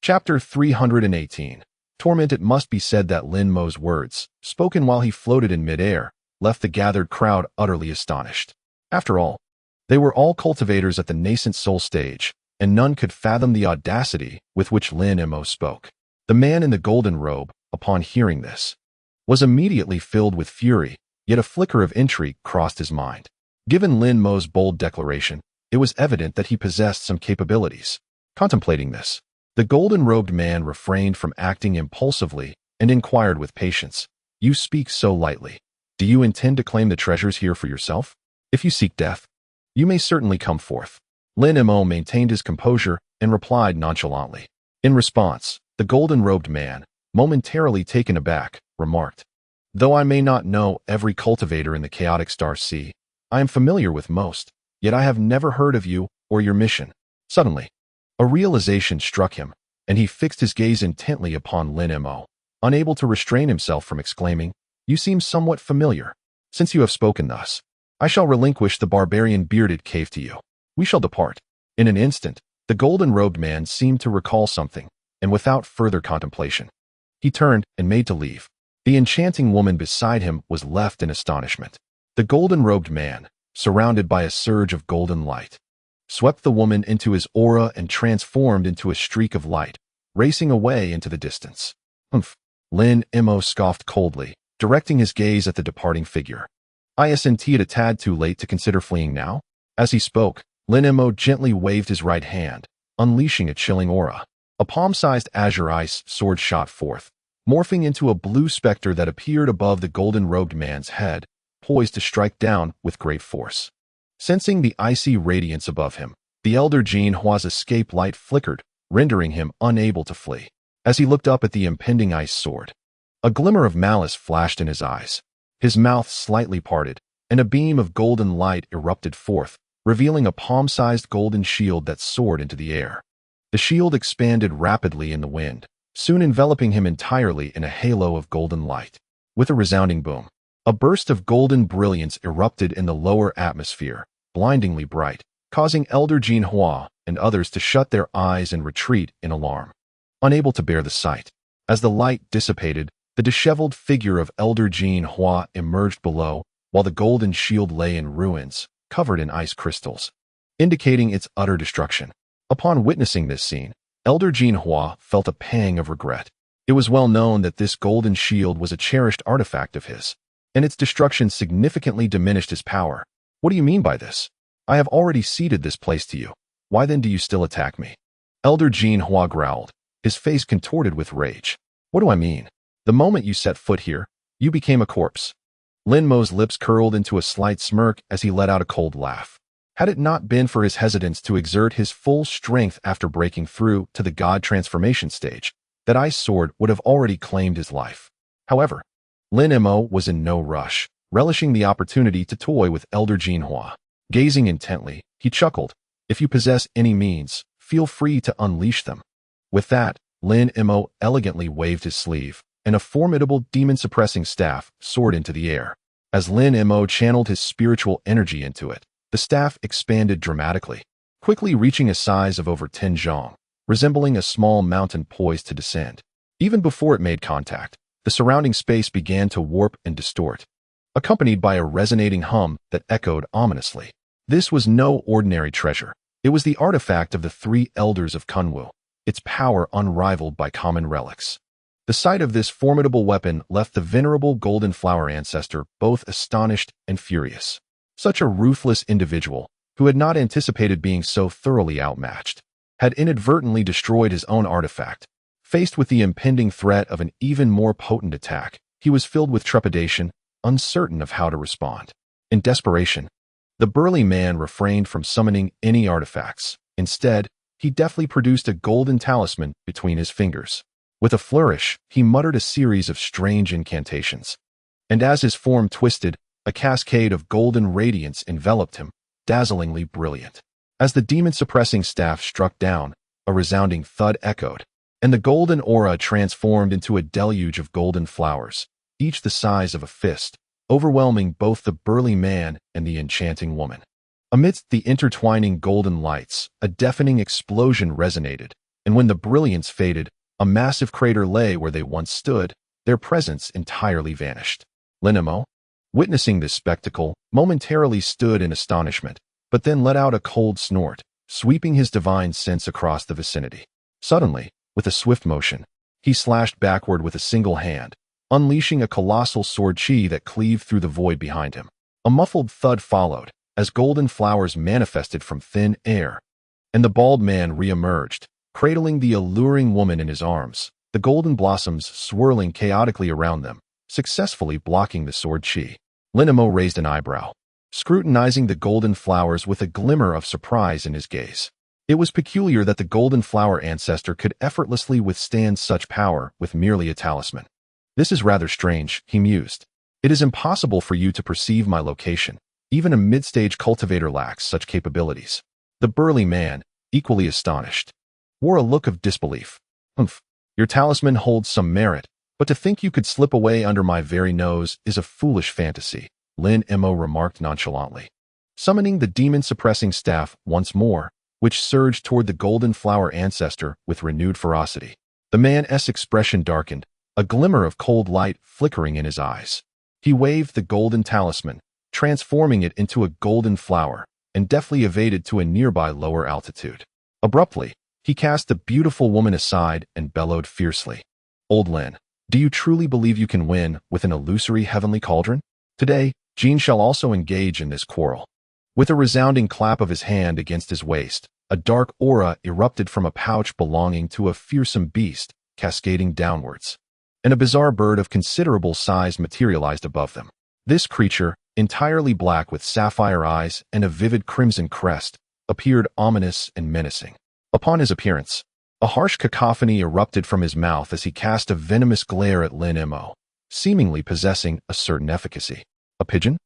Chapter 318. Torment. It must be said that Lin Mo's words, spoken while he floated in midair, left the gathered crowd utterly astonished. After all, they were all cultivators at the nascent soul stage, and none could fathom the audacity with which Lin Mo spoke. The man in the golden robe, upon hearing this, was immediately filled with fury, yet a flicker of intrigue crossed his mind. Given Lin Mo's bold declaration, it was evident that he possessed some capabilities. Contemplating this, the golden-robed man refrained from acting impulsively and inquired with patience, "You speak so lightly. Do you intend to claim the treasures here for yourself? If you seek death, you may certainly come forth." Lin Mo maintained his composure and replied nonchalantly. In response, the golden-robed man, momentarily taken aback, remarked, "Though I may not know every cultivator in the chaotic star sea, I am familiar with most, yet I have never heard of you or your mission." Suddenly, a realization struck him, and he fixed his gaze intently upon Lin Mo, unable to restrain himself from exclaiming, "You seem somewhat familiar. Since you have spoken thus, I shall relinquish the barbarian bearded cave to you. We shall depart." In an instant, the golden-robed man seemed to recall something, and without further contemplation, he turned and made to leave. The enchanting woman beside him was left in astonishment. The golden-robed man, surrounded by a surge of golden light, swept the woman into his aura and transformed into a streak of light, racing away into the distance. "Humph," Lin Mo scoffed coldly, directing his gaze at the departing figure. "Isn't it a tad too late to consider fleeing now?" As he spoke, Lin Mo gently waved his right hand, unleashing a chilling aura. A palm-sized azure ice sword shot forth, morphing into a blue specter that appeared above the golden-robed man's head, poised to strike down with great force. Sensing the icy radiance above him, the elder Zhang Hua's escape light flickered, rendering him unable to flee. As he looked up at the impending ice sword, a glimmer of malice flashed in his eyes. His mouth slightly parted, and a beam of golden light erupted forth, revealing a palm-sized golden shield that soared into the air. The shield expanded rapidly in the wind, soon enveloping him entirely in a halo of golden light. With a resounding boom, a burst of golden brilliance erupted in the lower atmosphere, blindingly bright, causing Elder Zhang Hua and others to shut their eyes and retreat in alarm, unable to bear the sight. As the light dissipated, the disheveled figure of Elder Zhang Hua emerged below, while the golden shield lay in ruins, covered in ice crystals, indicating its utter destruction. Upon witnessing this scene, Elder Zhang Hua felt a pang of regret. It was well known that this golden shield was a cherished artifact of his, and its destruction significantly diminished his power. "What do you mean by this? I have already ceded this place to you. Why then do you still attack me?" Elder Zhang Hua growled, his face contorted with rage. "What do I mean? The moment you set foot here, you became a corpse." Lin Mo's lips curled into a slight smirk as he let out a cold laugh. Had it not been for his hesitance to exert his full strength after breaking through to the god transformation stage, that ice sword would have already claimed his life. However, Lin Mo was in no rush, relishing the opportunity to toy with Elder Zhang Hua. Gazing intently, he chuckled, "If you possess any means, feel free to unleash them." With that, Lin Mo elegantly waved his sleeve, and a formidable demon-suppressing staff soared into the air. As Lin Mo channeled his spiritual energy into it, the staff expanded dramatically, quickly reaching a size of over 10 zhang, resembling a small mountain poised to descend. Even before it made contact, the surrounding space began to warp and distort, accompanied by a resonating hum that echoed ominously. This was no ordinary treasure. It was the artifact of the 3 elders of Kunwu, its power unrivaled by common relics. The sight of this formidable weapon left the venerable Golden Flower Ancestor both astonished and furious. Such a ruthless individual, who had not anticipated being so thoroughly outmatched, had inadvertently destroyed his own artifact. Faced with the impending threat of an even more potent attack, he was filled with trepidation, uncertain of how to respond. In desperation, the burly man refrained from summoning any artifacts. Instead, he deftly produced a golden talisman between his fingers. With a flourish, he muttered a series of strange incantations. And as his form twisted, a cascade of golden radiance enveloped him, dazzlingly brilliant. As the demon-suppressing staff struck down, a resounding thud echoed, and the golden aura transformed into a deluge of golden flowers, each the size of a fist, overwhelming both the burly man and the enchanting woman. Amidst the intertwining golden lights, a deafening explosion resonated, and when the brilliance faded, a massive crater lay where they once stood, their presence entirely vanished. Lin Mo, witnessing this spectacle, momentarily stood in astonishment, but then let out a cold snort, sweeping his divine sense across the vicinity. Suddenly, with a swift motion, he slashed backward with a single hand, unleashing a colossal sword chi that cleaved through the void behind him. A muffled thud followed, as golden flowers manifested from thin air, and the bald man re-emerged, cradling the alluring woman in his arms, the golden blossoms swirling chaotically around them, successfully blocking the sword chi. Lin Mo raised an eyebrow, scrutinizing the golden flowers with a glimmer of surprise in his gaze. It was peculiar that the Golden Flower Ancestor could effortlessly withstand such power with merely a talisman. This is rather strange, he mused. It is impossible for you to perceive my location. Even a mid-stage cultivator lacks such capabilities. The burly man, equally astonished, wore a look of disbelief. Humph, your talisman holds some merit, but to think you could slip away under my very nose is a foolish fantasy, Lin Mo remarked nonchalantly. Summoning the demon-suppressing staff once more, which surged toward the Golden Flower Ancestor with renewed ferocity. The man's expression darkened, a glimmer of cold light flickering in his eyes. He waved the golden talisman, transforming it into a golden flower, and deftly evaded to a nearby lower altitude. Abruptly, he cast the beautiful woman aside and bellowed fiercely. Old Lin, do you truly believe you can win with an illusory heavenly cauldron? Today, Jean shall also engage in this quarrel. With a resounding clap of his hand against his waist, a dark aura erupted from a pouch belonging to a fearsome beast, cascading downwards, and a bizarre bird of considerable size materialized above them. This creature, entirely black with sapphire eyes and a vivid crimson crest, appeared ominous and menacing. Upon his appearance, a harsh cacophony erupted from his mouth as he cast a venomous glare at Lin Mo, seemingly possessing a certain efficacy. A pigeon?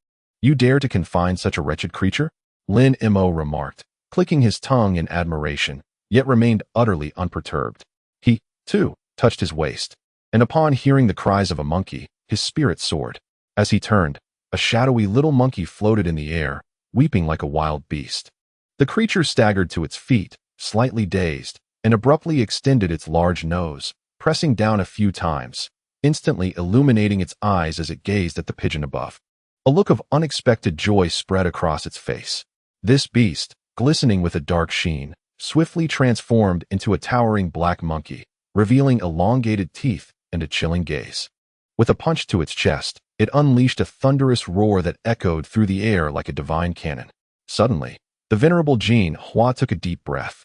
You dare to confine such a wretched creature? Lin Mo remarked, clicking his tongue in admiration, yet remained utterly unperturbed. He, too, touched his waist, and upon hearing the cries of a monkey, his spirit soared. As he turned, a shadowy little monkey floated in the air, weeping like a wild beast. The creature staggered to its feet, slightly dazed, and abruptly extended its large nose, pressing down a few times, instantly illuminating its eyes as it gazed at the pigeon above. A look of unexpected joy spread across its face. This beast, glistening with a dark sheen, swiftly transformed into a towering black monkey, revealing elongated teeth and a chilling gaze. With a punch to its chest, it unleashed a thunderous roar that echoed through the air like a divine cannon. Suddenly, the venerable Jean Hua took a deep breath.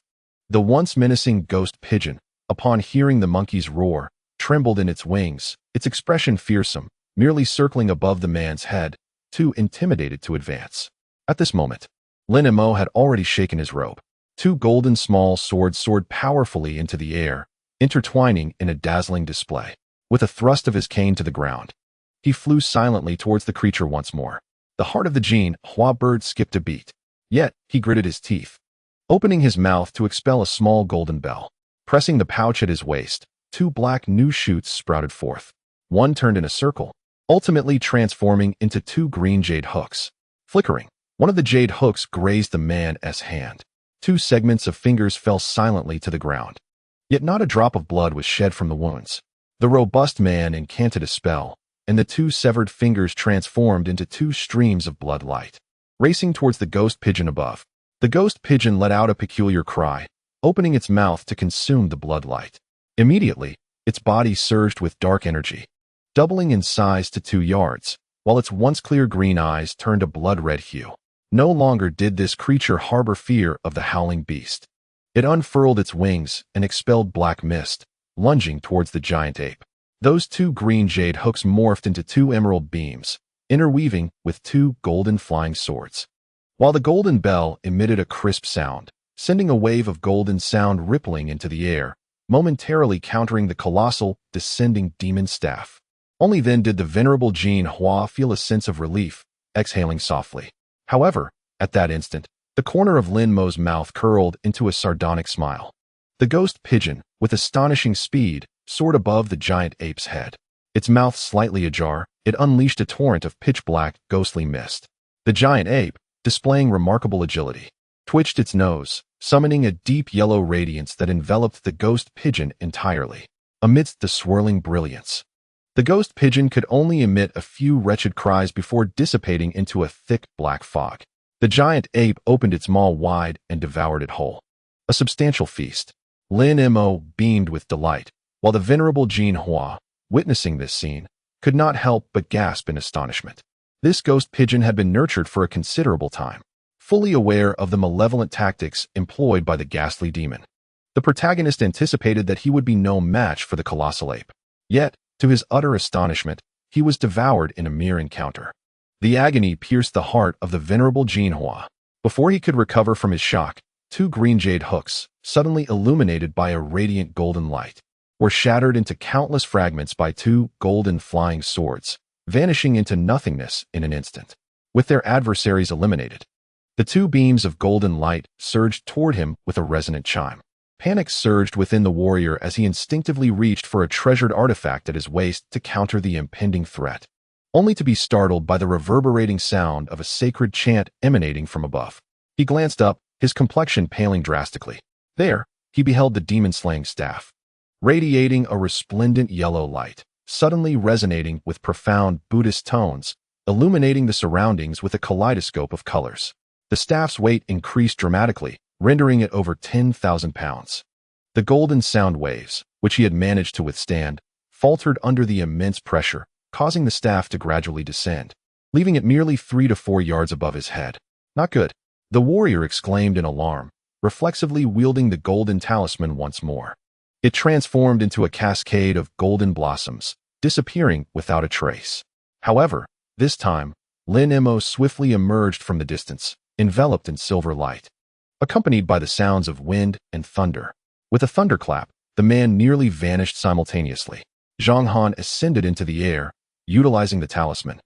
The once menacing ghost pigeon, upon hearing the monkey's roar, trembled in its wings, its expression fearsome, merely circling above the man's head, too intimidated to advance. At this moment, Lin Mo had already shaken his robe. Two golden small swords soared powerfully into the air, intertwining in a dazzling display. With a thrust of his cane to the ground, he flew silently towards the creature once more. The heart of the Jean Hua bird skipped a beat. Yet, he gritted his teeth, opening his mouth to expel a small golden bell. Pressing the pouch at his waist, two black new shoots sprouted forth. One turned in a circle, ultimately transforming into two green jade hooks. Flickering, one of the jade hooks grazed the man's hand. Two segments of fingers fell silently to the ground. Yet not a drop of blood was shed from the wounds. The robust man incanted a spell, and the two severed fingers transformed into two streams of blood light. Racing towards the ghost pigeon above, the ghost pigeon let out a peculiar cry, opening its mouth to consume the blood light. Immediately, its body surged with dark energy, doubling in size to 2 yards, while its once clear green eyes turned a blood-red hue. No longer did this creature harbor fear of the howling beast. It unfurled its wings and expelled black mist, lunging towards the giant ape. Those two green jade hooks morphed into two emerald beams, interweaving with two golden flying swords. While the golden bell emitted a crisp sound, sending a wave of golden sound rippling into the air, momentarily countering the colossal, descending demon staff. Only then did the venerable Jean Hua feel a sense of relief, exhaling softly. However, at that instant, the corner of Lin Mo's mouth curled into a sardonic smile. The ghost pigeon, with astonishing speed, soared above the giant ape's head. Its mouth slightly ajar, it unleashed a torrent of pitch-black, ghostly mist. The giant ape, displaying remarkable agility, twitched its nose, summoning a deep yellow radiance that enveloped the ghost pigeon entirely. Amidst the swirling brilliance, the ghost pigeon could only emit a few wretched cries before dissipating into a thick black fog. The giant ape opened its maw wide and devoured it whole. A substantial feast. Lin Mo beamed with delight, while the venerable Jin Hua, witnessing this scene, could not help but gasp in astonishment. This ghost pigeon had been nurtured for a considerable time, fully aware of the malevolent tactics employed by the ghastly demon. The protagonist anticipated that he would be no match for the colossal ape. Yet, to his utter astonishment, he was devoured in a mere encounter. The agony pierced the heart of the venerable Jin Hua. Before he could recover from his shock, two green jade hooks, suddenly illuminated by a radiant golden light, were shattered into countless fragments by two golden flying swords, vanishing into nothingness in an instant. With their adversaries eliminated, the two beams of golden light surged toward him with a resonant chime. Panic surged within the warrior as he instinctively reached for a treasured artifact at his waist to counter the impending threat, only to be startled by the reverberating sound of a sacred chant emanating from above. He glanced up, his complexion paling drastically. There, he beheld the demon-slaying staff, radiating a resplendent yellow light, suddenly resonating with profound Buddhist tones, illuminating the surroundings with a kaleidoscope of colors. The staff's weight increased dramatically, rendering it over 10,000 pounds. The golden sound waves, which he had managed to withstand, faltered under the immense pressure, causing the staff to gradually descend, leaving it merely 3 to 4 yards above his head. Not good, the warrior exclaimed in alarm, reflexively wielding the golden talisman once more. It transformed into a cascade of golden blossoms, disappearing without a trace. However, this time, Lin Mo swiftly emerged from the distance, enveloped in silver light, accompanied by the sounds of wind and thunder. With a thunderclap, the man nearly vanished simultaneously. Zhang Han ascended into the air, utilizing the talisman,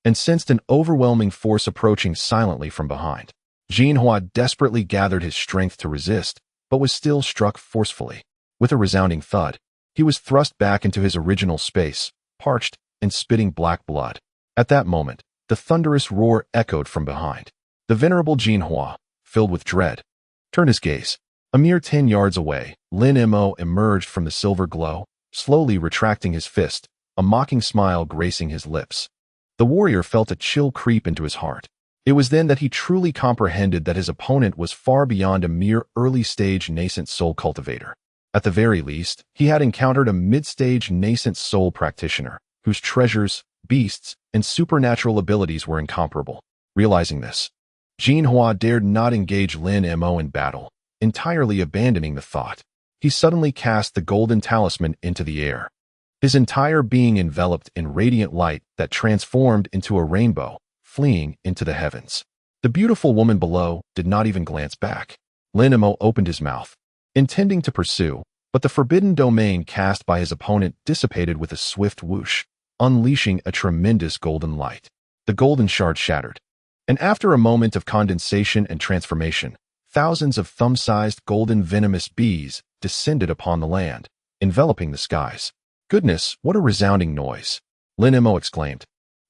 and sensed an overwhelming force approaching silently from behind. Jin Hua desperately gathered his strength to resist, but was still struck forcefully. With a resounding thud, he was thrust back into his original space, parched and spitting black blood. At that moment, the thunderous roar echoed from behind. The venerable Jin Hua, filled with dread, turned his gaze. A mere 10 yards away, Lin Mo emerged from the silver glow, slowly retracting his fist, a mocking smile gracing his lips. The warrior felt a chill creep into his heart. It was then that he truly comprehended that his opponent was far beyond a mere early-stage nascent soul cultivator. At the very least, he had encountered a mid-stage nascent soul practitioner, whose treasures, beasts, and supernatural abilities were incomparable. Realizing this, Jin Hua dared not engage Lin Mo in battle, entirely abandoning the thought. He suddenly cast the golden talisman into the air, his entire being enveloped in radiant light that transformed into a rainbow, fleeing into the heavens. The beautiful woman below did not even glance back. Lin Mo opened his mouth, intending to pursue, but the forbidden domain cast by his opponent dissipated with a swift whoosh, unleashing a tremendous golden light. The golden shard shattered, and after a moment of condensation and transformation, thousands of thumb-sized golden venomous bees descended upon the land, enveloping the skies. Goodness, what a resounding noise! Lin Mo exclaimed,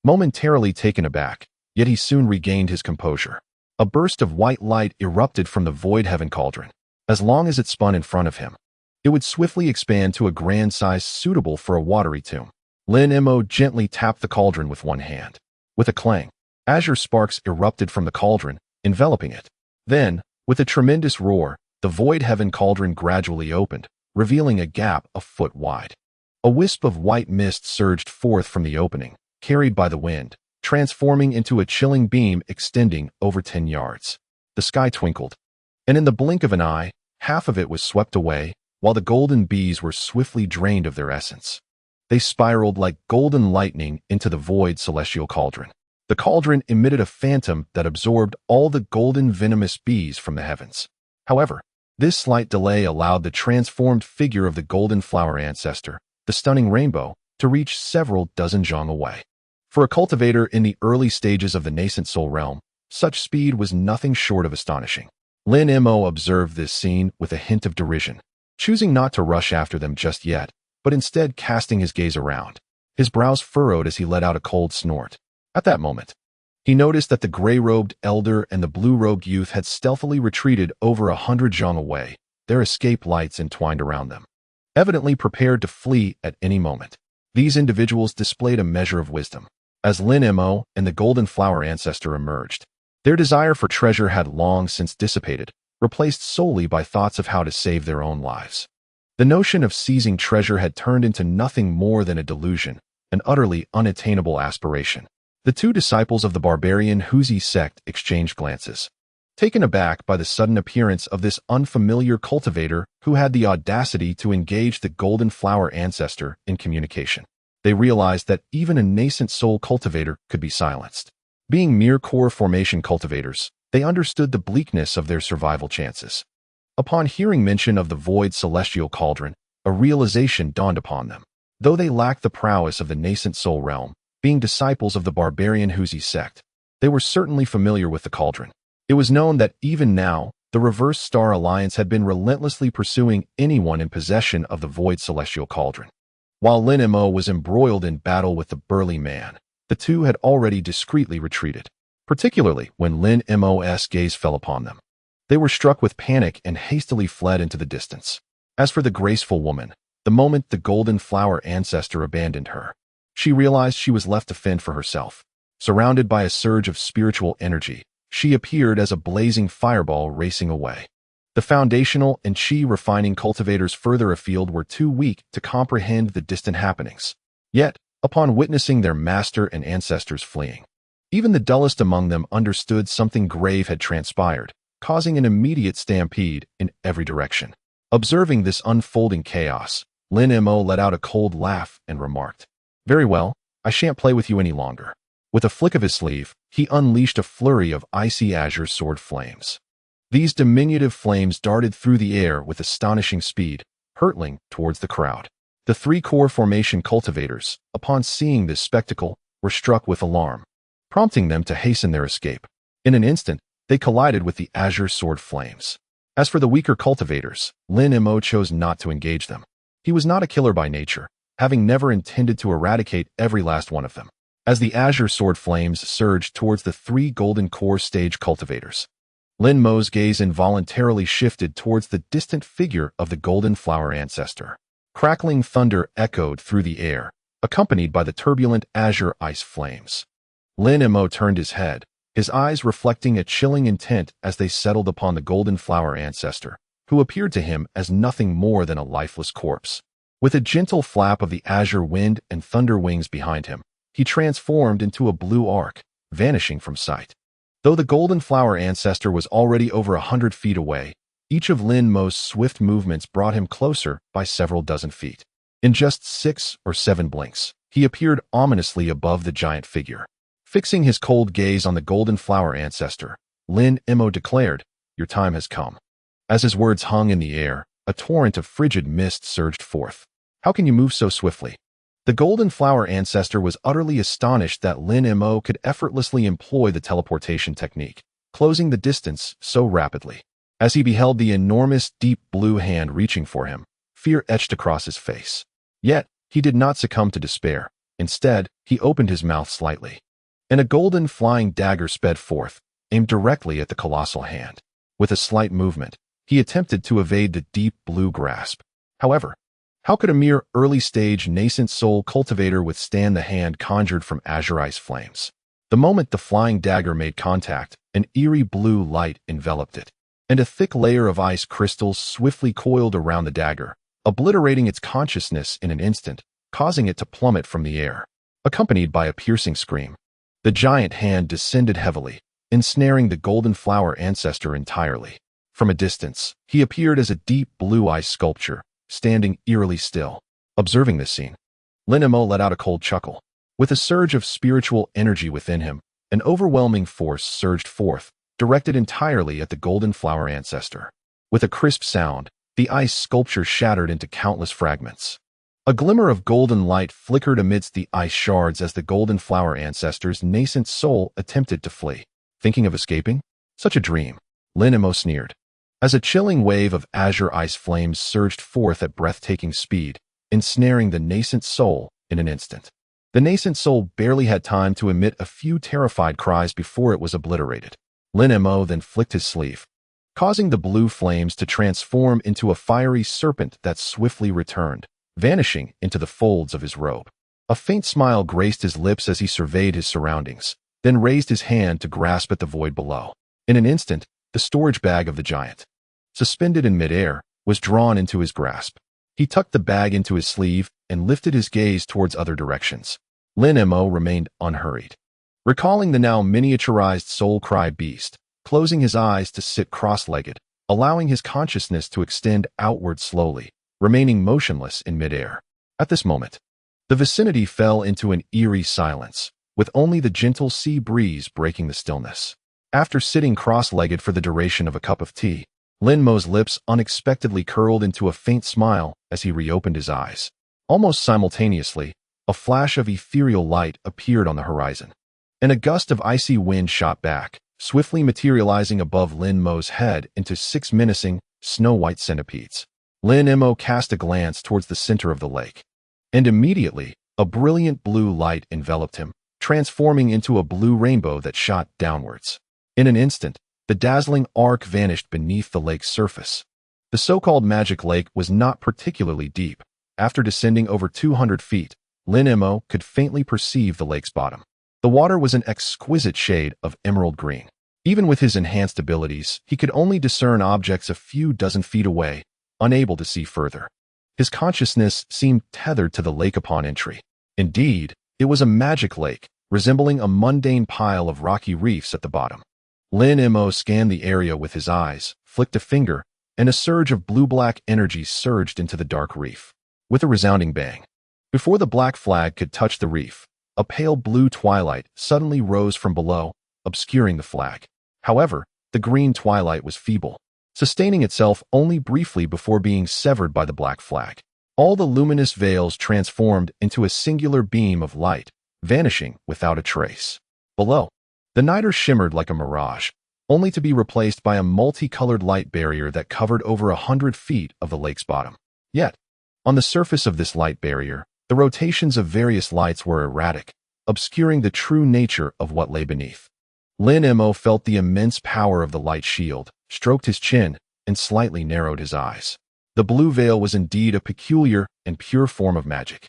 momentarily taken aback, yet he soon regained his composure. A burst of white light erupted from the void heaven cauldron. As long as it spun in front of him, it would swiftly expand to a grand size suitable for a watery tomb. Lin Mo gently tapped the cauldron with one hand. With a clang, azure sparks erupted from the cauldron, enveloping it. Then, with a tremendous roar, the void heaven cauldron gradually opened, revealing a gap a foot wide. A wisp of white mist surged forth from the opening, carried by the wind, transforming into a chilling beam extending over 10 yards. The sky twinkled, and in the blink of an eye, half of it was swept away, while the golden bees were swiftly drained of their essence. They spiraled like golden lightning into the void celestial cauldron. The cauldron emitted a phantom that absorbed all the golden venomous bees from the heavens. However, this slight delay allowed the transformed figure of the Golden Flower Ancestor, the stunning rainbow, to reach several dozen zhang away. For a cultivator in the early stages of the nascent soul realm, such speed was nothing short of astonishing. Lin Mo observed this scene with a hint of derision, choosing not to rush after them just yet, but instead casting his gaze around. His brows furrowed as he let out a cold snort. At that moment, He noticed that the gray-robed elder and the blue-robed youth had stealthily retreated over 100 zhang away, their escape lights entwined around them, evidently prepared to flee at any moment. These individuals displayed a measure of wisdom. As Lin Mo and the Golden Flower Ancestor emerged, their desire for treasure had long since dissipated, replaced solely by thoughts of how to save their own lives. The notion of seizing treasure had turned into nothing more than a delusion, an utterly unattainable aspiration. The two disciples of the barbarian Huzi sect exchanged glances, taken aback by the sudden appearance of this unfamiliar cultivator who had the audacity to engage the Golden Flower Ancestor in communication. They realized that even a nascent soul cultivator could be silenced. Being mere core formation cultivators, they understood the bleakness of their survival chances. Upon hearing mention of the void celestial cauldron, a realization dawned upon them. Though they lacked the prowess of the nascent soul realm, being disciples of the barbarian Huzi sect, they were certainly familiar with the cauldron. It was known that even now, the Reverse Star Alliance had been relentlessly pursuing anyone in possession of the void celestial cauldron. While Lin Mo was embroiled in battle with the burly man, the two had already discreetly retreated, particularly when Lin Mo's gaze fell upon them. They were struck with panic and hastily fled into the distance. As for the graceful woman, the moment the Golden Flower Ancestor abandoned her, she realized she was left to fend for herself. Surrounded by a surge of spiritual energy, she appeared as a blazing fireball racing away. The foundational and chi-refining cultivators further afield were too weak to comprehend the distant happenings. Yet, upon witnessing their master and ancestors fleeing, even the dullest among them understood something grave had transpired, causing an immediate stampede in every direction. Observing this unfolding chaos, Lin Mo let out a cold laugh and remarked, "Very well, I shan't play with you any longer." With a flick of his sleeve, he unleashed a flurry of icy azure sword flames. These diminutive flames darted through the air with astonishing speed, hurtling towards the crowd. The three core formation cultivators, upon seeing this spectacle, were struck with alarm, prompting them to hasten their escape. In an instant, they collided with the azure sword flames. As for the weaker cultivators, Lin Mo chose not to engage them. He was not a killer by nature, having never intended to eradicate every last one of them. As the azure sword flames surged towards the three golden core stage cultivators, Lin Mo's gaze involuntarily shifted towards the distant figure of the Golden Flower Ancestor. Crackling thunder echoed through the air, accompanied by the turbulent azure ice flames. Lin Mo turned his head, his eyes reflecting a chilling intent as they settled upon the Golden Flower Ancestor, who appeared to him as nothing more than a lifeless corpse. With a gentle flap of the azure wind and thunder wings behind him, he transformed into a blue arc, vanishing from sight. Though the Golden Flower Ancestor was already over 100 feet away, each of Lin Mo's swift movements brought him closer by several dozen feet. In just 6 or 7 blinks, he appeared ominously above the giant figure. Fixing his cold gaze on the Golden Flower Ancestor, Lin Mo declared, "Your time has come." As his words hung in the air, a torrent of frigid mist surged forth. "How can you move so swiftly?" The Golden Flower Ancestor was utterly astonished that Lin Mo could effortlessly employ the teleportation technique, closing the distance so rapidly. As he beheld the enormous deep blue hand reaching for him, fear etched across his face. Yet, he did not succumb to despair. Instead, he opened his mouth slightly, and a golden flying dagger sped forth, aimed directly at the colossal hand. With a slight movement, he attempted to evade the deep blue grasp. However, how could a mere early-stage nascent soul cultivator withstand the hand conjured from azure ice flames? The moment the flying dagger made contact, an eerie blue light enveloped it, and a thick layer of ice crystals swiftly coiled around the dagger, obliterating its consciousness in an instant, causing it to plummet from the air. Accompanied by a piercing scream, the giant hand descended heavily, ensnaring the Golden Flower Ancestor entirely. From a distance, he appeared as a deep blue ice sculpture, standing eerily still. Observing this scene, Lin Mo let out a cold chuckle. With a surge of spiritual energy within him, an overwhelming force surged forth, directed entirely at the Golden Flower Ancestor. With a crisp sound, the ice sculpture shattered into countless fragments. A glimmer of golden light flickered amidst the ice shards as the Golden Flower Ancestor's nascent soul attempted to flee. Thinking of escaping? Such a dream, Lin Mo sneered. As a chilling wave of azure ice flames surged forth at breathtaking speed, ensnaring the nascent soul in an instant. The nascent soul barely had time to emit a few terrified cries before it was obliterated. Lin Mo then flicked his sleeve, causing the blue flames to transform into a fiery serpent that swiftly returned, vanishing into the folds of his robe. A faint smile graced his lips as he surveyed his surroundings, then raised his hand to grasp at the void below. In an instant, the storage bag of the giant, suspended in midair, was drawn into his grasp. He tucked the bag into his sleeve and lifted his gaze towards other directions. Lin Mo remained unhurried, recalling the now miniaturized soul cry beast, closing his eyes to sit cross-legged, allowing his consciousness to extend outward slowly, remaining motionless in midair. At this moment, the vicinity fell into an eerie silence, with only the gentle sea breeze breaking the stillness. After sitting cross-legged for the duration of a cup of tea, Lin Mo's lips unexpectedly curled into a faint smile as he reopened his eyes. Almost simultaneously, a flash of ethereal light appeared on the horizon, and a gust of icy wind shot back, swiftly materializing above Lin Mo's head into 6 menacing, snow-white centipedes. Lin Mo cast a glance towards the center of the lake, and immediately, a brilliant blue light enveloped him, transforming into a blue rainbow that shot downwards. In an instant, the dazzling arc vanished beneath the lake's surface. The so-called magic lake was not particularly deep. After descending over 200 feet, Lin Mo could faintly perceive the lake's bottom. The water was an exquisite shade of emerald green. Even with his enhanced abilities, he could only discern objects a few dozen feet away, unable to see further. His consciousness seemed tethered to the lake upon entry. Indeed, it was a magic lake, resembling a mundane pile of rocky reefs at the bottom. Lin Mo scanned the area with his eyes, flicked a finger, and a surge of blue-black energy surged into the dark reef. With a resounding bang, before the black flag could touch the reef, a pale blue twilight suddenly rose from below, obscuring the flag. However, the green twilight was feeble, sustaining itself only briefly before being severed by the black flag. All the luminous veils transformed into a singular beam of light, vanishing without a trace. Below, the niter shimmered like a mirage, only to be replaced by a multicolored light barrier that covered over 100 feet of the lake's bottom. Yet, on the surface of this light barrier, the rotations of various lights were erratic, obscuring the true nature of what lay beneath. Lin Mo felt the immense power of the light shield, stroked his chin, and slightly narrowed his eyes. The blue veil was indeed a peculiar and pure form of magic.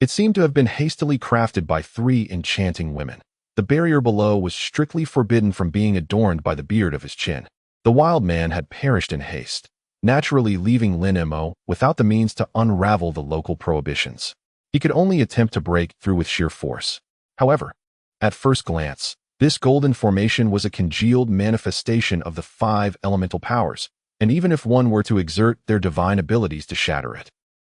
It seemed to have been hastily crafted by 3 enchanting women. The barrier below was strictly forbidden from being adorned by the beard of his chin. The wild man had perished in haste, naturally leaving Lin Mo without the means to unravel the local prohibitions. He could only attempt to break through with sheer force. However, at first glance, this golden formation was a congealed manifestation of the 5 elemental powers, and even if one were to exert their divine abilities to shatter it,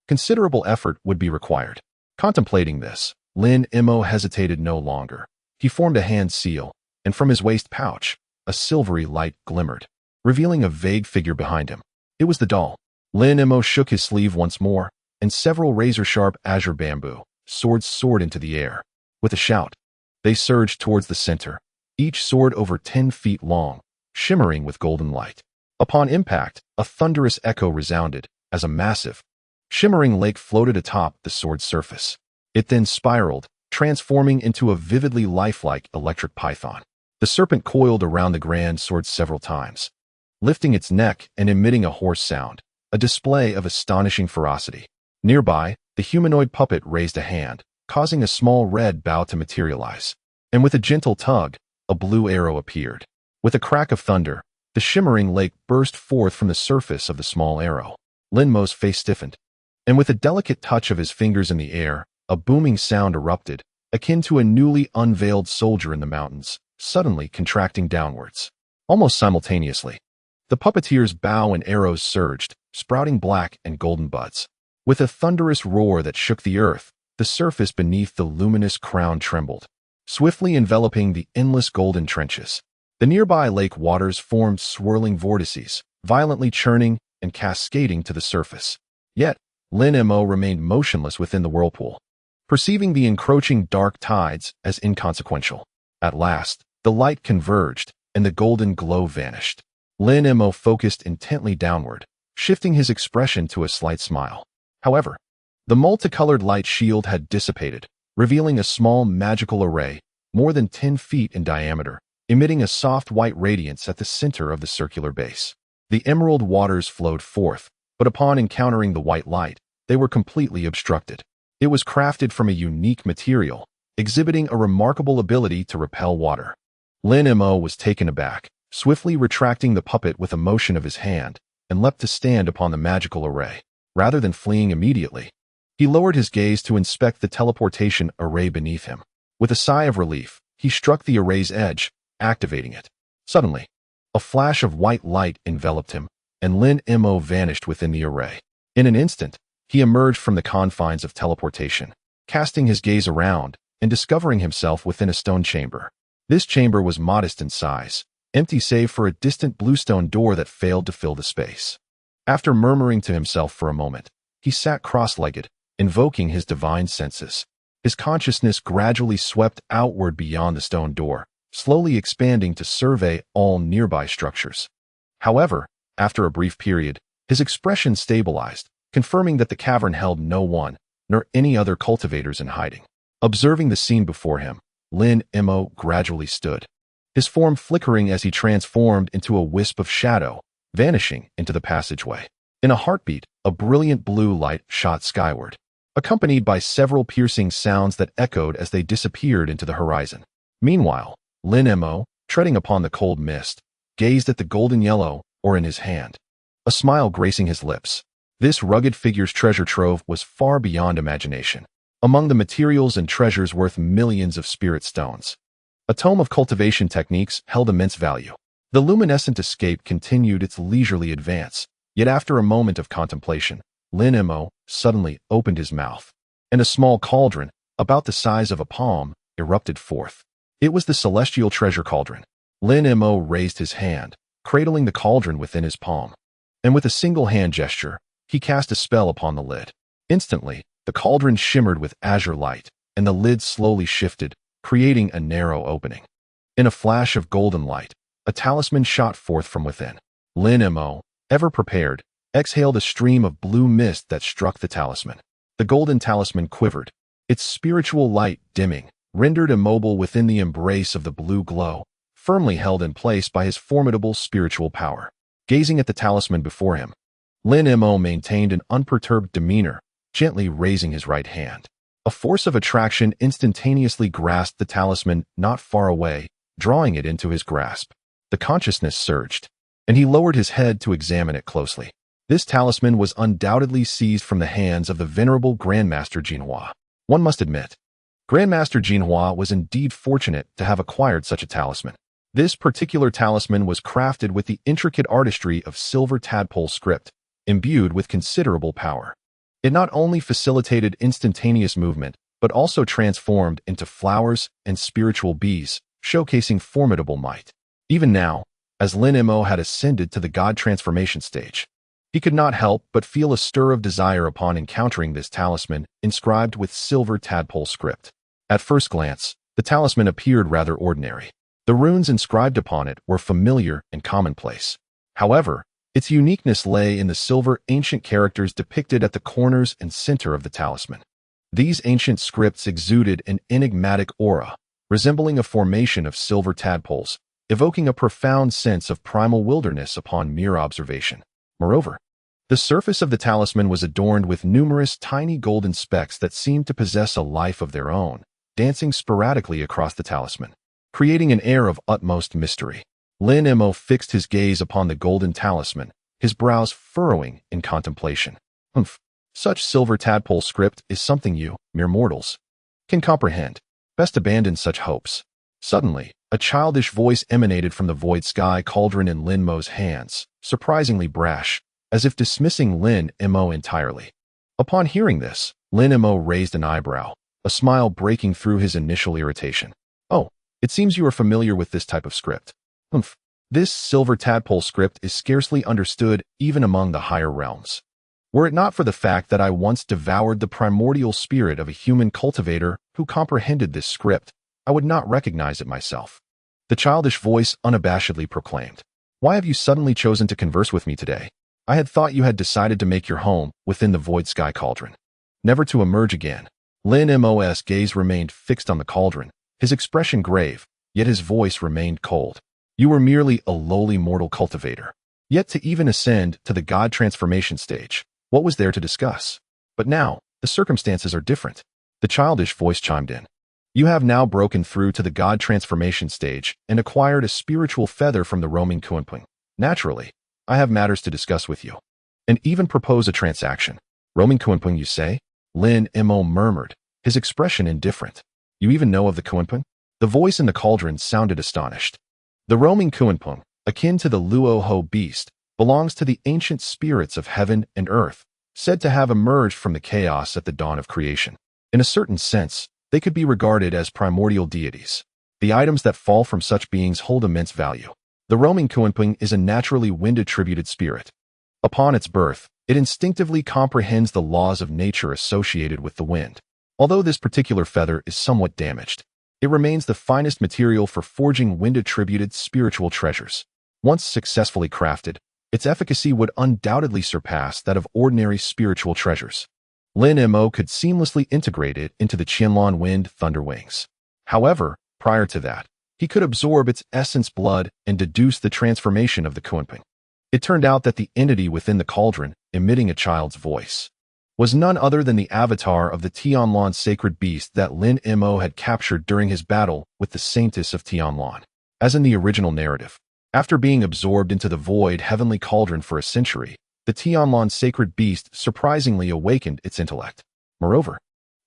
considerable effort would be required. Contemplating this, Lin Mo hesitated no longer. He formed a hand seal, and from his waist pouch, a silvery light glimmered, revealing a vague figure behind him. It was the doll. Lin Mo shook his sleeve once more, and several razor-sharp azure bamboo swords soared into the air. With a shout, they surged towards the center, each sword over 10 feet long, shimmering with golden light. Upon impact, a thunderous echo resounded as a massive, shimmering lake floated atop the sword's surface. It then spiraled, transforming into a vividly lifelike electric python. The serpent coiled around the grand sword several times, lifting its neck and emitting a hoarse sound, a display of astonishing ferocity. Nearby, the humanoid puppet raised a hand, causing a small red bow to materialize, and with a gentle tug, a blue arrow appeared. With a crack of thunder, the shimmering lake burst forth from the surface of the small arrow. Lin Mo's face stiffened, and with a delicate touch of his fingers in the air, a booming sound erupted, akin to a newly unveiled soldier in the mountains, suddenly contracting downwards. Almost simultaneously, the puppeteer's bow and arrows surged, sprouting black and golden buds. With a thunderous roar that shook the earth, the surface beneath the luminous crown trembled, swiftly enveloping the endless golden trenches. The nearby lake waters formed swirling vortices, violently churning and cascading to the surface. Yet, Lin Mo remained motionless within the whirlpool, perceiving the encroaching dark tides as inconsequential. At last, the light converged, and the golden glow vanished. Lin Mo focused intently downward, shifting his expression to a slight smile. However, the multicolored light shield had dissipated, revealing a small magical array, more than 10 feet in diameter, emitting a soft white radiance at the center of the circular base. The emerald waters flowed forth, but upon encountering the white light, they were completely obstructed. It was crafted from a unique material, exhibiting a remarkable ability to repel water. Lin Mo was taken aback, swiftly retracting the puppet with a motion of his hand, and leapt to stand upon the magical array. Rather than fleeing immediately, he lowered his gaze to inspect the teleportation array beneath him. With a sigh of relief, he struck the array's edge, activating it. Suddenly, a flash of white light enveloped him, and Lin Mo vanished within the array. In an instant, he emerged from the confines of teleportation, casting his gaze around and discovering himself within a stone chamber. This chamber was modest in size, empty save for a distant bluestone door that failed to fill the space. After murmuring to himself for a moment, he sat cross-legged, invoking his divine senses. His consciousness gradually swept outward beyond the stone door, slowly expanding to survey all nearby structures. However, after a brief period, his expression stabilized, confirming that the cavern held no one, nor any other cultivators in hiding. Observing the scene before him, Lin Mo gradually stood, his form flickering as he transformed into a wisp of shadow, vanishing into the passageway. In a heartbeat, a brilliant blue light shot skyward, accompanied by several piercing sounds that echoed as they disappeared into the horizon. Meanwhile, Lin Mo, treading upon the cold mist, gazed at the golden yellow ore in his hand, a smile gracing his lips. This rugged figure's treasure trove was far beyond imagination. Among the materials and treasures worth millions of spirit stones, a tome of cultivation techniques held immense value. The luminescent escape continued its leisurely advance, yet after a moment of contemplation, Lin Mo suddenly opened his mouth, and a small cauldron, about the size of a palm, erupted forth. It was the celestial treasure cauldron. Lin Mo raised his hand, cradling the cauldron within his palm, and with a single hand gesture, he cast a spell upon the lid. Instantly, the cauldron shimmered with azure light, and the lid slowly shifted, creating a narrow opening. In a flash of golden light, a talisman shot forth from within. Lin Mo, ever prepared, exhaled a stream of blue mist that struck the talisman. The golden talisman quivered, its spiritual light dimming, rendered immobile within the embrace of the blue glow, firmly held in place by his formidable spiritual power. Gazing at the talisman before him, Lin Mo maintained an unperturbed demeanor, gently raising his right hand. A force of attraction instantaneously grasped the talisman not far away, drawing it into his grasp. The consciousness surged, and he lowered his head to examine it closely. This talisman was undoubtedly seized from the hands of the venerable Grandmaster Jinhua. One must admit, Grandmaster Jinhua was indeed fortunate to have acquired such a talisman. This particular talisman was crafted with the intricate artistry of silver tadpole script, imbued with considerable power. It not only facilitated instantaneous movement, but also transformed into flowers and spiritual bees, showcasing formidable might. Even now, as Lin Mo had ascended to the god transformation stage, he could not help but feel a stir of desire upon encountering this talisman inscribed with silver tadpole script. At first glance, the talisman appeared rather ordinary. The runes inscribed upon it were familiar and commonplace. However, its uniqueness lay in the silver ancient characters depicted at the corners and center of the talisman. These ancient scripts exuded an enigmatic aura, resembling a formation of silver tadpoles, evoking a profound sense of primal wilderness upon mere observation. Moreover, the surface of the talisman was adorned with numerous tiny golden specks that seemed to possess a life of their own, dancing sporadically across the talisman, creating an air of utmost mystery. Lin Mo fixed his gaze upon the golden talisman, his brows furrowing in contemplation. Such silver tadpole script is something you, mere mortals, can comprehend. Best abandon such hopes. Suddenly, a childish voice emanated from the void sky cauldron in Lin Mo's hands, surprisingly brash, as if dismissing Lin Mo entirely. Upon hearing this, Lin Mo raised an eyebrow, a smile breaking through his initial irritation. Oh, it seems you are familiar with this type of script. This silver tadpole script is scarcely understood even among the higher realms. Were it not for the fact that I once devoured the primordial spirit of a human cultivator who comprehended this script, I would not recognize it myself. The childish voice unabashedly proclaimed. Why have you suddenly chosen to converse with me today? I had thought you had decided to make your home within the void sky cauldron, never to emerge again. Lin Mo's gaze remained fixed on the cauldron, his expression grave, yet his voice remained cold. You were merely a lowly mortal cultivator. Yet to even ascend to the god transformation stage, what was there to discuss? But now, the circumstances are different. The childish voice chimed in. You have now broken through to the god transformation stage and acquired a spiritual feather from the roaming Kunwu. Naturally, I have matters to discuss with you. And even propose a transaction. Roaming Kunwu, you say? Lin Mo murmured, his expression indifferent. You even know of the Kunwu? The voice in the cauldron sounded astonished. The roaming Kunwu, akin to the Luo-ho beast, belongs to the ancient spirits of heaven and earth, said to have emerged from the chaos at the dawn of creation. In a certain sense, they could be regarded as primordial deities. The items that fall from such beings hold immense value. The roaming Kunwu is a naturally wind-attributed spirit. Upon its birth, it instinctively comprehends the laws of nature associated with the wind. Although this particular feather is somewhat damaged, it remains the finest material for forging wind-attributed spiritual treasures. Once successfully crafted, its efficacy would undoubtedly surpass that of ordinary spiritual treasures. Lin Mo could seamlessly integrate it into the Qianlan Wind Thunder Wings. However, prior to that, he could absorb its essence blood and deduce the transformation of the Kunwu. It turned out that the entity within the cauldron, emitting a child's voice, was none other than the avatar of the Tianlan sacred beast that Lin Mo had captured during his battle with the Saintess of Tianlan. As in the original narrative, after being absorbed into the void heavenly cauldron for a century, the Tianlan sacred beast surprisingly awakened its intellect. Moreover,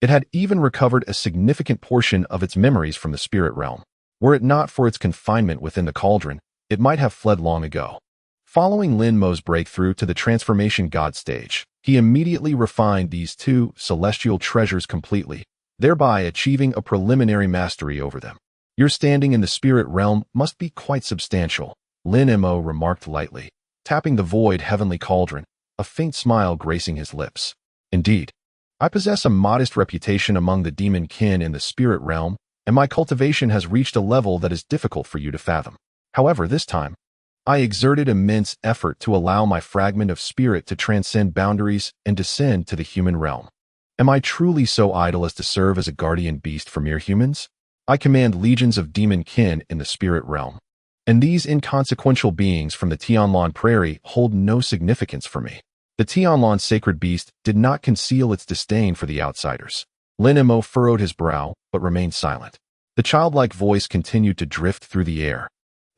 it had even recovered a significant portion of its memories from the spirit realm. Were it not for its confinement within the cauldron, it might have fled long ago. Following Lin Mo's breakthrough to the transformation god stage, he immediately refined these two celestial treasures completely, thereby achieving a preliminary mastery over them. Your standing in the spirit realm must be quite substantial, Lin Mo remarked lightly, tapping the void heavenly cauldron, a faint smile gracing his lips. Indeed, I possess a modest reputation among the demon kin in the spirit realm, and my cultivation has reached a level that is difficult for you to fathom. However, this time, I exerted immense effort to allow my fragment of spirit to transcend boundaries and descend to the human realm. Am I truly so idle as to serve as a guardian beast for mere humans? I command legions of demon kin in the spirit realm, and these inconsequential beings from the Tianlan Prairie hold no significance for me. The Tianlan sacred beast did not conceal its disdain for the outsiders. Lin Mo furrowed his brow, but remained silent. The childlike voice continued to drift through the air.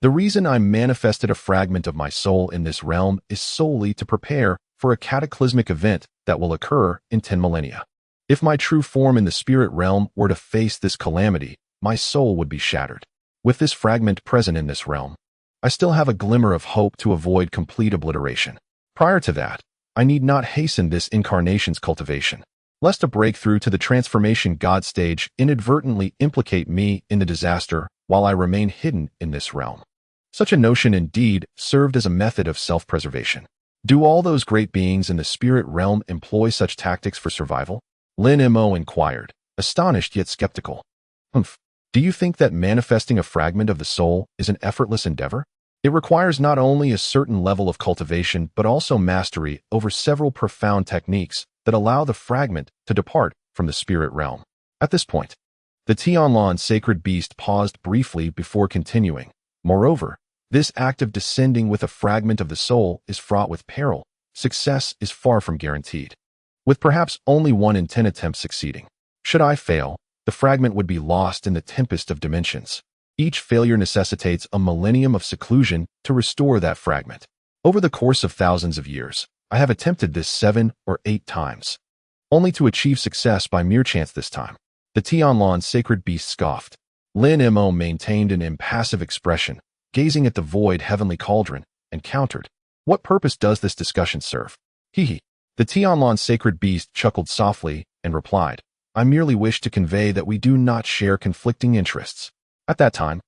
The reason I manifested a fragment of my soul in this realm is solely to prepare for a cataclysmic event that will occur in 10 millennia. If my true form in the spirit realm were to face this calamity, my soul would be shattered. With this fragment present in this realm, I still have a glimmer of hope to avoid complete obliteration. Prior to that, I need not hasten this incarnation's cultivation, lest a breakthrough to the transformation god stage inadvertently implicate me in the disaster while I remain hidden in this realm. Such a notion indeed served as a method of self-preservation. Do all those great beings in the spirit realm employ such tactics for survival? Lin Mo inquired, astonished yet skeptical. Do you think that manifesting a fragment of the soul is an effortless endeavor? It requires not only a certain level of cultivation but also mastery over several profound techniques that allow the fragment to depart from the spirit realm. At this point, the Tianlan sacred beast paused briefly before continuing. Moreover, this act of descending with a fragment of the soul is fraught with peril. Success is far from guaranteed, with perhaps only 1 in 10 attempts succeeding. Should I fail, the fragment would be lost in the tempest of dimensions. Each failure necessitates a millennium of seclusion to restore that fragment. Over the course of thousands of years, I have attempted this 7 or 8 times, only to achieve success by mere chance this time. The Tianlan sacred beast scoffed. Lin Mo maintained an impassive expression, gazing at the void heavenly cauldron, and countered. What purpose does this discussion serve? Hee. The Tianlan sacred beast chuckled softly and replied, I merely wish to convey that we do not share conflicting interests. At that time,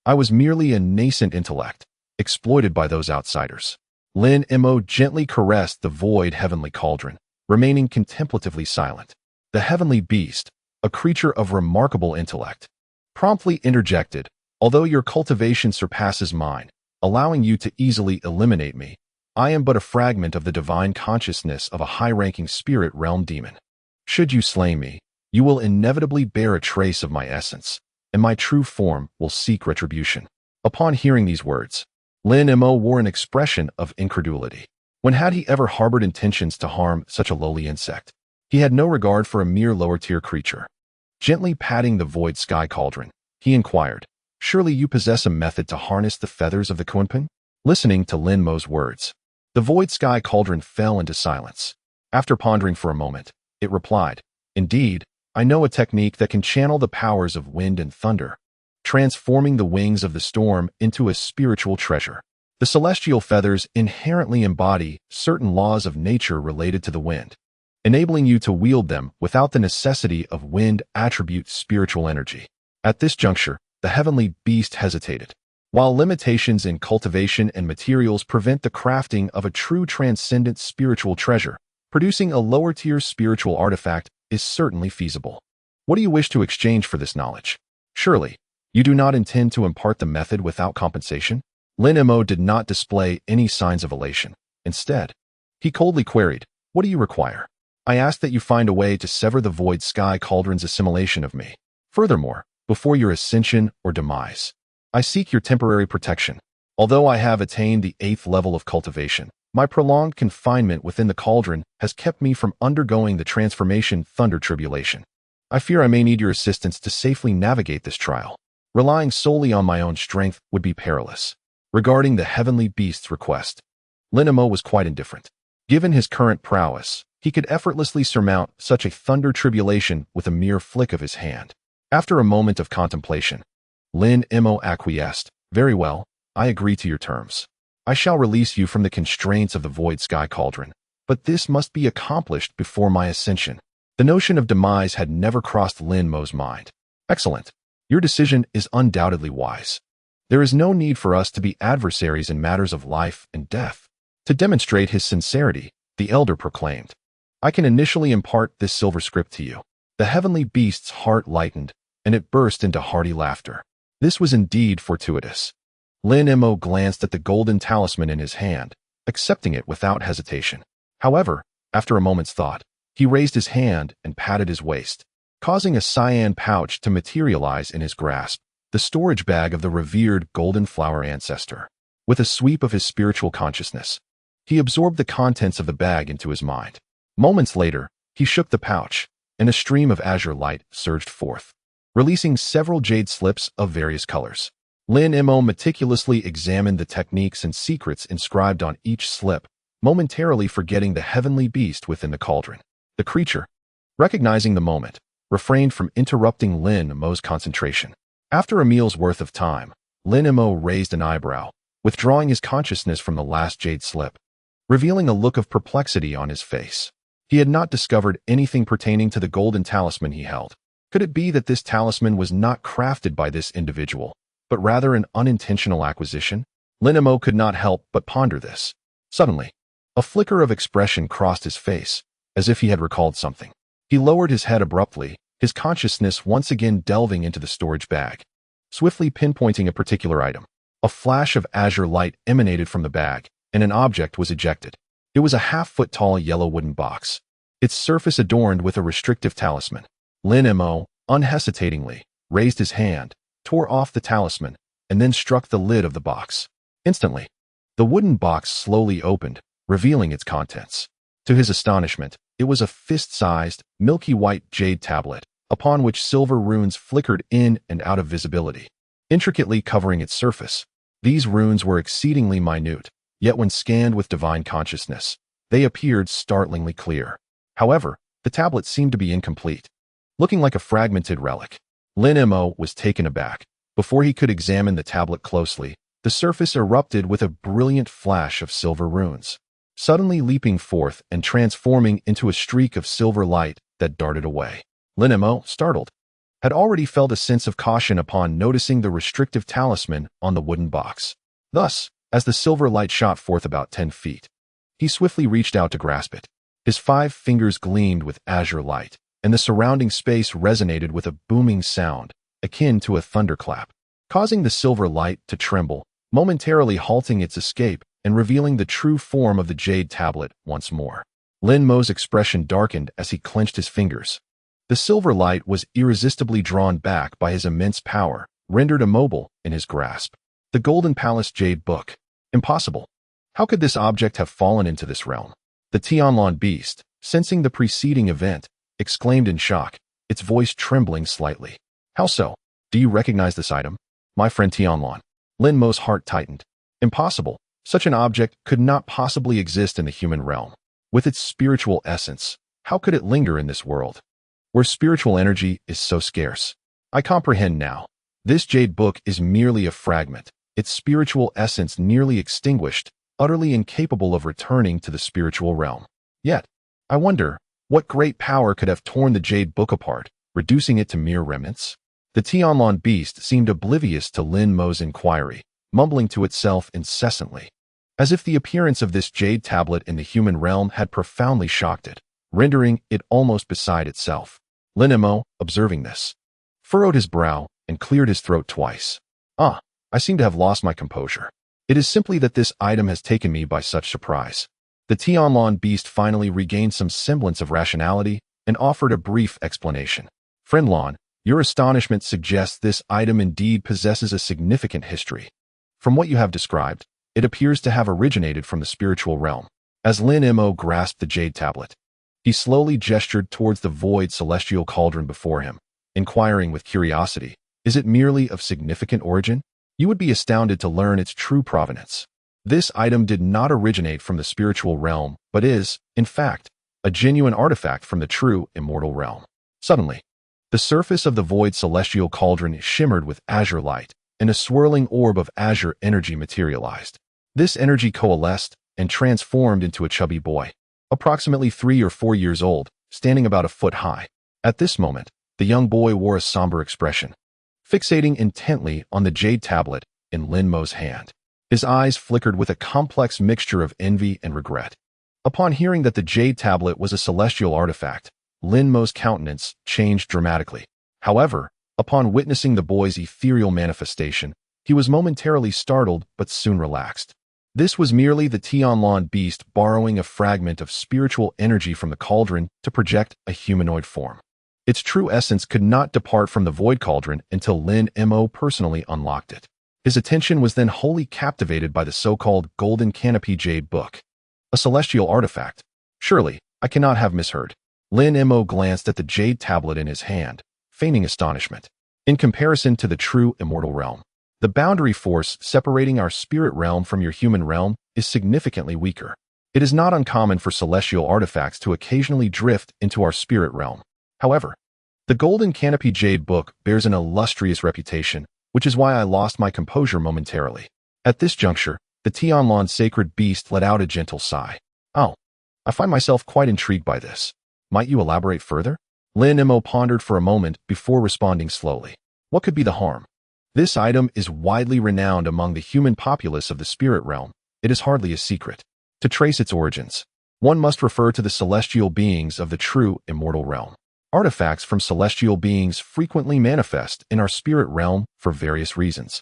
I was merely a nascent intellect, exploited by those outsiders. Lin Mo gently caressed the void heavenly cauldron, remaining contemplatively silent. The heavenly beast, a creature of remarkable intellect, promptly interjected, although your cultivation surpasses mine, allowing you to easily eliminate me, I am but a fragment of the divine consciousness of a high-ranking spirit realm demon. Should you slay me, You will inevitably bear a trace of my essence, and my true form will seek retribution. Upon hearing these words, Lin Mo wore an expression of incredulity. When had he ever harbored intentions to harm such a lowly insect? He had no regard for a mere lower-tier creature. Gently patting the void sky cauldron, he inquired, "Surely you possess a method to harness the feathers of the Kunwu?" Listening to Lin Mo's words, the void sky cauldron fell into silence. After pondering for a moment, it replied, "Indeed, I know a technique that can channel the powers of wind and thunder, transforming the wings of the storm into a spiritual treasure. The celestial feathers inherently embody certain laws of nature related to the wind, enabling you to wield them without the necessity of wind attribute spiritual energy." At this juncture, the heavenly beast hesitated. While limitations in cultivation and materials prevent the crafting of a true transcendent spiritual treasure, producing a lower-tier spiritual artifact is certainly feasible. What do you wish to exchange for this knowledge? Surely, you do not intend to impart the method without compensation? Lin Mo did not display any signs of elation. Instead, he coldly queried, "What do you require?" "I ask that you find a way to sever the void sky cauldron's assimilation of me. Furthermore, before your ascension or demise, I seek your temporary protection. Although I have attained the 8th level of cultivation, my prolonged confinement within the cauldron has kept me from undergoing the transformation thunder tribulation. I fear I may need your assistance to safely navigate this trial. Relying solely on my own strength would be perilous." Regarding the heavenly beast's request, Lin Mo was quite indifferent. Given his current prowess, he could effortlessly surmount such a thunder tribulation with a mere flick of his hand. After a moment of contemplation, Lin Mo acquiesced. "Very well, I agree to your terms. I shall release you from the constraints of the void sky cauldron, but this must be accomplished before my ascension." The notion of demise had never crossed Lin Mo's mind. "Excellent. Your decision is undoubtedly wise. There is no need for us to be adversaries in matters of life and death." To demonstrate his sincerity, the elder proclaimed, "I can initially impart this silver script to you." The heavenly beast's heart lightened, and it burst into hearty laughter. This was indeed fortuitous. Lin Mo glanced at the golden talisman in his hand, accepting it without hesitation. However, after a moment's thought, he raised his hand and patted his waist, causing a cyan pouch to materialize in his grasp, the storage bag of the revered Golden Flower Ancestor. With a sweep of his spiritual consciousness, he absorbed the contents of the bag into his mind. Moments later, he shook the pouch, and a stream of azure light surged forth, releasing several jade slips of various colors. Lin Mo meticulously examined the techniques and secrets inscribed on each slip, momentarily forgetting the heavenly beast within the cauldron. The creature, recognizing the moment, refrained from interrupting Lin Mo's concentration. After a meal's worth of time, Lin Mo raised an eyebrow, withdrawing his consciousness from the last jade slip, revealing a look of perplexity on his face. He had not discovered anything pertaining to the golden talisman he held. Could it be that this talisman was not crafted by this individual, but rather an unintentional acquisition? Lin Mo could not help but ponder this. Suddenly, a flicker of expression crossed his face, as if he had recalled something. He lowered his head abruptly, his consciousness once again delving into the storage bag. Swiftly pinpointing a particular item, a flash of azure light emanated from the bag, and an object was ejected. It was a half-foot-tall yellow wooden box, its surface adorned with a restrictive talisman. Lin Mo, unhesitatingly, raised his hand, tore off the talisman, and then struck the lid of the box. Instantly, the wooden box slowly opened, revealing its contents. To his astonishment, it was a fist-sized, milky white jade tablet, upon which silver runes flickered in and out of visibility, intricately covering its surface. These runes were exceedingly minute, yet when scanned with divine consciousness, they appeared startlingly clear. However, the tablet seemed to be incomplete, looking like a fragmented relic. Lin Mo was taken aback. Before he could examine the tablet closely, the surface erupted with a brilliant flash of silver runes, suddenly leaping forth and transforming into a streak of silver light that darted away. Lin Mo, startled, had already felt a sense of caution upon noticing the restrictive talisman on the wooden box. Thus, as the silver light shot forth about 10 feet, he swiftly reached out to grasp it. His 5 fingers gleamed with azure light, and the surrounding space resonated with a booming sound, akin to a thunderclap, causing the silver light to tremble, momentarily halting its escape and revealing the true form of the jade tablet once more. Lin Mo's expression darkened as he clenched his fingers. The silver light was irresistibly drawn back by his immense power, rendered immobile in his grasp. The Golden Palace Jade Book. Impossible. How could this object have fallen into this realm? The Tianlan beast, sensing the preceding event, exclaimed in shock, its voice trembling slightly. How so? Do you recognize this item? My friend Tianlan. Lin Mo's heart tightened. Impossible. Such an object could not possibly exist in the human realm. With its spiritual essence, how could it linger in this world, where spiritual energy is so scarce? I comprehend now. This jade book is merely a fragment, its spiritual essence nearly extinguished, utterly incapable of returning to the spiritual realm. Yet, I wonder, what great power could have torn the jade book apart, reducing it to mere remnants? The Tianlan beast seemed oblivious to Lin Mo's inquiry, mumbling to itself incessantly, as if the appearance of this jade tablet in the human realm had profoundly shocked it, rendering it almost beside itself. Lin Mo, observing this, furrowed his brow and cleared his throat twice. I seem to have lost my composure. It is simply that this item has taken me by such surprise. The Tianlan beast finally regained some semblance of rationality and offered a brief explanation. Friend Lan, your astonishment suggests this item indeed possesses a significant history. From what you have described, it appears to have originated from the spiritual realm. As Lin Mo grasped the jade tablet, he slowly gestured towards the void celestial cauldron before him, inquiring with curiosity, is it merely of significant origin? You would be astounded to learn its true provenance. This item did not originate from the spiritual realm, but is, in fact, a genuine artifact from the true immortal realm. Suddenly, the surface of the void celestial cauldron shimmered with azure light, and a swirling orb of azure energy materialized. This energy coalesced and transformed into a chubby boy, approximately 3 or 4 years old, standing about a foot high. At this moment, the young boy wore a somber expression, fixating intently on the jade tablet in Lin Mo's hand. His eyes flickered with a complex mixture of envy and regret. Upon hearing that the jade tablet was a celestial artifact, Lin Mo's countenance changed dramatically. However, upon witnessing the boy's ethereal manifestation, he was momentarily startled but soon relaxed. This was merely the Tianlan beast borrowing a fragment of spiritual energy from the cauldron to project a humanoid form. Its true essence could not depart from the void cauldron until Lin Mo personally unlocked it. His attention was then wholly captivated by the so-called Golden Canopy Jade Book. A celestial artifact. Surely, I cannot have misheard. Lin Mo glanced at the jade tablet in his hand, feigning astonishment. In comparison to the true immortal realm, the boundary force separating our spirit realm from your human realm is significantly weaker. It is not uncommon for celestial artifacts to occasionally drift into our spirit realm. However, the Golden Canopy Jade Book bears an illustrious reputation, which is why I lost my composure momentarily. At this juncture, the Tianlan sacred beast let out a gentle sigh. Oh, I find myself quite intrigued by this. Might you elaborate further? Lin Mo pondered for a moment before responding slowly. What could be the harm? This item is widely renowned among the human populace of the spirit realm. It is hardly a secret. To trace its origins, one must refer to the celestial beings of the true immortal realm. Artifacts from celestial beings frequently manifest in our spirit realm for various reasons,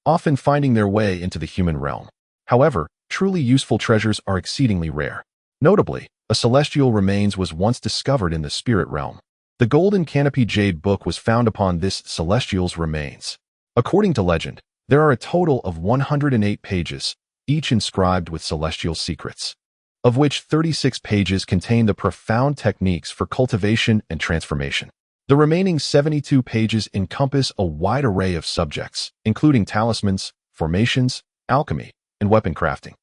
often finding their way into the human realm. However, truly useful treasures are exceedingly rare. Notably, a celestial remains was once discovered in the spirit realm. The Golden Canopy Jade Book was found upon this celestial's remains. According to legend, there are a total of 108 pages, each inscribed with celestial secrets, of which 36 pages contain the profound techniques for cultivation and transformation. The remaining 72 pages encompass a wide array of subjects, including talismans, formations, alchemy, and weapon crafting.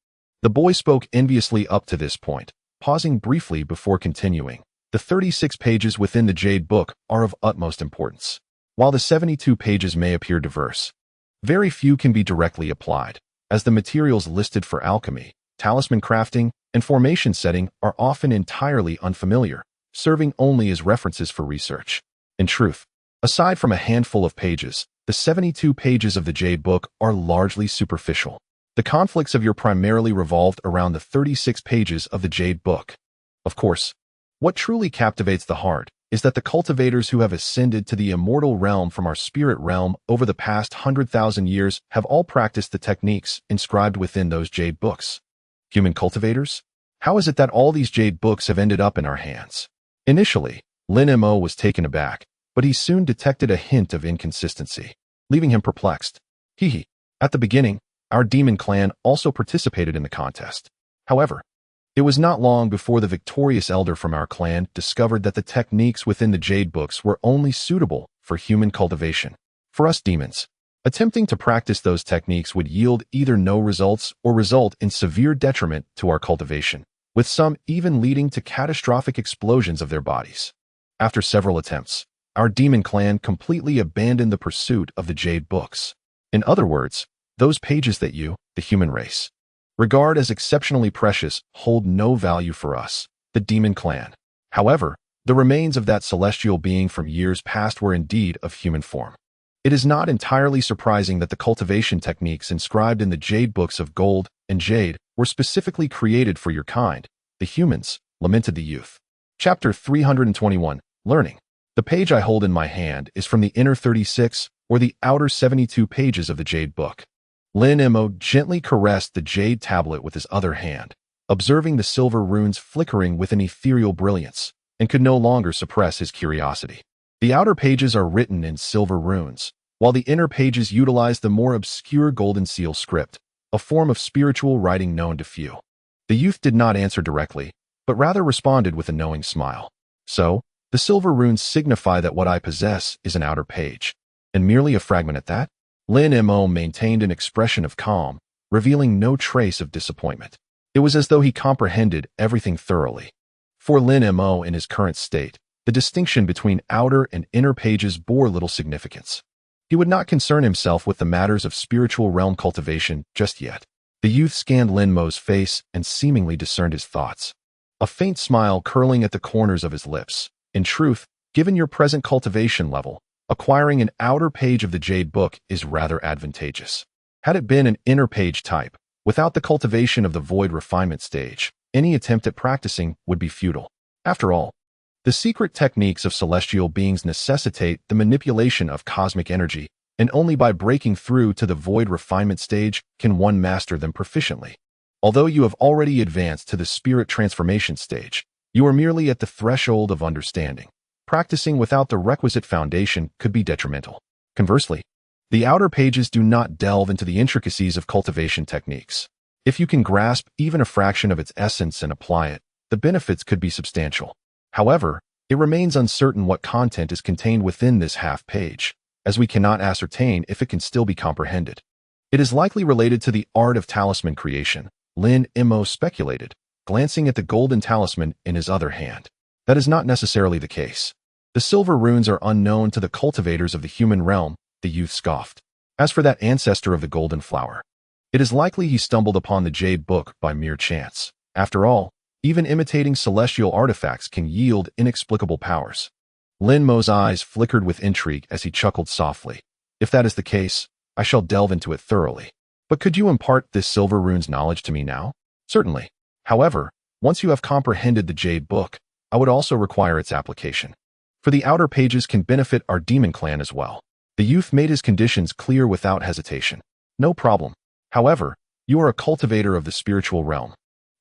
The boy spoke enviously up to this point, pausing briefly before continuing. The 36 pages within the Jade Book are of utmost importance. While the 72 pages may appear diverse, very few can be directly applied, as the materials listed for alchemy, talisman crafting, and formation setting are often entirely unfamiliar, serving only as references for research. In truth, aside from a handful of pages, the 72 pages of the Jade Book are largely superficial. The conflicts of your primarily revolved around the 36 pages of the Jade Book. Of course, what truly captivates the heart is that the cultivators who have ascended to the immortal realm from our spirit realm over the past 100,000 years have all practiced the techniques inscribed within those Jade Books. Human cultivators? How is it that all these Jade Books have ended up in our hands? Initially, Lin Mo was taken aback, but he soon detected a hint of inconsistency, leaving him perplexed. Hee. At the beginning, our demon clan also participated in the contest. However, it was not long before the victorious elder from our clan discovered that the techniques within the Jade Books were only suitable for human cultivation. For us demons, attempting to practice those techniques would yield either no results or result in severe detriment to our cultivation, with some even leading to catastrophic explosions of their bodies. After several attempts, our demon clan completely abandoned the pursuit of the Jade Books. In other words, those pages that you, the human race, regard as exceptionally precious hold no value for us, the demon clan. However, the remains of that celestial being from years past were indeed of human form. It is not entirely surprising that the cultivation techniques inscribed in the Jade Books of Gold and Jade were specifically created for your kind, the humans, lamented the youth. Chapter 321, Learning. The page I hold in my hand is from the inner 36 or the outer 72 pages of the Jade Book. Lin Mo gently caressed the jade tablet with his other hand, observing the silver runes flickering with an ethereal brilliance, and could no longer suppress his curiosity. The outer pages are written in silver runes, while the inner pages utilize the more obscure golden seal script, a form of spiritual writing known to few. The youth did not answer directly, but rather responded with a knowing smile. So, the silver runes signify that what I possess is an outer page, and merely a fragment at that? Lin Mo maintained an expression of calm, revealing no trace of disappointment. It was as though he comprehended everything thoroughly. For Lin Mo in his current state, the distinction between outer and inner pages bore little significance. He would not concern himself with the matters of spiritual realm cultivation just yet. The youth scanned Lin Mo's face and seemingly discerned his thoughts, a faint smile curling at the corners of his lips. In truth, given your present cultivation level, acquiring an outer page of the Jade Book is rather advantageous. Had it been an inner page type, without the cultivation of the void refinement stage, any attempt at practicing would be futile. After all, the secret techniques of celestial beings necessitate the manipulation of cosmic energy, and only by breaking through to the void refinement stage can one master them proficiently. Although you have already advanced to the spirit transformation stage, you are merely at the threshold of understanding. Practicing without the requisite foundation could be detrimental. Conversely, the outer pages do not delve into the intricacies of cultivation techniques. If you can grasp even a fraction of its essence and apply it, the benefits could be substantial. However, it remains uncertain what content is contained within this half page, as we cannot ascertain if it can still be comprehended. It is likely related to the art of talisman creation, Lin Mo speculated, glancing at the golden talisman in his other hand. That is not necessarily the case. The silver runes are unknown to the cultivators of the human realm, the youth scoffed. As for that ancestor of the Golden Flower, it is likely he stumbled upon the Jade Book by mere chance. After all, even imitating celestial artifacts can yield inexplicable powers. Lin Mo's eyes flickered with intrigue as he chuckled softly. If that is the case, I shall delve into it thoroughly. But could you impart this silver rune's knowledge to me now? Certainly. However, once you have comprehended the Jade Book, I would also require its application. For the outer pages can benefit our demon clan as well. The youth made his conditions clear without hesitation. No problem. However, you are a cultivator of the spiritual realm,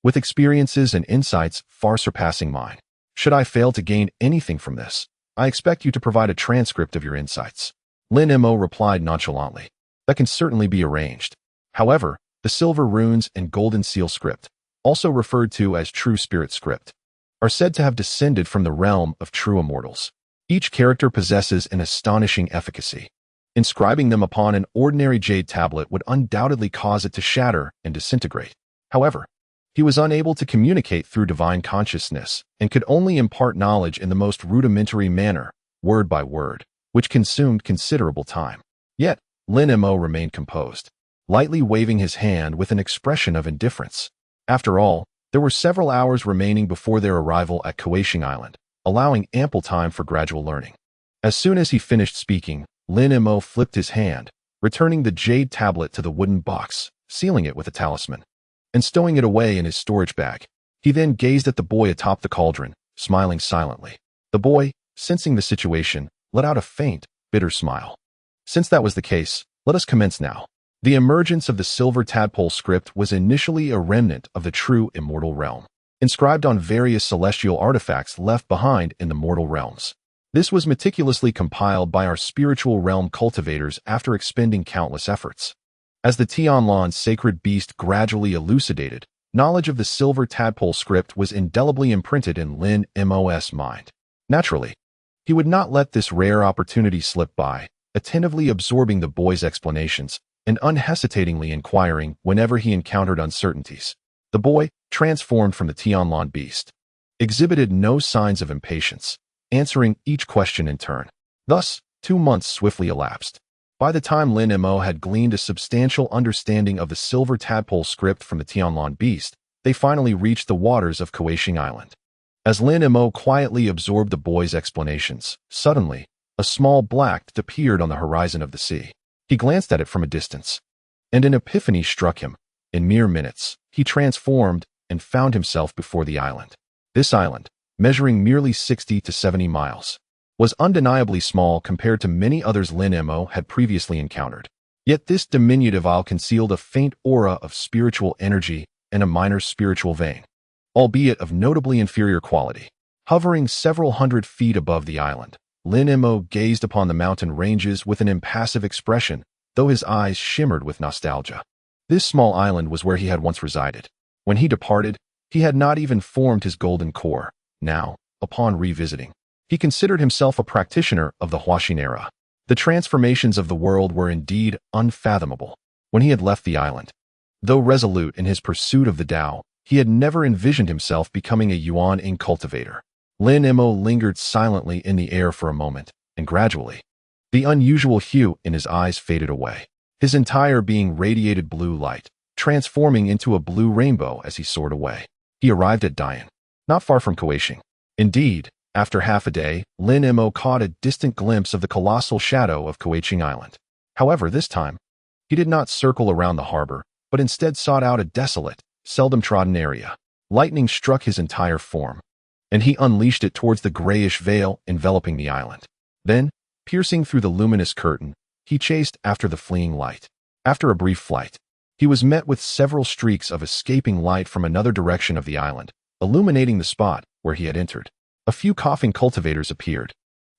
with experiences and insights far surpassing mine. Should I fail to gain anything from this, I expect you to provide a transcript of your insights. Lin Mo replied nonchalantly. That can certainly be arranged. However, the silver runes and golden seal script, also referred to as true spirit script, are said to have descended from the realm of true immortals. Each character possesses an astonishing efficacy. Inscribing them upon an ordinary jade tablet would undoubtedly cause it to shatter and disintegrate. However, he was unable to communicate through divine consciousness and could only impart knowledge in the most rudimentary manner, word by word, which consumed considerable time. Yet, Lin Mo remained composed, lightly waving his hand with an expression of indifference. After all, there were several hours remaining before their arrival at Cultivation Island, allowing ample time for gradual learning. As soon as he finished speaking, Lin Mo flipped his hand, returning the jade tablet to the wooden box, sealing it with a talisman, and stowing it away in his storage bag. He then gazed at the boy atop the cauldron, smiling silently. The boy, sensing the situation, let out a faint, bitter smile. Since that was the case, let us commence now. The emergence of the silver tadpole script was initially a remnant of the true immortal realm. inscribed on various celestial artifacts left behind in the mortal realms. This was meticulously compiled by our spiritual realm cultivators after expending countless efforts. As the Tianlan's sacred beast gradually elucidated, knowledge of the silver tadpole script was indelibly imprinted in Lin Mo's mind. Naturally, he would not let this rare opportunity slip by, attentively absorbing the boy's explanations and unhesitatingly inquiring whenever he encountered uncertainties. The boy, transformed from the Tianlan beast, exhibited no signs of impatience, answering each question in turn. Thus, 2 months swiftly elapsed. By the time Lin Mo had gleaned a substantial understanding of the silver tadpole script from the Tianlan beast, they finally reached the waters of Kueishing Island. As Lin Mo quietly absorbed the boy's explanations, suddenly, a small black appeared on the horizon of the sea. He glanced at it from a distance, and an epiphany struck him. In mere minutes, he transformed and found himself before the island. This island, measuring merely 60 to 70 miles, was undeniably small compared to many others Lin Mo had previously encountered. Yet this diminutive isle concealed a faint aura of spiritual energy and a minor spiritual vein, albeit of notably inferior quality. Hovering several hundred feet above the island, Lin Mo gazed upon the mountain ranges with an impassive expression, though his eyes shimmered with nostalgia. This small island was where he had once resided. When he departed, he had not even formed his golden core. Now, upon revisiting, he considered himself a practitioner of the Huaxin era. The transformations of the world were indeed unfathomable. When he had left the island, though resolute in his pursuit of the Tao, he had never envisioned himself becoming a Yuan ink cultivator. Lin Mo lingered silently in the air for a moment, and gradually, the unusual hue in his eyes faded away. His entire being radiated blue light, transforming into a blue rainbow as he soared away. He arrived at Dian, not far from Kueishing. Indeed, after half a day, Lin Mo caught a distant glimpse of the colossal shadow of Kueishing Island. However, this time, he did not circle around the harbor, but instead sought out a desolate, seldom trodden area. Lightning struck his entire form, and he unleashed it towards the grayish veil enveloping the island. Then, piercing through the luminous curtain, he chased after the fleeing light. After a brief flight, he was met with several streaks of escaping light from another direction of the island, illuminating the spot where he had entered. A few coughing cultivators appeared,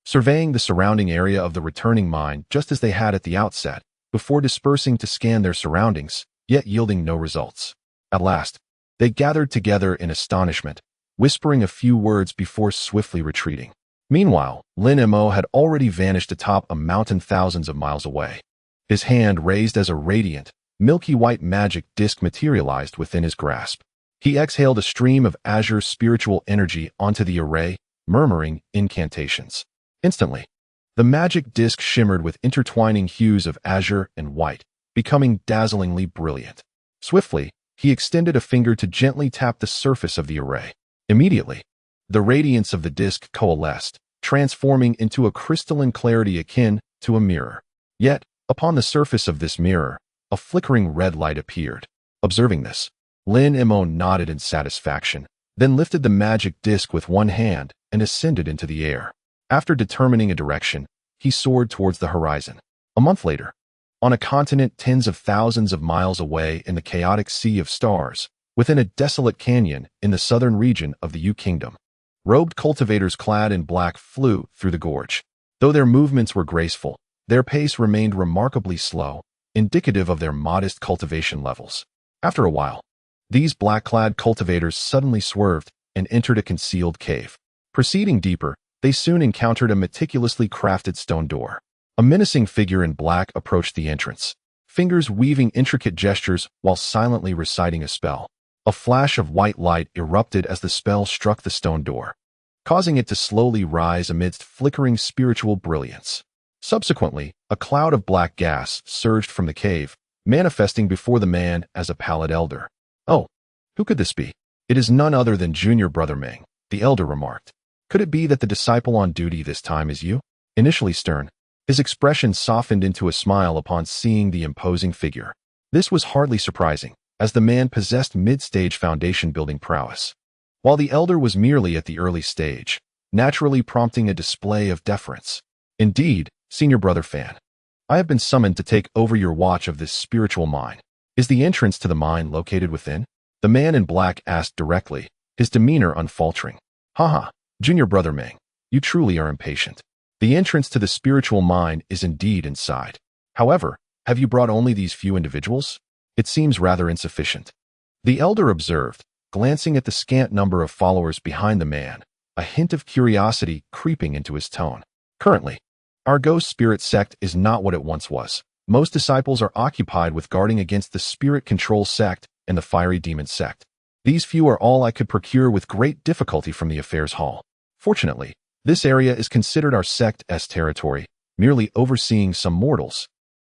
surveying the surrounding area of the returning mine just as they had at the outset, before dispersing to scan their surroundings, yet yielding no results. At last, they gathered together in astonishment, whispering a few words before swiftly retreating. Meanwhile, Lin Mo had already vanished atop a mountain thousands of miles away. His hand raised as a radiant, milky white magic disk materialized within his grasp. He exhaled a stream of azure spiritual energy onto the array, murmuring incantations. Instantly, the magic disk shimmered with intertwining hues of azure and white, becoming dazzlingly brilliant. Swiftly, he extended a finger to gently tap the surface of the array. Immediately, the radiance of the disk coalesced, transforming into a crystalline clarity akin to a mirror. Yet, upon the surface of this mirror, a flickering red light appeared. Observing this, Lin Mo nodded in satisfaction, then lifted the magic disk with one hand and ascended into the air. After determining a direction, he soared towards the horizon. A month later, on a continent tens of thousands of miles away in the chaotic sea of stars, within a desolate canyon in the southern region of the Yu Kingdom, robed cultivators clad in black flew through the gorge. Though their movements were graceful, their pace remained remarkably slow, indicative of their modest cultivation levels. After a while, these black-clad cultivators suddenly swerved and entered a concealed cave. Proceeding deeper, they soon encountered a meticulously crafted stone door. A menacing figure in black approached the entrance, fingers weaving intricate gestures while silently reciting a spell. A flash of white light erupted as the spell struck the stone door, causing it to slowly rise amidst flickering spiritual brilliance. Subsequently, a cloud of black gas surged from the cave, manifesting before the man as a pallid elder. "Oh, who could this be?" "It is none other than Junior Brother Ming," the elder remarked. "Could it be that the disciple on duty this time is you?" Initially stern, his expression softened into a smile upon seeing the imposing figure. This was hardly surprising, as the man possessed mid-stage foundation-building prowess, while the elder was merely at the early stage, naturally prompting a display of deference. "Indeed, Senior Brother Fan, I have been summoned to take over your watch of this spiritual mine. Is the entrance to the mine located within?" The man in black asked directly, his demeanor unfaltering. Haha, junior brother Meng, you truly are impatient. The entrance to the spiritual mind is indeed inside. However, have you brought only these few individuals? It seems rather insufficient. The elder observed, glancing at the scant number of followers behind the man, a hint of curiosity creeping into his tone. Currently, our ghost spirit sect is not what it once was. Most disciples are occupied with guarding against the spirit control sect and the fiery demon sect. These few are all I could procure with great difficulty from the affairs hall. Fortunately, this area is considered our sect's territory, merely overseeing some mortals.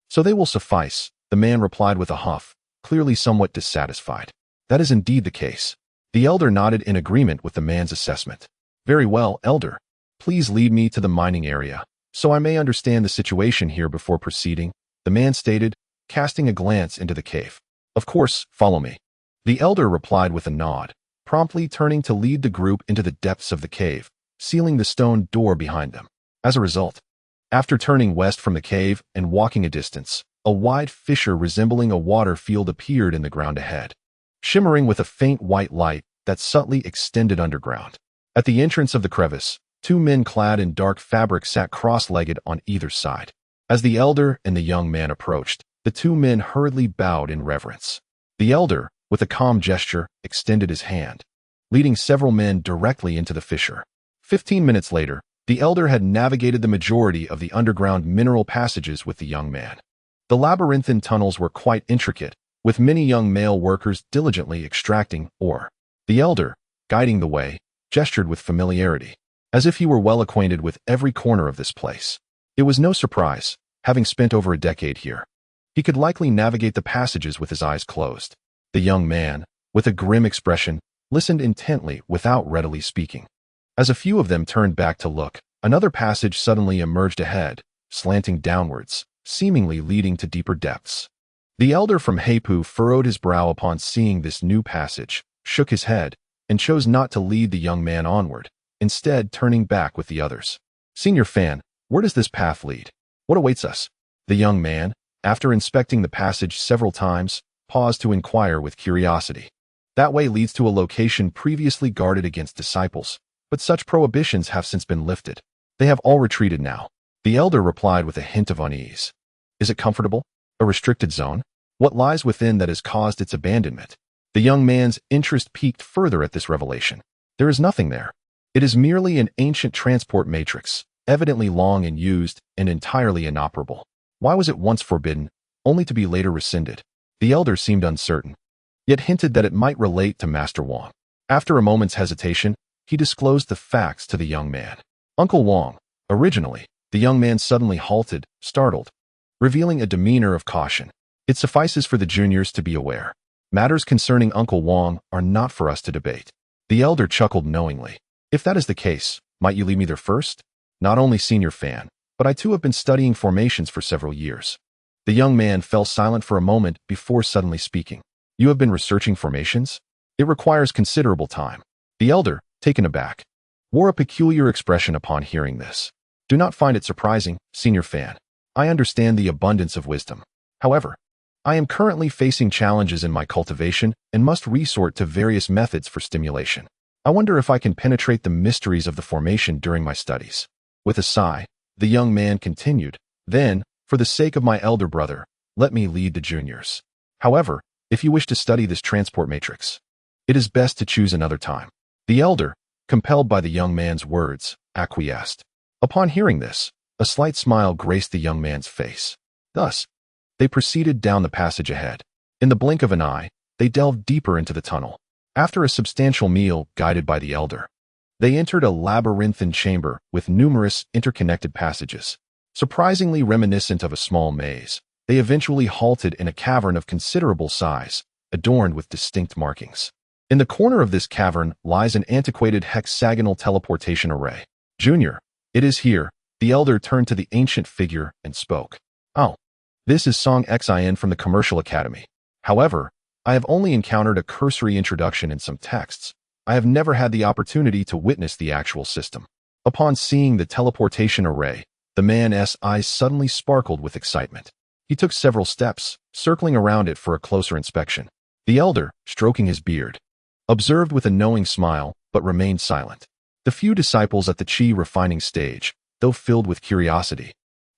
So they will suffice, the man replied with a huff, clearly somewhat dissatisfied. That is indeed the case. The elder nodded in agreement with the man's assessment. Very well, elder. Please lead me to the mining area, so I may understand the situation here before proceeding, the man stated, casting a glance into the cave. Of course, follow me. The elder replied with a nod, promptly turning to lead the group into the depths of the cave, sealing the stone door behind them. As a result, after turning west from the cave and walking a distance, a wide fissure resembling a water field appeared in the ground ahead, shimmering with a faint white light that subtly extended underground. At the entrance of the crevice, two men clad in dark fabric sat cross-legged on either side. As the elder and the young man approached, the two men hurriedly bowed in reverence. The elder, with a calm gesture, extended his hand, leading several men directly into the fissure. 15 minutes later, the elder had navigated the majority of the underground mineral passages with the young man. The labyrinthine tunnels were quite intricate, with many young male workers diligently extracting ore. The elder, guiding the way, gestured with familiarity, as if he were well acquainted with every corner of this place. It was no surprise, having spent over a decade here. He could likely navigate the passages with his eyes closed. The young man, with a grim expression, listened intently without readily speaking. As a few of them turned back to look, another passage suddenly emerged ahead, slanting downwards, seemingly leading to deeper depths. The elder from Heipu furrowed his brow upon seeing this new passage, shook his head, and chose not to lead the young man onward, instead turning back with the others. Senior Fan, where does this path lead? What awaits us? The young man, after inspecting the passage several times, paused to inquire with curiosity. That way leads to a location previously guarded against disciples, but such prohibitions have since been lifted. They have all retreated now. The elder replied with a hint of unease. Is it comfortable? A restricted zone? What lies within that has caused its abandonment? The young man's interest piqued further at this revelation. There is nothing there. It is merely an ancient transport matrix, evidently long in used and entirely inoperable. Why was it once forbidden, only to be later rescinded? The elder seemed uncertain, yet hinted that it might relate to Master Wang. After a moment's hesitation, he disclosed the facts to the young man. Uncle Wang, originally, the young man suddenly halted, startled, revealing a demeanor of caution. It suffices for the juniors to be aware. Matters concerning Uncle Wang are not for us to debate. The elder chuckled knowingly. If that is the case, might you lead me there first? Not only Senior Fan, but I too have been studying formations for several years. The young man fell silent for a moment before suddenly speaking. You have been researching formations? It requires considerable time. The elder, taken aback, wore a peculiar expression upon hearing this. Do not find it surprising, Senior Fan. I understand the abundance of wisdom. However, I am currently facing challenges in my cultivation and must resort to various methods for stimulation. I wonder if I can penetrate the mysteries of the formation during my studies. With a sigh, the young man continued, then, for the sake of my elder brother, let me lead the juniors. However, if you wish to study this transport matrix, it is best to choose another time. The elder, compelled by the young man's words, acquiesced. Upon hearing this, a slight smile graced the young man's face. Thus, they proceeded down the passage ahead. In the blink of an eye, they delved deeper into the tunnel. After a substantial meal guided by the elder, they entered a labyrinthine chamber with numerous interconnected passages. Surprisingly reminiscent of a small maze, they eventually halted in a cavern of considerable size, adorned with distinct markings. In the corner of this cavern lies an antiquated hexagonal teleportation array. Junior, it is here. The elder turned to the ancient figure and spoke. Oh, this is Song Xin from the Commercial Academy. However, I have only encountered a cursory introduction in some texts. I have never had the opportunity to witness the actual system. Upon seeing the teleportation array, the man's eyes suddenly sparkled with excitement. He took several steps, circling around it for a closer inspection. The elder, stroking his beard, observed with a knowing smile, but remained silent. The few disciples at the chi refining stage, though filled with curiosity,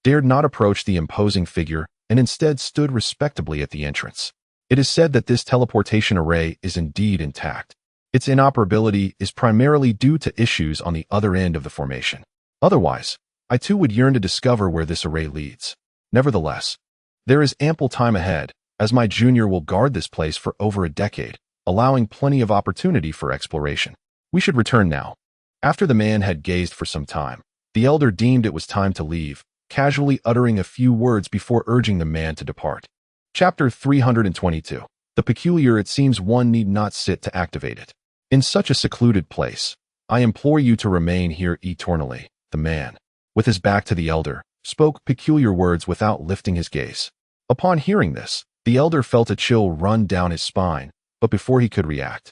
dared not approach the imposing figure and instead stood respectably at the entrance. It is said that this teleportation array is indeed intact. Its inoperability is primarily due to issues on the other end of the formation. Otherwise, I too would yearn to discover where this array leads. Nevertheless, there is ample time ahead, as my junior will guard this place for over a decade, allowing plenty of opportunity for exploration. We should return now. After the man had gazed for some time, the elder deemed it was time to leave, casually uttering a few words before urging the man to depart. Chapter 322. The peculiar. It seems one need not sit to activate it. In such a secluded place, I implore you to remain here eternally. The man, with his back to the elder, spoke peculiar words without lifting his gaze. Upon hearing this, the elder felt a chill run down his spine, but before he could react,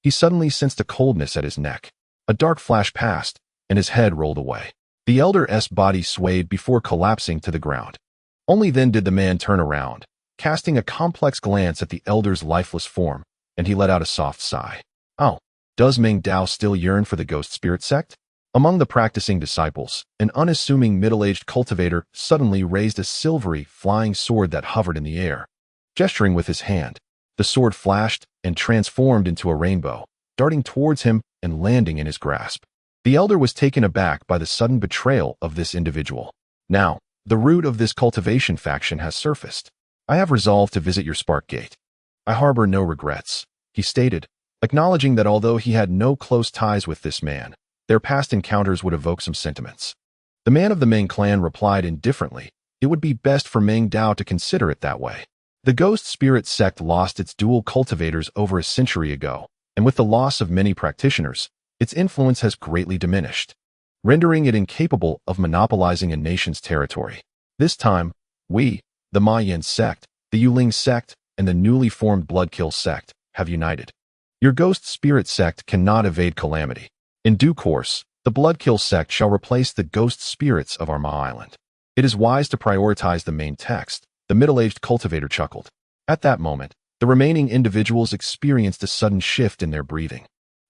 he suddenly sensed a coldness at his neck. A dark flash passed, and his head rolled away. The elder's body swayed before collapsing to the ground. Only then did the man turn around, casting a complex glance at the elder's lifeless form, and he let out a soft sigh. Oh, does Ming Dao still yearn for the ghost spirit sect? Among the practicing disciples, an unassuming middle-aged cultivator suddenly raised a silvery, flying sword that hovered in the air. Gesturing with his hand, the sword flashed and transformed into a rainbow, darting towards him and landing in his grasp. The elder was taken aback by the sudden betrayal of this individual. Now, the root of this cultivation faction has surfaced. I have resolved to visit your spark gate. I harbor no regrets, he stated, acknowledging that although he had no close ties with this man, their past encounters would evoke some sentiments. The man of the Ming clan replied indifferently, it would be best for Ming Dao to consider it that way. The ghost spirit sect lost its dual cultivators over a century ago, and with the loss of many practitioners, its influence has greatly diminished, rendering it incapable of monopolizing a nation's territory. This time, we, the Mayan sect, the Yuling sect, and the newly formed Bloodkill sect, have united. Your ghost spirit sect cannot evade calamity. In due course, the Bloodkill sect shall replace the ghost spirits of Arma Island. It is wise to prioritize the main text, the middle-aged cultivator chuckled. At that moment, the remaining individuals experienced a sudden shift in their breathing,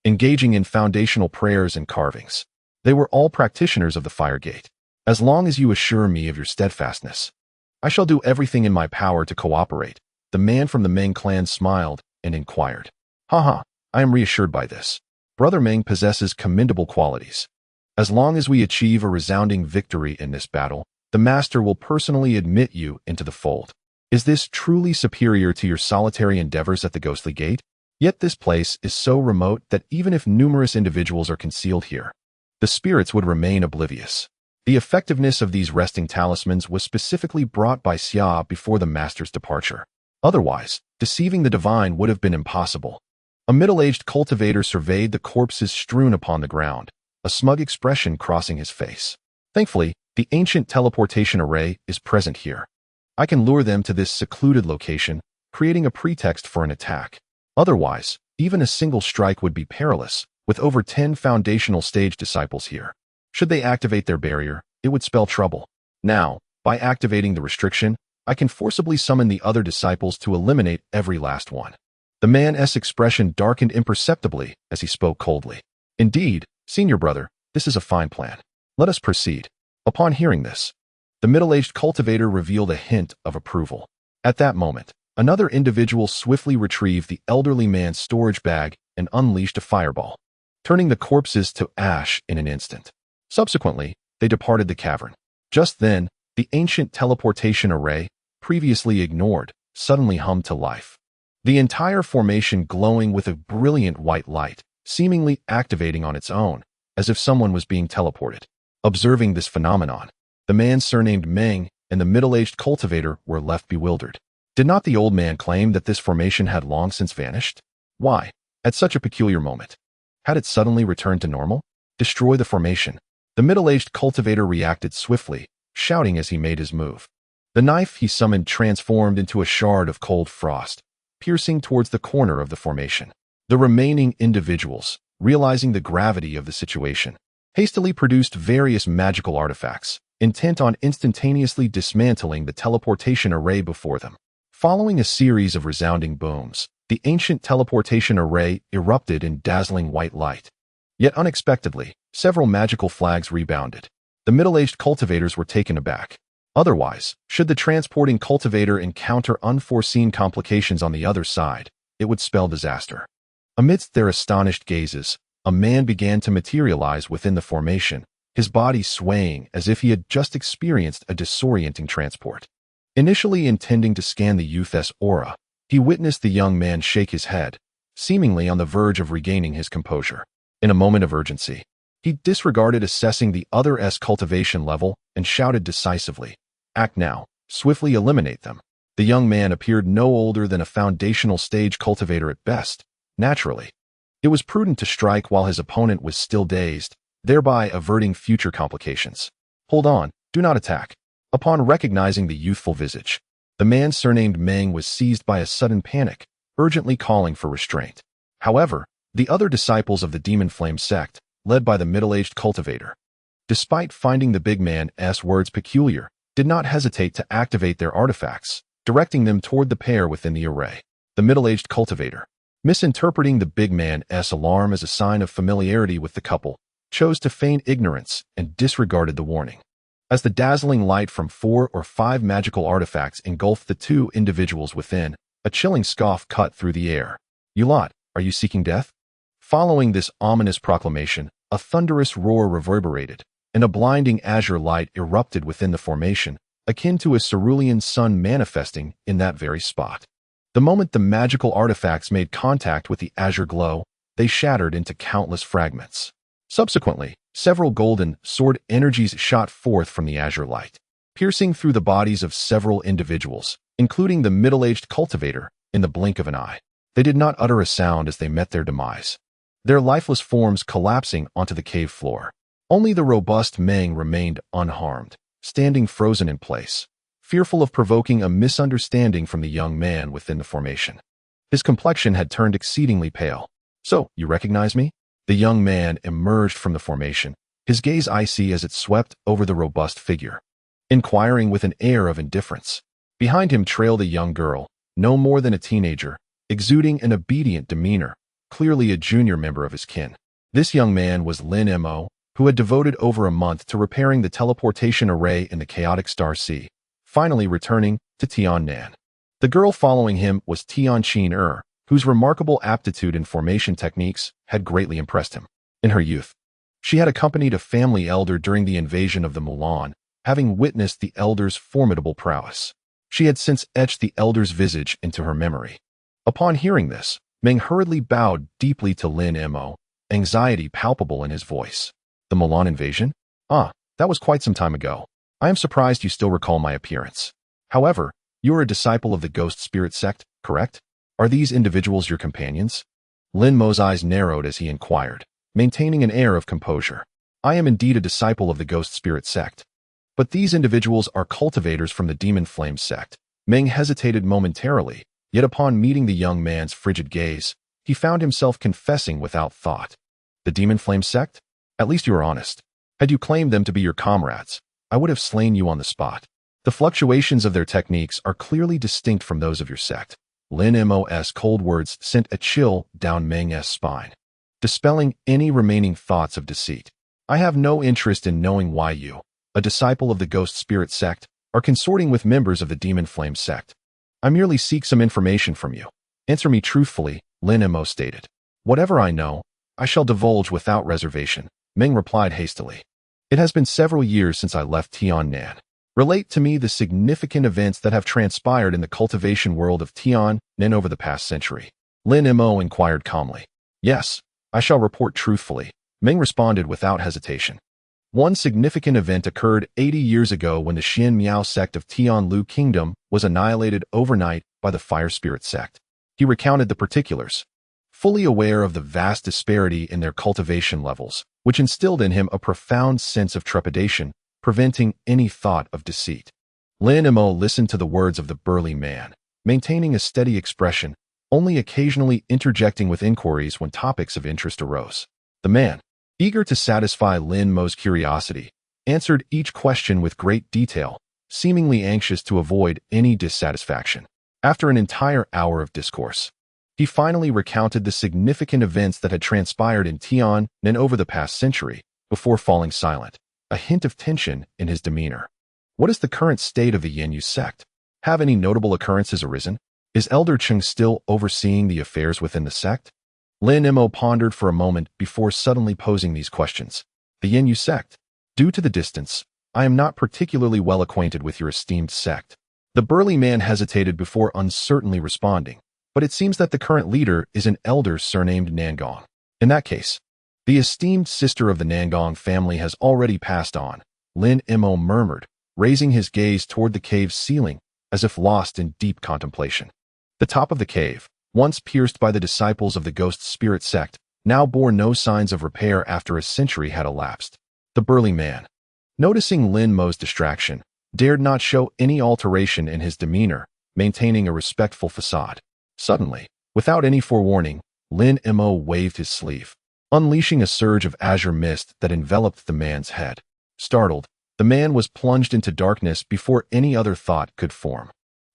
engaging in foundational prayers and carvings. They were all practitioners of the Fire Gate. As long as you assure me of your steadfastness, I shall do everything in my power to cooperate. The man from the Meng clan smiled and inquired. Haha, I am reassured by this. Brother Meng possesses commendable qualities. As long as we achieve a resounding victory in this battle, the Master will personally admit you into the fold. Is this truly superior to your solitary endeavors at the Ghostly Gate? Yet this place is so remote that even if numerous individuals are concealed here, the spirits would remain oblivious. The effectiveness of these resting talismans was specifically brought by Xia before the Master's departure. Otherwise, deceiving the divine would have been impossible. A middle-aged cultivator surveyed the corpses strewn upon the ground, a smug expression crossing his face. Thankfully, the ancient teleportation array is present here. I can lure them to this secluded location, creating a pretext for an attack. Otherwise, even a single strike would be perilous, with over 10 foundational stage disciples here. Should they activate their barrier, it would spell trouble. Now, by activating the restriction, I can forcibly summon the other disciples to eliminate every last one. The man's expression darkened imperceptibly as he spoke coldly. Indeed, senior brother, this is a fine plan. Let us proceed. Upon hearing this, the middle-aged cultivator revealed a hint of approval. At that moment, another individual swiftly retrieved the elderly man's storage bag and unleashed a fireball, turning the corpses to ash in an instant. Subsequently, they departed the cavern. Just then, the ancient teleportation array, previously ignored, suddenly hummed to life. The entire formation glowing with a brilliant white light, seemingly activating on its own, as if someone was being teleported. Observing this phenomenon, the man surnamed Meng and the middle-aged cultivator were left bewildered. Did not the old man claim that this formation had long since vanished? Why, at such a peculiar moment, had it suddenly returned to normal? Destroy the formation. The middle-aged cultivator reacted swiftly, shouting as he made his move. The knife he summoned transformed into a shard of cold frost, piercing towards the corner of the formation. The remaining individuals, realizing the gravity of the situation, hastily produced various magical artifacts, intent on instantaneously dismantling the teleportation array before them. Following a series of resounding booms, The ancient teleportation array erupted in dazzling white light. Yet unexpectedly, several magical flags rebounded. The middle-aged cultivators were taken aback. Otherwise, should the transporting cultivator encounter unforeseen complications on the other side, it would spell disaster. Amidst their astonished gazes, a man began to materialize within the formation, his body swaying as if he had just experienced a disorienting transport. Initially intending to scan the youth's aura, he witnessed the young man shake his head, seemingly on the verge of regaining his composure. In a moment of urgency, he disregarded assessing the other's cultivation level and shouted decisively, "Act now, swiftly eliminate them." The young man appeared no older than a foundational stage cultivator at best. Naturally, it was prudent to strike while his opponent was still dazed, thereby averting future complications. "Hold on, do not attack." Upon recognizing the youthful visage, the man surnamed Meng was seized by a sudden panic, urgently calling for restraint. However, the other disciples of the Demon Flame sect, led by the middle-aged cultivator, despite finding the big man's words peculiar, did not hesitate to activate their artifacts, directing them toward the pair within the array. The middle-aged cultivator, misinterpreting the big man's alarm as a sign of familiarity with the couple, chose to feign ignorance and disregarded the warning. As the dazzling light from 4 or 5 magical artifacts engulfed the two individuals within, a chilling scoff cut through the air. "You lot, are you seeking death?" Following this ominous proclamation, a thunderous roar reverberated, and a blinding azure light erupted within the formation, akin to a cerulean sun manifesting in that very spot. The moment the magical artifacts made contact with the azure glow, they shattered into countless fragments. Subsequently, several golden, soared energies shot forth from the azure light, piercing through the bodies of several individuals, including the middle-aged cultivator, in the blink of an eye. They did not utter a sound as they met their demise, their lifeless forms collapsing onto the cave floor. Only the robust Meng remained unharmed, standing frozen in place, fearful of provoking a misunderstanding from the young man within the formation. His complexion had turned exceedingly pale. "So, you recognize me?" The young man emerged from the formation, his gaze icy as it swept over the robust figure, inquiring with an air of indifference. Behind him trailed a young girl, no more than a teenager, exuding an obedient demeanor, clearly a junior member of his kin. This young man was Lin Mo, who had devoted over a month to repairing the teleportation array in the chaotic Star Sea, finally returning to Tiannan. The girl following him was Tianqin, whose remarkable aptitude in formation techniques had greatly impressed him. In her youth, she had accompanied a family elder during the invasion of the Mulan, having witnessed the elder's formidable prowess. She had since etched the elder's visage into her memory. Upon hearing this, Meng hurriedly bowed deeply to Lin Mo, anxiety palpable in his voice. "The Mulan invasion? Ah, that was quite some time ago. I am surprised you still recall my appearance. However, you are a disciple of the Ghost Spirit sect, correct? Are these individuals your companions?" Lin Mo's eyes narrowed as he inquired, maintaining an air of composure. "I am indeed a disciple of the Ghost Spirit sect. But these individuals are cultivators from the Demon Flame sect." Meng hesitated momentarily, yet upon meeting the young man's frigid gaze, he found himself confessing without thought. "The Demon Flame sect? At least you are honest. Had you claimed them to be your comrades, I would have slain you on the spot. The fluctuations of their techniques are clearly distinct from those of your sect." Lin Mo's cold words sent a chill down Meng's spine, dispelling any remaining thoughts of deceit. "I have no interest in knowing why you, a disciple of the Ghost Spirit sect, are consorting with members of the Demon Flame sect. I merely seek some information from you. Answer me truthfully," Lin Mo stated. "Whatever I know, I shall divulge without reservation," Meng replied hastily. "It has been several years since I left Tiannan. Relate to me the significant events that have transpired in the cultivation world of Tiannan over the past century." Lin Mo inquired calmly. "Yes, I shall report truthfully," Meng responded without hesitation. "One significant event occurred 80 years ago when the Xin Miao sect of Tianlu Kingdom was annihilated overnight by the Fire Spirit sect." He recounted the particulars, fully aware of the vast disparity in their cultivation levels, which instilled in him a profound sense of trepidation, preventing any thought of deceit. Lin Mo listened to the words of the burly man, maintaining a steady expression, only occasionally interjecting with inquiries when topics of interest arose. The man, eager to satisfy Lin Mo's curiosity, answered each question with great detail, seemingly anxious to avoid any dissatisfaction. After an entire hour of discourse, He finally recounted the significant events that had transpired in Tian and over the past century, before falling silent, a hint of tension in his demeanor. What is the current state of the Yanyu sect? Have any notable occurrences arisen? Is Elder Cheng still overseeing the affairs within the sect? Lin Mo pondered for a moment before suddenly posing these questions. The Yanyu sect. Due to the distance, I am not particularly well acquainted with your esteemed sect. The burly man hesitated before uncertainly responding, but it seems that the current leader is an elder surnamed Nangong. In that case, the esteemed sister of the Nangong family has already passed on, Lin Mo murmured, raising his gaze toward the cave's ceiling as if lost in deep contemplation. The top of the cave, once pierced by the disciples of the ghost spirit sect, now bore no signs of repair after a century had elapsed. The burly man, noticing Lin Mo's distraction, dared not show any alteration in his demeanor, maintaining a respectful facade. Suddenly, without any forewarning, Lin Mo waved his sleeve, unleashing a surge of azure mist that enveloped the man's head. Startled, the man was plunged into darkness before any other thought could form.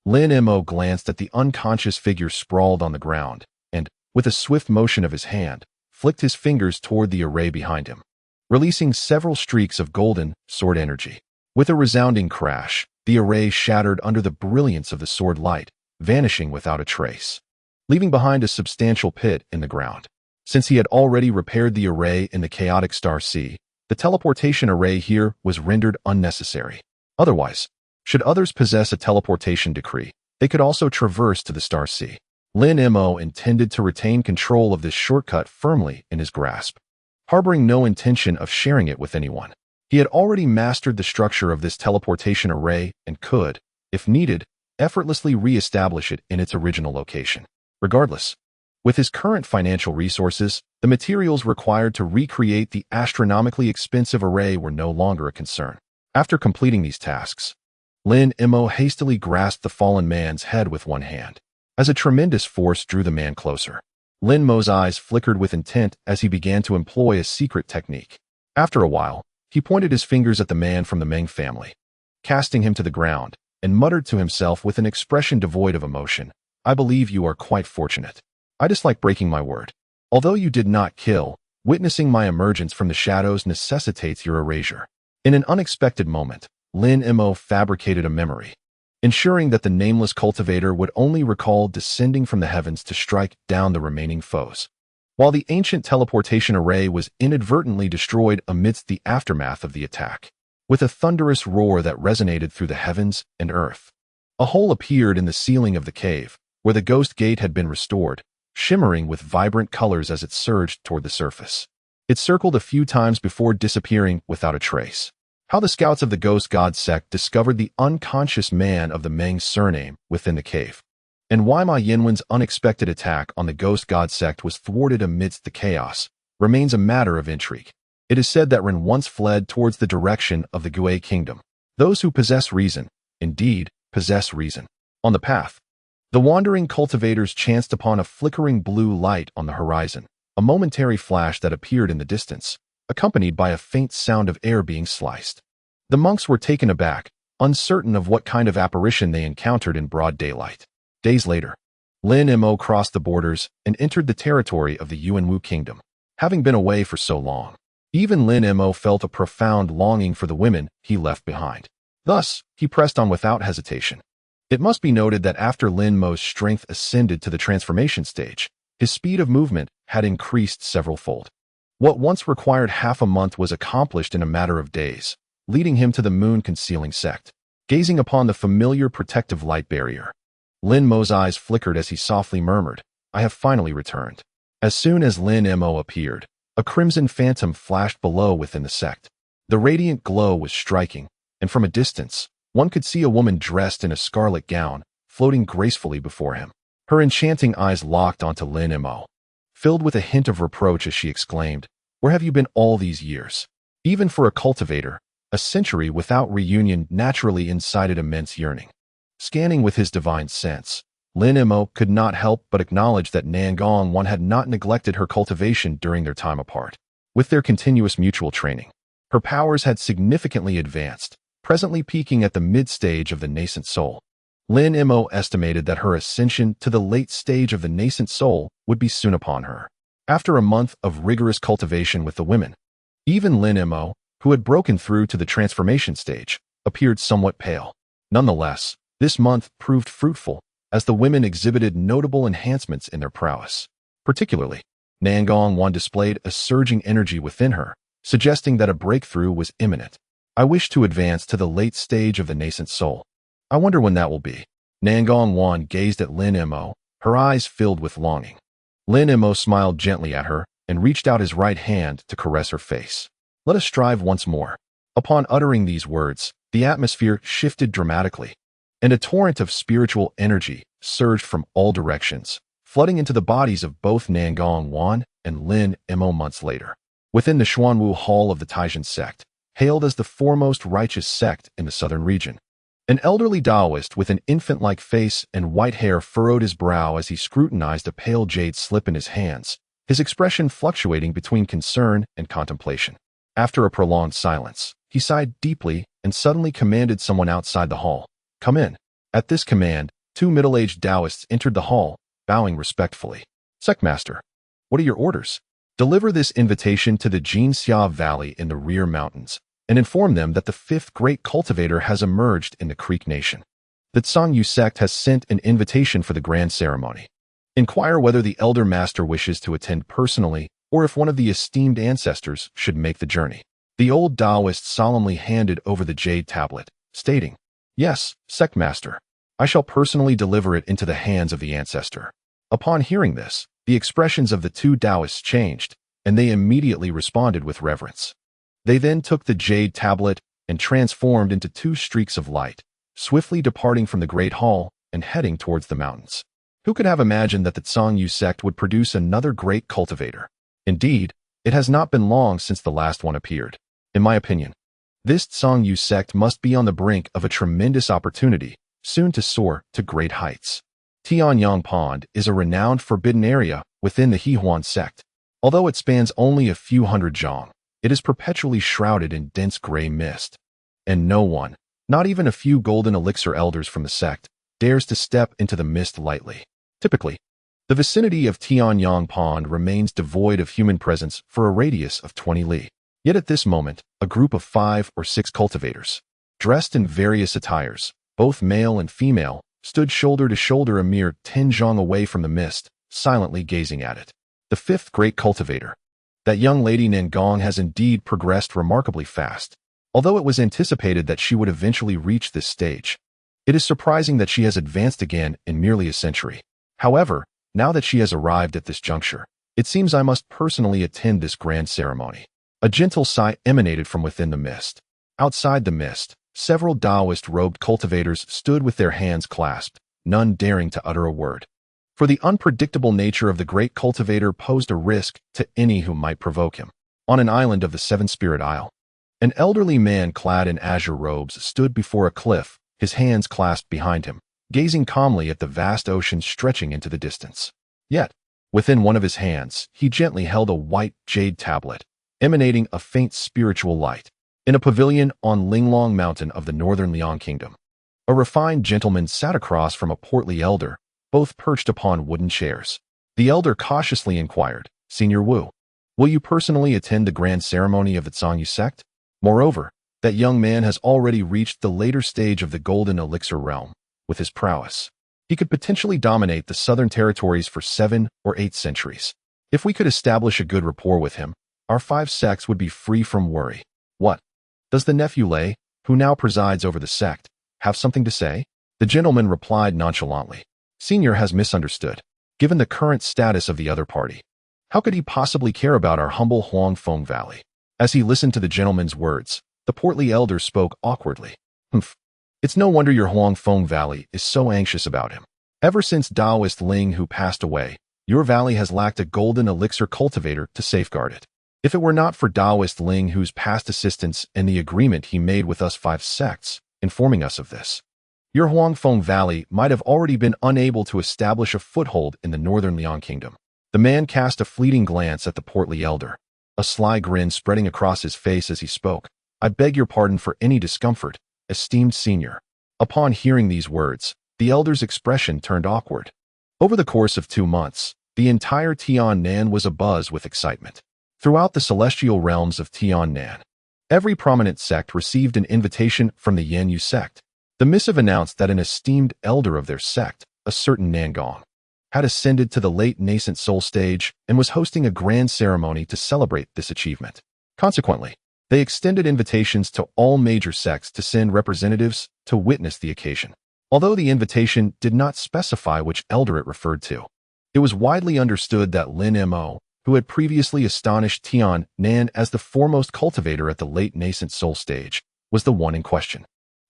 Lin Mo glanced at the unconscious figure sprawled on the ground, and, with a swift motion of his hand, flicked his fingers toward the array behind him, releasing several streaks of golden, sword energy. With a resounding crash, the array shattered under the brilliance of the sword light, vanishing without a trace, leaving behind a substantial pit in the ground. Since he had already repaired the array in the chaotic star sea, the teleportation array here was rendered unnecessary. Otherwise, should others possess a teleportation decree, they could also traverse to the star sea. Lin Mo intended to retain control of this shortcut firmly in his grasp, harboring no intention of sharing it with anyone. He had already mastered the structure of this teleportation array and could, if needed, effortlessly re-establish it in its original location. Regardless, with his current financial resources, the materials required to recreate the astronomically expensive array were no longer a concern. After completing these tasks, Lin Mo hastily grasped the fallen man's head with one hand. As a tremendous force drew the man closer, Lin Mo's eyes flickered with intent as he began to employ a secret technique. After a while, he pointed his fingers at the man from the Meng family, casting him to the ground, and muttered to himself with an expression devoid of emotion, "I believe you are quite fortunate. I dislike breaking my word. Although you did not kill, witnessing my emergence from the shadows necessitates your erasure." In an unexpected moment, Lin Mo fabricated a memory, ensuring that the nameless cultivator would only recall descending from the heavens to strike down the remaining foes, while the ancient teleportation array was inadvertently destroyed amidst the aftermath of the attack. With a thunderous roar that resonated through the heavens and earth, a hole appeared in the ceiling of the cave, where the ghost gate had been restored, shimmering with vibrant colors as it surged toward the surface. It circled a few times before disappearing without a trace. How the scouts of the Ghost God Sect discovered the unconscious man of the Meng surname within the cave, and why Ma Yinwen's unexpected attack on the Ghost God Sect was thwarted amidst the chaos, remains a matter of intrigue. It is said that Ren once fled towards the direction of the Gue Kingdom. Those who possess reason, indeed, possess reason. On the path, the wandering cultivators chanced upon a flickering blue light on the horizon, a momentary flash that appeared in the distance, accompanied by a faint sound of air being sliced. The monks were taken aback, uncertain of what kind of apparition they encountered in broad daylight. Days later, Lin Mo crossed the borders and entered the territory of the Yuanwu Kingdom. Having been away for so long, even Lin Mo felt a profound longing for the women he left behind. Thus, he pressed on without hesitation. It must be noted that after Lin Mo's strength ascended to the transformation stage, his speed of movement had increased several-fold. What once required half a month was accomplished in a matter of days, leading him to the moon-concealing sect. Gazing upon the familiar protective light barrier, Lin Mo's eyes flickered as he softly murmured, "I have finally returned." As soon as Lin Mo appeared, a crimson phantom flashed below within the sect. The radiant glow was striking, and from a distance, one could see a woman dressed in a scarlet gown, floating gracefully before him. Her enchanting eyes locked onto Lin Mo, filled with a hint of reproach as she exclaimed, "Where have you been all these years?" Even for a cultivator, a century without reunion naturally incited immense yearning. Scanning with his divine sense, Lin Mo could not help but acknowledge that Nangong One had not neglected her cultivation during their time apart. With their continuous mutual training, her powers had significantly advanced, presently peaking at the mid-stage of the nascent soul. Lin Mo estimated that her ascension to the late stage of the nascent soul would be soon upon her. After a month of rigorous cultivation with the women, even Lin Mo, who had broken through to the transformation stage, appeared somewhat pale. Nonetheless, this month proved fruitful, as the women exhibited notable enhancements in their prowess. Particularly, Nangong Wan displayed a surging energy within her, suggesting that a breakthrough was imminent. I wish to advance to the late stage of the nascent soul. I wonder when that will be. Nangong Wan gazed at Lin Mo, her eyes filled with longing. Lin Mo smiled gently at her and reached out his right hand to caress her face. Let us strive once more. Upon uttering these words, the atmosphere shifted dramatically, and a torrent of spiritual energy surged from all directions, flooding into the bodies of both Nangong Wan and Lin Mo months later. Within the Xuanwu Hall of the Taishan Sect, hailed as the foremost righteous sect in the southern region, an elderly Taoist with an infant-like face and white hair furrowed his brow as he scrutinized a pale jade slip in his hands, his expression fluctuating between concern and contemplation. After a prolonged silence, he sighed deeply and suddenly commanded someone outside the hall, "Come in." At this command, two middle-aged Taoists entered the hall, bowing respectfully. "Sectmaster, what are your orders?" "Deliver this invitation to the Jinxia Valley in the rear mountains, and inform them that the fifth great cultivator has emerged in the Creek Nation. The Zhang sect has sent an invitation for the grand ceremony. Inquire whether the elder master wishes to attend personally or if one of the esteemed ancestors should make the journey." The old Taoist solemnly handed over the jade tablet, stating, "Yes, Sectmaster, I shall personally deliver it into the hands of the ancestor." Upon hearing this, the expressions of the two Taoists changed, and they immediately responded with reverence. They then took the jade tablet and transformed into two streaks of light, swiftly departing from the great hall and heading towards the mountains. Who could have imagined that the Zhang sect would produce another great cultivator? Indeed, it has not been long since the last one appeared. In my opinion, this Zhang sect must be on the brink of a tremendous opportunity, soon to soar to great heights. Tianyang Pond is a renowned forbidden area within the Hehuan sect. Although it spans only a few hundred zhang, it is perpetually shrouded in dense gray mist. And no one, not even a few golden elixir elders from the sect, dares to step into the mist lightly. Typically, the vicinity of Tianyang Pond remains devoid of human presence for a radius of 20 li. Yet at this moment, a group of 5 or 6 cultivators, dressed in various attires, both male and female, stood shoulder to shoulder a mere 10 zhang away from the mist, silently gazing at it. The fifth great cultivator. That young lady Nangong has indeed progressed remarkably fast. Although it was anticipated that she would eventually reach this stage, it is surprising that she has advanced again in merely a century. However, now that she has arrived at this juncture, it seems I must personally attend this grand ceremony. A gentle sigh emanated from within the mist. Outside the mist, several Taoist-robed cultivators stood with their hands clasped, none daring to utter a word. For the unpredictable nature of the great cultivator posed a risk to any who might provoke him. On an island of the Seven Spirit Isle, an elderly man clad in azure robes stood before a cliff, his hands clasped behind him, gazing calmly at the vast ocean stretching into the distance. Yet, within one of his hands, he gently held a white jade tablet, emanating a faint spiritual light. In a pavilion on Linglong Mountain of the northern Liang Kingdom, a refined gentleman sat across from a portly elder, both perched upon wooden chairs. The elder cautiously inquired, "Senior Wu, will you personally attend the grand ceremony of the Zhang sect?" Moreover, that young man has already reached the later stage of the golden elixir realm. With his prowess, he could potentially dominate the southern territories for 7 or 8 centuries. If we could establish a good rapport with him, our 5 sects would be free from worry. What? Does the nephew Lei, who now presides over the sect, have something to say? The gentleman replied nonchalantly. Senior has misunderstood. Given the current status of the other party, how could he possibly care about our humble Huangfeng Valley? As he listened to the gentleman's words, the portly elder spoke awkwardly. Humph. It's no wonder your Huangfeng Valley is so anxious about him. Ever since Taoist Ling who passed away, your valley has lacked a golden elixir cultivator to safeguard it. If it were not for Taoist Ling whose past assistance and the agreement he made with us 5 sects, informing us of this, your Huangfeng Valley might have already been unable to establish a foothold in the northern Liang Kingdom. The man cast a fleeting glance at the portly elder, a sly grin spreading across his face as he spoke. I beg your pardon for any discomfort, esteemed senior. Upon hearing these words, the elder's expression turned awkward. Over the course of 2 months, the entire Tiannan was abuzz with excitement. Throughout the celestial realms of Tiannan, every prominent sect received an invitation from the Yanyu sect. The missive announced that an esteemed elder of their sect, a certain Nangong, had ascended to the late nascent soul stage and was hosting a grand ceremony to celebrate this achievement. Consequently, they extended invitations to all major sects to send representatives to witness the occasion. Although the invitation did not specify which elder it referred to, it was widely understood that Lin Mo, who had previously astonished Tiannan as the foremost cultivator at the late nascent soul stage, was the one in question.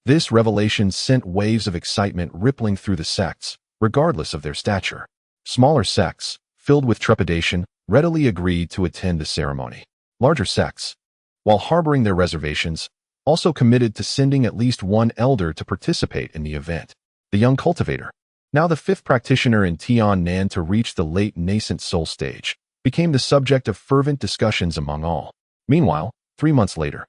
This revelation sent waves of excitement rippling through the sects, regardless of their stature. Smaller sects, filled with trepidation, readily agreed to attend the ceremony. Larger sects, while harboring their reservations, also committed to sending at least one elder to participate in the event. The young cultivator, now the 5th practitioner in Tiannan to reach the late nascent soul stage, became the subject of fervent discussions among all. Meanwhile, 3 months later,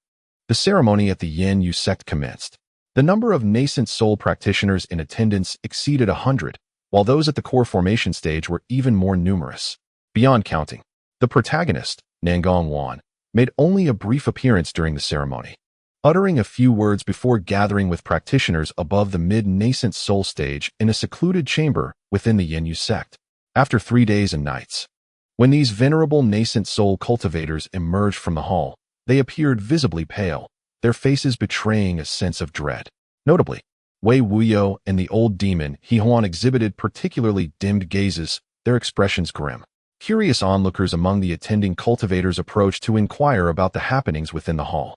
the ceremony at the Yanyu sect commenced. The number of nascent soul practitioners in attendance exceeded 100, while those at the core formation stage were even more numerous. Beyond counting, the protagonist, Nangong Wan, made only a brief appearance during the ceremony, uttering a few words before gathering with practitioners above the mid-nascent soul stage in a secluded chamber within the Yanyu sect. After 3 days and nights, when these venerable nascent soul cultivators emerged from the hall, they appeared visibly pale, their faces betraying a sense of dread. Notably, Wei Wuyo and the old demon He Huan exhibited particularly dimmed gazes, their expressions grim. Curious onlookers among the attending cultivators approached to inquire about the happenings within the hall.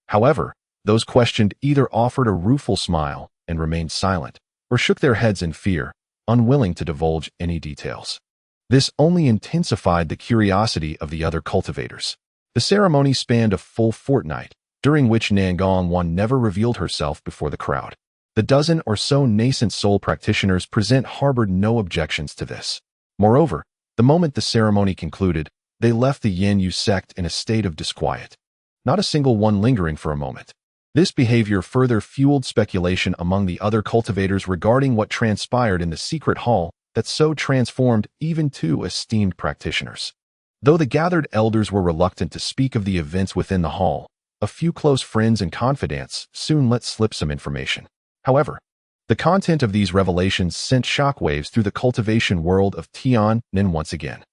However, those questioned either offered a rueful smile and remained silent, or shook their heads in fear, unwilling to divulge any details. This only intensified the curiosity of the other cultivators. The ceremony spanned a full fortnight, during which Nangong Wan never revealed herself before the crowd. The dozen or so nascent soul practitioners present harbored no objections to this. Moreover, the moment the ceremony concluded, they left the Yanyu sect in a state of disquiet, not a single one lingering for a moment. This behavior further fueled speculation among the other cultivators regarding what transpired in the secret hall that so transformed even 2 esteemed practitioners. Though the gathered elders were reluctant to speak of the events within the hall, a few close friends and confidants soon let slip some information. However, the content of these revelations sent shockwaves through the cultivation world of Tiannan once again.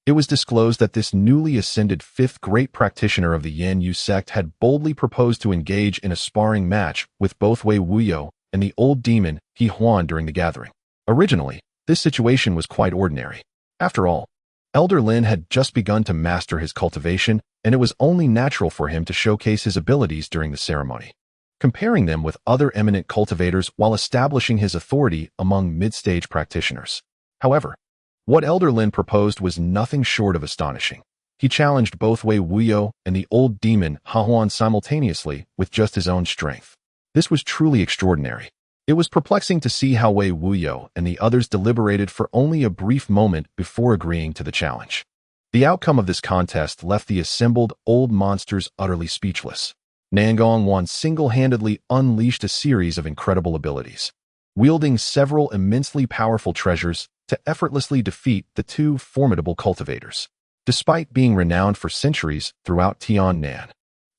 It was disclosed that this newly ascended 5th great practitioner of the Yanyu sect had boldly proposed to engage in a sparring match with both Wei Wuyo and the old demon He Huan during the gathering. Originally, this situation was quite ordinary. After all, Elder Lin had just begun to master his cultivation, and it was only natural for him to showcase his abilities during the ceremony, comparing them with other eminent cultivators while establishing his authority among mid-stage practitioners. However, what Elder Lin proposed was nothing short of astonishing. He challenged both Wei Wuyo and the old demon He Huan simultaneously with just his own strength. This was truly extraordinary. It was perplexing to see how Wei Wuyo and the others deliberated for only a brief moment before agreeing to the challenge. The outcome of this contest left the assembled old monsters utterly speechless. Nangong Wan single-handedly unleashed a series of incredible abilities, wielding several immensely powerful treasures to effortlessly defeat the 2 formidable cultivators. Despite being renowned for centuries throughout Tiannan,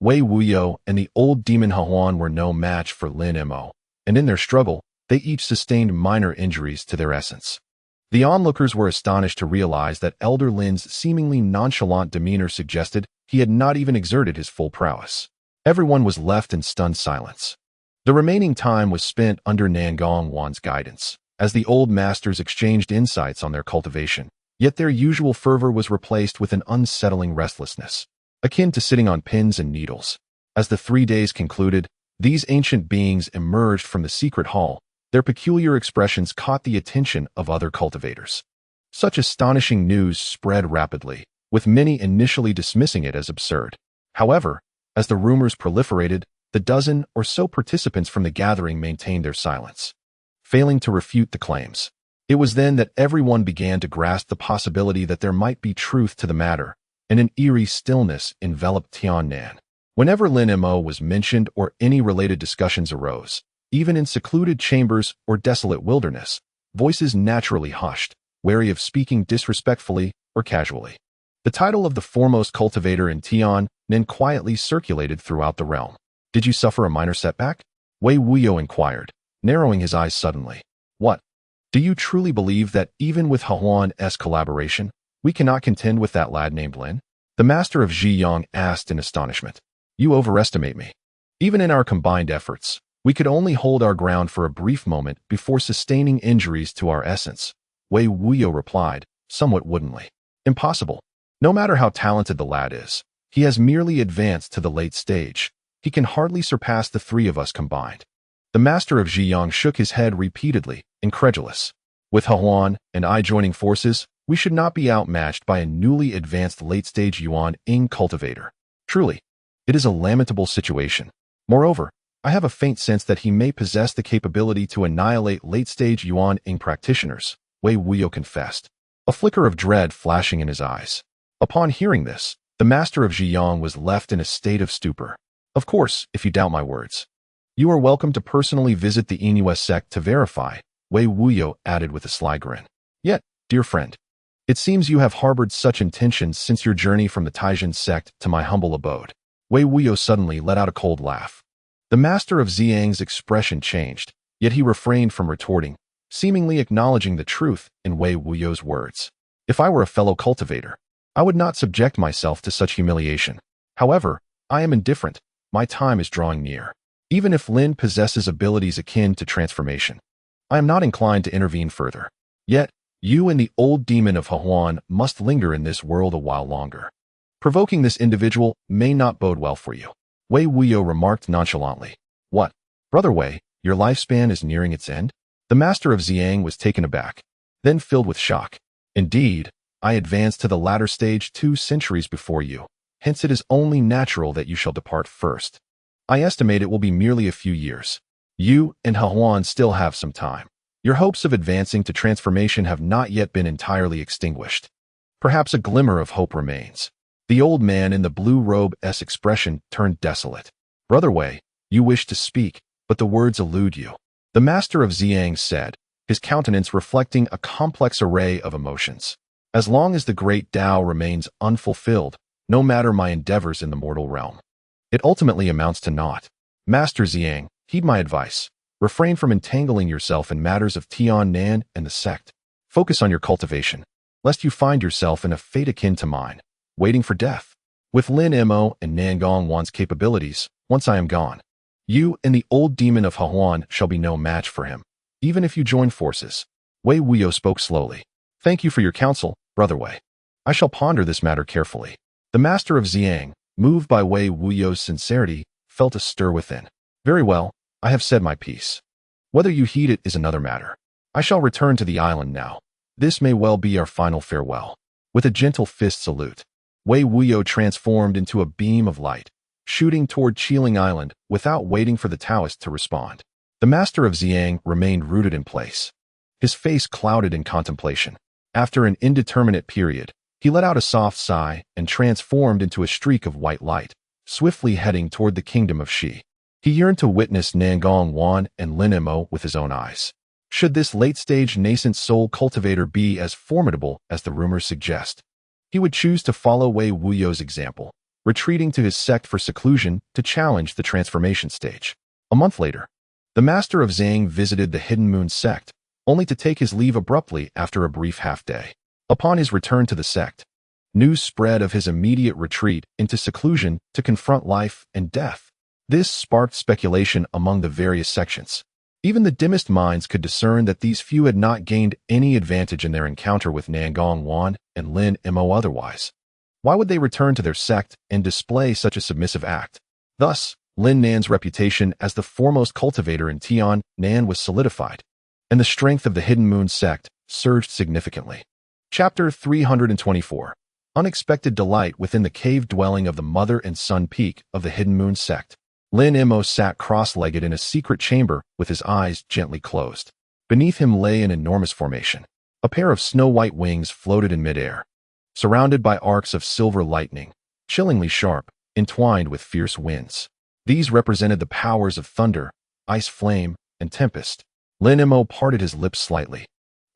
Wei Wuyo and the old demon He Huan were no match for Lin Mo, and in their struggle, they each sustained minor injuries to their essence. The onlookers were astonished to realize that Elder Lin's seemingly nonchalant demeanor suggested he had not even exerted his full prowess. Everyone was left in stunned silence. The remaining time was spent under Nangong Wan's guidance, as the old masters exchanged insights on their cultivation, yet their usual fervor was replaced with an unsettling restlessness, akin to sitting on pins and needles. As the 3 days concluded, these ancient beings emerged from the secret hall. Their peculiar expressions caught the attention of other cultivators. Such astonishing news spread rapidly, with many initially dismissing it as absurd. However, as the rumors proliferated, the dozen or so participants from the gathering maintained their silence, failing to refute the claims. It was then that everyone began to grasp the possibility that there might be truth to the matter, and an eerie stillness enveloped Tiannan. Whenever Lin Mo was mentioned or any related discussions arose, Even in secluded chambers or desolate wilderness, voices naturally hushed, wary of speaking disrespectfully or casually. The title of the foremost cultivator in Tian quietly circulated throughout the realm. Did you suffer a minor setback? Wei Wuyo inquired, narrowing his eyes suddenly. What? Do you truly believe that even with Hahuan's collaboration, we cannot contend with that lad named Lin? The master of Zhiyang asked in astonishment. You overestimate me. Even in our combined efforts, we could only hold our ground for a brief moment before sustaining injuries to our essence. Wei Wuyo replied, somewhat woodenly. Impossible. No matter how talented the lad is, he has merely advanced to the late stage. He can hardly surpass the three of us combined. The master of Zhiyang shook his head repeatedly, incredulous. With Hahuan and I joining forces, we should not be outmatched by a newly advanced late-stage Yuan-Ing cultivator. Truly, it is a lamentable situation. Moreover, I have a faint sense that he may possess the capability to annihilate late-stage Yuan-Ing practitioners, Wei Wuyo confessed, a flicker of dread flashing in his eyes. Upon hearing this, the master of Zhiyang was left in a state of stupor. Of course, if you doubt my words, you are welcome to personally visit the Innu Sect to verify, Wei Wuyo added with a sly grin. Yet, dear friend, it seems you have harbored such intentions since your journey from the Taizhen sect to my humble abode. Wei Wuyo suddenly let out a cold laugh. The master of Zhang's expression changed, yet he refrained from retorting, seemingly acknowledging the truth in Wei Wuyo's words. If I were a fellow cultivator, I would not subject myself to such humiliation. However, I am indifferent. My time is drawing near. Even if Lin possesses abilities akin to transformation, I am not inclined to intervene further. Yet, you and the old demon of Hahuan must linger in this world a while longer. Provoking this individual may not bode well for you. Wei Wuyo remarked nonchalantly. What? Brother Wei, your lifespan is nearing its end? The master of Zhang was taken aback, then filled with shock. Indeed, I advanced to the latter stage 2 centuries before you, hence it is only natural that you shall depart first. I estimate it will be merely a few years. You and Hahuan still have some time. Your hopes of advancing to transformation have not yet been entirely extinguished. Perhaps a glimmer of hope remains. The old man in the blue robe's expression turned desolate. Brother Wei, you wish to speak, but the words elude you. The master of Zhang said, his countenance reflecting a complex array of emotions. As long as the great Tao remains unfulfilled, no matter my endeavors in the mortal realm, it ultimately amounts to naught. Master Zhang, heed my advice. Refrain from entangling yourself in matters of Tian and the sect. Focus on your cultivation, lest you find yourself in a fate akin to mine, waiting for death. With Lin Mo and Nangong Wan's capabilities, once I am gone, you and the old demon of Hahuan shall be no match for him, even if you join forces. Wei Wuyo spoke slowly. Thank you for your counsel, Brother Wei. I shall ponder this matter carefully. The master of Zhang, moved by Wei Wuyo's sincerity, felt a stir within. Very well, I have said my piece. Whether you heed it is another matter. I shall return to the island now. This may well be our final farewell. With a gentle fist salute, Wei Wuyo transformed into a beam of light, shooting toward Qiling Island without waiting for the Taoist to respond. The master of Zhang remained rooted in place, his face clouded in contemplation. After an indeterminate period, he let out a soft sigh and transformed into a streak of white light, swiftly heading toward the kingdom of Shi. He yearned to witness Nangong Wan and Lin Mo with his own eyes. Should this late-stage nascent soul cultivator be as formidable as the rumors suggest, he would choose to follow Wei Wuyo's example, retreating to his sect for seclusion to challenge the transformation stage. A month later, the master of Zhang visited the Hidden Moon sect, only to take his leave abruptly after a brief half-day. Upon his return to the sect, news spread of his immediate retreat into seclusion to confront life and death. This sparked speculation among the various sections. Even the dimmest minds could discern that these few had not gained any advantage in their encounter with Nangong Wan and Lin Mo otherwise. Why would they return to their sect and display such a submissive act? Thus, Lin Nan's reputation as the foremost cultivator in Tian Nan was solidified, and the strength of the Hidden Moon sect surged significantly. Chapter 324. Unexpected delight within the cave dwelling of the mother and son peak of the Hidden Moon sect. Lin Mo sat cross-legged in a secret chamber with his eyes gently closed. Beneath him lay an enormous formation. A pair of snow-white wings floated in midair, surrounded by arcs of silver lightning, chillingly sharp, entwined with fierce winds. These represented the powers of thunder, ice flame, and tempest. Lin Mo parted his lips slightly,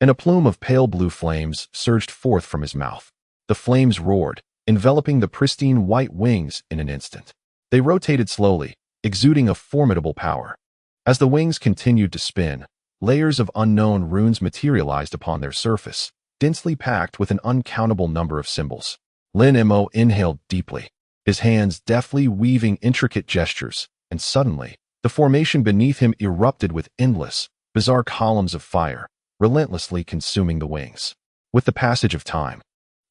and a plume of pale blue flames surged forth from his mouth. The flames roared, enveloping the pristine white wings in an instant. They rotated slowly, exuding a formidable power. As the wings continued to spin, layers of unknown runes materialized upon their surface, densely packed with an uncountable number of symbols. Lin Mo inhaled deeply, his hands deftly weaving intricate gestures, and suddenly, the formation beneath him erupted with endless, bizarre columns of fire, relentlessly consuming the wings. With the passage of time,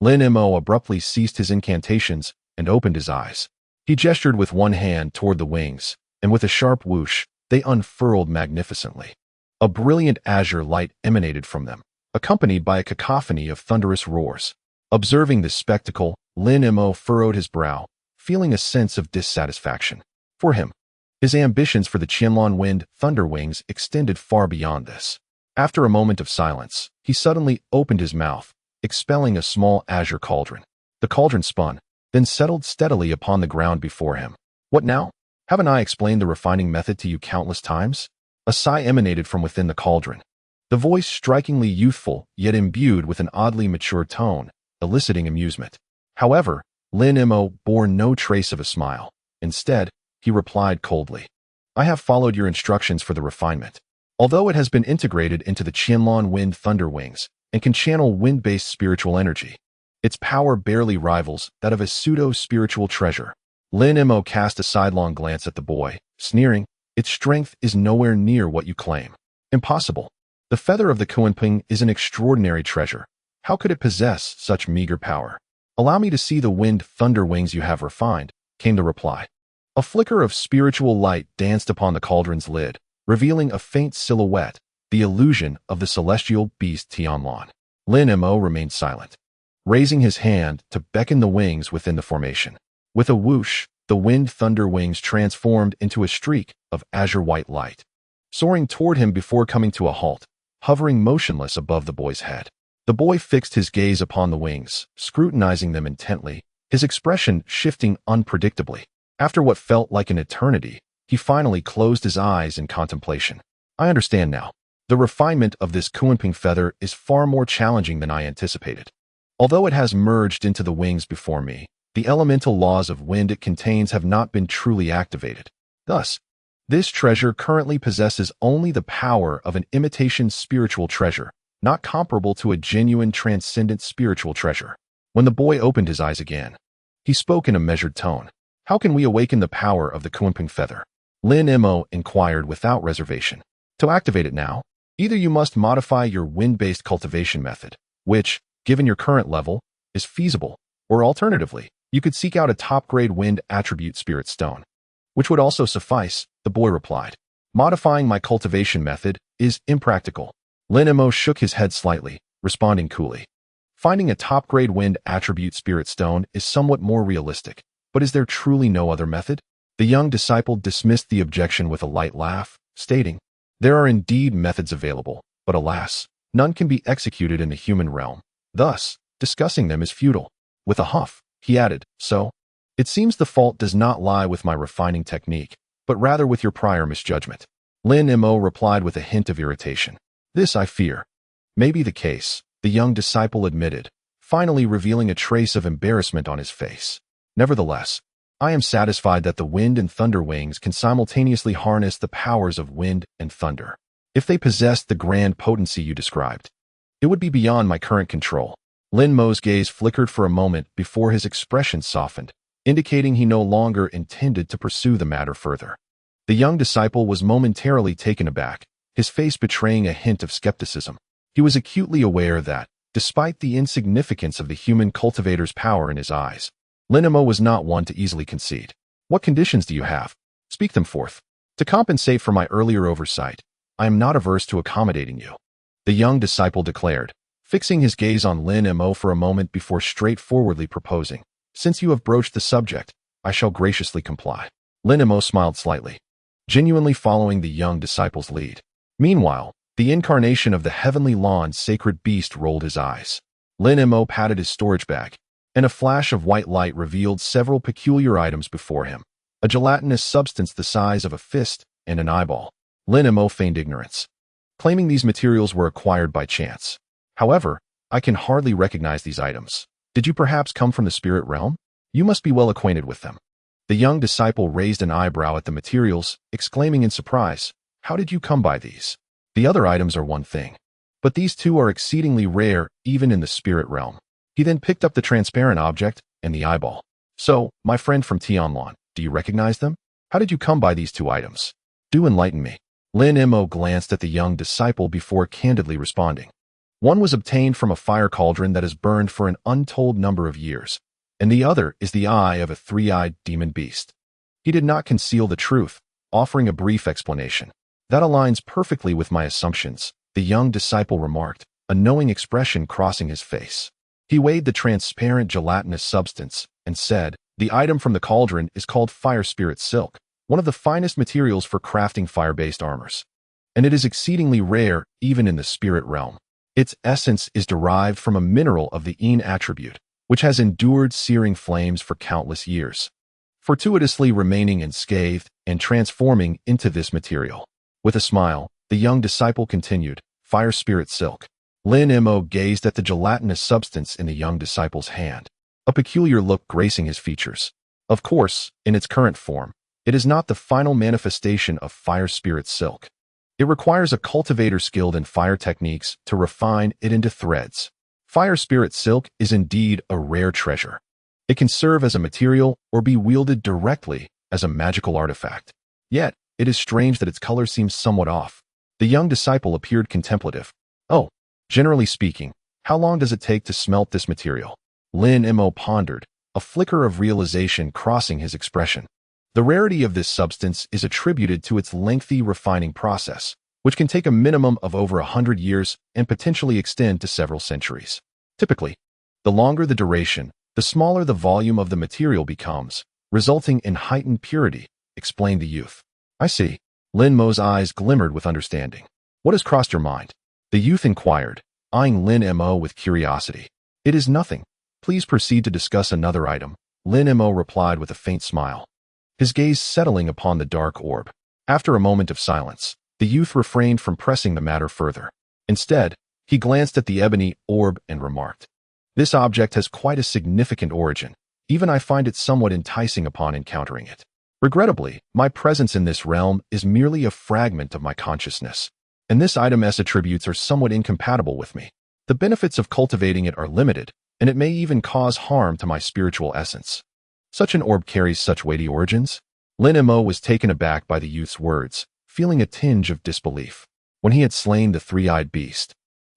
Lin Mo abruptly ceased his incantations and opened his eyes. He gestured with one hand toward the wings, and with a sharp whoosh, they unfurled magnificently. A brilliant azure light emanated from them, accompanied by a cacophony of thunderous roars. Observing this spectacle, Lin Mo furrowed his brow, feeling a sense of dissatisfaction. For him, his ambitions for the Qianlong Wind Thunder Wings extended far beyond this. After a moment of silence, he suddenly opened his mouth, expelling a small azure cauldron. The cauldron spun, then settled steadily upon the ground before him. What now? Haven't I explained the refining method to you countless times? A sigh emanated from within the cauldron, the voice strikingly youthful, yet imbued with an oddly mature tone, eliciting amusement. However, Lin Mo bore no trace of a smile. Instead, he replied coldly, I have followed your instructions for the refinement. Although it has been integrated into the Qianlong Wind Thunder Wings and can channel wind-based spiritual energy, its power barely rivals that of a pseudo-spiritual treasure. Lin Mo cast a sidelong glance at the boy, sneering, its strength is nowhere near what you claim. Impossible. The feather of the Kunwu is an extraordinary treasure. How could it possess such meager power? Allow me to see the wind thunder wings you have refined, came the reply. A flicker of spiritual light danced upon the cauldron's lid, revealing a faint silhouette, the illusion of the celestial beast Tianlong. Lin Mo remained silent, raising his hand to beckon the wings within the formation. With a whoosh, the wind thunder wings transformed into a streak of azure-white light, soaring toward him before coming to a halt, hovering motionless above the boy's head. The boy fixed his gaze upon the wings, scrutinizing them intently, his expression shifting unpredictably. After what felt like an eternity, he finally closed his eyes in contemplation. I understand now. The refinement of this Kunwu feather is far more challenging than I anticipated. Although it has merged into the wings before me, the elemental laws of wind it contains have not been truly activated. Thus, this treasure currently possesses only the power of an imitation spiritual treasure, not comparable to a genuine transcendent spiritual treasure. When the boy opened his eyes again, he spoke in a measured tone. How can we awaken the power of the Kunwu feather? Lin Mo inquired without reservation. To activate it now, either you must modify your wind-based cultivation method, which, given your current level, is feasible, or alternatively, you could seek out a top-grade wind attribute spirit stone, which would also suffice, the boy replied. Modifying my cultivation method is impractical. Lin Mo shook his head slightly, responding coolly. Finding a top-grade wind attribute spirit stone is somewhat more realistic, but is there truly no other method? The young disciple dismissed the objection with a light laugh, stating, there are indeed methods available, but alas, none can be executed in the human realm. Thus, discussing them is futile. With a huff, he added, so, it seems the fault does not lie with my refining technique, but rather with your prior misjudgment. Lin Mo replied with a hint of irritation. This, I fear, may be the case, the young disciple admitted, finally revealing a trace of embarrassment on his face. Nevertheless, I am satisfied that the wind and thunder wings can simultaneously harness the powers of wind and thunder. If they possessed the grand potency you described, it would be beyond my current control. Lin Mo's gaze flickered for a moment before his expression softened, indicating he no longer intended to pursue the matter further. The young disciple was momentarily taken aback, his face betraying a hint of skepticism. He was acutely aware that, despite the insignificance of the human cultivator's power in his eyes, Lin Mo was not one to easily concede. What conditions do you have? Speak them forth. To compensate for my earlier oversight, I am not averse to accommodating you, the young disciple declared, fixing his gaze on Lin Mo for a moment before straightforwardly proposing, since you have broached the subject, I shall graciously comply. Lin Mo smiled slightly, genuinely following the young disciple's lead. Meanwhile, the incarnation of the heavenly lawn sacred beast rolled his eyes. Lin Mo patted his storage bag, and a flash of white light revealed several peculiar items before him, a gelatinous substance the size of a fist and an eyeball. Lin Mo feigned ignorance, claiming these materials were acquired by chance. However, I can hardly recognize these items. Did you perhaps come from the spirit realm? You must be well acquainted with them. The young disciple raised an eyebrow at the materials, exclaiming in surprise, "How did you come by these? The other items are one thing, but these two are exceedingly rare even in the spirit realm." He then picked up the transparent object and the eyeball. "So, my friend from Tianlan, do you recognize them? How did you come by these two items? Do enlighten me." Lin Mo glanced at the young disciple before candidly responding. "One was obtained from a fire cauldron that has burned for an untold number of years, and the other is the eye of a three-eyed demon beast." He did not conceal the truth, offering a brief explanation. "That aligns perfectly with my assumptions," the young disciple remarked, a knowing expression crossing his face. He weighed the transparent gelatinous substance and said, "The item from the cauldron is called fire spirit silk, one of the finest materials for crafting fire-based armors. And it is exceedingly rare even in the spirit realm. Its essence is derived from a mineral of the yin attribute, which has endured searing flames for countless years, fortuitously remaining unscathed and transforming into this material." With a smile, the young disciple continued, "Fire spirit silk." Lin Mo gazed at the gelatinous substance in the young disciple's hand, a peculiar look gracing his features. Of course, in its current form, it is not the final manifestation of fire spirit silk. It requires a cultivator skilled in fire techniques to refine it into threads. Fire spirit silk is indeed a rare treasure. It can serve as a material or be wielded directly as a magical artifact. Yet, it is strange that its color seems somewhat off. The young disciple appeared contemplative. "Oh, generally speaking, how long does it take to smelt this material?" Lin Mo pondered, a flicker of realization crossing his expression. The rarity of this substance is attributed to its lengthy refining process, which can take a minimum of over 100 years and potentially extend to several centuries. Typically, the longer the duration, the smaller the volume of the material becomes, resulting in heightened purity, explained the youth. "I see." Lin Mo's eyes glimmered with understanding. "What has crossed your mind?" the youth inquired, eyeing Lin Mo with curiosity. "It is nothing. Please proceed to discuss another item," Lin Mo replied with a faint smile, his gaze settling upon the dark orb. After a moment of silence, the youth refrained from pressing the matter further. Instead, he glanced at the ebony orb and remarked, "This object has quite a significant origin. Even I find it somewhat enticing upon encountering it. Regrettably, my presence in this realm is merely a fragment of my consciousness, and this item's attributes are somewhat incompatible with me. The benefits of cultivating it are limited, and it may even cause harm to my spiritual essence." Such an orb carries such weighty origins? Lin Mo was taken aback by the youth's words, feeling a tinge of disbelief. When he had slain the three-eyed beast,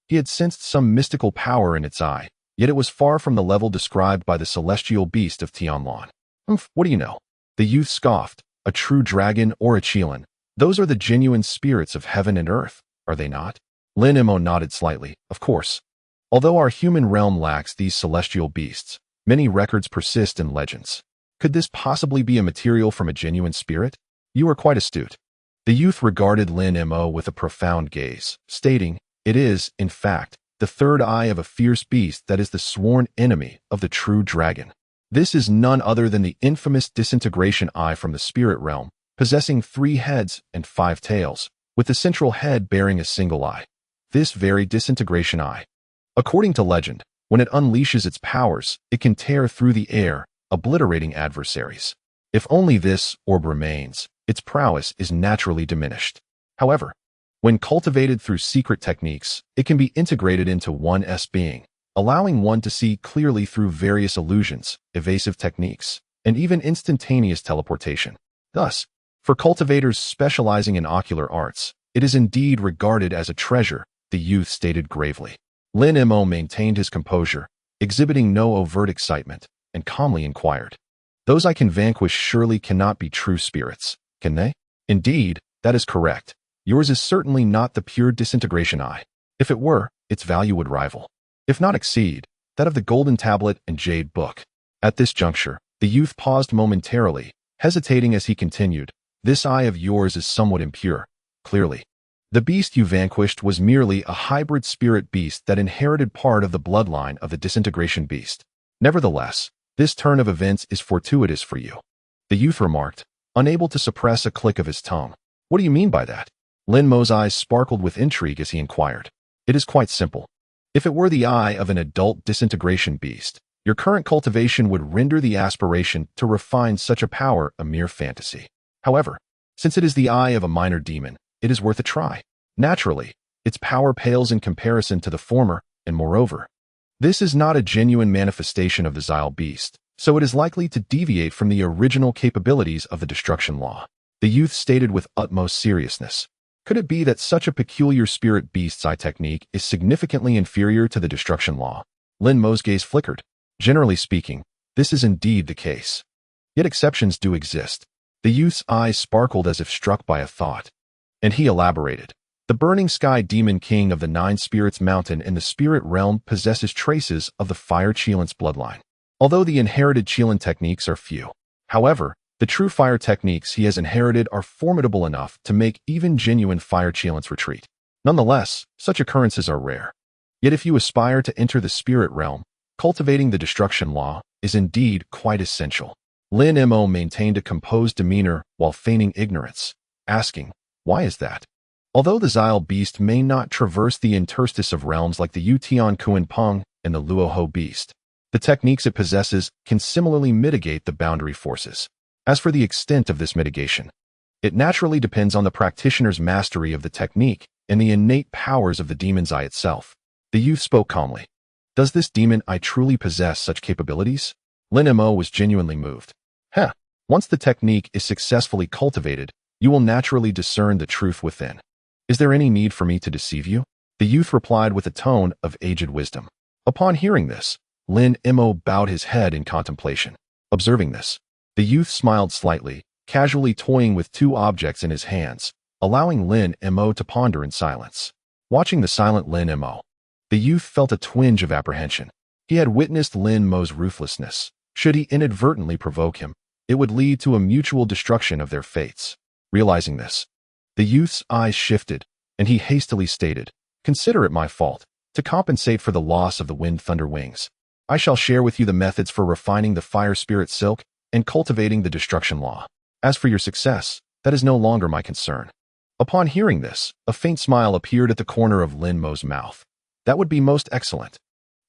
he had sensed some mystical power in its eye, yet it was far from the level described by the celestial beast of Tianlan. What do you know?" The youth scoffed. "A true dragon or a qilin. Those are the genuine spirits of heaven and earth, are they not?" Lin Mo nodded slightly. "Of course. Although our human realm lacks these celestial beasts, many records persist in legends. Could this possibly be a material from a genuine spirit? You are quite astute." The youth regarded Lin Mo with a profound gaze, stating, "It is, in fact, the third eye of a fierce beast that is the sworn enemy of the true dragon. This is none other than the infamous disintegration eye from the spirit realm, possessing 3 heads and 5 tails, with the central head bearing a single eye. This very disintegration eye, according to legend, when it unleashes its powers, it can tear through the air, obliterating adversaries. If only this orb remains, its prowess is naturally diminished. However, when cultivated through secret techniques, it can be integrated into one's being, allowing one to see clearly through various illusions, evasive techniques, and even instantaneous teleportation. Thus, for cultivators specializing in ocular arts, it is indeed regarded as a treasure," the youth stated gravely. Lin Mo maintained his composure, exhibiting no overt excitement, and calmly inquired, "Those I can vanquish surely cannot be true spirits, can they?" "Indeed, that is correct. Yours is certainly not the pure disintegration eye. If it were, its value would rival, if not exceed, that of the golden tablet and jade book." At this juncture, the youth paused momentarily, hesitating as he continued, "This eye of yours is somewhat impure, clearly. The beast you vanquished was merely a hybrid spirit beast that inherited part of the bloodline of the disintegration beast. Nevertheless, this turn of events is fortuitous for you," the youth remarked, unable to suppress a click of his tongue. "What do you mean by that?" Lin Mo's eyes sparkled with intrigue as he inquired. It is quite simple. If it were the eye of an adult disintegration beast, your current cultivation would render the aspiration to refine such a power a mere fantasy. However, since it is the eye of a minor demon, it is worth a try. Naturally, its power pales in comparison to the former, and moreover, this is not a genuine manifestation of the Zile beast, so it is likely to deviate from the original capabilities of the destruction law. The youth stated with utmost seriousness. Could it be that such a peculiar spirit beast's eye technique is significantly inferior to the destruction law? Lin Mo's gaze flickered. Generally speaking, this is indeed the case. Yet exceptions do exist. The youth's eyes sparkled as if struck by a thought. And he elaborated. The burning sky demon king of the Nine Spirits Mountain in the spirit realm possesses traces of the fire Qilin's bloodline. Although the inherited Qilin techniques are few. However, the true fire techniques he has inherited are formidable enough to make even genuine fire Qilins retreat. Nonetheless, such occurrences are rare. Yet if you aspire to enter the spirit realm, cultivating the destruction law is indeed quite essential. Lin Mo maintained a composed demeanor while feigning ignorance, asking, why is that? Although the Zile beast may not traverse the interstice of realms like the Yutian Kuan Peng and the Luoho beast, the techniques it possesses can similarly mitigate the boundary forces. As for the extent of this mitigation, it naturally depends on the practitioner's mastery of the technique and the innate powers of the demon's eye itself. The youth spoke calmly. Does this demon eye truly possess such capabilities? Lin Mo was genuinely moved. Once the technique is successfully cultivated, you will naturally discern the truth within. Is there any need for me to deceive you? The youth replied with a tone of aged wisdom. Upon hearing this, Lin Mo bowed his head in contemplation. Observing this, the youth smiled slightly, casually toying with two objects in his hands, allowing Lin Mo to ponder in silence. Watching the silent Lin Mo, the youth felt a twinge of apprehension. He had witnessed Lin Mo's ruthlessness. Should he inadvertently provoke him, it would lead to a mutual destruction of their fates. Realizing this, the youth's eyes shifted, and he hastily stated, consider it my fault. To compensate for the loss of the wind thunder wings, I shall share with you the methods for refining the fire spirit silk and cultivating the destruction law. As for your success, that is no longer my concern. Upon hearing this, a faint smile appeared at the corner of Lin Mo's mouth. That would be most excellent.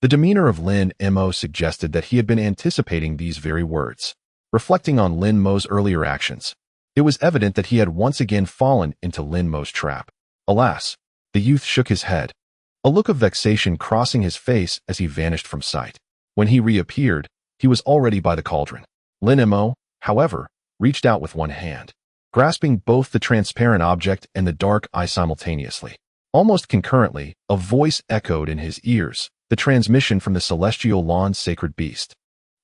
The demeanor of Lin Mo suggested that he had been anticipating these very words. Reflecting on Lin Mo's earlier actions, it was evident that he had once again fallen into Lin Mo's trap. Alas, the youth shook his head, a look of vexation crossing his face as he vanished from sight. When he reappeared, he was already by the cauldron. Lin Mo, however, reached out with one hand, grasping both the transparent object and the dark eye simultaneously. Almost concurrently, a voice echoed in his ears, the transmission from the celestial lawn's sacred beast,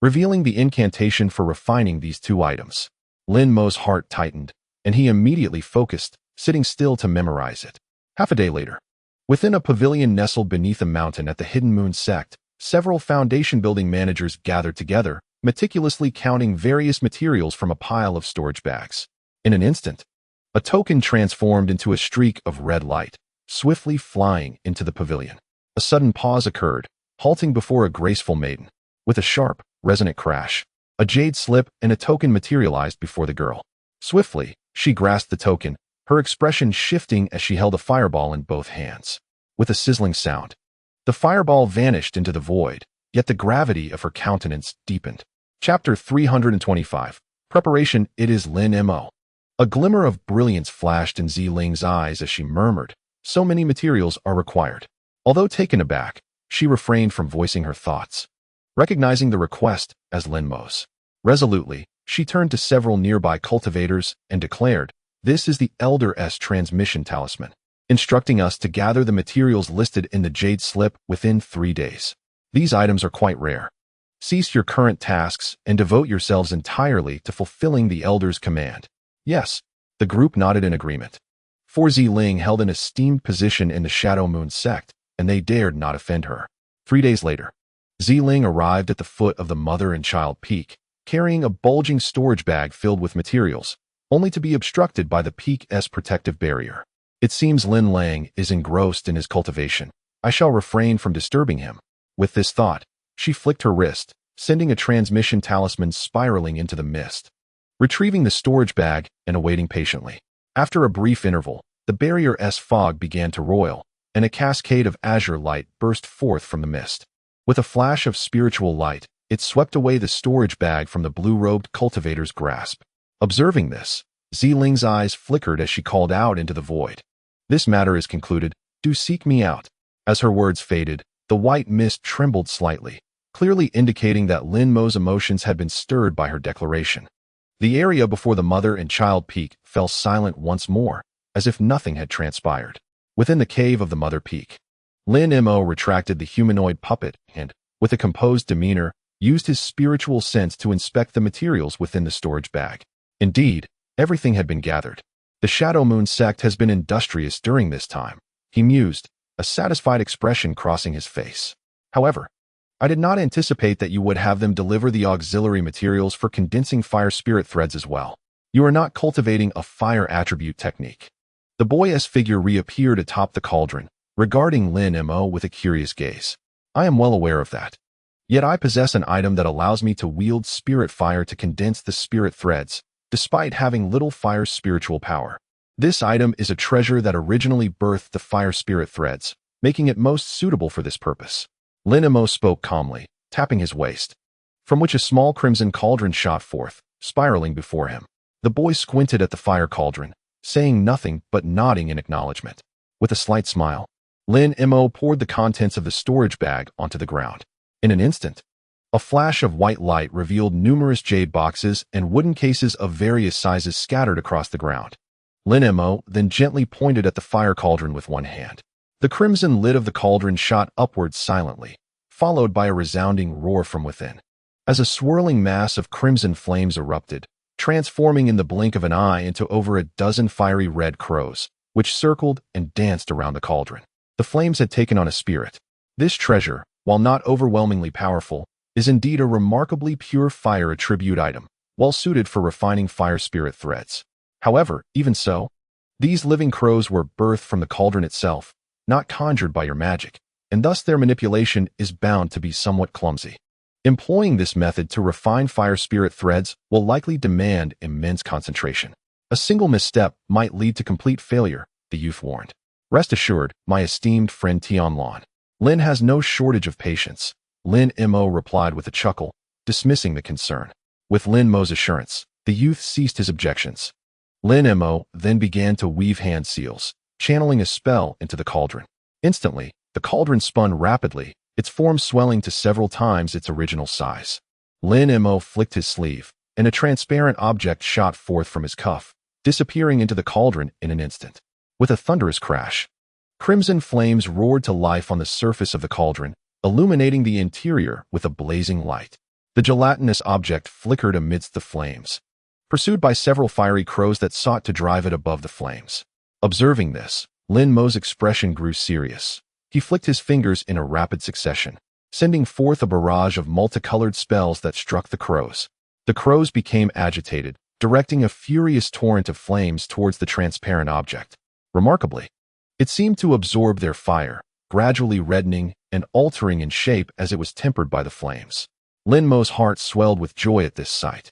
revealing the incantation for refining these two items. Lin Mo's heart tightened, and he immediately focused, sitting still to memorize it. Half a day later, within a pavilion nestled beneath a mountain at the Hidden Moon Sect, several foundation building managers gathered together, meticulously counting various materials from a pile of storage bags. In an instant, a token transformed into a streak of red light, swiftly flying into the pavilion. A sudden pause occurred, halting before a graceful maiden. With a sharp, resonant crash, a jade slip and a token materialized before the girl. Swiftly, she grasped the token, her expression shifting as she held a fireball in both hands. With a sizzling sound, the fireball vanished into the void, yet the gravity of her countenance deepened. Chapter 325. Preparation. It is Lin Mo. A glimmer of brilliance flashed in Ziling's eyes as she murmured, so many materials are required. Although taken aback, she refrained from voicing her thoughts. Recognizing the request as Lin Mo's, resolutely, she turned to several nearby cultivators and declared, this is the Elder's transmission talisman, instructing us to gather the materials listed in the jade slip within 3 days. These items are quite rare. Cease your current tasks and devote yourselves entirely to fulfilling the Elder's command. Yes, the group nodded in agreement. For Ziling held an esteemed position in the Shadow Moon Sect, and they dared not offend her. 3 days later, Ziling arrived at the foot of the mother and child peak, carrying a bulging storage bag filled with materials, only to be obstructed by the peak's protective barrier. It seems Lin Lang is engrossed in his cultivation. I shall refrain from disturbing him. With this thought, she flicked her wrist, sending a transmission talisman spiraling into the mist. Retrieving the storage bag and awaiting patiently. After a brief interval, the barrier-s fog began to roil, and a cascade of azure light burst forth from the mist. With a flash of spiritual light, it swept away the storage bag from the blue-robed cultivator's grasp. Observing this, Ziling's eyes flickered as she called out into the void. "This matter is concluded. Do seek me out." As her words faded, the white mist trembled slightly, clearly indicating that Lin Mo's emotions had been stirred by her declaration. The area before the mother and child peak fell silent once more, as if nothing had transpired. Within the cave of the mother peak, Lin Mo retracted the humanoid puppet and, with a composed demeanor, used his spiritual sense to inspect the materials within the storage bag. Indeed, everything had been gathered. "The Shadow Moon sect has been industrious during this time," he mused, a satisfied expression crossing his face. "However, I did not anticipate that you would have them deliver the auxiliary materials for condensing fire spirit threads as well. You are not cultivating a fire attribute technique." The boy's figure reappeared atop the cauldron, regarding Lin Mo with a curious gaze. "I am well aware of that. Yet I possess an item that allows me to wield spirit fire to condense the spirit threads, despite having little fire spiritual power. This item is a treasure that originally birthed the fire spirit threads, making it most suitable for this purpose." Lin Mo spoke calmly, tapping his waist, from which a small crimson cauldron shot forth, spiraling before him. The boy squinted at the fire cauldron, saying nothing but nodding in acknowledgement. With a slight smile, Lin Mo poured the contents of the storage bag onto the ground. In an instant, a flash of white light revealed numerous jade boxes and wooden cases of various sizes scattered across the ground. Lin Mo then gently pointed at the fire cauldron with one hand. The crimson lid of the cauldron shot upwards silently, followed by a resounding roar from within. As a swirling mass of crimson flames erupted, transforming in the blink of an eye into over a dozen fiery red crows, which circled and danced around the cauldron. The flames had taken on a spirit. This treasure, while not overwhelmingly powerful, is indeed a remarkably pure fire attribute item, well suited for refining fire spirit threads. However, even so, these living crows were birthed from the cauldron itself, not conjured by your magic, and thus their manipulation is bound to be somewhat clumsy. Employing this method to refine fire spirit threads will likely demand immense concentration. A single misstep might lead to complete failure, the youth warned. "Rest assured, my esteemed friend Tianlan. Lin has no shortage of patience," Lin Mo replied with a chuckle, dismissing the concern. With Lin Mo's assurance, the youth ceased his objections. Lin Mo then began to weave hand seals, channeling a spell into the cauldron. Instantly, the cauldron spun rapidly, its form swelling to several times its original size. Lin Mo flicked his sleeve, and a transparent object shot forth from his cuff, disappearing into the cauldron in an instant. With a thunderous crash, crimson flames roared to life on the surface of the cauldron, illuminating the interior with a blazing light. The gelatinous object flickered amidst the flames, pursued by several fiery crows that sought to drive it above the flames. Observing this, Lin Mo's expression grew serious. He flicked his fingers in a rapid succession, sending forth a barrage of multicolored spells that struck the crows. The crows became agitated, directing a furious torrent of flames towards the transparent object. Remarkably, it seemed to absorb their fire, gradually reddening and altering in shape as it was tempered by the flames. Lin Mo's heart swelled with joy at this sight.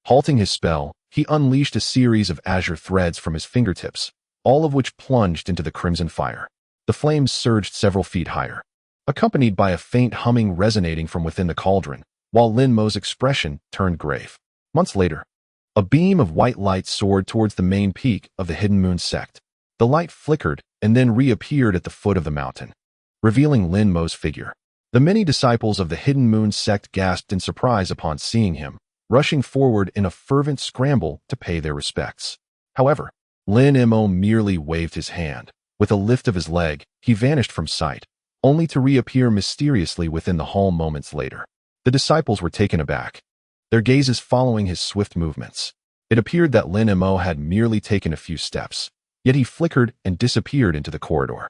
Halting his spell, he unleashed a series of azure threads from his fingertips, all of which plunged into the crimson fire. The flames surged several feet higher, accompanied by a faint humming resonating from within the cauldron, while Lin Mo's expression turned grave. Months later, a beam of white light soared towards the main peak of the Hidden Moon Sect. The light flickered and then reappeared at the foot of the mountain, revealing Lin Mo's figure. The many disciples of the Hidden Moon Sect gasped in surprise upon seeing him, rushing forward in a fervent scramble to pay their respects. However, Lin Mo merely waved his hand. With a lift of his leg, he vanished from sight, only to reappear mysteriously within the hall moments later. The disciples were taken aback, their gazes following his swift movements. It appeared that Lin Mo had merely taken a few steps, yet he flickered and disappeared into the corridor.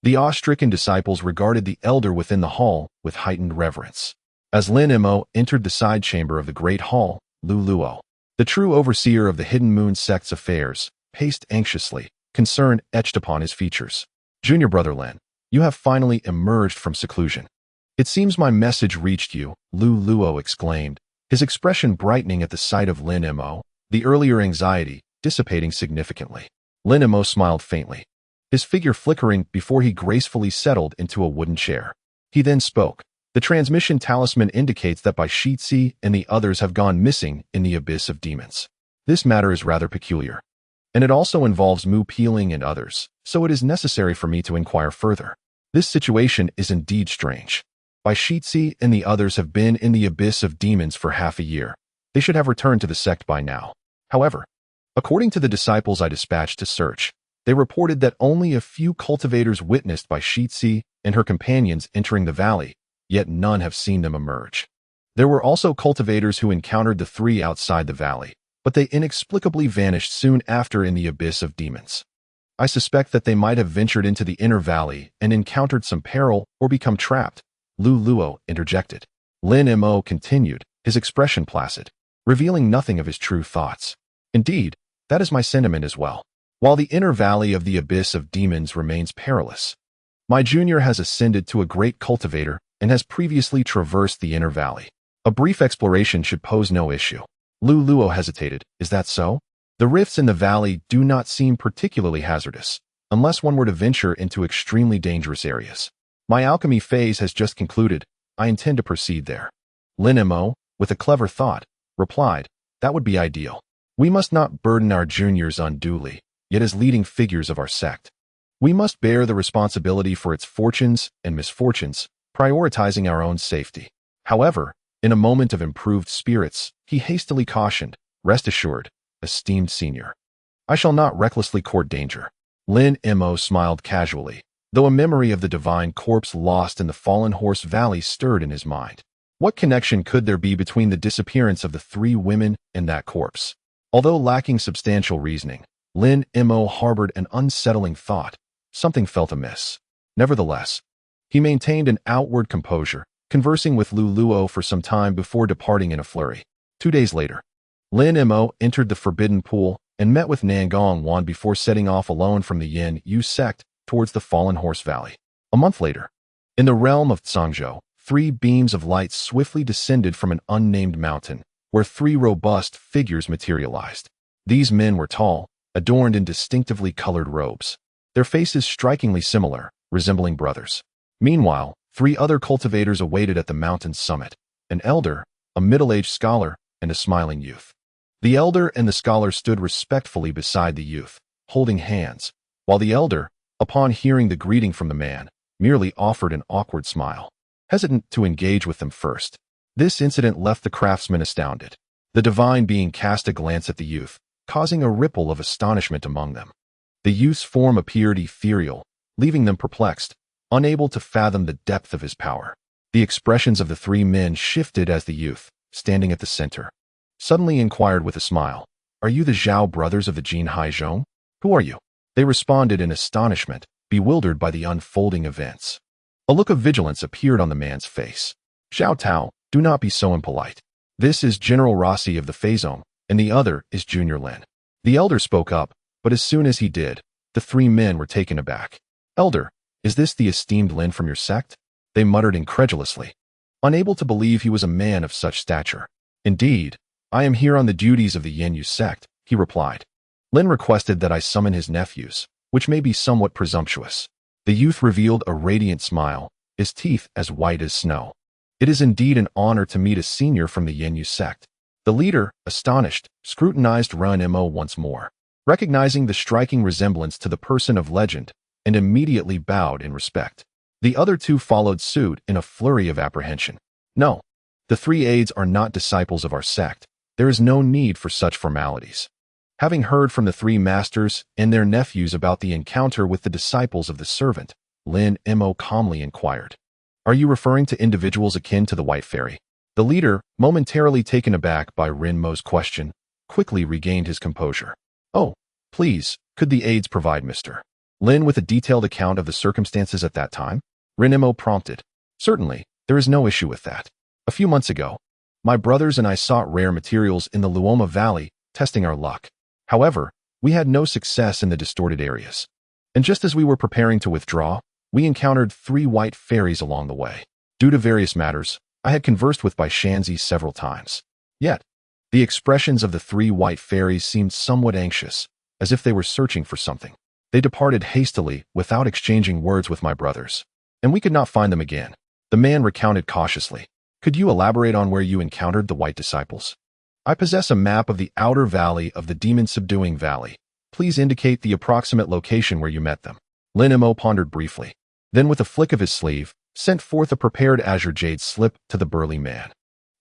The awe-stricken disciples regarded the elder within the hall with heightened reverence. As Lin Mo entered the side chamber of the great hall, Lu Luo, the true overseer of the Hidden Moon Sect's affairs, paced anxiously, concern etched upon his features. "Junior brother Lin, you have finally emerged from seclusion. It seems my message reached you," Lu Luo exclaimed, his expression brightening at the sight of Lin Mo, the earlier anxiety dissipating significantly. Lin Mo smiled faintly, his figure flickering before he gracefully settled into a wooden chair. He then spoke. The transmission talisman indicates that Bai Shixi and the others have gone missing in the abyss of demons. This matter is rather peculiar, and it also involves Mu Peeling and others, so it is necessary for me to inquire further. This situation is indeed strange. Bai Shixi and the others have been in the abyss of demons for half a year. They should have returned to the sect by now. However, according to the disciples I dispatched to search, they reported that only a few cultivators witnessed Bai Shixi and her companions entering the valley, yet none have seen them emerge. There were also cultivators who encountered the three outside the valley, but they inexplicably vanished soon after in the abyss of demons. I suspect that they might have ventured into the inner valley and encountered some peril or become trapped, Lu Luo interjected. Lin Mo continued, his expression placid, revealing nothing of his true thoughts. Indeed, that is my sentiment as well. While the inner valley of the abyss of demons remains perilous, my junior has ascended to a great cultivator and has previously traversed the inner valley. A brief exploration should pose no issue. Lu Luo hesitated. Is that so? The rifts in the valley do not seem particularly hazardous, unless one were to venture into extremely dangerous areas. My alchemy phase has just concluded. I intend to proceed there. Lin Mo, with a clever thought, replied, that would be ideal. We must not burden our juniors unduly, yet as leading figures of our sect, we must bear the responsibility for its fortunes and misfortunes, prioritizing our own safety. However, in a moment of improved spirits, he hastily cautioned, rest assured, esteemed senior, I shall not recklessly court danger. Lin Mo smiled casually, though a memory of the divine corpse lost in the Fallen Horse Valley stirred in his mind. What connection could there be between the disappearance of the three women and that corpse? Although lacking substantial reasoning, Lin Mo harbored an unsettling thought. Something felt amiss. Nevertheless, he maintained an outward composure, conversing with Lu Luo for some time before departing in a flurry. 2 days later, Lin Mo entered the forbidden pool and met with Nangong Wan before setting off alone from the Yin Yu sect towards the Fallen Horse Valley. A month later, in the realm of Zhangzhou, 3 beams of light swiftly descended from an unnamed mountain, where 3 robust figures materialized. These men were tall, adorned in distinctively colored robes, their faces strikingly similar, resembling brothers. Meanwhile, 3 other cultivators awaited at the mountain's summit, an elder, a middle-aged scholar, and a smiling youth. The elder and the scholar stood respectfully beside the youth, holding hands, while the elder, upon hearing the greeting from the man, merely offered an awkward smile, hesitant to engage with them first. This incident left the craftsman astounded. The divine being cast a glance at the youth, causing a ripple of astonishment among them. The youth's form appeared ethereal, leaving them perplexed, unable to fathom the depth of his power. The expressions of the 3 men shifted as the youth, standing at the center, suddenly inquired with a smile, "Are you the Zhao brothers of the Jin Haizhong? Who are you?" They responded in astonishment, bewildered by the unfolding events. A look of vigilance appeared on the man's face. "Zhao Tao, do not be so impolite. This is General Rossi of the Feizong, and the other is Junior Lin." The elder spoke up, but as soon as he did, the 3 men were taken aback. "Elder, is this the esteemed Lin from your sect?" They muttered incredulously, unable to believe he was a man of such stature. "Indeed, I am here on the duties of the Yin Yu sect," he replied. Lin requested that I summon his nephews, which may be somewhat presumptuous. The youth revealed a radiant smile, his teeth as white as snow. "It is indeed an honor to meet a senior from the Yin Yu sect." The leader, astonished, scrutinized Lin Mo once more, recognizing the striking resemblance to the person of legend, and immediately bowed in respect. The other 2 followed suit in a flurry of apprehension. "No, the 3 aides are not disciples of our sect. There is no need for such formalities." Having heard from the 3 masters and their nephews about the encounter with the disciples of the servant, Lin Mo calmly inquired, "Are you referring to individuals akin to the White Fairy?" The leader, momentarily taken aback by Lin Mo's question, quickly regained his composure. "Oh, please, could the aides provide Mr. Lin with a detailed account of the circumstances at that time?" Lin Mo prompted. "Certainly, there is no issue with that. A few months ago, my brothers and I sought rare materials in the Luoma Valley, testing our luck. However, we had no success in the distorted areas. And just as we were preparing to withdraw, we encountered 3 white fairies along the way. Due to various matters, I had conversed with Bai Shanzi several times. Yet, the expressions of the 3 white fairies seemed somewhat anxious, as if they were searching for something. They departed hastily, without exchanging words with my brothers. And we could not find them again. The man recounted cautiously. Could you elaborate on where you encountered the white disciples? I possess a map of the outer valley of the demon-subduing valley. Please indicate the approximate location where you met them. Lin Mo pondered briefly. Then with a flick of his sleeve, sent forth a prepared azure jade slip to the burly man.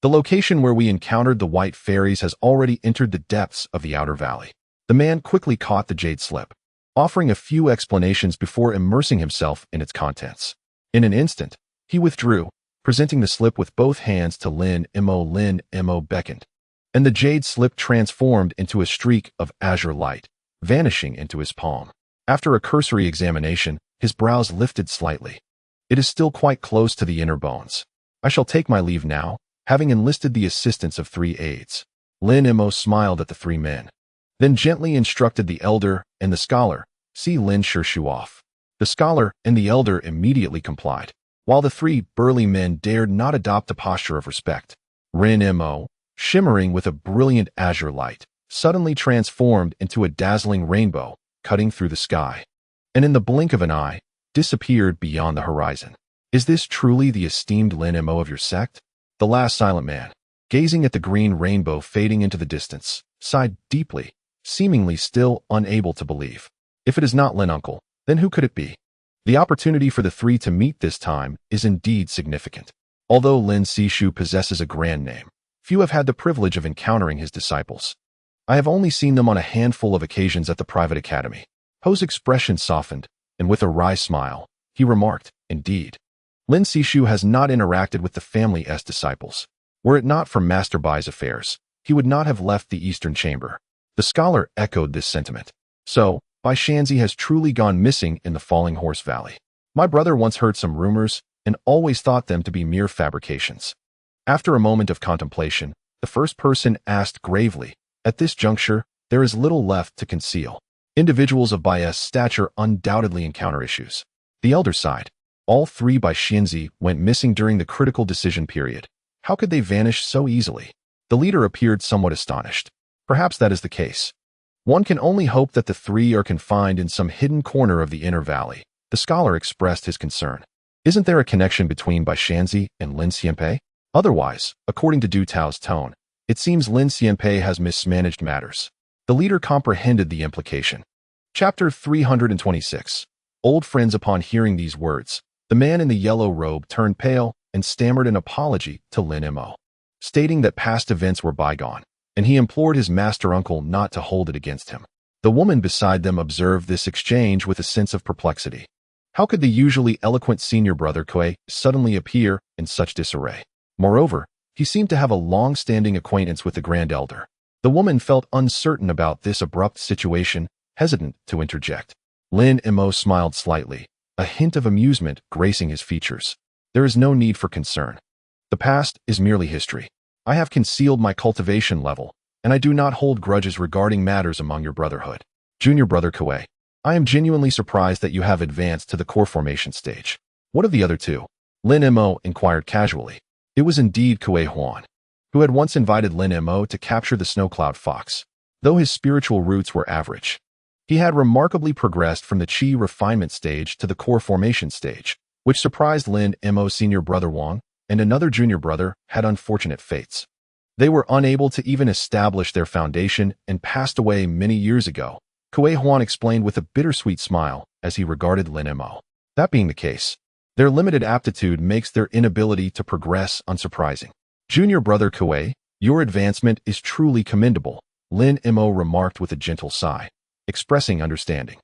The location where we encountered the white fairies has already entered the depths of the outer valley. The man quickly caught the jade slip, offering a few explanations before immersing himself in its contents. In an instant, he withdrew, presenting the slip with both hands to Lin Mo. Lin Mo beckoned, and the jade slip transformed into a streak of azure light, vanishing into his palm. After a cursory examination, his brows lifted slightly. It is still quite close to the inner bones. I shall take my leave now, having enlisted the assistance of 3 aides. Lin Mo smiled at the 3 men, then gently instructed the elder and the scholar, see Lin Shu off. The scholar and the elder immediately complied, while the 3 burly men dared not adopt a posture of respect. Lin Mo, shimmering with a brilliant azure light, suddenly transformed into a dazzling rainbow, cutting through the sky, and in the blink of an eye, disappeared beyond the horizon. Is this truly the esteemed Lin Mo of your sect? The last silent man, gazing at the green rainbow fading into the distance, sighed deeply, seemingly still unable to believe. If it is not Lin Uncle, then who could it be? The opportunity for the 3 to meet this time is indeed significant. Although Lin Shu possesses a grand name, few have had the privilege of encountering his disciples. I have only seen them on a handful of occasions at the private academy. Ho's expression softened, and with a wry smile, he remarked, indeed, Lin Shu has not interacted with the family's disciples. Were it not for Master Bai's affairs, he would not have left the Eastern Chamber. The scholar echoed this sentiment. So, Bai Shanzi has truly gone missing in the Falling Horse Valley. My brother once heard some rumors and always thought them to be mere fabrications. After a moment of contemplation, the first person asked gravely, at this juncture, there is little left to conceal. Individuals of Bai's stature undoubtedly encounter issues. The elder sighed. All 3 Bai Shanzi went missing during the critical decision period. How could they vanish so easily? The leader appeared somewhat astonished. Perhaps that is the case. One can only hope that the 3 are confined in some hidden corner of the inner valley. The scholar expressed his concern. Isn't there a connection between Bai Shanzi and Lin Xianpei? Otherwise, according to Du Tao's tone, it seems Lin Xianpei has mismanaged matters. The leader comprehended the implication. Chapter 326. Old friends. Upon hearing these words, the man in the yellow robe turned pale and stammered an apology to Lin Mo, stating that past events were bygone, and he implored his master uncle not to hold it against him. The woman beside them observed this exchange with a sense of perplexity. How could the usually eloquent senior brother Kui suddenly appear in such disarray? Moreover, he seemed to have a long-standing acquaintance with the grand elder. The woman felt uncertain about this abrupt situation, hesitant to interject. Lin Mo smiled slightly, a hint of amusement gracing his features. There is no need for concern. The past is merely history. I have concealed my cultivation level, and I do not hold grudges regarding matters among your brotherhood. Junior brother Kui, I am genuinely surprised that you have advanced to the core formation stage. What of the other 2? Lin Mo inquired casually. It was indeed Kui Huan, who had once invited Lin Mo to capture the snow-cloud fox. Though his spiritual roots were average, he had remarkably progressed from the Qi refinement stage to the core formation stage, which surprised Lin Mo. Senior brother Wang and another junior brother had unfortunate fates. They were unable to even establish their foundation and passed away many years ago, Kui Huan explained with a bittersweet smile as he regarded Lin Mo. That being the case, their limited aptitude makes their inability to progress unsurprising. Junior brother Kui, your advancement is truly commendable, Lin Mo remarked with a gentle sigh, expressing understanding.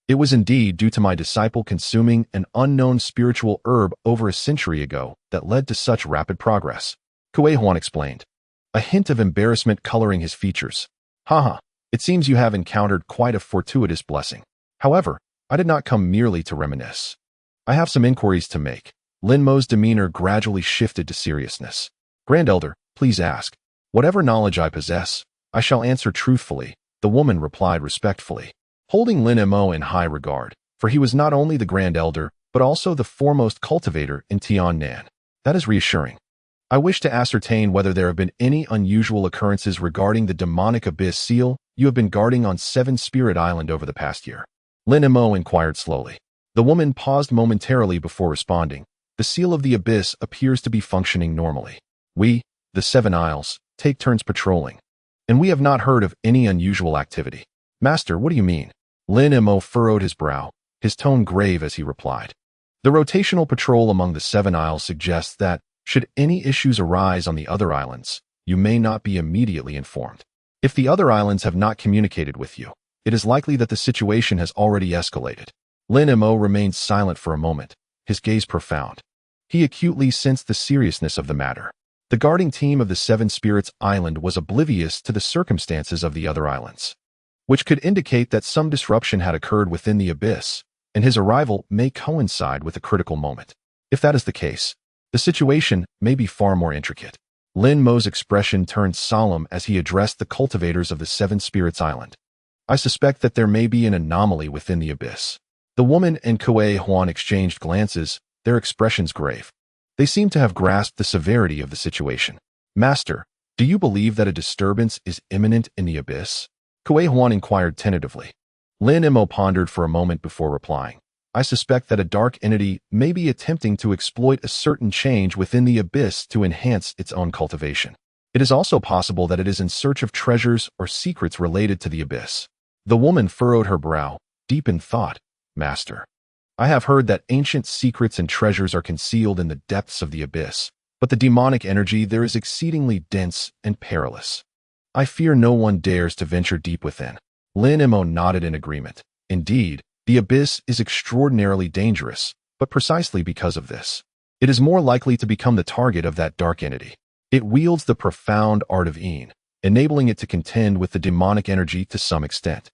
It was indeed due to my disciple consuming an unknown spiritual herb over a century ago that led to such rapid progress, Kui Huan explained, a hint of embarrassment coloring his features. Haha, it seems you have encountered quite a fortuitous blessing. However, I did not come merely to reminisce. I have some inquiries to make. Lin Mo's demeanor gradually shifted to seriousness. Grand Elder, please ask. Whatever knowledge I possess, I shall answer truthfully, the woman replied respectfully, holding Lin Mo in high regard, for he was not only the Grand Elder, but also the foremost cultivator in Tiannan. That is reassuring. I wish to ascertain whether there have been any unusual occurrences regarding the demonic abyss seal you have been guarding on Seven Spirit Island over the past year. Lin Mo inquired slowly. The woman paused momentarily before responding. The seal of the abyss appears to be functioning normally. We, the Seven Isles, take turns patrolling, and we have not heard of any unusual activity. Master, what do you mean? Lin Mo furrowed his brow, his tone grave as he replied. The rotational patrol among the Seven Isles suggests that, should any issues arise on the other islands, you may not be immediately informed. If the other islands have not communicated with you, it is likely that the situation has already escalated. Lin Mo remained silent for a moment, his gaze profound. He acutely sensed the seriousness of the matter. The guarding team of the Seven Spirits Island was oblivious to the circumstances of the other islands, which could indicate that some disruption had occurred within the abyss, and his arrival may coincide with a critical moment. If that is the case, the situation may be far more intricate. Lin Mo's expression turned solemn as he addressed the cultivators of the Seven Spirits Island. I suspect that there may be an anomaly within the abyss. The woman and Kuei Huan exchanged glances, their expressions grave. They seemed to have grasped the severity of the situation. Master, do you believe that a disturbance is imminent in the abyss? Kuei Huan inquired tentatively. Lin Mo pondered for a moment before replying. I suspect that a dark entity may be attempting to exploit a certain change within the abyss to enhance its own cultivation. It is also possible that it is in search of treasures or secrets related to the abyss. The woman furrowed her brow, deep in thought. Master, I have heard that ancient secrets and treasures are concealed in the depths of the abyss, but the demonic energy there is exceedingly dense and perilous. I fear no one dares to venture deep within. Lin Mo nodded in agreement. Indeed, the abyss is extraordinarily dangerous, but precisely because of this, it is more likely to become the target of that dark entity. It wields the profound art of Yin, enabling it to contend with the demonic energy to some extent.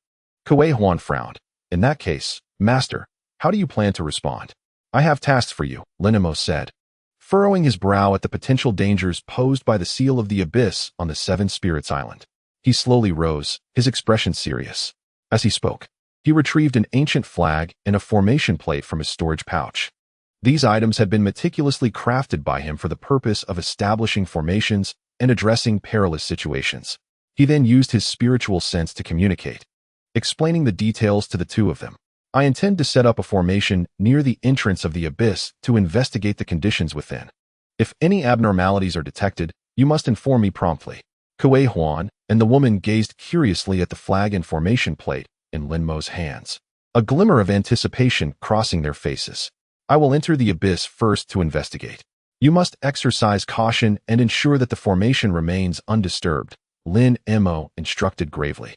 Kuei Huan frowned. In that case, Master, how do you plan to respond? I have tasks for you, Lin Mo said, furrowing his brow at the potential dangers posed by the seal of the abyss on the Seven Spirits Island. He slowly rose, his expression serious. As he spoke, he retrieved an ancient flag and a formation plate from his storage pouch. These items had been meticulously crafted by him for the purpose of establishing formations and addressing perilous situations. He then used his spiritual sense to communicate, explaining the details to the two of them. I intend to set up a formation near the entrance of the abyss to investigate the conditions within. If any abnormalities are detected, you must inform me promptly. Kuei Huan and the woman gazed curiously at the flag and formation plate in Lin Mo's hands, a glimmer of anticipation crossing their faces. I will enter the abyss first to investigate. You must exercise caution and ensure that the formation remains undisturbed, Lin Mo instructed gravely.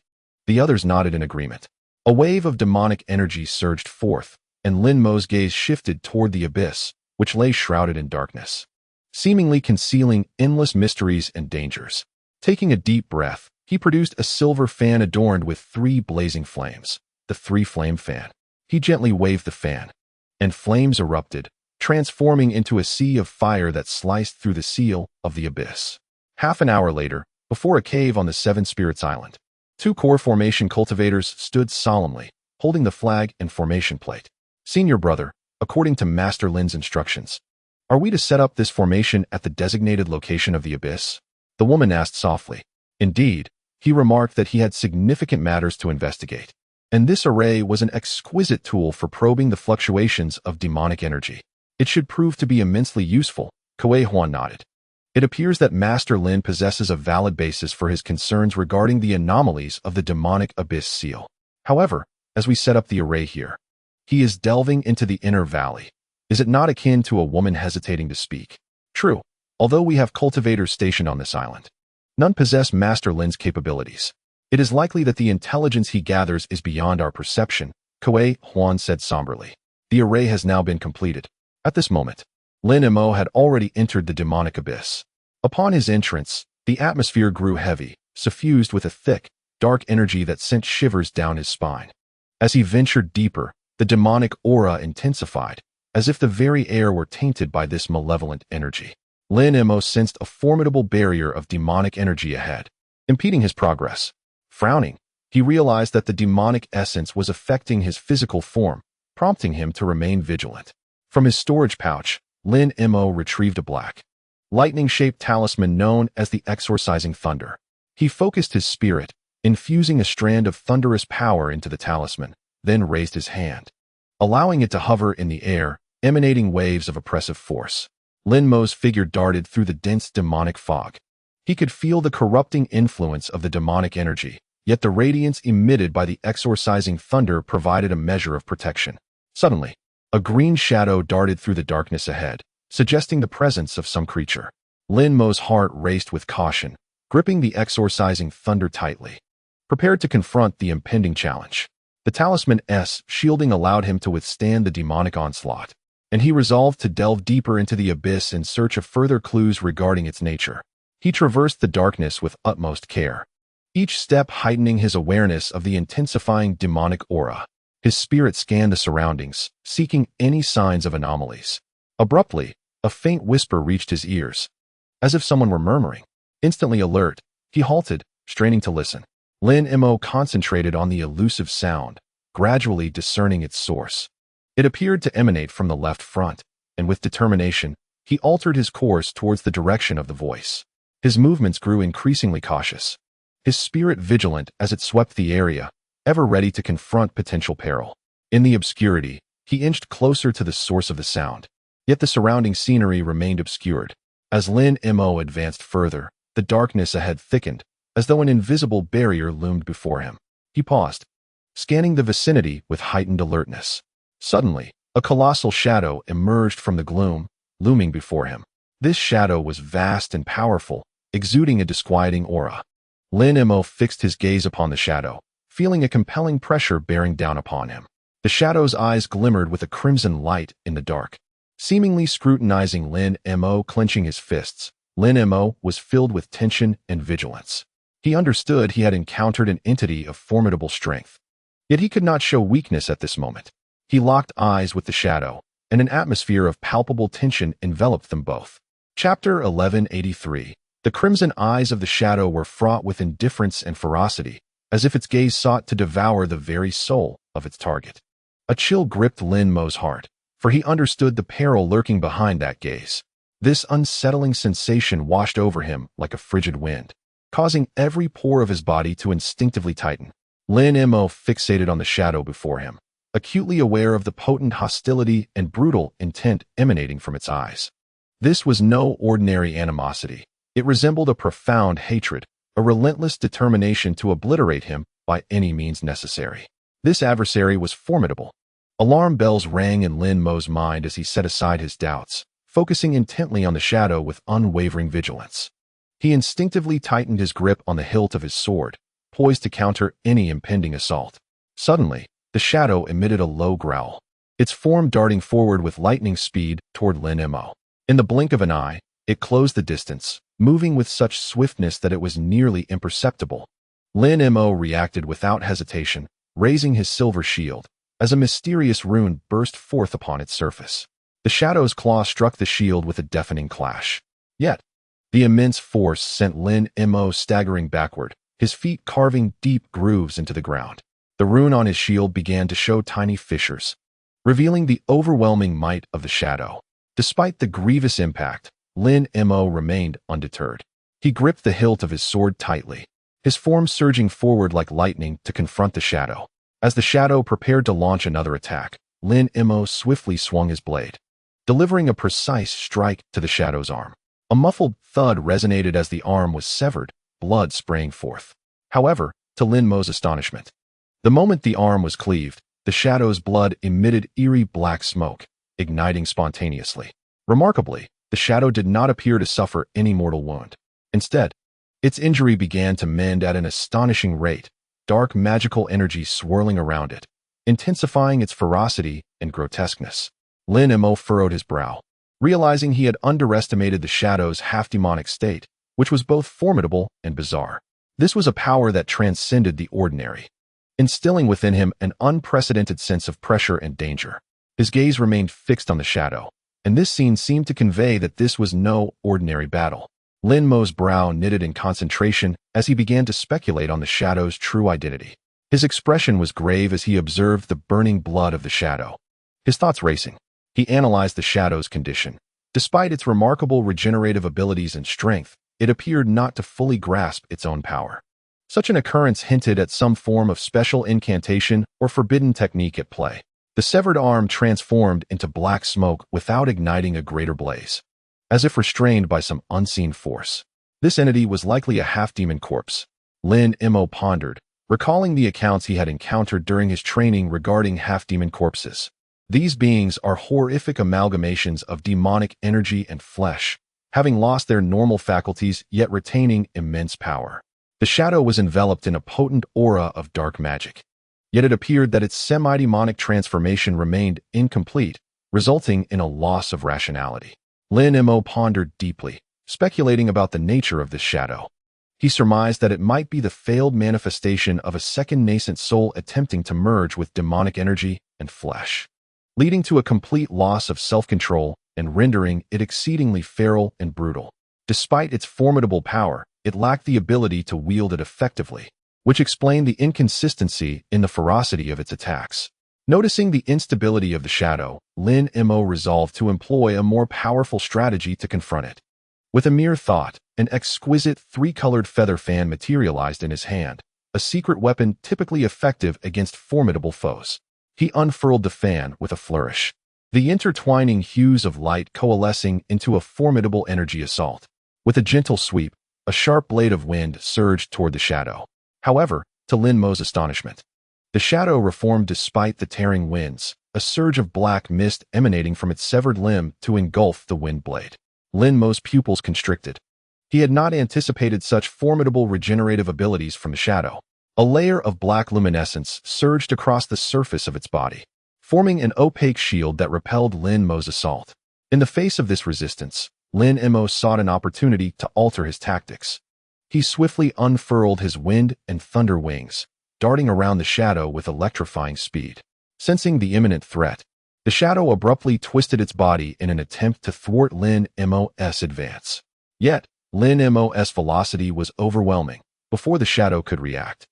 The others nodded in agreement. A wave of demonic energy surged forth, and Lin Mo's gaze shifted toward the abyss, which lay shrouded in darkness, seemingly concealing endless mysteries and dangers. Taking a deep breath, he produced a silver fan adorned with 3 blazing flames, the 3-flame fan. He gently waved the fan, and flames erupted, transforming into a sea of fire that sliced through the seal of the abyss. Half an hour later, before a cave on the Seven Spirits Island, 2 core formation cultivators stood solemnly, holding the flag and formation plate. Senior brother, according to Master Lin's instructions, are we to set up this formation at the designated location of the abyss? The woman asked softly. Indeed, he remarked that he had significant matters to investigate, and this array was an exquisite tool for probing the fluctuations of demonic energy. It should prove to be immensely useful, Kuei Huan nodded. It appears that Master Lin possesses a valid basis for his concerns regarding the anomalies of the demonic abyss seal. However, as we set up the array here, he is delving into the inner valley. Is it not akin to a woman hesitating to speak? True, although we have cultivators stationed on this island, none possess Master Lin's capabilities. It is likely that the intelligence he gathers is beyond our perception, Kuei Huan said somberly. The array has now been completed. At this moment, Lin Mo had already entered the demonic abyss. Upon his entrance, the atmosphere grew heavy, suffused with a thick, dark energy that sent shivers down his spine. As he ventured deeper, the demonic aura intensified, as if the very air were tainted by this malevolent energy. Lin Mo sensed a formidable barrier of demonic energy ahead, impeding his progress. Frowning, he realized that the demonic essence was affecting his physical form, prompting him to remain vigilant. From his storage pouch, Lin Mo retrieved a black lightning-shaped talisman known as the exorcising thunder. He focused his spirit, infusing a strand of thunderous power into the talisman, then raised his hand, allowing it to hover in the air, emanating waves of oppressive force. Lin Mo's figure darted through the dense demonic fog. He could feel the corrupting influence of the demonic energy, yet the radiance emitted by the exorcising thunder provided a measure of protection. Suddenly, a green shadow darted through the darkness ahead, suggesting the presence of some creature. Lin Mo's heart raced with caution, gripping the exorcising thunder tightly, prepared to confront the impending challenge. The talisman's shielding allowed him to withstand the demonic onslaught, and he resolved to delve deeper into the abyss in search of further clues regarding its nature. He traversed the darkness with utmost care, each step heightening his awareness of the intensifying demonic aura. His spirit scanned the surroundings, seeking any signs of anomalies. Abruptly, a faint whisper reached his ears, as if someone were murmuring. Instantly alert, he halted, straining to listen. Lin Mo concentrated on the elusive sound, gradually discerning its source. It appeared to emanate from the left front, and with determination, he altered his course towards the direction of the voice. His movements grew increasingly cautious, his spirit vigilant as it swept the area, ever ready to confront potential peril. In the obscurity, he inched closer to the source of the sound, yet the surrounding scenery remained obscured. As Lin Mo advanced further, the darkness ahead thickened, as though an invisible barrier loomed before him. He paused, scanning the vicinity with heightened alertness. Suddenly, a colossal shadow emerged from the gloom, looming before him. This shadow was vast and powerful, exuding a disquieting aura. Lin Mo fixed his gaze upon the shadow, feeling a compelling pressure bearing down upon him. The shadow's eyes glimmered with a crimson light in the dark. Seemingly scrutinizing Lin Mo, clenching his fists, Lin Mo was filled with tension and vigilance. He understood he had encountered an entity of formidable strength. Yet he could not show weakness at this moment. He locked eyes with the shadow, and an atmosphere of palpable tension enveloped them both. Chapter 1183. The crimson eyes of the shadow were fraught with indifference and ferocity, as if its gaze sought to devour the very soul of its target. A chill gripped Lin Mo's heart, for he understood the peril lurking behind that gaze. This unsettling sensation washed over him like a frigid wind, causing every pore of his body to instinctively tighten. Lin Mo fixated on the shadow before him, acutely aware of the potent hostility and brutal intent emanating from its eyes. This was no ordinary animosity. It resembled a profound hatred, a relentless determination to obliterate him by any means necessary. This adversary was formidable. Alarm bells rang in Lin Mo's mind as he set aside his doubts, focusing intently on the shadow with unwavering vigilance. He instinctively tightened his grip on the hilt of his sword, poised to counter any impending assault. Suddenly, the shadow emitted a low growl, its form darting forward with lightning speed toward Lin Mo. In the blink of an eye, it closed the distance, moving with such swiftness that it was nearly imperceptible. Lin Mo reacted without hesitation, raising his silver shield, as a mysterious rune burst forth upon its surface. The shadow's claw struck the shield with a deafening clash. Yet, the immense force sent Lin Mo staggering backward, his feet carving deep grooves into the ground. The rune on his shield began to show tiny fissures, revealing the overwhelming might of the shadow. Despite the grievous impact, Lin Mo remained undeterred. He gripped the hilt of his sword tightly, his form surging forward like lightning to confront the shadow. As the shadow prepared to launch another attack, Lin Mo swiftly swung his blade, delivering a precise strike to the shadow's arm. A muffled thud resonated as the arm was severed, blood spraying forth. However, to Lin Mo's astonishment, the moment the arm was cleaved, the shadow's blood emitted eerie black smoke, igniting spontaneously. Remarkably, the shadow did not appear to suffer any mortal wound. Instead, its injury began to mend at an astonishing rate, dark magical energy swirling around it, intensifying its ferocity and grotesqueness. Lin Mo furrowed his brow, realizing he had underestimated the shadow's half-demonic state, which was both formidable and bizarre. This was a power that transcended the ordinary, instilling within him an unprecedented sense of pressure and danger. His gaze remained fixed on the shadow, and this scene seemed to convey that this was no ordinary battle. Lin Mo's brow knitted in concentration as he began to speculate on the shadow's true identity. His expression was grave as he observed the burning blood of the shadow. His thoughts racing, he analyzed the shadow's condition, Despite its remarkable regenerative abilities and strength, it appeared not to fully grasp its own power. Such an occurrence hinted at some form of special incantation or forbidden technique at play. The severed arm transformed into black smoke without igniting a greater blaze, as if restrained by some unseen force. This entity was likely a half-demon corpse. Lin Mo pondered, recalling the accounts he had encountered during his training regarding half-demon corpses. These beings are horrific amalgamations of demonic energy and flesh, having lost their normal faculties yet retaining immense power. The shadow was enveloped in a potent aura of dark magic, yet it appeared that its semi-demonic transformation remained incomplete, resulting in a loss of rationality. Lin Mo pondered deeply, speculating about the nature of this shadow. He surmised that it might be the failed manifestation of a second nascent soul attempting to merge with demonic energy and flesh, leading to a complete loss of self-control and rendering it exceedingly feral and brutal. Despite its formidable power, it lacked the ability to wield it effectively, which explained the inconsistency in the ferocity of its attacks. Noticing the instability of the shadow, Lin Mo resolved to employ a more powerful strategy to confront it. With a mere thought, an exquisite three-colored feather fan materialized in his hand, a secret weapon typically effective against formidable foes. He unfurled the fan with a flourish, the intertwining hues of light coalescing into a formidable energy assault. With a gentle sweep, a sharp blade of wind surged toward the shadow. However, to Lin Mo's astonishment, the shadow reformed despite the tearing winds, a surge of black mist emanating from its severed limb to engulf the wind blade. Lin Mo's pupils constricted. He had not anticipated such formidable regenerative abilities from the shadow. A layer of black luminescence surged across the surface of its body, forming an opaque shield that repelled Lin Mo's assault. In the face of this resistance, Lin Mo sought an opportunity to alter his tactics. He swiftly unfurled his wind and thunder wings, darting around the shadow with electrifying speed. Sensing the imminent threat, the shadow abruptly twisted its body in an attempt to thwart Lin Mo's advance. Yet, Lin Mo's velocity was overwhelming. Before the shadow could react,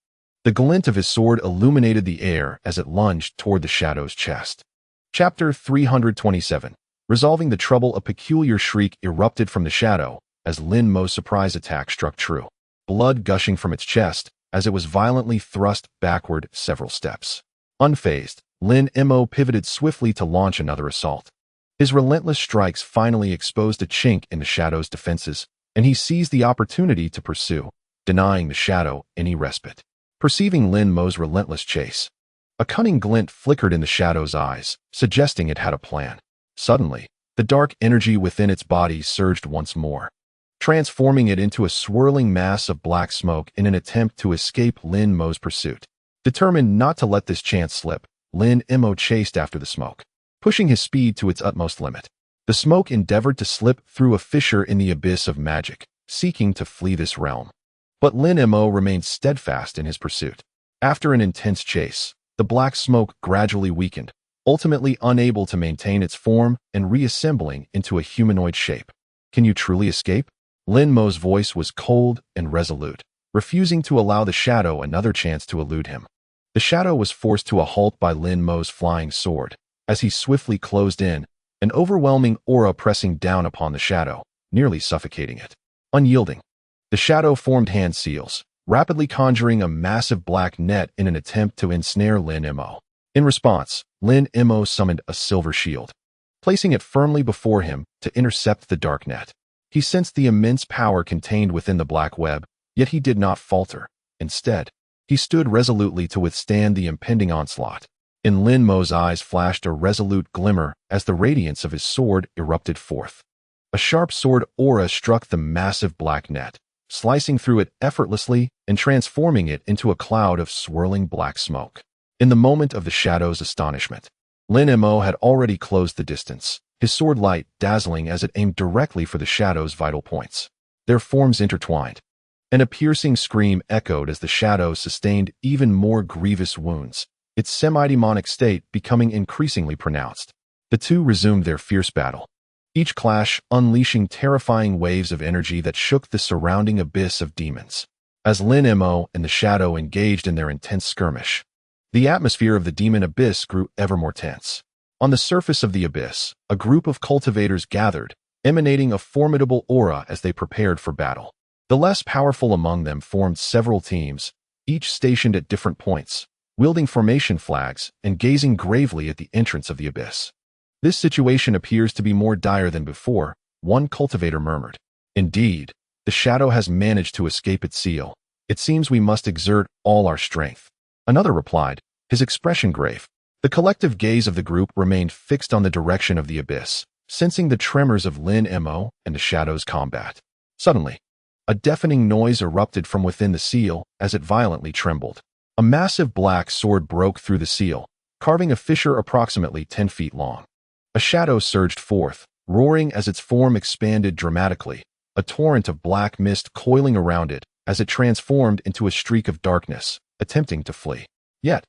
the glint of his sword illuminated the air as it lunged toward the shadow's chest. Chapter 327. Resolving the trouble, a peculiar shriek erupted from the shadow as Lin Mo's surprise attack struck true, blood gushing from its chest as it was violently thrust backward several steps. Unfazed, Lin Mo pivoted swiftly to launch another assault. His relentless strikes finally exposed a chink in the shadow's defenses, and he seized the opportunity to pursue, denying the shadow any respite. Perceiving Lin Mo's relentless chase, a cunning glint flickered in the shadow's eyes, suggesting it had a plan. Suddenly, the dark energy within its body surged once more, transforming it into a swirling mass of black smoke in an attempt to escape Lin Mo's pursuit. Determined not to let this chance slip, Lin Mo chased after the smoke, pushing his speed to its utmost limit. The smoke endeavored to slip through a fissure in the abyss of magic, seeking to flee this realm. But Lin Mo remained steadfast in his pursuit. After an intense chase, the black smoke gradually weakened, ultimately unable to maintain its form and reassembling into a humanoid shape. Can you truly escape? Lin Mo's voice was cold and resolute, refusing to allow the shadow another chance to elude him. The shadow was forced to a halt by Lin Mo's flying sword, as he swiftly closed in, an overwhelming aura pressing down upon the shadow, nearly suffocating it. Unyielding, the shadow formed hand seals, rapidly conjuring a massive black net in an attempt to ensnare Lin Mo. In response, Lin Mo summoned a silver shield, placing it firmly before him to intercept the dark net. He sensed the immense power contained within the black web, yet he did not falter. Instead, he stood resolutely to withstand the impending onslaught. In Lin Mo's eyes flashed a resolute glimmer as the radiance of his sword erupted forth. A sharp sword aura struck the massive black net, slicing through it effortlessly and transforming it into a cloud of swirling black smoke. In the moment of the shadow's astonishment, Lin Mo had already closed the distance, his sword light dazzling as it aimed directly for the shadow's vital points. Their forms intertwined, and a piercing scream echoed as the shadow sustained even more grievous wounds, its semi-demonic state becoming increasingly pronounced. The two resumed their fierce battle, each clash unleashing terrifying waves of energy that shook the surrounding abyss of demons. As Lin Mo and the shadow engaged in their intense skirmish, the atmosphere of the demon abyss grew ever more tense. On the surface of the abyss, a group of cultivators gathered, emanating a formidable aura as they prepared for battle. The less powerful among them formed several teams, each stationed at different points, wielding formation flags and gazing gravely at the entrance of the abyss. This situation appears to be more dire than before, one cultivator murmured. Indeed, the shadow has managed to escape its seal. It seems we must exert all our strength. Another replied, his expression grave. The collective gaze of the group remained fixed on the direction of the abyss, sensing the tremors of Lin Mo and the shadow's combat. Suddenly, a deafening noise erupted from within the seal as it violently trembled. A massive black sword broke through the seal, carving a fissure approximately 10 feet long. A shadow surged forth, roaring as its form expanded dramatically, a torrent of black mist coiling around it as it transformed into a streak of darkness, attempting to flee. Yet,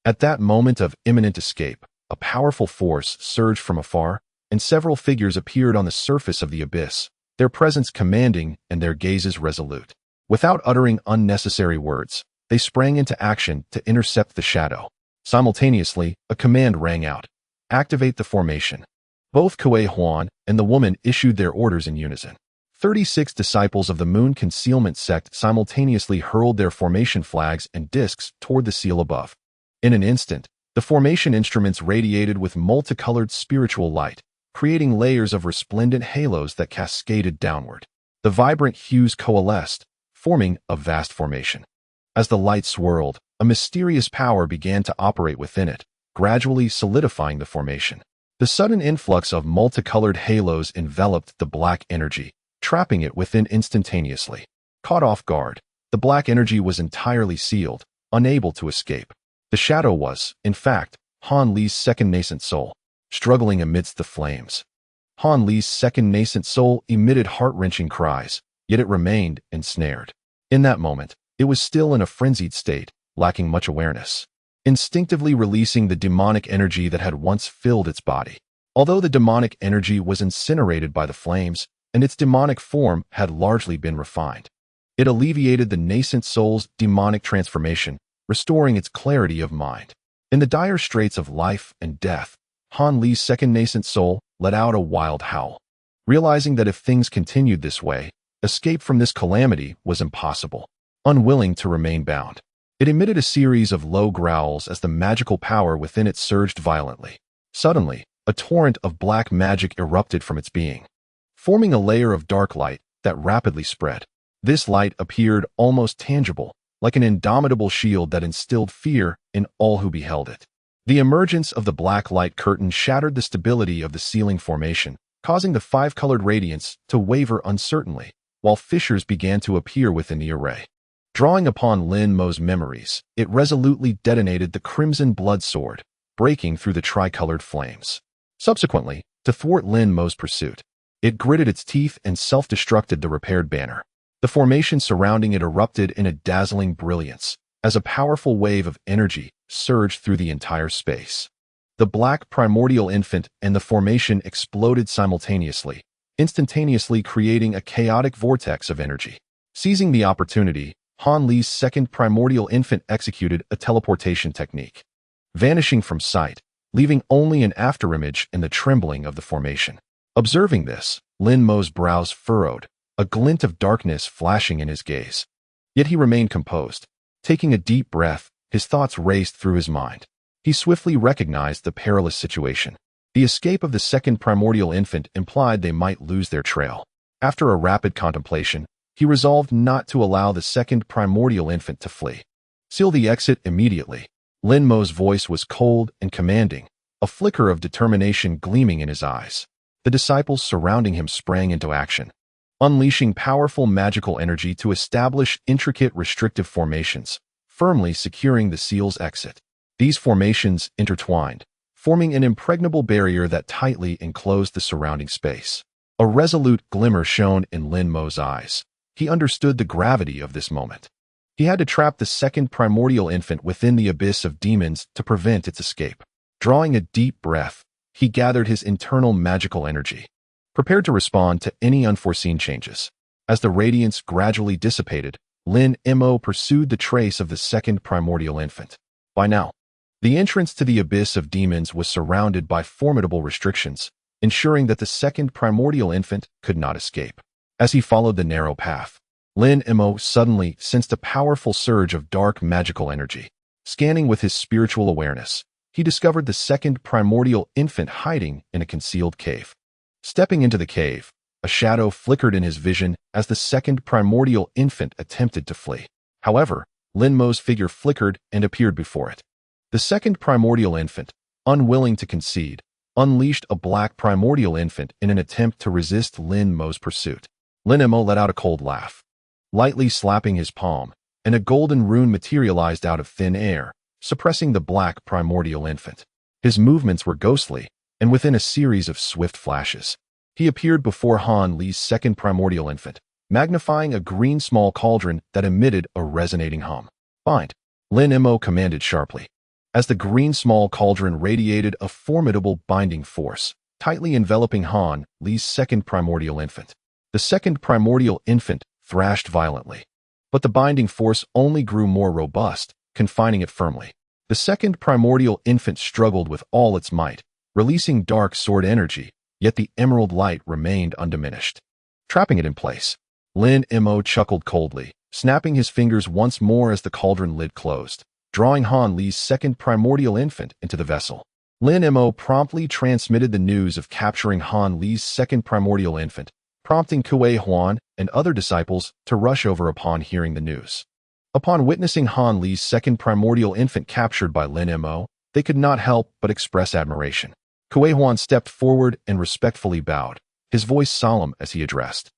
at that moment of imminent escape, a powerful force surged from afar, and several figures appeared on the surface of the abyss, their presence commanding and their gazes resolute. Without uttering unnecessary words, they sprang into action to intercept the shadow. Simultaneously, a command rang out. Activate the formation. Both Kuei Huan and the woman issued their orders in unison. 36 disciples of the Moon Concealment Sect simultaneously hurled their formation flags and discs toward the seal above. In an instant, the formation instruments radiated with multicolored spiritual light, creating layers of resplendent halos that cascaded downward. The vibrant hues coalesced, forming a vast formation. As the light swirled, a mysterious power began to operate within it, gradually solidifying the formation. The sudden influx of multicolored halos enveloped the black energy, trapping it within instantaneously. Caught off guard, the black energy was entirely sealed, unable to escape. The shadow was, in fact, Han Li's second nascent soul, struggling amidst the flames. Han Li's second nascent soul emitted heart-wrenching cries, yet it remained ensnared. In that moment, it was still in a frenzied state, lacking much awareness, instinctively releasing the demonic energy that had once filled its body. Although the demonic energy was incinerated by the flames, and its demonic form had largely been refined, it alleviated the nascent soul's demonic transformation, restoring its clarity of mind. In the dire straits of life and death, Han Li's second nascent soul let out a wild howl. Realizing that if things continued this way, escape from this calamity was impossible. Unwilling to remain bound, it emitted a series of low growls as the magical power within it surged violently. Suddenly, a torrent of black magic erupted from its being, forming a layer of dark light that rapidly spread. This light appeared almost tangible, like an indomitable shield that instilled fear in all who beheld it. The emergence of the black light curtain shattered the stability of the ceiling formation, causing the five-colored radiance to waver uncertainly, while fissures began to appear within the array. Drawing upon Lin Mo's memories, it resolutely detonated the crimson blood sword, breaking through the tricolored flames. Subsequently, to thwart Lin Mo's pursuit, it gritted its teeth and self-destructed the repaired banner. The formation surrounding it erupted in a dazzling brilliance, as a powerful wave of energy surged through the entire space. The black primordial infant and the formation exploded simultaneously, instantaneously creating a chaotic vortex of energy. Seizing the opportunity, Han Li's second primordial infant executed a teleportation technique, vanishing from sight, leaving only an afterimage in the trembling of the formation. Observing this, Lin Mo's brows furrowed, a glint of darkness flashing in his gaze. Yet he remained composed. Taking a deep breath, his thoughts raced through his mind. He swiftly recognized the perilous situation. The escape of the second primordial infant implied they might lose their trail. After a rapid contemplation, he resolved not to allow the second primordial infant to flee. Seal the exit immediately. Lin Mo's voice was cold and commanding, a flicker of determination gleaming in his eyes. The disciples surrounding him sprang into action, unleashing powerful magical energy to establish intricate restrictive formations, firmly securing the seal's exit. These formations intertwined, forming an impregnable barrier that tightly enclosed the surrounding space. A resolute glimmer shone in Lin Mo's eyes. He understood the gravity of this moment. He had to trap the second primordial infant within the abyss of demons to prevent its escape. Drawing a deep breath, he gathered his internal magical energy, prepared to respond to any unforeseen changes. As the radiance gradually dissipated, Lin Mo pursued the trace of the second primordial infant. By now, the entrance to the abyss of demons was surrounded by formidable restrictions, ensuring that the second primordial infant could not escape. As he followed the narrow path, Lin Mo suddenly sensed a powerful surge of dark magical energy. Scanning with his spiritual awareness, he discovered the second primordial infant hiding in a concealed cave. Stepping into the cave, a shadow flickered in his vision as the second primordial infant attempted to flee. However, Lin Mo's figure flickered and appeared before it. The second primordial infant, unwilling to concede, unleashed a black primordial infant in an attempt to resist Lin Mo's pursuit. Lin Mo let out a cold laugh. Lightly slapping his palm, and a golden rune materialized out of thin air, suppressing the black primordial infant. His movements were ghostly, and within a series of swift flashes, he appeared before Han Li's second primordial infant, magnifying a green small cauldron that emitted a resonating hum. "Bind," Lin Mo commanded sharply. As the green small cauldron radiated a formidable binding force, tightly enveloping Han Li's second primordial infant. The second primordial infant thrashed violently, but the binding force only grew more robust, confining it firmly. The second primordial infant struggled with all its might, releasing dark sword energy, yet the emerald light remained undiminished. Trapping it in place, Lin Mo chuckled coldly, snapping his fingers once more as the cauldron lid closed, drawing Han Li's second primordial infant into the vessel. Lin Mo promptly transmitted the news of capturing Han Li's second primordial infant, prompting Kuei Huan and other disciples to rush over upon hearing the news. Upon witnessing Han Li's second primordial infant captured by Lin Mo, they could not help but express admiration. Kuei Huan stepped forward and respectfully bowed, his voice solemn as he addressed.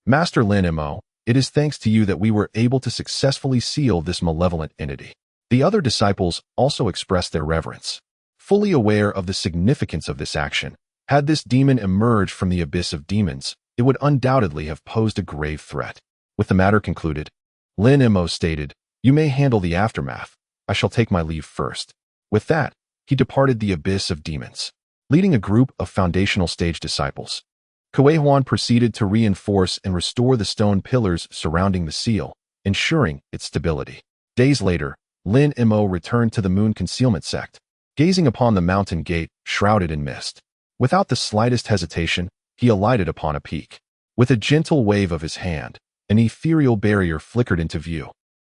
"Master Lin Mo, it is thanks to you that we were able to successfully seal this malevolent entity." The other disciples also expressed their reverence. Fully aware of the significance of this action, had this demon emerged from the abyss of demons, it would undoubtedly have posed a grave threat. With the matter concluded, Lin Mo stated, "You may handle the aftermath. I shall take my leave first." With that, he departed the abyss of demons, leading a group of foundational stage disciples. Kuei Huan proceeded to reinforce and restore the stone pillars surrounding the seal, ensuring its stability. Days later, Lin Mo returned to the Moon Concealment Sect, gazing upon the mountain gate shrouded in mist. Without the slightest hesitation, he alighted upon a peak. With a gentle wave of his hand, an ethereal barrier flickered into view,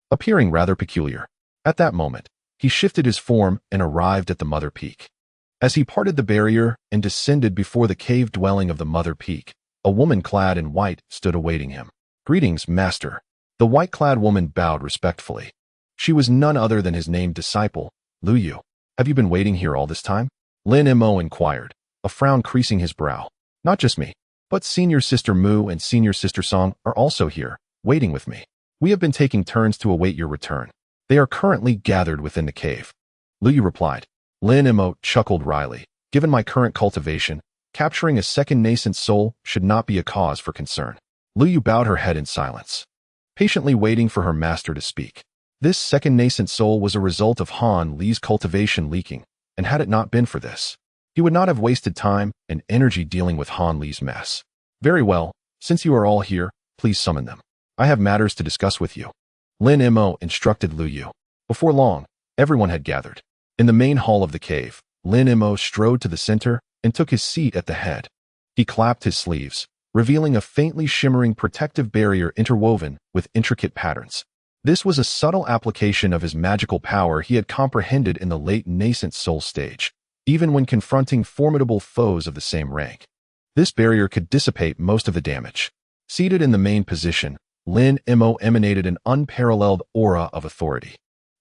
appearing rather peculiar. At that moment, he shifted his form and arrived at the Mother Peak. As he parted the barrier and descended before the cave dwelling of the Mother Peak, a woman clad in white stood awaiting him. "Greetings, Master." The white-clad woman bowed respectfully. She was none other than his named disciple, Lu Yu. "Have you been waiting here all this time?" Lin Mo inquired, a frown creasing his brow. "Not just me, but Senior Sister Mu and Senior Sister Song are also here, waiting with me. We have been taking turns to await your return. They are currently gathered within the cave." Lu Yu replied. Lin Mo chuckled wryly. "Given my current cultivation, capturing a second nascent soul should not be a cause for concern." Lu Yu bowed her head in silence, patiently waiting for her master to speak. This second nascent soul was a result of Han Li's cultivation leaking, and had it not been for this, he would not have wasted time and energy dealing with Han Li's mess. "Very well, since you are all here, please summon them. I have matters to discuss with you." Lin Mo instructed Lu Yu. Before long, everyone had gathered. In the main hall of the cave, Lin Mo strode to the center and took his seat at the head. He clapped his sleeves, revealing a faintly shimmering protective barrier interwoven with intricate patterns. This was a subtle application of his magical power he had comprehended in the late nascent soul stage, even when confronting formidable foes of the same rank. This barrier could dissipate most of the damage. Seated in the main position, Lin Mo emanated an unparalleled aura of authority.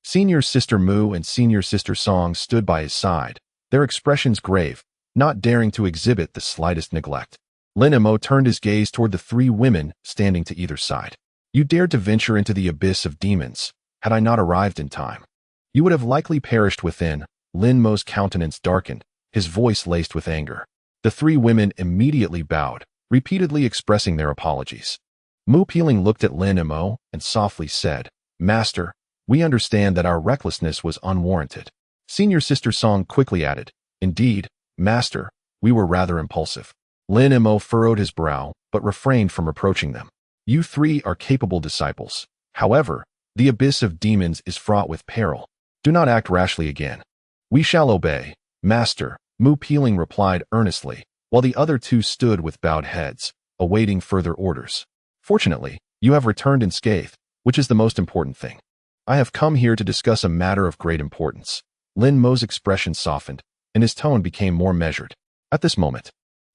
Senior Sister Mu and Senior Sister Song stood by his side, their expressions grave, not daring to exhibit the slightest neglect. Lin Mo turned his gaze toward the three women standing to either side. "You dared to venture into the abyss of demons. Had I not arrived in time, you would have likely perished within." Lin Mo's countenance darkened, his voice laced with anger. The three women immediately bowed, repeatedly expressing their apologies. Mu Peeling looked at Lin Mo and softly said, "Master, we understand that our recklessness was unwarranted." Senior Sister Song quickly added, "Indeed, Master, we were rather impulsive." Lin Mo furrowed his brow, but refrained from reproaching them. "You three are capable disciples. However, the abyss of demons is fraught with peril. Do not act rashly again." "We shall obey, Master," Mu Peeling replied earnestly, while the other two stood with bowed heads, awaiting further orders. Fortunately, you have returned unscathed, which is the most important thing. I have come here to discuss a matter of great importance. Lin Mo's expression softened, and his tone became more measured. At this moment,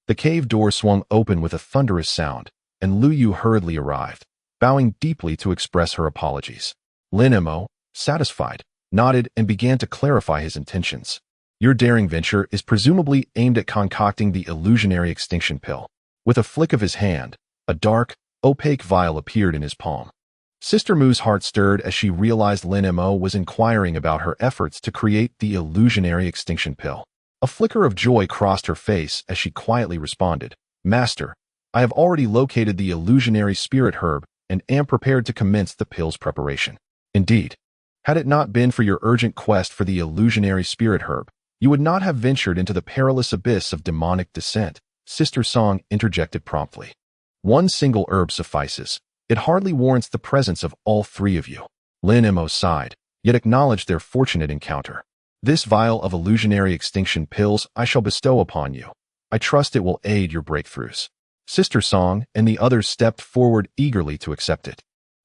the cave door swung open with a thunderous sound, and Lu Yu hurriedly arrived, bowing deeply to express her apologies. Lin Mo, satisfied, nodded and began to clarify his intentions. Your daring venture is presumably aimed at concocting the illusionary extinction pill. With a flick of his hand, a dark, opaque vial appeared in his palm. Sister Mu's heart stirred as she realized Lin Mo was inquiring about her efforts to create the illusionary extinction pill. A flicker of joy crossed her face as she quietly responded, Master, I have already located the illusionary spirit herb and am prepared to commence the pill's preparation. Indeed, had it not been for your urgent quest for the illusionary spirit herb, you would not have ventured into the perilous abyss of demonic descent, Sister Song interjected promptly. One single herb suffices. It hardly warrants the presence of all three of you. Lin Mo sighed, yet acknowledged their fortunate encounter. This vial of illusionary extinction pills I shall bestow upon you. I trust it will aid your breakthroughs. Sister Song and the others stepped forward eagerly to accept it.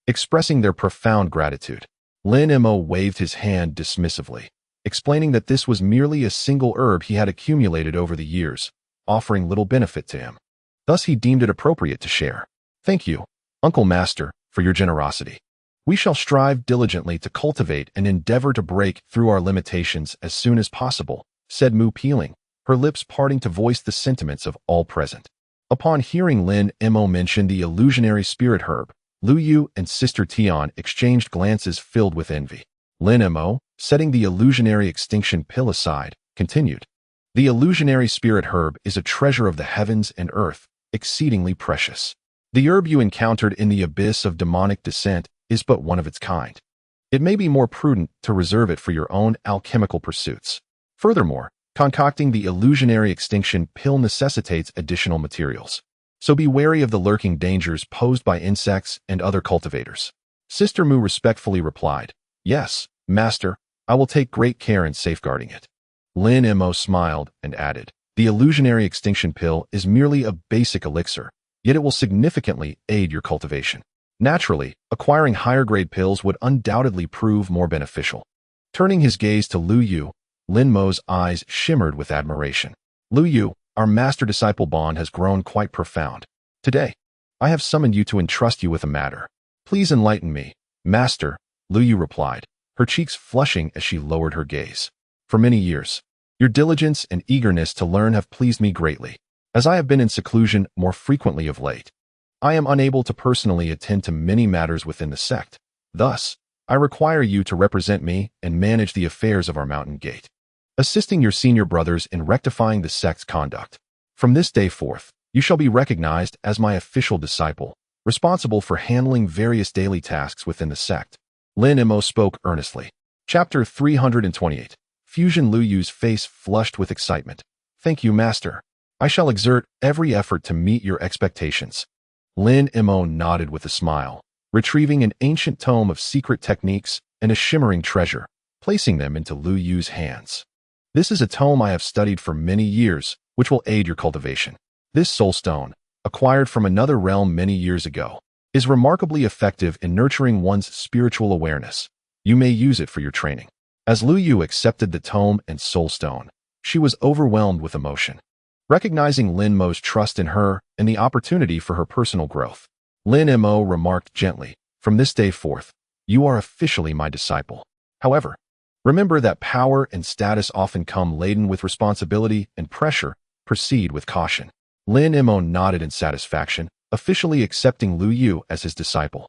Expressing their profound gratitude, Lin Mo waved his hand dismissively, explaining that this was merely a single herb he had accumulated over the years, offering little benefit to him. Thus he deemed it appropriate to share. Thank you, Uncle Master, for your generosity. We shall strive diligently to cultivate and endeavor to break through our limitations as soon as possible, said Mu peeling, her lips parting to voice the sentiments of all present. Upon hearing Lin Mo mention the illusionary spirit herb, Lu Yu and Sister Tian exchanged glances filled with envy. Lin Mo, setting the illusionary extinction pill aside, continued. The illusionary spirit herb is a treasure of the heavens and earth, exceedingly precious. The herb you encountered in the abyss of demonic descent is but one of its kind. It may be more prudent to reserve it for your own alchemical pursuits. Furthermore, concocting the illusionary extinction pill necessitates additional materials. So be wary of the lurking dangers posed by insects and other cultivators. Sister Mu respectfully replied, Yes, Master, I will take great care in safeguarding it. Lin Mo smiled and added, The illusionary extinction pill is merely a basic elixir, yet it will significantly aid your cultivation. Naturally, acquiring higher-grade pills would undoubtedly prove more beneficial. Turning his gaze to Lu Yu, Lin Mo's eyes shimmered with admiration. Lu Yu, our master-disciple bond has grown quite profound. Today, I have summoned you to entrust you with a matter. Please enlighten me, Master, Lu Yu replied, her cheeks flushing as she lowered her gaze. For many years, your diligence and eagerness to learn have pleased me greatly. As I have been in seclusion more frequently of late, I am unable to personally attend to many matters within the sect. Thus, I require you to represent me and manage the affairs of our mountain gate, assisting your senior brothers in rectifying the sect's conduct. From this day forth, you shall be recognized as my official disciple, responsible for handling various daily tasks within the sect. Lin Mo spoke earnestly. Chapter 328. Fusion. Lu Yu's face flushed with excitement. Thank you, Master. I shall exert every effort to meet your expectations. Lin Mo nodded with a smile, retrieving an ancient tome of secret techniques and a shimmering treasure, placing them into Lu Yu's hands. This is a tome I have studied for many years, which will aid your cultivation. This soul stone, acquired from another realm many years ago, is remarkably effective in nurturing one's spiritual awareness. You may use it for your training. As Lu Yu accepted the tome and soul stone, she was overwhelmed with emotion. Recognizing Lin Mo's trust in her and the opportunity for her personal growth, Lin Mo remarked gently, From this day forth, you are officially my disciple. However, remember that power and status often come laden with responsibility and pressure. Proceed with caution. Lin Mo nodded in satisfaction, officially accepting Lu Yu as his disciple.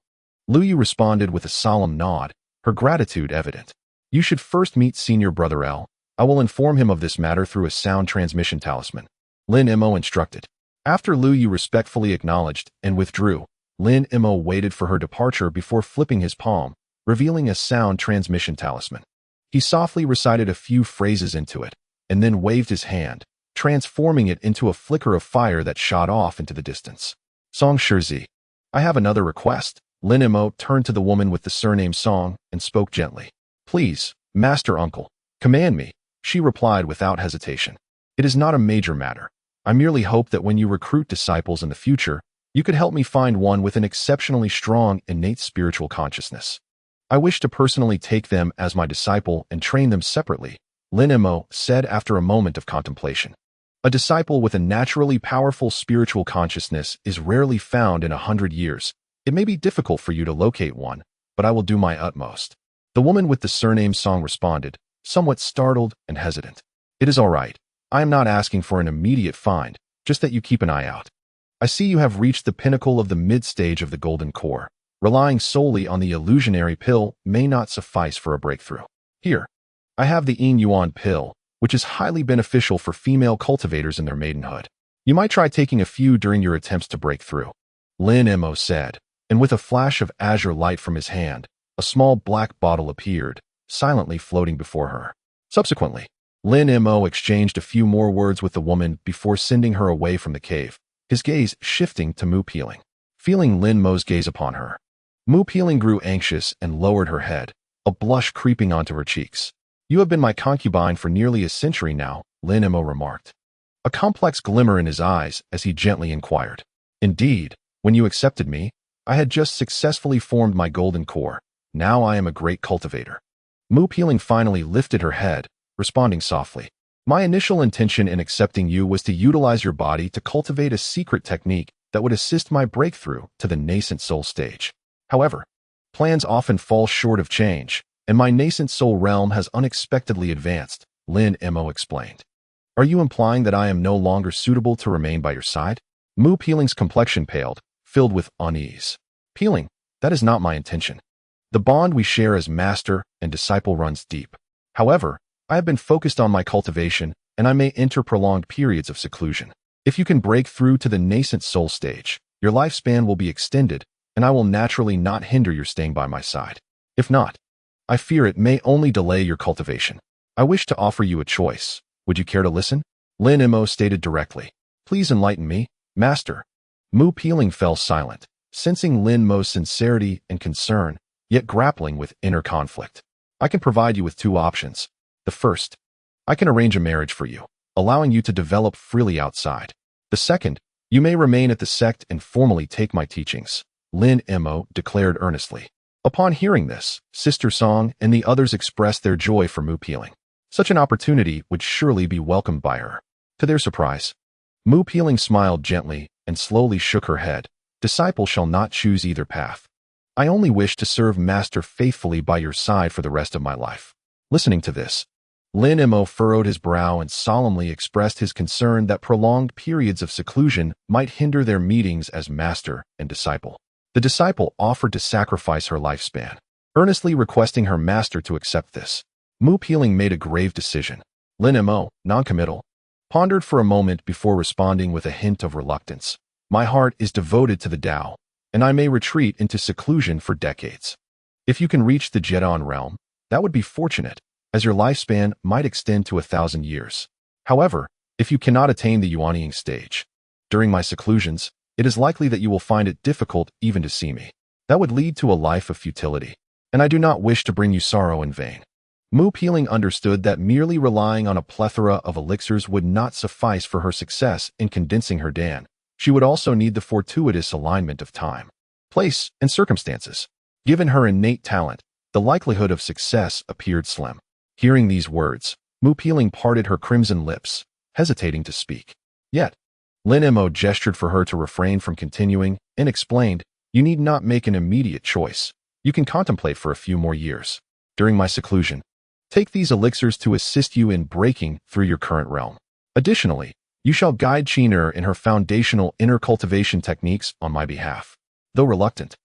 Lu Yu responded with a solemn nod, her gratitude evident. You should first meet Senior Brother L. I will inform him of this matter through a sound transmission talisman. Lin Mo instructed. After Lu Yu respectfully acknowledged and withdrew, Lin Mo waited for her departure before flipping his palm, revealing a sound transmission talisman. He softly recited a few phrases into it, and then waved his hand, transforming it into a flicker of fire that shot off into the distance. Song Shirzi. I have another request. Lin Mo turned to the woman with the surname Song and spoke gently. Please, Master Uncle, command me, she replied without hesitation. It is not a major matter. I merely hope that when you recruit disciples in the future, you could help me find one with an exceptionally strong innate spiritual consciousness. I wish to personally take them as my disciple and train them separately, Lin Mo said after a moment of contemplation. A disciple with a naturally powerful spiritual consciousness is rarely found in 100 years. It may be difficult for you to locate one, but I will do my utmost. The woman with the surname Song responded, somewhat startled and hesitant. It is all right. I am not asking for an immediate find, just that you keep an eye out. I see you have reached the pinnacle of the mid-stage of the golden core. Relying solely on the illusionary pill may not suffice for a breakthrough. Here, I have the Yin Yuan pill, which is highly beneficial for female cultivators in their maidenhood. You might try taking a few during your attempts to break through, Lin Mo said, and with a flash of azure light from his hand, a small black bottle appeared, silently floating before her. Subsequently, Lin Mo exchanged a few more words with the woman before sending her away from the cave, his gaze shifting to Mu Peeling. Feeling Lin Mo's gaze upon her, Mu Peeling grew anxious and lowered her head, a blush creeping onto her cheeks. You have been my concubine for nearly a century now, Lin Mo remarked, a complex glimmer in his eyes as he gently inquired. Indeed, when you accepted me, I had just successfully formed my golden core. Now I am a great cultivator. Mu Peeling finally lifted her head, responding softly. My initial intention in accepting you was to utilize your body to cultivate a secret technique that would assist my breakthrough to the nascent soul stage. However, plans often fall short of change, and my nascent soul realm has unexpectedly advanced, Lin Mo explained. Are you implying that I am no longer suitable to remain by your side? Mu Peeling's complexion paled, filled with unease. Peeling, that is not my intention. The bond we share as master and disciple runs deep. However, I have been focused on my cultivation, and I may enter prolonged periods of seclusion. If you can break through to the nascent soul stage, your lifespan will be extended, and I will naturally not hinder your staying by my side. If not, I fear it may only delay your cultivation. I wish to offer you a choice. Would you care to listen? Lin Mo stated directly. Please enlighten me, master. Mu Peeling fell silent, sensing Lin Mo's sincerity and concern, yet grappling with inner conflict. I can provide you with two options. The first, I can arrange a marriage for you, allowing you to develop freely outside. The second, you may remain at the sect and formally take my teachings, Lin Mo declared earnestly. Upon hearing this, Sister Song and the others expressed their joy for Mu Peeling. Such an opportunity would surely be welcomed by her. To their surprise, Mu Peeling smiled gently and slowly shook her head. Disciple shall not choose either path. I only wish to serve Master faithfully by your side for the rest of my life. Listening to this, Lin Mo furrowed his brow and solemnly expressed his concern that prolonged periods of seclusion might hinder their meetings as master and disciple. The disciple offered to sacrifice her lifespan, earnestly requesting her master to accept this. Mu Peeling made a grave decision. Lin Mo, non-committal, pondered for a moment before responding with a hint of reluctance. My heart is devoted to the Tao, and I may retreat into seclusion for decades. If you can reach the Jedon realm, that would be fortunate, as your lifespan might extend to 1,000 years. However, if you cannot attain the Yuanying stage, during my seclusions, it is likely that you will find it difficult even to see me. That would lead to a life of futility, and I do not wish to bring you sorrow in vain. Mu Peeling understood that merely relying on a plethora of elixirs would not suffice for her success in condensing her Dan. She would also need the fortuitous alignment of time, place, and circumstances. Given her innate talent, the likelihood of success appeared slim. Hearing these words, Mu Peeling parted her crimson lips, hesitating to speak. Yet, Lin Mo gestured for her to refrain from continuing and explained, you need not make an immediate choice. You can contemplate for a few more years. During my seclusion, take these elixirs to assist you in breaking through your current realm. Additionally, you shall guide Qiner in her foundational inner cultivation techniques on my behalf. Though reluctant,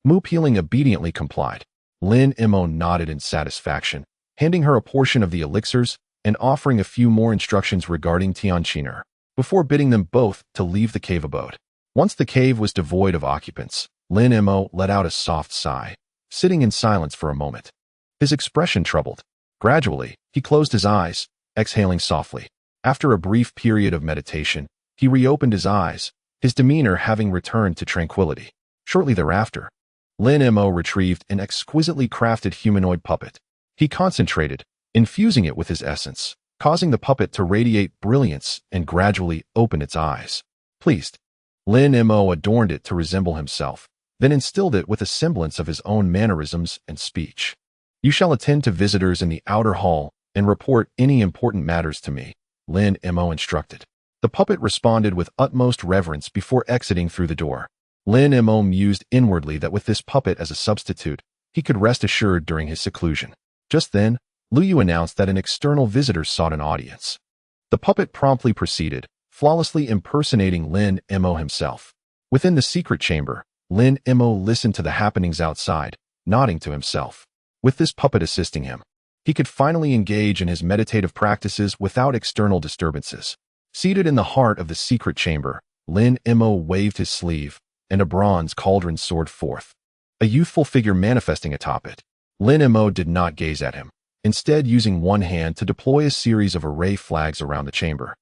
Mu Peeling obediently complied. Lin Mo nodded in satisfaction, handing her a portion of the elixirs and offering a few more instructions regarding Tian Qiner, before bidding them both to leave the cave abode. Once the cave was devoid of occupants, Lin Mo let out a soft sigh, sitting in silence for a moment. His expression troubled. Gradually, he closed his eyes, exhaling softly. After a brief period of meditation, he reopened his eyes, his demeanor having returned to tranquility. Shortly thereafter, Lin Mo retrieved an exquisitely crafted humanoid puppet. He concentrated, infusing it with his essence, causing the puppet to radiate brilliance and gradually open its eyes. Pleased, Lin Mo adorned it to resemble himself, then instilled it with a semblance of his own mannerisms and speech. You shall attend to visitors in the outer hall and report any important matters to me, Lin Mo instructed. The puppet responded with utmost reverence before exiting through the door. Lin Mo mused inwardly that with this puppet as a substitute, he could rest assured during his seclusion. Just then, Lu Yu announced that an external visitor sought an audience. The puppet promptly proceeded, flawlessly impersonating Lin Mo himself. Within the secret chamber, Lin Mo listened to the happenings outside, nodding to himself. With this puppet assisting him, he could finally engage in his meditative practices without external disturbances. Seated in the heart of the secret chamber, Lin Mo waved his sleeve, and a bronze cauldron soared forth. A youthful figure manifesting atop it. Lin Mo did not gaze at him, instead using one hand to deploy a series of array flags around the chamber.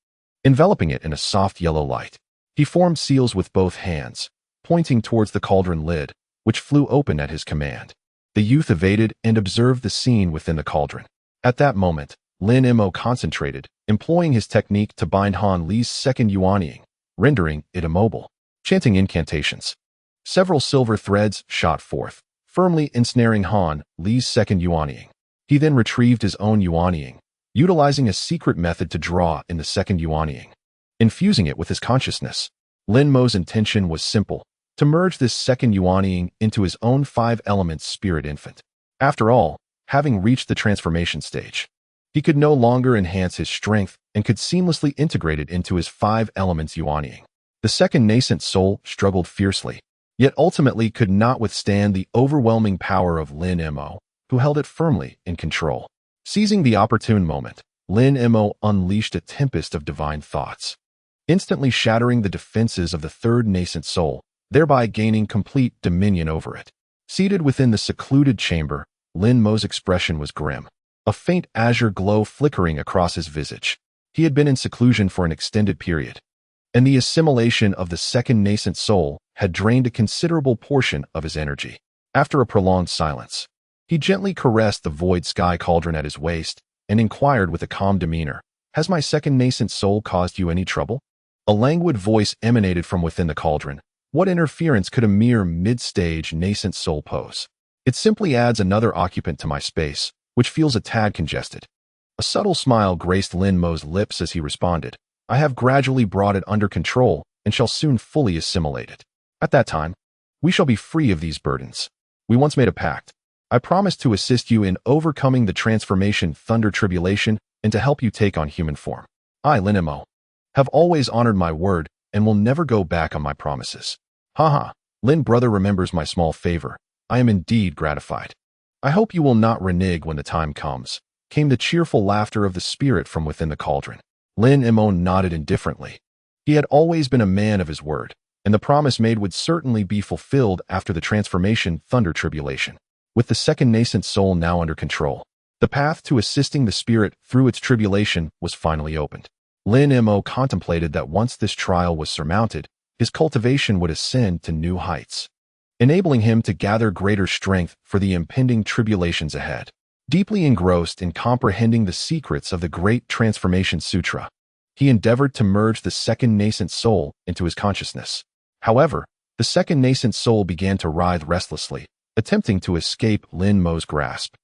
Enveloping it in a soft yellow light, he formed seals with both hands, pointing towards the cauldron lid, which flew open at his command. The youth evaded and observed the scene within the cauldron. At that moment, Lin Mo concentrated, employing his technique to bind Han Li's second yuanying, rendering it immobile. Chanting incantations, several silver threads shot forth, firmly ensnaring Han Li's second yuanying. He then retrieved his own yuanying, utilizing a secret method to draw in the second yuanying. Infusing it with his consciousness, Lin Mo's intention was simple, to merge this second yuanying into his own 5-element spirit infant. After all, having reached the transformation stage, he could no longer enhance his strength and could seamlessly integrate it into his 5 elements yuanying. The second nascent soul struggled fiercely, yet ultimately could not withstand the overwhelming power of Lin Mo, who held it firmly in control. Seizing the opportune moment, Lin Mo unleashed a tempest of divine thoughts, instantly shattering the defenses of the third nascent soul, thereby gaining complete dominion over it. Seated within the secluded chamber, Lin Mo's expression was grim, a faint azure glow flickering across his visage. He had been in seclusion for an extended period, and the assimilation of the second nascent soul had drained a considerable portion of his energy. After a prolonged silence, he gently caressed the void sky cauldron at his waist and inquired with a calm demeanor, "Has my second nascent soul caused you any trouble?" A languid voice emanated from within the cauldron. What interference could a mere mid-stage nascent soul pose? It simply adds another occupant to my space, which feels a tad congested. A subtle smile graced Lin Mo's lips as he responded, "I have gradually brought it under control and shall soon fully assimilate it. At that time, we shall be free of these burdens. We once made a pact. I promised to assist you in overcoming the transformation thunder tribulation and to help you take on human form. I, Lin Mo, have always honored my word and will never go back on my promises." Haha, Lin brother remembers my small favor. I am indeed gratified. I hope you will not renege when the time comes, came the cheerful laughter of the spirit from within the cauldron. Lin Mo nodded indifferently. He had always been a man of his word, and the promise made would certainly be fulfilled after the transformation thunder tribulation. With the second nascent soul now under control, the path to assisting the spirit through its tribulation was finally opened. Lin Mo contemplated that once this trial was surmounted, his cultivation would ascend to new heights, enabling him to gather greater strength for the impending tribulations ahead. Deeply engrossed in comprehending the secrets of the Great Transformation Sutra, he endeavored to merge the second nascent soul into his consciousness. However, the second nascent soul began to writhe restlessly, attempting to escape Lin Mo's grasp.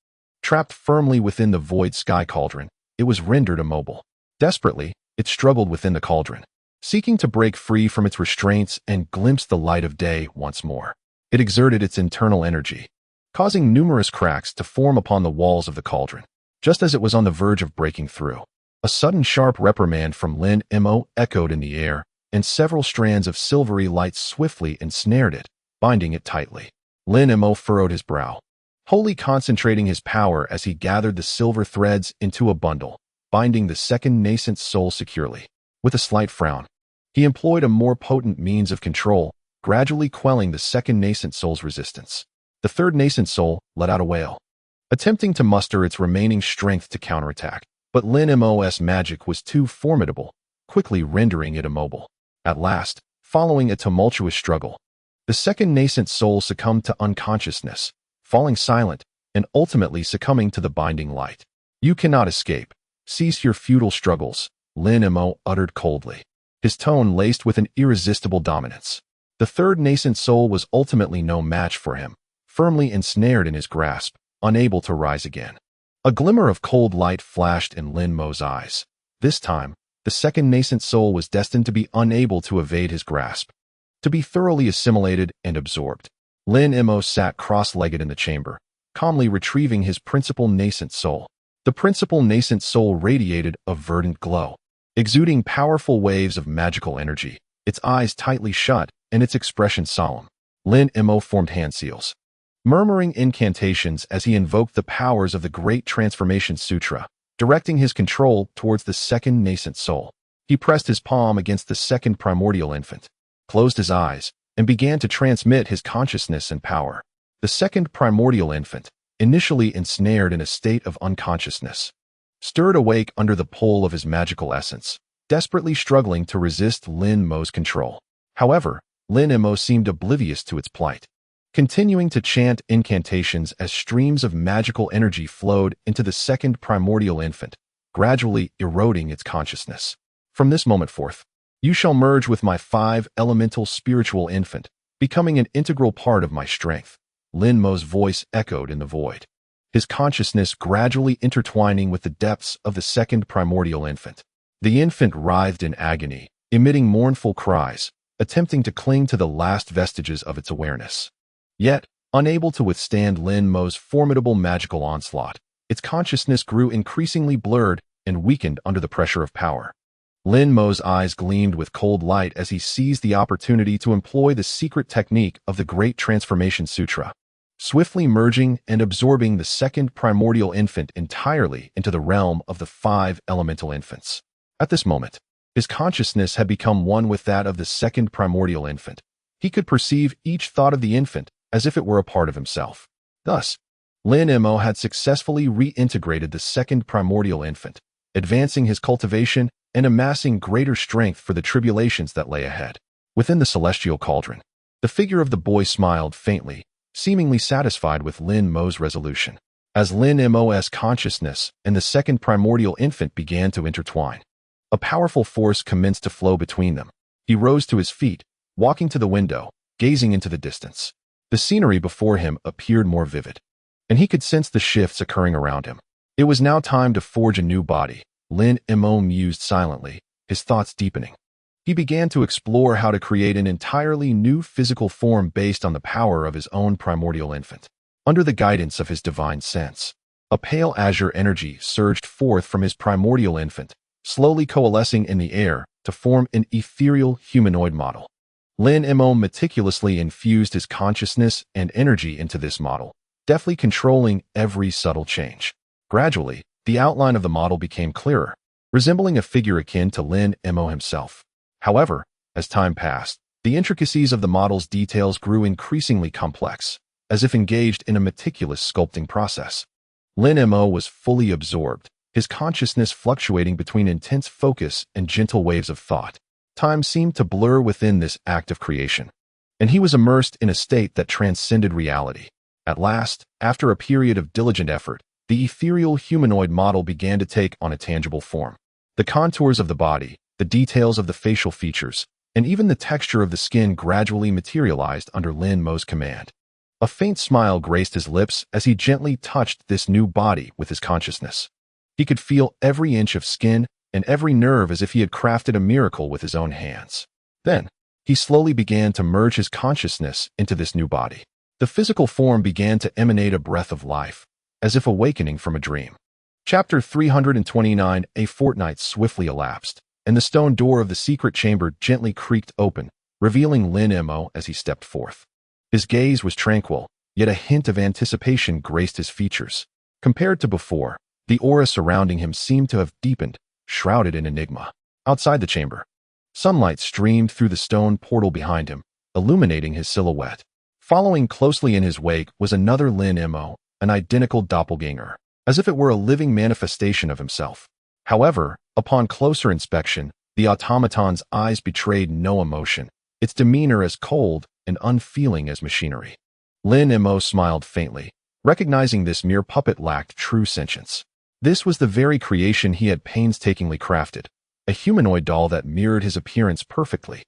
Trapped firmly within the void sky cauldron, it was rendered immobile. Desperately, it struggled within the cauldron, seeking to break free from its restraints and glimpse the light of day once more. It exerted its internal energy, causing numerous cracks to form upon the walls of the cauldron. Just as it was on the verge of breaking through, a sudden sharp reprimand from Lin Mo echoed in the air, and several strands of silvery light swiftly ensnared it, binding it tightly. Lin Mo furrowed his brow, wholly concentrating his power as he gathered the silver threads into a bundle, binding the second nascent soul securely. With a slight frown, he employed a more potent means of control, gradually quelling the second nascent soul's resistance. The third nascent soul let out a wail, attempting to muster its remaining strength to counterattack, but Lin Mo's magic was too formidable, quickly rendering it immobile. At last, following a tumultuous struggle, the second nascent soul succumbed to unconsciousness, falling silent, and ultimately succumbing to the binding light. "You cannot escape," Cease your futile struggles, Lin Mo uttered coldly, his tone laced with an irresistible dominance. The third nascent soul was ultimately no match for him, firmly ensnared in his grasp, unable to rise again. A glimmer of cold light flashed in Lin Mo's eyes. This time, the second nascent soul was destined to be unable to evade his grasp, to be thoroughly assimilated and absorbed. Lin Mo sat cross-legged in the chamber, calmly retrieving his principal nascent soul. The principal nascent soul radiated a verdant glow, exuding powerful waves of magical energy, its eyes tightly shut and its expression solemn. Lin Mo formed hand seals, murmuring incantations as he invoked the powers of the Great Transformation Sutra, directing his control towards the second nascent soul. He pressed his palm against the second primordial infant, closed his eyes, and began to transmit his consciousness and power. The second primordial infant, initially ensnared in a state of unconsciousness, stirred awake under the pull of his magical essence, desperately struggling to resist Lin Mo's control. However, Lin Mo seemed oblivious to its plight, continuing to chant incantations as streams of magical energy flowed into the second primordial infant, gradually eroding its consciousness. From this moment forth, you shall merge with my 5-elemental spiritual infant, becoming an integral part of my strength. Lin Mo's voice echoed in the void, his consciousness gradually intertwining with the depths of the second primordial infant. The infant writhed in agony, emitting mournful cries, attempting to cling to the last vestiges of its awareness. Yet, unable to withstand Lin Mo's formidable magical onslaught, its consciousness grew increasingly blurred and weakened under the pressure of power. Lin Mo's eyes gleamed with cold light as he seized the opportunity to employ the secret technique of the Great Transformation Sutra, swiftly merging and absorbing the second primordial infant entirely into the realm of the 5 elemental infants. At this moment, his consciousness had become one with that of the second primordial infant. He could perceive each thought of the infant as if it were a part of himself. Thus, Lin Mo had successfully reintegrated the second primordial infant, advancing his cultivation and amassing greater strength for the tribulations that lay ahead. Within the celestial cauldron, the figure of the boy smiled faintly, seemingly satisfied with Lin Mo's resolution. As Lin Mo's consciousness and the second primordial infant began to intertwine, a powerful force commenced to flow between them. He rose to his feet, walking to the window, gazing into the distance. The scenery before him appeared more vivid, and he could sense the shifts occurring around him. It was now time to forge a new body. Lin Mo mused silently, his thoughts deepening. He began to explore how to create an entirely new physical form based on the power of his own primordial infant. Under the guidance of his divine sense, a pale azure energy surged forth from his primordial infant, slowly coalescing in the air to form an ethereal humanoid model. Lin Mo meticulously infused his consciousness and energy into this model, deftly controlling every subtle change. Gradually, the outline of the model became clearer, resembling a figure akin to Lin Mo himself. However, as time passed, the intricacies of the model's details grew increasingly complex, as if engaged in a meticulous sculpting process. Lin Mo was fully absorbed, his consciousness fluctuating between intense focus and gentle waves of thought. Time seemed to blur within this act of creation, and he was immersed in a state that transcended reality. At last, after a period of diligent effort, the ethereal humanoid model began to take on a tangible form. The contours of the body, the details of the facial features, and even the texture of the skin gradually materialized under Lin Mo's command. A faint smile graced his lips as he gently touched this new body with his consciousness. He could feel every inch of skin and every nerve as if he had crafted a miracle with his own hands. Then, he slowly began to merge his consciousness into this new body. The physical form began to emanate a breath of life, as if awakening from a dream. Chapter 329. A fortnight swiftly elapsed, and the stone door of the secret chamber gently creaked open, revealing Lin Mo as he stepped forth. His gaze was tranquil, yet a hint of anticipation graced his features. Compared to before, the aura surrounding him seemed to have deepened, shrouded in enigma. Outside the chamber, sunlight streamed through the stone portal behind him, illuminating his silhouette. Following closely in his wake was another Lin Mo, an identical doppelganger, as if it were a living manifestation of himself. However, upon closer inspection, the automaton's eyes betrayed no emotion, its demeanor as cold and unfeeling as machinery. Lin Mo smiled faintly, recognizing this mere puppet lacked true sentience. This was the very creation he had painstakingly crafted, a humanoid doll that mirrored his appearance perfectly,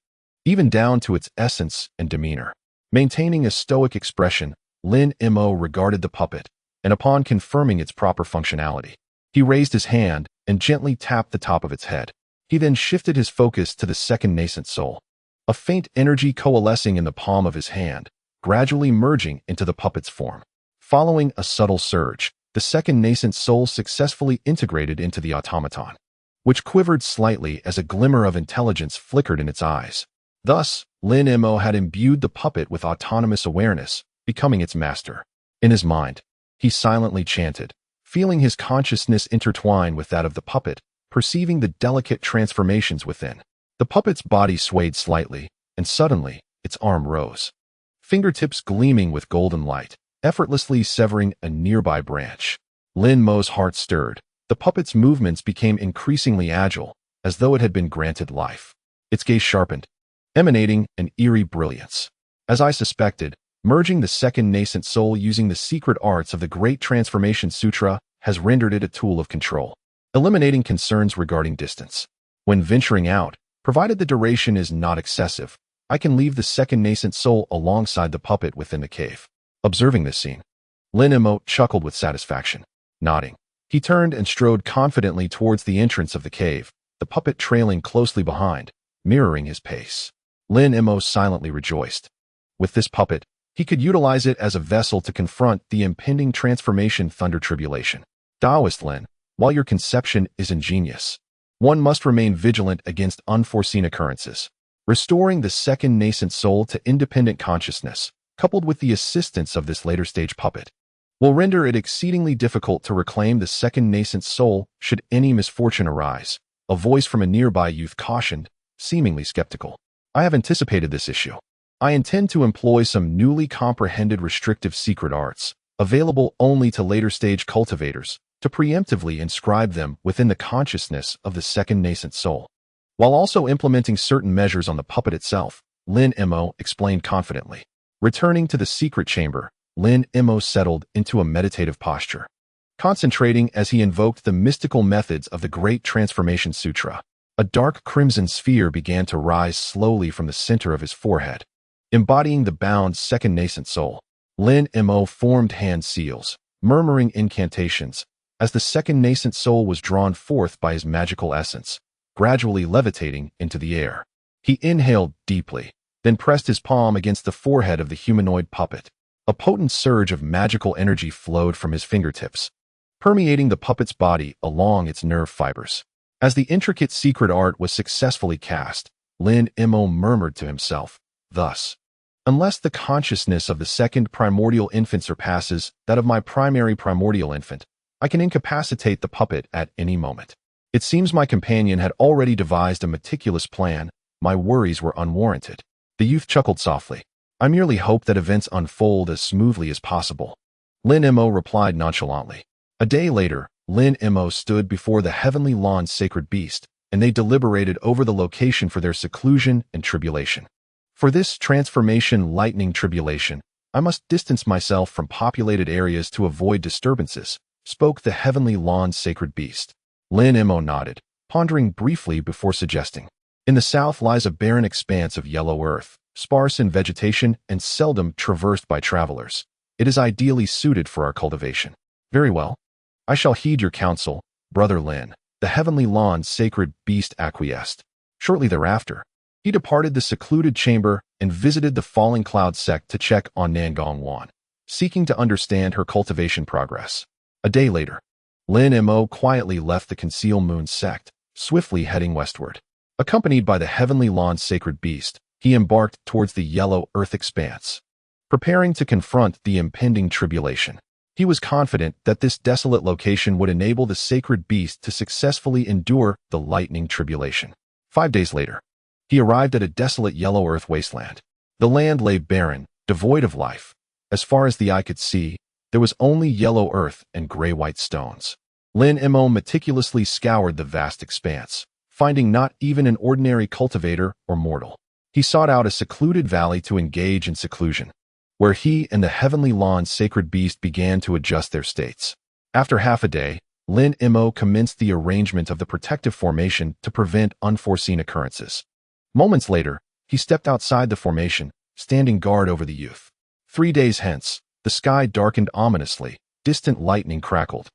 even down to its essence and demeanor. Maintaining a stoic expression, Lin Mo regarded the puppet, and upon confirming its proper functionality, he raised his hand and gently tapped the top of its head. He then shifted his focus to the second nascent soul, a faint energy coalescing in the palm of his hand, gradually merging into the puppet's form. Following a subtle surge, the second nascent soul successfully integrated into the automaton, which quivered slightly as a glimmer of intelligence flickered in its eyes. Thus, Lin Mo had imbued the puppet with autonomous awareness, becoming its master. In his mind, he silently chanted, feeling his consciousness intertwine with that of the puppet, perceiving the delicate transformations within. The puppet's body swayed slightly, and suddenly, its arm rose, fingertips gleaming with golden light, effortlessly severing a nearby branch. Lin Mo's heart stirred. The puppet's movements became increasingly agile, as though it had been granted life. Its gaze sharpened, emanating an eerie brilliance. As I suspected, merging the second nascent soul using the secret arts of the Great Transformation Sutra has rendered it a tool of control, eliminating concerns regarding distance. When venturing out, provided the duration is not excessive, I can leave the second nascent soul alongside the puppet within the cave. Observing this scene, Lin Mo chuckled with satisfaction. Nodding, he turned and strode confidently towards the entrance of the cave, the puppet trailing closely behind, mirroring his pace. Lin Mo silently rejoiced. With this puppet, he could utilize it as a vessel to confront the impending transformation thunder tribulation. Taoist Lin, while your conception is ingenious, one must remain vigilant against unforeseen occurrences. Restoring the second nascent soul to independent consciousness, coupled with the assistance of this later stage puppet, will render it exceedingly difficult to reclaim the second nascent soul should any misfortune arise. A voice from a nearby youth cautioned, seemingly skeptical. I have anticipated this issue. I intend to employ some newly comprehended restrictive secret arts, available only to later stage cultivators, to preemptively inscribe them within the consciousness of the second nascent soul. While also implementing certain measures on the puppet itself, Lin Mo explained confidently. Returning to the secret chamber, Lin Mo settled into a meditative posture, concentrating as he invoked the mystical methods of the Great Transformation Sutra. A dark crimson sphere began to rise slowly from the center of his forehead, embodying the bound second nascent soul. Lin Mo formed hand seals, murmuring incantations, as the second nascent soul was drawn forth by his magical essence, gradually levitating into the air. He inhaled deeply, then pressed his palm against the forehead of the humanoid puppet. A potent surge of magical energy flowed from his fingertips, permeating the puppet's body along its nerve fibers. As the intricate secret art was successfully cast, Lin Mo murmured to himself, thus, unless the consciousness of the second primordial infant surpasses that of my primary primordial infant, I can incapacitate the puppet at any moment. It seems my companion had already devised a meticulous plan. My worries were unwarranted. The youth chuckled softly. I merely hope that events unfold as smoothly as possible. Lin Mo replied nonchalantly. A day later, Lin Mo stood before the heavenly lawn's sacred beast, and they deliberated over the location for their seclusion and tribulation. For this transformation lightning tribulation, I must distance myself from populated areas to avoid disturbances, spoke the heavenly lawn's sacred beast. Lin Mo nodded, pondering briefly before suggesting. In the south lies a barren expanse of yellow earth, sparse in vegetation and seldom traversed by travelers. It is ideally suited for our cultivation. Very well. I shall heed your counsel, Brother Lin. The heavenly lawn's sacred beast acquiesced. Shortly thereafter, he departed the secluded chamber and visited the falling cloud sect to check on Nangong Wan, seeking to understand her cultivation progress. A day later, Lin Mo quietly left the Conceal Moon sect, swiftly heading westward. Accompanied by the heavenly lawn's sacred beast, he embarked towards the yellow earth expanse, preparing to confront the impending tribulation. He was confident that this desolate location would enable the sacred beast to successfully endure the lightning tribulation. 5 days later, he arrived at a desolate yellow earth wasteland. The land lay barren, devoid of life. As far as the eye could see, there was only yellow earth and gray-white stones. Lin Mo meticulously scoured the vast expanse, finding not even an ordinary cultivator or mortal. He sought out a secluded valley to engage in seclusion, where he and the heavenly lawn's sacred beast began to adjust their states. After half a day, Lin Mo commenced the arrangement of the protective formation to prevent unforeseen occurrences. Moments later, he stepped outside the formation, standing guard over the youth. 3 days hence, the sky darkened ominously, distant lightning crackled,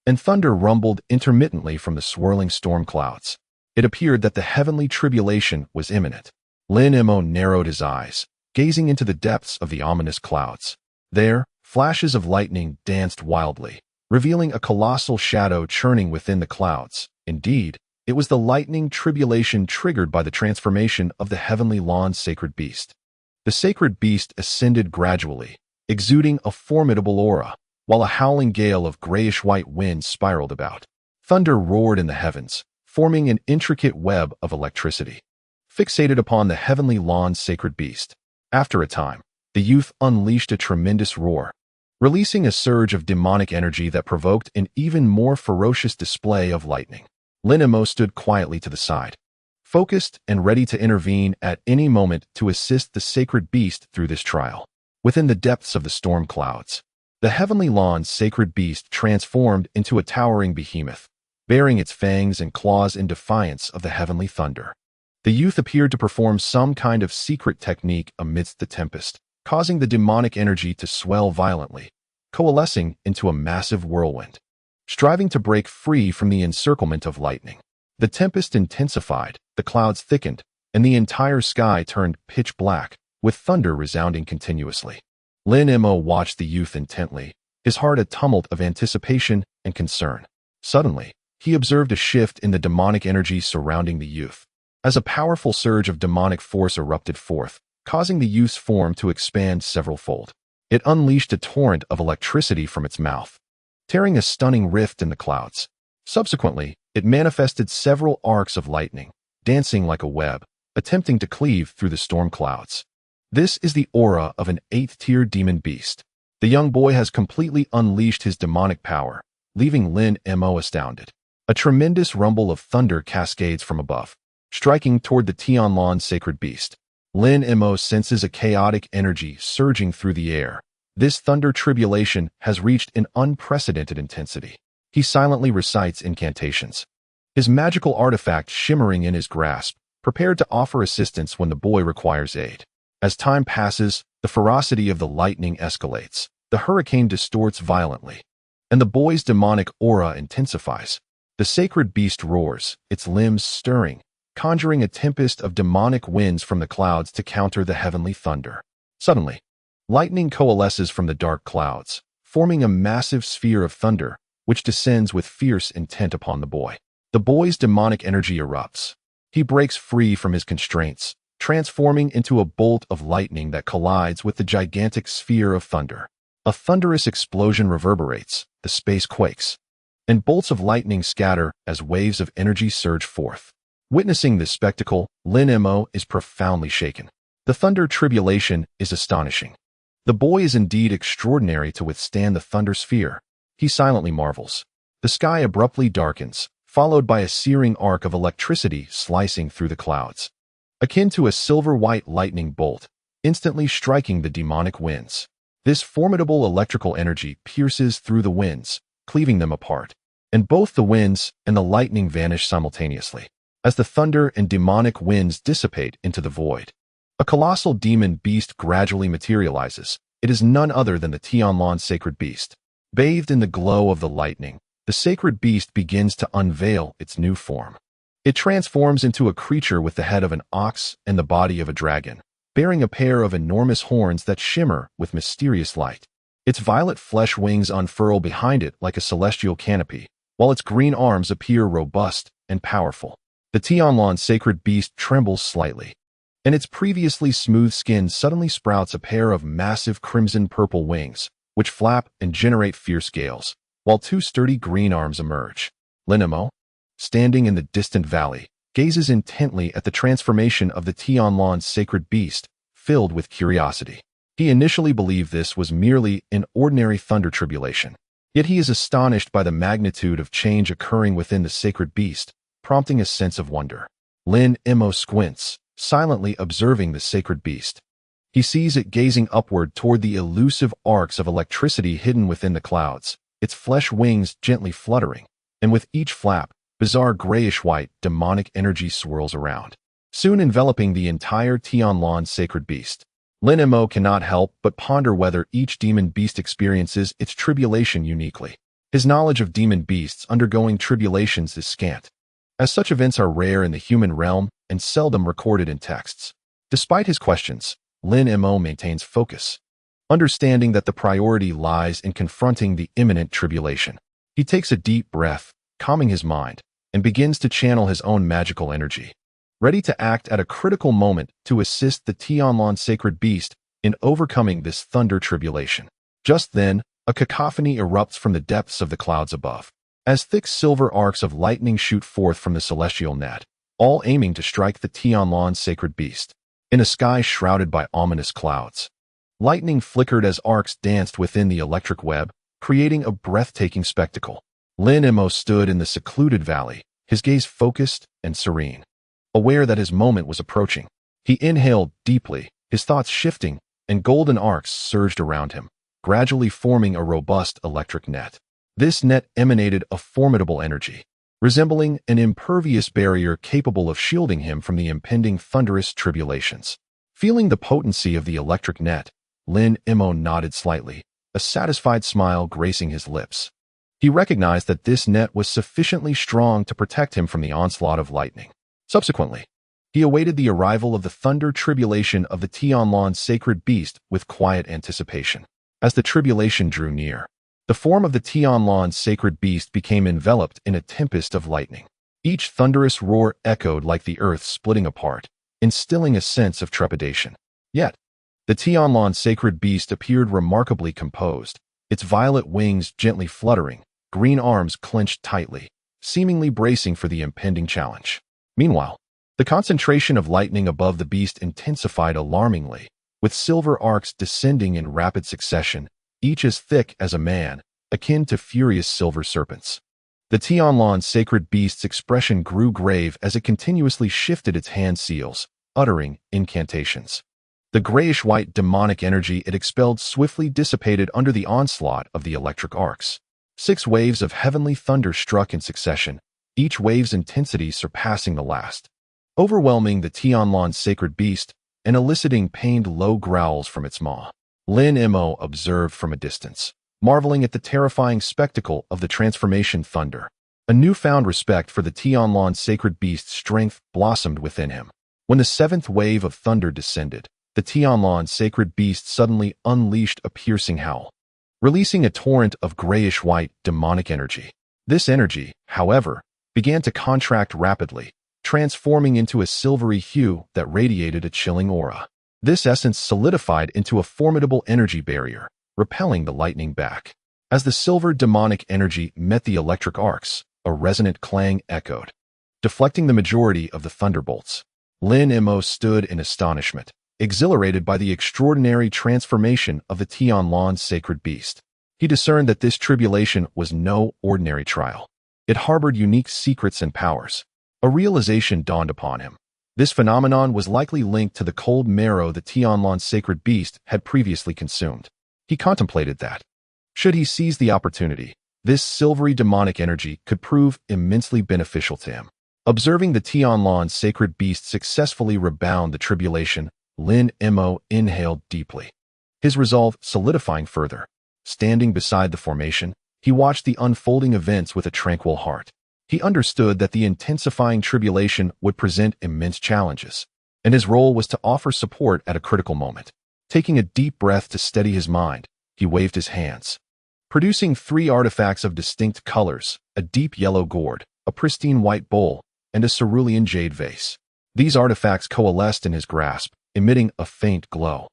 and thunder rumbled intermittently from the swirling storm clouds. It appeared that the heavenly tribulation was imminent. Lin Mo narrowed his eyes, gazing into the depths of the ominous clouds. There, flashes of lightning danced wildly, revealing a colossal shadow churning within the clouds. Indeed, it was the lightning tribulation triggered by the transformation of the heavenly lawn's sacred beast. The sacred beast ascended gradually, exuding a formidable aura, while a howling gale of grayish-white wind spiraled about. Thunder roared in the heavens, forming an intricate web of electricity. Fixated upon the heavenly lawn's sacred beast, after a time, the youth unleashed a tremendous roar, releasing a surge of demonic energy that provoked an even more ferocious display of lightning. Lin Mo stood quietly to the side, focused and ready to intervene at any moment to assist the sacred beast through this trial. Within the depths of the storm clouds, the heavenly lawn's sacred beast transformed into a towering behemoth, baring its fangs and claws in defiance of the heavenly thunder. The youth appeared to perform some kind of secret technique amidst the tempest, causing the demonic energy to swell violently, coalescing into a massive whirlwind. Striving to break free from the encirclement of lightning, the tempest intensified, the clouds thickened, and the entire sky turned pitch black, with thunder resounding continuously. Lin Mo watched the youth intently, his heart a tumult of anticipation and concern. Suddenly, he observed a shift in the demonic energy surrounding the youth, as a powerful surge of demonic force erupted forth, causing the youth's form to expand several-fold. It unleashed a torrent of electricity from its mouth, tearing a stunning rift in the clouds. Subsequently, it manifested several arcs of lightning, dancing like a web, attempting to cleave through the storm clouds. This is the aura of an 8th-tier demon beast. The young boy has completely unleashed his demonic power, leaving Lin Mo astounded. A tremendous rumble of thunder cascades from above, striking toward the Tianlan's sacred beast. Lin Mo senses a chaotic energy surging through the air. This thunder tribulation has reached an unprecedented intensity. He silently recites incantations, his magical artifact shimmering in his grasp, prepared to offer assistance when the boy requires aid. As time passes, the ferocity of the lightning escalates, the hurricane distorts violently, and the boy's demonic aura intensifies. The sacred beast roars, its limbs stirring, conjuring a tempest of demonic winds from the clouds to counter the heavenly thunder. Suddenly, lightning coalesces from the dark clouds, forming a massive sphere of thunder, which descends with fierce intent upon the boy. The boy's demonic energy erupts. He breaks free from his constraints, transforming into a bolt of lightning that collides with the gigantic sphere of thunder. A thunderous explosion reverberates, the space quakes, and bolts of lightning scatter as waves of energy surge forth. Witnessing this spectacle, Lin Mo is profoundly shaken. The thunder tribulation is astonishing. The boy is indeed extraordinary to withstand the thunder sphere. He silently marvels. The sky abruptly darkens, followed by a searing arc of electricity slicing through the clouds, akin to a silver-white lightning bolt, instantly striking the demonic winds. This formidable electrical energy pierces through the winds, cleaving them apart, and both the winds and the lightning vanish simultaneously. As the thunder and demonic winds dissipate into the void, a colossal demon beast gradually materializes. It is none other than the Tianlan's sacred beast. Bathed in the glow of the lightning, the sacred beast begins to unveil its new form. It transforms into a creature with the head of an ox and the body of a dragon, bearing a pair of enormous horns that shimmer with mysterious light. Its violet flesh wings unfurl behind it like a celestial canopy, while its green arms appear robust and powerful. The Tianlan's sacred beast trembles slightly, and its previously smooth skin suddenly sprouts a pair of massive crimson-purple wings, which flap and generate fierce gales, while 2 sturdy green arms emerge. Lin Mo, standing in the distant valley, gazes intently at the transformation of the Tianlan's sacred beast, filled with curiosity. He initially believed this was merely an ordinary thunder tribulation, yet he is astonished by the magnitude of change occurring within the sacred beast, prompting a sense of wonder. Lin Mo squints, silently observing the sacred beast. He sees it gazing upward toward the elusive arcs of electricity hidden within the clouds, its flesh wings gently fluttering, and with each flap, bizarre grayish-white, demonic energy swirls around, soon enveloping the entire Tianlan's sacred beast. Lin Mo cannot help but ponder whether each demon beast experiences its tribulation uniquely. His knowledge of demon beasts undergoing tribulations is scant, as such events are rare in the human realm and seldom recorded in texts. Despite his questions, Lin Mo maintains focus, understanding that the priority lies in confronting the imminent tribulation. He takes a deep breath, calming his mind, and begins to channel his own magical energy, ready to act at a critical moment to assist the Tianlan sacred beast in overcoming this thunder tribulation. Just then, a cacophony erupts from the depths of the clouds above, as thick silver arcs of lightning shoot forth from the celestial net, all aiming to strike the Tianlan sacred beast. In a sky shrouded by ominous clouds, lightning flickered as arcs danced within the electric web, creating a breathtaking spectacle. Lin Mo stood in the secluded valley, his gaze focused and serene. Aware that his moment was approaching, he inhaled deeply, his thoughts shifting, and golden arcs surged around him, gradually forming a robust electric net. This net emanated a formidable energy, resembling an impervious barrier capable of shielding him from the impending thunderous tribulations. Feeling the potency of the electric net, Lin Mo nodded slightly, a satisfied smile gracing his lips. He recognized that this net was sufficiently strong to protect him from the onslaught of lightning. Subsequently, he awaited the arrival of the thunder tribulation of the Tianlan sacred beast with quiet anticipation. As the tribulation drew near, the form of the Tianlan sacred beast became enveloped in a tempest of lightning. Each thunderous roar echoed like the earth splitting apart, instilling a sense of trepidation. Yet, the Tianlan sacred beast appeared remarkably composed, its violet wings gently fluttering, green arms clenched tightly, seemingly bracing for the impending challenge. Meanwhile, the concentration of lightning above the beast intensified alarmingly, with silver arcs descending in rapid succession, each as thick as a man, akin to furious silver serpents. The Tianlan sacred beast's expression grew grave as it continuously shifted its hand seals, uttering incantations. The grayish-white demonic energy it expelled swiftly dissipated under the onslaught of the electric arcs. 6 waves of heavenly thunder struck in succession, each wave's intensity surpassing the last, overwhelming the Tianlan sacred beast and eliciting pained low growls from its maw. Lin Mo observed from a distance, marveling at the terrifying spectacle of the transformation thunder. A newfound respect for the Tianlan sacred beast's strength blossomed within him. When the 7th wave of thunder descended, the Tianlan sacred beast suddenly unleashed a piercing howl, releasing a torrent of grayish-white demonic energy. This energy, however, began to contract rapidly, transforming into a silvery hue that radiated a chilling aura. This essence solidified into a formidable energy barrier, repelling the lightning back. As the silver demonic energy met the electric arcs, a resonant clang echoed, deflecting the majority of the thunderbolts. Lin Mo stood in astonishment, exhilarated by the extraordinary transformation of the Tianlan sacred beast. He discerned that this tribulation was no ordinary trial. It harbored unique secrets and powers. A realization dawned upon him. This phenomenon was likely linked to the cold marrow the Tianlan sacred beast had previously consumed. He contemplated that, should he seize the opportunity, this silvery demonic energy could prove immensely beneficial to him. Observing the Tianlan sacred beast successfully rebound the tribulation, Lin Mo inhaled deeply, his resolve solidifying further. Standing beside the formation, he watched the unfolding events with a tranquil heart. He understood that the intensifying tribulation would present immense challenges, and his role was to offer support at a critical moment. Taking a deep breath to steady his mind, he waved his hands, producing 3 artifacts of distinct colors: a deep yellow gourd, a pristine white bowl, and a cerulean jade vase. These artifacts coalesced in his grasp, emitting a faint glow.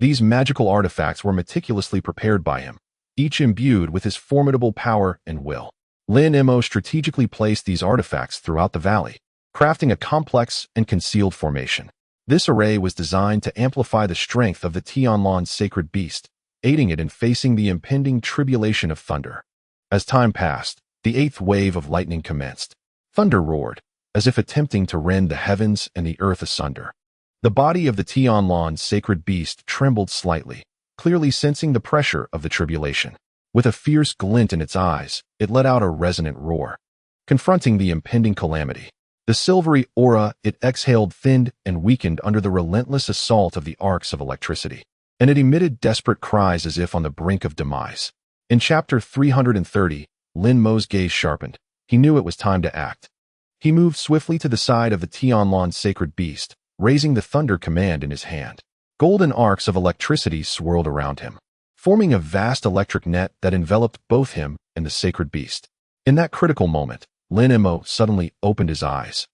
These magical artifacts were meticulously prepared by him, each imbued with his formidable power and will. Lin Mo strategically placed these artifacts throughout the valley, crafting a complex and concealed formation. This array was designed to amplify the strength of the Tianlan sacred beast, aiding it in facing the impending tribulation of thunder. As time passed, the 8th wave of lightning commenced. Thunder roared, as if attempting to rend the heavens and the earth asunder. The body of the Tianlan sacred beast trembled slightly, clearly sensing the pressure of the tribulation. With a fierce glint in its eyes, it let out a resonant roar, confronting the impending calamity. The silvery aura it exhaled thinned and weakened under the relentless assault of the arcs of electricity, and it emitted desperate cries as if on the brink of demise. In chapter 330, Lin Mo's gaze sharpened. He knew it was time to act. He moved swiftly to the side of the Tianlan's sacred beast, raising the thunder command in his hand. Golden arcs of electricity swirled around him, forming a vast electric net that enveloped both him and the sacred beast. In that critical moment, Lin Mo suddenly opened his eyes,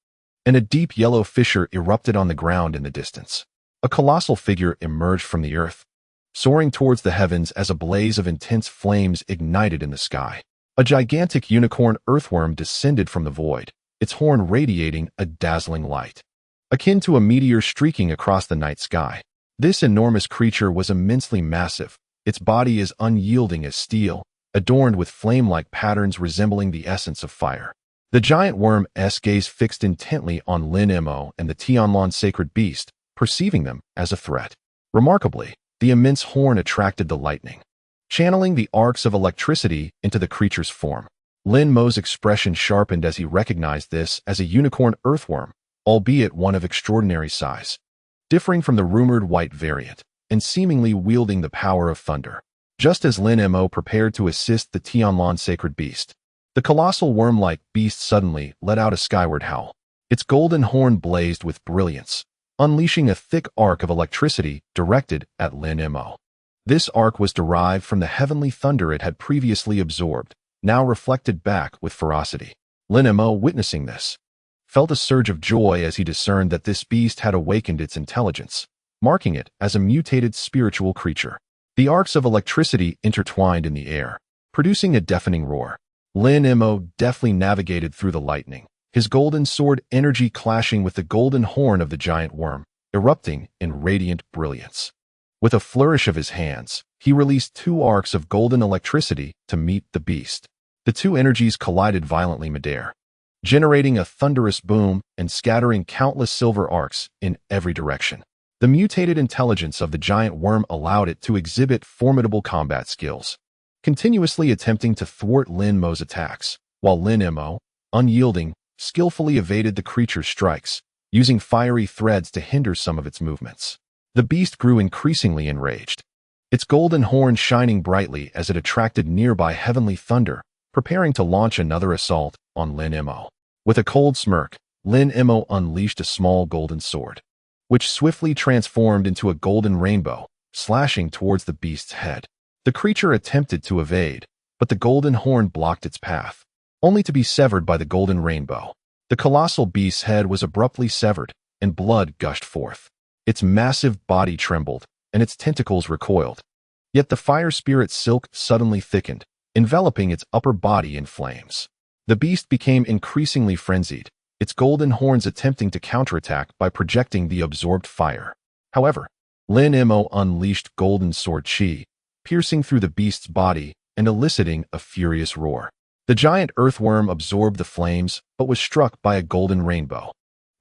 and a deep yellow fissure erupted on the ground in the distance. A colossal figure emerged from the earth, soaring towards the heavens as a blaze of intense flames ignited in the sky. A gigantic unicorn earthworm descended from the void, its horn radiating a dazzling light, akin to a meteor streaking across the night sky. This enormous creature was immensely massive, its body as unyielding as steel, adorned with flame-like patterns resembling the essence of fire. The giant worm's gaze fixed intently on Lin Mo and the Tianlan sacred beast, perceiving them as a threat. Remarkably, the immense horn attracted the lightning, channeling the arcs of electricity into the creature's form. Lin Mo's expression sharpened as he recognized this as a unicorn earthworm, albeit one of extraordinary size, differing from the rumored white variant, and seemingly wielding the power of thunder. Just as Lin Mo prepared to assist the Tianlan sacred beast, the colossal worm-like beast suddenly let out a skyward howl. Its golden horn blazed with brilliance, unleashing a thick arc of electricity directed at Lin Mo. This arc was derived from the heavenly thunder it had previously absorbed, now reflected back with ferocity. Lin Mo, witnessing this, felt a surge of joy as he discerned that this beast had awakened its intelligence, marking it as a mutated spiritual creature. The arcs of electricity intertwined in the air, producing a deafening roar. Lin Mo deftly navigated through the lightning, his golden sword energy clashing with the golden horn of the giant worm, erupting in radiant brilliance. With a flourish of his hands, he released two arcs of golden electricity to meet the beast. The two energies collided violently midair, generating a thunderous boom and scattering countless silver arcs in every direction. The mutated intelligence of the giant worm allowed it to exhibit formidable combat skills, continuously attempting to thwart Lin Mo's attacks, while Lin Mo, unyielding, skillfully evaded the creature's strikes, using fiery threads to hinder some of its movements. The beast grew increasingly enraged, its golden horn shining brightly as it attracted nearby heavenly thunder, preparing to launch another assault on Lin Mo. With a cold smirk, Lin Mo unleashed a small golden sword, which swiftly transformed into a golden rainbow, slashing towards the beast's head. The creature attempted to evade, but the golden horn blocked its path, only to be severed by the golden rainbow. The colossal beast's head was abruptly severed, and blood gushed forth. Its massive body trembled, and its tentacles recoiled. Yet the fire spirit's silk suddenly thickened, enveloping its upper body in flames. The beast became increasingly frenzied, its golden horns attempting to counterattack by projecting the absorbed fire. However, Lin Mo unleashed golden sword chi, piercing through the beast's body and eliciting a furious roar. The giant earthworm absorbed the flames but was struck by a golden rainbow.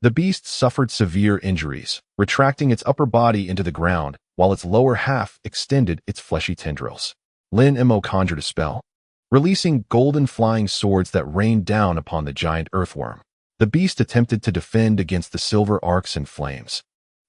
The beast suffered severe injuries, retracting its upper body into the ground while its lower half extended its fleshy tendrils. Lin Mo conjured a spell, releasing golden flying swords that rained down upon the giant earthworm. The beast attempted to defend against the silver arcs and flames,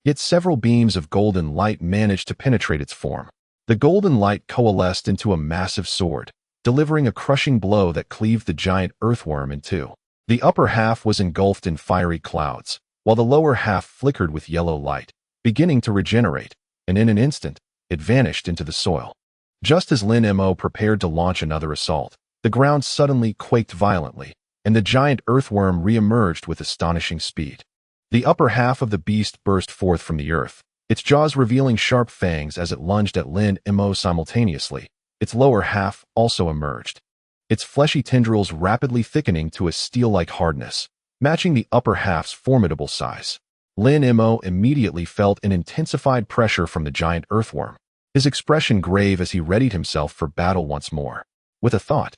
yet several beams of golden light managed to penetrate its form. The golden light coalesced into a massive sword, delivering a crushing blow that cleaved the giant earthworm in two. The upper half was engulfed in fiery clouds, while the lower half flickered with yellow light, beginning to regenerate, and in an instant, it vanished into the soil. Just as Lin Mo prepared to launch another assault, the ground suddenly quaked violently, and the giant earthworm re-emerged with astonishing speed. The upper half of the beast burst forth from the earth, its jaws revealing sharp fangs as it lunged at Lin Mo simultaneously. Its lower half also emerged, its fleshy tendrils rapidly thickening to a steel-like hardness, matching the upper half's formidable size. Lin Mo immediately felt an intensified pressure from the giant earthworm, his expression grave as he readied himself for battle once more. With a thought,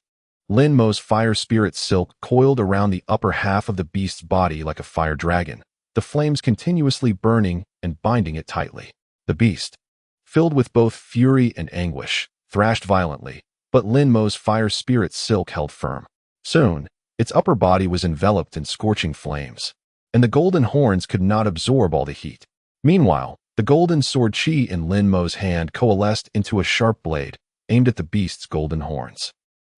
Lin Mo's fire spirit silk coiled around the upper half of the beast's body like a fire dragon, the flames continuously burning and binding it tightly. The beast, filled with both fury and anguish, thrashed violently, but Lin Mo's fire spirit silk held firm. Soon, Its upper body was enveloped in scorching flames, and the golden horns could not absorb all the heat. Meanwhile, the golden sword chi in Lin Mo's hand coalesced into a sharp blade, aimed at the beast's golden horns.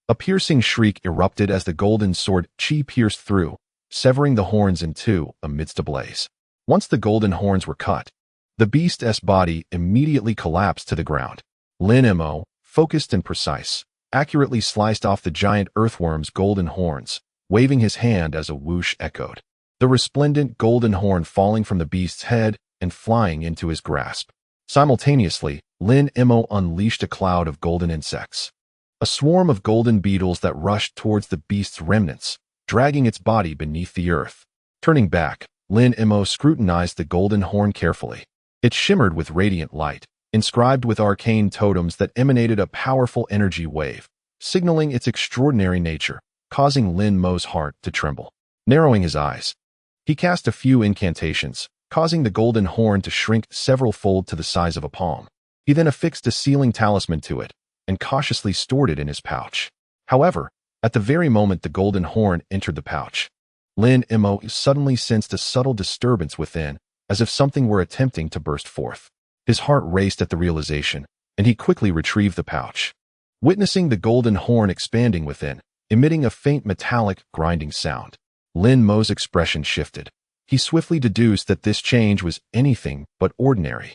A piercing shriek erupted as the golden sword chi pierced through, severing the horns in two amidst a blaze. Once the golden horns were cut, the beast's body immediately collapsed to the ground. Lin Mo, focused and precise, accurately sliced off the giant earthworm's golden horns, waving his hand as a whoosh echoed. The resplendent golden horn falling from the beast's head and flying into his grasp. Simultaneously, Lin Mo unleashed a cloud of golden insects. A swarm of golden beetles that rushed towards the beast's remnants, dragging its body beneath the earth. Turning back, Lin Mo scrutinized the golden horn carefully. It shimmered with radiant light, inscribed with arcane totems that emanated a powerful energy wave, signaling its extraordinary nature, causing Lin Mo's heart to tremble. Narrowing his eyes, he cast a few incantations, causing the golden horn to shrink several-fold to the size of a palm. He then affixed a sealing talisman to it and cautiously stored it in his pouch. However, at the very moment the golden horn entered the pouch, Lin Mo suddenly sensed a subtle disturbance within, as if something were attempting to burst forth. His heart raced at the realization, and he quickly retrieved the pouch. Witnessing the golden horn expanding within, emitting a faint metallic, grinding sound, Lin Mo's expression shifted. He swiftly deduced that this change was anything but ordinary,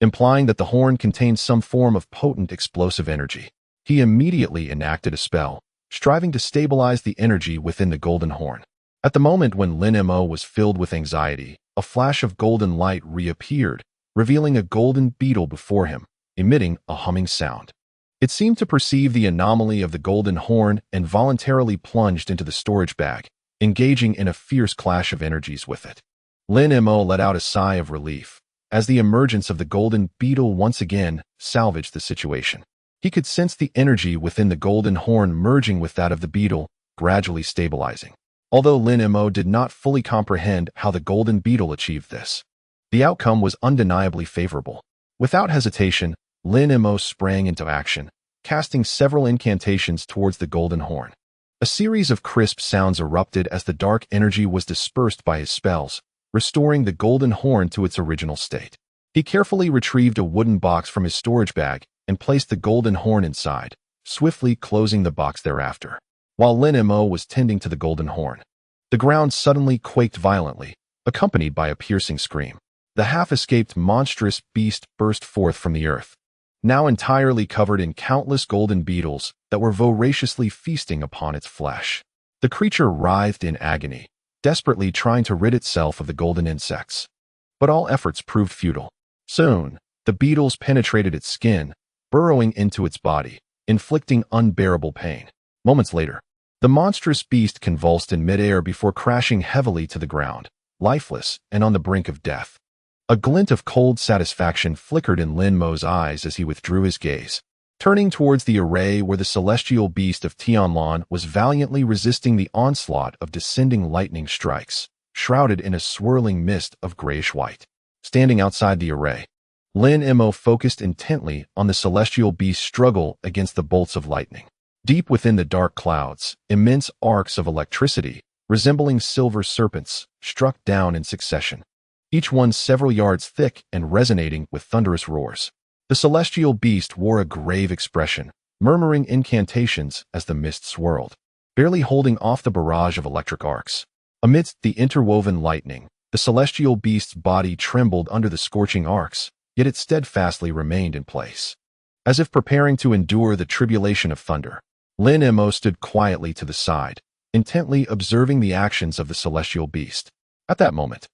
implying that the horn contained some form of potent explosive energy. He immediately enacted a spell, striving to stabilize the energy within the golden horn. At the moment when Lin Mo was filled with anxiety, a flash of golden light reappeared, revealing a golden beetle before him, emitting a humming sound. It seemed to perceive the anomaly of the golden horn and voluntarily plunged into the storage bag, engaging in a fierce clash of energies with it. Lin Mo let out a sigh of relief, as the emergence of the golden beetle once again salvaged the situation. He could sense the energy within the golden horn merging with that of the beetle, gradually stabilizing. Although Lin Mo did not fully comprehend how the golden beetle achieved this, the outcome was undeniably favorable. Without hesitation, Lin Mo sprang into action, casting several incantations towards the golden horn. A series of crisp sounds erupted as the dark energy was dispersed by his spells, restoring the golden horn to its original state. He carefully retrieved a wooden box from his storage bag and placed the golden horn inside, swiftly closing the box thereafter. While Lin Mo was tending to the golden horn, the ground suddenly quaked violently, accompanied by a piercing scream. The half-escaped monstrous beast burst forth from the earth, now entirely covered in countless golden beetles that were voraciously feasting upon its flesh. The creature writhed in agony, desperately trying to rid itself of the golden insects. But all efforts proved futile. Soon, the beetles penetrated its skin, burrowing into its body, inflicting unbearable pain. Moments later, the monstrous beast convulsed in midair before crashing heavily to the ground, lifeless and on the brink of death. A glint of cold satisfaction flickered in Lin Mo's eyes as he withdrew his gaze, turning towards the array where the celestial beast of Tianlan was valiantly resisting the onslaught of descending lightning strikes, shrouded in a swirling mist of grayish-white. Standing outside the array, Lin Mo focused intently on the celestial beast's struggle against the bolts of lightning. Deep within the dark clouds, immense arcs of electricity, resembling silver serpents, struck down in succession, each one several yards thick and resonating with thunderous roars. The celestial beast wore a grave expression, murmuring incantations as the mist swirled, barely holding off the barrage of electric arcs. Amidst the interwoven lightning, the celestial beast's body trembled under the scorching arcs, yet it steadfastly remained in place. As if preparing to endure the tribulation of thunder, Lin Mo stood quietly to the side, intently observing the actions of the celestial beast. At that moment,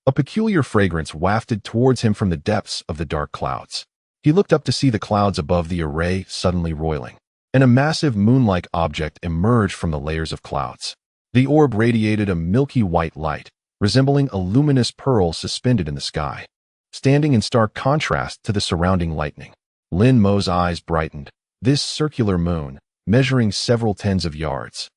a peculiar fragrance wafted towards him from the depths of the dark clouds. He looked up to see the clouds above the array suddenly roiling, and a massive moon-like object emerged from the layers of clouds. The orb radiated a milky white light, resembling a luminous pearl suspended in the sky, standing in stark contrast to the surrounding lightning. Lin Mo's eyes brightened. This circular moon, measuring several tens of yards,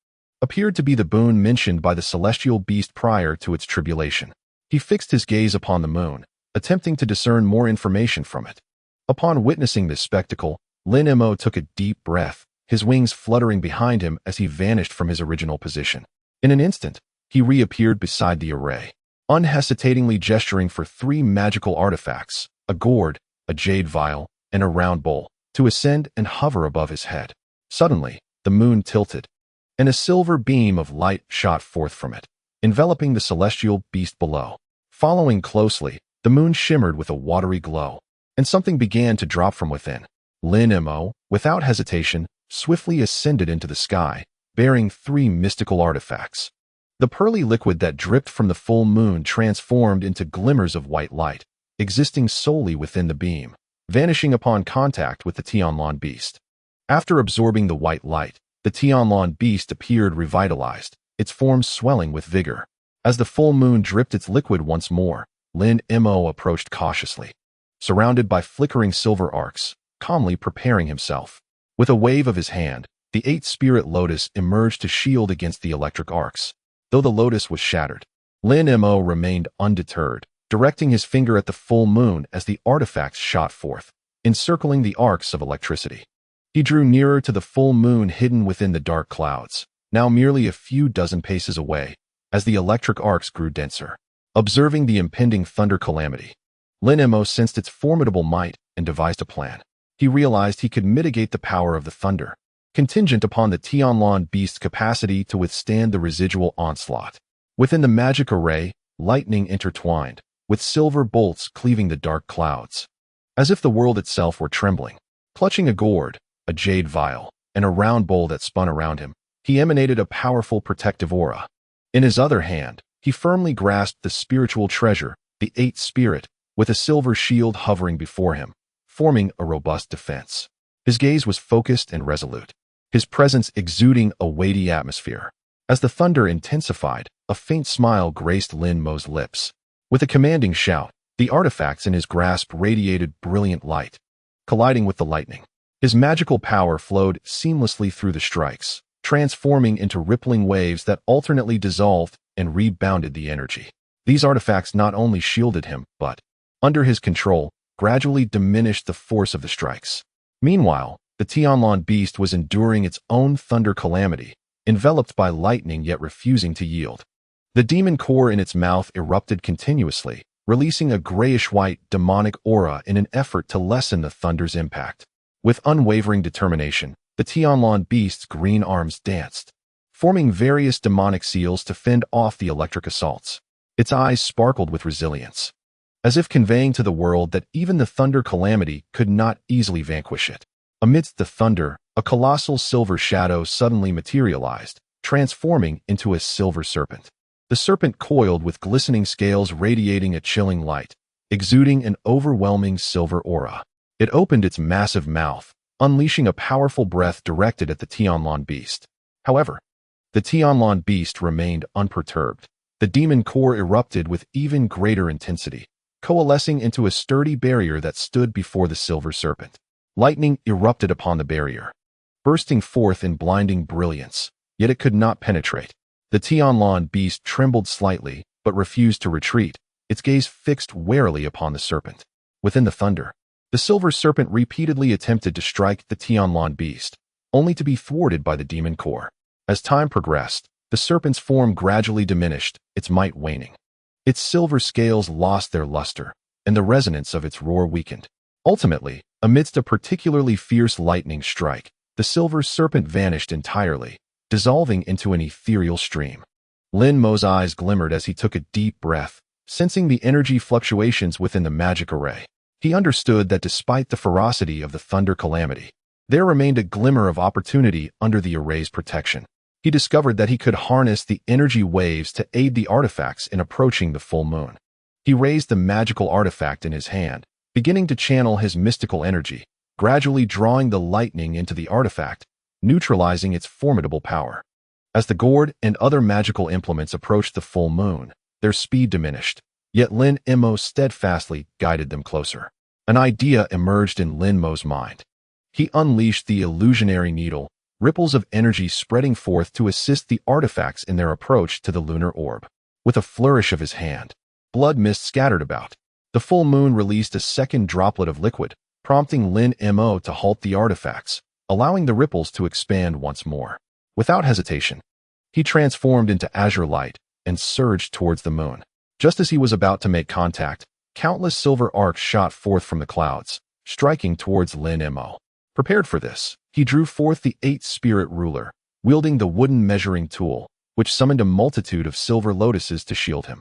appeared to be the boon mentioned by the celestial beast prior to its tribulation. He fixed his gaze upon the moon, attempting to discern more information from it. Upon witnessing this spectacle, Lin Mo took a deep breath, his wings fluttering behind him as he vanished from his original position. In an instant, he reappeared beside the array, unhesitatingly gesturing for 3 magical artifacts, a gourd, a jade vial, and a round bowl, to ascend and hover above his head. Suddenly, the moon tilted, and a silver beam of light shot forth from it, enveloping the celestial beast below. Following closely, the moon shimmered with a watery glow, and something began to drop from within. Lin Mo, without hesitation, swiftly ascended into the sky, bearing 3 mystical artifacts. The pearly liquid that dripped from the full moon transformed into glimmers of white light, existing solely within the beam, vanishing upon contact with the Tianlan beast. After absorbing the white light, the Tianlan beast appeared revitalized, its form swelling with vigor. As the full moon dripped its liquid once more, Lin Mo approached cautiously, surrounded by flickering silver arcs, calmly preparing himself. With a wave of his hand, the 8-spirit lotus emerged to shield against the electric arcs. Though the lotus was shattered, Lin Mo remained undeterred, directing his finger at the full moon as the artifacts shot forth, encircling the arcs of electricity. He drew nearer to the full moon hidden within the dark clouds, now merely a few dozen paces away, as the electric arcs grew denser. Observing the impending thunder calamity, Lin Mo sensed its formidable might and devised a plan. He realized he could mitigate the power of the thunder, contingent upon the Tianlan beast's capacity to withstand the residual onslaught. Within the magic array, lightning intertwined, with silver bolts cleaving the dark clouds. As if the world itself were trembling. Clutching a gourd, a jade vial, and a round bowl that spun around him, he emanated a powerful protective aura. In his other hand, he firmly grasped the spiritual treasure, the 8th spirit, with a silver shield hovering before him, forming a robust defense. His gaze was focused and resolute, his presence exuding a weighty atmosphere. As the thunder intensified, a faint smile graced Lin Mo's lips. With a commanding shout, the artifacts in his grasp radiated brilliant light. Colliding with the lightning, his magical power flowed seamlessly through the strikes, transforming into rippling waves that alternately dissolved and rebounded the energy. These artifacts not only shielded him, but, under his control, gradually diminished the force of the strikes. Meanwhile, the Tianlan beast was enduring its own thunder calamity, enveloped by lightning yet refusing to yield. The demon core in its mouth erupted continuously, releasing a grayish-white demonic aura in an effort to lessen the thunder's impact. With unwavering determination, the Tianlan beast's green arms danced, forming various demonic seals to fend off the electric assaults. Its eyes sparkled with resilience, as if conveying to the world that even the thunder calamity could not easily vanquish it. Amidst the thunder, a colossal silver shadow suddenly materialized, transforming into a silver serpent. The serpent coiled with glistening scales radiating a chilling light, exuding an overwhelming silver aura. It opened its massive mouth, unleashing a powerful breath directed at the Tianlan beast. However, the Tianlan beast remained unperturbed. The demon core erupted with even greater intensity, coalescing into a sturdy barrier that stood before the silver serpent. Lightning erupted upon the barrier, bursting forth in blinding brilliance, yet it could not penetrate. The Tianlan beast trembled slightly, but refused to retreat, its gaze fixed warily upon the serpent. Within the thunder, the silver serpent repeatedly attempted to strike the Tianlan beast, only to be thwarted by the demon core. As time progressed, the serpent's form gradually diminished, its might waning. Its silver scales lost their luster, and the resonance of its roar weakened. Ultimately, amidst a particularly fierce lightning strike, the silver serpent vanished entirely, dissolving into an ethereal stream. Lin Mo's eyes glimmered as he took a deep breath, sensing the energy fluctuations within the magic array. He understood that despite the ferocity of the thunder calamity, there remained a glimmer of opportunity under the array's protection. He discovered that he could harness the energy waves to aid the artifacts in approaching the full moon. He raised the magical artifact in his hand, beginning to channel his mystical energy, gradually drawing the lightning into the artifact, neutralizing its formidable power. As the gourd and other magical implements approached the full moon, their speed diminished, yet Lin Mo steadfastly guided them closer. An idea emerged in Lin Mo's mind. He unleashed the illusionary needle, ripples of energy spreading forth to assist the artifacts in their approach to the lunar orb. With a flourish of his hand, blood mist scattered about. The full moon released a second droplet of liquid, prompting Lin Mo to halt the artifacts, allowing the ripples to expand once more. Without hesitation, He transformed into azure light and surged towards the moon. Just as he was about to make contact, countless silver arcs shot forth from the clouds, striking towards Lin Mo. Prepared for this, he drew forth the 8-spirit ruler, wielding the wooden measuring tool, which summoned a multitude of silver lotuses to shield him.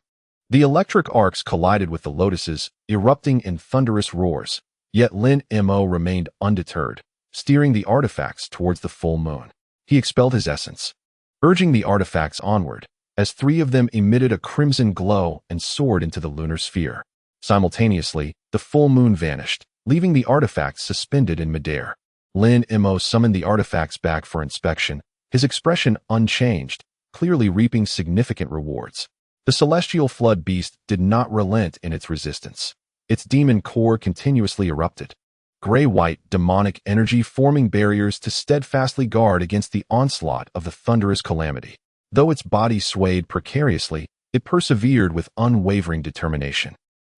The electric arcs collided with the lotuses, erupting in thunderous roars, yet Lin Mo remained undeterred, steering the artifacts towards the full moon. He expelled his essence, urging the artifacts onward, as 3 of them emitted a crimson glow and soared into the lunar sphere. Simultaneously, the full moon vanished, leaving the artifacts suspended in midair. Lin Mo summoned the artifacts back for inspection, his expression unchanged, clearly reaping significant rewards. The celestial flood beast did not relent in its resistance. Its demon core continuously erupted, gray-white demonic energy forming barriers to steadfastly guard against the onslaught of the thunderous calamity. Though its body swayed precariously, it persevered with unwavering determination.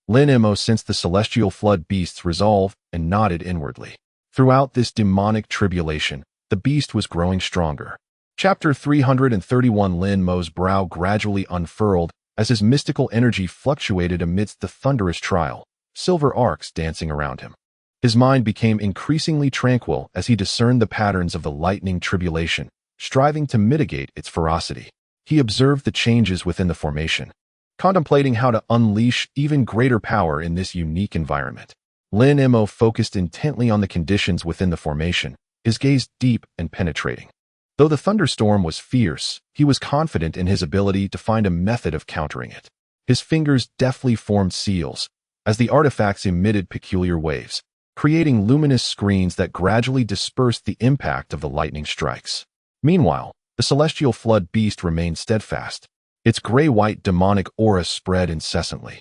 Lin Mo sensed the celestial flood beast's resolve and nodded inwardly. Throughout this demonic tribulation, the beast was growing stronger. Chapter 331. Lin Mo's brow gradually unfurled as his mystical energy fluctuated amidst the thunderous trial, silver arcs dancing around him. His mind became increasingly tranquil as he discerned the patterns of the lightning tribulation, striving to mitigate its ferocity. He observed the changes within the formation, contemplating how to unleash even greater power in this unique environment. Lin Mo focused intently on the conditions within the formation, his gaze deep and penetrating. Though the thunderstorm was fierce, he was confident in his ability to find a method of countering it. His fingers deftly formed seals, as the artifacts emitted peculiar waves, creating luminous screens that gradually dispersed the impact of the lightning strikes. Meanwhile, the celestial flood beast remained steadfast. Its gray-white demonic aura spread incessantly,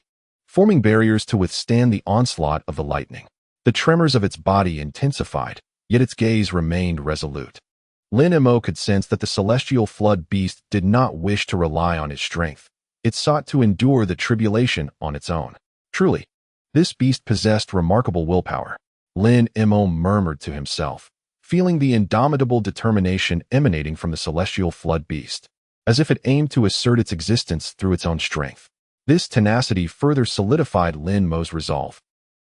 forming barriers to withstand the onslaught of the lightning. The tremors of its body intensified, yet its gaze remained resolute. Lin Mo could sense that the celestial flood beast did not wish to rely on its strength. It sought to endure the tribulation on its own. Truly, this beast possessed remarkable willpower. Lin Mo murmured to himself, feeling the indomitable determination emanating from the celestial flood beast, as if it aimed to assert its existence through its own strength. This tenacity further solidified Lin Mo's resolve.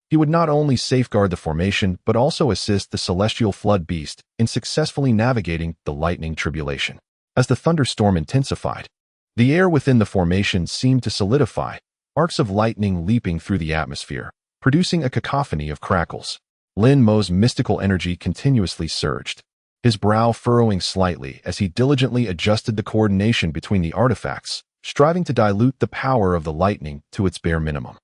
He would not only safeguard the formation, but also assist the celestial flood beast in successfully navigating the lightning tribulation. As the thunderstorm intensified, the air within the formation seemed to solidify, arcs of lightning leaping through the atmosphere, producing a cacophony of crackles. Lin Mo's mystical energy continuously surged, his brow furrowing slightly as he diligently adjusted the coordination between the artifacts, striving to dilute the power of the lightning to its bare minimum.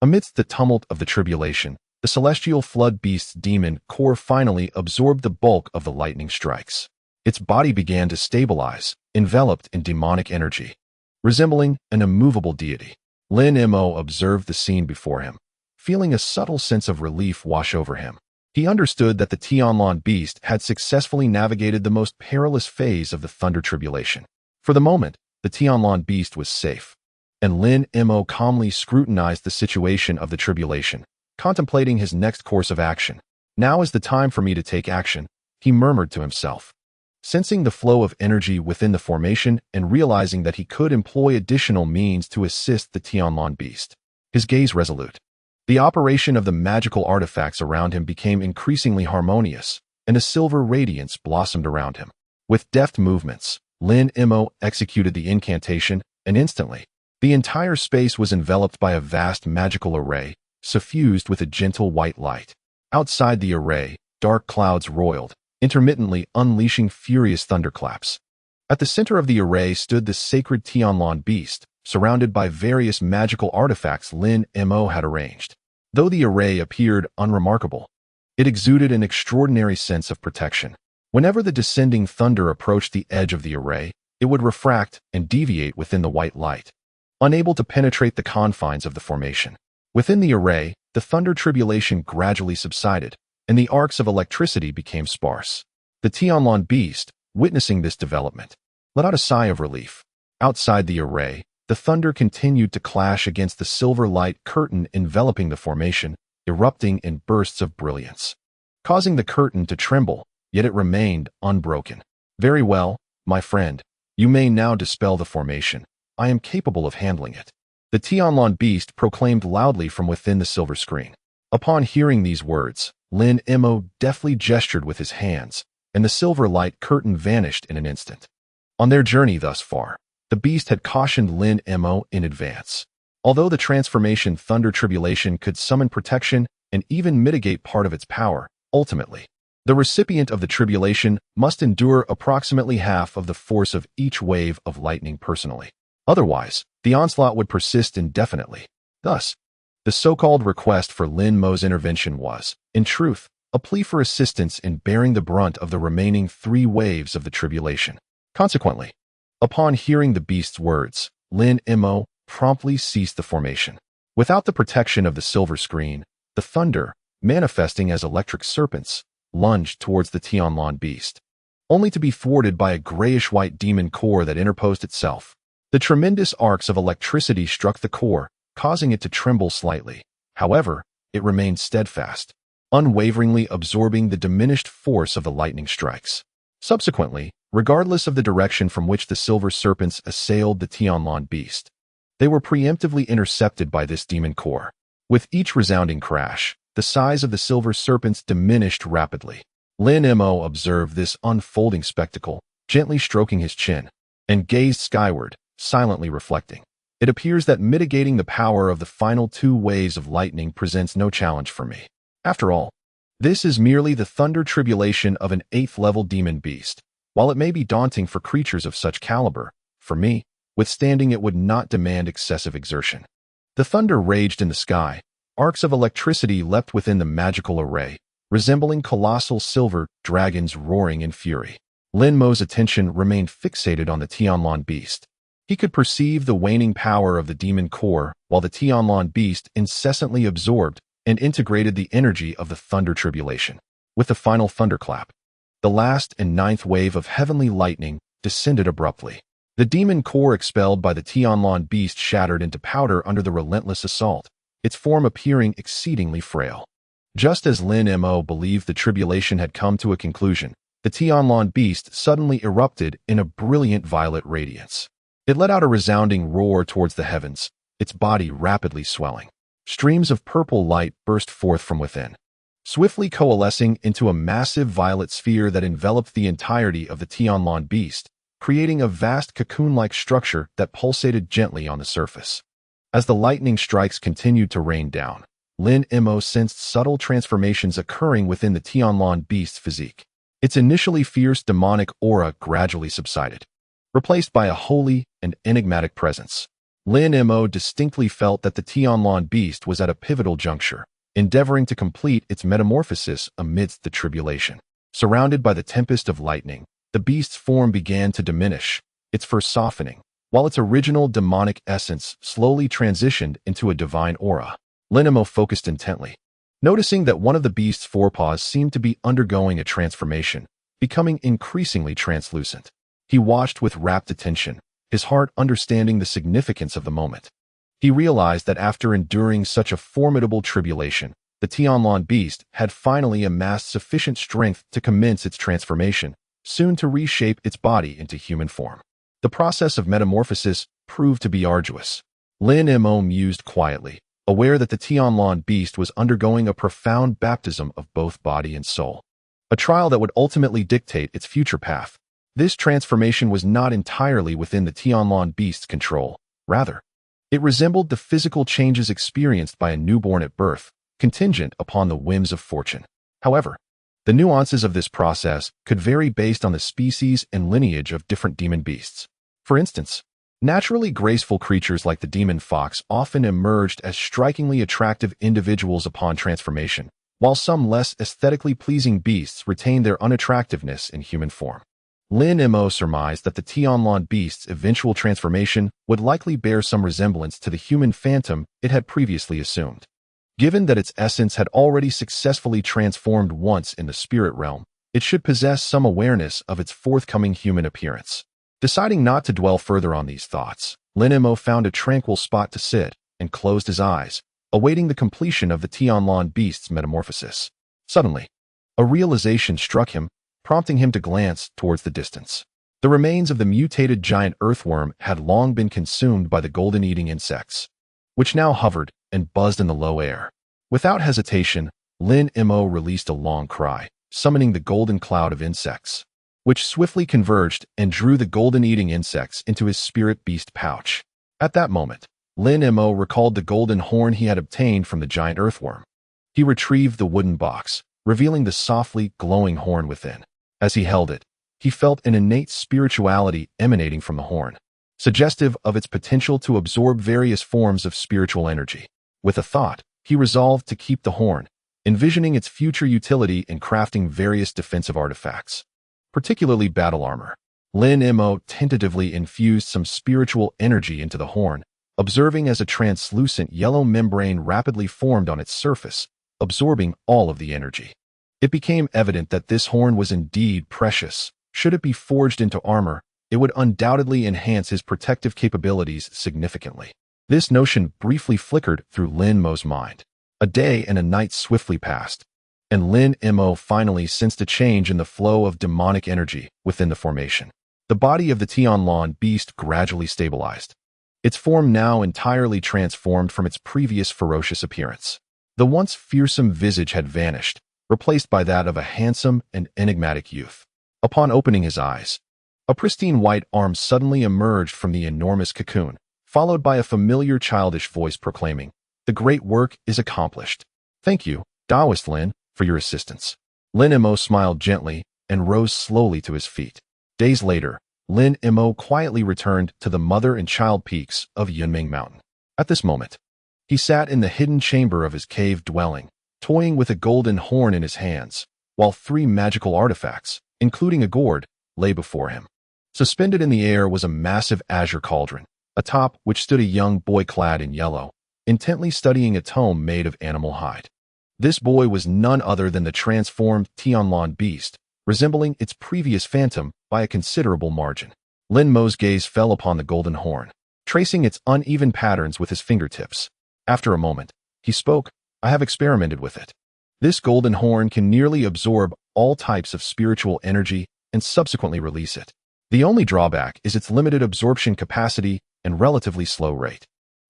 Amidst the tumult of the tribulation, the celestial flood beast's demon core finally absorbed the bulk of the lightning strikes. Its body began to stabilize, enveloped in demonic energy, resembling an immovable deity. Lin Mo observed the scene before him, feeling a subtle sense of relief wash over him. He understood that the Tianlan beast had successfully navigated the most perilous phase of the thunder tribulation. For the moment, the Tianlan beast was safe, and Lin Mo calmly scrutinized the situation of the tribulation, contemplating his next course of action. Now is the time for me to take action, he murmured to himself. Sensing the flow of energy within the formation and realizing that he could employ additional means to assist the Tianlan beast, his gaze resolute. The operation of the magical artifacts around him became increasingly harmonious, and a silver radiance blossomed around him. With deft movements, Lin Mo executed the incantation, and instantly, the entire space was enveloped by a vast magical array, suffused with a gentle white light. Outside the array, dark clouds roiled, intermittently unleashing furious thunderclaps. At the center of the array stood the sacred Tianlan beast, surrounded by various magical artifacts Lin Mo had arranged. Though the array appeared unremarkable, it exuded an extraordinary sense of protection. Whenever the descending thunder approached the edge of the array, it would refract and deviate within the white light, unable to penetrate the confines of the formation. Within the array, the thunder tribulation gradually subsided, and the arcs of electricity became sparse. The Tianlan beast, witnessing this development, let out a sigh of relief. Outside the array, the thunder continued to clash against the silver light curtain enveloping the formation, erupting in bursts of brilliance, causing the curtain to tremble, yet it remained unbroken. Very well, my friend, You may now dispel the formation. I am capable of handling it. The Tianlon beast proclaimed loudly from within the silver screen. Upon hearing these words, Lin Mo deftly gestured with his hands, and the silver light curtain vanished in an instant. On their journey thus far, the beast had cautioned Lin Mo in advance. Although the transformation Thunder Tribulation could summon protection and even mitigate part of its power, ultimately, the recipient of the tribulation must endure approximately half of the force of each wave of lightning personally. Otherwise, the onslaught would persist indefinitely. Thus, the so-called request for Lin Mo's intervention was, in truth, a plea for assistance in bearing the brunt of the remaining 3 waves of the tribulation. Consequently, upon hearing the beast's words, Lin Mo promptly ceased the formation. Without the protection of the silver screen, the thunder, manifesting as electric serpents, lunged towards the Tianlon beast, only to be thwarted by a grayish-white demon core that interposed itself. The tremendous arcs of electricity struck the core, causing it to tremble slightly. However, it remained steadfast, unwaveringly absorbing the diminished force of the lightning strikes. Subsequently, regardless of the direction from which the silver serpents assailed the Tianlon beast, they were preemptively intercepted by this demon core. With each resounding crash, the size of the silver serpents diminished rapidly. Lin Mo observed this unfolding spectacle, gently stroking his chin, and gazed skyward, silently reflecting. It appears that mitigating the power of the final 2 waves of lightning presents no challenge for me. After all, this is merely the thunder tribulation of an 8th-level demon beast. While it may be daunting for creatures of such caliber, for me, withstanding it would not demand excessive exertion. The thunder raged in the sky. Arcs of electricity leapt within the magical array, resembling colossal silver dragons roaring in fury. Lin Mo's attention remained fixated on the Tianlon beast. He could perceive the waning power of the demon core, while the Tianlon beast incessantly absorbed and integrated the energy of the thunder tribulation. With the final thunderclap, the last and 9th wave of heavenly lightning descended abruptly. The demon core expelled by the Tianlon beast shattered into powder under the relentless assault, its form appearing exceedingly frail. Just as Lin Mo believed the tribulation had come to a conclusion, the Tianlon beast suddenly erupted in a brilliant violet radiance. It let out a resounding roar towards the heavens, its body rapidly swelling. Streams of purple light burst forth from within, swiftly coalescing into a massive violet sphere that enveloped the entirety of the Tianlon beast, creating a vast cocoon-like structure that pulsated gently on the surface. As the lightning strikes continued to rain down, Lin Mo sensed subtle transformations occurring within the Tianlon beast's physique. Its initially fierce demonic aura gradually subsided, replaced by a holy and enigmatic presence. Lin Mo distinctly felt that the Tianlon beast was at a pivotal juncture, endeavoring to complete its metamorphosis amidst the tribulation. Surrounded by the tempest of lightning, the beast's form began to diminish, its fur softening, while its original demonic essence slowly transitioned into a divine aura. Lin Mo focused intently, noticing that one of the beast's forepaws seemed to be undergoing a transformation, becoming increasingly translucent. He watched with rapt attention, his heart understanding the significance of the moment. He realized that after enduring such a formidable tribulation, the Tianlon beast had finally amassed sufficient strength to commence its transformation, soon to reshape its body into human form. The process of metamorphosis proved to be arduous. Lin Mo mused quietly, aware that the Tianlon beast was undergoing a profound baptism of both body and soul, a trial that would ultimately dictate its future path. This transformation was not entirely within the Tianlon beast's control. Rather, it resembled the physical changes experienced by a newborn at birth, contingent upon the whims of fortune. However, the nuances of this process could vary based on the species and lineage of different demon beasts. For instance, naturally graceful creatures like the demon fox often emerged as strikingly attractive individuals upon transformation, while some less aesthetically pleasing beasts retained their unattractiveness in human form. Lin Mo surmised that the Tianlon beast's eventual transformation would likely bear some resemblance to the human phantom it had previously assumed. Given that its essence had already successfully transformed once in the spirit realm, it should possess some awareness of its forthcoming human appearance. Deciding not to dwell further on these thoughts, Lin Mo found a tranquil spot to sit and closed his eyes, awaiting the completion of the Tianlon beast's metamorphosis. Suddenly, a realization struck him, prompting him to glance towards the distance. The remains of the mutated giant earthworm had long been consumed by the golden-eating insects, which now hovered and buzzed in the low air. Without hesitation, Lin Mo released a long cry, summoning the golden cloud of insects, which swiftly converged and drew the golden-eating insects into his spirit beast pouch. At that moment, Lin Mo recalled the golden horn he had obtained from the giant earthworm. He retrieved the wooden box, revealing the softly glowing horn within. As he held it, he felt an innate spirituality emanating from the horn, suggestive of its potential to absorb various forms of spiritual energy. With a thought, he resolved to keep the horn, envisioning its future utility in crafting various defensive artifacts, particularly battle armor. Lin Mo tentatively infused some spiritual energy into the horn, observing as a translucent yellow membrane rapidly formed on its surface, absorbing all of the energy. It became evident that this horn was indeed precious. Should it be forged into armor, it would undoubtedly enhance his protective capabilities significantly. This notion briefly flickered through Lin Mo's mind. A day and a night swiftly passed, and Lin Mo finally sensed a change in the flow of demonic energy within the formation. The body of the Tianlan beast gradually stabilized, its form now entirely transformed from its previous ferocious appearance. The once fearsome visage had vanished, replaced by that of a handsome and enigmatic youth. Upon opening his eyes, a pristine white arm suddenly emerged from the enormous cocoon, followed by a familiar childish voice proclaiming, "The great work is accomplished. Thank you, Taoist Lin, for your assistance." Lin Mo smiled gently and rose slowly to his feet. Days later, Lin Mo quietly returned to the mother and child peaks of Yunming Mountain. At this moment, he sat in the hidden chamber of his cave dwelling, toying with a golden horn in his hands, while 3 magical artifacts, including a gourd, lay before him. Suspended in the air was a massive azure cauldron, atop which stood a young boy clad in yellow, intently studying a tome made of animal hide. This boy was none other than the transformed Tianlan beast, resembling its previous phantom by a considerable margin. Lin Mo's gaze fell upon the golden horn, tracing its uneven patterns with his fingertips. After a moment, he spoke, "I have experimented with it. This golden horn can nearly absorb all types of spiritual energy and subsequently release it. The only drawback is its limited absorption capacity and relatively slow rate."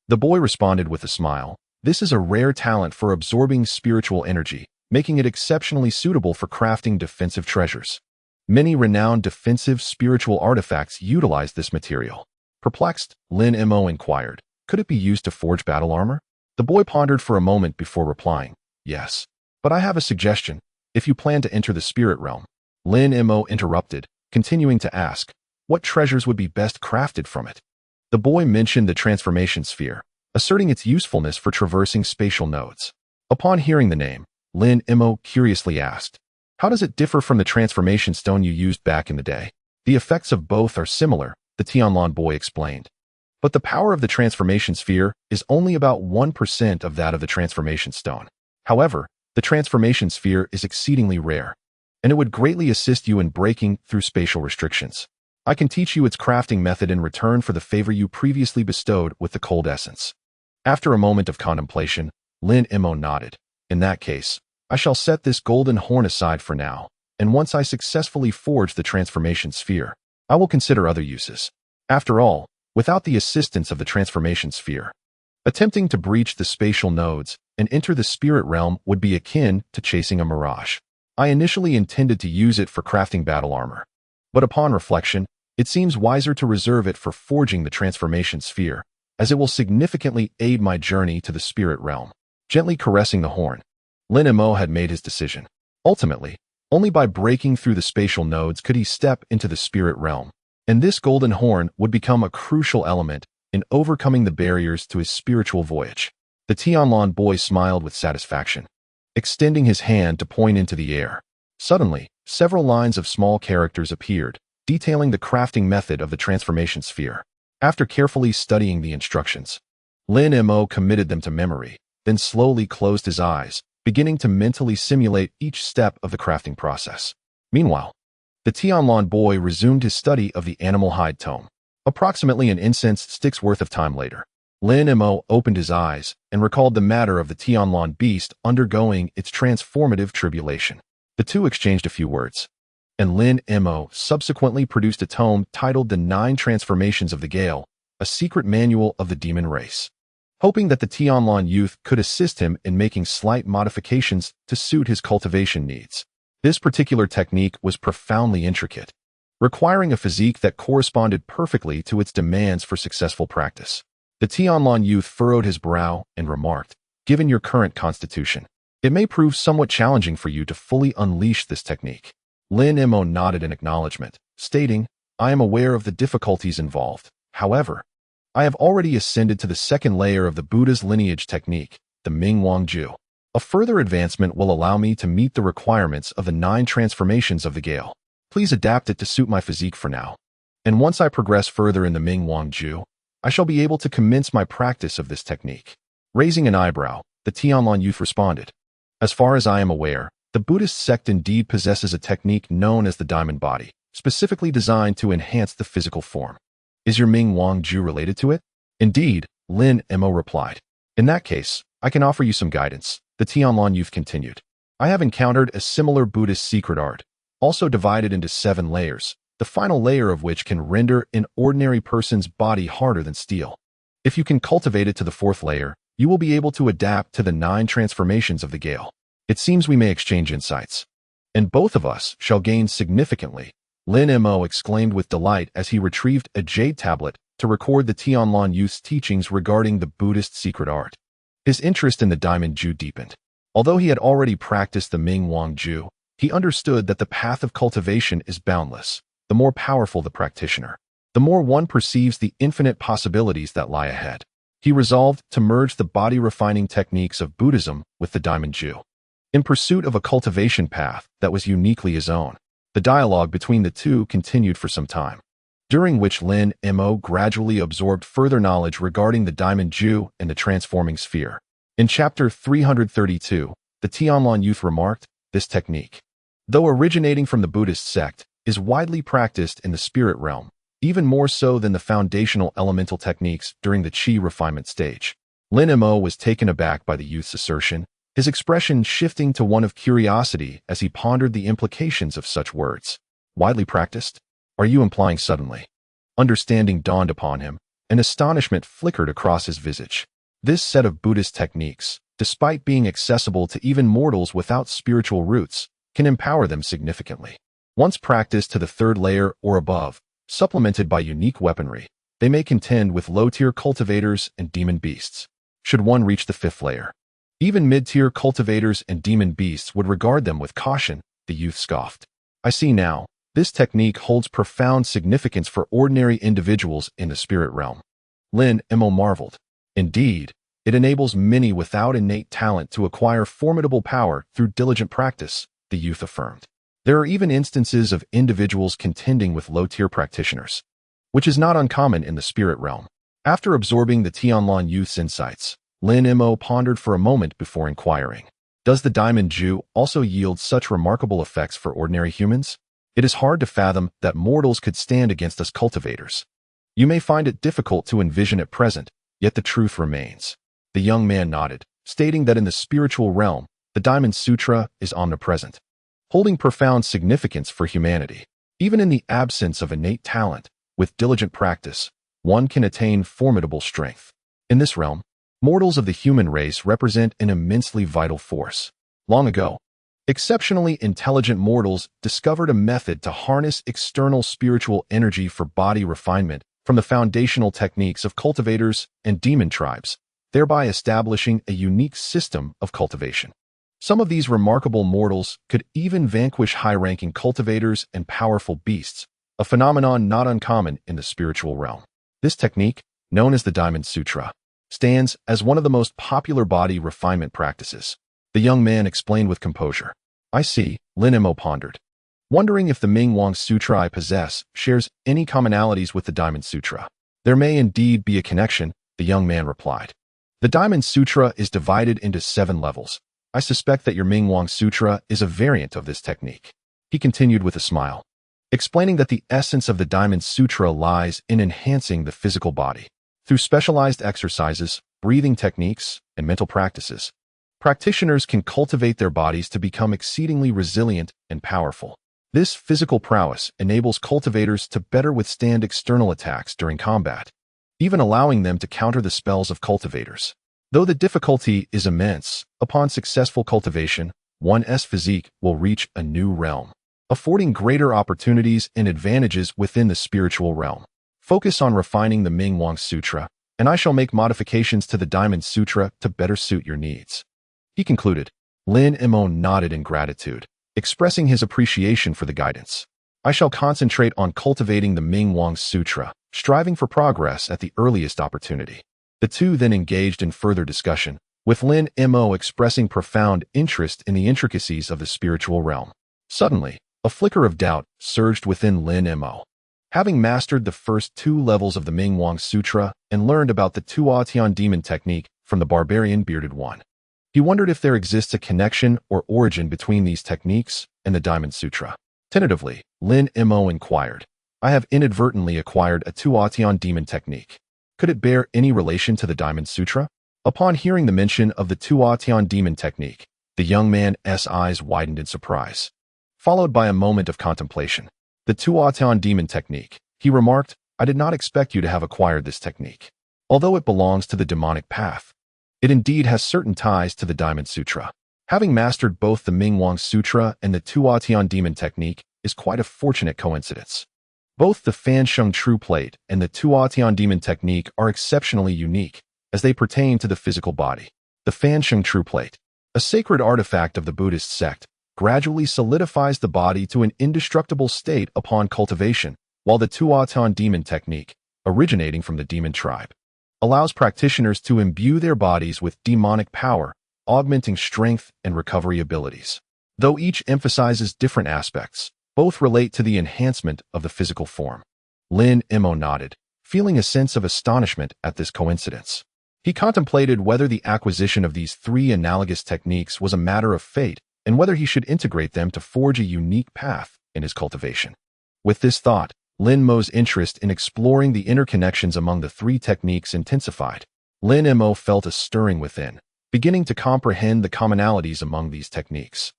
The boy responded with a smile, "This is a rare talent for absorbing spiritual energy, making it exceptionally suitable for crafting defensive treasures. Many renowned defensive spiritual artifacts utilize this material." Perplexed, Lin Mo inquired, "Could it be used to forge battle armor?" The boy pondered for a moment before replying, "Yes. But I have a suggestion, if you plan to enter the spirit realm." Lin Mo interrupted, continuing to ask, "What treasures would be best crafted from it?" The boy mentioned the transformation sphere, asserting its usefulness for traversing spatial nodes. Upon hearing the name, Lin Mo curiously asked, "How does it differ from the transformation stone you used back in the day?" "The effects of both are similar," the Tianlan boy explained. "But the power of the transformation sphere is only about 1% of that of the transformation stone. However, the transformation sphere is exceedingly rare, and it would greatly assist you in breaking through spatial restrictions. I can teach you its crafting method in return for the favor you previously bestowed with the cold essence." After a moment of contemplation, Lin Mo nodded. "In that case, I shall set this golden horn aside for now, and once I successfully forge the transformation sphere, I will consider other uses. After all, without the assistance of the transformation sphere, attempting to breach the spatial nodes and enter the spirit realm would be akin to chasing a mirage. I initially intended to use it for crafting battle armor, but upon reflection, it seems wiser to reserve it for forging the transformation sphere, as it will significantly aid my journey to the spirit realm." Gently caressing the horn, Lin Mo had made his decision. Ultimately, only by breaking through the spatial nodes could he step into the spirit realm, and this golden horn would become a crucial element in overcoming the barriers to his spiritual voyage. The Tianlan boy smiled with satisfaction, extending his hand to point into the air. Suddenly, several lines of small characters appeared, detailing the crafting method of the transformation sphere. After carefully studying the instructions, Lin Mo committed them to memory, then slowly closed his eyes, beginning to mentally simulate each step of the crafting process. Meanwhile, the Tianlan boy resumed his study of the animal hide tome. Approximately an incense stick's worth of time later, Lin Mo opened his eyes and recalled the matter of the Tianlan beast undergoing its transformative tribulation. The two exchanged a few words, and Lin Mo subsequently produced a tome titled The 9 Transformations of the Gale, a secret manual of the demon race, hoping that the Tianlan youth could assist him in making slight modifications to suit his cultivation needs. This particular technique was profoundly intricate, requiring a physique that corresponded perfectly to its demands for successful practice. The Tianlan youth furrowed his brow and remarked, "Given your current constitution, it may prove somewhat challenging for you to fully unleash this technique." Lin Mo nodded in acknowledgement, stating, "I am aware of the difficulties involved. However, I have already ascended to the second layer of the Buddha's lineage technique, the Ming Wangju. A further advancement will allow me to meet the requirements of the 9 transformations of the Gale. Please adapt it to suit my physique for now. And once I progress further in the Ming Wangju, I shall be able to commence my practice of this technique." Raising an eyebrow, the Tianlan youth responded, "As far as I am aware, the Buddhist sect indeed possesses a technique known as the diamond body, specifically designed to enhance the physical form. Is your Ming Wangju related to it?" "Indeed," Lin Mo replied. "In that case, I can offer you some guidance," the Tianlan youth continued. "I have encountered a similar Buddhist secret art, also divided into 7 layers, the final layer of which can render an ordinary person's body harder than steel. If you can cultivate it to the 4th layer, you will be able to adapt to the 9 transformations of the Gale. It seems we may exchange insights, and both of us shall gain significantly," Lin Mo exclaimed with delight as he retrieved a jade tablet to record the Tianlan youth's teachings regarding the Buddhist secret art. His interest in the diamond Ju deepened. Although he had already practiced the Ming Wangju, he understood that the path of cultivation is boundless. The more powerful the practitioner, the more one perceives the infinite possibilities that lie ahead. He resolved to merge the body-refining techniques of Buddhism with the diamond Ju, in pursuit of a cultivation path that was uniquely his own. The dialogue between the two continued for some time, during which Lin Mo gradually absorbed further knowledge regarding the diamond Ju and the transforming sphere. In chapter 332, the Tianlan youth remarked, "This technique, though originating from the Buddhist sect, is widely practiced in the spirit realm, even more so than the foundational elemental techniques during the Qi refinement stage." Lin Mo was taken aback by the youth's assertion, his expression shifting to one of curiosity as he pondered the implications of such words. "Widely practiced? Are you implying suddenly?" Understanding dawned upon him, and astonishment flickered across his visage. This set of Buddhist techniques, despite being accessible to even mortals without spiritual roots, can empower them significantly. Once practiced to the 3rd layer or above, supplemented by unique weaponry, they may contend with low-tier cultivators and demon beasts. Should one reach the 5th layer, even mid-tier cultivators and demon beasts would regard them with caution, the youth scoffed. "I see now, this technique holds profound significance for ordinary individuals in the spirit realm." Lin Mo marveled. "Indeed, it enables many without innate talent to acquire formidable power through diligent practice," the youth affirmed. "There are even instances of individuals contending with low-tier practitioners, which is not uncommon in the spirit realm." After absorbing the Tianlan youth's insights, Lin Mo pondered for a moment before inquiring, "Does the diamond Ju also yield such remarkable effects for ordinary humans? It is hard to fathom that mortals could stand against us cultivators. You may find it difficult to envision at present, yet the truth remains." The young man nodded, stating that in the spiritual realm, the Diamond Sutra is omnipresent, holding profound significance for humanity. Even in the absence of innate talent, with diligent practice, one can attain formidable strength. In this realm, mortals of the human race represent an immensely vital force. Long ago, exceptionally intelligent mortals discovered a method to harness external spiritual energy for body refinement from the foundational techniques of cultivators and demon tribes, thereby establishing a unique system of cultivation. Some of these remarkable mortals could even vanquish high-ranking cultivators and powerful beasts, a phenomenon not uncommon in the spiritual realm. This technique, known as the Diamond Sutra, stands as one of the most popular body refinement practices. The young man explained with composure. "I see," Lin Mo pondered, wondering if the Ming Wang Sutra I possess shares any commonalities with the Diamond Sutra. "There may indeed be a connection," the young man replied. "The Diamond Sutra is divided into 7 levels. I suspect that your Ming Wang Sutra is a variant of this technique." He continued with a smile, explaining that the essence of the Diamond Sutra lies in enhancing the physical body. Through specialized exercises, breathing techniques, and mental practices, practitioners can cultivate their bodies to become exceedingly resilient and powerful. This physical prowess enables cultivators to better withstand external attacks during combat, even allowing them to counter the spells of cultivators. Though the difficulty is immense, upon successful cultivation, one's physique will reach a new realm, affording greater opportunities and advantages within the spiritual realm. Focus on refining the Ming-Wang Sutra, and I shall make modifications to the Diamond Sutra to better suit your needs. He concluded. Lin Mo nodded in gratitude, expressing his appreciation for the guidance. I shall concentrate on cultivating the Ming-Wang Sutra, striving for progress at the earliest opportunity. The two then engaged in further discussion, with Lin Mo expressing profound interest in the intricacies of the spiritual realm. Suddenly, a flicker of doubt surged within Lin Mo. Having mastered the first 2 levels of the Ming-Wang Sutra and learned about the Tuatian demon technique from the barbarian bearded one, he wondered if there exists a connection or origin between these techniques and the Diamond Sutra. Tentatively, Lin Mo inquired, I have inadvertently acquired a Tuatian demon technique. Could it bear any relation to the Diamond Sutra? Upon hearing the mention of the Tuatian demon technique, the young man's eyes widened in surprise, followed by a moment of contemplation. The Tuatian demon technique, he remarked, I did not expect you to have acquired this technique. Although it belongs to the demonic path, it indeed has certain ties to the Diamond Sutra. Having mastered both the Ming-Wang Sutra and the Tuatian demon technique is quite a fortunate coincidence. Both the Fansheng True Plate and the Tuatian demon technique are exceptionally unique as they pertain to the physical body. The Fansheng True Plate, a sacred artifact of the Buddhist sect, gradually solidifies the body to an indestructible state upon cultivation, while the Tuatian demon technique, originating from the demon tribe, allows practitioners to imbue their bodies with demonic power, augmenting strength and recovery abilities. Though each emphasizes different aspects, both relate to the enhancement of the physical form. Lin Mo nodded, feeling a sense of astonishment at this coincidence. He contemplated whether the acquisition of these 3 analogous techniques was a matter of fate and whether he should integrate them to forge a unique path in his cultivation. With this thought, Lin Mo's interest in exploring the interconnections among the 3 techniques intensified. Lin Mo felt a stirring within, beginning to comprehend the commonalities among these techniques.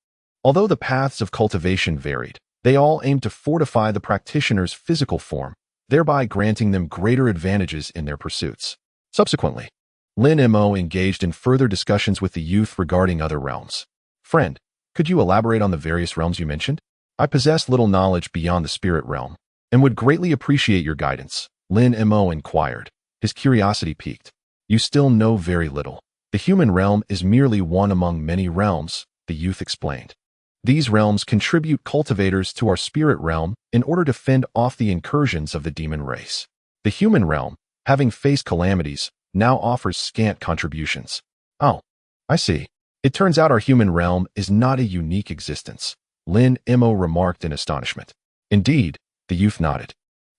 Although the paths of cultivation varied, they all aimed to fortify the practitioner's physical form, thereby granting them greater advantages in their pursuits. Subsequently, Lin Mo engaged in further discussions with the youth regarding other realms. Friend, could you elaborate on the various realms you mentioned? I possess little knowledge beyond the spirit realm, and would greatly appreciate your guidance, Lin Mo inquired, his curiosity piqued. You still know very little. The human realm is merely one among many realms, the youth explained. These realms contribute cultivators to our spirit realm in order to fend off the incursions of the demon race. The human realm, having faced calamities, now offers scant contributions. Oh, I see. It turns out our human realm is not a unique existence, Lin Mo remarked in astonishment. Indeed, the youth nodded.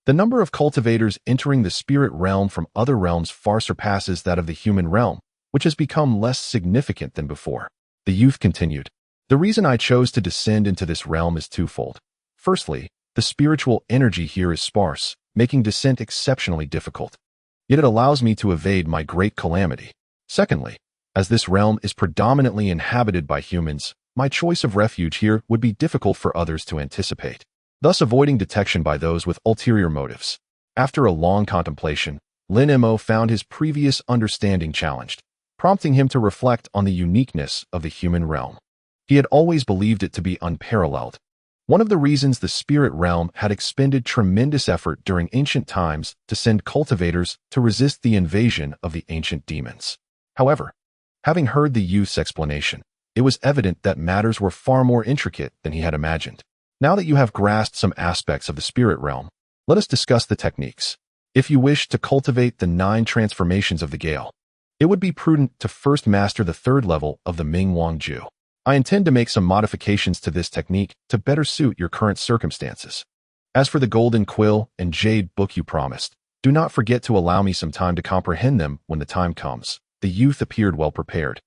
The number of cultivators entering the spirit realm from other realms far surpasses that of the human realm, which has become less significant than before. The youth continued. The reason I chose to descend into this realm is twofold. Firstly, the spiritual energy here is sparse, making descent exceptionally difficult. Yet it allows me to evade my great calamity. Secondly, as this realm is predominantly inhabited by humans, my choice of refuge here would be difficult for others to anticipate, thus avoiding detection by those with ulterior motives. After a long contemplation, Lin Mo found his previous understanding challenged, prompting him to reflect on the uniqueness of the human realm. He had always believed it to be unparalleled. One of the reasons the spirit realm had expended tremendous effort during ancient times to send cultivators to resist the invasion of the ancient demons. However, having heard the youth's explanation, it was evident that matters were far more intricate than he had imagined. Now that you have grasped some aspects of the spirit realm, let us discuss the techniques. If you wish to cultivate the 9 transformations of the Gale, it would be prudent to first master the 3rd level of the Ming-Wang Ju. I intend to make some modifications to this technique to better suit your current circumstances. As for the Golden Quill and Jade Book you promised, do not forget to allow me some time to comprehend them when the time comes. The youth appeared well prepared,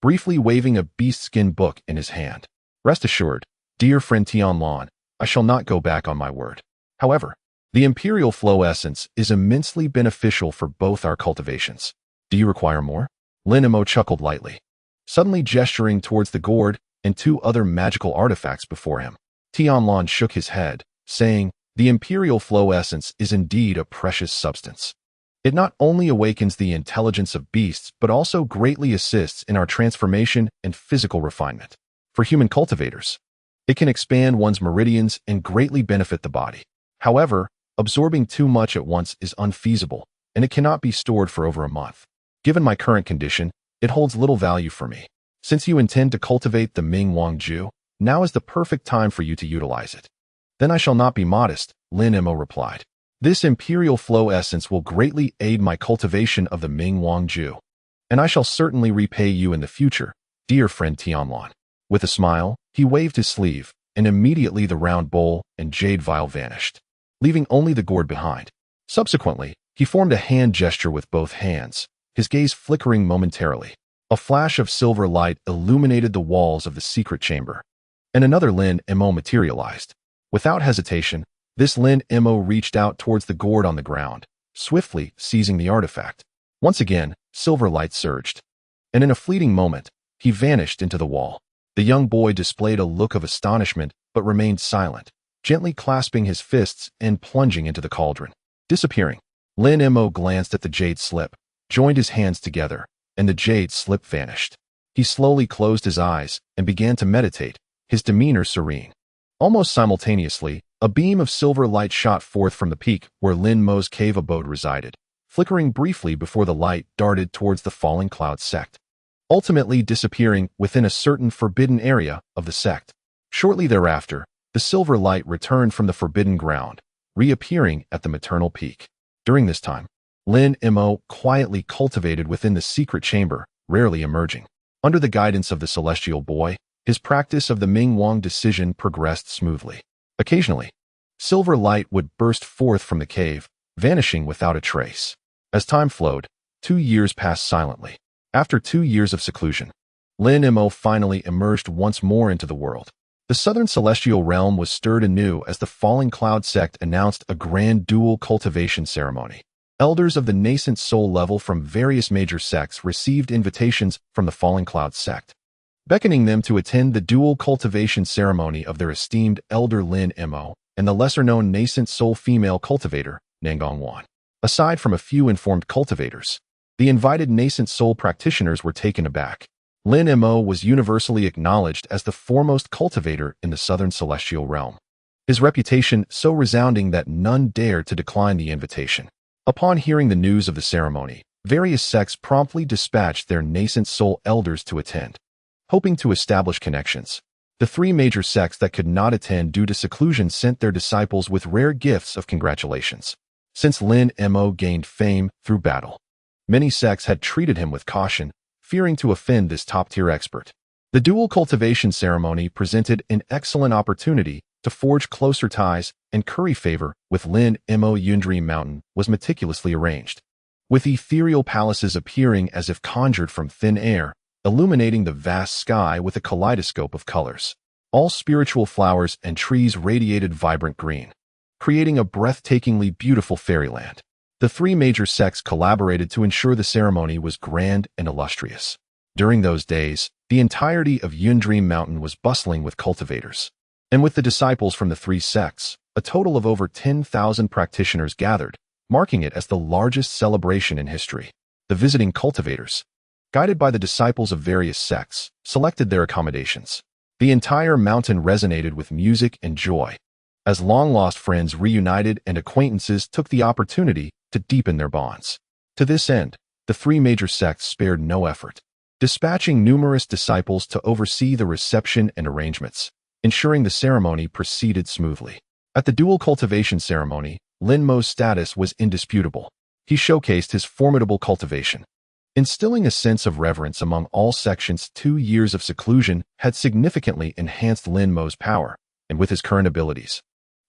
briefly waving a beast-skin book in his hand. Rest assured, dear friend Tianlan, I shall not go back on my word. However, the Imperial Flow Essence is immensely beneficial for both our cultivations. Do you require more? Lin Mo chuckled lightly, suddenly gesturing towards the gourd and 2 other magical artifacts before him. Tianlong shook his head, saying, "The imperial flow essence is indeed a precious substance. It not only awakens the intelligence of beasts, but also greatly assists in our transformation and physical refinement. For human cultivators, it can expand one's meridians and greatly benefit the body. However, absorbing too much at once is unfeasible, and it cannot be stored for over a month. Given my current condition, it holds little value for me. Since you intend to cultivate the Ming Wangju, now is the perfect time for you to utilize it." "Then I shall not be modest," Lin Mo replied. "This imperial flow essence will greatly aid my cultivation of the Ming Wangju, and I shall certainly repay you in the future, dear friend Tianlong." With a smile, he waved his sleeve, and immediately the round bowl and jade vial vanished, leaving only the gourd behind. Subsequently, he formed a hand gesture with both hands, his gaze flickering momentarily. A flash of silver light illuminated the walls of the secret chamber, and another Lin Mo materialized. Without hesitation, this Lin Mo reached out towards the gourd on the ground, swiftly seizing the artifact. Once again, silver light surged, and in a fleeting moment, he vanished into the wall. The young boy displayed a look of astonishment but remained silent, gently clasping his fists and plunging into the cauldron. Disappearing, Lin Mo glanced at the jade slip, joined his hands together, and the jade slip vanished. He slowly closed his eyes and began to meditate, his demeanor serene. Almost simultaneously, a beam of silver light shot forth from the peak where Lin Mo's cave abode resided, flickering briefly before the light darted towards the falling cloud sect, ultimately disappearing within a certain forbidden area of the sect. Shortly thereafter, the silver light returned from the forbidden ground, reappearing at the maternal peak. During this time, Lin Mo quietly cultivated within the secret chamber, rarely emerging. Under the guidance of the celestial boy, his practice of the Ming Wang decision progressed smoothly. Occasionally, silver light would burst forth from the cave, vanishing without a trace. As time flowed, 2 years passed silently. After 2 years of seclusion, Lin Mo finally emerged once more into the world. The southern celestial realm was stirred anew as the falling cloud sect announced a grand dual cultivation ceremony. Elders of the nascent soul level from various major sects received invitations from the falling cloud sect, beckoning them to attend the dual cultivation ceremony of their esteemed elder Lin Mo and the lesser-known nascent soul female cultivator, Nangongwan. Aside from a few informed cultivators, the invited nascent soul practitioners were taken aback. Lin Mo was universally acknowledged as the foremost cultivator in the southern celestial realm, his reputation so resounding that none dared to decline the invitation. Upon hearing the news of the ceremony, various sects promptly dispatched their nascent soul elders to attend, hoping to establish connections. The 3 major sects that could not attend due to seclusion sent their disciples with rare gifts of congratulations. Since Lin Mo gained fame through battle, many sects had treated him with caution, fearing to offend this top-tier expert. The dual cultivation ceremony presented an excellent opportunity to forge closer ties and curry favor with Lin Mo. Yundream Mountain was meticulously arranged, with ethereal palaces appearing as if conjured from thin air, illuminating the vast sky with a kaleidoscope of colors. All spiritual flowers and trees radiated vibrant green, creating a breathtakingly beautiful fairyland. The 3 major sects collaborated to ensure the ceremony was grand and illustrious. During those days, the entirety of Yundream Mountain was bustling with cultivators, and with the disciples from the 3 sects, a total of over 10,000 practitioners gathered, marking it as the largest celebration in history. The visiting cultivators, guided by the disciples of various sects, selected their accommodations. The entire mountain resonated with music and joy, as long-lost friends reunited and acquaintances took the opportunity to deepen their bonds. To this end, the 3 major sects spared no effort, dispatching numerous disciples to oversee the reception and arrangements, ensuring the ceremony proceeded smoothly. At the dual cultivation ceremony, Lin Mo's status was indisputable. He showcased his formidable cultivation, instilling a sense of reverence among all sections. 2 years of seclusion had significantly enhanced Lin Mo's power, and with his current abilities,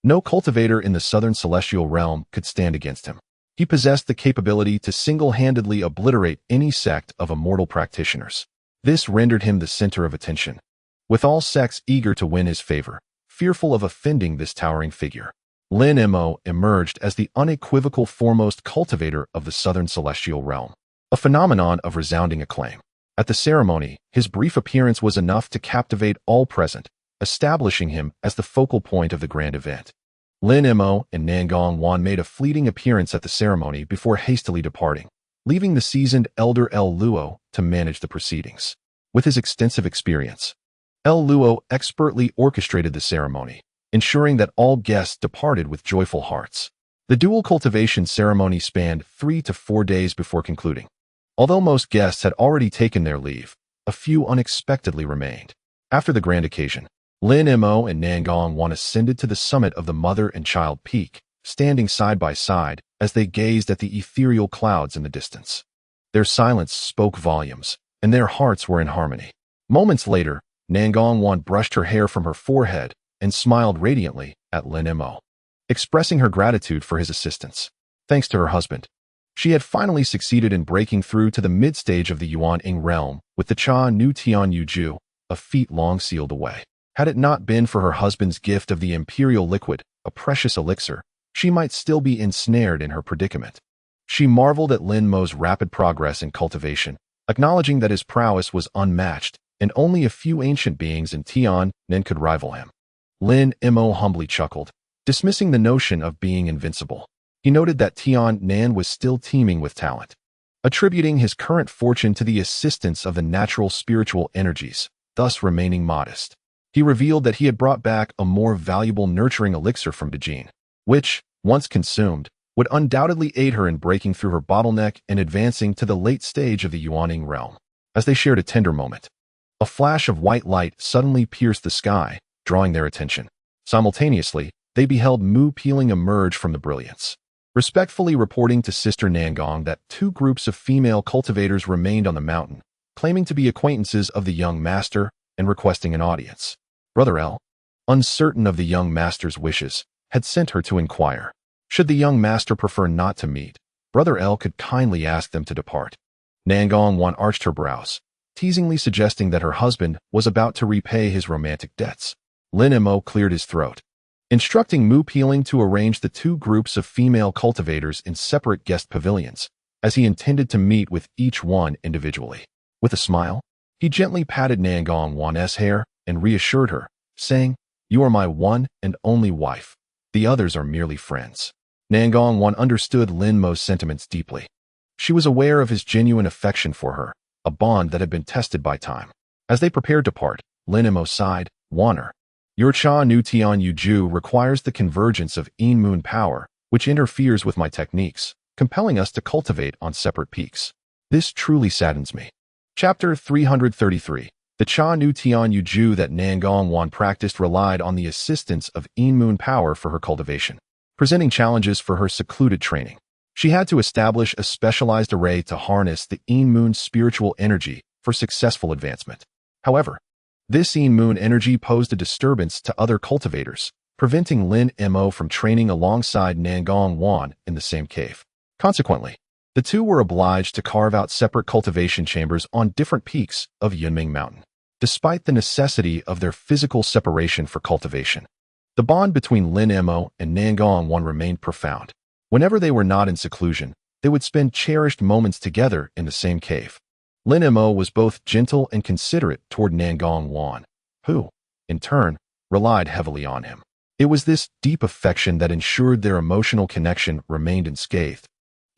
no cultivator in the southern celestial realm could stand against him. He possessed the capability to single-handedly obliterate any sect of immortal practitioners. This rendered him the center of attention, with all sects eager to win his favor, fearful of offending this towering figure. Lin Mo emerged as the unequivocal foremost cultivator of the southern celestial realm, a phenomenon of resounding acclaim. At the ceremony, his brief appearance was enough to captivate all present, establishing him as the focal point of the grand event. Lin Mo and Nangong Wan made a fleeting appearance at the ceremony before hastily departing, leaving the seasoned elder El Luo to manage the proceedings. With his extensive experience, El Luo expertly orchestrated the ceremony, ensuring that all guests departed with joyful hearts. The dual cultivation ceremony spanned 3 to 4 days before concluding. Although most guests had already taken their leave, a few unexpectedly remained. After the grand occasion, Lin Mo and Nangong Wan ascended to the summit of the mother and child peak, standing side by side as they gazed at the ethereal clouds in the distance. Their silence spoke volumes, and their hearts were in harmony. Moments later, Nangong Wan brushed her hair from her forehead and smiled radiantly at Lin Mo, expressing her gratitude for his assistance. Thanks to her husband, she had finally succeeded in breaking through to the mid-stage of the Yuan-Ing realm with the Cha Nu Tian Yuju, a feat long sealed away. Had it not been for her husband's gift of the imperial liquid, a precious elixir, she might still be ensnared in her predicament. She marveled at Lin Mo's rapid progress in cultivation, acknowledging that his prowess was unmatched, and only a few ancient beings in Tian-Nen could rival him. Lin Mo humbly chuckled, dismissing the notion of being invincible. He noted that Tian-Nen was still teeming with talent, attributing his current fortune to the assistance of the natural spiritual energies, thus remaining modest. He revealed that he had brought back a more valuable nurturing elixir from Beijing, which, once consumed, would undoubtedly aid her in breaking through her bottleneck and advancing to the late stage of the Yuan-Ing realm. As they shared a tender moment, a flash of white light suddenly pierced the sky, drawing their attention. Simultaneously, they beheld Mu Peeling emerge from the brilliance, respectfully reporting to Sister Nangong that 2 groups of female cultivators remained on the mountain, claiming to be acquaintances of the young master and requesting an audience. Brother L, uncertain of the young master's wishes, had sent her to inquire. Should the young master prefer not to meet, Brother L could kindly ask them to depart. Nangong Wan arched her brows, teasingly suggesting that her husband was about to repay his romantic debts. Lin Mo cleared his throat, instructing Mu Peeling to arrange the 2 groups of female cultivators in separate guest pavilions, as he intended to meet with each one individually. With a smile, he gently patted Nangong Wan's hair and reassured her, saying, "You are my one and only wife. The others are merely friends." Nangong Wan understood Lin Mo's sentiments deeply. She was aware of his genuine affection for her, a bond that had been tested by time. As they prepared to part, Lin Mo sighed, "Waner, your Cha Nu Tian Yuju requires the convergence of In Moon power, which interferes with my techniques, compelling us to cultivate on separate peaks. This truly saddens me." Chapter 333. The Cha Nu Tian Yuju that Nangong Wan practiced relied on the assistance of In Moon power for her cultivation, presenting challenges for her secluded training. She had to establish a specialized array to harness the In Moon's spiritual energy for successful advancement. However, this In Moon energy posed a disturbance to other cultivators, preventing Lin Mo from training alongside Nangong Wan in the same cave. Consequently, the 2 were obliged to carve out separate cultivation chambers on different peaks of Yunming Mountain. Despite the necessity of their physical separation for cultivation, the bond between Lin Mo and Nangong Wan remained profound. Whenever they were not in seclusion, they would spend cherished moments together in the same cave. Lin Mo was both gentle and considerate toward Nangong Wan, who, in turn, relied heavily on him. It was this deep affection that ensured their emotional connection remained unscathed,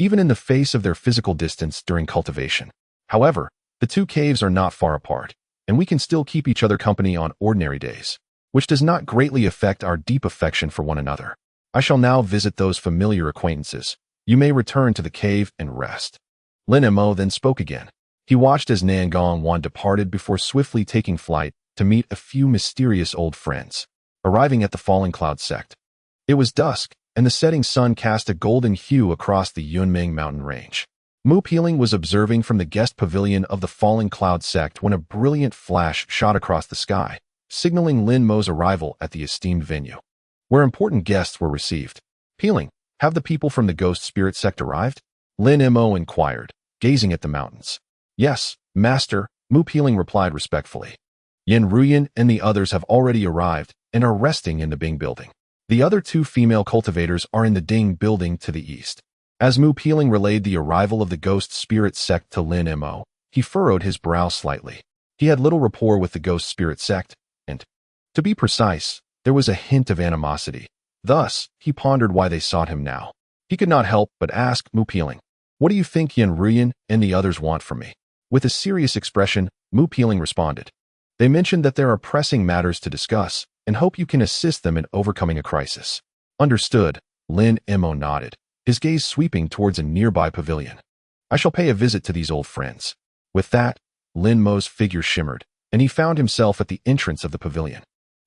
even in the face of their physical distance during cultivation. However, the 2 caves are not far apart, and we can still keep each other company on ordinary days, which does not greatly affect our deep affection for one another. I shall now visit those familiar acquaintances. You may return to the cave and rest." Lin Mo then spoke again. He watched as Nangong Wan departed before swiftly taking flight to meet a few mysterious old friends, arriving at the Falling Cloud Sect. It was dusk, and the setting sun cast a golden hue across the Yunming mountain range. Mu Peeling was observing from the guest pavilion of the Falling Cloud Sect when a brilliant flash shot across the sky, signaling Lin Mo's arrival at the esteemed venue, where important guests were received. "Peeling, have the people from the Ghost Spirit Sect arrived?" Lin Mo inquired, gazing at the mountains. "Yes, Master," Mu Peeling replied respectfully. "Yin Ruyan and the others have already arrived and are resting in the Bing building. The other 2 female cultivators are in the Ding building to the east." As Mu Peeling relayed the arrival of the Ghost Spirit Sect to Lin Mo, he furrowed his brow slightly. He had little rapport with the Ghost Spirit Sect, and, To be precise, there was a hint of animosity. Thus, he pondered why they sought him now. He could not help but ask Mu Peeling, "What do you think Yin Ruyan and the others want from me?" With a serious expression, Mu Peeling responded, "They mentioned that there are pressing matters to discuss and hope you can assist them in overcoming a crisis." Understood, Lin Mo nodded, his gaze sweeping towards a nearby pavilion. "I shall pay a visit to these old friends." With that, Lin Mo's figure shimmered, and he found himself at the entrance of the pavilion.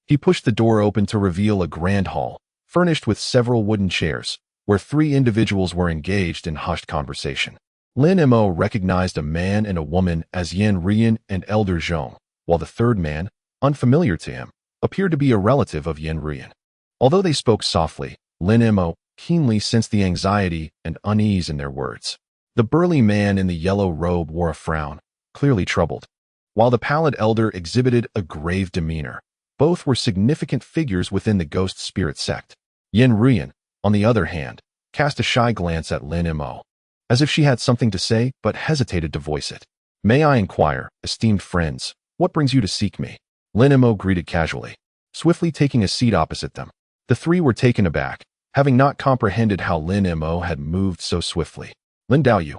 He pushed the door open to reveal a grand hall, furnished with several wooden chairs, where 3 individuals were engaged in hushed conversation. Lin Mo recognized a man and a woman as Yin Ruyan and Elder Zhang, while the third man, unfamiliar to him, appeared to be a relative of Yin Ruyan. Although they spoke softly, Lin Mo keenly sensed the anxiety and unease in their words. The burly man in the yellow robe wore a frown, clearly troubled, while the pallid elder exhibited a grave demeanor. Both were significant figures within the ghost spirit sect. Yin Ruyan, on the other hand, cast a shy glance at Lin Mo, as if she had something to say but hesitated to voice it. "May I inquire, esteemed friends, what brings you to seek me?" Lin Mo greeted casually, swiftly taking a seat opposite them. The 3 were taken aback, having not comprehended how Lin Mo had moved so swiftly. "Lin Daoyu,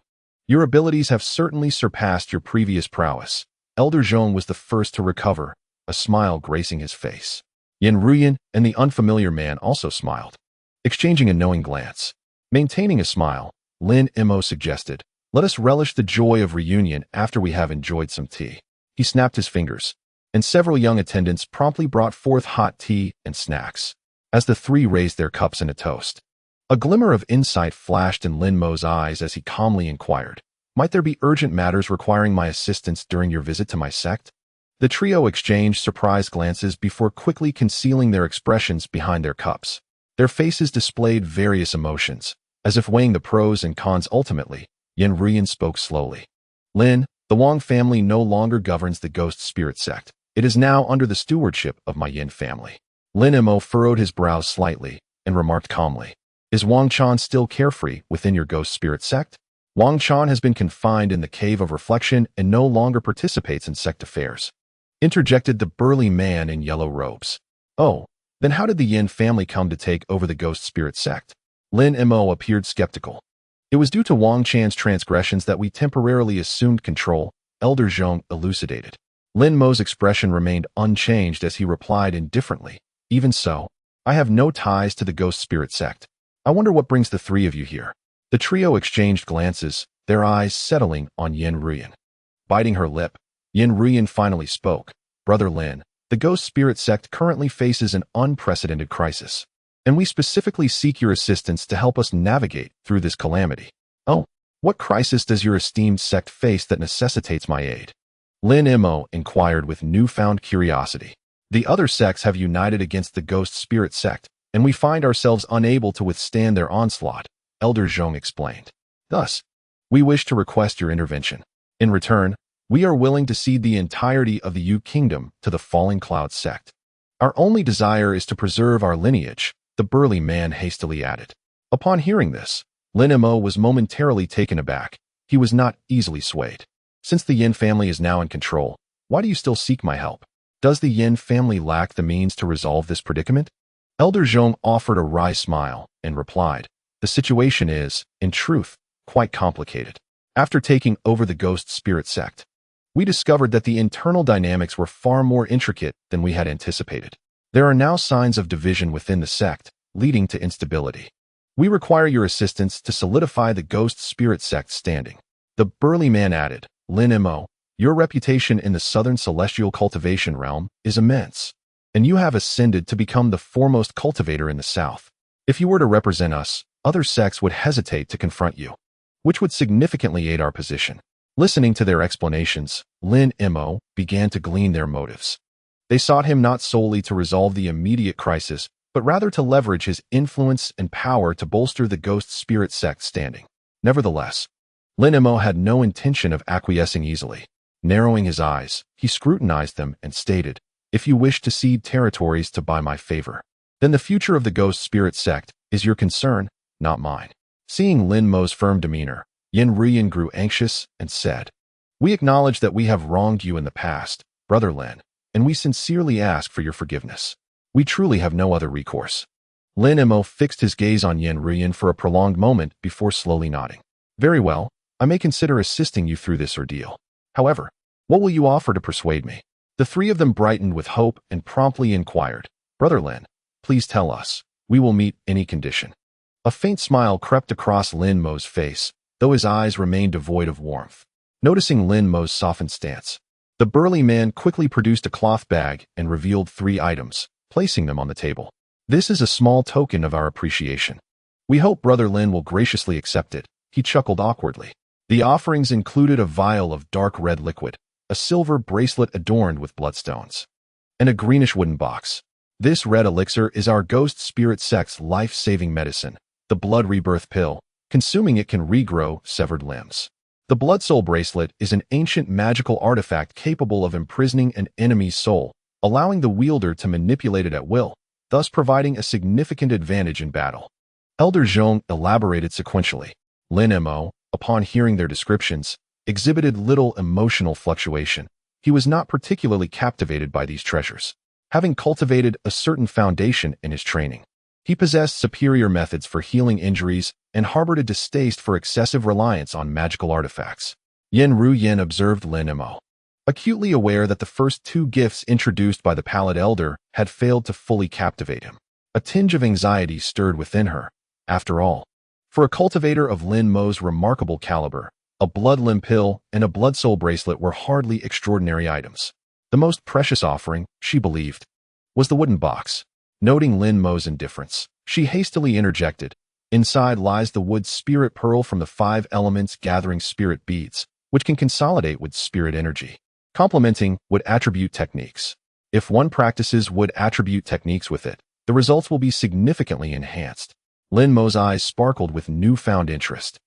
your abilities have certainly surpassed your previous prowess." Elder Zhang was the first to recover, a smile gracing his face. Yin Ruyan and the unfamiliar man also smiled, exchanging a knowing glance. Maintaining a smile, Lin Mo suggested, "Let us relish the joy of reunion after we have enjoyed some tea." He snapped his fingers, and several young attendants promptly brought forth hot tea and snacks. As the 3 raised their cups in a toast, a glimmer of insight flashed in Lin Mo's eyes as he calmly inquired, "Might there be urgent matters requiring my assistance during your visit to my sect?" The trio exchanged surprised glances before quickly concealing their expressions behind their cups. Their faces displayed various emotions, as if weighing the pros and cons. Ultimately, Yin Ruyan spoke slowly. "Lin, the Wang family no longer governs the ghost spirit sect. It is now under the stewardship of my Yin family." Lin Mo furrowed his brows slightly and remarked calmly, "Is Wang Chan still carefree within your ghost spirit sect?" "Wang Chan has been confined in the Cave of Reflection and no longer participates in sect affairs," interjected the burly man in yellow robes. "Oh, then how did the Yin family come to take over the ghost spirit sect?" Lin Mo appeared skeptical. "It was due to Wang Chan's transgressions that we temporarily assumed control," Elder Zhang elucidated. Lin Mo's expression remained unchanged as he replied indifferently, "Even so, I have no ties to the ghost spirit sect. I wonder what brings the 3 of you here." The trio exchanged glances, their eyes settling on Yin Ruyan. Biting her lip, Yin Ruyan finally spoke, "Brother Lin, the ghost spirit sect currently faces an unprecedented crisis, and we specifically seek your assistance to help us navigate through this calamity." "Oh, what crisis does your esteemed sect face that necessitates my aid?" Lin Mo inquired with newfound curiosity. "The other sects have united against the ghost spirit sect, and we find ourselves unable to withstand their onslaught," Elder Zhang explained. "Thus, we wish to request your intervention. In return, we are willing to cede the entirety of the Yu Kingdom to the Falling Cloud sect. Our only desire is to preserve our lineage," the burly man hastily added. Upon hearing this, Lin Mo was momentarily taken aback. He was not easily swayed. "Since the Yin family is now in control, why do you still seek my help? Does the Yin family lack the means to resolve this predicament?" Elder Zhang offered a wry smile and replied, "The situation is, in truth, quite complicated. After taking over the ghost spirit sect, we discovered that the internal dynamics were far more intricate than we had anticipated. There are now signs of division within the sect, leading to instability. We require your assistance to solidify the ghost spirit sect's standing." The burly man added, "Lin Mo, your reputation in the southern celestial cultivation realm is immense, and you have ascended to become the foremost cultivator in the south. If you were to represent us, other sects would hesitate to confront you, which would significantly aid our position." Listening to their explanations, Lin Mo began to glean their motives. They sought him not solely to resolve the immediate crisis, but rather to leverage his influence and power to bolster the ghost spirit sect's standing. Nevertheless, Lin Mo had no intention of acquiescing easily. Narrowing his eyes, he scrutinized them and stated, "If you wish to cede territories to buy my favor, then the future of the ghost spirit sect is your concern, not mine." Seeing Lin Mo's firm demeanor, Yin Ruyan grew anxious and said, "We acknowledge that we have wronged you in the past, Brother Lin, and we sincerely ask for your forgiveness. We truly have no other recourse. Lin Mo fixed his gaze on Yen Ruyan for a prolonged moment before slowly nodding. Very well, I may consider assisting you through this ordeal. However, what will you offer to persuade me? The three of them brightened with hope and promptly inquired, Brother Lin, please tell us. We will meet any condition. A faint smile crept across Lin Mo's face, though his eyes remained devoid of warmth. Noticing Lin Mo's softened stance, the burly man quickly produced a cloth bag and revealed 3 items, placing them on the table. This is a small token of our appreciation. We hope Brother Lin will graciously accept it, he chuckled awkwardly. The offerings included a vial of dark red liquid, a silver bracelet adorned with bloodstones, and a greenish wooden box. This red elixir is our ghost spirit sect's life-saving medicine, the blood rebirth pill. Consuming it can regrow severed limbs. The blood soul bracelet is an ancient magical artifact capable of imprisoning an enemy's soul, allowing the wielder to manipulate it at will, thus providing a significant advantage in battle. Elder Zhang elaborated sequentially. Lin Mo, upon hearing their descriptions, exhibited little emotional fluctuation. He was not particularly captivated by these treasures, having cultivated a certain foundation in his training. He possessed superior methods for healing injuries and harbored a distaste for excessive reliance on magical artifacts. Yen Ruyan observed Lin Mo, acutely aware that the first 2 gifts introduced by the Pallid Elder had failed to fully captivate him. A tinge of anxiety stirred within her. After all, for a cultivator of Lin Mo's remarkable caliber, a blood limb pill and a blood soul bracelet were hardly extraordinary items. The most precious offering, she believed, was the wooden box. Noting Lin Mo's indifference, she hastily interjected, inside lies the wood spirit pearl from the 5 elements gathering spirit beads, which can consolidate with spirit energy, complementing wood attribute techniques. If one practices wood attribute techniques with it, the results will be significantly enhanced. Lin Mo's eyes sparkled with newfound interest.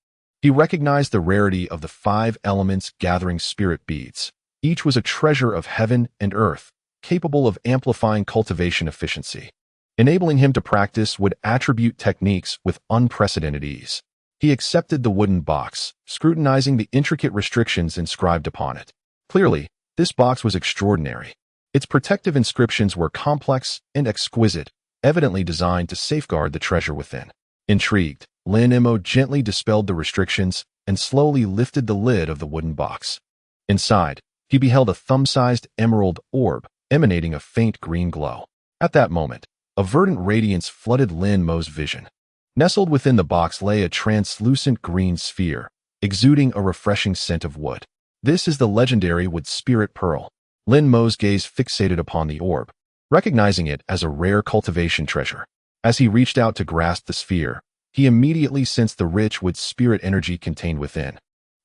He recognized the rarity of the 5 elements gathering spirit beads. Each was a treasure of heaven and earth, capable of amplifying cultivation efficiency, enabling him to practice wood attribute techniques with unprecedented ease. He accepted the wooden box, scrutinizing the intricate restrictions inscribed upon it. Clearly, this box was extraordinary. Its protective inscriptions were complex and exquisite, evidently designed to safeguard the treasure within. Intrigued, Lin Mo gently dispelled the restrictions and slowly lifted the lid of the wooden box. Inside, he beheld a thumb-sized emerald orb emanating a faint green glow. At that moment, a verdant radiance flooded Lin Mo's vision. Nestled within the box lay a translucent green sphere, exuding a refreshing scent of wood. This is the legendary wood spirit pearl. Lin Mo's gaze fixated upon the orb, recognizing it as a rare cultivation treasure. As he reached out to grasp the sphere, he immediately sensed the rich wood spirit energy contained within,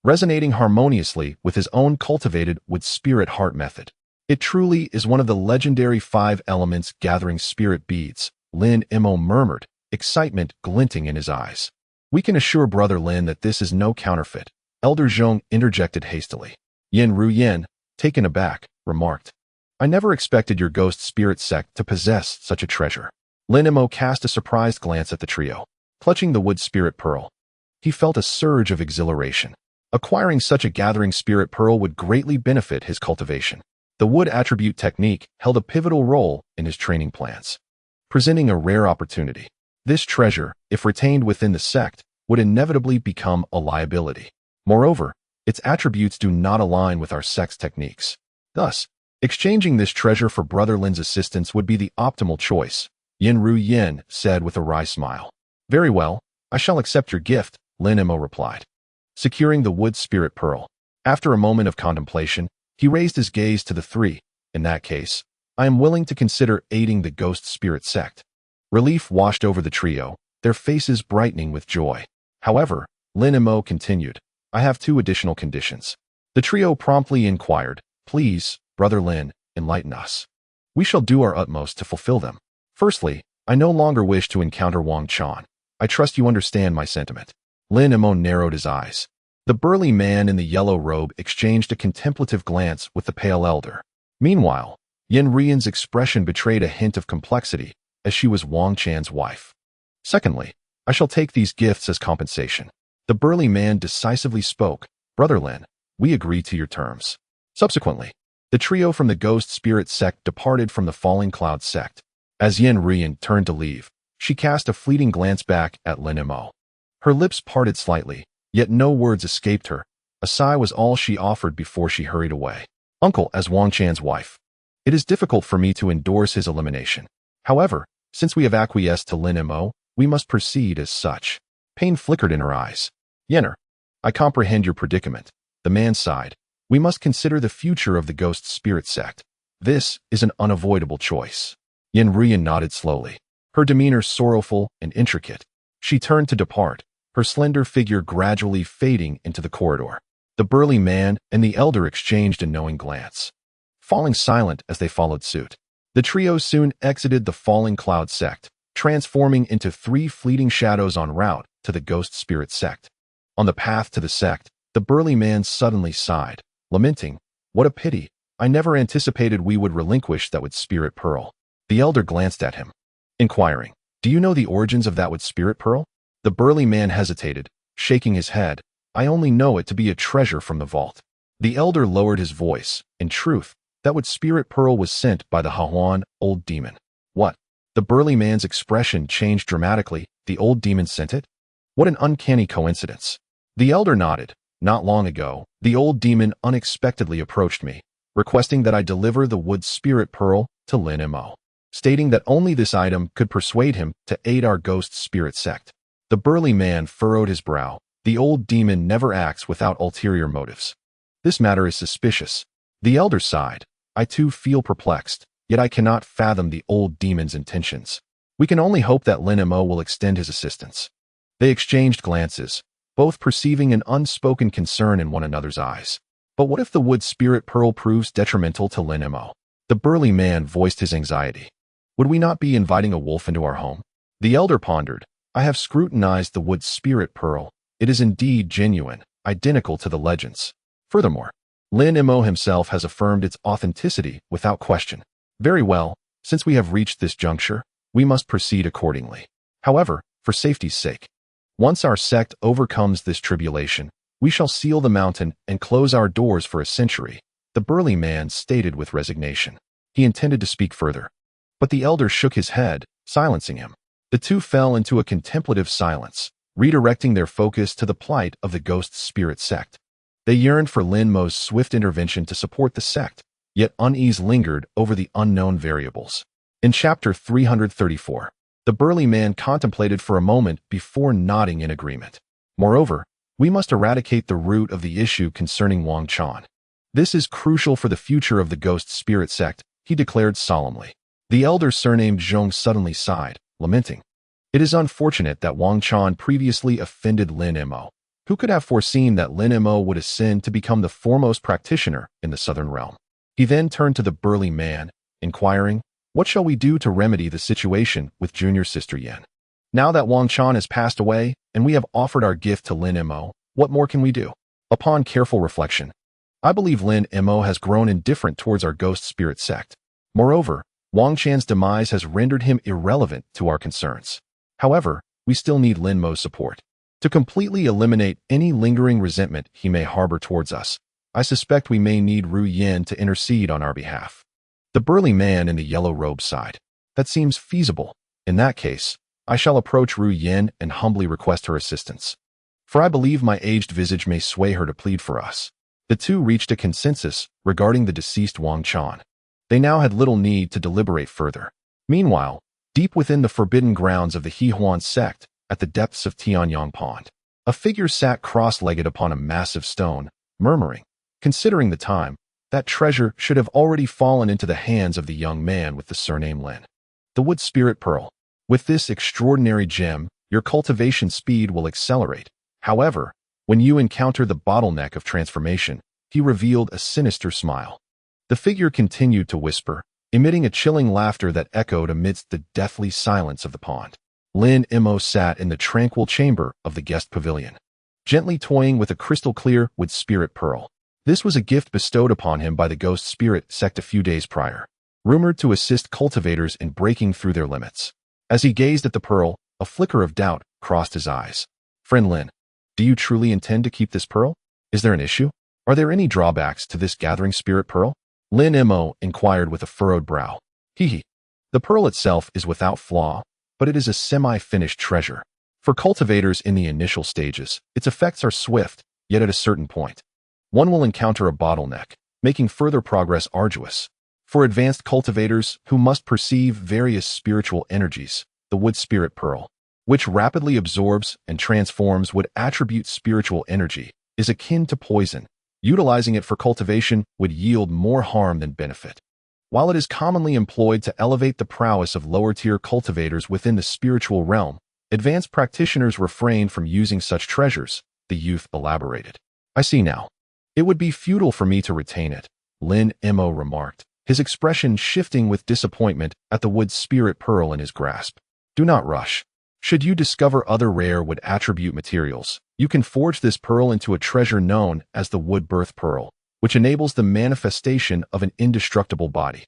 resonating harmoniously with his own cultivated wood spirit heart method. It truly is one of the legendary 5 elements gathering spirit beads, Lin Mo murmured, excitement glinting in his eyes. We can assure Brother Lin that this is no counterfeit, Elder Zhang interjected hastily. Yen Ruyan, taken aback, remarked, I never expected your ghost spirit sect to possess such a treasure. Lin Mo cast a surprised glance at the trio. Clutching the wood spirit pearl, he felt a surge of exhilaration. Acquiring such a gathering spirit pearl would greatly benefit his cultivation. The wood attribute technique held a pivotal role in his training plans, presenting a rare opportunity. This treasure, if retained within the sect, would inevitably become a liability. Moreover, its attributes do not align with our sect's techniques. Thus, exchanging this treasure for Brother Lin's assistance would be the optimal choice, Yen Ruyan said with a wry smile. Very well, I shall accept your gift, Lin Mo replied, securing the wood spirit pearl. After a moment of contemplation, he raised his gaze to the 3. In that case, I am willing to consider aiding the ghost spirit sect. Relief washed over the trio, their faces brightening with joy. However, Lin Mo continued, I have 2 additional conditions. The trio promptly inquired, please, Brother Lin, enlighten us. We shall do our utmost to fulfill them. Firstly, I no longer wish to encounter Wang Chan. I trust you understand my sentiment. Lin Mo narrowed his eyes. The burly man in the yellow robe exchanged a contemplative glance with the pale elder. Meanwhile, Yen Ruyan's expression betrayed a hint of complexity, as she was Wang Chan's wife. Secondly, I shall take these gifts as compensation. The burly man decisively spoke, Brother Lin, we agree to your terms. Subsequently, The trio from the Ghost Spirit Sect departed from the Falling Cloud Sect. As Yin Rian turned to leave, she cast a fleeting glance back at Lin Mo. Her lips parted slightly, yet no words escaped her. A sigh was all she offered before she hurried away. Uncle, as Wang Chan's wife. It is difficult for me to endorse his elimination. However, since we have acquiesced to Lin Mo, we must proceed as such. Pain flickered in her eyes. Yenner, I comprehend your predicament. The man sighed. We must consider the future of the Ghost Spirit Sect. This is an unavoidable choice. Yin Rian nodded slowly, her demeanor sorrowful and intricate. She turned to depart, her slender figure gradually fading into the corridor. The burly man and the elder exchanged a knowing glance, falling silent as they followed suit. The trio soon exited the Falling Cloud Sect, transforming into 3 fleeting shadows en route to the Ghost Spirit Sect. On the path to the sect, the burly man suddenly sighed, lamenting, "What a pity, I never anticipated we would relinquish that wood spirit pearl." The elder glanced at him, inquiring, "Do you know the origins of that wood spirit pearl?" The burly man hesitated, shaking his head. "I only know it to be a treasure from the vault." The elder lowered his voice. "In truth, that wood spirit pearl was sent by the Hahuan old demon." "What?" The burly man's expression changed dramatically. "The old demon sent it? What an uncanny coincidence." The elder nodded. "Not long ago, the old demon unexpectedly approached me, requesting that I deliver the wood spirit pearl to Lin Mo, stating that only this item could persuade him to aid our Ghost Spirit Sect." The burly man furrowed his brow. "The old demon never acts without ulterior motives. This matter is suspicious." The elder sighed. "I too feel perplexed, yet I cannot fathom the old demon's intentions. We can only hope that Lin Mo will extend his assistance." They exchanged glances, both perceiving an unspoken concern in one another's eyes. But what if the wood spirit pearl proves detrimental to Lin Mo? The burly man voiced his anxiety. "Would we not be inviting a wolf into our home?" The elder pondered. "I have scrutinized the wood spirit pearl. It is indeed genuine, identical to the legends. Furthermore, Lin Mo himself has affirmed its authenticity without question. Very well, since we have reached this juncture, we must proceed accordingly. However, for safety's sake, once our sect overcomes this tribulation, we shall seal the mountain and close our doors for a century," the burly man stated with resignation. He intended to speak further, but the elder shook his head, silencing him. The two fell into a contemplative silence, redirecting their focus to the plight of the Ghost Spirit Sect. They yearned for Lin Mo's swift intervention to support the sect, yet unease lingered over the unknown variables. In chapter 334, the burly man contemplated for a moment before nodding in agreement. "Moreover, we must eradicate the root of the issue concerning Wang Chan. This is crucial for the future of the Ghost Spirit Sect," he declared solemnly. The elder surnamed Zhang suddenly sighed, lamenting, "It is unfortunate that Wang Chan previously offended Lin Mo. Who could have foreseen that Lin Mo would ascend to become the foremost practitioner in the Southern Realm?" He then turned to the burly man, inquiring, "What shall we do to remedy the situation with junior sister Yin? Now that Wang Chan has passed away and we have offered our gift to Lin Mo, what more can we do?" Upon careful reflection, I believe Lin Mo has grown indifferent towards our Ghost Spirit Sect. Moreover, Wang Chan's demise has rendered him irrelevant to our concerns. However, we still need Lin Mo's support. To completely eliminate any lingering resentment he may harbor towards us, I suspect we may need Ru Yin to intercede on our behalf. The burly man in the yellow robe sighed. "That seems feasible. In that case, I shall approach Ru Yin and humbly request her assistance. For I believe my aged visage may sway her to plead for us." The two reached a consensus regarding the deceased Wang Chan. They now had little need to deliberate further. Meanwhile, deep within the forbidden grounds of the Hehuan sect, at the depths of Tianyang Pond, a figure sat cross-legged upon a massive stone, murmuring, "Considering the time, that treasure should have already fallen into the hands of the young man with the surname Lin. The wood spirit pearl. With this extraordinary gem, your cultivation speed will accelerate. However, when you encounter the bottleneck of transformation," he revealed a sinister smile. The figure continued to whisper, emitting a chilling laughter that echoed amidst the deathly silence of the pond. Lin Mo sat in the tranquil chamber of the guest pavilion, gently toying with a crystal-clear wood spirit pearl. This was a gift bestowed upon him by the Ghost Spirit Sect a few days prior, rumored to assist cultivators in breaking through their limits. As he gazed at the pearl, a flicker of doubt crossed his eyes. "Friend Lin, do you truly intend to keep this pearl? Is there an issue? Are there any drawbacks to this gathering spirit pearl?" Lin Mo inquired with a furrowed brow. Hee. The pearl itself is without flaw, but it is a semi-finished treasure. For cultivators in the initial stages, its effects are swift, yet at a certain point, one will encounter a bottleneck, making further progress arduous. For advanced cultivators who must perceive various spiritual energies, the wood spirit pearl, which rapidly absorbs and transforms would attribute spiritual energy, is akin to poison. Utilizing it for cultivation would yield more harm than benefit. While it is commonly employed to elevate the prowess of lower-tier cultivators within the spiritual realm, advanced practitioners refrain from using such treasures, the youth elaborated. I see now. It would be futile for me to retain it, Lin Mo remarked, his expression shifting with disappointment at the wood spirit pearl in his grasp. Do not rush. Should you discover other rare wood attribute materials, you can forge this pearl into a treasure known as the wood birth pearl, which enables the manifestation of an indestructible body.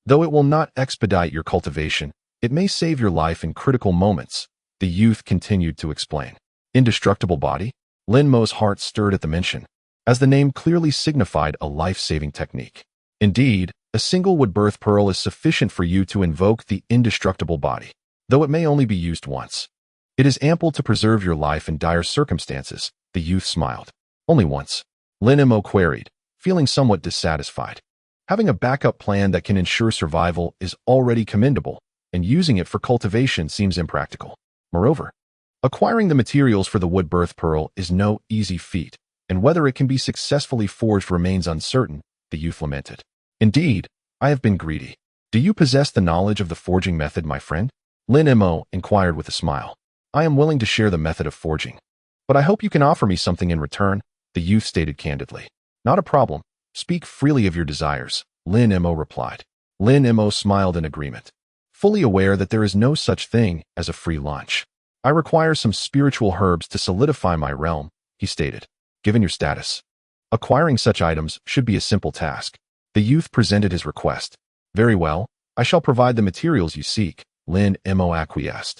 Though it will not expedite your cultivation, it may save your life in critical moments, the youth continued to explain. Indestructible body? Lin Mo's heart stirred at the mention, as the name clearly signified a life-saving technique. Indeed, a single wood birth pearl is sufficient for you to invoke the indestructible body, though it may only be used once. It is ample to preserve your life in dire circumstances, the youth smiled. Only once? Lin Mo queried, feeling somewhat dissatisfied. Having a backup plan that can ensure survival is already commendable, and using it for cultivation seems impractical. Moreover, acquiring the materials for the wood birth pearl is no easy feat, and whether it can be successfully forged remains uncertain, the youth lamented. Indeed, I have been greedy. Do you possess the knowledge of the forging method, my friend? Lin Mo inquired with a smile. I am willing to share the method of forging, but I hope you can offer me something in return, the youth stated candidly. Not a problem. Speak freely of your desires, Lin Mo replied. Lin Mo smiled in agreement, fully aware that there is no such thing as a free lunch. I require some spiritual herbs to solidify my realm, he stated. Given your status, acquiring such items should be a simple task. The youth presented his request. Very well, I shall provide the materials you seek, Lin Mo acquiesced.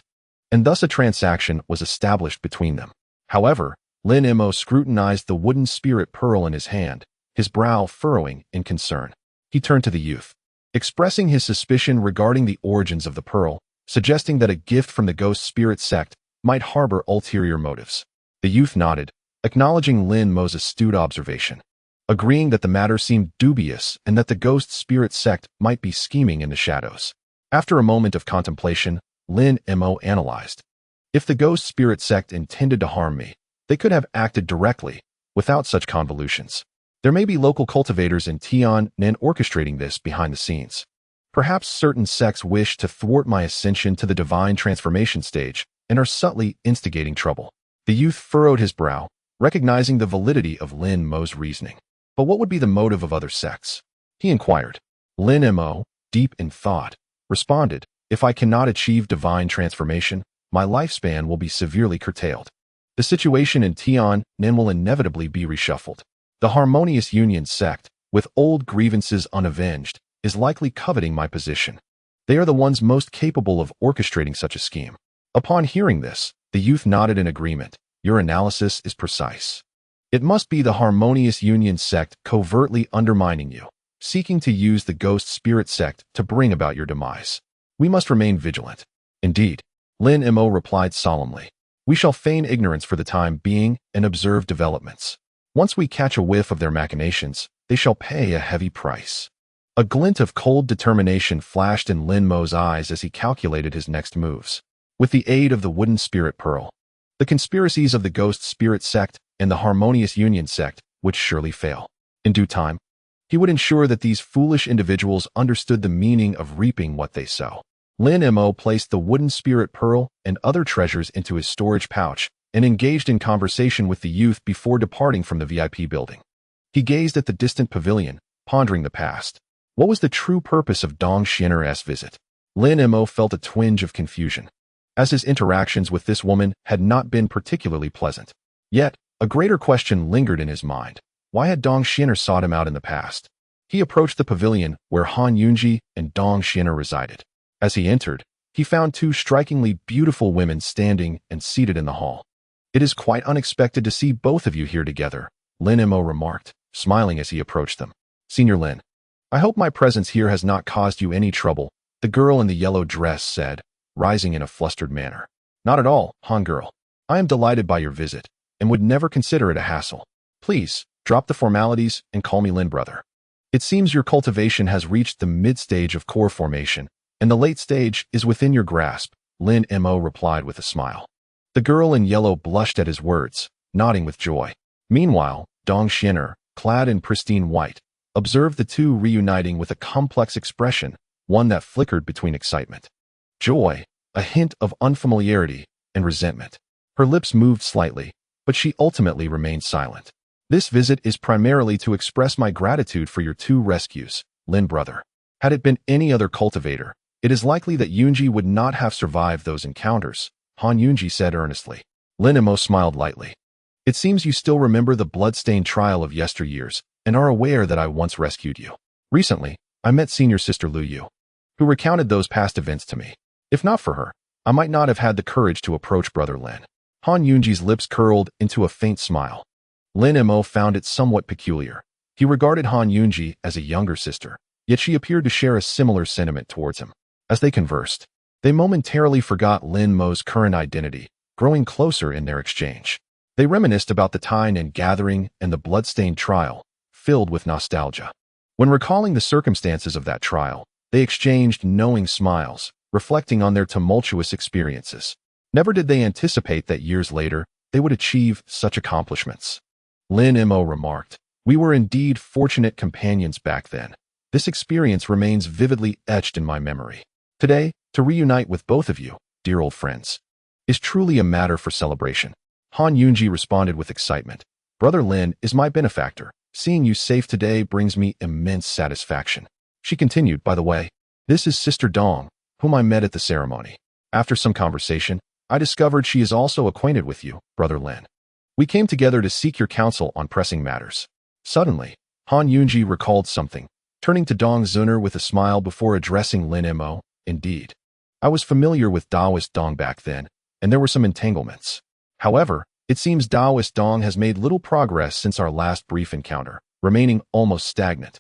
And thus a transaction was established between them. However, Lin Mo scrutinized the wooden spirit pearl in his hand, his brow furrowing in concern. He turned to the youth, expressing his suspicion regarding the origins of the pearl, suggesting that a gift from the ghost spirit sect might harbor ulterior motives. The youth nodded, acknowledging Lin Mo's astute observation, agreeing that the matter seemed dubious and that the ghost spirit sect might be scheming in the shadows. After a moment of contemplation, Lin Mo analyzed. If the ghost spirit sect intended to harm me, they could have acted directly, without such convolutions. There may be local cultivators in Tiannan orchestrating this behind the scenes. Perhaps certain sects wish to thwart my ascension to the divine transformation stage and are subtly instigating trouble. The youth furrowed his brow, recognizing the validity of Lin Mo's reasoning. But what would be the motive of other sects? He inquired. Lin Mo, deep in thought, responded, if I cannot achieve divine transformation, my lifespan will be severely curtailed. The situation in Tiannan will inevitably be reshuffled. The Harmonious Union sect, with old grievances unavenged, is likely coveting my position. They are the ones most capable of orchestrating such a scheme. Upon hearing this, the youth nodded in agreement. Your analysis is precise. It must be the Harmonious Union sect covertly undermining you, seeking to use the ghost spirit sect to bring about your demise. We must remain vigilant. Indeed, Lin Mo replied solemnly. We shall feign ignorance for the time being and observe developments. Once we catch a whiff of their machinations, they shall pay a heavy price. A glint of cold determination flashed in Lin Mo's eyes as he calculated his next moves. With the aid of the wooden spirit pearl, the conspiracies of the ghost spirit sect and the Harmonious Union sect would surely fail. In due time, he would ensure that these foolish individuals understood the meaning of reaping what they sow. Lin Mo placed the wooden spirit pearl and other treasures into his storage pouch and engaged in conversation with the youth before departing from the VIP building. He gazed at the distant pavilion, pondering the past. What was the true purpose of Dong Xian'er's visit? Lin Mo felt a twinge of confusion, as his interactions with this woman had not been particularly pleasant. Yet, a greater question lingered in his mind. Why had Dong Xian'er sought him out in the past? He approached the pavilion where Han Yunji and Dong Xian'er resided. As he entered, he found two strikingly beautiful women standing and seated in the hall. It is quite unexpected to see both of you here together, Lin Mo remarked, smiling as he approached them. Senior Lin, I hope my presence here has not caused you any trouble, the girl in the yellow dress said, rising in a flustered manner. Not at all, Han girl. I am delighted by your visit, and would never consider it a hassle. Please, drop the formalities and call me Lin brother. It seems your cultivation has reached the mid-stage of core formation, and the late stage is within your grasp, Lin Mo replied with a smile. The girl in yellow blushed at his words, nodding with joy. Meanwhile, Dong Xin'er, clad in pristine white, observed the two reuniting with a complex expression, one that flickered between excitement, joy, a hint of unfamiliarity, and resentment. Her lips moved slightly, but she ultimately remained silent. This visit is primarily to express my gratitude for your two rescues, Lin brother. Had it been any other cultivator, it is likely that Yunji would not have survived those encounters, Han Yunji said earnestly. Lin Mo smiled lightly. It seems you still remember the blood-stained trial of yesteryears and are aware that I once rescued you. Recently, I met senior sister Lu Yu, who recounted those past events to me. If not for her, I might not have had the courage to approach brother Lin. Han Yunji's lips curled into a faint smile. Lin Mo found it somewhat peculiar. He regarded Han Yunji as a younger sister, yet she appeared to share a similar sentiment towards him. As they conversed, they momentarily forgot Lin Mo's current identity, growing closer in their exchange. They reminisced about the Tainan gathering and the bloodstained trial, filled with nostalgia. When recalling the circumstances of that trial, they exchanged knowing smiles, reflecting on their tumultuous experiences. Never did they anticipate that years later, they would achieve such accomplishments. Lin Mo remarked, "We were indeed fortunate companions back then. This experience remains vividly etched in my memory. Today, to reunite with both of you, dear old friends, is truly a matter for celebration." Han Yunji responded with excitement. "Brother Lin is my benefactor. Seeing you safe today brings me immense satisfaction." She continued, "By the way, this is Sister Dong, whom I met at the ceremony. After some conversation, I discovered she is also acquainted with you, Brother Lin. We came together to seek your counsel on pressing matters." Suddenly, Han Yunji recalled something, turning to Dong Xin'er with a smile before addressing Lin Mo. "Indeed, I was familiar with Taoist Dong back then, and there were some entanglements. However, it seems Taoist Dong has made little progress since our last brief encounter, remaining almost stagnant."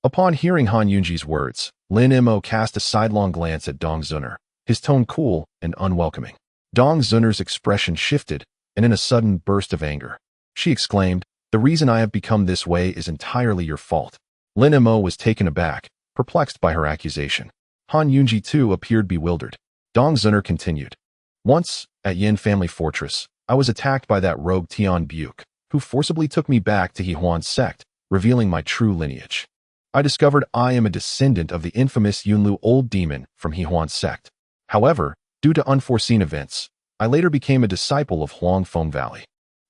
Upon hearing Han Yunji's words, Lin Mo cast a sidelong glance at Dong Xin'er, his tone cool and unwelcoming. Dong Xin'er's expression shifted, and in a sudden burst of anger, she exclaimed, "The reason I have become this way is entirely your fault." Lin Mo was taken aback, perplexed by her accusation. Han Yunji too appeared bewildered. Dong Xin'er continued, "Once, at Yin Family Fortress, I was attacked by that rogue Tian Buke, who forcibly took me back to Hehuan's sect, revealing my true lineage. I discovered I am a descendant of the infamous Yunlu old demon from Hehuan's sect. However, due to unforeseen events, I later became a disciple of Huangfeng Valley.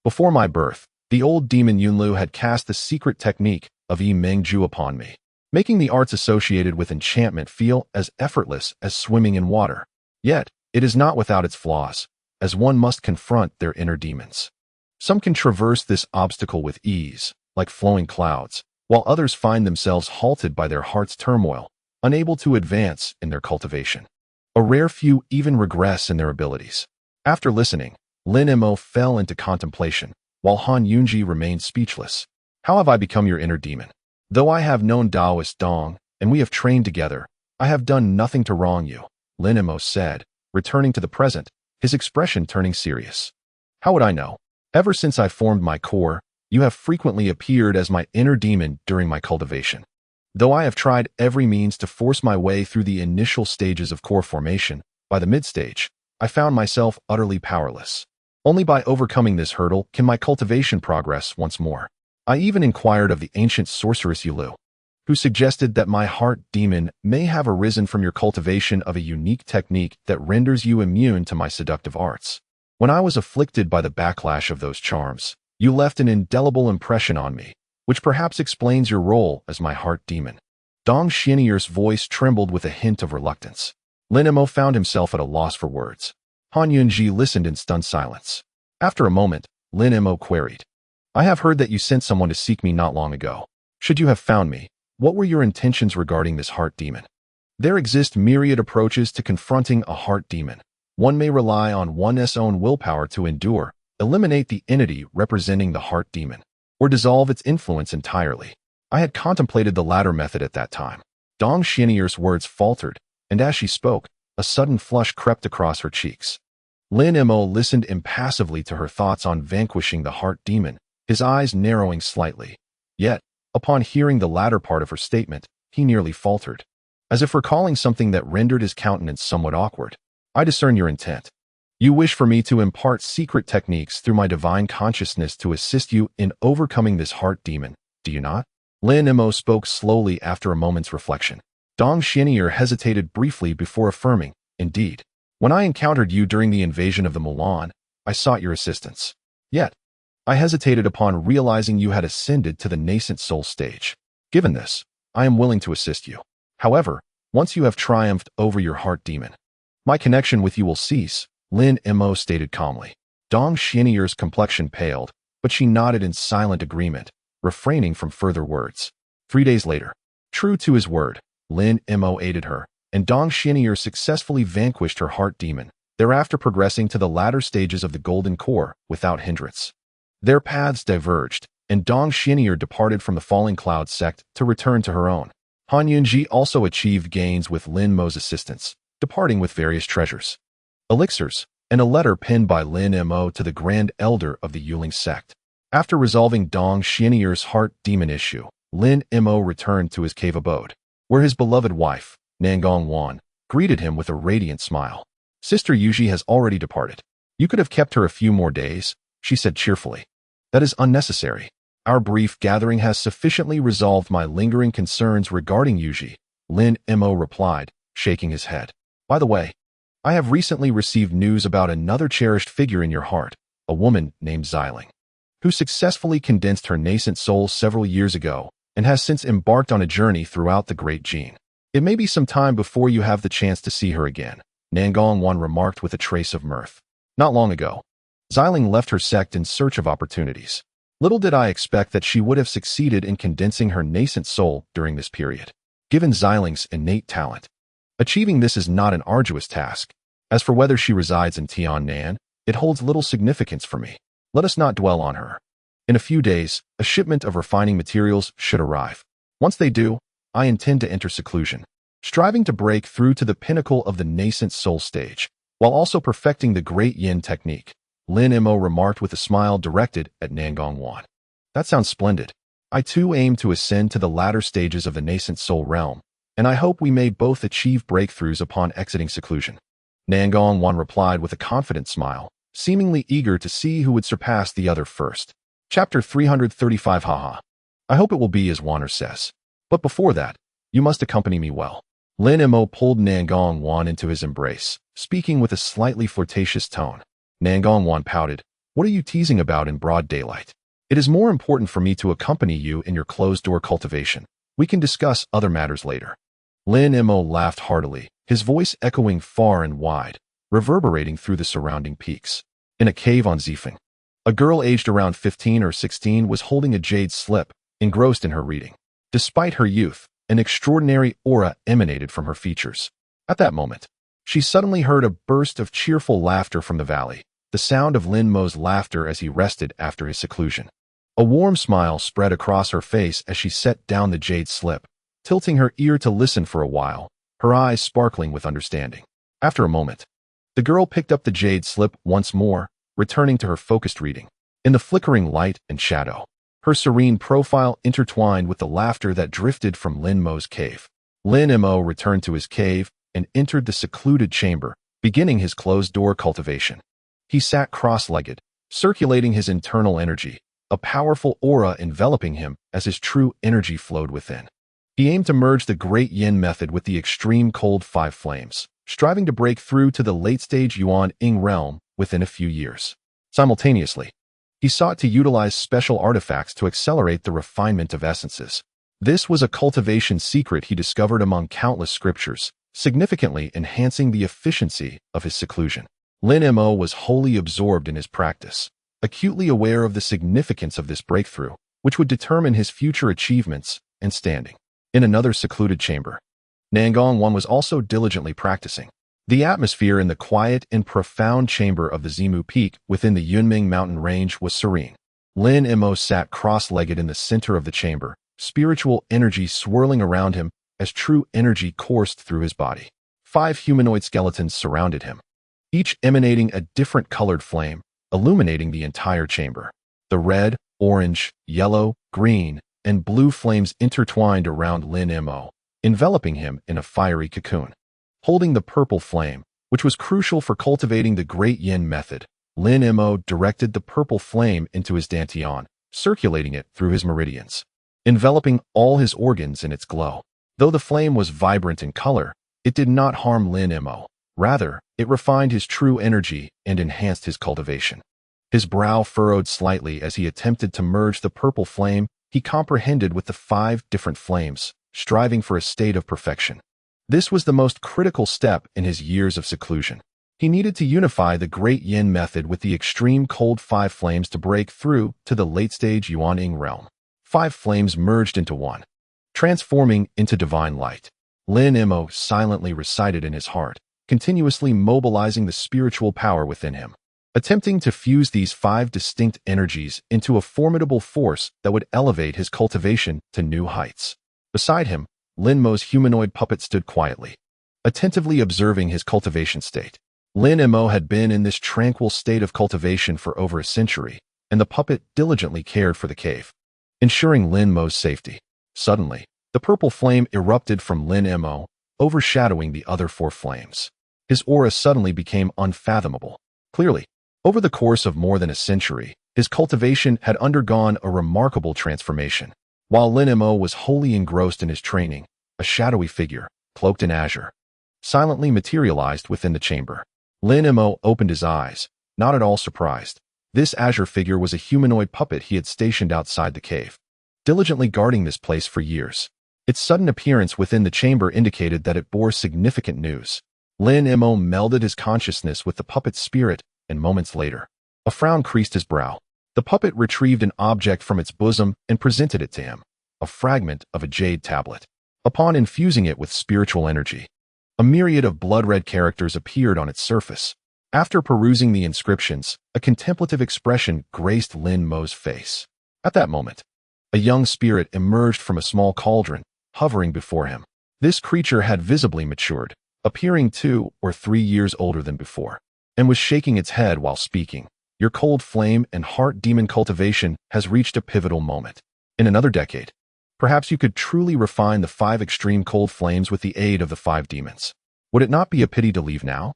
Before my birth, the old demon Yunlu had cast the secret technique of Yi Mengju upon me, making the arts associated with enchantment feel as effortless as swimming in water. Yet, it is not without its flaws, as one must confront their inner demons. Some can traverse this obstacle with ease, like flowing clouds, while others find themselves halted by their heart's turmoil, unable to advance in their cultivation. A rare few even regress in their abilities." After listening, Lin Mo fell into contemplation, while Han Yunji remained speechless. "How have I become your inner demon? Though I have known Taoist Dong, and we have trained together, I have done nothing to wrong you," Lin Mo said, returning to the present, his expression turning serious. "How would I know? Ever since I formed my core, you have frequently appeared as my inner demon during my cultivation. Though I have tried every means to force my way through the initial stages of core formation, by the mid-stage, I found myself utterly powerless. Only by overcoming this hurdle can my cultivation progress once more. I even inquired of the ancient sorceress Yulu, who suggested that my heart demon may have arisen from your cultivation of a unique technique that renders you immune to my seductive arts. When I was afflicted by the backlash of those charms, you left an indelible impression on me, which perhaps explains your role as my heart demon." Dong Xin'er's voice trembled with a hint of reluctance. Lin Mo found himself at a loss for words. Han Yunji listened in stunned silence. After a moment, Lin Mo queried, "I have heard that you sent someone to seek me not long ago. Should you have found me, what were your intentions regarding this heart demon?" There exist myriad approaches to confronting a heart demon. One may rely on one's own willpower to endure, eliminate the entity representing the heart demon, or dissolve its influence entirely. I had contemplated the latter method at that time. Dong Xian'er's words faltered, and as she spoke, a sudden flush crept across her cheeks. Lin Mo listened impassively to her thoughts on vanquishing the heart demon, his eyes narrowing slightly. Yet, upon hearing the latter part of her statement, he nearly faltered, as if recalling something that rendered his countenance somewhat awkward. I discern your intent. You wish for me to impart secret techniques through my divine consciousness to assist you in overcoming this heart demon, do you not? Lin Mo spoke slowly after a moment's reflection. Dong Xian'er hesitated briefly before affirming, indeed. When I encountered you during the invasion of the Mulan, I sought your assistance. Yet, I hesitated upon realizing you had ascended to the nascent soul stage. Given this, I am willing to assist you. However, once you have triumphed over your heart demon, my connection with you will cease, Lin Mo stated calmly. Dong Xian'er's complexion paled, but she nodded in silent agreement, refraining from further words. 3 days later, true to his word, Lin Mo aided her, and Dong Xian'er successfully vanquished her heart demon, thereafter progressing to the latter stages of the Golden Core without hindrance. Their paths diverged, and Dong Xian'er departed from the Falling Cloud Sect to return to her own. Han Yunji also achieved gains with Lin Mo's assistance, departing with various treasures, elixirs, and a letter penned by Lin Mo to the Grand Elder of the Yuling Sect. After resolving Dong Xian'er's heart demon issue, Lin Mo returned to his cave abode, where his beloved wife, Nangong Wan, greeted him with a radiant smile. Sister Yuji has already departed. You could have kept her a few more days, she said cheerfully. That is unnecessary. Our brief gathering has sufficiently resolved my lingering concerns regarding Yuji, Lin Mo replied, shaking his head. By the way, I have recently received news about another cherished figure in your heart, a woman named Zhang, who successfully condensed her nascent soul several years ago and has since embarked on a journey throughout the Great Gene. It may be some time before you have the chance to see her again, Nangong Wan remarked with a trace of mirth. Not long ago, Zhang left her sect in search of opportunities. Little did I expect that she would have succeeded in condensing her nascent soul during this period. Given Zhang's innate talent, achieving this is not an arduous task. As for whether she resides in Tiannan, it holds little significance for me. Let us not dwell on her. In a few days, a shipment of refining materials should arrive. Once they do, I intend to enter seclusion, striving to break through to the pinnacle of the nascent soul stage, while also perfecting the great yin technique, Lin Mo remarked with a smile directed at Nangong Wan. That sounds splendid. I too aim to ascend to the latter stages of the nascent soul realm, and I hope we may both achieve breakthroughs upon exiting seclusion. Nangong Wan replied with a confident smile, seemingly eager to see who would surpass the other first. Chapter 335 Haha. I hope it will be as Wanner says. But before that, you must accompany me well. Lin Mo pulled Nangong Wan into his embrace, speaking with a slightly flirtatious tone. Nangong Wan pouted. What are you teasing about in broad daylight? It is more important for me to accompany you in your closed-door cultivation. We can discuss other matters later. Lin Mo laughed heartily, his voice echoing far and wide, reverberating through the surrounding peaks. In a cave on Zifeng, a girl aged around 15 or 16 was holding a jade slip, engrossed in her reading. Despite her youth, an extraordinary aura emanated from her features. At that moment, she suddenly heard a burst of cheerful laughter from the valley, the sound of Lin Mo's laughter as he rested after his seclusion. A warm smile spread across her face as she set down the jade slip, tilting her ear to listen for a while, her eyes sparkling with understanding. After a moment, the girl picked up the jade slip once more, returning to her focused reading. In the flickering light and shadow, her serene profile intertwined with the laughter that drifted from Lin Mo's cave. Lin Mo returned to his cave and entered the secluded chamber, beginning his closed-door cultivation. He sat cross-legged, circulating his internal energy, a powerful aura enveloping him as his true energy flowed within. He aimed to merge the Great Yin method with the extreme cold 5 flames, striving to break through to the late-stage Yuan Ying realm within a few years. Simultaneously, he sought to utilize special artifacts to accelerate the refinement of essences. This was a cultivation secret he discovered among countless scriptures, significantly enhancing the efficiency of his seclusion. Lin Mo was wholly absorbed in his practice, acutely aware of the significance of this breakthrough, which would determine his future achievements and standing. In another secluded chamber, Nangong Wan was also diligently practicing. The atmosphere in the quiet and profound chamber of the Zimu Peak within the Yunming mountain range was serene. Lin Mo sat cross-legged in the center of the chamber, spiritual energy swirling around him as true energy coursed through his body. 5 humanoid skeletons surrounded him, each emanating a different colored flame, illuminating the entire chamber. The red, orange, yellow, green, and blue flames intertwined around Lin Mo, enveloping him in a fiery cocoon. Holding the purple flame, which was crucial for cultivating the Great Yin method, Lin Mo directed the purple flame into his dantian, circulating it through his meridians, enveloping all his organs in its glow. Though the flame was vibrant in color, it did not harm Lin Mo. Rather, it refined his true energy and enhanced his cultivation. His brow furrowed slightly as he attempted to merge the purple flame he comprehended with the 5 different flames, striving for a state of perfection. This was the most critical step in his years of seclusion. He needed to unify the Great Yin method with the extreme cold 5 flames to break through to the late-stage Yuanying realm. 5 flames merged into one, transforming into divine light. Lin Mo silently recited in his heart, continuously mobilizing the spiritual power within him, attempting to fuse these 5 distinct energies into a formidable force that would elevate his cultivation to new heights. Beside him, Lin Mo's humanoid puppet stood quietly, attentively observing his cultivation state. Lin Mo had been in this tranquil state of cultivation for over a century, and the puppet diligently cared for the cave, ensuring Lin Mo's safety. Suddenly, the purple flame erupted from Lin Mo, overshadowing the other 4 flames. His aura suddenly became unfathomable. Clearly, over the course of more than a century, his cultivation had undergone a remarkable transformation. While Lin Mo was wholly engrossed in his training, a shadowy figure, cloaked in azure, silently materialized within the chamber. Lin Mo opened his eyes, not at all surprised. This azure figure was a humanoid puppet he had stationed outside the cave, diligently guarding this place for years. Its sudden appearance within the chamber indicated that it bore significant news. Lin Mo melded his consciousness with the puppet's spirit, and moments later, a frown creased his brow. The puppet retrieved an object from its bosom and presented it to him, a fragment of a jade tablet. Upon infusing it with spiritual energy, a myriad of blood-red characters appeared on its surface. After perusing the inscriptions, a contemplative expression graced Lin Mo's face. At that moment, a young spirit emerged from a small cauldron, hovering before him. This creature had visibly matured, appearing 2 or 3 years older than before, and was shaking its head while speaking. Your cold flame and heart demon cultivation has reached a pivotal moment. In another decade, perhaps you could truly refine the 5 extreme cold flames with the aid of the 5 demons. Would it not be a pity to leave now?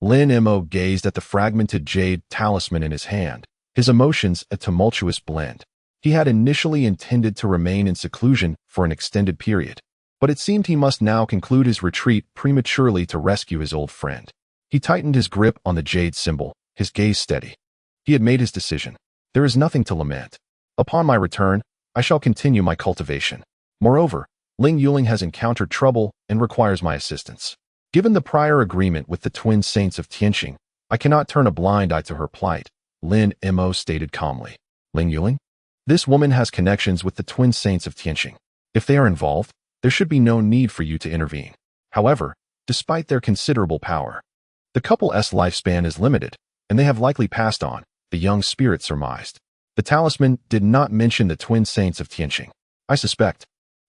Lin Mo gazed at the fragmented jade talisman in his hand, his emotions a tumultuous blend. He had initially intended to remain in seclusion for an extended period, but it seemed he must now conclude his retreat prematurely to rescue his old friend. He tightened his grip on the jade symbol, his gaze steady. He had made his decision. There is nothing to lament. Upon my return, I shall continue my cultivation. Moreover, Ling Yuling has encountered trouble and requires my assistance. Given the prior agreement with the twin saints of Tianqing, I cannot turn a blind eye to her plight, Lin Mo stated calmly. Ling Yuling? This woman has connections with the twin saints of Tianqing. If they are involved, there should be no need for you to intervene. However, despite their considerable power, the couple's lifespan is limited, and they have likely passed on, the young spirit surmised. The talisman did not mention the twin saints of Tianqing. I suspect,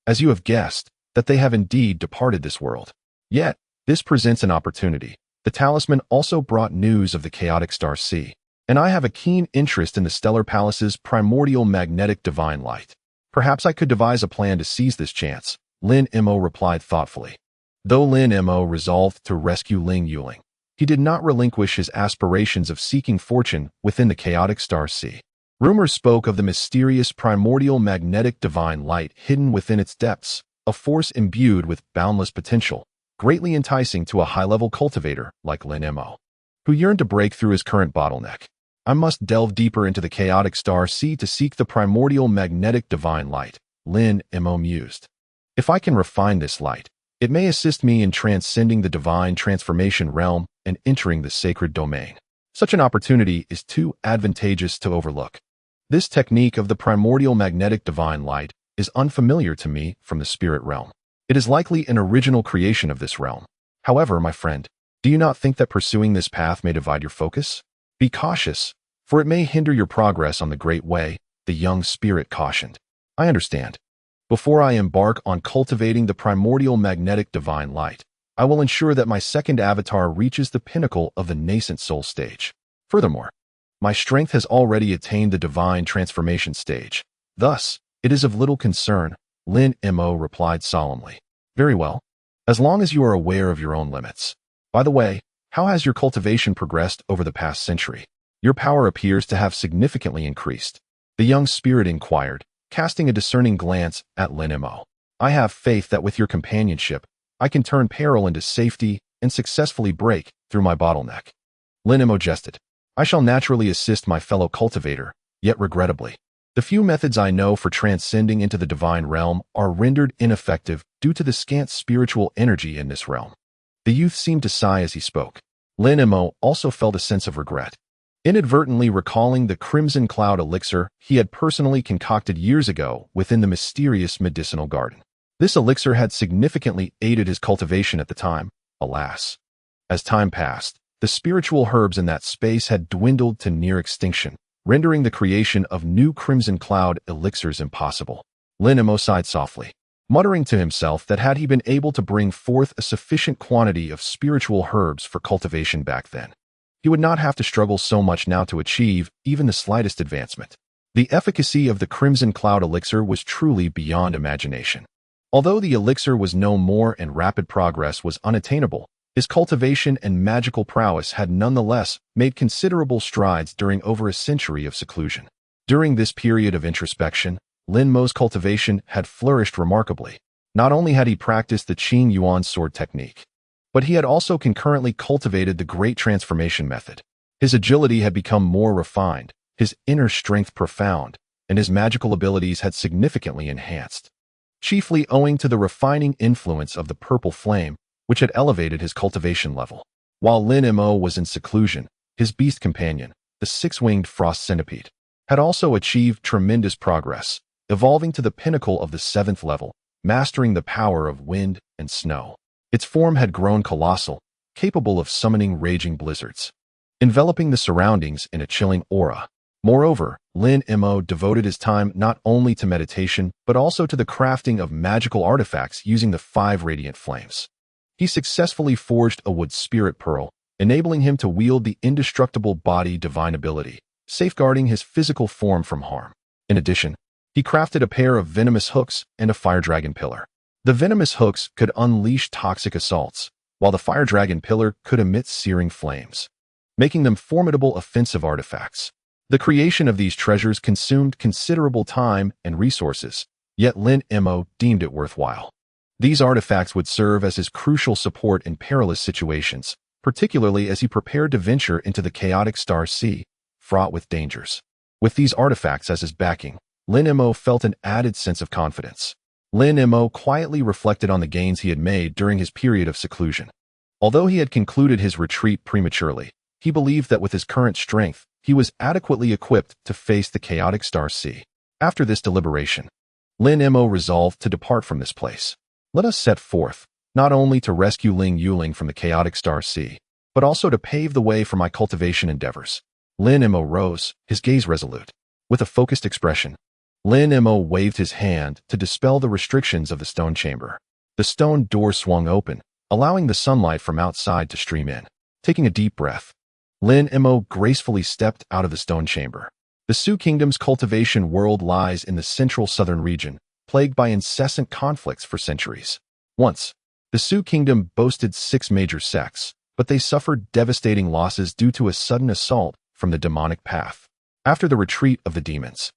as you have guessed, that they have indeed departed this world. Yet, this presents an opportunity. The talisman also brought news of the chaotic star sea, and I have a keen interest in the stellar palace's primordial magnetic divine light. Perhaps I could devise a plan to seize this chance, Lin Mo replied thoughtfully. Though Lin Mo resolved to rescue Ling Yuling, he did not relinquish his aspirations of seeking fortune within the chaotic star sea. Rumors spoke of the mysterious primordial magnetic divine light hidden within its depths, a force imbued with boundless potential, greatly enticing to a high-level cultivator like Lin Mo, who yearned to break through his current bottleneck. I must delve deeper into the chaotic star sea to seek the primordial magnetic divine light, Lin Mo mused. If I can refine this light, it may assist me in transcending the divine transformation realm and entering the sacred domain. Such an opportunity is too advantageous to overlook. This technique of the primordial magnetic divine light is unfamiliar to me from the spirit realm. It is likely an original creation of this realm. However, my friend, do you not think that pursuing this path may divide your focus? Be cautious, for it may hinder your progress on the great way, the young spirit cautioned. I understand. Before I embark on cultivating the primordial magnetic divine light, I will ensure that my second avatar reaches the pinnacle of the nascent soul stage. Furthermore, my strength has already attained the divine transformation stage. Thus, it is of little concern, Lin Mo replied solemnly. Very well, as long as you are aware of your own limits. By the way, how has your cultivation progressed over the past century? Your power appears to have significantly increased. The young spirit inquired, casting a discerning glance at Lin Mo. I have faith that with your companionship, I can turn peril into safety and successfully break through my bottleneck. Lin Mo jested. I shall naturally assist my fellow cultivator, yet regrettably. The few methods I know for transcending into the divine realm are rendered ineffective due to the scant spiritual energy in this realm. The youth seemed to sigh as he spoke. Lin Mo also felt a sense of regret. Inadvertently recalling the crimson cloud elixir he had personally concocted years ago within the mysterious medicinal garden. This elixir had significantly aided his cultivation at the time, alas. As time passed, the spiritual herbs in that space had dwindled to near extinction, rendering the creation of new crimson cloud elixirs impossible. Lin Mo sighed softly, muttering to himself that had he been able to bring forth a sufficient quantity of spiritual herbs for cultivation back then, he would not have to struggle so much now to achieve even the slightest advancement. The efficacy of the crimson cloud elixir was truly beyond imagination. Although the elixir was no more and rapid progress was unattainable, his cultivation and magical prowess had nonetheless made considerable strides during over a century of seclusion. During this period of introspection, Lin Mo's cultivation had flourished remarkably. Not only had he practiced the Qing Yuan sword technique, but he had also concurrently cultivated the Great Transformation method. His agility had become more refined, his inner strength profound, and his magical abilities had significantly enhanced, chiefly owing to the refining influence of the purple flame, which had elevated his cultivation level. While Lin Mo was in seclusion, his beast companion, the six-winged frost centipede, had also achieved tremendous progress, evolving to the pinnacle of the 7th level, mastering the power of wind and snow. Its form had grown colossal, capable of summoning raging blizzards, enveloping the surroundings in a chilling aura. Moreover, Lin Mo devoted his time not only to meditation, but also to the crafting of magical artifacts using the 5 radiant flames. He successfully forged a wood spirit pearl, enabling him to wield the indestructible body divine ability, safeguarding his physical form from harm. In addition, he crafted a pair of venomous hooks and a fire dragon pillar. The venomous hooks could unleash toxic assaults, while the fire dragon pillar could emit searing flames, making them formidable offensive artifacts. The creation of these treasures consumed considerable time and resources, yet Lin Mo deemed it worthwhile. These artifacts would serve as his crucial support in perilous situations, particularly as he prepared to venture into the chaotic Star Sea, fraught with dangers. With these artifacts as his backing, Lin Mo felt an added sense of confidence. Lin Mo quietly reflected on the gains he had made during his period of seclusion. Although he had concluded his retreat prematurely, he believed that with his current strength, he was adequately equipped to face the chaotic Star Sea. After this deliberation, Lin Mo resolved to depart from this place. Let us set forth, not only to rescue Ling Yuling from the chaotic Star Sea, but also to pave the way for my cultivation endeavors. Lin Mo rose, his gaze resolute. With a focused expression, Lin Mo waved his hand to dispel the restrictions of the stone chamber. The stone door swung open, allowing the sunlight from outside to stream in. Taking a deep breath, Lin Mo gracefully stepped out of the stone chamber. The Su Kingdom's cultivation world lies in the central southern region, plagued by incessant conflicts for centuries. Once, the Su Kingdom boasted 6 major sects, but they suffered devastating losses due to a sudden assault from the demonic path. After the retreat of the demons,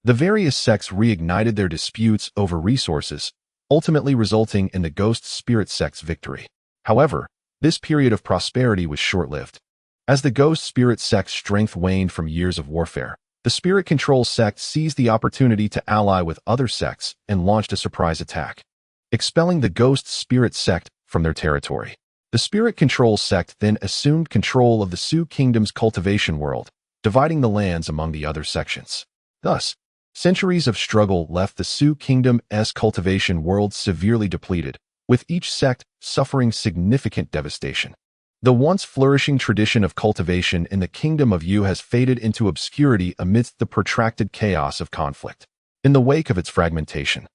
the various sects reignited their disputes over resources, ultimately resulting in the Ghost Spirit sect's victory. However, this period of prosperity was short-lived. As the Ghost Spirit sect's strength waned from years of warfare, the Spirit Control sect seized the opportunity to ally with other sects and launched a surprise attack, expelling the Ghost Spirit sect from their territory. The Spirit Control sect then assumed control of the Su Kingdom's cultivation world, dividing the lands among the other sections. Thus, centuries of struggle left the Su Kingdom's cultivation world severely depleted, with each sect suffering significant devastation. The once flourishing tradition of cultivation in the Kingdom of Yu has faded into obscurity amidst the protracted chaos of conflict. In the wake of its fragmentation,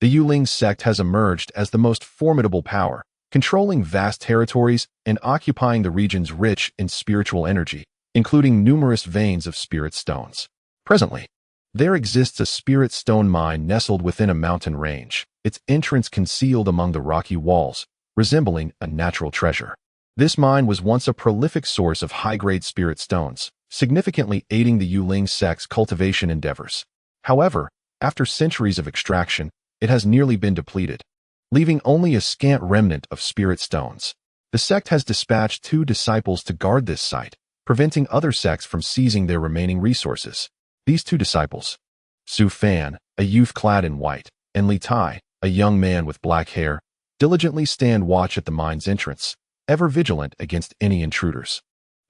The Yuling sect has emerged as the most formidable power, controlling vast territories and occupying the regions rich in spiritual energy, including numerous veins of spirit stones. Presently, there exists a spirit stone mine nestled within a mountain range, its entrance concealed among the rocky walls, resembling a natural treasure. This mine was once a prolific source of high-grade spirit stones, significantly aiding the Yuling sect's cultivation endeavors. However, after centuries of extraction, it has nearly been depleted, leaving only a scant remnant of spirit stones. The sect has dispatched 2 disciples to guard this site, preventing other sects from seizing their remaining resources. These 2 disciples, Su Fan, a youth clad in white, and Li Tai, a young man with black hair, diligently stand watch at the mine's entrance, ever vigilant against any intruders.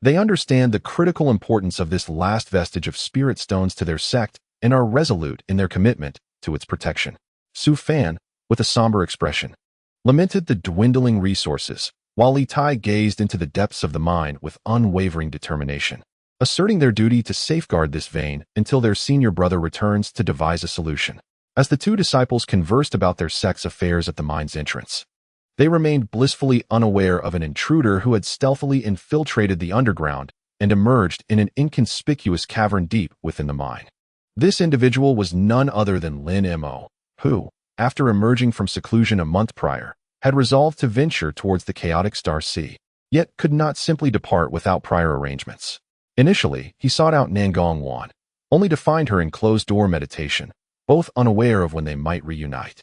They understand the critical importance of this last vestige of spirit stones to their sect and are resolute in their commitment to its protection. Su Fan, with a somber expression, lamented the dwindling resources, while Li Tai gazed into the depths of the mine with unwavering determination, asserting their duty to safeguard this vein until their senior brother returns to devise a solution. As the 2 disciples conversed about their sect's affairs at the mine's entrance, they remained blissfully unaware of an intruder who had stealthily infiltrated the underground and emerged in an inconspicuous cavern deep within the mine. This individual was none other than Lin Mo, who, after emerging from seclusion a month prior, had resolved to venture towards the chaotic Star Sea, yet could not simply depart without prior arrangements. Initially, he sought out Nangong Wan, only to find her in closed-door meditation, both unaware of when they might reunite.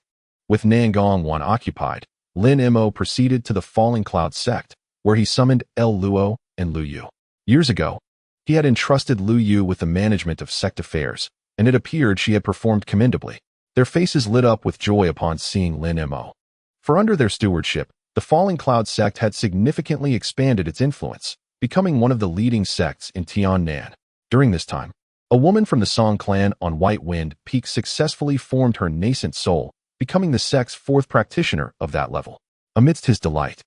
With Nangong Wan occupied, Lin Mo proceeded to the Falling Cloud sect, where he summoned El Luo and Lu Yu. Years ago, he had entrusted Lu Yu with the management of sect affairs, and it appeared she had performed commendably. Their faces lit up with joy upon seeing Lin Mo. For under their stewardship, the Falling Cloud sect had significantly expanded its influence, becoming one of the leading sects in Tiannan. During this time, a woman from the Song clan on White Wind Peak successfully formed her nascent soul, becoming the sect's 4th practitioner of that level. Amidst his delight,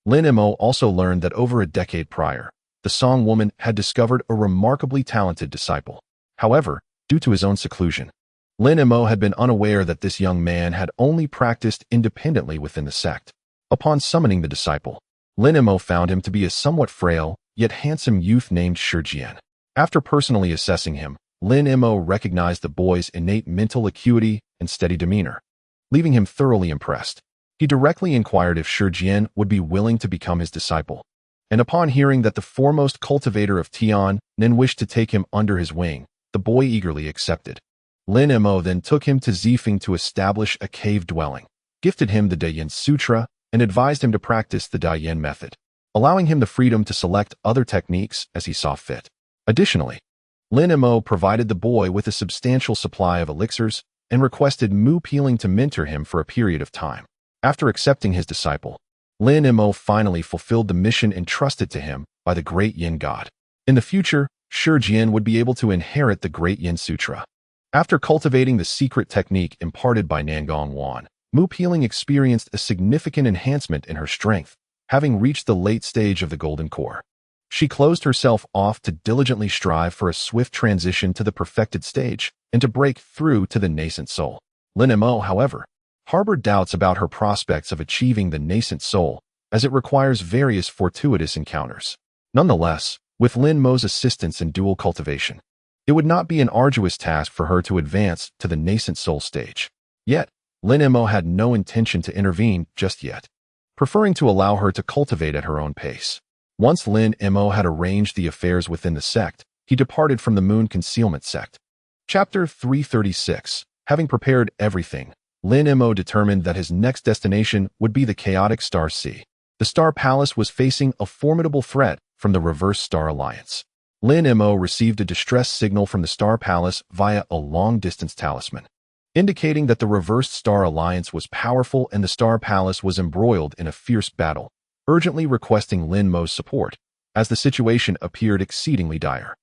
Lin Mo also learned that over a decade prior, the Song woman had discovered a remarkably talented disciple. However, due to his own seclusion, Lin Mo had been unaware that this young man had only practiced independently within the sect. Upon summoning the disciple, Lin Mo found him to be a somewhat frail, yet handsome youth named Shijian. After personally assessing him, Lin Mo recognized the boy's innate mental acuity and steady demeanor, leaving him thoroughly impressed. He directly inquired if Shijian would be willing to become his disciple, and upon hearing that the foremost cultivator of Tiannan wished to take him under his wing, the boy eagerly accepted. Lin Mo then took him to Zifeng to establish a cave dwelling, gifted him the Dayan Sutra, and advised him to practice the Dayan method, allowing him the freedom to select other techniques as he saw fit. Additionally, Lin Mo provided the boy with a substantial supply of elixirs and requested Mu Peeling to mentor him for a period of time. After accepting his disciple, Lin Mo finally fulfilled the mission entrusted to him by the Great Yin God. In the future, Shijian would be able to inherit the Great Yin Sutra. After cultivating the secret technique imparted by Nangong Wan, Mu Peeling experienced a significant enhancement in her strength, having reached the late stage of the Golden Core. She closed herself off to diligently strive for a swift transition to the perfected stage and to break through to the nascent soul. Lin Mo, however, harbored doubts about her prospects of achieving the nascent soul, as it requires various fortuitous encounters. Nonetheless, with Lin Mo's assistance in dual cultivation, it would not be an arduous task for her to advance to the nascent soul stage. Yet, Lin Mo had no intention to intervene just yet, preferring to allow her to cultivate at her own pace. Once Lin Mo had arranged the affairs within the sect, he departed from the Moon Concealment Sect. Chapter 336. Having prepared everything, Lin Mo determined that his next destination would be the chaotic Star Sea. The Star Palace was facing a formidable threat from the Reverse Star Alliance. Lin Mo received a distress signal from the Star Palace via a long-distance talisman, indicating that the Reversed Star Alliance was powerful and the Star Palace was embroiled in a fierce battle, urgently requesting Lin Mo's support, as the situation appeared exceedingly dire.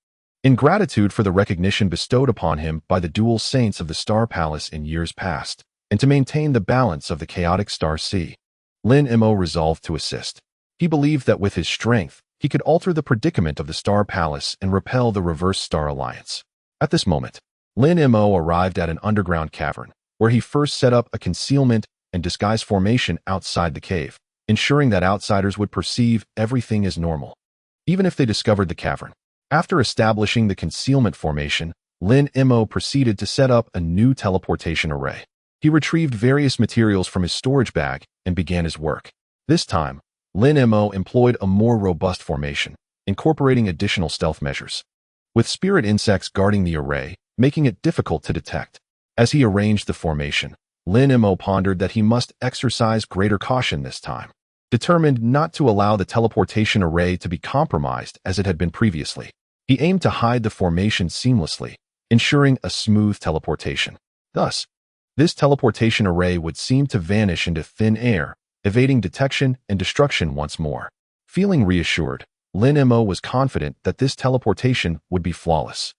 In gratitude for the recognition bestowed upon him by the dual saints of the Star Palace in years past, and to maintain the balance of the chaotic Star Sea, Lin Mo resolved to assist. He believed that with his strength, he could alter the predicament of the Star Palace and repel the Reverse Star Alliance. At this moment, Lin Mo arrived at an underground cavern, where he first set up a concealment and disguise formation outside the cave, ensuring that outsiders would perceive everything as normal, even if they discovered the cavern. After establishing the concealment formation, Lin Mo proceeded to set up a new teleportation array. He retrieved various materials from his storage bag and began his work. This time, Lin Mo employed a more robust formation, incorporating additional stealth measures, with spirit insects guarding the array, making it difficult to detect. As he arranged the formation, Lin Mo pondered that he must exercise greater caution this time, determined not to allow the teleportation array to be compromised as it had been previously. He aimed to hide the formation seamlessly, ensuring a smooth teleportation. Thus, this teleportation array would seem to vanish into thin air, evading detection and destruction once more. Feeling reassured, Lin Mo was confident that this teleportation would be flawless.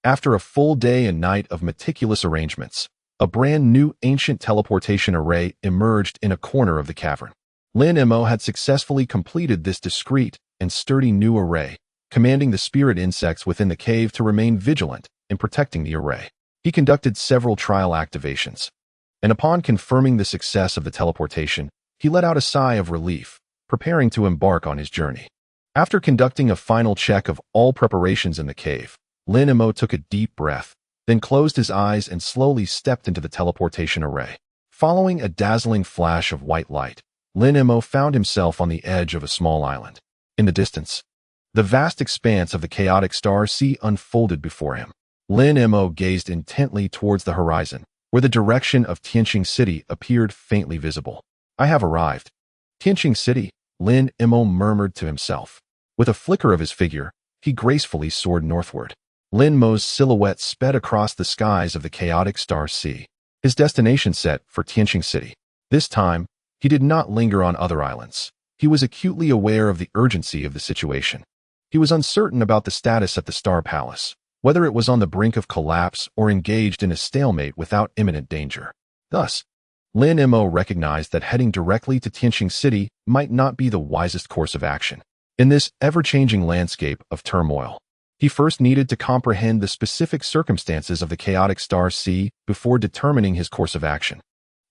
After a full day and night of meticulous arrangements, a brand new ancient teleportation array emerged in a corner of the cavern. Lin Mo had successfully completed this discreet and sturdy new array, commanding the spirit insects within the cave to remain vigilant in protecting the array. He conducted several trial activations, and upon confirming the success of the teleportation, he let out a sigh of relief, preparing to embark on his journey. After conducting a final check of all preparations in the cave, Lin Mo took a deep breath, then closed his eyes and slowly stepped into the teleportation array. Following a dazzling flash of white light, Lin Mo found himself on the edge of a small island. In the distance, the vast expanse of the chaotic star sea unfolded before him. Lin Mo gazed intently towards the horizon, where the direction of Tianqing City appeared faintly visible. I have arrived. Tianqing City, Lin Mo murmured to himself. With a flicker of his figure, he gracefully soared northward. Lin Mo's silhouette sped across the skies of the chaotic star sea, his destination set for Tianqing City. This time, he did not linger on other islands. He was acutely aware of the urgency of the situation. He was uncertain about the status at the Star Palace, whether it was on the brink of collapse or engaged in a stalemate without imminent danger. Thus, Lin Mo recognized that heading directly to Tianqing City might not be the wisest course of action. In this ever-changing landscape of turmoil, he first needed to comprehend the specific circumstances of the chaotic star sea before determining his course of action.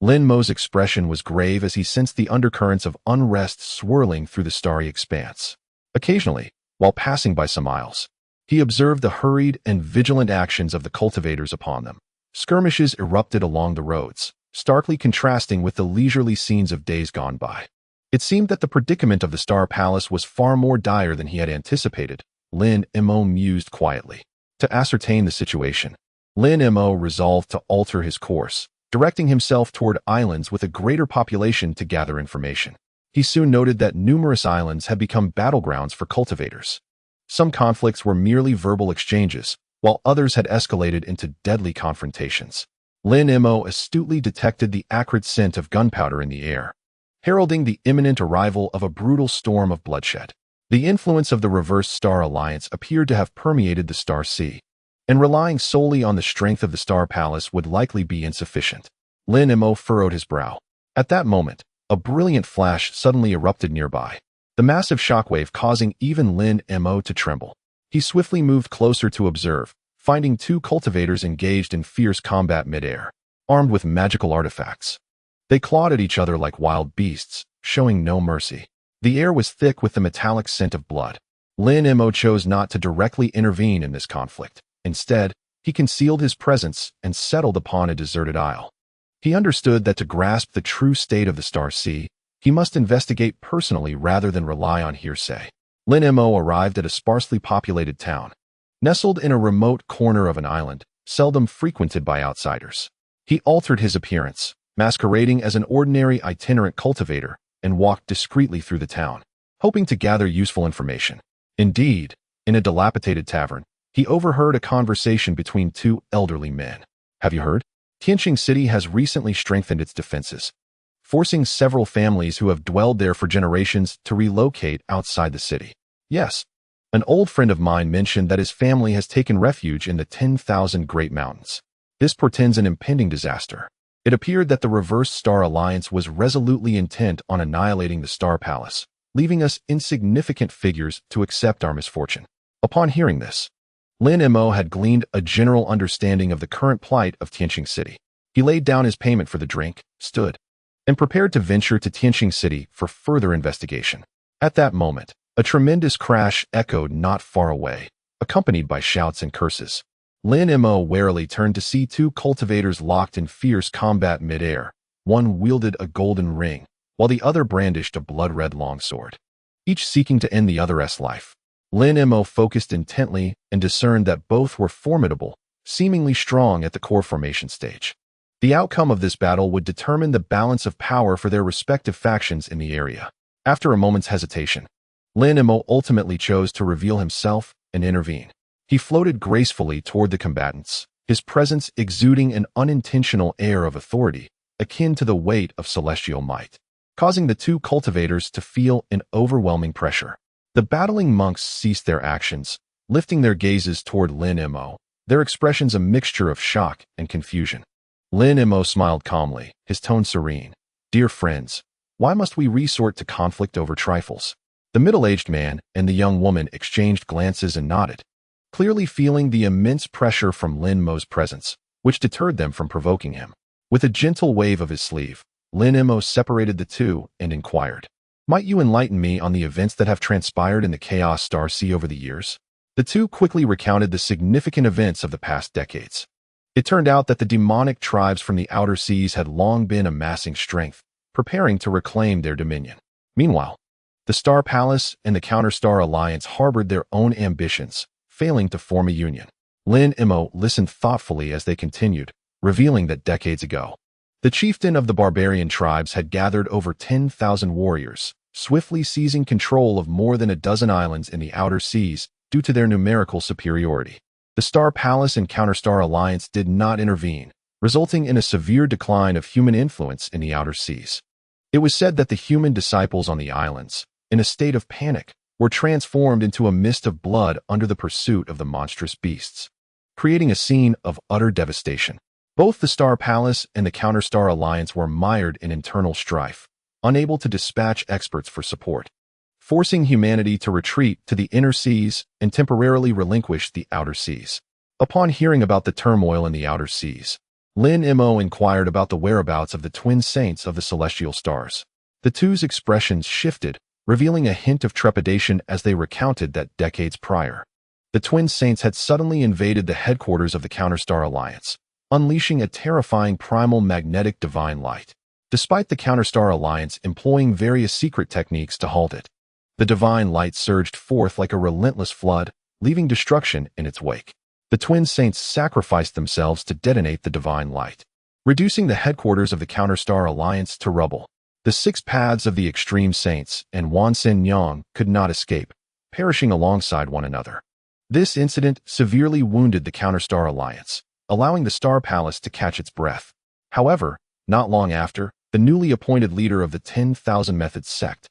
Lin Mo's expression was grave as he sensed the undercurrents of unrest swirling through the starry expanse. Occasionally, while passing by some isles, he observed the hurried and vigilant actions of the cultivators upon them. Skirmishes erupted along the roads, starkly contrasting with the leisurely scenes of days gone by. It seemed that the predicament of the Star Palace was far more dire than he had anticipated, Lin Mo mused quietly. To ascertain the situation, Lin Mo resolved to alter his course, directing himself toward islands with a greater population to gather information. He soon noted that numerous islands had become battlegrounds for cultivators. Some conflicts were merely verbal exchanges, while others had escalated into deadly confrontations. Lin Mo astutely detected the acrid scent of gunpowder in the air, heralding the imminent arrival of a brutal storm of bloodshed. The influence of the Reversed Star Alliance appeared to have permeated the Star Sea, and relying solely on the strength of the Star Palace would likely be insufficient. Lin Mo furrowed his brow. At that moment, a brilliant flash suddenly erupted nearby, the massive shockwave causing even Lin Mo to tremble. He swiftly moved closer to observe, finding two cultivators engaged in fierce combat midair, armed with magical artifacts. They clawed at each other like wild beasts, showing no mercy. The air was thick with the metallic scent of blood. Lin Mo chose not to directly intervene in this conflict. Instead, he concealed his presence and settled upon a deserted isle. He understood that to grasp the true state of the Star Sea, he must investigate personally rather than rely on hearsay. Lin Mo arrived at a sparsely populated town, nestled in a remote corner of an island, seldom frequented by outsiders. He altered his appearance, masquerading as an ordinary itinerant cultivator, and walked discreetly through the town, hoping to gather useful information. Indeed, in a dilapidated tavern, he overheard a conversation between two elderly men. Have you heard? Tianqing City has recently strengthened its defenses, forcing several families who have dwelled there for generations to relocate outside the city. Yes, an old friend of mine mentioned that his family has taken refuge in the 10,000 Great Mountains. This portends an impending disaster. It appeared that the Reversed Star Alliance was resolutely intent on annihilating the Star Palace, leaving us insignificant figures to accept our misfortune. Upon hearing this, Lin Mo had gleaned a general understanding of the current plight of Tianqing City. He laid down his payment for the drink, stood, and prepared to venture to Tianqing City for further investigation. At that moment, a tremendous crash echoed not far away, accompanied by shouts and curses. Lin Mo warily turned to see two cultivators locked in fierce combat midair. One wielded a golden ring, while the other brandished a blood-red longsword, each seeking to end the other's life. Lin Mo focused intently and discerned that both were formidable, seemingly strong at the core formation stage. The outcome of this battle would determine the balance of power for their respective factions in the area. After a moment's hesitation, Lin Mo ultimately chose to reveal himself and intervene. He floated gracefully toward the combatants, his presence exuding an unintentional air of authority, akin to the weight of celestial might, causing the two cultivators to feel an overwhelming pressure. The battling monks ceased their actions, lifting their gazes toward Lin Mo, their expressions a mixture of shock and confusion. Lin Mo smiled calmly, his tone serene. "Dear friends, why must we resort to conflict over trifles?" The middle-aged man and the young woman exchanged glances and nodded, clearly feeling the immense pressure from Lin Mo's presence, which deterred them from provoking him. With a gentle wave of his sleeve, Lin Mo separated the two and inquired, "Might you enlighten me on the events that have transpired in the Chaos Star Sea over the years?" The two quickly recounted the significant events of the past decades. It turned out that the demonic tribes from the outer seas had long been amassing strength, preparing to reclaim their dominion. Meanwhile, the Star Palace and the Counterstar Alliance harbored their own ambitions, failing to form a union. Lin Mo listened thoughtfully as they continued, revealing that decades ago, the chieftain of the barbarian tribes had gathered over 10,000 warriors, swiftly seizing control of more than a dozen islands in the outer seas due to their numerical superiority. The Star Palace and Counterstar Alliance did not intervene, resulting in a severe decline of human influence in the outer seas. It was said that the human disciples on the islands, in a state of panic, were transformed into a mist of blood under the pursuit of the monstrous beasts, creating a scene of utter devastation. Both the Star Palace and the Counterstar Alliance were mired in internal strife, unable to dispatch experts for support, forcing humanity to retreat to the inner seas and temporarily relinquish the outer seas. Upon hearing about the turmoil in the outer seas, Lin Mo inquired about the whereabouts of the twin saints of the celestial stars. The two's expressions shifted, revealing a hint of trepidation as they recounted that decades prior, the twin saints had suddenly invaded the headquarters of the Counterstar Alliance, unleashing a terrifying primal magnetic divine light. Despite the Counterstar Alliance employing various secret techniques to halt it, the divine light surged forth like a relentless flood, leaving destruction in its wake. The twin saints sacrificed themselves to detonate the divine light, reducing the headquarters of the Counterstar Alliance to rubble. The six paths of the extreme saints and Wansen Yang could not escape, perishing alongside one another. This incident severely wounded the Counterstar Alliance, allowing the Star Palace to catch its breath. However, not long after, the newly appointed leader of the 10,000 Methods Sect,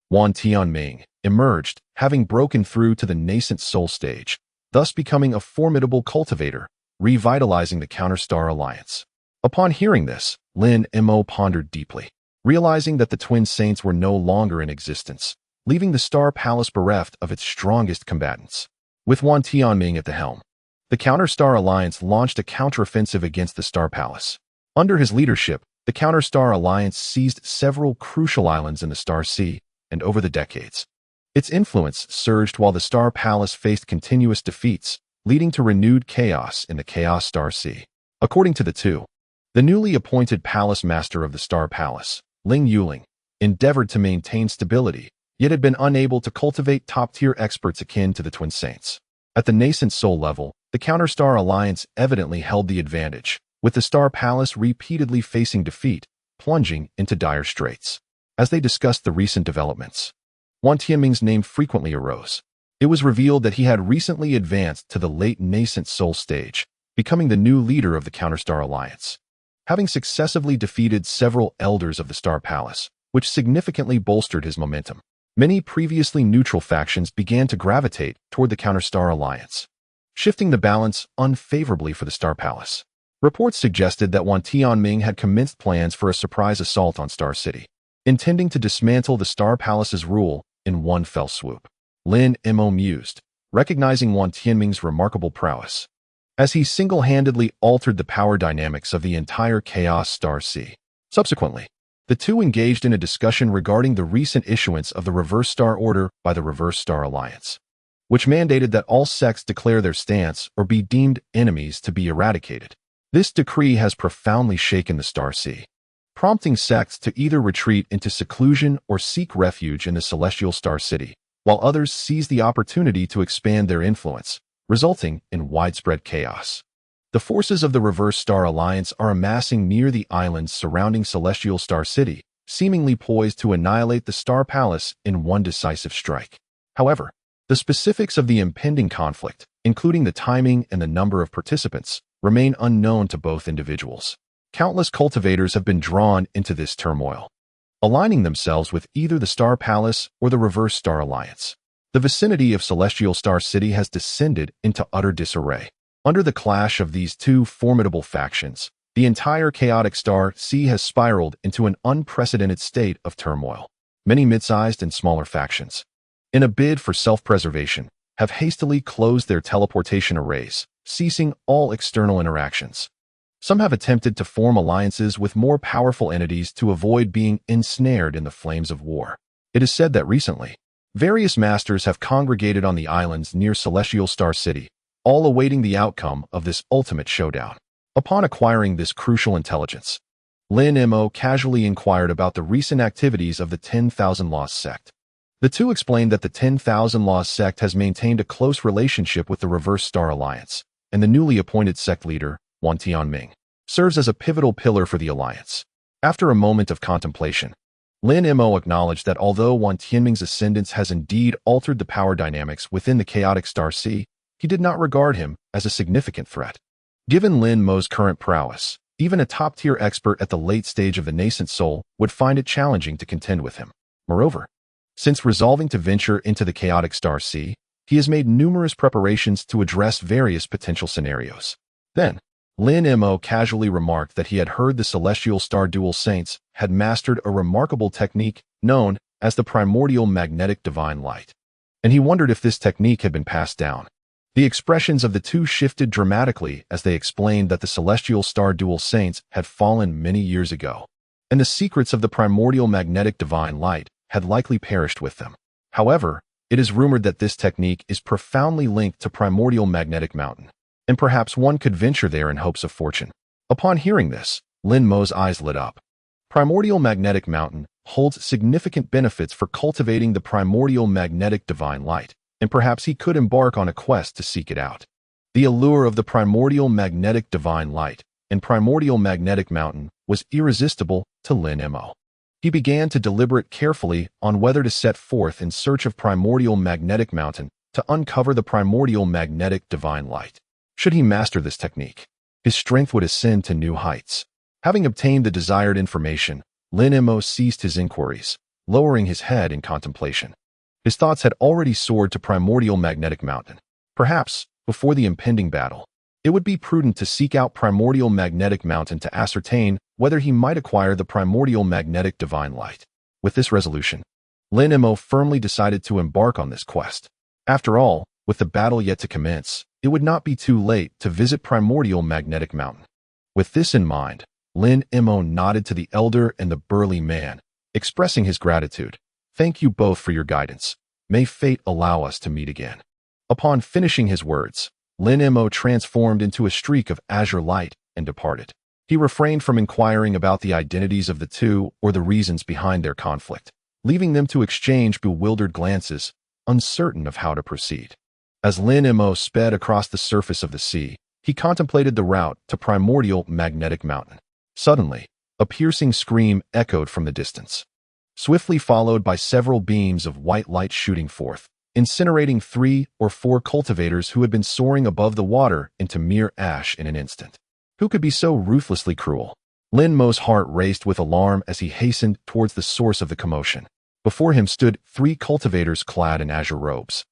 Wan Tianming, emerged, having broken through to the nascent soul stage, thus becoming a formidable cultivator, revitalizing the Counterstar Alliance. Upon hearing this, Lin Mo pondered deeply, realizing that the twin saints were no longer in existence, leaving the Star Palace bereft of its strongest combatants. With Wan Tianming at the helm, the Counterstar Alliance launched a counteroffensive against the Star Palace. Under his leadership, the Counterstar Alliance seized several crucial islands in the Star Sea, and over the decades, its influence surged while the Star Palace faced continuous defeats, leading to renewed chaos in the Chaos Star Sea. According to the two, the newly appointed Palace Master of the Star Palace, Ling Yuling, endeavored to maintain stability, yet had been unable to cultivate top-tier experts akin to the Twin Saints. At the nascent soul level, the Counterstar Alliance evidently held the advantage, with the Star Palace repeatedly facing defeat, plunging into dire straits. As they discussed the recent developments, Wan Tianming's name frequently arose. It was revealed that he had recently advanced to the late nascent soul stage, becoming the new leader of the Counterstar Alliance, having successively defeated several elders of the Star Palace, which significantly bolstered his momentum. Many previously neutral factions began to gravitate toward the Counterstar Alliance, shifting the balance unfavorably for the Star Palace. Reports suggested that Wan Tianming had commenced plans for a surprise assault on Star City, intending to dismantle the Star Palace's rule in one fell swoop. Lin Mo mused, recognizing Wan Tianming's remarkable prowess. as he single-handedly altered the power dynamics of the entire Chaos Star Sea. Subsequently, the two engaged in a discussion regarding the recent issuance of the Reverse Star Order by the Reverse Star Alliance, which mandated that all sects declare their stance or be deemed enemies to be eradicated. This decree has profoundly shaken the Star Sea, prompting sects to either retreat into seclusion or seek refuge in the Celestial Star City, while others seize the opportunity to expand their influence, resulting in widespread chaos. The forces of the Reverse Star Alliance are amassing near the islands surrounding Celestial Star City, seemingly poised to annihilate the Star Palace in one decisive strike. However, the specifics of the impending conflict, including the timing and the number of participants, remain unknown to both individuals. Countless cultivators have been drawn into this turmoil, aligning themselves with either the Star Palace or the Reverse Star Alliance. The vicinity of Celestial Star City has descended into utter disarray. Under the clash of these two formidable factions, the entire chaotic Star Sea has spiraled into an unprecedented state of turmoil. Many mid-sized and smaller factions, in a bid for self-preservation, have hastily closed their teleportation arrays, ceasing all external interactions. Some have attempted to form alliances with more powerful entities to avoid being ensnared in the flames of war. It is said that recently, various masters have congregated on the islands near Celestial Star City, all awaiting the outcome of this ultimate showdown. Upon acquiring this crucial intelligence, Lin Mo casually inquired about the recent activities of the 10,000 Laws Sect. The two explained that the 10,000 Laws Sect has maintained a close relationship with the Reverse Star Alliance, and the newly appointed sect leader, Wan Tianming, serves as a pivotal pillar for the alliance. After a moment of contemplation, Lin Mo acknowledged that although Wan Tianming's ascendance has indeed altered the power dynamics within the chaotic Star Sea, he did not regard him as a significant threat. Given Lin Mo's current prowess, even a top-tier expert at the late stage of the nascent soul would find it challenging to contend with him. Moreover, since resolving to venture into the chaotic Star Sea, he has made numerous preparations to address various potential scenarios. Then, Lin Mo casually remarked that he had heard the Celestial Star Dual Saints had mastered a remarkable technique known as the primordial magnetic divine light, and he wondered if this technique had been passed down. The expressions of the two shifted dramatically as they explained that the Celestial Star Dual Saints had fallen many years ago, and the secrets of the primordial magnetic divine light had likely perished with them. However, it is rumored that this technique is profoundly linked to Primordial Magnetic Mountain, and perhaps one could venture there in hopes of fortune. Upon hearing this, Lin Mo's eyes lit up. Primordial Magnetic Mountain holds significant benefits for cultivating the primordial magnetic divine light, and perhaps he could embark on a quest to seek it out. The allure of the primordial magnetic divine light and primordial magnetic mountain was irresistible to Lin Mo. He began to deliberate carefully on whether to set forth in search of primordial magnetic mountain to uncover the primordial magnetic divine light. Should he master this technique, his strength would ascend to new heights. Having obtained the desired information, Lin Mo ceased his inquiries, lowering his head in contemplation. His thoughts had already soared to primordial magnetic mountain. Perhaps, before the impending battle, it would be prudent to seek out primordial magnetic mountain to ascertain whether he might acquire the primordial magnetic divine light. With this resolution, Lin Mo firmly decided to embark on this quest. After all, with the battle yet to commence, it would not be too late to visit primordial magnetic mountain. With this in mind, Lin Mo nodded to the elder and the burly man, expressing his gratitude. Thank you both for your guidance. May fate allow us to meet again. Upon finishing his words, Lin Mo transformed into a streak of azure light and departed. He refrained from inquiring about the identities of the two or the reasons behind their conflict, leaving them to exchange bewildered glances, uncertain of how to proceed. As Lin Mo sped across the surface of the sea, he contemplated the route to primordial magnetic mountain. Suddenly, a piercing scream echoed from the distance, swiftly followed by several beams of white light shooting forth, incinerating 3 or 4 cultivators who had been soaring above the water into mere ash in an instant. Who could be so ruthlessly cruel? Lin Mo's heart raced with alarm as he hastened towards the source of the commotion. Before him stood 3 cultivators clad in azure robes,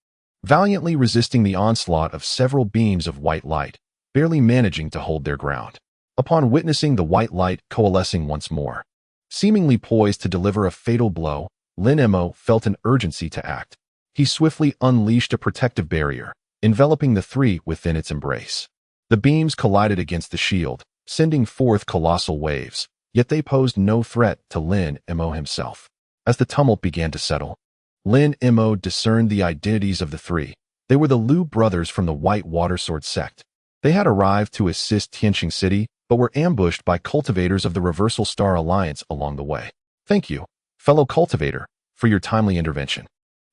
valiantly resisting the onslaught of several beams of white light, barely managing to hold their ground. Upon witnessing the white light coalescing once more, seemingly poised to deliver a fatal blow, Lin Mo felt an urgency to act. He swiftly unleashed a protective barrier, enveloping the 3 within its embrace. The beams collided against the shield, sending forth colossal waves, yet they posed no threat to Lin Mo himself. As the tumult began to settle, Lin Mo discerned the identities of the three. They were the Liu brothers from the White Water Sword Sect. They had arrived to assist Tianqing City, but were ambushed by cultivators of the Reversal Star Alliance along the way. Thank you, fellow cultivator, for your timely intervention.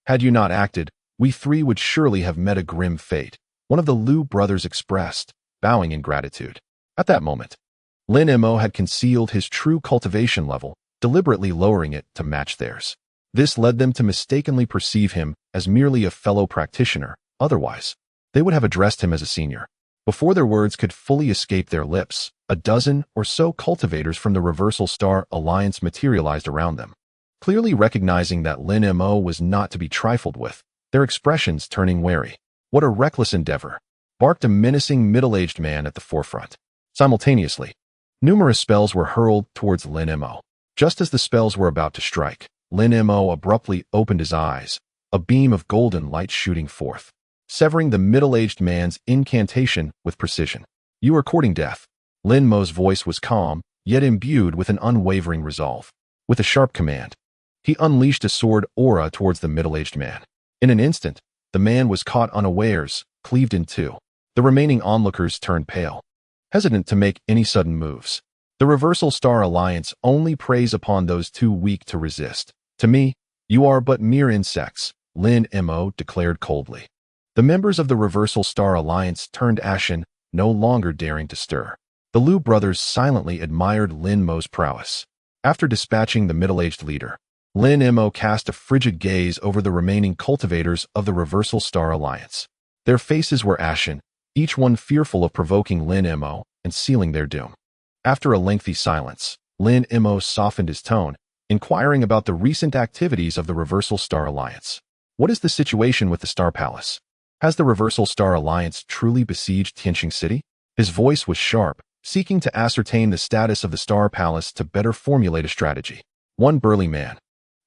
Had you not acted, we three would surely have met a grim fate, one of the Liu brothers expressed, bowing in gratitude. At that moment, Lin Mo had concealed his true cultivation level, deliberately lowering it to match theirs. This led them to mistakenly perceive him as merely a fellow practitioner. Otherwise, they would have addressed him as a senior. Before their words could fully escape their lips, a dozen or so cultivators from the Reversal Star Alliance materialized around them. Clearly recognizing that Lin Mo was not to be trifled with, their expressions turning wary. "What a reckless endeavor," barked a menacing middle-aged man at the forefront. Simultaneously, numerous spells were hurled towards Lin Mo. Just as the spells were about to strike, Lin Mo abruptly opened his eyes, a beam of golden light shooting forth, severing the middle-aged man's incantation with precision. "You are courting death." Lin Mo's voice was calm, yet imbued with an unwavering resolve. With a sharp command, he unleashed a sword aura towards the middle-aged man. In an instant, the man was caught unawares, cleaved in two. The remaining onlookers turned pale, hesitant to make any sudden moves. The Reversal Star Alliance only preys upon those too weak to resist. "To me, you are but mere insects," Lin Mo declared coldly. The members of the Reversal Star Alliance turned ashen, no longer daring to stir. The Liu brothers silently admired Lin Mo's prowess. After dispatching the middle-aged leader, Lin Mo cast a frigid gaze over the remaining cultivators of the Reversal Star Alliance. Their faces were ashen, each one fearful of provoking Lin Mo and sealing their doom. After a lengthy silence, Lin Mo softened his tone, inquiring about the recent activities of the Reversal Star Alliance. "What is the situation with the Star Palace? Has the Reversal Star Alliance truly besieged Tianqing City?" His voice was sharp, seeking to ascertain the status of the Star Palace to better formulate a strategy. One burly man,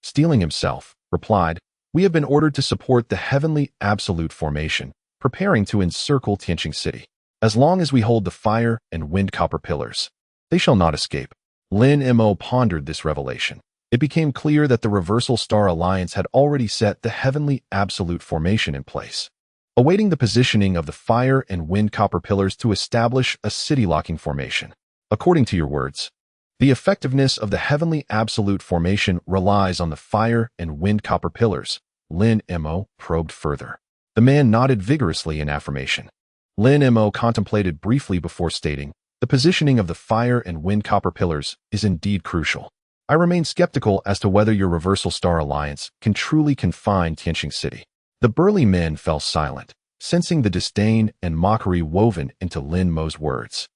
steeling himself, replied, "We have been ordered to support the Heavenly Absolute Formation, preparing to encircle Tianqing City. As long as we hold the fire and wind copper pillars, they shall not escape." Lin Mo pondered this revelation. It became clear that the Reversal Star Alliance had already set the Heavenly Absolute Formation in place, awaiting the positioning of the fire and wind copper pillars to establish a city-locking formation. "According to your words, the effectiveness of the Heavenly Absolute Formation relies on the fire and wind copper pillars," Lin Mo probed further. The man nodded vigorously in affirmation. Lin Mo contemplated briefly before stating, "The positioning of the fire and wind copper pillars is indeed crucial. I remain skeptical as to whether your Reversal Star Alliance can truly confine Tianqing City." The burly men fell silent, sensing the disdain and mockery woven into Lin Mo's words.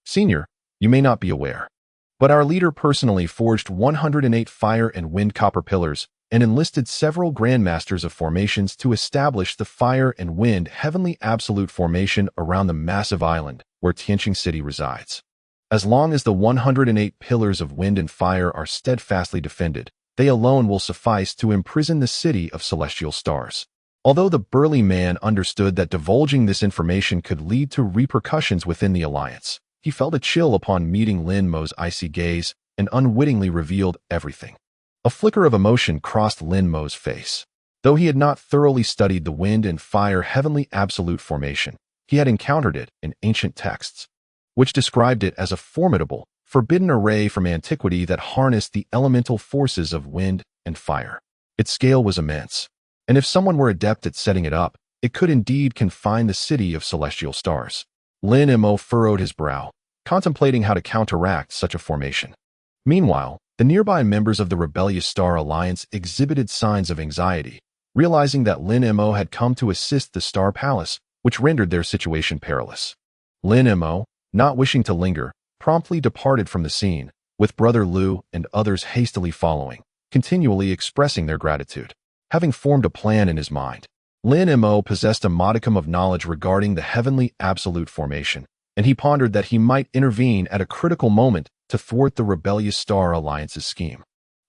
"Senior, you may not be aware, but our leader personally forged 108 fire and wind copper pillars and enlisted several grandmasters of formations to establish the fire and wind Heavenly Absolute Formation around the massive island where Tianqing City resides. As long as the 108 pillars of wind and fire are steadfastly defended, they alone will suffice to imprison the city of celestial stars." Although the burly man understood that divulging this information could lead to repercussions within the alliance, he felt a chill upon meeting Lin Mo's icy gaze and unwittingly revealed everything. A flicker of emotion crossed Lin Mo's face. Though he had not thoroughly studied the wind and fire Heavenly Absolute Formation, he had encountered it in ancient texts, which described it as a formidable, forbidden array from antiquity that harnessed the elemental forces of wind and fire. Its scale was immense, and if someone were adept at setting it up, it could indeed confine the city of celestial stars. Lin Mo furrowed his brow, contemplating how to counteract such a formation. Meanwhile, the nearby members of the rebellious Star Alliance exhibited signs of anxiety, realizing that Lin Mo had come to assist the Star Palace, which rendered their situation perilous. Lin Mo, not wishing to linger, promptly departed from the scene, with Brother Liu and others hastily following, continually expressing their gratitude. Having formed a plan in his mind, Lin Mo possessed a modicum of knowledge regarding the Heavenly Absolute Formation, and he pondered that he might intervene at a critical moment to thwart the rebellious Star Alliance's scheme.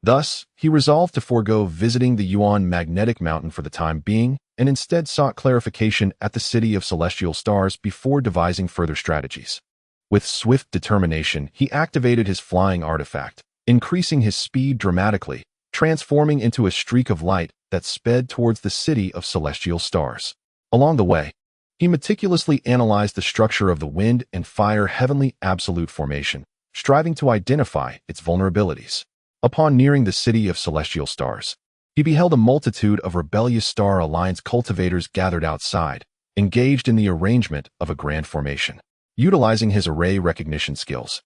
Thus, he resolved to forego visiting the Yuan magnetic mountain for the time being and instead sought clarification at the City of Celestial Stars before devising further strategies. With swift determination, he activated his flying artifact, increasing his speed dramatically, transforming into a streak of light that sped towards the City of Celestial Stars. Along the way, he meticulously analyzed the structure of the wind and fire heavenly absolute formation, striving to identify its vulnerabilities. Upon nearing the City of Celestial Stars, he beheld a multitude of rebellious Star Alliance cultivators gathered outside, engaged in the arrangement of a grand formation. Utilizing his array recognition skills,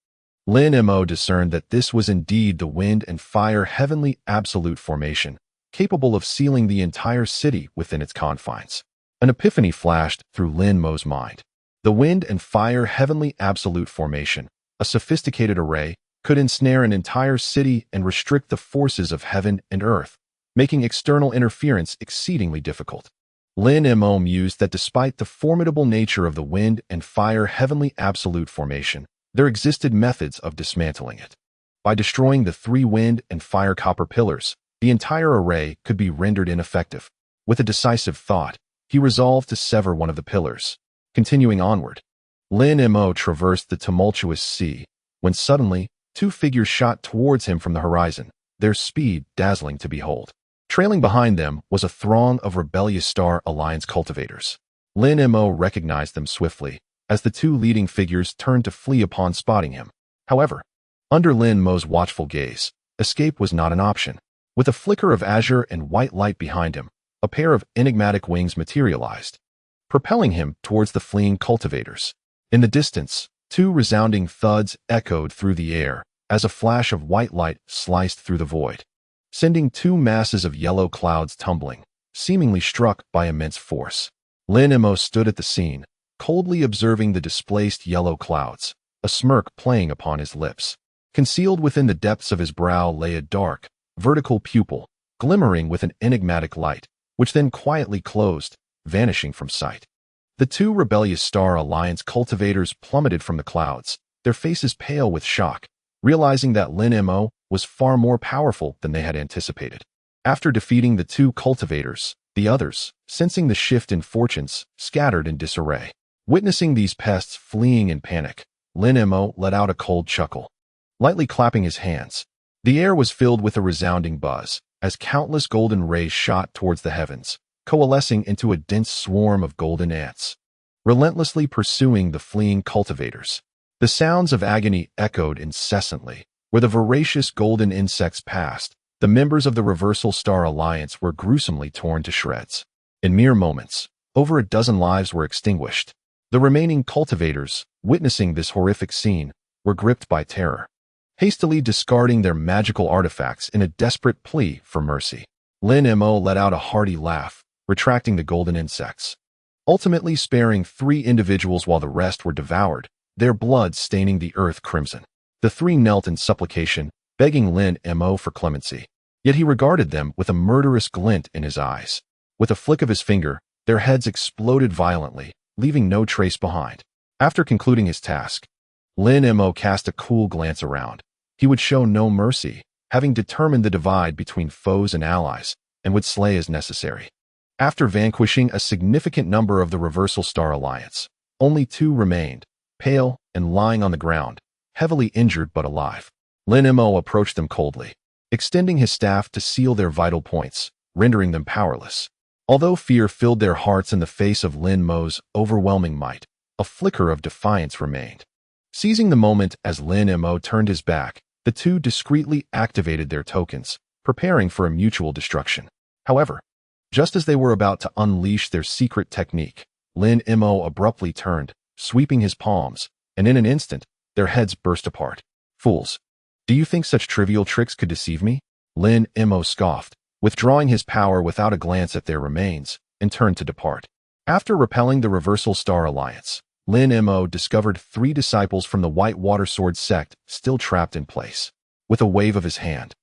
Lin Mo discerned that this was indeed the wind and fire heavenly absolute formation, capable of sealing the entire city within its confines. An epiphany flashed through Lin Mo's mind. The wind and fire heavenly absolute formation, a sophisticated array, could ensnare an entire city and restrict the forces of heaven and earth, making external interference exceedingly difficult. Lin Mo mused that despite the formidable nature of the wind and fire heavenly absolute formation, there existed methods of dismantling it. By destroying the 3 wind and fire copper pillars, the entire array could be rendered ineffective. With a decisive thought, he resolved to sever one of the pillars. Continuing onward, Lin Mo traversed the tumultuous sea, when suddenly, 2 figures shot towards him from the horizon, their speed dazzling to behold. Trailing behind them was a throng of rebellious Star Alliance cultivators. Lin Mo recognized them swiftly, as the 2 leading figures turned to flee upon spotting him. However, under Lin Mo's watchful gaze, escape was not an option. With a flicker of azure and white light behind him, a pair of enigmatic wings materialized, propelling him towards the fleeing cultivators. In the distance, 2 resounding thuds echoed through the air as a flash of white light sliced through the void, sending 2 masses of yellow clouds tumbling, seemingly struck by immense force. Lin Mo stood at the scene, coldly observing the displaced yellow clouds, a smirk playing upon his lips. Concealed within the depths of his brow lay a dark, vertical pupil, glimmering with an enigmatic light, which then quietly closed, vanishing from sight. The 2 rebellious Star Alliance cultivators plummeted from the clouds, their faces pale with shock, realizing that Lin Mo was far more powerful than they had anticipated. After defeating the 2 cultivators, the others, sensing the shift in fortunes, scattered in disarray. Witnessing these pests fleeing in panic, Lin Mo let out a cold chuckle. Lightly clapping his hands, the air was filled with a resounding buzz, as countless golden rays shot towards the heavens, coalescing into a dense swarm of golden ants, relentlessly pursuing the fleeing cultivators. The sounds of agony echoed incessantly. Where the voracious golden insects passed, the members of the Reversal Star Alliance were gruesomely torn to shreds. In mere moments, over a dozen lives were extinguished. The remaining cultivators, witnessing this horrific scene, were gripped by terror, hastily discarding their magical artifacts in a desperate plea for mercy. Lin Mo let out a hearty laugh, retracting the golden insects, ultimately sparing 3 individuals while the rest were devoured, their blood staining the earth crimson. The 3 knelt in supplication, begging Lin Mo for clemency. Yet he regarded them with a murderous glint in his eyes. With a flick of his finger, their heads exploded violently, leaving no trace behind. After concluding his task, Lin Mo cast a cool glance around. He would show no mercy, having determined the divide between foes and allies, and would slay as necessary. After vanquishing a significant number of the Reversal Star Alliance, only 2 remained, pale and lying on the ground, heavily injured but alive. Lin Mo approached them coldly, extending his staff to seal their vital points, rendering them powerless. Although fear filled their hearts in the face of Lin Mo's overwhelming might, a flicker of defiance remained. Seizing the moment as Lin Mo turned his back, the 2 discreetly activated their tokens, preparing for a mutual destruction. However, just as they were about to unleash their secret technique, Lin Mo abruptly turned, sweeping his palms, and in an instant, their heads burst apart. Fools! Do you think such trivial tricks could deceive me? Lin Mo scoffed, withdrawing his power without a glance at their remains, and turned to depart. After repelling the Reversal Star Alliance, Lin Mo discovered 3 disciples from the White Water Sword Sect still trapped in place. With a wave of his hand,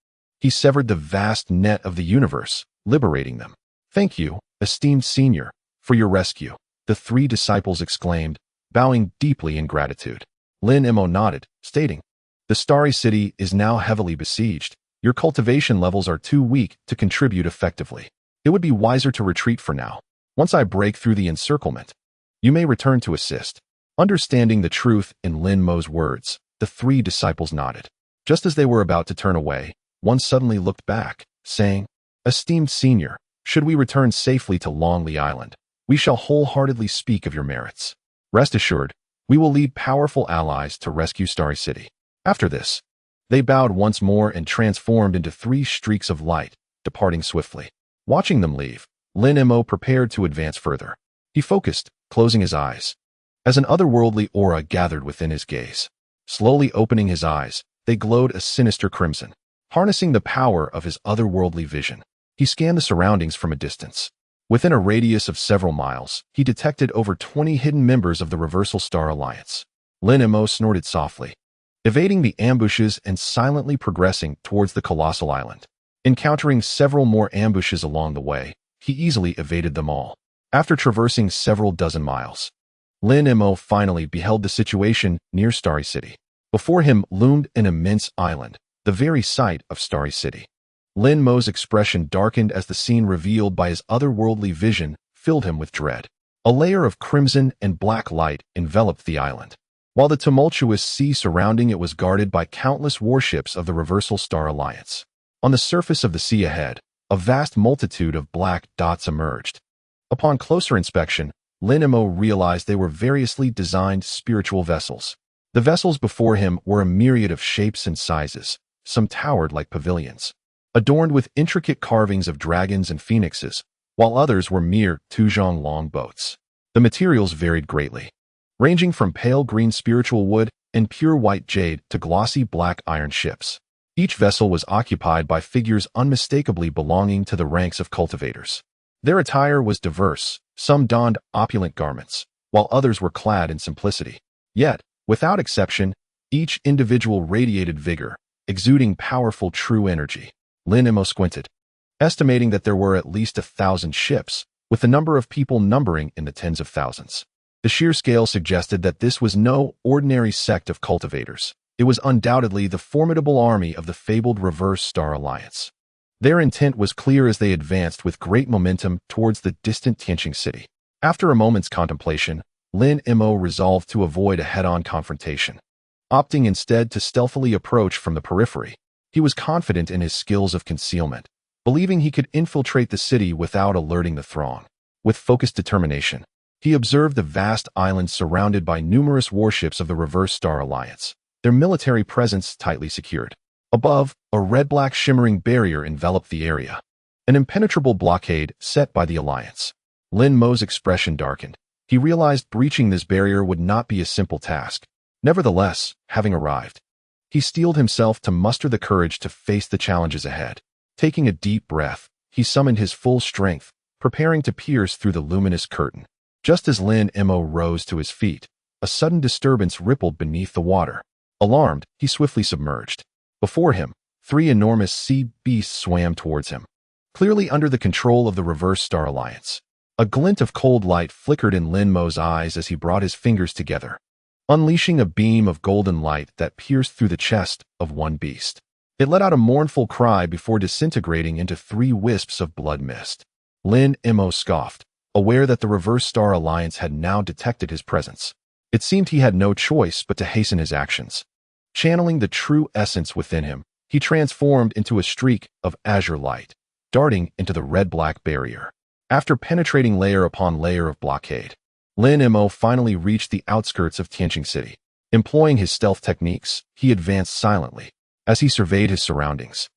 he severed the vast net of the universe, liberating them. Thank you, esteemed senior, for your rescue, the 3 disciples exclaimed, bowing deeply in gratitude. Lin Mo nodded, stating, "The Starry City is now heavily besieged. Your cultivation levels are too weak to contribute effectively. It would be wiser to retreat for now. Once I break through the encirclement, you may return to assist." Understanding the truth in Lin Mo's words, the three disciples nodded. Just as they were about to turn away, one suddenly looked back, saying, "Esteemed senior, should we return safely to Longli Island, we shall wholeheartedly speak of your merits. Rest assured, we will lead powerful allies to rescue Starry City." After this, they bowed once more and transformed into three streaks of light, departing swiftly. Watching them leave, Lin Mo prepared to advance further. He focused, closing his eyes, as an otherworldly aura gathered within his gaze. Slowly opening his eyes, they glowed a sinister crimson. Harnessing the power of his otherworldly vision, he scanned the surroundings from a distance. Within a radius of several miles, he detected over 20 hidden members of the Reversal Star Alliance. Lin Mo snorted softly, evading the ambushes and silently progressing towards the colossal island. Encountering several more ambushes along the way, he easily evaded them all. After traversing several dozen miles, Lin Mo finally beheld the situation near Starry City. Before him loomed an immense island, the very site of Starry City. Lin Mo's expression darkened as the scene revealed by his otherworldly vision filled him with dread. A layer of crimson and black light enveloped the island, while the tumultuous sea surrounding it was guarded by countless warships of the Reversal Star Alliance. On the surface of the sea ahead, a vast multitude of black dots emerged. Upon closer inspection, Lin Mo realized they were variously designed spiritual vessels. The vessels before him were a myriad of shapes and sizes. Some towered like pavilions, adorned with intricate carvings of dragons and phoenixes, while others were mere zhang long boats. The materials varied greatly, ranging from pale green spiritual wood and pure white jade to glossy black iron ships. Each vessel was occupied by figures unmistakably belonging to the ranks of cultivators. Their attire was diverse. Some donned opulent garments, while others were clad in simplicity. Yet, without exception, each individual radiated vigor, exuding powerful true energy. Lin Mo squinted, estimating that there were at least 1,000 ships, with the number of people numbering in the tens of thousands. The sheer scale suggested that this was no ordinary sect of cultivators. It was undoubtedly the formidable army of the fabled Reverse Star Alliance. Their intent was clear as they advanced with great momentum towards the distant Tianqing city. After a moment's contemplation, Lin Mo resolved to avoid a head-on confrontation. Opting instead to stealthily approach from the periphery, he was confident in his skills of concealment, believing he could infiltrate the city without alerting the throng. With focused determination, he observed the vast island surrounded by numerous warships of the Reverse Star Alliance, their military presence tightly secured. Above, a red-black shimmering barrier enveloped the area, an impenetrable blockade set by the Alliance. Lin Mo's expression darkened. He realized breaching this barrier would not be a simple task. Nevertheless, having arrived, he steeled himself to muster the courage to face the challenges ahead. Taking a deep breath, he summoned his full strength, preparing to pierce through the luminous curtain. Just as Lin Mo rose to his feet, a sudden disturbance rippled beneath the water. Alarmed, he swiftly submerged. Before him, 3 enormous sea beasts swam towards him, clearly under the control of the Reverse Star Alliance. A glint of cold light flickered in Lin Mo's eyes as he brought his fingers together, unleashing a beam of golden light that pierced through the chest of one beast. It let out a mournful cry before disintegrating into 3 wisps of blood mist. Lin Mo scoffed, aware that the Reverse Star Alliance had now detected his presence. It seemed he had no choice but to hasten his actions. Channeling the true essence within him, he transformed into a streak of azure light, darting into the red-black barrier. After penetrating layer upon layer of blockade, Lin Mo finally reached the outskirts of Tianqing City. Employing his stealth techniques, he advanced silently. As he surveyed his surroundings,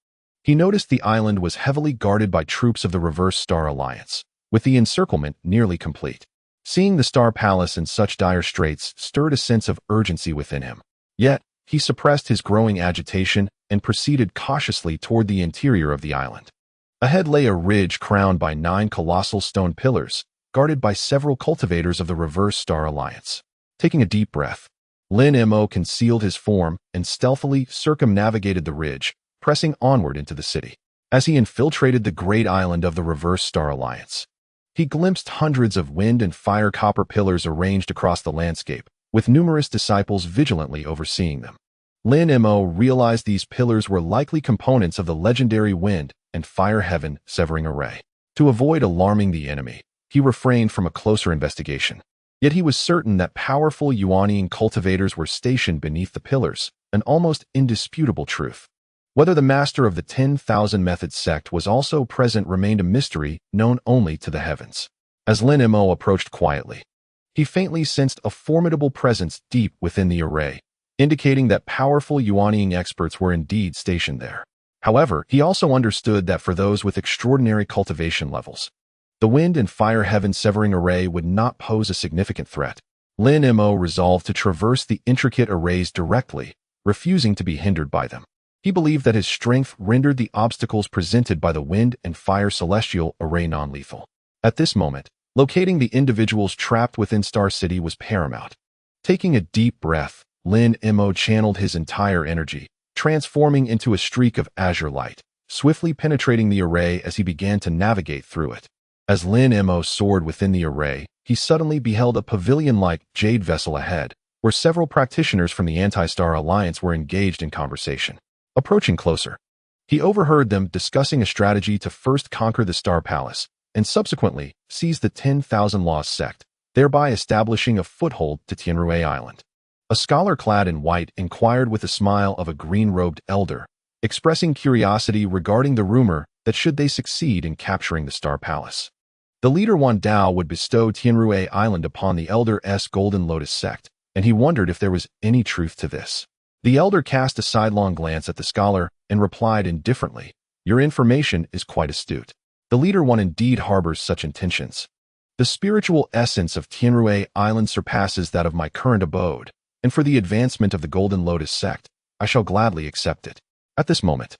he noticed the island was heavily guarded by troops of the Reverse Star Alliance, with the encirclement nearly complete. Seeing the Star Palace in such dire straits stirred a sense of urgency within him. Yet, he suppressed his growing agitation and proceeded cautiously toward the interior of the island. Ahead lay a ridge crowned by 9 colossal stone pillars, guarded by several cultivators of the Reverse Star Alliance. Taking a deep breath, Lin Mo concealed his form and stealthily circumnavigated the ridge, pressing onward into the city. As he infiltrated the great island of the Reverse Star Alliance, he glimpsed hundreds of wind and fire copper pillars arranged across the landscape, with numerous disciples vigilantly overseeing them. Lin Mo realized these pillars were likely components of the legendary wind and fire heaven severing array. To avoid alarming the enemy, he refrained from a closer investigation. Yet he was certain that powerful Yuanian cultivators were stationed beneath the pillars, an almost indisputable truth. Whether the master of the 10,000 Methods sect was also present remained a mystery known only to the heavens. As Lin Mo approached quietly, he faintly sensed a formidable presence deep within the array, indicating that powerful Yuanian experts were indeed stationed there. However, he also understood that for those with extraordinary cultivation levels, the wind and fire heaven severing array would not pose a significant threat. Lin Mo resolved to traverse the intricate arrays directly, refusing to be hindered by them. He believed that his strength rendered the obstacles presented by the wind and fire celestial array non-lethal. At this moment, locating the individuals trapped within Star City was paramount. Taking a deep breath, Lin Mo channeled his entire energy, transforming into a streak of azure light, swiftly penetrating the array as he began to navigate through it. As Lin Mo soared within the array, he suddenly beheld a pavilion-like jade vessel ahead, where several practitioners from the Anti-Star Alliance were engaged in conversation. Approaching closer, he overheard them discussing a strategy to first conquer the Star Palace, and subsequently seize the 10,000 Lost Sect, thereby establishing a foothold to Tianrui Island. A scholar clad in white inquired with a smile of a green-robed elder, expressing curiosity regarding the rumor that should they succeed in capturing the Star Palace, the leader Wan Dao would bestow Tianrui Island upon the elder's Golden Lotus sect, and he wondered if there was any truth to this. The elder cast a sidelong glance at the scholar and replied indifferently, "Your information is quite astute. The leader Wan indeed harbors such intentions. The spiritual essence of Tianrui Island surpasses that of my current abode, and for the advancement of the Golden Lotus sect, I shall gladly accept it." At this moment,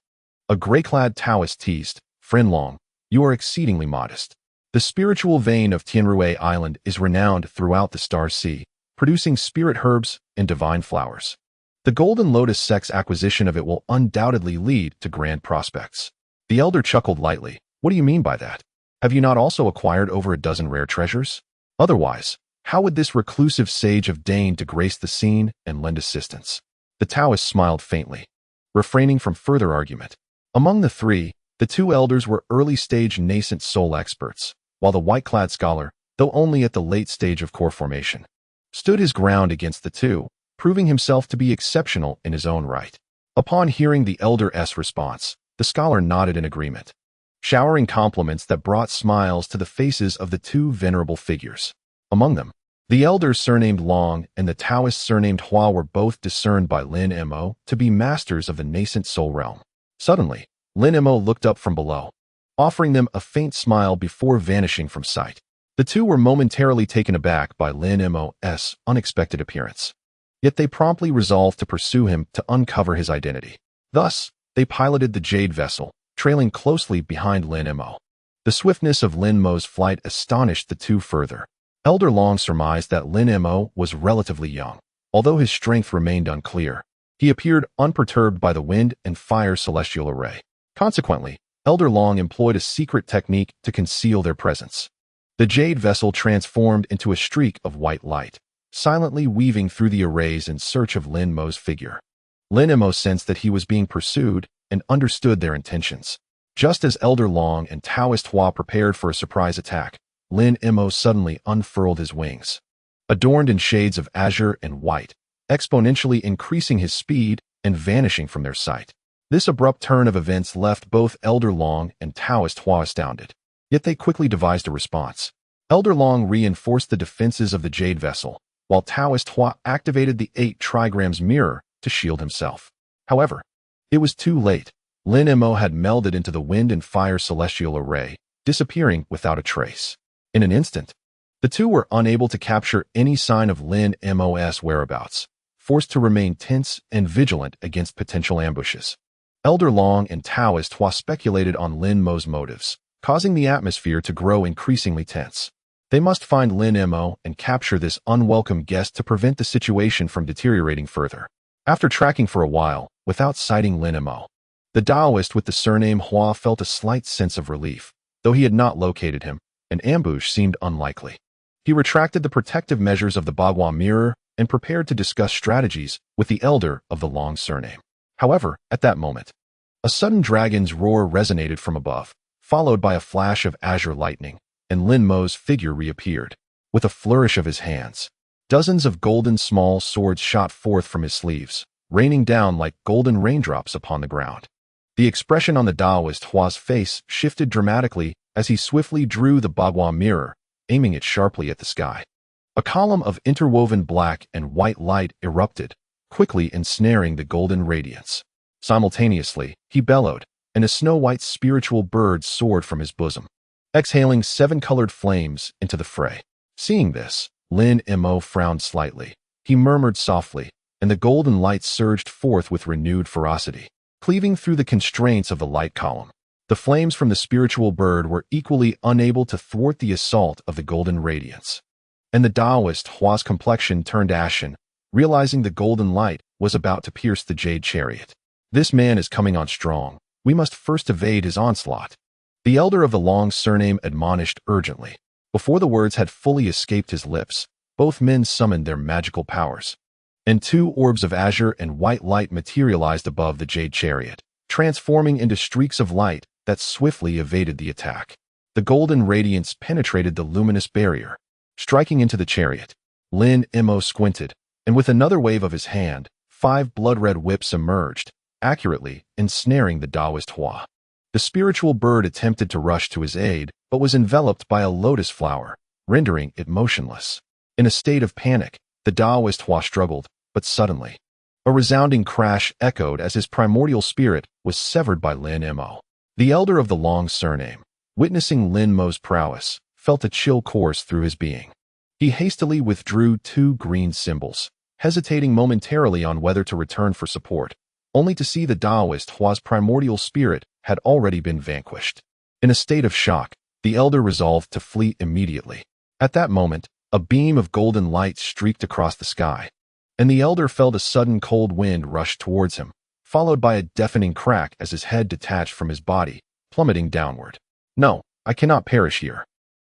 a gray-clad Taoist teased, "Friend Long, you are exceedingly modest. The spiritual vein of Tianrui Island is renowned throughout the Star Sea, producing spirit herbs and divine flowers. The Golden Lotus sect's acquisition of it will undoubtedly lead to grand prospects." The elder chuckled lightly. "What do you mean by that? Have you not also acquired over a dozen rare treasures? Otherwise, how would this reclusive sage have deigned to grace the scene and lend assistance?" The Taoist smiled faintly, refraining from further argument. Among the three, the two elders were early-stage nascent soul experts, while the white-clad scholar, though only at the late stage of core formation, stood his ground against the two, proving himself to be exceptional in his own right. Upon hearing the elder's response, the scholar nodded in agreement, showering compliments that brought smiles to the faces of the two venerable figures. Among them, the elder surnamed Long and the Taoist surnamed Hua were both discerned by Lin Mo to be masters of the nascent soul realm. Suddenly, Lin Mo looked up from below, offering them a faint smile before vanishing from sight. The two were momentarily taken aback by Lin Mo's unexpected appearance. Yet they promptly resolved to pursue him to uncover his identity. Thus, they piloted the jade vessel, trailing closely behind Lin Mo. The swiftness of Lin Mo's flight astonished the two further. Elder Long surmised that Lin Mo was relatively young, although his strength remained unclear. He appeared unperturbed by the wind and fire celestial array. Consequently, Elder Long employed a secret technique to conceal their presence. The jade vessel transformed into a streak of white light, silently weaving through the arrays in search of Lin Mo's figure. Lin Mo sensed that he was being pursued and understood their intentions. Just as Elder Long and Taoist Hua prepared for a surprise attack, Lin Mo suddenly unfurled his wings, adorned in shades of azure and white, exponentially increasing his speed and vanishing from their sight. This abrupt turn of events left both Elder Long and Taoist Hua astounded. Yet they quickly devised a response. Elder Long reinforced the defenses of the jade vessel, while Taoist Hua activated the 8 trigrams mirror to shield himself. However, it was too late. Lin Mo had melded into the wind and fire celestial array, disappearing without a trace. In an instant, the two were unable to capture any sign of Lin Mo's whereabouts, forced to remain tense and vigilant against potential ambushes. Elder Long and Taoist Hua speculated on Lin Mo's motives, causing the atmosphere to grow increasingly tense. They must find Lin Mo and capture this unwelcome guest to prevent the situation from deteriorating further. After tracking for a while, without sighting Lin Mo, the Taoist with the surname Hua felt a slight sense of relief. Though he had not located him, an ambush seemed unlikely. He retracted the protective measures of the Bagua mirror and prepared to discuss strategies with the elder of the long surname. However, at that moment, a sudden dragon's roar resonated from above, followed by a flash of azure lightning, and Lin Mo's figure reappeared. With a flourish of his hands, dozens of golden small swords shot forth from his sleeves, raining down like golden raindrops upon the ground. The expression on the Taoist Hua's face shifted dramatically as he swiftly drew the Bagua mirror, aiming it sharply at the sky. A column of interwoven black and white light erupted, quickly ensnaring the golden radiance. Simultaneously, he bellowed, and a snow-white spiritual bird soared from his bosom, exhaling 7 colored flames into the fray. Seeing this, Lin Mo frowned slightly. He murmured softly, and the golden light surged forth with renewed ferocity, cleaving through the constraints of the light column. The flames from the spiritual bird were equally unable to thwart the assault of the golden radiance. And the Taoist Hua's complexion turned ashen, realizing the golden light was about to pierce the jade chariot. This man is coming on strong. We must first evade his onslaught. The elder of the long surname admonished urgently. Before the words had fully escaped his lips, both men summoned their magical powers, and 2 orbs of azure and white light materialized above the jade chariot, transforming into streaks of light that swiftly evaded the attack. The golden radiance penetrated the luminous barrier, striking into the chariot. Lin Mo squinted, and with another wave of his hand, 5 blood-red whips emerged, accurately ensnaring the Taoist Hua. The spiritual bird attempted to rush to his aid, but was enveloped by a lotus flower, rendering it motionless. In a state of panic, the Taoist Hua struggled, but suddenly, a resounding crash echoed as his primordial spirit was severed by Lin Mo. The elder of the long surname, witnessing Lin Mo's prowess, felt a chill course through his being. He hastily withdrew 2 green symbols, hesitating momentarily on whether to return for support, only to see the Taoist Hua's primordial spirit had already been vanquished. In a state of shock, the elder resolved to flee immediately. At that moment, a beam of golden light streaked across the sky, and the elder felt a sudden cold wind rush towards him, followed by a deafening crack as his head detached from his body, plummeting downward. "No, I cannot perish here."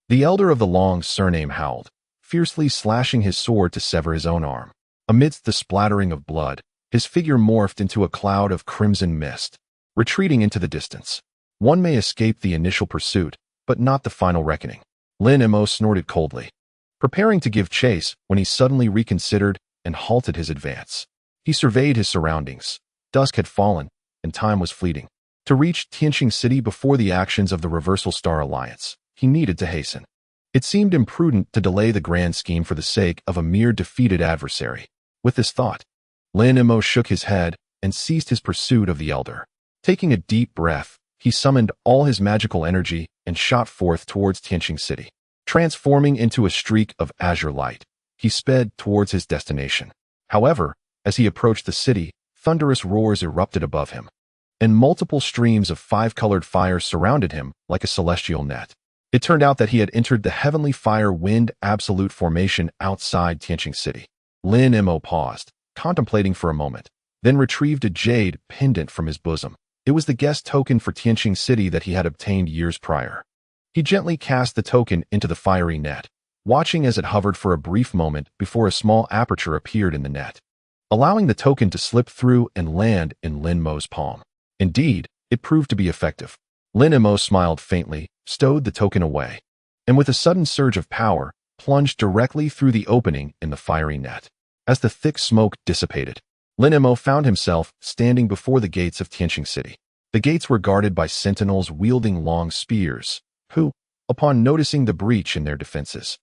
The elder of the long surname howled, fiercely slashing his sword to sever his own arm. Amidst the splattering of blood, his figure morphed into a cloud of crimson mist, retreating into the distance. One may escape the initial pursuit, but not the final reckoning. Lin Mo snorted coldly, preparing to give chase when he suddenly reconsidered and halted his advance. He surveyed his surroundings. Dusk had fallen, and time was fleeting. To reach Tianqing City before the actions of the Reversal Star Alliance, he needed to hasten. It seemed imprudent to delay the grand scheme for the sake of a mere defeated adversary. With this thought, Lin Mo shook his head and ceased his pursuit of the elder. Taking a deep breath, he summoned all his magical energy and shot forth towards Tianqing City. Transforming into a streak of azure light, he sped towards his destination. However, as he approached the city, thunderous roars erupted above him, and multiple streams of 5-colored fire surrounded him like a celestial net. It turned out that he had entered the heavenly fire wind absolute formation outside Tianqing City. Lin Mo paused, contemplating for a moment, then retrieved a jade pendant from his bosom. It was the guest token for Tianqing City that he had obtained years prior. He gently cast the token into the fiery net, watching as it hovered for a brief moment before a small aperture appeared in the net, allowing the token to slip through and land in Lin Mo's palm. Indeed, it proved to be effective. Lin Mo smiled faintly, stowed the token away, and with a sudden surge of power, plunged directly through the opening in the fiery net. As the thick smoke dissipated, Lin Mo found himself standing before the gates of Tianqing City. The gates were guarded by sentinels wielding long spears, who, upon noticing the breach in their defenses,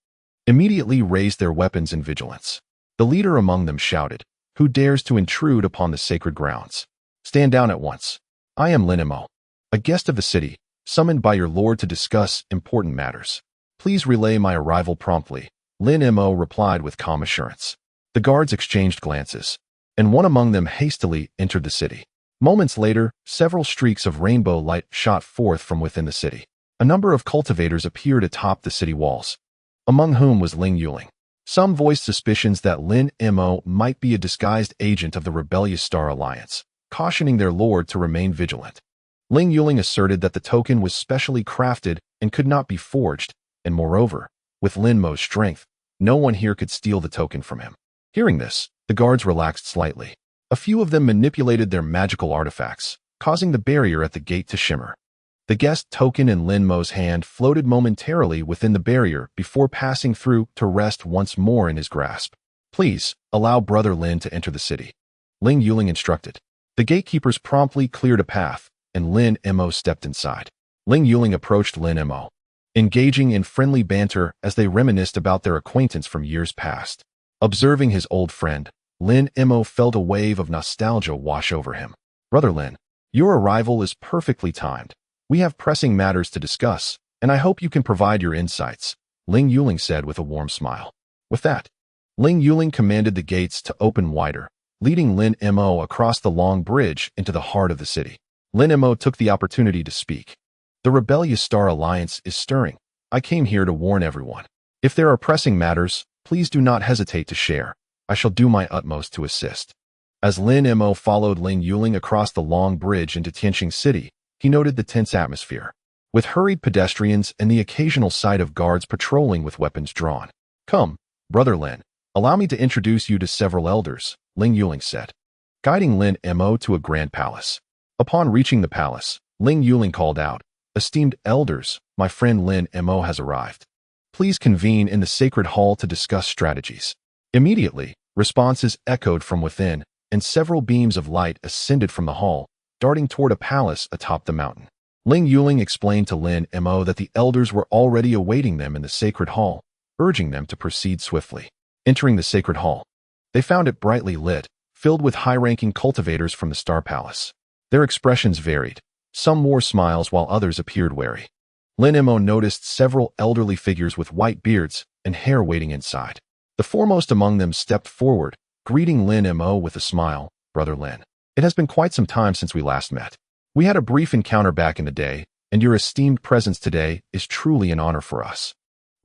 immediately raised their weapons in vigilance. The leader among them shouted, "Who dares to intrude upon the sacred grounds? Stand down at once. I am Lin Mo, a guest of the city, summoned by your lord to discuss important matters. Please relay my arrival promptly." Lin Mo replied with calm assurance. The guards exchanged glances, and one among them hastily entered the city. Moments later, several streaks of rainbow light shot forth from within the city. A number of cultivators appeared atop the city walls, among whom was Ling Yuling. Some voiced suspicions that Lin Mo might be a disguised agent of the rebellious Star Alliance, cautioning their lord to remain vigilant. Ling Yuling asserted that the token was specially crafted and could not be forged, and moreover, with Lin Mo's strength, no one here could steal the token from him. Hearing this, the guards relaxed slightly. A few of them manipulated their magical artifacts, causing the barrier at the gate to shimmer. The guest token in Lin Mo's hand floated momentarily within the barrier before passing through to rest once more in his grasp. Please, allow Brother Lin to enter the city, Ling Yuling instructed. The gatekeepers promptly cleared a path, and Lin Mo stepped inside. Ling Yuling approached Lin Mo, engaging in friendly banter as they reminisced about their acquaintance from years past. Observing his old friend, Lin Mo felt a wave of nostalgia wash over him. Brother Lin, your arrival is perfectly timed. We have pressing matters to discuss, and I hope you can provide your insights, Ling Yuling said with a warm smile. With that, Ling Yuling commanded the gates to open wider, leading Lin Mo across the long bridge into the heart of the city. Lin Mo took the opportunity to speak. The rebellious Star Alliance is stirring. I came here to warn everyone. If there are pressing matters, please do not hesitate to share. I shall do my utmost to assist. As Lin Mo followed Ling Yuling across the long bridge into Tianqing City, he noted the tense atmosphere, with hurried pedestrians and the occasional sight of guards patrolling with weapons drawn. Come, Brother Lin, allow me to introduce you to several elders, Ling Yuling said, guiding Lin Mo to a grand palace. Upon reaching the palace, Ling Yuling called out, Esteemed elders, my friend Lin Mo has arrived. Please convene in the sacred hall to discuss strategies. Immediately, responses echoed from within, and several beams of light ascended from the hall, darting toward a palace atop the mountain. Ling Yuling explained to Lin Mo that the elders were already awaiting them in the sacred hall, urging them to proceed swiftly. Entering the sacred hall, they found it brightly lit, filled with high-ranking cultivators from the Star Palace. Their expressions varied. Some wore smiles while others appeared wary. Lin Mo noticed several elderly figures with white beards and hair waiting inside. The foremost among them stepped forward, greeting Lin Mo with a smile. Brother Lin, it has been quite some time since we last met. We had a brief encounter back in the day, and your esteemed presence today is truly an honor for us.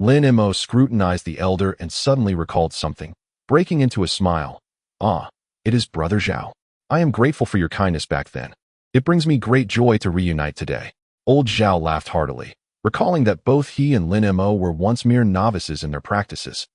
Lin Mo scrutinized the elder and suddenly recalled something, breaking into a smile. Ah, it is Brother Zhao. I am grateful for your kindness back then. It brings me great joy to reunite today. Old Zhao laughed heartily, recalling that both he and Lin Mo were once mere novices in their practices.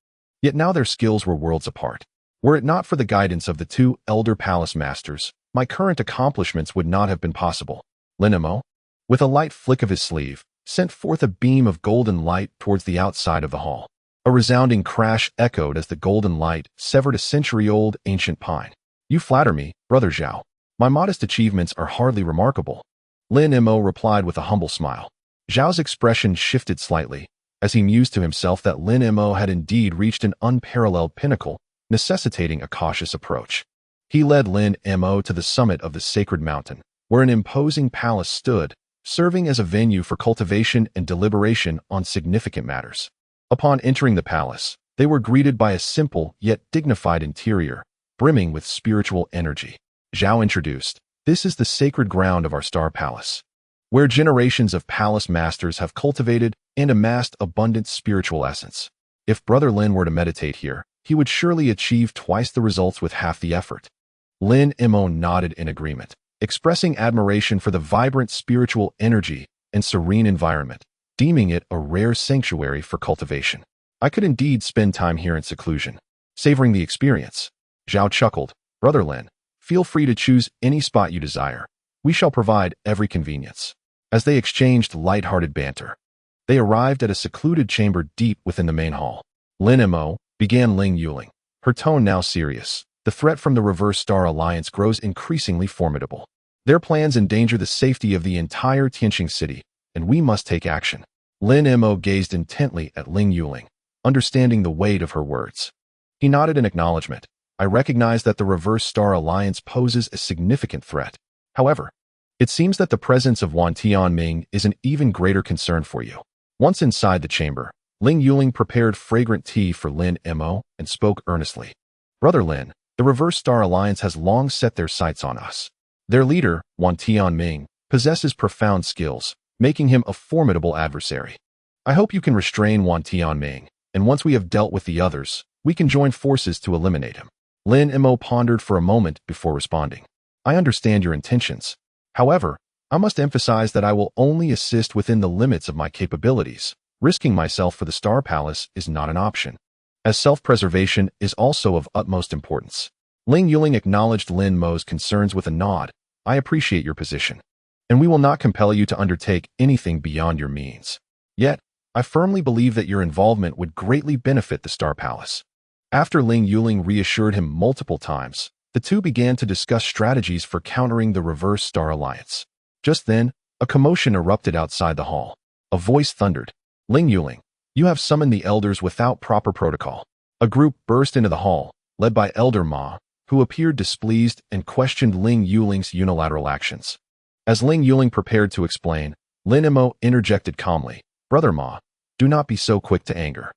Yet now their skills were worlds apart. Were it not for the guidance of the two elder palace masters, my current accomplishments would not have been possible. Lin Mo, with a light flick of his sleeve, sent forth a beam of golden light towards the outside of the hall. A resounding crash echoed as the golden light severed a century-old ancient pine. You flatter me, Brother Zhao. My modest achievements are hardly remarkable. Lin Mo replied with a humble smile. Zhao's expression shifted slightly, as he mused to himself that Lin Mo had indeed reached an unparalleled pinnacle, necessitating a cautious approach. He led Lin Mo to the summit of the sacred mountain, where an imposing palace stood, serving as a venue for cultivation and deliberation on significant matters. Upon entering the palace, they were greeted by a simple yet dignified interior, brimming with spiritual energy. Zhao introduced, This is the sacred ground of our Star Palace, where generations of palace masters have cultivated and amassed abundant spiritual essence. If Brother Lin were to meditate here, he would surely achieve twice the results with half the effort. Lin Mo nodded in agreement, expressing admiration for the vibrant spiritual energy and serene environment, deeming it a rare sanctuary for cultivation. I could indeed spend time here in seclusion, savoring the experience. Zhao chuckled, Brother Lin, feel free to choose any spot you desire. We shall provide every convenience. As they exchanged light-hearted banter, they arrived at a secluded chamber deep within the main hall. Lin Mo, began Ling Yuling, her tone now serious. The threat from the Reverse Star Alliance grows increasingly formidable. Their plans endanger the safety of the entire Tianqing city, and we must take action. Lin Mo gazed intently at Ling Yuling, understanding the weight of her words. He nodded in acknowledgement. I recognize that the Reverse Star Alliance poses a significant threat. However, it seems that the presence of Wan Tianming is an even greater concern for you. Once inside the chamber, Ling Yuling prepared fragrant tea for Lin Mo and spoke earnestly. Brother Lin, the Reverse Star Alliance has long set their sights on us. Their leader, Wan Tianming, possesses profound skills, making him a formidable adversary. I hope you can restrain Wan Tianming, and once we have dealt with the others, we can join forces to eliminate him. Lin Mo pondered for a moment before responding. I understand your intentions. However, I must emphasize that I will only assist within the limits of my capabilities. Risking myself for the Star Palace is not an option. as self-preservation is also of utmost importance. Ling Yuling acknowledged Lin Mo's concerns with a nod. I appreciate your position, and we will not compel you to undertake anything beyond your means. Yet, I firmly believe that your involvement would greatly benefit the Star Palace. After Ling Yuling reassured him multiple times, the two began to discuss strategies for countering the Reverse Star Alliance. Just then, a commotion erupted outside the hall. A voice thundered, Ling Yuling, you have summoned the elders without proper protocol. A group burst into the hall, led by Elder Ma, who appeared displeased and questioned Ling Yuling's unilateral actions. As Ling Yuling prepared to explain, Lin Mo interjected calmly, Brother Ma, do not be so quick to anger.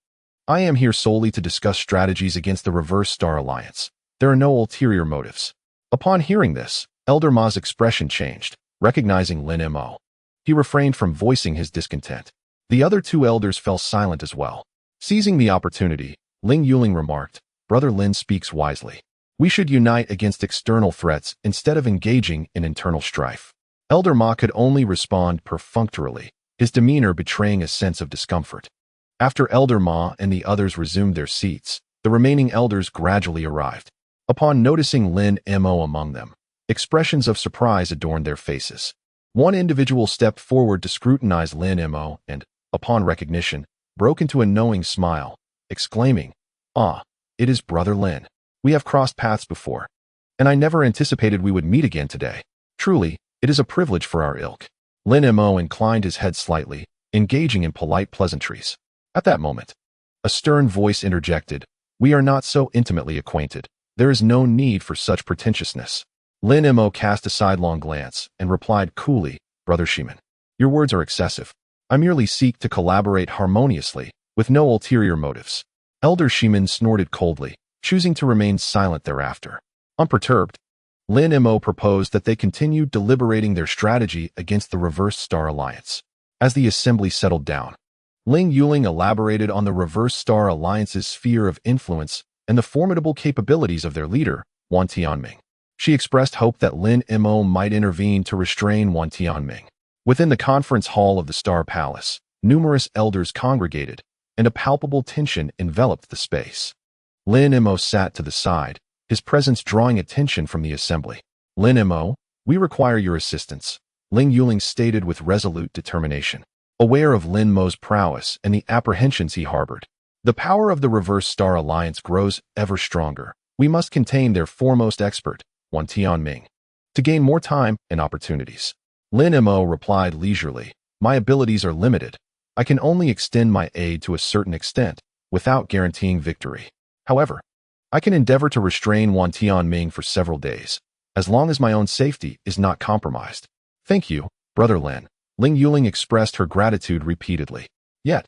I am here solely to discuss strategies against the Reverse Star Alliance. There are no ulterior motives. Upon hearing this, Elder Ma's expression changed, recognizing Lin Mo. He refrained from voicing his discontent. The other two elders fell silent as well. Seizing the opportunity, Ling Yuling remarked, Brother Lin speaks wisely. We should unite against external threats instead of engaging in internal strife. Elder Ma could only respond perfunctorily, his demeanor betraying a sense of discomfort. After Elder Ma and the others resumed their seats, the remaining elders gradually arrived. Upon noticing Lin Mo among them, expressions of surprise adorned their faces. One individual stepped forward to scrutinize Lin Mo and, upon recognition, broke into a knowing smile, exclaiming, Ah, it is Brother Lin. We have crossed paths before, and I never anticipated we would meet again today. Truly, it is a privilege for our ilk. Lin Mo inclined his head slightly, engaging in polite pleasantries. At that moment, a stern voice interjected, We are not so intimately acquainted. There is no need for such pretentiousness. Lin Mo cast a sidelong glance and replied coolly, Brother Shiman, your words are excessive. I merely seek to collaborate harmoniously, with no ulterior motives. Elder Shiman snorted coldly, choosing to remain silent thereafter. Unperturbed, Lin Mo proposed that they continue deliberating their strategy against the Reverse Star Alliance. As the assembly settled down, Ling Yuling elaborated on the Reverse Star Alliance's sphere of influence and the formidable capabilities of their leader, Wan Tianming. She expressed hope that Lin Mo might intervene to restrain Wan Tianming. Within the conference hall of the Star Palace, numerous elders congregated, and a palpable tension enveloped the space. Lin Mo sat to the side, his presence drawing attention from the assembly. Lin Mo, we require your assistance, Ling Yuling stated with resolute determination. Aware of Lin Mo's prowess and the apprehensions he harbored, the power of the Reverse Star Alliance grows ever stronger. We must contain their foremost expert, Wan Tianming, to gain more time and opportunities. Lin Mo replied leisurely, My abilities are limited. I can only extend my aid to a certain extent, without guaranteeing victory. However, I can endeavor to restrain Wan Tianming for several days, as long as my own safety is not compromised. Thank you, Brother Lin. Ling Yuling expressed her gratitude repeatedly. Yet,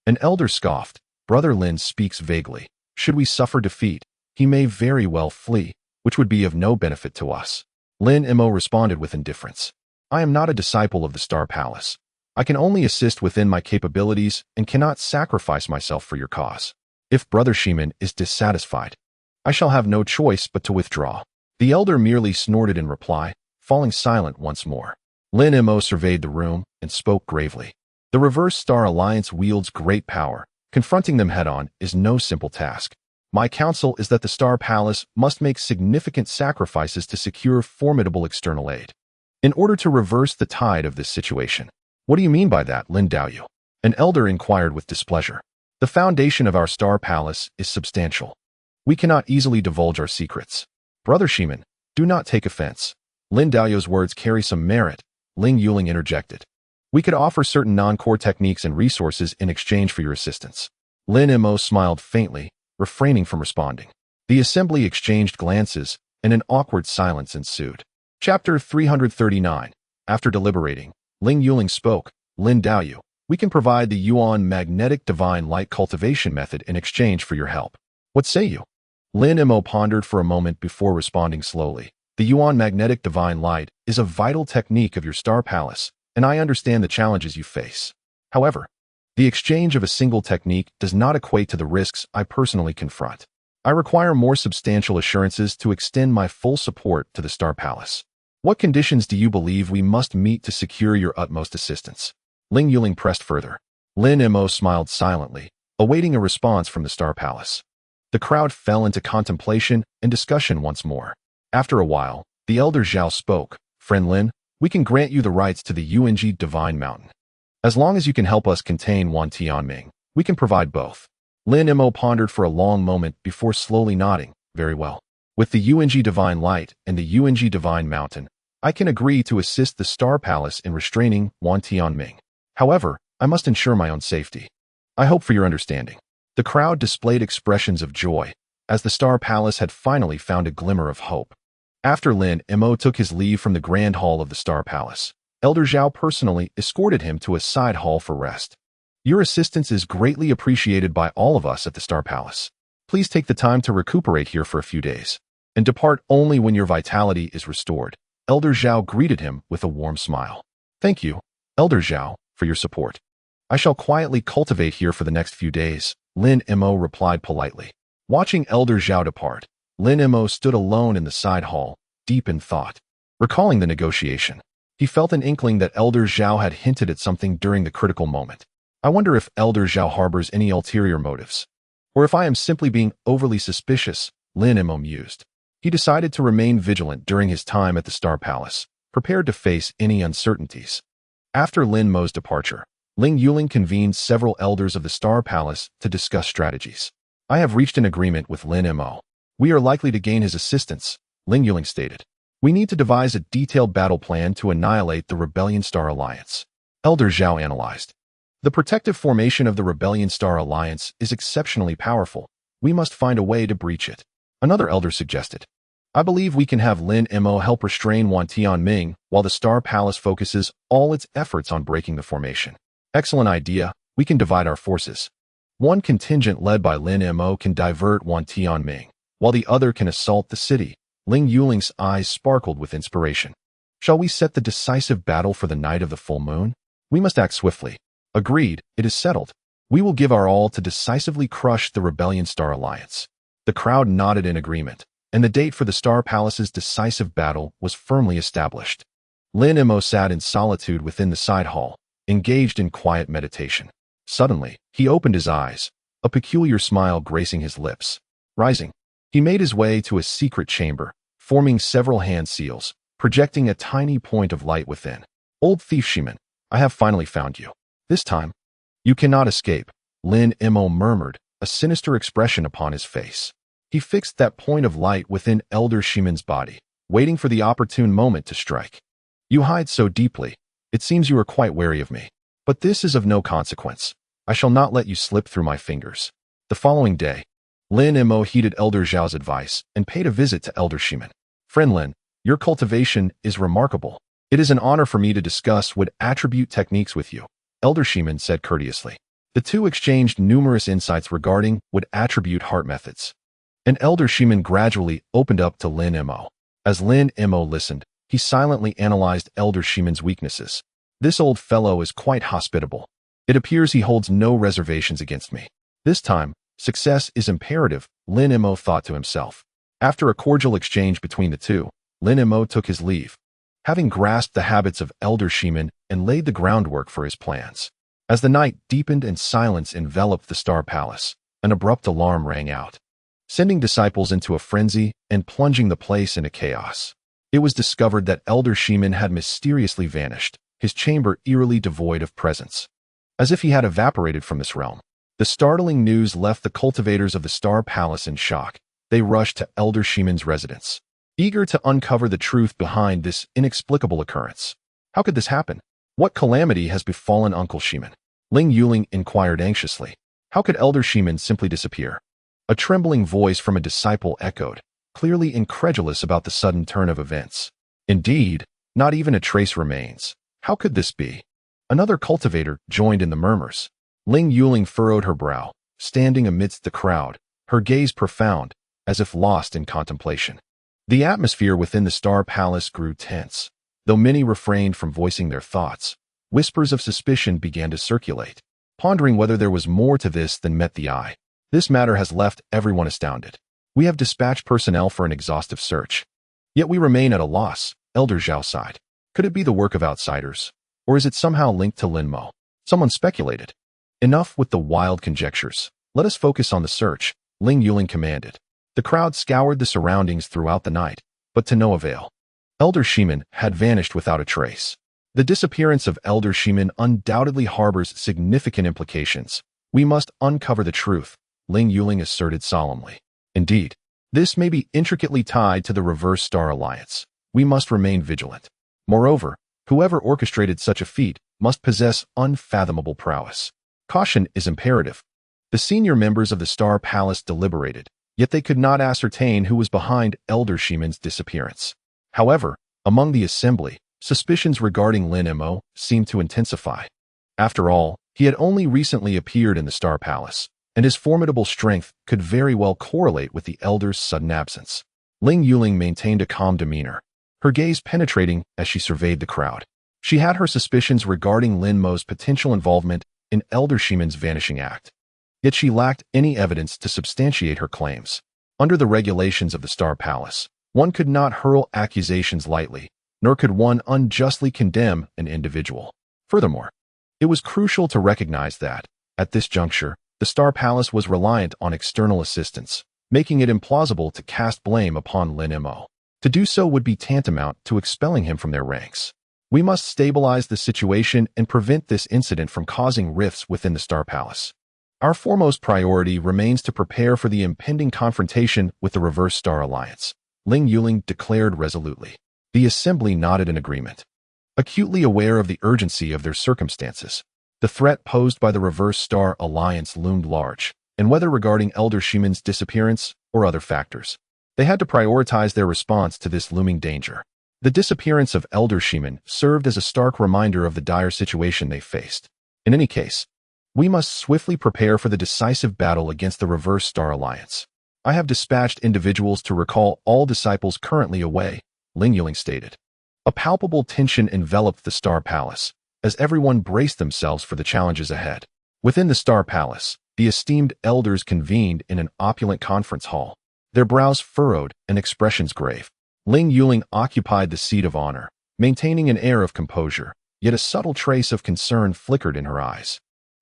an elder scoffed, Brother Lin speaks vaguely. Should we suffer defeat, he may very well flee, which would be of no benefit to us. Lin Mo responded with indifference. I am not a disciple of the Star Palace. I can only assist within my capabilities and cannot sacrifice myself for your cause. If Brother Shiman is dissatisfied, I shall have no choice but to withdraw. The elder merely snorted in reply, falling silent once more. Lin Mo surveyed the room and spoke gravely. The Reverse Star Alliance wields great power. Confronting them head-on is no simple task. My counsel is that the Star Palace must make significant sacrifices to secure formidable external aid, in order to reverse the tide of this situation. What do you mean by that, Lin Daoyu? An elder inquired with displeasure. The foundation of our Star Palace is substantial. We cannot easily divulge our secrets. Brother Shiman, do not take offense. Lin Daoyu's words carry some merit, Ling Yuling interjected. We could offer certain non-core techniques and resources in exchange for your assistance. Lin Mo smiled faintly, refraining from responding. The assembly exchanged glances, and an awkward silence ensued. Chapter 339. After deliberating, Ling Yuling spoke, Lin Daoyu, we can provide the Yuan Magnetic Divine Light Cultivation method in exchange for your help. What say you? Lin Mo pondered for a moment before responding slowly. The Yuan Magnetic Divine Light is a vital technique of your Star Palace, and I understand the challenges you face. However, the exchange of a single technique does not equate to the risks I personally confront. I require more substantial assurances to extend my full support to the Star Palace. What conditions do you believe we must meet to secure your utmost assistance? Ling Yuling pressed further. Lin Mo smiled silently, awaiting a response from the Star Palace. The crowd fell into contemplation and discussion once more. After a while, the elder Zhao spoke. Friend Lin, we can grant you the rights to the Yung Divine Mountain. As long as you can help us contain Wan Tianming, we can provide both. Lin Mo pondered for a long moment before slowly nodding. Very well. With the Yung Divine Light and the Yung Divine Mountain, I can agree to assist the Star Palace in restraining Wan Tianming. However, I must ensure my own safety. I hope for your understanding. The crowd displayed expressions of joy, as the Star Palace had finally found a glimmer of hope. After Lin Mo took his leave from the Grand Hall of the Star Palace, Elder Zhao personally escorted him to a side hall for rest. Your assistance is greatly appreciated by all of us at the Star Palace. Please take the time to recuperate here for a few days, and depart only when your vitality is restored. Elder Zhao greeted him with a warm smile. Thank you, Elder Zhao, for your support. I shall quietly cultivate here for the next few days, Lin Mo replied politely. Watching Elder Zhao depart, Lin Mo stood alone in the side hall, deep in thought. Recalling the negotiation, he felt an inkling that Elder Zhao had hinted at something during the critical moment. I wonder if Elder Zhao harbors any ulterior motives, or if I am simply being overly suspicious, Lin Mo mused. He decided to remain vigilant during his time at the Star Palace, prepared to face any uncertainties. After Lin Mo's departure, Ling Yuling convened several elders of the Star Palace to discuss strategies. I have reached an agreement with Lin Mo. We are likely to gain his assistance, Ling Yuling stated. We need to devise a detailed battle plan to annihilate the Rebellion Star Alliance. Elder Zhao analyzed. The protective formation of the Rebellion Star Alliance is exceptionally powerful. We must find a way to breach it. Another elder suggested. I believe we can have Lin Mo help restrain Wan Tianming while the Star Palace focuses all its efforts on breaking the formation. Excellent idea. We can divide our forces. One contingent led by Lin Mo can divert Wan Tianming, while the other can assault the city. Ling Yuling's eyes sparkled with inspiration. Shall we set the decisive battle for the night of the full moon? We must act swiftly. Agreed, it is settled. We will give our all to decisively crush the Rebellion Star Alliance. The crowd nodded in agreement, and the date for the Star Palace's decisive battle was firmly established. Lin Mo sat in solitude within the side hall, engaged in quiet meditation. Suddenly, he opened his eyes, a peculiar smile gracing his lips. Rising, he made his way to a secret chamber, forming several hand seals, projecting a tiny point of light within. Old thief Shiman, I have finally found you. This time, you cannot escape, Lin Mo murmured, a sinister expression upon his face. He fixed that point of light within Elder Shiman's body, waiting for the opportune moment to strike. You hide so deeply. It seems you are quite wary of me. But this is of no consequence. I shall not let you slip through my fingers. The following day, Lin Mo heeded Elder Zhao's advice and paid a visit to Elder Shiman. Friend Lin, your cultivation is remarkable. It is an honor for me to discuss wood attribute techniques with you, Elder Shiman said courteously. The two exchanged numerous insights regarding wood attribute heart methods. And Elder Shiman gradually opened up to Lin Mo. As Lin Mo listened, he silently analyzed Elder Shiman's weaknesses. This old fellow is quite hospitable. It appears he holds no reservations against me. This time, success is imperative, Lin Mo thought to himself. After a cordial exchange between the two, Lin Mo took his leave, having grasped the habits of Elder Shiman and laid the groundwork for his plans. As the night deepened and silence enveloped the Star Palace, an abrupt alarm rang out, sending disciples into a frenzy and plunging the place into chaos. It was discovered that Elder Shiman had mysteriously vanished, his chamber eerily devoid of presence, as if he had evaporated from this realm. The startling news left the cultivators of the Star Palace in shock. They rushed to Elder Shiman's residence, eager to uncover the truth behind this inexplicable occurrence. How could this happen? What calamity has befallen Uncle Shiman? Ling Yuling inquired anxiously. How could Elder Shiman simply disappear? A trembling voice from a disciple echoed, clearly incredulous about the sudden turn of events. Indeed, not even a trace remains. How could this be? Another cultivator joined in the murmurs. Ling Yuling furrowed her brow, standing amidst the crowd, her gaze profound, as if lost in contemplation. The atmosphere within the Star Palace grew tense. Though many refrained from voicing their thoughts, whispers of suspicion began to circulate, pondering whether there was more to this than met the eye. This matter has left everyone astounded. We have dispatched personnel for an exhaustive search. Yet we remain at a loss, Elder Zhao sighed. Could it be the work of outsiders? Or is it somehow linked to Lin Mo? Someone speculated. Enough with the wild conjectures. Let us focus on the search, Ling Yuling commanded. The crowd scoured the surroundings throughout the night, but to no avail. Elder Shimin had vanished without a trace. The disappearance of Elder Shimin undoubtedly harbors significant implications. We must uncover the truth, Ling Yuling asserted solemnly. Indeed, this may be intricately tied to the Reverse Star Alliance. We must remain vigilant. Moreover, whoever orchestrated such a feat must possess unfathomable prowess. Caution is imperative. The senior members of the Star Palace deliberated, yet they could not ascertain who was behind Elder Shimin's disappearance. However, among the assembly, suspicions regarding Lin Mo seemed to intensify. After all, he had only recently appeared in the Star Palace, and his formidable strength could very well correlate with the Elder's sudden absence. Ling Yuling maintained a calm demeanor, her gaze penetrating as she surveyed the crowd. She had her suspicions regarding Lin Mo's potential involvement in Elder Shimin's vanishing act. Yet she lacked any evidence to substantiate her claims. Under the regulations of the Star Palace, one could not hurl accusations lightly, nor could one unjustly condemn an individual. Furthermore, it was crucial to recognize that, at this juncture, the Star Palace was reliant on external assistance, making it implausible to cast blame upon Lin Mo. To do so would be tantamount to expelling him from their ranks. We must stabilize the situation and prevent this incident from causing rifts within the Star Palace. Our foremost priority remains to prepare for the impending confrontation with the Reverse Star Alliance, Ling Yuling declared resolutely. The assembly nodded in agreement. Acutely aware of the urgency of their circumstances, the threat posed by the Reverse Star Alliance loomed large, and whether regarding Elder Shimin's disappearance or other factors, they had to prioritize their response to this looming danger. The disappearance of Elder Shimin served as a stark reminder of the dire situation they faced. In any case, we must swiftly prepare for the decisive battle against the Reverse Star Alliance. I have dispatched individuals to recall all disciples currently away, Ling Yuling stated. A palpable tension enveloped the Star Palace, as everyone braced themselves for the challenges ahead. Within the Star Palace, the esteemed elders convened in an opulent conference hall, their brows furrowed and expressions grave. Ling Yuling occupied the seat of honor, maintaining an air of composure, yet a subtle trace of concern flickered in her eyes.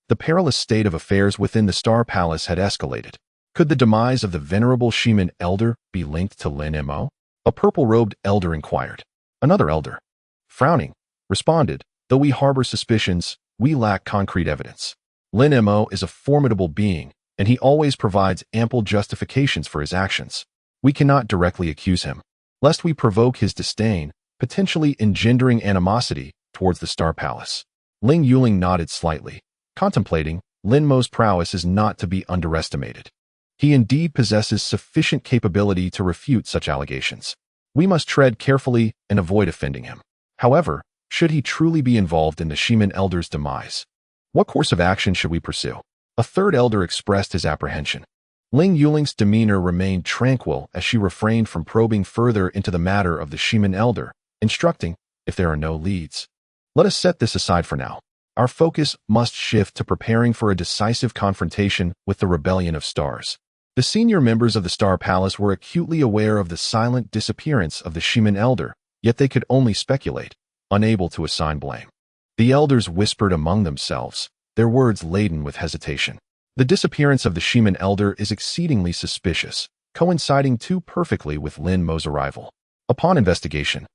The perilous state of affairs within the Star Palace had escalated. Could the demise of the venerable Shimin elder be linked to Lin Mo? A purple-robed elder inquired. Another elder, frowning, responded, though we harbor suspicions, we lack concrete evidence. Lin Mo is a formidable being, and he always provides ample justifications for his actions. We cannot directly accuse him, lest we provoke his disdain, potentially engendering animosity towards the Star Palace. Ling Yuling nodded slightly, contemplating. Lin Mo's prowess is not to be underestimated. He indeed possesses sufficient capability to refute such allegations. We must tread carefully and avoid offending him. However, should he truly be involved in the Shimin elder's demise, what course of action should we pursue? A third elder expressed his apprehension. Ling Yuling's demeanor remained tranquil as she refrained from probing further into the matter of the Shimin elder, instructing, if there are no leads, let us set this aside for now. Our focus must shift to preparing for a decisive confrontation with the Rebellion of Stars. The senior members of the Star Palace were acutely aware of the silent disappearance of the Shimin elder, yet they could only speculate, unable to assign blame. The elders whispered among themselves, their words laden with hesitation. The disappearance of the Shimin elder is exceedingly suspicious, coinciding too perfectly with Lin Mo's arrival. Upon investigation,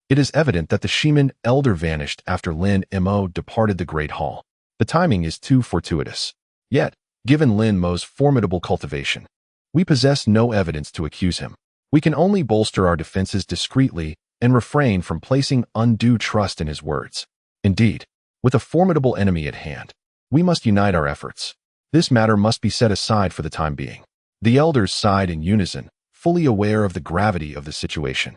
it is evident that the Shimin elder vanished after Lin Mo departed the Great Hall. The timing is too fortuitous. Yet, given Lin Mo's formidable cultivation, we possess no evidence to accuse him. We can only bolster our defenses discreetly and refrain from placing undue trust in his words. Indeed, with a formidable enemy at hand, we must unite our efforts. This matter must be set aside for the time being. The elders sighed in unison, fully aware of the gravity of the situation.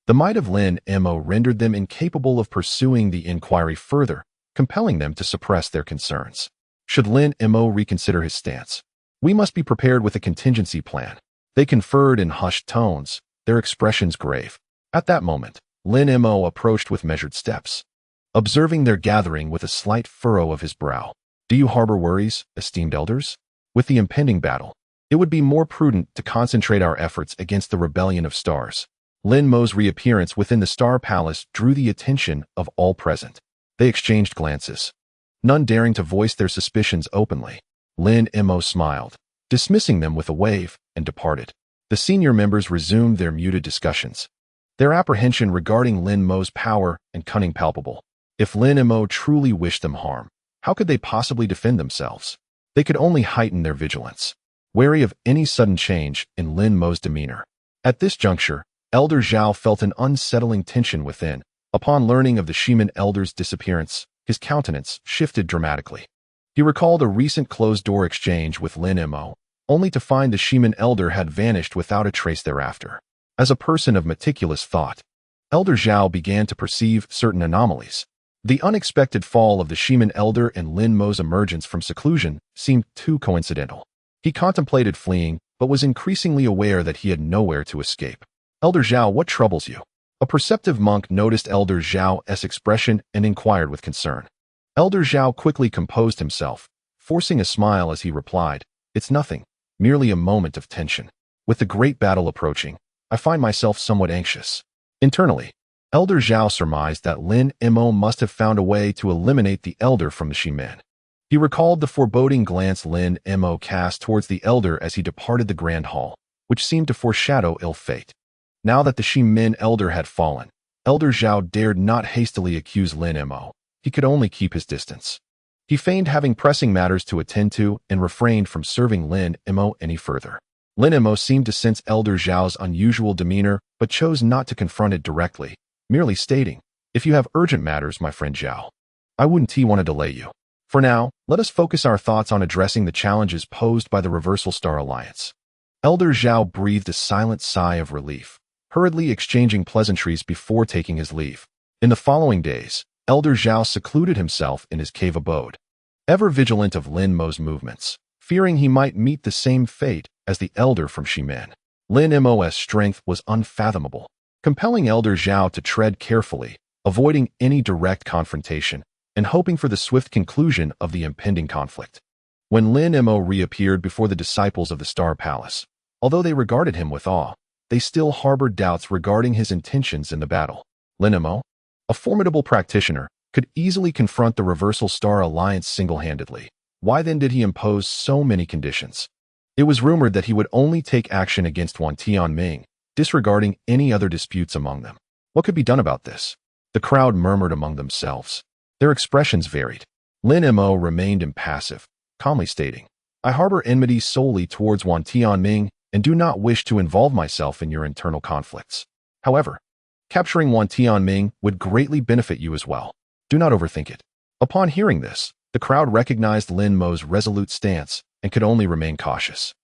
The might of Lin Mo rendered them incapable of pursuing the inquiry further, compelling them to suppress their concerns. Should Lin Mo reconsider his stance, we must be prepared with a contingency plan. They conferred in hushed tones, their expressions grave. At that moment, Lin Mo approached with measured steps, observing their gathering with a slight furrow of his brow. Do you harbor worries, esteemed elders? With the impending battle, it would be more prudent to concentrate our efforts against the Rebellion of Stars. Lin Mo's reappearance within the Star Palace drew the attention of all present. They exchanged glances, none daring to voice their suspicions openly. Lin Mo smiled, dismissing them with a wave, and departed. The senior members resumed their muted discussions, their apprehension regarding Lin Mo's power and cunning palpable. If Lin Mo truly wished them harm, how could they possibly defend themselves? They could only heighten their vigilance, wary of any sudden change in Lin Mo's demeanor. At this juncture, Elder Zhao felt an unsettling tension within. Upon learning of the Shiman elder's disappearance, his countenance shifted dramatically. He recalled a recent closed-door exchange with Lin Mo, only to find the Shiman elder had vanished without a trace thereafter. As a person of meticulous thought, Elder Zhao began to perceive certain anomalies. The unexpected fall of the Shiman elder and Lin Mo's emergence from seclusion seemed too coincidental. He contemplated fleeing, but was increasingly aware that he had nowhere to escape. Elder Zhao, what troubles you? A perceptive monk noticed Elder Zhao's expression and inquired with concern. Elder Zhao quickly composed himself, forcing a smile as he replied, "It's nothing, merely a moment of tension. With the great battle approaching, I find myself somewhat anxious." Internally, Elder Zhao surmised that Lin Mo must have found a way to eliminate the elder from the Shiman. He recalled the foreboding glance Lin Mo cast towards the elder as he departed the grand hall, which seemed to foreshadow ill fate. Now that the Shiman elder had fallen, Elder Zhao dared not hastily accuse Lin Mo. He could only keep his distance. He feigned having pressing matters to attend to and refrained from serving Lin Mo any further. Lin Mo seemed to sense Elder Zhao's unusual demeanor, but chose not to confront it directly, merely stating, "If you have urgent matters, my friend Zhao, I wouldn't want to delay you. For now, let us focus our thoughts on addressing the challenges posed by the Reversal Star Alliance." Elder Zhao breathed a silent sigh of relief, hurriedly exchanging pleasantries before taking his leave. In the following days, Elder Zhao secluded himself in his cave abode, ever vigilant of Lin Mo's movements, fearing he might meet the same fate as the elder from Shiman. Lin Mo's strength was unfathomable, compelling Elder Zhao to tread carefully, avoiding any direct confrontation, and hoping for the swift conclusion of the impending conflict. When Lin Mo reappeared before the disciples of the Star Palace, although they regarded him with awe, they still harbored doubts regarding his intentions in the battle. Lin Mo, a formidable practitioner, could easily confront the Reversal Star Alliance single-handedly. Why then did he impose so many conditions? It was rumored that he would only take action against Wan Tianming, disregarding any other disputes among them. What could be done about this? The crowd murmured among themselves. Their expressions varied. Lin Mo remained impassive, calmly stating, "I harbor enmity solely towards Wan Tianming and do not wish to involve myself in your internal conflicts. However, capturing Wan Tianming would greatly benefit you as well. Do not overthink it." Upon hearing this, the crowd recognized Lin Mo's resolute stance and could only remain cautious,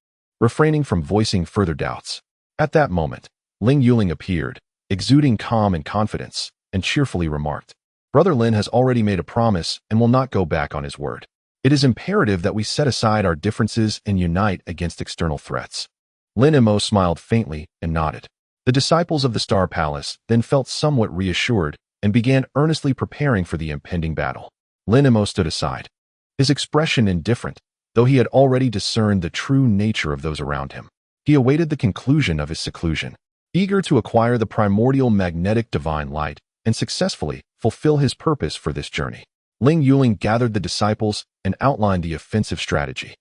refraining from voicing further doubts. At that moment, Ling Yuling appeared, exuding calm and confidence, and cheerfully remarked, "Brother Lin has already made a promise and will not go back on his word. It is imperative that we set aside our differences and unite against external threats." Lin Mo smiled faintly and nodded. The disciples of the Star Palace then felt somewhat reassured and began earnestly preparing for the impending battle. Lin Mo stood aside, his expression indifferent, though he had already discerned the true nature of those around him. He awaited the conclusion of his seclusion, eager to acquire the primordial magnetic divine light and successfully fulfill his purpose for this journey. Ling Yuling gathered the disciples and outlined the offensive strategy.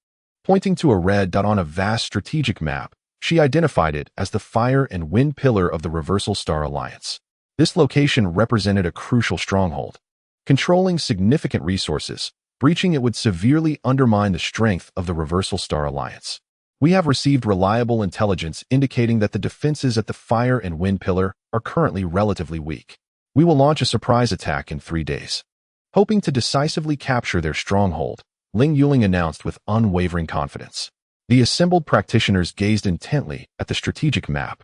Pointing to a red dot on a vast strategic map, she identified it as the fire and wind pillar of the Reversal Star Alliance. This location represented a crucial stronghold. Controlling significant resources, breaching it would severely undermine the strength of the Reversal Star Alliance. We have received reliable intelligence indicating that the defenses at the fire and wind pillar are currently relatively weak. We will launch a surprise attack in 3 days. Hoping to decisively capture their stronghold, Ling Yuling announced with unwavering confidence. The assembled practitioners gazed intently at the strategic map,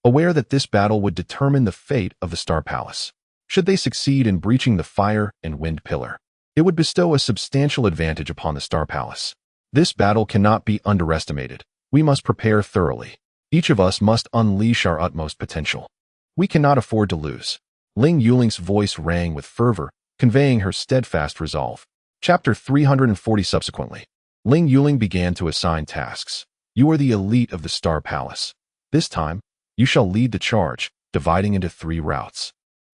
aware that this battle would determine the fate of the Star Palace. Should they succeed in breaching the fire and wind pillar, it would bestow a substantial advantage upon the Star Palace. This battle cannot be underestimated. We must prepare thoroughly. Each of us must unleash our utmost potential. We cannot afford to lose. Ling Yuling's voice rang with fervor, conveying her steadfast resolve. Chapter 340. Subsequently, Ling Yuling began to assign tasks. You are the elite of the Star Palace. This time, you shall lead the charge, dividing into 3 routes.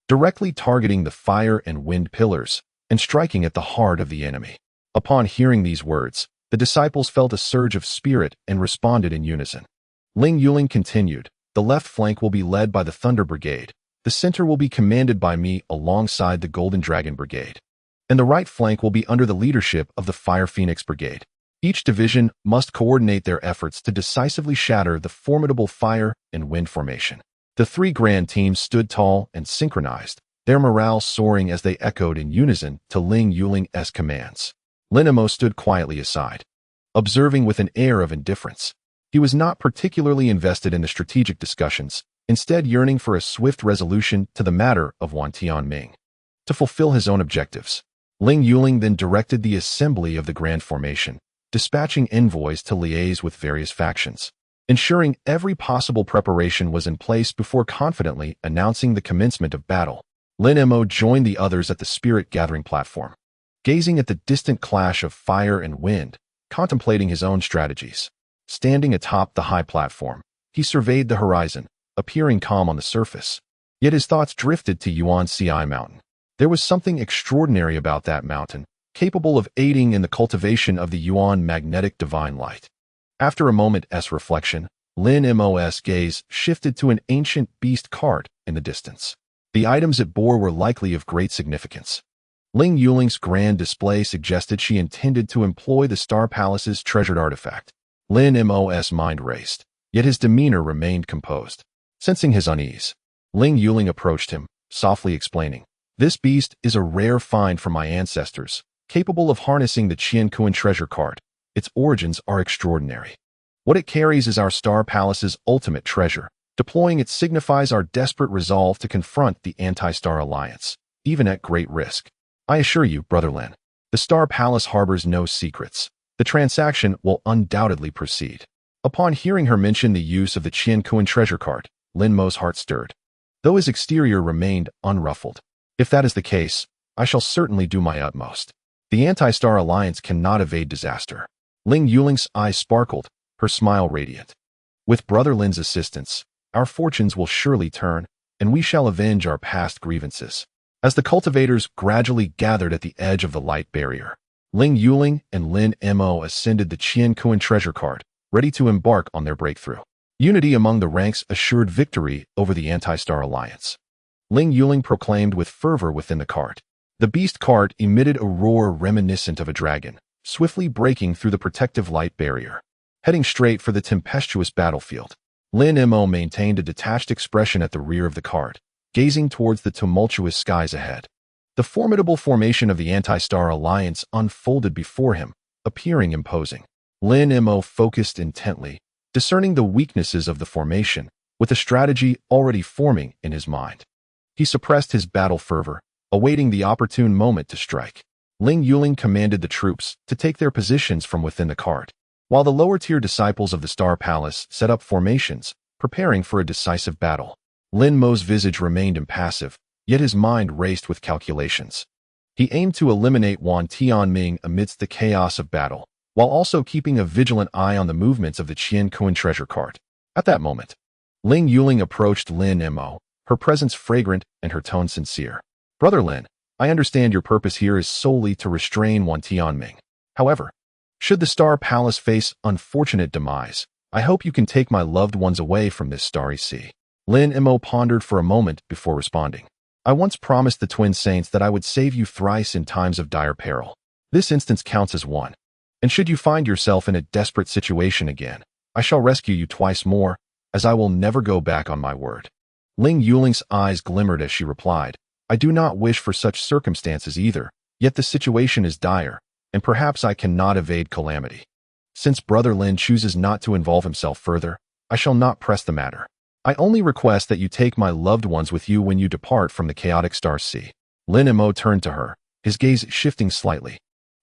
Directly targeting the fire and wind pillars, and striking at the heart of the enemy. Upon hearing these words, the disciples felt a surge of spirit and responded in unison. Ling Yuling continued, "The left flank will be led by the Thunder Brigade. The center will be commanded by me alongside the Golden Dragon Brigade. And the right flank will be under the leadership of the Fire Phoenix Brigade. Each division must coordinate their efforts to decisively shatter the formidable fire and wind formation." The three grand teams stood tall and synchronized, their morale soaring as they echoed in unison to Ling Yuling's commands. Lin Mo stood quietly aside, observing with an air of indifference. He was not particularly invested in the strategic discussions, instead yearning for a swift resolution to the matter of Wan Tianming. To fulfill his own objectives, Ling Yuling then directed the assembly of the Grand Formation, dispatching envoys to liaise with various factions, ensuring every possible preparation was in place before confidently announcing the commencement of battle. Lin Mo joined the others at the spirit-gathering platform, gazing at the distant clash of fire and wind, contemplating his own strategies. Standing atop the high platform, he surveyed the horizon, appearing calm on the surface. Yet his thoughts drifted to Yuan-Ci Mountain. There was something extraordinary about that mountain, capable of aiding in the cultivation of the Yuan magnetic divine light. After a moment's reflection, Lin Mo's gaze shifted to an ancient beast cart in the distance. The items it bore were likely of great significance. Ling Yuling's grand display suggested she intended to employ the Star Palace's treasured artifact. Lin Mo's mind raced, yet his demeanor remained composed. Sensing his unease, Ling Yuling approached him, softly explaining, "This beast is a rare find from my ancestors, capable of harnessing the Qiankuan treasure cart. Its origins are extraordinary. What it carries is our Star Palace's ultimate treasure. Deploying it signifies our desperate resolve to confront the Anti-Star Alliance, even at great risk. I assure you, Brother Lin, the Star Palace harbors no secrets. The transaction will undoubtedly proceed." Upon hearing her mention the use of the Qiankuan treasure cart, Lin Mo's heart stirred, though his exterior remained unruffled. "If that is the case, I shall certainly do my utmost. The Anti-Star Alliance cannot evade disaster." Ling Yuling's eyes sparkled, her smile radiant. "With Brother Lin's assistance, our fortunes will surely turn, and we shall avenge our past grievances." As the cultivators gradually gathered at the edge of the light barrier, Ling Yuling and Lin Mo ascended the Qiankuan treasure cart, ready to embark on their breakthrough. Unity among the ranks assured victory over the Anti-Star Alliance. Ling Yuling proclaimed with fervor within the cart. The beast cart emitted a roar reminiscent of a dragon, swiftly breaking through the protective light barrier. Heading straight for the tempestuous battlefield, Lin Mo maintained a detached expression at the rear of the cart, gazing towards the tumultuous skies ahead. The formidable formation of the Anti-Star Alliance unfolded before him, appearing imposing. Lin Mo focused intently, discerning the weaknesses of the formation, with a strategy already forming in his mind. He suppressed his battle fervor, awaiting the opportune moment to strike. Ling Yuling commanded the troops to take their positions from within the cart, while the lower-tier disciples of the Star Palace set up formations, preparing for a decisive battle. Lin Mo's visage remained impassive, yet his mind raced with calculations. He aimed to eliminate Wan Tianming amidst the chaos of battle, while also keeping a vigilant eye on the movements of the Qiankuan treasure cart. At that moment, Ling Yuling approached Lin Mo, her presence fragrant and her tone sincere. "Brother Lin, I understand your purpose here is solely to restrain Wan Tianming. However, should the Star Palace face unfortunate demise, I hope you can take my loved ones away from this starry sea." Lin Mo pondered for a moment before responding. "I once promised the twin saints that I would save you thrice in times of dire peril. This instance counts as one. And should you find yourself in a desperate situation again, I shall rescue you twice more, as I will never go back on my word." Ling Yuling's eyes glimmered as she replied, "I do not wish for such circumstances either, yet the situation is dire, and perhaps I cannot evade calamity. Since Brother Lin chooses not to involve himself further, I shall not press the matter. I only request that you take my loved ones with you when you depart from the chaotic star sea." Lin Mo turned to her, his gaze shifting slightly.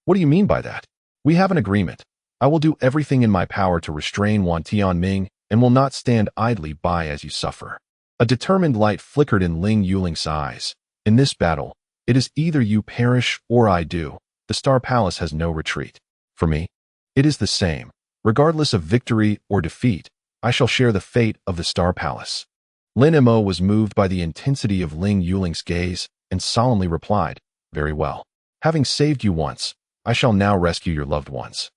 "What do you mean by that?" "We have an agreement. I will do everything in my power to restrain Wan Tianming and will not stand idly by as you suffer." A determined light flickered in Ling Yuling's eyes. "In this battle, it is either you perish or I do. The Star Palace has no retreat. For me, it is the same. Regardless of victory or defeat, I shall share the fate of the Star Palace." Lin Mo was moved by the intensity of Ling Yuling's gaze and solemnly replied, "Very well. Having saved you once, I shall now rescue your loved ones,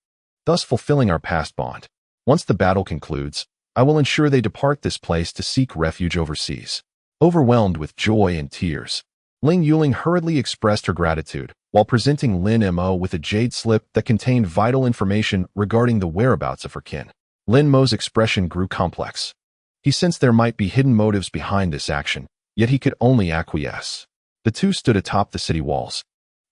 thus fulfilling our past bond. Once the battle concludes, I will ensure they depart this place to seek refuge overseas. Overwhelmed with joy and tears, Ling Yuling hurriedly expressed her gratitude while presenting Lin Mo with a jade slip that contained vital information regarding the whereabouts of her kin. Lin Mo's expression grew complex. He sensed there might be hidden motives behind this action, yet he could only acquiesce. The two stood atop the city walls,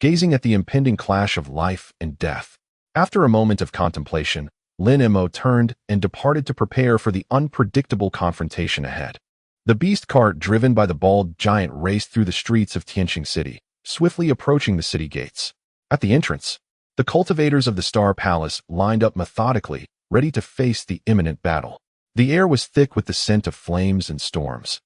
gazing at the impending clash of life and death. After a moment of contemplation, Lin Mo turned and departed to prepare for the unpredictable confrontation ahead. The beast cart driven by the bald giant raced through the streets of Tianqing City, swiftly approaching the city gates. At the entrance, the cultivators of the Star Palace lined up methodically, ready to face the imminent battle. The air was thick with the scent of flames and storms,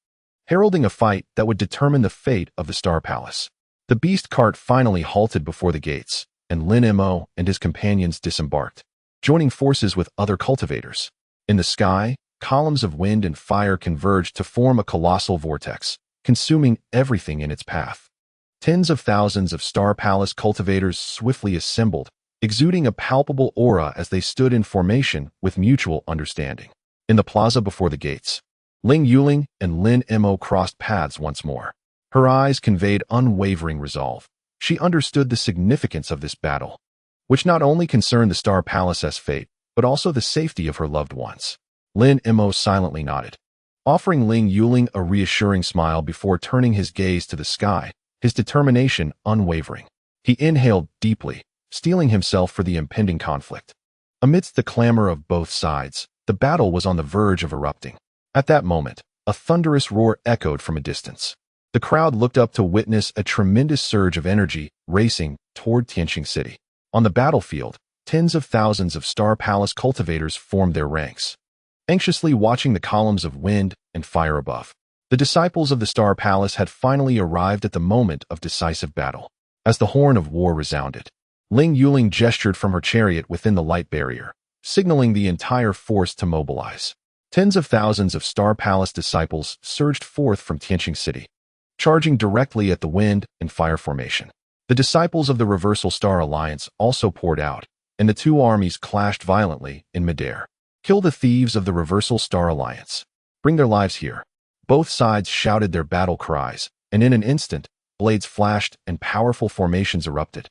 heralding a fight that would determine the fate of the Star Palace. The beast cart finally halted before the gates, and Lin Mo and his companions disembarked, joining forces with other cultivators. In the sky, columns of wind and fire converged to form a colossal vortex, consuming everything in its path. Tens of thousands of Star Palace cultivators swiftly assembled, exuding a palpable aura as they stood in formation with mutual understanding. In the plaza before the gates, Ling Yuling and Lin Mo crossed paths once more. Her eyes conveyed unwavering resolve. She understood the significance of this battle, which not only concerned the Star Palace's fate, but also the safety of her loved ones. Lin Mo silently nodded, offering Ling Yuling a reassuring smile before turning his gaze to the sky, his determination unwavering. He inhaled deeply, steeling himself for the impending conflict. Amidst the clamor of both sides, the battle was on the verge of erupting. At that moment, a thunderous roar echoed from a distance. The crowd looked up to witness a tremendous surge of energy racing toward Tianqing City. On the battlefield, tens of thousands of Star Palace cultivators formed their ranks, anxiously watching the columns of wind and fire above. The disciples of the Star Palace had finally arrived at the moment of decisive battle. As the horn of war resounded, Ling Yuling gestured from her chariot within the light barrier, signaling the entire force to mobilize. Tens of thousands of Star Palace disciples surged forth from Tianqing City, charging directly at the wind and fire formation. The disciples of the Reversal Star Alliance also poured out, and the two armies clashed violently in midair. Kill the thieves of the Reversal Star Alliance. Bring their lives here. Both sides shouted their battle cries, and in an instant, blades flashed and powerful formations erupted.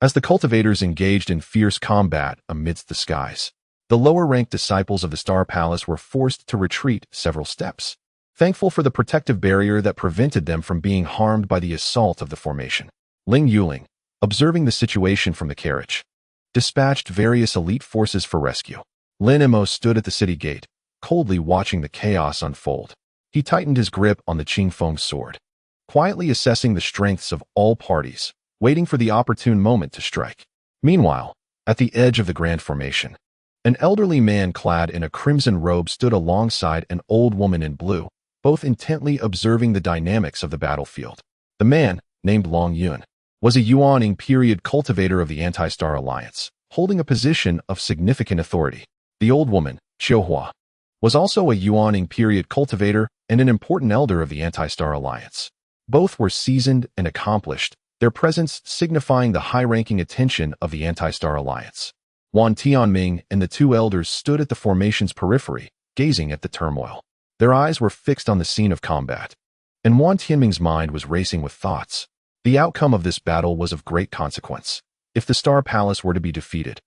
As the cultivators engaged in fierce combat amidst the skies, the lower-ranked disciples of the Star Palace were forced to retreat several steps, thankful for the protective barrier that prevented them from being harmed by the assault of the formation. Ling Yuling, observing the situation from the carriage, dispatched various elite forces for rescue. Lin Mo stood at the city gate, coldly watching the chaos unfold. He tightened his grip on the Qingfeng sword, quietly assessing the strengths of all parties, waiting for the opportune moment to strike. Meanwhile, at the edge of the grand formation, an elderly man clad in a crimson robe stood alongside an old woman in blue, both intently observing the dynamics of the battlefield. The man, named Long Yun, was a Yuaning period cultivator of the Anti-Star Alliance, holding a position of significant authority. The old woman, Xiuhua, was also a Yuaning period cultivator and an important elder of the Anti-Star Alliance. Both were seasoned and accomplished, their presence signifying the high-ranking attention of the Anti-Star Alliance. Wan Tianming and the two elders stood at the formation's periphery, gazing at the turmoil. Their eyes were fixed on the scene of combat, and Wan Tianming's mind was racing with thoughts. The outcome of this battle was of great consequence. If the Star Palace were to be defeated,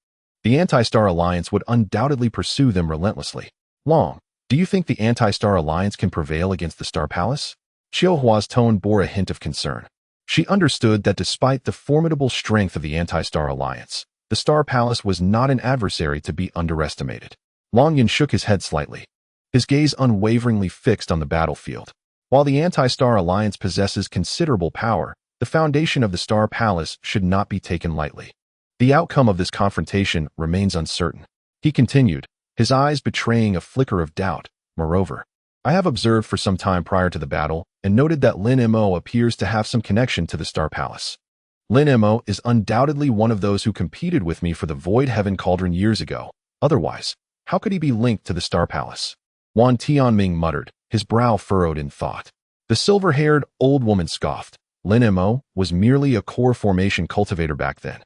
the Anti-Star Alliance would undoubtedly pursue them relentlessly. Long, do you think the Anti-Star Alliance can prevail against the Star Palace? Xiuhua's tone bore a hint of concern. She understood that despite the formidable strength of the Anti-Star Alliance, the Star Palace was not an adversary to be underestimated. Long Yun shook his head slightly, his gaze unwaveringly fixed on the battlefield. While the Anti-Star Alliance possesses considerable power, the foundation of the Star Palace should not be taken lightly. The outcome of this confrontation remains uncertain. He continued, his eyes betraying a flicker of doubt. Moreover, I have observed for some time prior to the battle and noted that Lin Mo appears to have some connection to the Star Palace. Lin Mo is undoubtedly one of those who competed with me for the Void Heaven Cauldron years ago. Otherwise, how could he be linked to the Star Palace? Wan Tianming muttered, his brow furrowed in thought. The silver-haired old woman scoffed. Lin Mo was merely a core formation cultivator back then.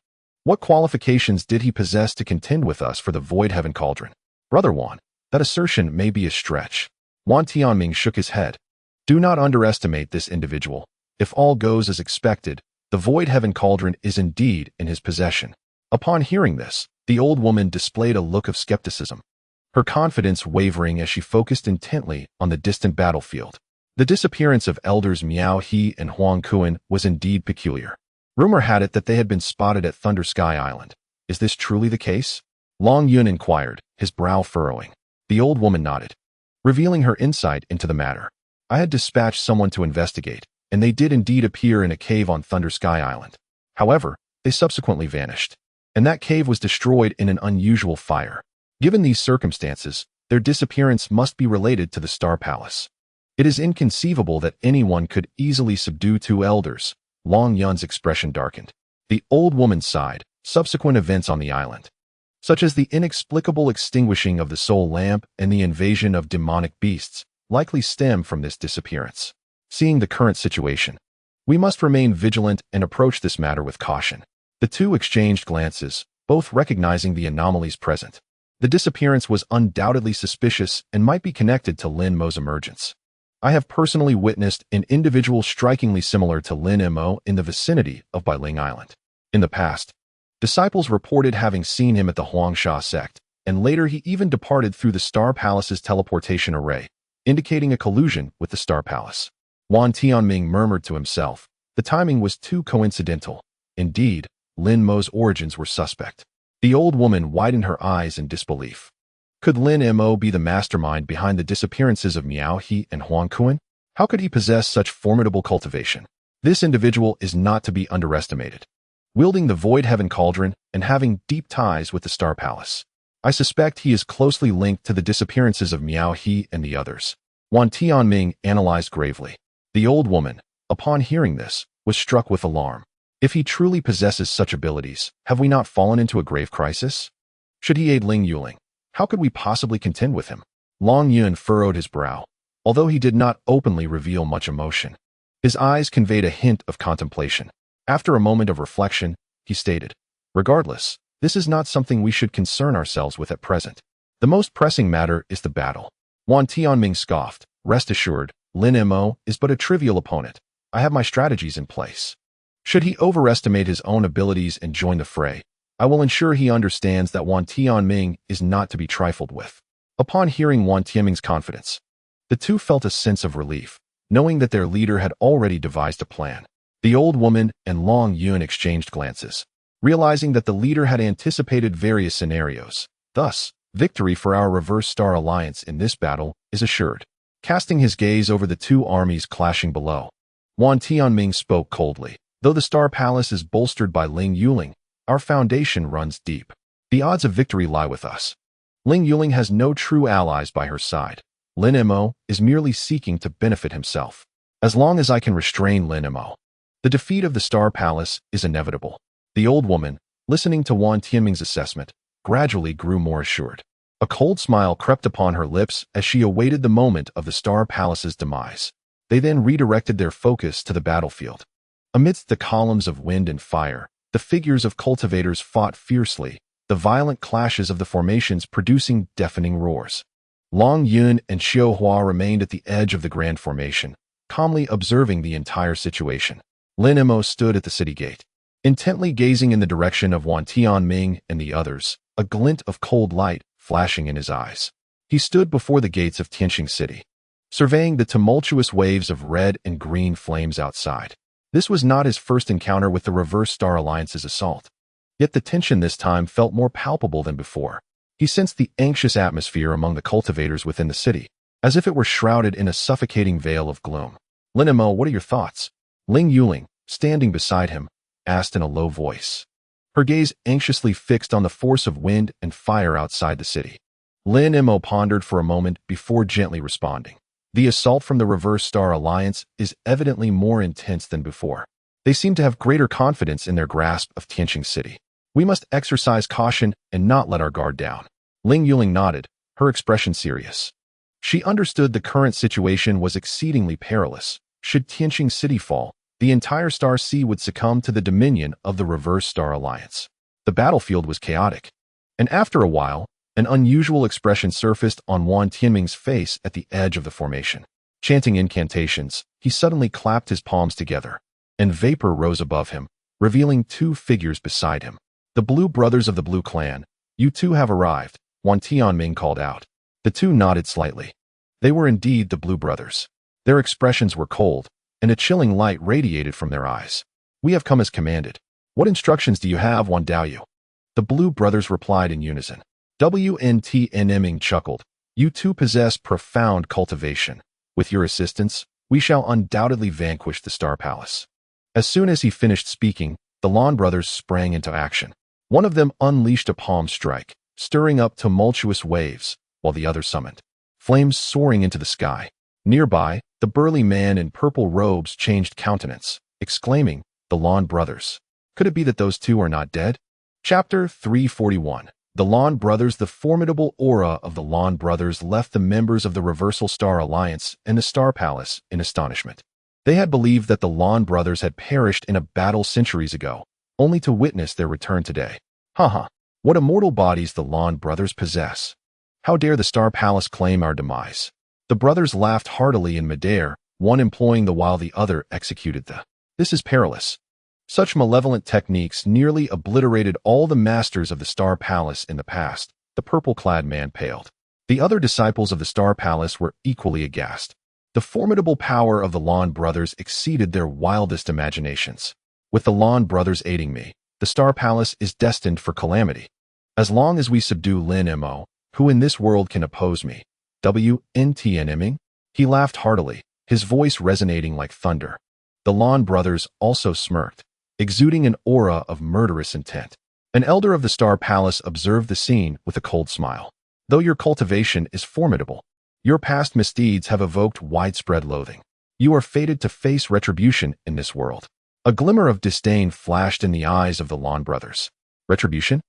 What qualifications did he possess to contend with us for the Void Heaven Cauldron? Brother Wan, that assertion may be a stretch. Wan Tianming shook his head. Do not underestimate this individual. If all goes as expected, the Void Heaven Cauldron is indeed in his possession. Upon hearing this, the old woman displayed a look of skepticism, her confidence wavering as she focused intently on the distant battlefield. The disappearance of elders Miao He and Huang Kuan was indeed peculiar. Rumor had it that they had been spotted at Thunder Sky Island. Is this truly the case? Long Yun inquired, his brow furrowing. The old woman nodded, revealing her insight into the matter. I had dispatched someone to investigate, and they did indeed appear in a cave on Thunder Sky Island. However, they subsequently vanished, and that cave was destroyed in an unusual fire. Given these circumstances, their disappearance must be related to the Star Palace. It is inconceivable that anyone could easily subdue two elders. Long Yun's expression darkened. The old woman sighed. Subsequent events on the island, such as the inexplicable extinguishing of the soul lamp and the invasion of demonic beasts, likely stem from this disappearance. Seeing the current situation, we must remain vigilant and approach this matter with caution. The two exchanged glances, both recognizing the anomalies present. The disappearance was undoubtedly suspicious and might be connected to Lin Mo's emergence. I have personally witnessed an individual strikingly similar to Lin Mo in the vicinity of Bailing Island. In the past, disciples reported having seen him at the Huangsha Sect, and later he even departed through the Star Palace's teleportation array, indicating a collusion with the Star Palace. Wan Tianming murmured to himself. The timing was too coincidental. Indeed, Lin Mo's origins were suspect. The old woman widened her eyes in disbelief. Could Lin Mo be the mastermind behind the disappearances of Miao He and Huang Kuan? How could he possess such formidable cultivation? This individual is not to be underestimated. Wielding the Void Heaven Cauldron and having deep ties with the Star Palace, I suspect he is closely linked to the disappearances of Miao He and the others. Wan Tianming analyzed gravely. The old woman, upon hearing this, was struck with alarm. If he truly possesses such abilities, have we not fallen into a grave crisis? Should he aid Ling Yuling, how could we possibly contend with him? Long Yun furrowed his brow, although he did not openly reveal much emotion. His eyes conveyed a hint of contemplation. After a moment of reflection, he stated, regardless, this is not something we should concern ourselves with at present. The most pressing matter is the battle. Wan Tianming scoffed. Rest assured, Lin Mo is but a trivial opponent. I have my strategies in place. Should he overestimate his own abilities and join the fray, I will ensure he understands that Wan Tianming is not to be trifled with. Upon hearing Wan Tianming's confidence, the two felt a sense of relief, knowing that their leader had already devised a plan. The old woman and Long Yun exchanged glances, realizing that the leader had anticipated various scenarios. Thus, victory for our Reverse Star Alliance in this battle is assured. Casting his gaze over the two armies clashing below, Wan Tianming spoke coldly. Though the Star Palace is bolstered by Ling Yuling, our foundation runs deep. The odds of victory lie with us. Ling Yuling has no true allies by her side. Lin Mo is merely seeking to benefit himself. As long as I can restrain Lin Mo, the defeat of the Star Palace is inevitable. The old woman, listening to Wan Tianming's assessment, gradually grew more assured. A cold smile crept upon her lips as she awaited the moment of the Star Palace's demise. They then redirected their focus to the battlefield. Amidst the columns of wind and fire, the figures of cultivators fought fiercely, the violent clashes of the formations producing deafening roars. Long Yun and Xiao Hua remained at the edge of the grand formation, calmly observing the entire situation. Lin Mo stood at the city gate, intently gazing in the direction of Wan Tianming and the others, a glint of cold light flashing in his eyes. He stood before the gates of Tianqing City, surveying the tumultuous waves of red and green flames outside. This was not his first encounter with the Reverse Star Alliance's assault. Yet the tension this time felt more palpable than before. He sensed the anxious atmosphere among the cultivators within the city, as if it were shrouded in a suffocating veil of gloom. Lin Mo, what are your thoughts? Ling Yuling, standing beside him, asked in a low voice, her gaze anxiously fixed on the force of wind and fire outside the city. Lin Mo pondered for a moment before gently responding. The assault from the Reverse Star Alliance is evidently more intense than before. They seem to have greater confidence in their grasp of Tianqing City. We must exercise caution and not let our guard down. Ling Yuling nodded, her expression serious. She understood the current situation was exceedingly perilous. Should Tianqing City fall, the entire Star Sea would succumb to the dominion of the Reverse Star Alliance. The battlefield was chaotic, and after a while, an unusual expression surfaced on Wang Tianming's face at the edge of the formation. Chanting incantations, he suddenly clapped his palms together, and vapor rose above him, revealing two figures beside him. The Blue Brothers of the Blue Clan, you two have arrived, Wang Tianming called out. The two nodded slightly. They were indeed the Blue Brothers. Their expressions were cold, and a chilling light radiated from their eyes. We have come as commanded. What instructions do you have, Wan Daoyu? The Blue Brothers replied in unison. WNTNMing chuckled. You two possess profound cultivation. With your assistance, we shall undoubtedly vanquish the Star Palace. As soon as he finished speaking, the Lin brothers sprang into action. One of them unleashed a palm strike, stirring up tumultuous waves, while the other summoned flames soaring into the sky. Nearby, the burly man in purple robes changed countenance, exclaiming, "The Lin brothers. Could it be that those two are not dead?" Chapter 341. The Lin brothers. The formidable aura of the Lin brothers left the members of the Reversal Star Alliance and the Star Palace in astonishment. They had believed that the Lin brothers had perished in a battle centuries ago, only to witness their return today. Haha, what immortal bodies the Lin brothers possess. How dare the Star Palace claim our demise? The brothers laughed heartily in midair, one employing the while the other executed the. This is perilous. Such malevolent techniques nearly obliterated all the masters of the Star Palace in the past. The purple-clad man paled. The other disciples of the Star Palace were equally aghast. The formidable power of the Lin brothers exceeded their wildest imaginations. With the Lin brothers aiding me, the Star Palace is destined for calamity. As long as we subdue Lin Mo, who in this world can oppose me? WNTNMing? He laughed heartily, his voice resonating like thunder. The Lin brothers also smirked, exuding an aura of murderous intent. An elder of the Star Palace observed the scene with a cold smile. Though your cultivation is formidable, your past misdeeds have evoked widespread loathing. You are fated to face retribution in this world. A glimmer of disdain flashed in the eyes of the Lin brothers. Retribution?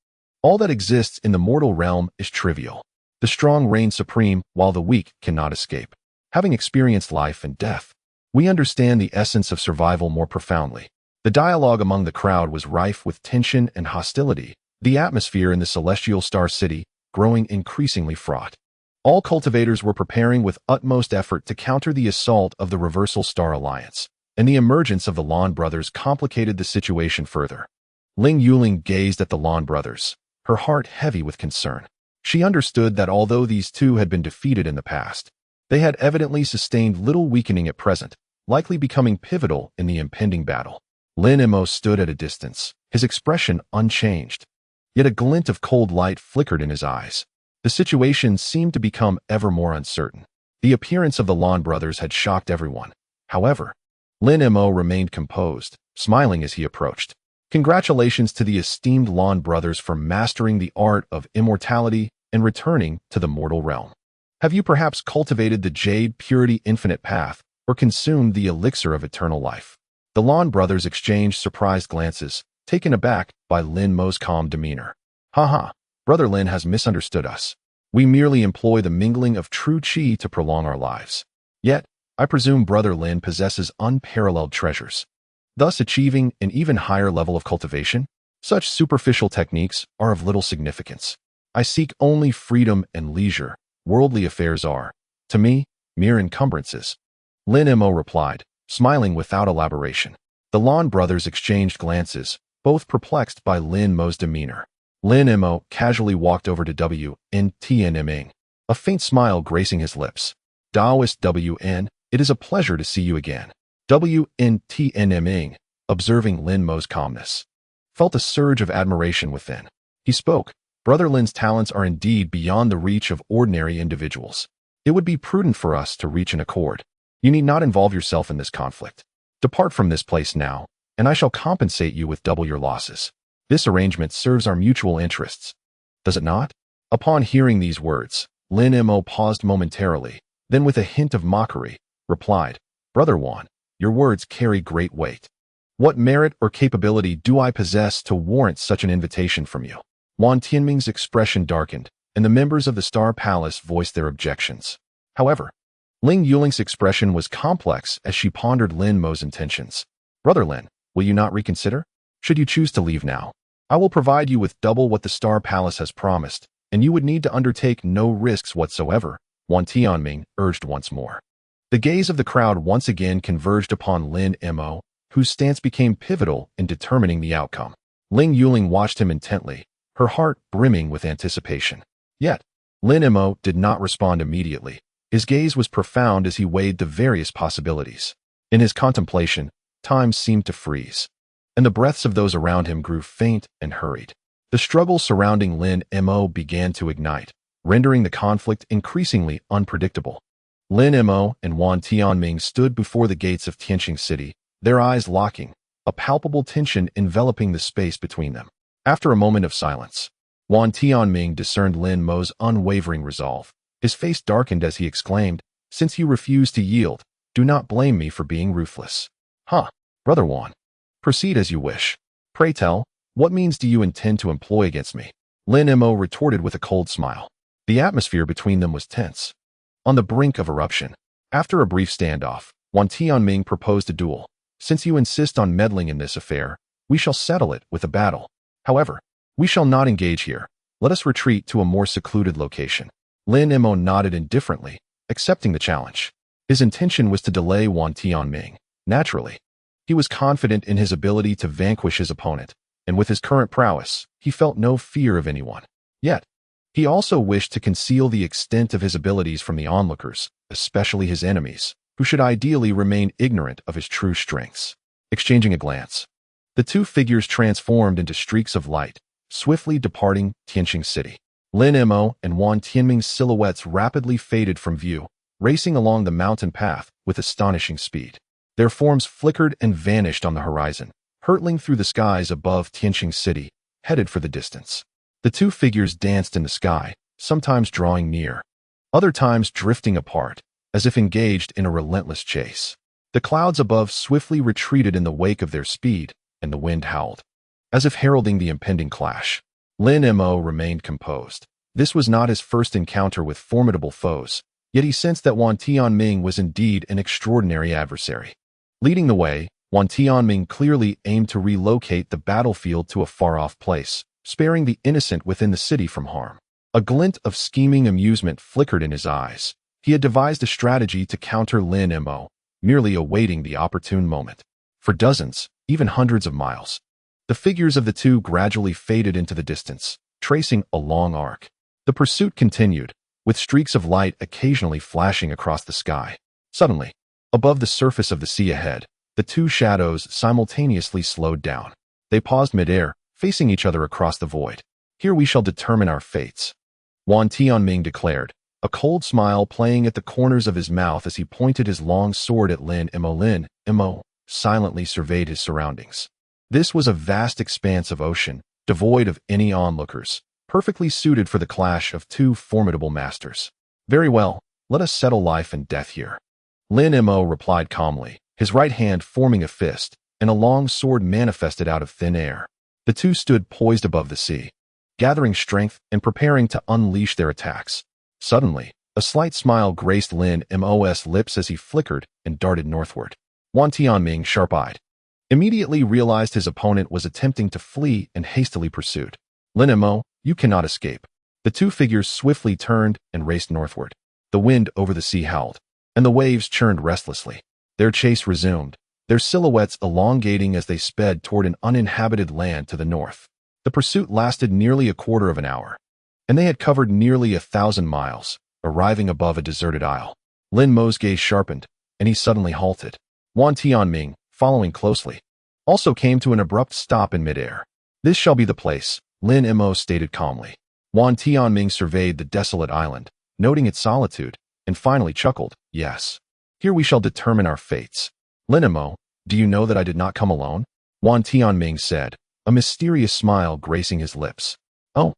All that exists in the mortal realm is trivial. The strong reign supreme while the weak cannot escape. Having experienced life and death, we understand the essence of survival more profoundly. The dialogue among the crowd was rife with tension and hostility, the atmosphere in the celestial star city growing increasingly fraught. All cultivators were preparing with utmost effort to counter the assault of the Reversal Star Alliance, and the emergence of the Lin brothers complicated the situation further. Ling Yuling gazed at the Lin brothers, her heart heavy with concern. She understood that although these two had been defeated in the past, they had evidently sustained little weakening at present, likely becoming pivotal in the impending battle. Lin Mo stood at a distance, his expression unchanged. Yet a glint of cold light flickered in his eyes. The situation seemed to become ever more uncertain. The appearance of the Lin brothers had shocked everyone. However, Lin Mo remained composed, smiling as he approached. Congratulations to the esteemed Lin brothers for mastering the art of immortality and returning to the mortal realm. Have you perhaps cultivated the Jade Purity Infinite Path or consumed the elixir of eternal life? The Lin brothers exchanged surprised glances, taken aback by Lin Mo's calm demeanor. Haha, Brother Lin has misunderstood us. We merely employ the mingling of true qi to prolong our lives. Yet, I presume Brother Lin possesses unparalleled treasures, thus achieving an even higher level of cultivation. Such superficial techniques are of little significance. I seek only freedom and leisure. Worldly affairs are, to me, mere encumbrances. Lin Mo replied, smiling without elaboration. The Lin brothers exchanged glances, both perplexed by Lin Mo's demeanor. Lin Mo casually walked over to WNTNMing, a faint smile gracing his lips. Taoist WN, it is a pleasure to see you again. WNTNMing, observing Lin Mo's calmness, felt a surge of admiration within. He spoke, Brother Lin's talents are indeed beyond the reach of ordinary individuals. It would be prudent for us to reach an accord. You need not involve yourself in this conflict. Depart from this place now, and I shall compensate you with double your losses. This arrangement serves our mutual interests. Does it not? Upon hearing these words, Lin Mo paused momentarily, then with a hint of mockery, replied, Brother Wan, your words carry great weight. What merit or capability do I possess to warrant such an invitation from you? Wan Tianming's expression darkened, and the members of the Star Palace voiced their objections. However, Ling Yuling's expression was complex as she pondered Lin Mo's intentions. Brother Lin, will you not reconsider? Should you choose to leave now, I will provide you with double what the Star Palace has promised, and you would need to undertake no risks whatsoever, Wan Tianming urged once more. The gaze of the crowd once again converged upon Lin Mo, whose stance became pivotal in determining the outcome. Ling Yuling watched him intently, her heart brimming with anticipation. Yet, Lin Mo did not respond immediately. His gaze was profound as he weighed the various possibilities. In his contemplation, time seemed to freeze, and the breaths of those around him grew faint and hurried. The struggle surrounding Lin Mo began to ignite, rendering the conflict increasingly unpredictable. Lin Mo and Wan Tianming stood before the gates of Tianqing City, their eyes locking, a palpable tension enveloping the space between them. After a moment of silence, Wan Tianming discerned Lin Mo's unwavering resolve. His face darkened as he exclaimed, "Since you refuse to yield, do not blame me for being ruthless." "Huh, Brother Wan. Proceed as you wish. Pray tell, what means do you intend to employ against me?" Lin Mo retorted with a cold smile. The atmosphere between them was tense, on the brink of eruption. After a brief standoff, Wan Tianming proposed a duel. "Since you insist on meddling in this affair, we shall settle it with a battle. However, we shall not engage here. Let us retreat to a more secluded location." Lin Mo nodded indifferently, accepting the challenge. His intention was to delay Wan Tianming. Naturally, he was confident in his ability to vanquish his opponent, and with his current prowess, he felt no fear of anyone. Yet, he also wished to conceal the extent of his abilities from the onlookers, especially his enemies, who should ideally remain ignorant of his true strengths. Exchanging a glance, the two figures transformed into streaks of light, swiftly departing Tianqing City. Lin Mo and Wan Tianming's silhouettes rapidly faded from view, racing along the mountain path with astonishing speed. Their forms flickered and vanished on the horizon, hurtling through the skies above Tianqing City, headed for the distance. The two figures danced in the sky, sometimes drawing near, other times drifting apart, as if engaged in a relentless chase. The clouds above swiftly retreated in the wake of their speed, and the wind howled, as if heralding the impending clash. Lin Mo remained composed. This was not his first encounter with formidable foes, yet he sensed that Wan Tianming was indeed an extraordinary adversary. Leading the way, Wan Tianming clearly aimed to relocate the battlefield to a far-off place, sparing the innocent within the city from harm. A glint of scheming amusement flickered in his eyes. He had devised a strategy to counter Lin Mo, merely awaiting the opportune moment. For dozens, even hundreds of miles, the figures of the two gradually faded into the distance, tracing a long arc. The pursuit continued, with streaks of light occasionally flashing across the sky. Suddenly, above the surface of the sea ahead, the two shadows simultaneously slowed down. They paused mid-air, facing each other across the void. "Here we shall determine our fates," Wan Tianming declared, a cold smile playing at the corners of his mouth as he pointed his long sword at Lin Mo. Lin Mo silently surveyed his surroundings. This was a vast expanse of ocean, devoid of any onlookers, perfectly suited for the clash of two formidable masters. "Very well, let us settle life and death here," Lin Mo replied calmly, his right hand forming a fist, and a long sword manifested out of thin air. The two stood poised above the sea, gathering strength and preparing to unleash their attacks. Suddenly, a slight smile graced Lin Mo's lips as he flickered and darted northward. Wan Tianming, sharp-eyed, immediately realized his opponent was attempting to flee and hastily pursued. "Lin Mo, you cannot escape." The two figures swiftly turned and raced northward. The wind over the sea howled, and the waves churned restlessly. Their chase resumed, their silhouettes elongating as they sped toward an uninhabited land to the north. The pursuit lasted nearly a quarter of an hour, and they had covered nearly 1,000 miles, arriving above a deserted isle. Lin Mo's gaze sharpened, and he suddenly halted. Wan Tianming, following closely, also came to an abrupt stop in midair. "This shall be the place," Lin Mo stated calmly. Wan Tianming surveyed the desolate island, noting its solitude, and finally chuckled, "Yes. Here we shall determine our fates." "Lin Mo, do you know that I did not come alone?" Wan Tianming said, a mysterious smile gracing his lips. "Oh,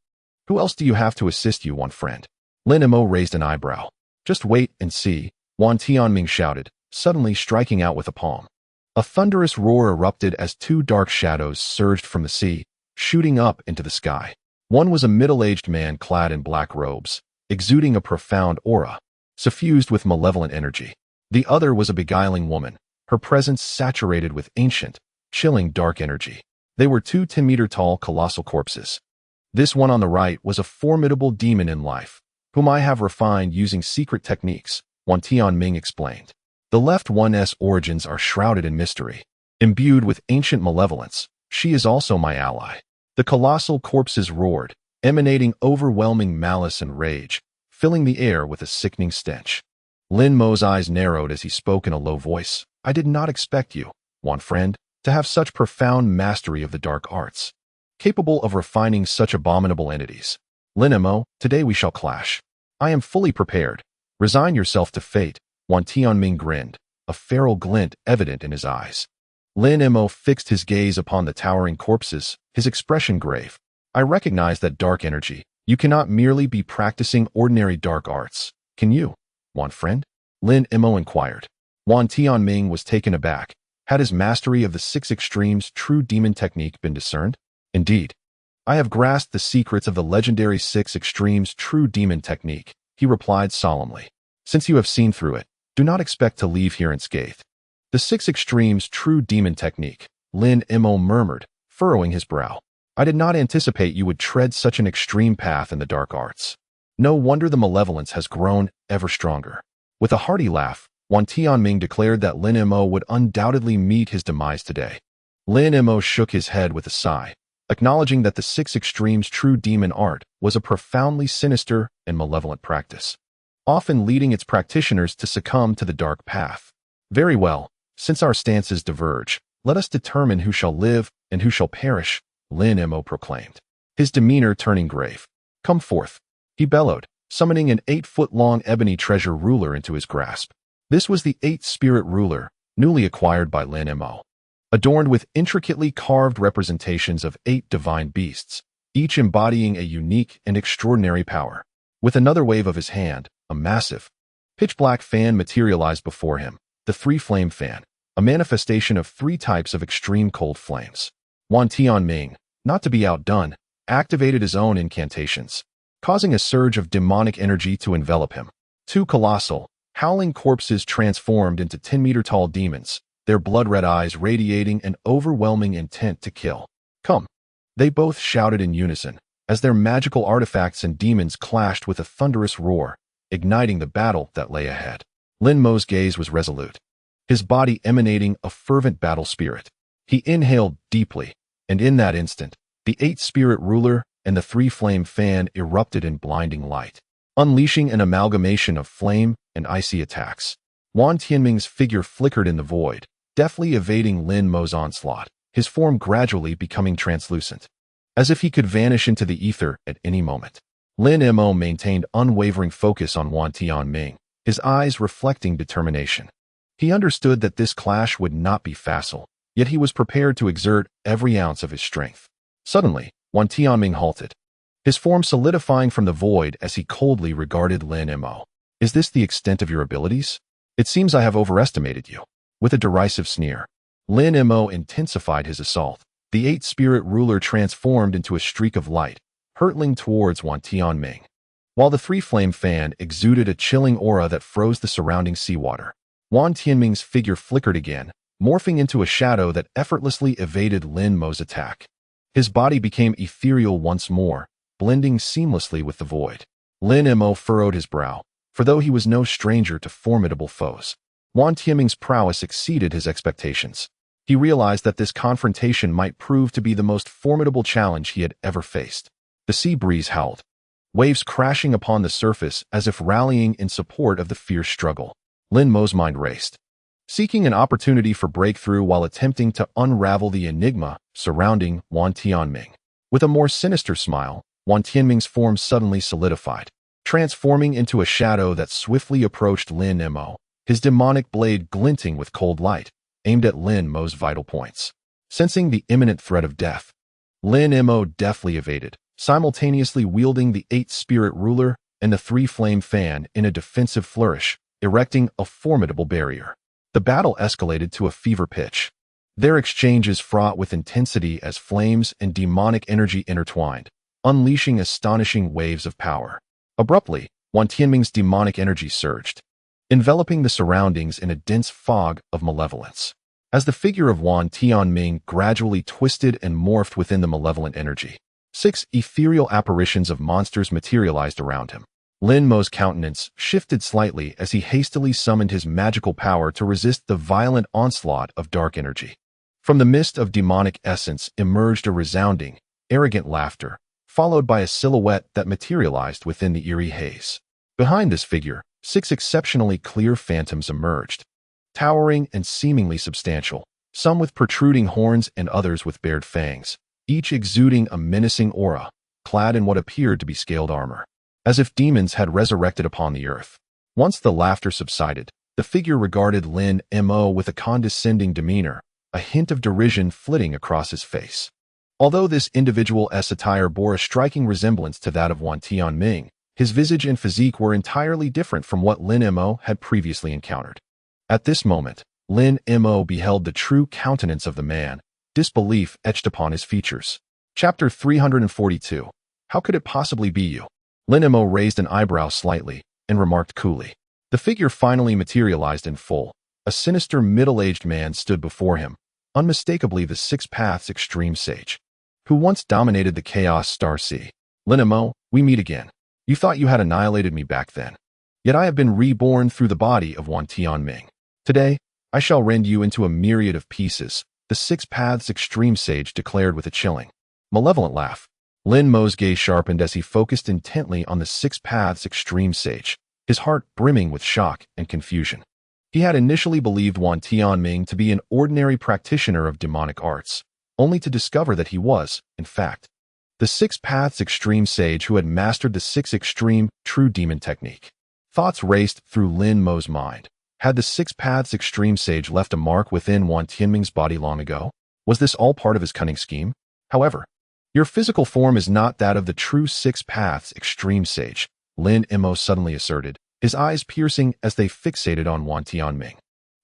who else do you have to assist you, one friend?" Lin Mo raised an eyebrow. "Just wait and see," Wan Tianming shouted, suddenly striking out with a palm. A thunderous roar erupted as two dark shadows surged from the sea, shooting up into the sky. One was a middle-aged man clad in black robes, exuding a profound aura, suffused with malevolent energy. The other was a beguiling woman, her presence saturated with ancient, chilling dark energy. They were two 10-meter-tall colossal corpses. This one on the right was a formidable demon in life, whom I have refined using secret techniques, Wan Tianming explained. The left one's origins are shrouded in mystery. Imbued with ancient malevolence, she is also my ally. The colossal corpses roared, emanating overwhelming malice and rage, filling the air with a sickening stench. Lin Mo's eyes narrowed as he spoke in a low voice. I did not expect you, Wan friend, to have such profound mastery of the dark arts, capable of refining such abominable entities. Lin Mo, today we shall clash. I am fully prepared. Resign yourself to fate. Wan Tianming grinned, a feral glint evident in his eyes. Lin Mo fixed his gaze upon the towering corpses, his expression grave. I recognize that dark energy. You cannot merely be practicing ordinary dark arts, can you, Wan friend? Lin Mo inquired. Wan Tianming was taken aback. Had his mastery of the Six Extremes true demon technique been discerned? Indeed. I have grasped the secrets of the legendary Six Extremes true demon technique, he replied solemnly. Since you have seen through it, do not expect to leave here unscathed. The Six Extremes true demon technique, Lin Mo murmured, furrowing his brow. I did not anticipate you would tread such an extreme path in the dark arts. No wonder the malevolence has grown ever stronger. With a hearty laugh, Wan Tianming declared that Lin Mo would undoubtedly meet his demise today. Lin Mo shook his head with a sigh, acknowledging that the Six Extremes true demon art was a profoundly sinister and malevolent practice, often leading its practitioners to succumb to the dark path. Very well, since our stances diverge, let us determine who shall live and who shall perish, Lin Mo proclaimed, his demeanor turning grave. Come forth, he bellowed, summoning an 8-foot-long ebony treasure ruler into his grasp. This was the 8-spirit ruler, newly acquired by Lin Mo. Adorned with intricately carved representations of 8 divine beasts, each embodying a unique and extraordinary power. With another wave of his hand, a massive, pitch-black fan materialized before him, the 3-flame fan, a manifestation of 3 types of extreme cold flames. Wan Tianming, not to be outdone, activated his own incantations, causing a surge of demonic energy to envelop him. 2 colossal, howling corpses transformed into 10-meter-tall demons, their blood-red eyes radiating an overwhelming intent to kill. Come! They both shouted in unison, as their magical artifacts and demons clashed with a thunderous roar, igniting the battle that lay ahead. Lin Mo's gaze was resolute, his body emanating a fervent battle spirit. He inhaled deeply, and in that instant, the 8-spirit ruler and the 3-flame fan erupted in blinding light, unleashing an amalgamation of flame and icy attacks. Wan Tianming's figure flickered in the void, deftly evading Lin Mo's onslaught, his form gradually becoming translucent, as if he could vanish into the ether at any moment. Lin Mo maintained unwavering focus on Wan Tianming, his eyes reflecting determination. He understood that this clash would not be facile, yet he was prepared to exert every ounce of his strength. Suddenly, Wan Tianming halted, his form solidifying from the void as he coldly regarded Lin Mo. Is this the extent of your abilities? It seems I have overestimated you. With a derisive sneer, Lin Mo intensified his assault. The 8-spirit ruler transformed into a streak of light, hurtling towards Wan Tianming, while the 3-flame fan exuded a chilling aura that froze the surrounding seawater. Wan Tianming's figure flickered again, morphing into a shadow that effortlessly evaded Lin Mo's attack. His body became ethereal once more, blending seamlessly with the void. Lin Mo furrowed his brow, for though he was no stranger to formidable foes, Wan Tianming's prowess exceeded his expectations. He realized that this confrontation might prove to be the most formidable challenge he had ever faced. The sea breeze howled, waves crashing upon the surface as if rallying in support of the fierce struggle. Lin Mo's mind raced, seeking an opportunity for breakthrough while attempting to unravel the enigma surrounding Wan Tianming. With a more sinister smile, Wan Tianming's form suddenly solidified, transforming into a shadow that swiftly approached Lin Mo, his demonic blade glinting with cold light, aimed at Lin Mo's vital points. Sensing the imminent threat of death, Lin Mo deftly evaded, simultaneously wielding the 8-spirit ruler and the 3-flame fan in a defensive flourish, erecting a formidable barrier. The battle escalated to a fever pitch, their exchanges fraught with intensity as flames and demonic energy intertwined, unleashing astonishing waves of power. Abruptly, Wan Tianming's demonic energy surged, enveloping the surroundings in a dense fog of malevolence. As the figure of Wan Tianming gradually twisted and morphed within the malevolent energy, 6 ethereal apparitions of monsters materialized around him. Lin Mo's countenance shifted slightly as he hastily summoned his magical power to resist the violent onslaught of dark energy. From the mist of demonic essence emerged a resounding, arrogant laughter, followed by a silhouette that materialized within the eerie haze. Behind this figure, 6 exceptionally clear phantoms emerged, towering and seemingly substantial, some with protruding horns and others with bared fangs, each exuding a menacing aura, clad in what appeared to be scaled armor, as if demons had resurrected upon the earth. Once the laughter subsided, the figure regarded Lin Mo with a condescending demeanor, a hint of derision flitting across his face. Although this individual's attire bore a striking resemblance to that of Wan Tianming, his visage and physique were entirely different from what Lin Mo had previously encountered. At this moment, Lin Mo beheld the true countenance of the man, disbelief etched upon his features. Chapter 342. How could it possibly be you? Lin Mo raised an eyebrow slightly and remarked coolly. The figure finally materialized in full. A sinister middle-aged man stood before him, unmistakably the Six Paths Extreme Sage, who once dominated the Chaos Star Sea. Lin Mo, we meet again. You thought you had annihilated me back then. Yet I have been reborn through the body of Wan Tianming. Today, I shall rend you into a myriad of pieces, the Six Paths Extreme Sage declared with a chilling, malevolent laugh. Lin Mo's gaze sharpened as he focused intently on the Six Paths Extreme Sage, his heart brimming with shock and confusion. He had initially believed Wan Tianming to be an ordinary practitioner of demonic arts, only to discover that he was, in fact, the Six Paths Extreme Sage who had mastered the Six Extreme True Demon technique. Thoughts raced through Lin Mo's mind. Had the Six Paths Extreme Sage left a mark within Wan Tianming's body long ago? Was this all part of his cunning scheme? However, your physical form is not that of the true Six Paths Extreme Sage, Lin Mo suddenly asserted, his eyes piercing as they fixated on Wan Tianming.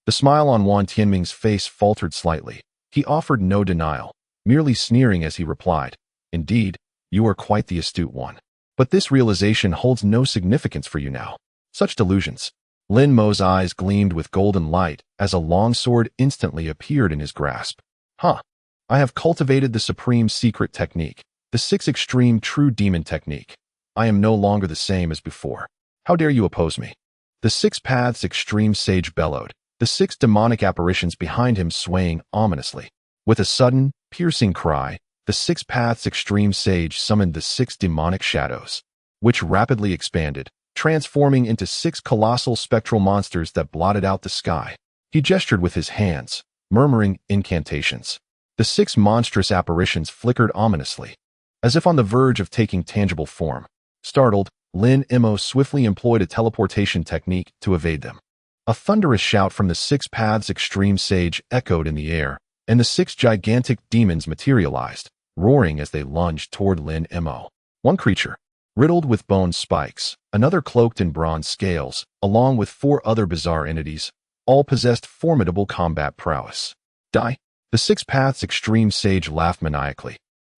The smile on Wan Tianming's face faltered slightly. He offered no denial, merely sneering as he replied, Indeed, you are quite the astute one. But this realization holds no significance for you now. Such delusions. Lin Mo's eyes gleamed with golden light as a long sword instantly appeared in his grasp. I have cultivated the supreme secret technique, the Six Extreme True Demon technique. I am no longer the same as before. How dare you oppose me? The Six Paths Extreme Sage bellowed, the 6 demonic apparitions behind him swaying ominously. With a sudden, piercing cry, the Six Paths Extreme Sage summoned the 6 demonic shadows, which rapidly expanded, transforming into 6 colossal spectral monsters that blotted out the sky. He gestured with his hands, murmuring incantations. The 6 monstrous apparitions flickered ominously, as if on the verge of taking tangible form. Startled, Lin Mo swiftly employed a teleportation technique to evade them. A thunderous shout from the Six Paths Extreme Sage echoed in the air, and the 6 gigantic demons materialized, roaring as they lunged toward Lin Mo. One creature, riddled with bone spikes, another cloaked in bronze scales, along with 4 other bizarre entities, all possessed formidable combat prowess. Die! The Six Paths Extreme Sage laughed maniacally,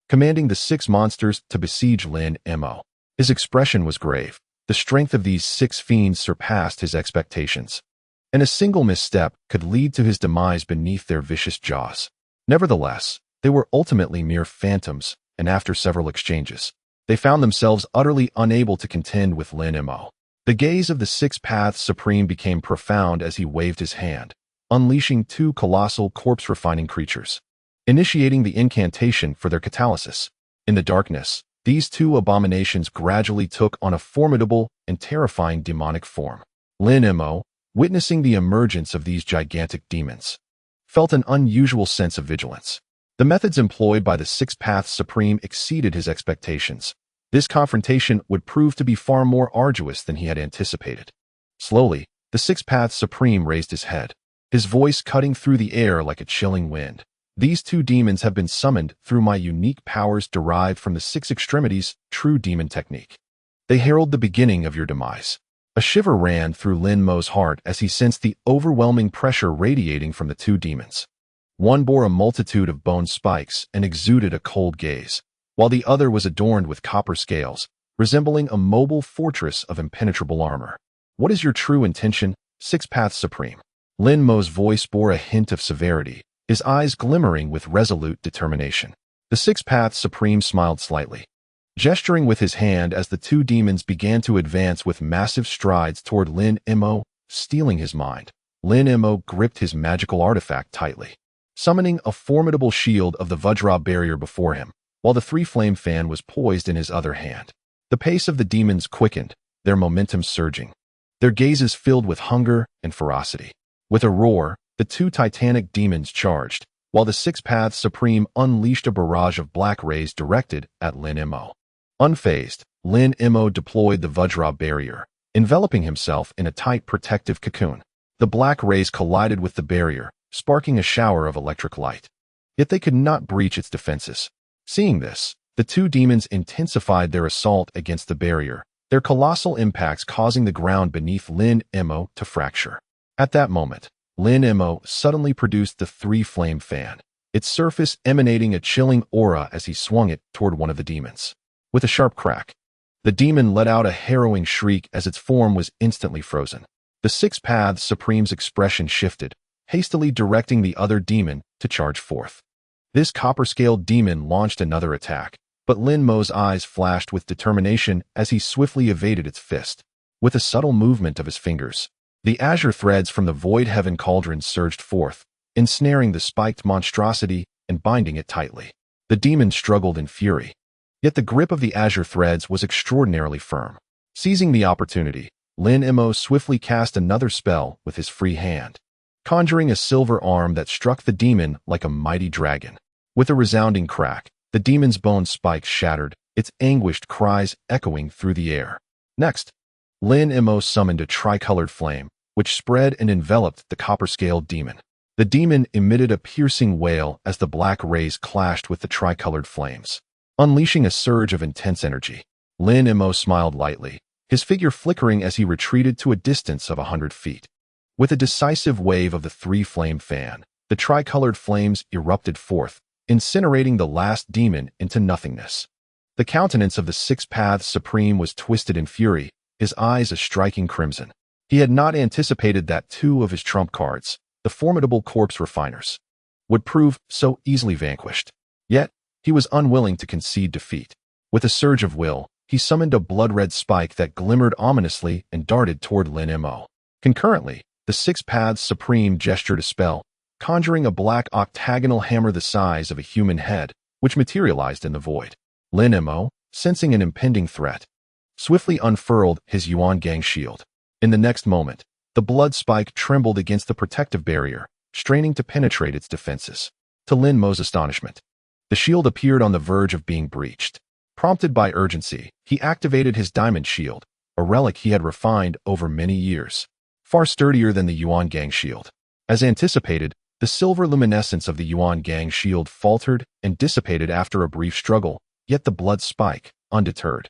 commanding the 6 monsters to besiege Lin Mo. His expression was grave. The strength of these 6 fiends surpassed his expectations, and a single misstep could lead to his demise beneath their vicious jaws. Nevertheless, they were ultimately mere phantoms, and after several exchanges, they found themselves utterly unable to contend with Lin Mo. The gaze of the Six Paths Supreme became profound as he waved his hand, unleashing 2 colossal corpse-refining creatures, initiating the incantation for their catalysis. In the darkness, these 2 abominations gradually took on a formidable and terrifying demonic form. Lin Mo, witnessing the emergence of these gigantic demons, felt an unusual sense of vigilance. The methods employed by the Six Paths Supreme exceeded his expectations. This confrontation would prove to be far more arduous than he had anticipated. Slowly, the Six Paths Supreme raised his head, his voice cutting through the air like a chilling wind. These 2 demons have been summoned through my unique powers derived from the 6 Extremities True Demon technique. They herald the beginning of your demise. A shiver ran through Lin Mo's heart as he sensed the overwhelming pressure radiating from the 2 demons. One bore a multitude of bone spikes and exuded a cold gaze, while the other was adorned with copper scales, resembling a mobile fortress of impenetrable armor. What is your true intention? Six Paths Supreme. Lin Mo's voice bore a hint of severity, his eyes glimmering with resolute determination. The Six Paths Supreme smiled slightly, gesturing with his hand as the two demons began to advance with massive strides toward Lin Mo, stealing his mind. Lin Mo gripped his magical artifact tightly, summoning a formidable shield of the Vajra barrier before him, while the three-flame fan was poised in his other hand. The pace of the demons quickened, their momentum surging, their gazes filled with hunger and ferocity. With a roar, the two titanic demons charged, while the Six Paths Supreme unleashed a barrage of black rays directed at Lin Mo. Unfazed, Lin Mo deployed the Vajra barrier, enveloping himself in a tight protective cocoon. The black rays collided with the barrier, sparking a shower of electric light. Yet they could not breach its defenses. Seeing this, the two demons intensified their assault against the barrier, their colossal impacts causing the ground beneath Lin Mo to fracture. At that moment, Lin Mo suddenly produced the three-flame fan, its surface emanating a chilling aura as he swung it toward one of the demons. With a sharp crack, the demon let out a harrowing shriek as its form was instantly frozen. The Six Paths Supreme's expression shifted, hastily directing the other demon to charge forth. This copper-scaled demon launched another attack, but Lin Mo's eyes flashed with determination as he swiftly evaded its fist. With a subtle movement of his fingers, the azure threads from the void heaven cauldron surged forth, ensnaring the spiked monstrosity and binding it tightly. The demon struggled in fury, yet the grip of the azure threads was extraordinarily firm. Seizing the opportunity, Lin Mo swiftly cast another spell with his free hand, conjuring a silver arm that struck the demon like a mighty dragon. With a resounding crack, the demon's bone spikes shattered, its anguished cries echoing through the air. Next, Lin Mo summoned a tricolored flame, which spread and enveloped the copper-scaled demon. The demon emitted a piercing wail as the black rays clashed with the tricolored flames, unleashing a surge of intense energy. Lin Mo smiled lightly, his figure flickering as he retreated to a distance of 100 feet. With a decisive wave of the three-flame fan, the tricolored flames erupted forth, incinerating the last demon into nothingness. The countenance of the Six Paths Supreme was twisted in fury, his eyes a striking crimson. He had not anticipated that two of his trump cards, the formidable corpse refiners, would prove so easily vanquished. Yet, he was unwilling to concede defeat. With a surge of will, he summoned a blood-red spike that glimmered ominously and darted toward Lin Mo. Concurrently, the Six Paths Supreme gestured a spell, conjuring a black octagonal hammer the size of a human head, which materialized in the void. Lin Mo, sensing an impending threat, swiftly unfurled his Yuan-Gang shield. In the next moment, the blood spike trembled against the protective barrier, straining to penetrate its defenses. To Lin Mo's astonishment, the shield appeared on the verge of being breached. Prompted by urgency, he activated his diamond shield, a relic he had refined over many years, far sturdier than the Yuan-Gang shield. As anticipated, the silver luminescence of the Yuan-Gang shield faltered and dissipated after a brief struggle, yet the blood spike, undeterred,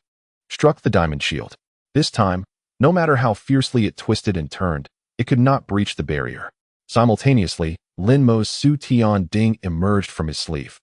struck the diamond shield. This time, no matter how fiercely it twisted and turned, it could not breach the barrier. Simultaneously, Lin Mo's Su Tian Ding emerged from his sleeve,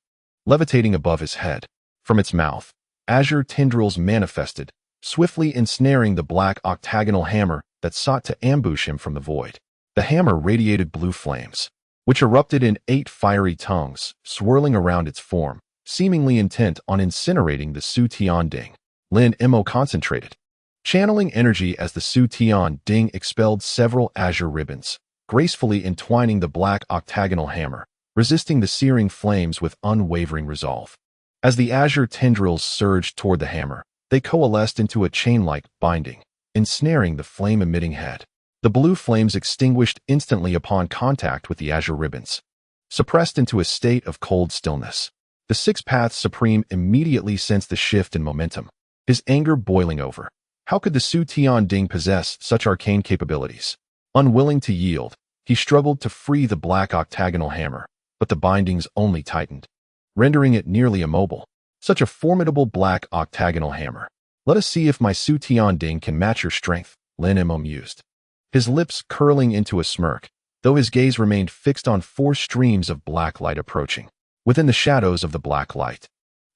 levitating above his head. From its mouth, azure tendrils manifested, swiftly ensnaring the black octagonal hammer that sought to ambush him from the void. The hammer radiated blue flames, which erupted in 8 fiery tongues, swirling around its form, seemingly intent on incinerating the Su Tian Ding. Lin Mo concentrated, channeling energy as the Su Tian Ding expelled several azure ribbons, gracefully entwining the black octagonal hammer, resisting the searing flames with unwavering resolve. As the azure tendrils surged toward the hammer, they coalesced into a chain-like binding, ensnaring the flame-emitting head. The blue flames extinguished instantly upon contact with the azure ribbons, suppressed into a state of cold stillness. The Six Paths Supreme immediately sensed the shift in momentum, his anger boiling over. How could the Su Tian Ding possess such arcane capabilities? Unwilling to yield, he struggled to free the black octagonal hammer, but the bindings only tightened, rendering it nearly immobile. Such a formidable black octagonal hammer. Let us see if my Su Tian Ding can match your strength, Lin Mo mused, his lips curling into a smirk, though his gaze remained fixed on 4 streams of black light approaching. Within the shadows of the black light,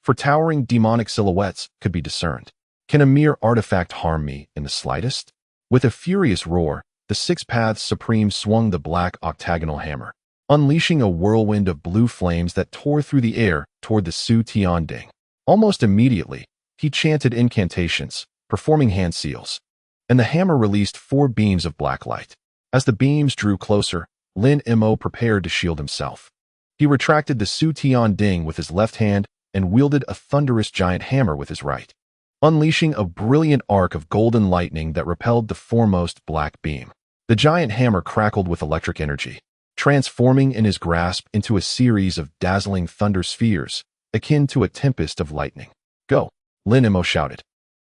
for towering demonic silhouettes could be discerned. Can a mere artifact harm me in the slightest? With a furious roar, the the Six Paths Supreme swung the black octagonal hammer, unleashing a whirlwind of blue flames that tore through the air toward the Su Tianding. Almost immediately, he chanted incantations, performing hand seals, and the hammer released 4 beams of black light. As the beams drew closer, Lin Mo prepared to shield himself. He retracted the Su Tianding with his left hand and wielded a thunderous giant hammer with his right, unleashing a brilliant arc of golden lightning that repelled the foremost black beam. The giant hammer crackled with electric energy, transforming in his grasp into a series of dazzling thunder spheres, akin to a tempest of lightning. "Go!" Lin Mo shouted,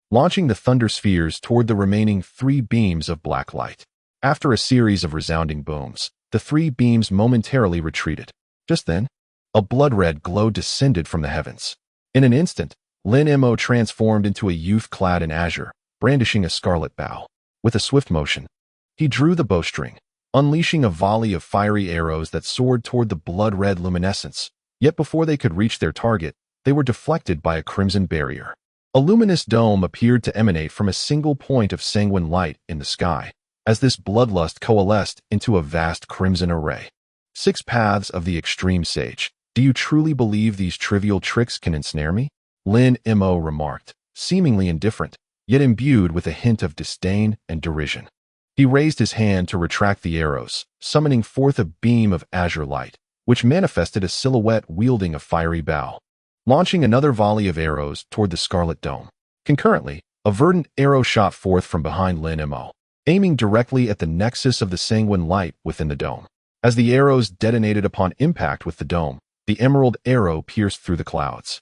launching the thunder spheres toward the remaining 3 beams of black light. After a series of resounding booms, the 3 beams momentarily retreated. Just then, a blood-red glow descended from the heavens. In an instant, Lin Mo transformed into a youth clad in azure, brandishing a scarlet bow. With a swift motion, he drew the bowstring, unleashing a volley of fiery arrows that soared toward the blood-red luminescence. Yet before they could reach their target, they were deflected by a crimson barrier. A luminous dome appeared to emanate from a single point of sanguine light in the sky, as this bloodlust coalesced into a vast crimson array. "Six Paths of the Extreme Sage, do you truly believe these trivial tricks can ensnare me?" Lin Mo remarked, seemingly indifferent, yet imbued with a hint of disdain and derision. He raised his hand to retract the arrows, summoning forth a beam of azure light, which manifested a silhouette wielding a fiery bow, launching another volley of arrows toward the scarlet dome. Concurrently, a verdant arrow shot forth from behind Lin Mo, aiming directly at the nexus of the sanguine light within the dome. As the arrows detonated upon impact with the dome, the emerald arrow pierced through the clouds,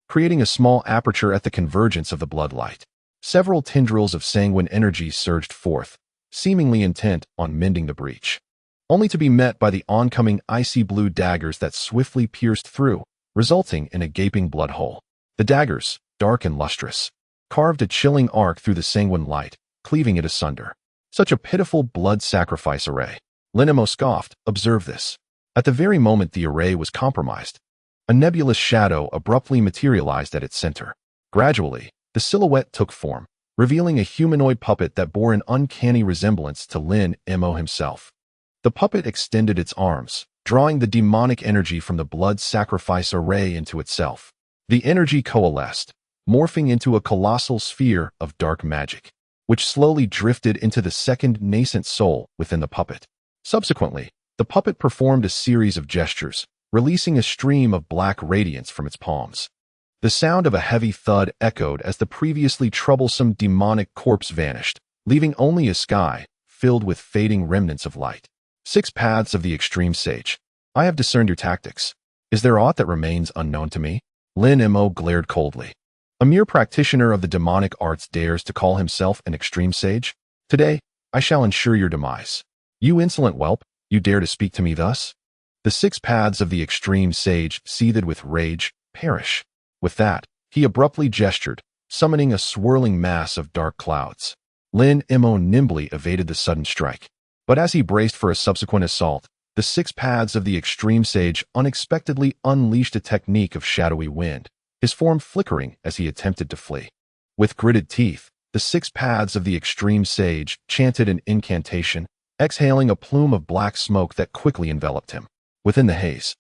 creating a small aperture at the convergence of the blood light. Several tendrils of sanguine energy surged forth, seemingly intent on mending the breach, only to be met by the oncoming icy blue daggers that swiftly pierced through, resulting in a gaping blood hole. The daggers, dark and lustrous, carved a chilling arc through the sanguine light, cleaving it asunder. Such a pitiful blood sacrifice array. Lin Mo scoffed, "Observe this." At the very moment the array was compromised, a nebulous shadow abruptly materialized at its center. Gradually, the silhouette took form, revealing a humanoid puppet that bore an uncanny resemblance to Lin Mo himself. The puppet extended its arms, drawing the demonic energy from the blood sacrifice array into itself. The energy coalesced, morphing into a colossal sphere of dark magic, which slowly drifted into the second nascent soul within the puppet. Subsequently, the puppet performed a series of gestures, releasing a stream of black radiance from its palms. The sound of a heavy thud echoed as the previously troublesome demonic corpse vanished, leaving only a sky filled with fading remnants of light. "Six Paths of the Extreme Sage, I have discerned your tactics. Is there aught that remains unknown to me?" Lin Mo glared coldly. "A mere practitioner of the demonic arts dares to call himself an extreme sage? Today, I shall ensure your demise. You insolent whelp, you dare to speak to me thus?" The 6 Paths of the Extreme Sage seethed with rage. "Perish." With that, he abruptly gestured, summoning a swirling mass of dark clouds. Lin Mo nimbly evaded the sudden strike. But as he braced for a subsequent assault, the 6 Paths of the Extreme Sage unexpectedly unleashed a technique of shadowy wind, his form flickering as he attempted to flee. With gritted teeth, the 6 Paths of the Extreme Sage chanted an incantation, exhaling a plume of black smoke that quickly enveloped him. Within the haze,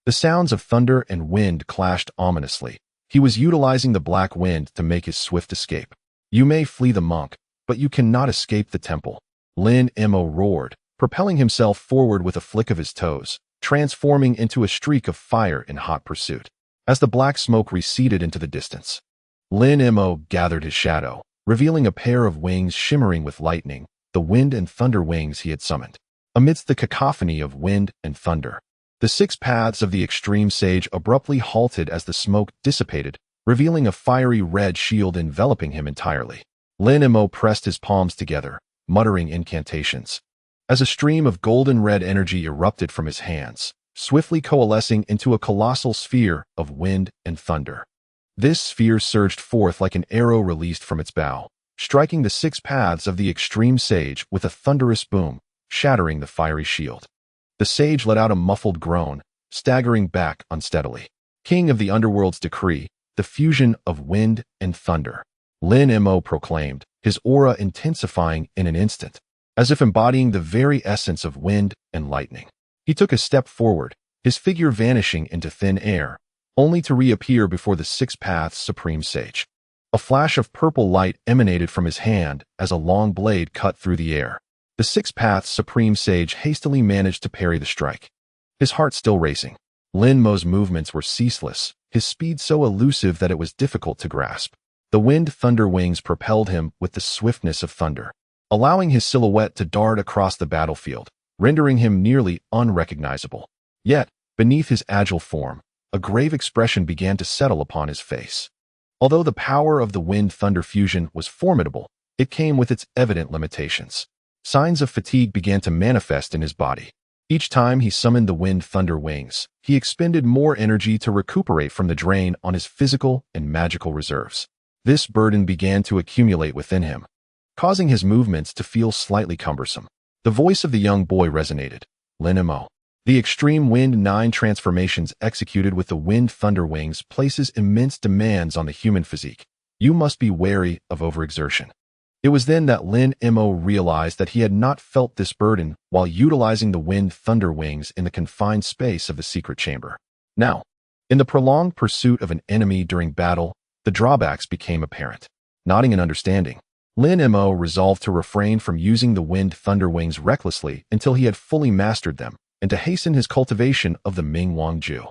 the sounds of thunder and wind clashed ominously. He was utilizing the black wind to make his swift escape. "You may flee the monk, but you cannot escape the temple," Lin Mo roared, propelling himself forward with a flick of his toes, transforming into a streak of fire in hot pursuit. As the black smoke receded into the distance, Lin Mo gathered his shadow, revealing a pair of wings shimmering with lightning, the wind and thunder wings he had summoned. Amidst the cacophony of wind and thunder, the 6 Paths of the Extreme Sage abruptly halted as the smoke dissipated, revealing a fiery red shield enveloping him entirely. Lin Mo pressed his palms together, muttering incantations, as a stream of golden red energy erupted from his hands, swiftly coalescing into a colossal sphere of wind and thunder. This sphere surged forth like an arrow released from its bow, striking the 6 Paths of the Extreme Sage with a thunderous boom, shattering the fiery shield. The sage let out a muffled groan, staggering back unsteadily. "King of the underworld's decree, the fusion of wind and thunder," Lin Mo proclaimed, his aura intensifying in an instant. as if embodying the very essence of wind and lightning. He took a step forward, his figure vanishing into thin air, only to reappear before the Six Paths Supreme Sage. A flash of purple light emanated from his hand as a long blade cut through the air. The Six Paths Supreme Sage hastily managed to parry the strike, his heart still racing. Lin Mo's movements were ceaseless, his speed so elusive that it was difficult to grasp. The wind thunder wings propelled him with the swiftness of thunder, allowing his silhouette to dart across the battlefield, rendering him nearly unrecognizable. Yet, beneath his agile form, a grave expression began to settle upon his face. Although the power of the wind-thunder fusion was formidable, it came with its evident limitations. Signs of fatigue began to manifest in his body. Each time he summoned the wind-thunder wings, he expended more energy to recuperate from the drain on his physical and magical reserves. This burden began to accumulate within him, causing his movements to feel slightly cumbersome. The voice of the young boy resonated. Lin Mo. The extreme Wind 9 transformations executed with the Wind Thunder Wings places immense demands on the human physique. You must be wary of overexertion. It was then that Lin Mo realized that he had not felt this burden while utilizing the Wind Thunder Wings in the confined space of the secret chamber. Now, in the prolonged pursuit of an enemy during battle, the drawbacks became apparent. Nodding in understanding, Lin Mo resolved to refrain from using the Wind Thunder Wings recklessly until he had fully mastered them, and to hasten his cultivation of the Mingwang Ju.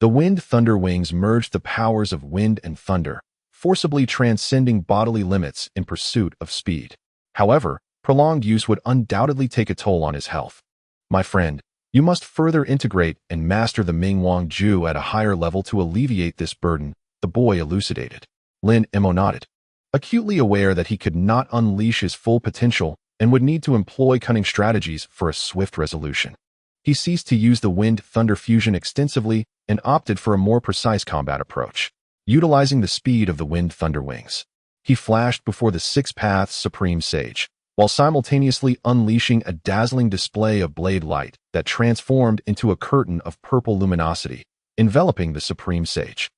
The Wind Thunder Wings merged the powers of wind and thunder, forcibly transcending bodily limits in pursuit of speed. However, prolonged use would undoubtedly take a toll on his health. My friend, you must further integrate and master the Mingwang Ju at a higher level to alleviate this burden, the boy elucidated. Lin Mo nodded, acutely aware that he could not unleash his full potential and would need to employ cunning strategies for a swift resolution. He ceased to use the wind-thunder fusion extensively and opted for a more precise combat approach, utilizing the speed of the wind-thunder wings. He flashed before the Six Paths Supreme Sage, while simultaneously unleashing a dazzling display of blade light that transformed into a curtain of purple luminosity, enveloping the Supreme Sage.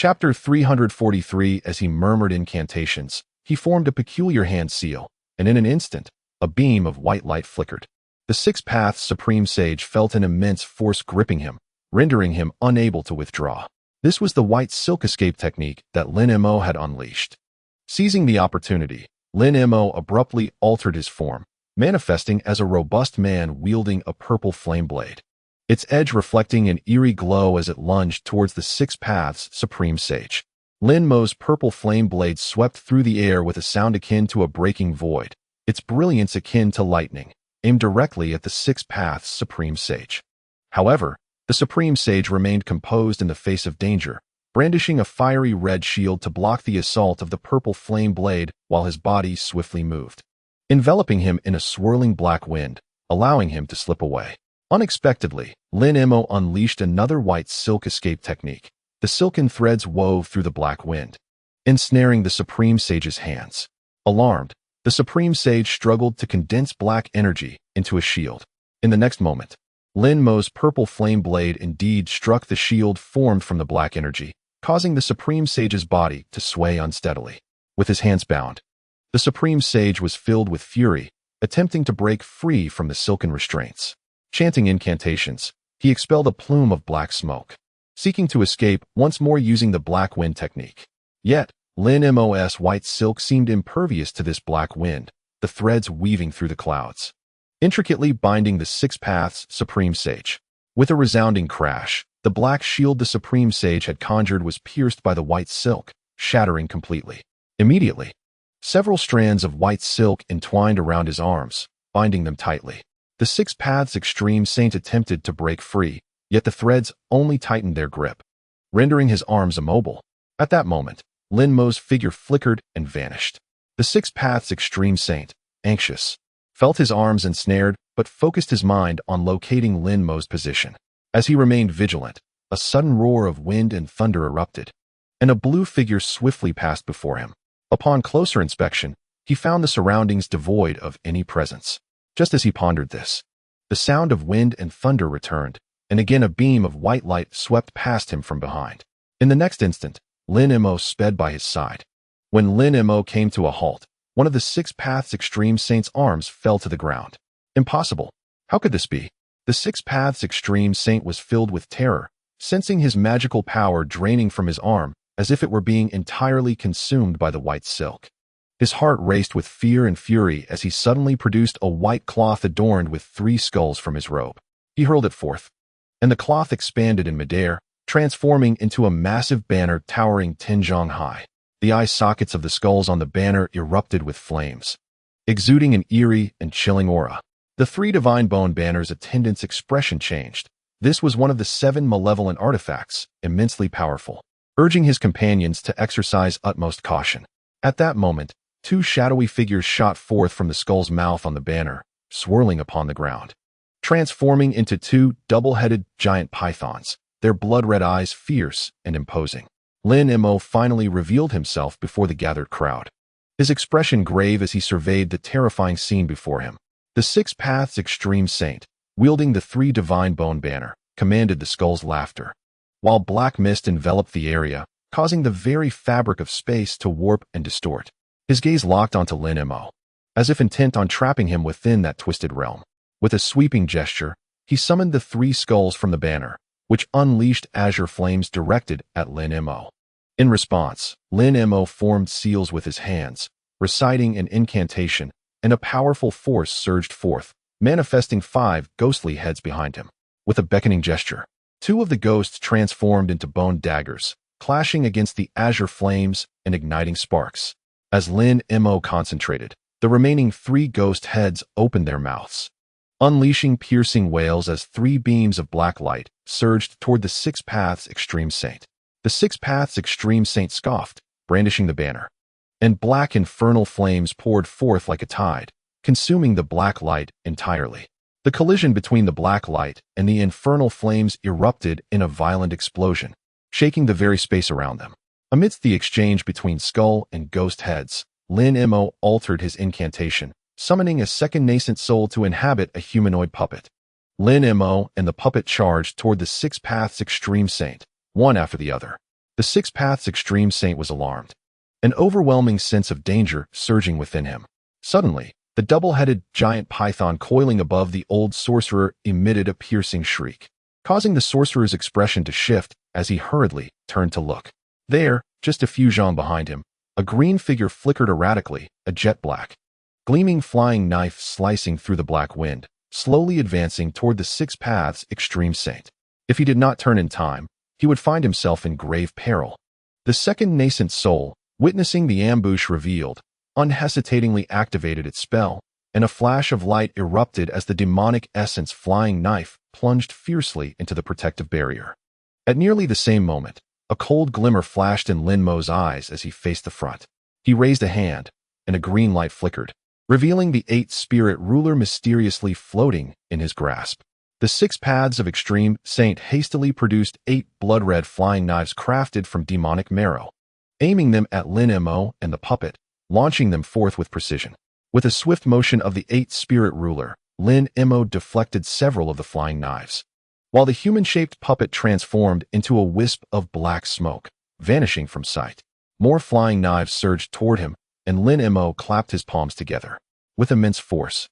Chapter 343. As he murmured incantations, he formed a peculiar hand seal, and in an instant, a beam of white light flickered. The Six Paths Supreme Sage felt an immense force gripping him, rendering him unable to withdraw. This was the white silk escape technique that Lin Mo had unleashed. Seizing the opportunity, Lin Mo abruptly altered his form, manifesting as a robust man wielding a purple flame blade, its edge reflecting an eerie glow as it lunged towards the Six Paths Supreme Sage. Lin Mo's purple flame blade swept through the air with a sound akin to a breaking void, its brilliance akin to lightning, aimed directly at the Six Paths Supreme Sage. However, the Supreme Sage remained composed in the face of danger, brandishing a fiery red shield to block the assault of the purple flame blade while his body swiftly moved, enveloping him in a swirling black wind, allowing him to slip away. Unexpectedly, Lin Mo unleashed another white silk escape technique. The silken threads wove through the black wind, ensnaring the Supreme Sage's hands. Alarmed, the Supreme Sage struggled to condense black energy into a shield. In the next moment, Lin Mo's purple flame blade indeed struck the shield formed from the black energy, causing the Supreme Sage's body to sway unsteadily. With his hands bound, the Supreme Sage was filled with fury, attempting to break free from the silken restraints. Chanting incantations, he expelled a plume of black smoke, seeking to escape once more using the black wind technique. Yet, Lin Mo's white silk seemed impervious to this black wind, the threads weaving through the clouds, intricately binding the Six Paths Supreme Sage. With a resounding crash, the black shield the Supreme Sage had conjured was pierced by the white silk, shattering completely. Immediately, several strands of white silk entwined around his arms, binding them tightly. The Six Paths Extreme Saint attempted to break free, yet the threads only tightened their grip, rendering his arms immobile. At that moment, Lin Mo's figure flickered and vanished. The Six Paths Extreme Saint, anxious, felt his arms ensnared but focused his mind on locating Lin Mo's position. As he remained vigilant, a sudden roar of wind and thunder erupted, and a blue figure swiftly passed before him. Upon closer inspection, he found the surroundings devoid of any presence. Just as he pondered this, the sound of wind and thunder returned, and again a beam of white light swept past him from behind. In the next instant, Lin Mo sped by his side. When Lin Mo came to a halt, One of the Six Paths Extreme Saint's arms fell to the ground. Impossible. How could this be? The Six Paths Extreme Saint was filled with terror, sensing his magical power draining from his arm as if it were being entirely consumed by the white silk. His heart raced with fear and fury as he suddenly produced a white cloth adorned with 3 skulls from his robe. He hurled it forth, and the cloth expanded in midair, transforming into a massive banner towering 10 zhang high. The eye sockets of the skulls on the banner erupted with flames, exuding an eerie and chilling aura. The 3 divine bone banners' attendant's expression changed. This was one of the 7 malevolent artifacts, immensely powerful, urging his companions to exercise utmost caution. At that moment, 2 shadowy figures shot forth from the skull's mouth on the banner, swirling upon the ground, transforming into 2 double-headed giant pythons, their blood-red eyes fierce and imposing. Lin Mo finally revealed himself before the gathered crowd, his expression grave as he surveyed the terrifying scene before him. The Six Paths Extreme Saint, wielding the 3 divine bone banner, commanded the skull's laughter, while black mist enveloped the area, causing the very fabric of space to warp and distort. His gaze locked onto Lin Mo, as if intent on trapping him within that twisted realm. With a sweeping gesture, he summoned the 3 skulls from the banner, which unleashed azure flames directed at Lin Mo. In response, Lin Mo formed seals with his hands, reciting an incantation, and a powerful force surged forth, manifesting 5 ghostly heads behind him. With a beckoning gesture, 2 of the ghosts transformed into bone daggers, clashing against the azure flames and igniting sparks. As Lin Mo concentrated, the remaining 3 ghost heads opened their mouths, unleashing piercing wails as 3 beams of black light surged toward the Six Paths Extreme Saint. The Six Paths Extreme Saint scoffed, brandishing the banner, and black infernal flames poured forth like a tide, consuming the black light entirely. The collision between the black light and the infernal flames erupted in a violent explosion, shaking the very space around them. Amidst the exchange between skull and ghost heads, Lin Mo altered his incantation, summoning a second nascent soul to inhabit a humanoid puppet. Lin Mo and the puppet charged toward the Six Paths Extreme Saint, one after the other. The Six Paths Extreme Saint was alarmed, an overwhelming sense of danger surging within him. Suddenly, the double-headed giant python coiling above the old sorcerer emitted a piercing shriek, causing the sorcerer's expression to shift as he hurriedly turned to look. There, just a few zhang behind him, a green figure flickered erratically, a jet black, gleaming flying knife slicing through the black wind, slowly advancing toward the Six Paths Extreme Saint. If he did not turn in time, he would find himself in grave peril. The second nascent soul, witnessing the ambush revealed, unhesitatingly activated its spell, and a flash of light erupted as the demonic essence flying knife plunged fiercely into the protective barrier. At nearly the same moment, a cold glimmer flashed in Lin Mo's eyes as he faced the front. He raised a hand, and a green light flickered, revealing the 8 spirit ruler mysteriously floating in his grasp. The Six Paths of Extreme Saint hastily produced 8 blood-red flying knives crafted from demonic marrow, aiming them at Lin Mo and the puppet, launching them forth with precision. With a swift motion of the 8 spirit ruler, Lin Mo deflected several of the flying knives, while the human-shaped puppet transformed into a wisp of black smoke, vanishing from sight. More flying knives surged toward him, and Lin Mo clapped his palms together. With immense force,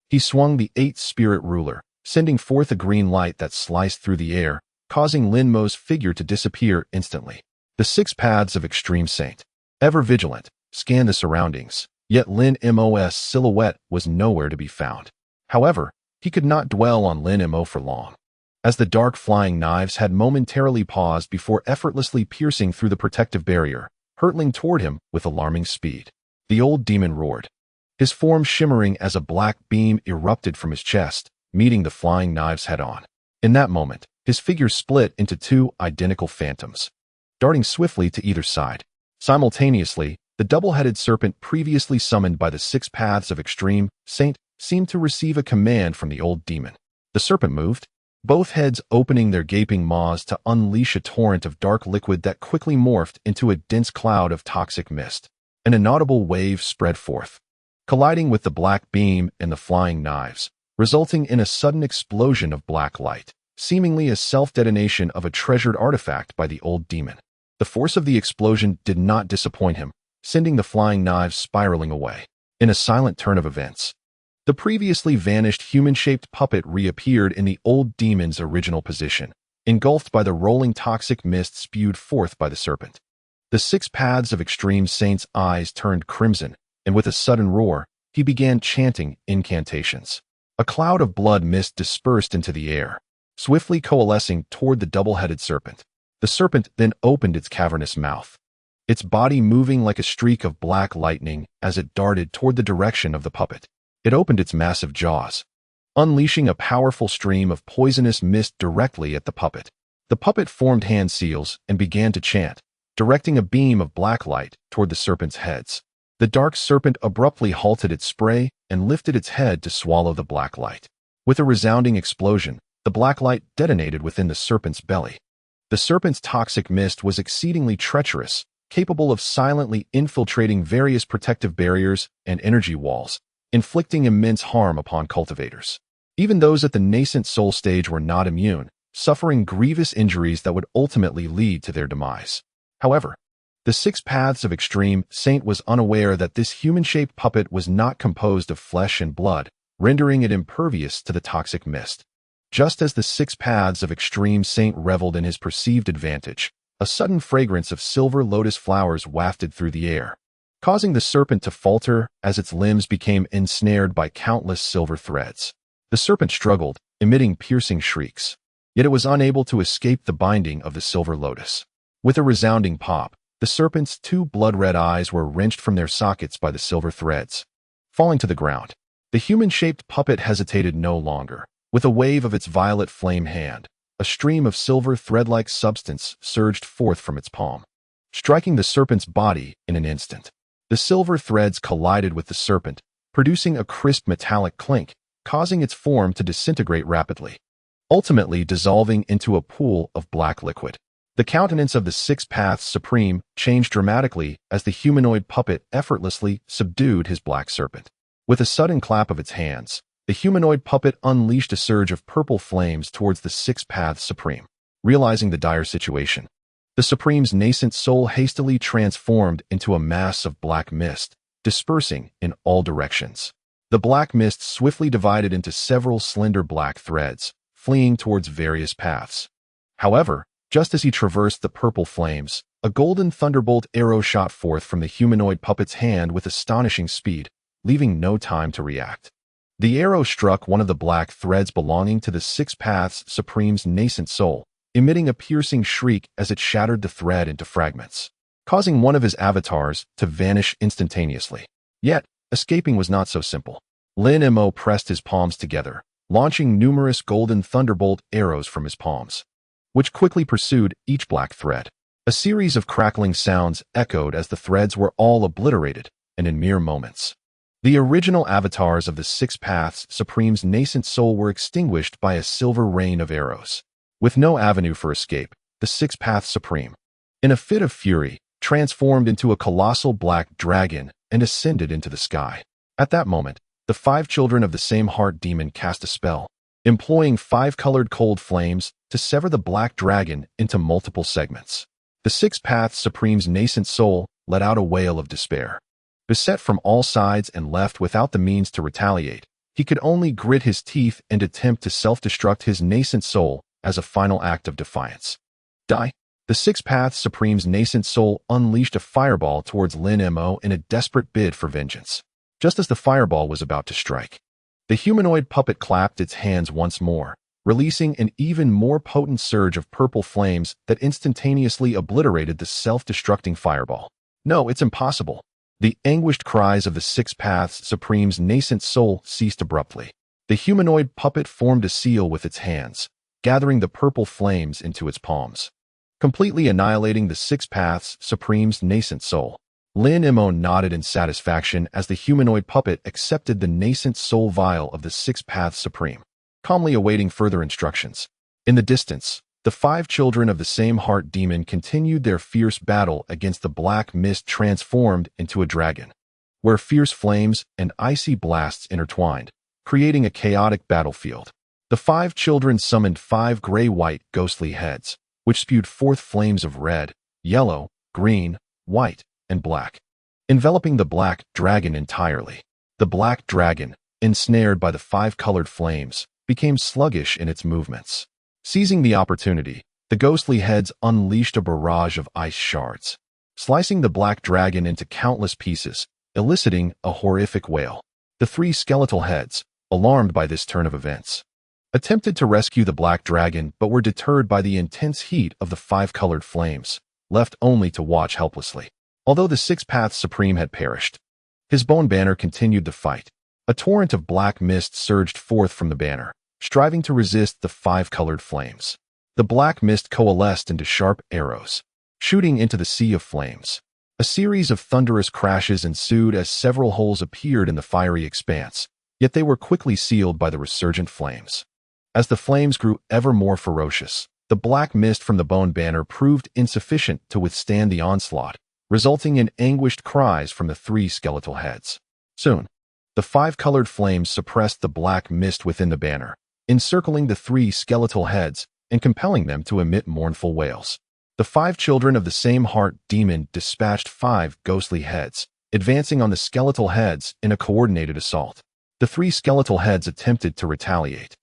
he swung the 8 spirit ruler, sending forth a green light that sliced through the air, causing Lin Mo's figure to disappear instantly. The Six Paths of Extreme Saint, ever vigilant, scanned the surroundings, yet Lin Mo's silhouette was nowhere to be found. However, he could not dwell on Lin Mo for long, as the dark flying knives had momentarily paused before effortlessly piercing through the protective barrier, hurtling toward him with alarming speed. The old demon roared, his form shimmering as a black beam erupted from his chest, meeting the flying knives head-on. In that moment, his figure split into 2 identical phantoms, darting swiftly to either side. Simultaneously, the double-headed serpent previously summoned by the Six Paths of Extreme Saint seemed to receive a command from the old demon. The serpent moved, both heads opening their gaping maws to unleash a torrent of dark liquid that quickly morphed into a dense cloud of toxic mist. An inaudible wave spread forth, colliding with the black beam and the flying knives, resulting in a sudden explosion of black light, seemingly a self-detonation of a treasured artifact by the old demon. The force of the explosion did not disappoint him, sending the flying knives spiraling away. In a silent turn of events, the previously vanished human-shaped puppet reappeared in the old demon's original position, engulfed by the rolling toxic mist spewed forth by the serpent. The 6 paths of extreme saint's eyes turned crimson, and with a sudden roar, he began chanting incantations. A cloud of blood mist dispersed into the air, swiftly coalescing toward the double-headed serpent. The serpent then opened its cavernous mouth, its body moving like a streak of black lightning as it darted toward the direction of the puppet. It opened its massive jaws, unleashing a powerful stream of poisonous mist directly at the puppet. The puppet formed hand seals and began to chant, directing a beam of black light toward the serpent's heads. The dark serpent abruptly halted its spray and lifted its head to swallow the black light. With a resounding explosion, the black light detonated within the serpent's belly. The serpent's toxic mist was exceedingly treacherous, capable of silently infiltrating various protective barriers and energy walls, inflicting immense harm upon cultivators. Even those at the nascent soul stage were not immune, suffering grievous injuries that would ultimately lead to their demise. However, the 6 paths of extreme saint was unaware that this human-shaped puppet was not composed of flesh and blood, rendering it impervious to the toxic mist. Just as the 6 paths of extreme saint reveled in his perceived advantage, a sudden fragrance of silver lotus flowers wafted through the air, causing the serpent to falter as its limbs became ensnared by countless silver threads. The serpent struggled, emitting piercing shrieks, yet it was unable to escape the binding of the silver lotus. With a resounding pop, the serpent's 2 blood-red eyes were wrenched from their sockets by the silver threads. Falling to the ground, the human-shaped puppet hesitated no longer. With a wave of its violet flame hand, a stream of silver thread-like substance surged forth from its palm, striking the serpent's body in an instant. The silver threads collided with the serpent, producing a crisp metallic clink, causing its form to disintegrate rapidly, ultimately dissolving into a pool of black liquid. The countenance of the 6 paths supreme changed dramatically as the humanoid puppet effortlessly subdued his black serpent. With a sudden clap of its hands, the humanoid puppet unleashed a surge of purple flames towards the 6 paths supreme. Realizing the dire situation, the Supreme's nascent soul hastily transformed into a mass of black mist, dispersing in all directions. The black mist swiftly divided into several slender black threads, fleeing towards various paths. However, just as he traversed the purple flames, a golden thunderbolt arrow shot forth from the humanoid puppet's hand with astonishing speed, leaving no time to react. The arrow struck one of the black threads belonging to the 6 paths supreme's nascent soul, emitting a piercing shriek as it shattered the thread into fragments, causing one of his avatars to vanish instantaneously. Yet, escaping was not so simple. Lin Mo pressed his palms together, launching numerous golden thunderbolt arrows from his palms, which quickly pursued each black thread. A series of crackling sounds echoed as the threads were all obliterated, and in mere moments, the original avatars of the 6 paths supreme's nascent soul were extinguished by a silver rain of arrows. With no avenue for escape, the 6 paths supreme, in a fit of fury, transformed into a colossal black dragon and ascended into the sky. At that moment, the 5 children of the same heart demon cast a spell, employing 5 colored cold flames to sever the black dragon into multiple segments. The 6 paths supreme's nascent soul let out a wail of despair. Beset from all sides and left without the means to retaliate, he could only grit his teeth and attempt to self-destruct his nascent soul as a final act of defiance. Die! The 6 paths supreme's nascent soul unleashed a fireball towards Lin Mo in a desperate bid for vengeance. Just as the fireball was about to strike, the humanoid puppet clapped its hands once more, releasing an even more potent surge of purple flames that instantaneously obliterated the self-destructing fireball. No, it's impossible. The anguished cries of the 6 paths supreme's nascent soul ceased abruptly. The humanoid puppet formed a seal with its hands, gathering the purple flames into its palms, completely annihilating the 6 paths supreme's nascent soul. Lin Mo nodded in satisfaction as the humanoid puppet accepted the nascent soul vial of the 6 paths supreme, calmly awaiting further instructions. In the distance, the 5 children of the same heart demon continued their fierce battle against the black mist transformed into a dragon, where fierce flames and icy blasts intertwined, creating a chaotic battlefield. The 5 children summoned 5 gray-white ghostly heads, which spewed forth flames of red, yellow, green, white, and black, enveloping the black dragon entirely. The black dragon, ensnared by the 5 colored flames, became sluggish in its movements. Seizing the opportunity, the ghostly heads unleashed a barrage of ice shards, slicing the black dragon into countless pieces, eliciting a horrific wail. The 3 skeletal heads, alarmed by this turn of events, attempted to rescue the black dragon but were deterred by the intense heat of the 5 colored flames, left only to watch helplessly. Although the 6 Paths Supreme had perished, his bone banner continued the fight. A torrent of black mist surged forth from the banner, striving to resist the 5 colored flames. The black mist coalesced into sharp arrows, shooting into the sea of flames. A series of thunderous crashes ensued as several holes appeared in the fiery expanse, yet they were quickly sealed by the resurgent flames. As the flames grew ever more ferocious, the black mist from the bone banner proved insufficient to withstand the onslaught, resulting in anguished cries from the 3 skeletal heads. Soon, the 5 colored flames suppressed the black mist within the banner, encircling the 3 skeletal heads and compelling them to emit mournful wails. The 5 children of the same heart demon dispatched 5 ghostly heads, advancing on the skeletal heads in a coordinated assault. The 3 skeletal heads attempted to retaliate,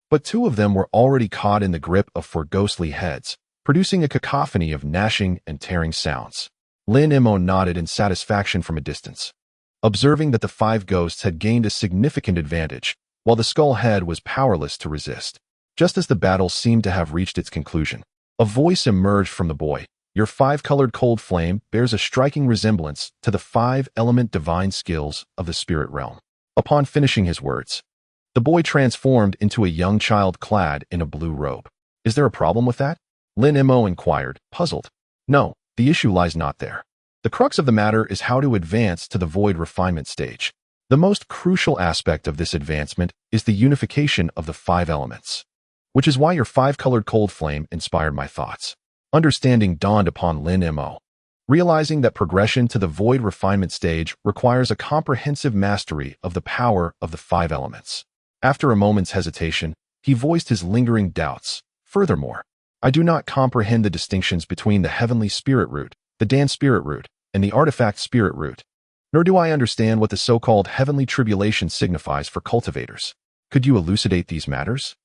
but 2 of them were already caught in the grip of 4 ghostly heads, producing a cacophony of gnashing and tearing sounds. Lin Mo nodded in satisfaction from a distance, observing that the 5 ghosts had gained a significant advantage, while the skull head was powerless to resist. Just as the battle seemed to have reached its conclusion, a voice emerged from the boy. Your 5-colored cold flame bears a striking resemblance to the 5-element divine skills of the spirit realm. Upon finishing his words, the boy transformed into a young child clad in a blue robe. Is there a problem with that? Lin Mo inquired, puzzled. No, the issue lies not there. The crux of the matter is how to advance to the void refinement stage. The most crucial aspect of this advancement is the unification of the 5 elements, which is why your 5-colored cold flame inspired my thoughts. Understanding dawned upon Lin Mo, realizing that progression to the void refinement stage requires a comprehensive mastery of the power of the 5 elements. After a moment's hesitation, he voiced his lingering doubts. Furthermore, I do not comprehend the distinctions between the heavenly spirit root, the Dan spirit root, and the artifact spirit root, nor do I understand what the so-called heavenly tribulation signifies for cultivators. Could you elucidate these matters?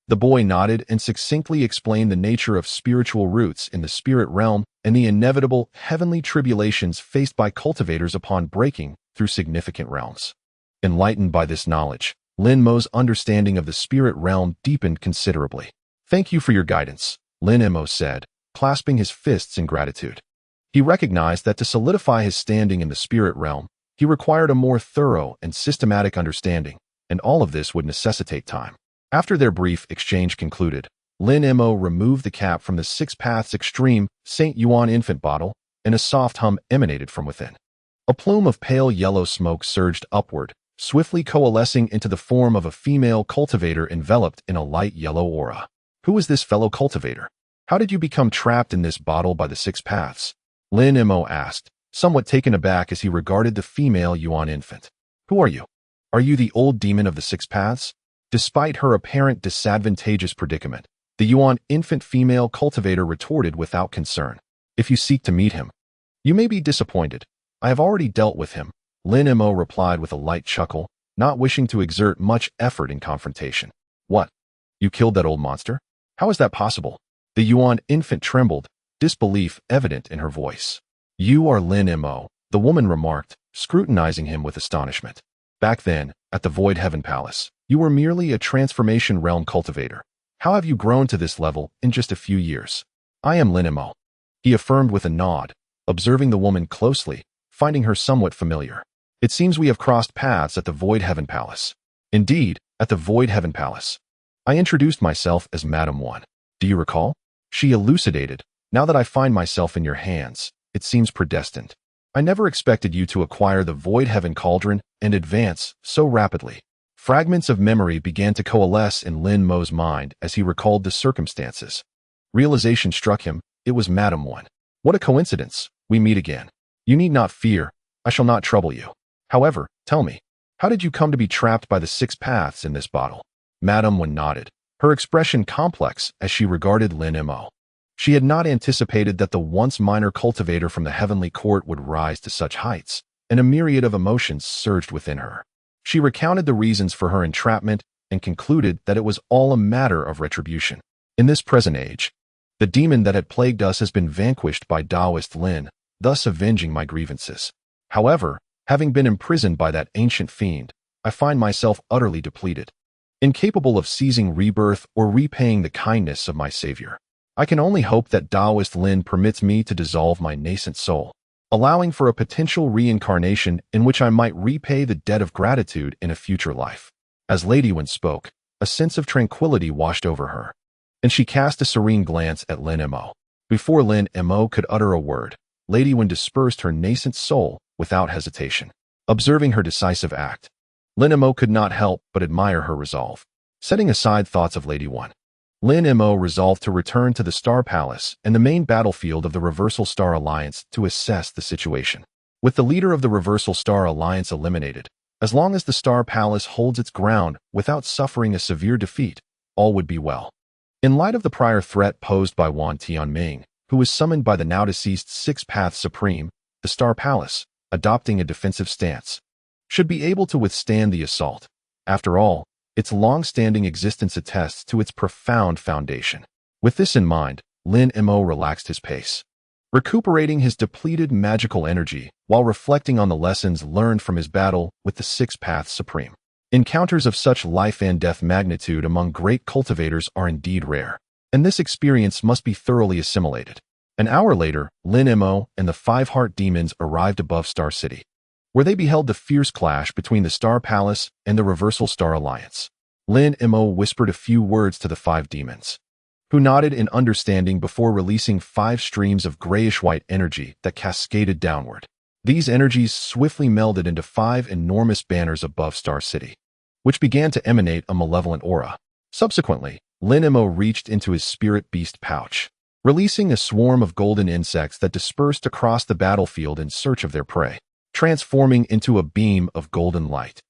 The boy nodded and succinctly explained the nature of spiritual roots in the spirit realm and the inevitable heavenly tribulations faced by cultivators upon breaking through significant realms. Enlightened by this knowledge, Lin Mo's understanding of the spirit realm deepened considerably. Thank you for your guidance, Lin Mo said, clasping his fists in gratitude. He recognized that to solidify his standing in the spirit realm, he required a more thorough and systematic understanding, and all of this would necessitate time. After their brief exchange concluded, Lin Mo removed the cap from the 6 Paths Extreme St. Yuan infant bottle, and a soft hum emanated from within. A plume of pale yellow smoke surged upward, swiftly coalescing into the form of a female cultivator enveloped in a light yellow aura. Who is this fellow cultivator? How did you become trapped in this bottle by the 6 Paths? Lin Mo asked, somewhat taken aback as he regarded the female Yuan infant. Who are you? Are you the old demon of the 6 Paths? Despite her apparent disadvantageous predicament, the Yuan infant female cultivator retorted without concern. If you seek to meet him, you may be disappointed. I have already dealt with him, Lin Mo replied with a light chuckle, not wishing to exert much effort in confrontation. What? You killed that old monster? How is that possible? The Yuan infant trembled, disbelief evident in her voice. You are Lin Mo, the woman remarked, scrutinizing him with astonishment. Back then, at the Void Heaven Palace, you were merely a transformation realm cultivator. How have you grown to this level in just a few years? I am Lin Mo, he affirmed with a nod, observing the woman closely, finding her somewhat familiar. It seems we have crossed paths at the Void Heaven Palace. Indeed, at the Void Heaven Palace. I introduced myself as Madam One. Do you recall? She elucidated. Now that I find myself in your hands, it seems predestined. I never expected you to acquire the Void Heaven Cauldron and advance so rapidly. Fragments of memory began to coalesce in Lin Mo's mind as he recalled the circumstances. Realization struck him. It was Madam One. What a coincidence. We meet again. You need not fear. I shall not trouble you. However, tell me, how did you come to be trapped by the 6 Paths in this bottle? Madam One nodded, her expression complex as she regarded Lin Mo. She had not anticipated that the once minor cultivator from the heavenly court would rise to such heights, and a myriad of emotions surged within her. She recounted the reasons for her entrapment and concluded that it was all a matter of retribution. In this present age, the demon that had plagued us has been vanquished by Taoist Lin, thus avenging my grievances. However, having been imprisoned by that ancient fiend, I find myself utterly depleted, incapable of seizing rebirth or repaying the kindness of my savior. I can only hope that Taoist Lin permits me to dissolve my nascent soul, allowing for a potential reincarnation in which I might repay the debt of gratitude in a future life. As Lady Wen spoke, a sense of tranquility washed over her, and she cast a serene glance at Lin Mo. Before Lin Mo could utter a word, Lady Wen dispersed her nascent soul without hesitation. Observing her decisive act, Lin Mo could not help but admire her resolve. Setting aside thoughts of Lady Wen, Lin Mo resolved to return to the Star Palace and the main battlefield of the Reversal Star Alliance to assess the situation. With the leader of the Reversal Star Alliance eliminated, as long as the Star Palace holds its ground without suffering a severe defeat, all would be well. In light of the prior threat posed by Wan Tianming, who was summoned by the now-deceased Six-Path Supreme, the Star Palace, adopting a defensive stance, should be able to withstand the assault. After all, its long-standing existence attests to its profound foundation. With this in mind, Lin Mo relaxed his pace, recuperating his depleted magical energy while reflecting on the lessons learned from his battle with the Six-Path Supreme. Encounters of such life and death magnitude among great cultivators are indeed rare, and this experience must be thoroughly assimilated. An hour later, Lin Mo and the Five Heart Demons arrived above Star City, where they beheld the fierce clash between the Star Palace and the Reversal Star Alliance. Lin Mo whispered a few words to the five demons, who nodded in understanding before releasing 5 streams of grayish-white energy that cascaded downward. These energies swiftly melded into 5 enormous banners above Star City, which began to emanate a malevolent aura. Subsequently, Lin Mo reached into his spirit beast pouch, releasing a swarm of golden insects that dispersed across the battlefield in search of their prey, transforming into a beam of golden light.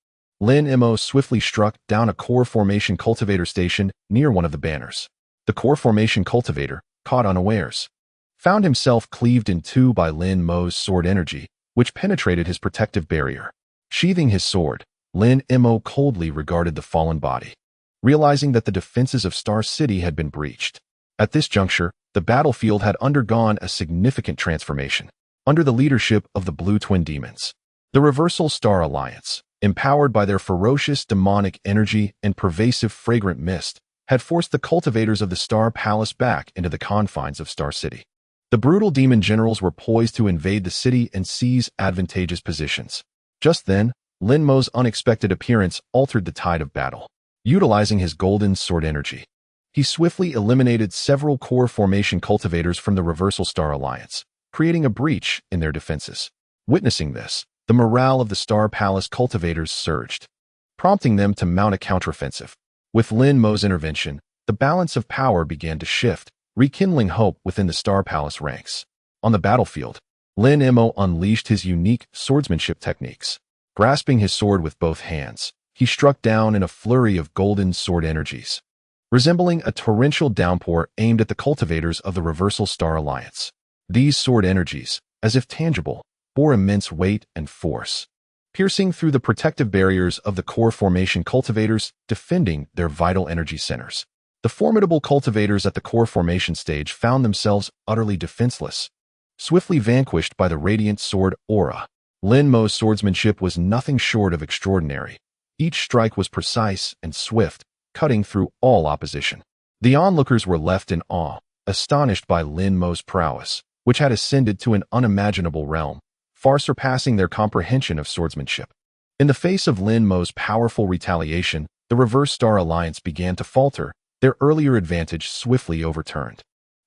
Lin Mo swiftly struck down a core formation cultivator station near one of the banners. The core formation cultivator, caught unawares, found himself cleaved in two by Lin Mo's sword energy, which penetrated his protective barrier. Sheathing his sword, Lin Mo coldly regarded the fallen body, realizing that the defenses of Star City had been breached. At this juncture, the battlefield had undergone a significant transformation. Under the leadership of the Blue Twin Demons, the Reversal Star Alliance, empowered by their ferocious demonic energy and pervasive fragrant mist, had forced the cultivators of the Star Palace back into the confines of Star City. The brutal demon generals were poised to invade the city and seize advantageous positions. Just then, Lin Mo's unexpected appearance altered the tide of battle. Utilizing his golden sword energy, he swiftly eliminated several core formation cultivators from the Reversal Star Alliance, creating a breach in their defenses. Witnessing this, the morale of the Star Palace cultivators surged, prompting them to mount a counteroffensive. With Lin Mo's intervention, the balance of power began to shift, rekindling hope within the Star Palace ranks. On the battlefield, Lin Mo unleashed his unique swordsmanship techniques. Grasping his sword with both hands, he struck down in a flurry of golden sword energies, resembling a torrential downpour aimed at the cultivators of the Reversal Star Alliance. These sword energies, as if tangible, bore immense weight and force, piercing through the protective barriers of the core formation cultivators, defending their vital energy centers. The formidable cultivators at the core formation stage found themselves utterly defenseless, swiftly vanquished by the radiant sword aura. Lin Mo's swordsmanship was nothing short of extraordinary. Each strike was precise and swift, cutting through all opposition. The onlookers were left in awe, astonished by Lin Mo's prowess, which had ascended to an unimaginable realm, far surpassing their comprehension of swordsmanship. In the face of Lin Mo's powerful retaliation, the Reverse Star Alliance began to falter, their earlier advantage swiftly overturned.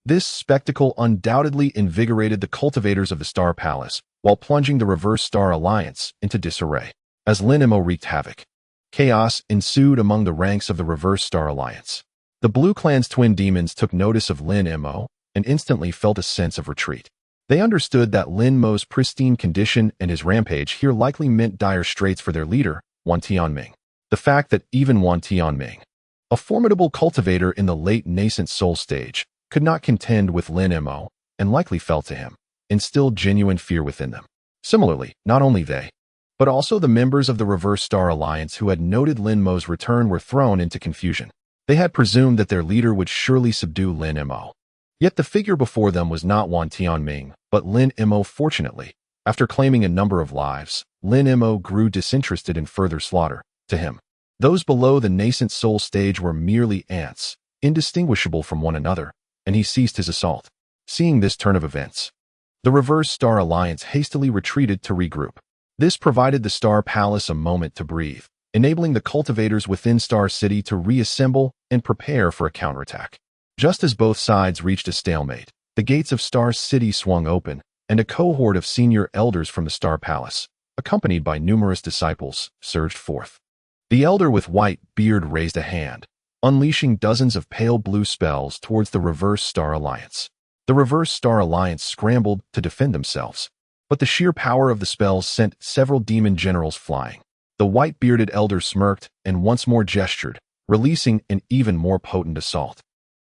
This spectacle undoubtedly invigorated the cultivators of the Star Palace, while plunging the Reverse Star Alliance into disarray. As Lin Mo wreaked havoc, chaos ensued among the ranks of the Reverse Star Alliance. The Blue Clan's twin demons took notice of Lin Mo and instantly felt a sense of retreat. They understood that Lin Mo's pristine condition and his rampage here likely meant dire straits for their leader, Wan Tianming. The fact that even Wan Tianming, a formidable cultivator in the late nascent soul stage, could not contend with Lin Mo, and likely fell to him, instilled genuine fear within them. Similarly, not only they, but also the members of the Reverse Star Alliance who had noted Lin Mo's return were thrown into confusion. They had presumed that their leader would surely subdue Lin Mo. Yet the figure before them was not Wan Tianming, but Lin Mo. Fortunately, after claiming a number of lives, Lin Mo grew disinterested in further slaughter. To him, those below the nascent soul stage were merely ants, indistinguishable from one another, and he ceased his assault. Seeing this turn of events, the Reverse Star Alliance hastily retreated to regroup. This provided the Star Palace a moment to breathe, enabling the cultivators within Star City to reassemble and prepare for a counterattack. Just as both sides reached a stalemate, the gates of Star City swung open, and a cohort of senior elders from the Star Palace, accompanied by numerous disciples, surged forth. The elder with white beard raised a hand, unleashing dozens of pale blue spells towards the Reverse Star Alliance. The Reverse Star Alliance scrambled to defend themselves, but the sheer power of the spells sent several demon generals flying. The white-bearded elder smirked and once more gestured, releasing an even more potent assault.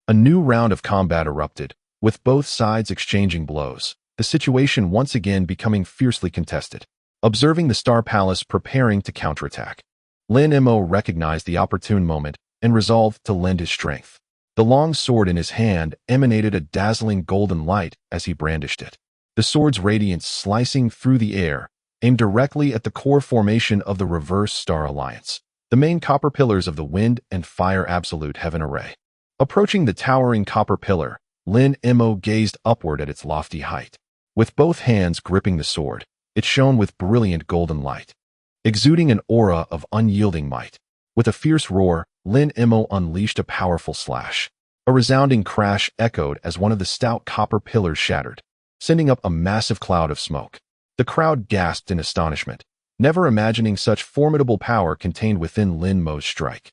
A new round of combat erupted, with both sides exchanging blows, the situation once again becoming fiercely contested. Observing the Star Palace preparing to counterattack, Lin Mo recognized the opportune moment and resolved to lend his strength. The long sword in his hand emanated a dazzling golden light as he brandished it. The sword's radiance slicing through the air, aimed directly at the core formation of the Reverse Star Alliance, the main copper pillars of the Wind and Fire Absolute Heaven Array. Approaching the towering copper pillar, Lin Mo gazed upward at its lofty height. With both hands gripping the sword, it shone with brilliant golden light, exuding an aura of unyielding might. With a fierce roar, Lin Mo unleashed a powerful slash. A resounding crash echoed as one of the stout copper pillars shattered, sending up a massive cloud of smoke. The crowd gasped in astonishment, never imagining such formidable power contained within Lin Mo's strike.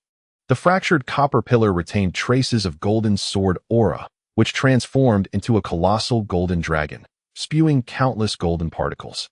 The fractured copper pillar retained traces of golden sword aura, which transformed into a colossal golden dragon, spewing countless golden particles.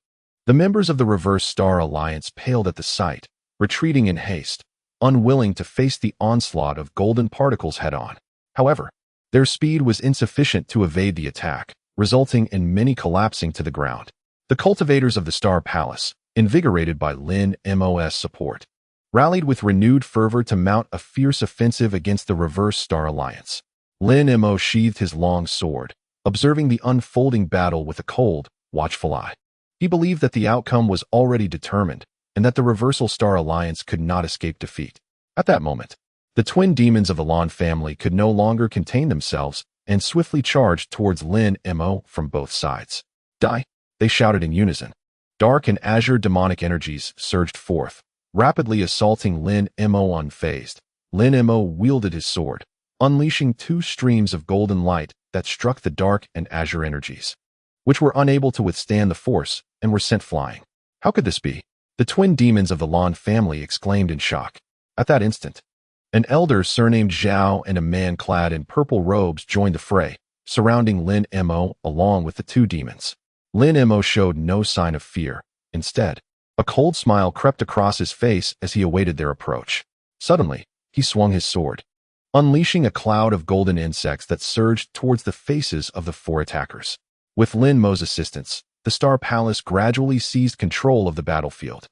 The members of the Reverse Star Alliance paled at the sight, retreating in haste, unwilling to face the onslaught of golden particles head-on. However, their speed was insufficient to evade the attack, resulting in many collapsing to the ground. The cultivators of the Star Palace, invigorated by Lin Mo's support, rallied with renewed fervor to mount a fierce offensive against the Reverse Star Alliance. Lin Mo sheathed his long sword, observing the unfolding battle with a cold, watchful eye. He believed that the outcome was already determined, and that the Reversal Star Alliance could not escape defeat. At that moment, the twin demons of the Lan family could no longer contain themselves and swiftly charged towards Lin Mo from both sides. Die! They shouted in unison. Dark and azure demonic energies surged forth, rapidly assaulting Lin Mo unfazed. Lin Mo wielded his sword, unleashing two streams of golden light that struck the dark and azure energies, which were unable to withstand the force and were sent flying. How could this be? The twin demons of the Lan family exclaimed in shock. At that instant, an elder surnamed Zhao and a man clad in purple robes joined the fray, surrounding Lin Mo along with the two demons. Lin Mo showed no sign of fear. Instead, a cold smile crept across his face as he awaited their approach. Suddenly, he swung his sword, unleashing a cloud of golden insects that surged towards the faces of the four attackers. With Lin Mo's assistance, the Star Palace gradually seized control of the battlefield.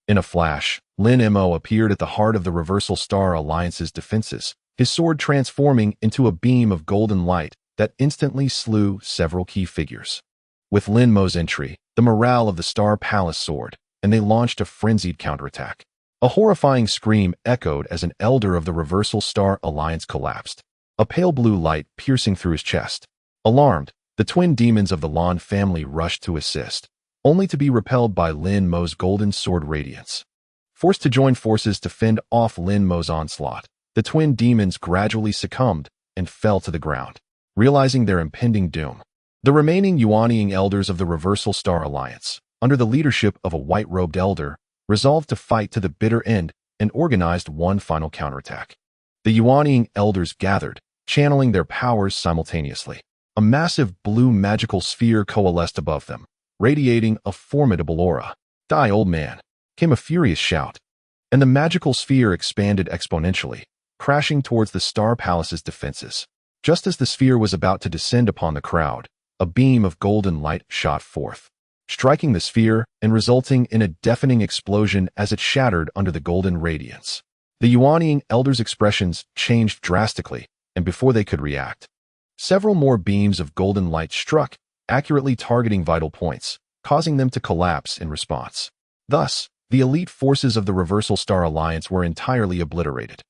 In a flash, Lin Mo appeared at the heart of the Reversal Star Alliance's defenses, his sword transforming into a beam of golden light that instantly slew several key figures. With Lin Mo's entry, the morale of the Star Palace soared, and they launched a frenzied counterattack. A horrifying scream echoed as an elder of the Reversal Star Alliance collapsed, a pale blue light piercing through his chest. Alarmed, the twin demons of the Lan family rushed to assist, only to be repelled by Lin Mo's golden sword radiance. Forced to join forces to fend off Lin Mo's onslaught, the twin demons gradually succumbed and fell to the ground, realizing their impending doom. The remaining Yuanying elders of the Reversal Star Alliance, under the leadership of a white-robed elder, resolved to fight to the bitter end and organized one final counterattack. The Yuanying elders gathered, channeling their powers simultaneously. A massive blue magical sphere coalesced above them, radiating a formidable aura. "Die, old man!" came a furious shout, and the magical sphere expanded exponentially, crashing towards the Star Palace's defenses. Just as the sphere was about to descend upon the crowd, a beam of golden light shot forth. striking the sphere and resulting in a deafening explosion as it shattered under the golden radiance. The Yuanying elders' expressions changed drastically, and before they could react, several more beams of golden light struck, accurately targeting vital points, causing them to collapse in response. Thus, the elite forces of the Reversal Star Alliance were entirely obliterated.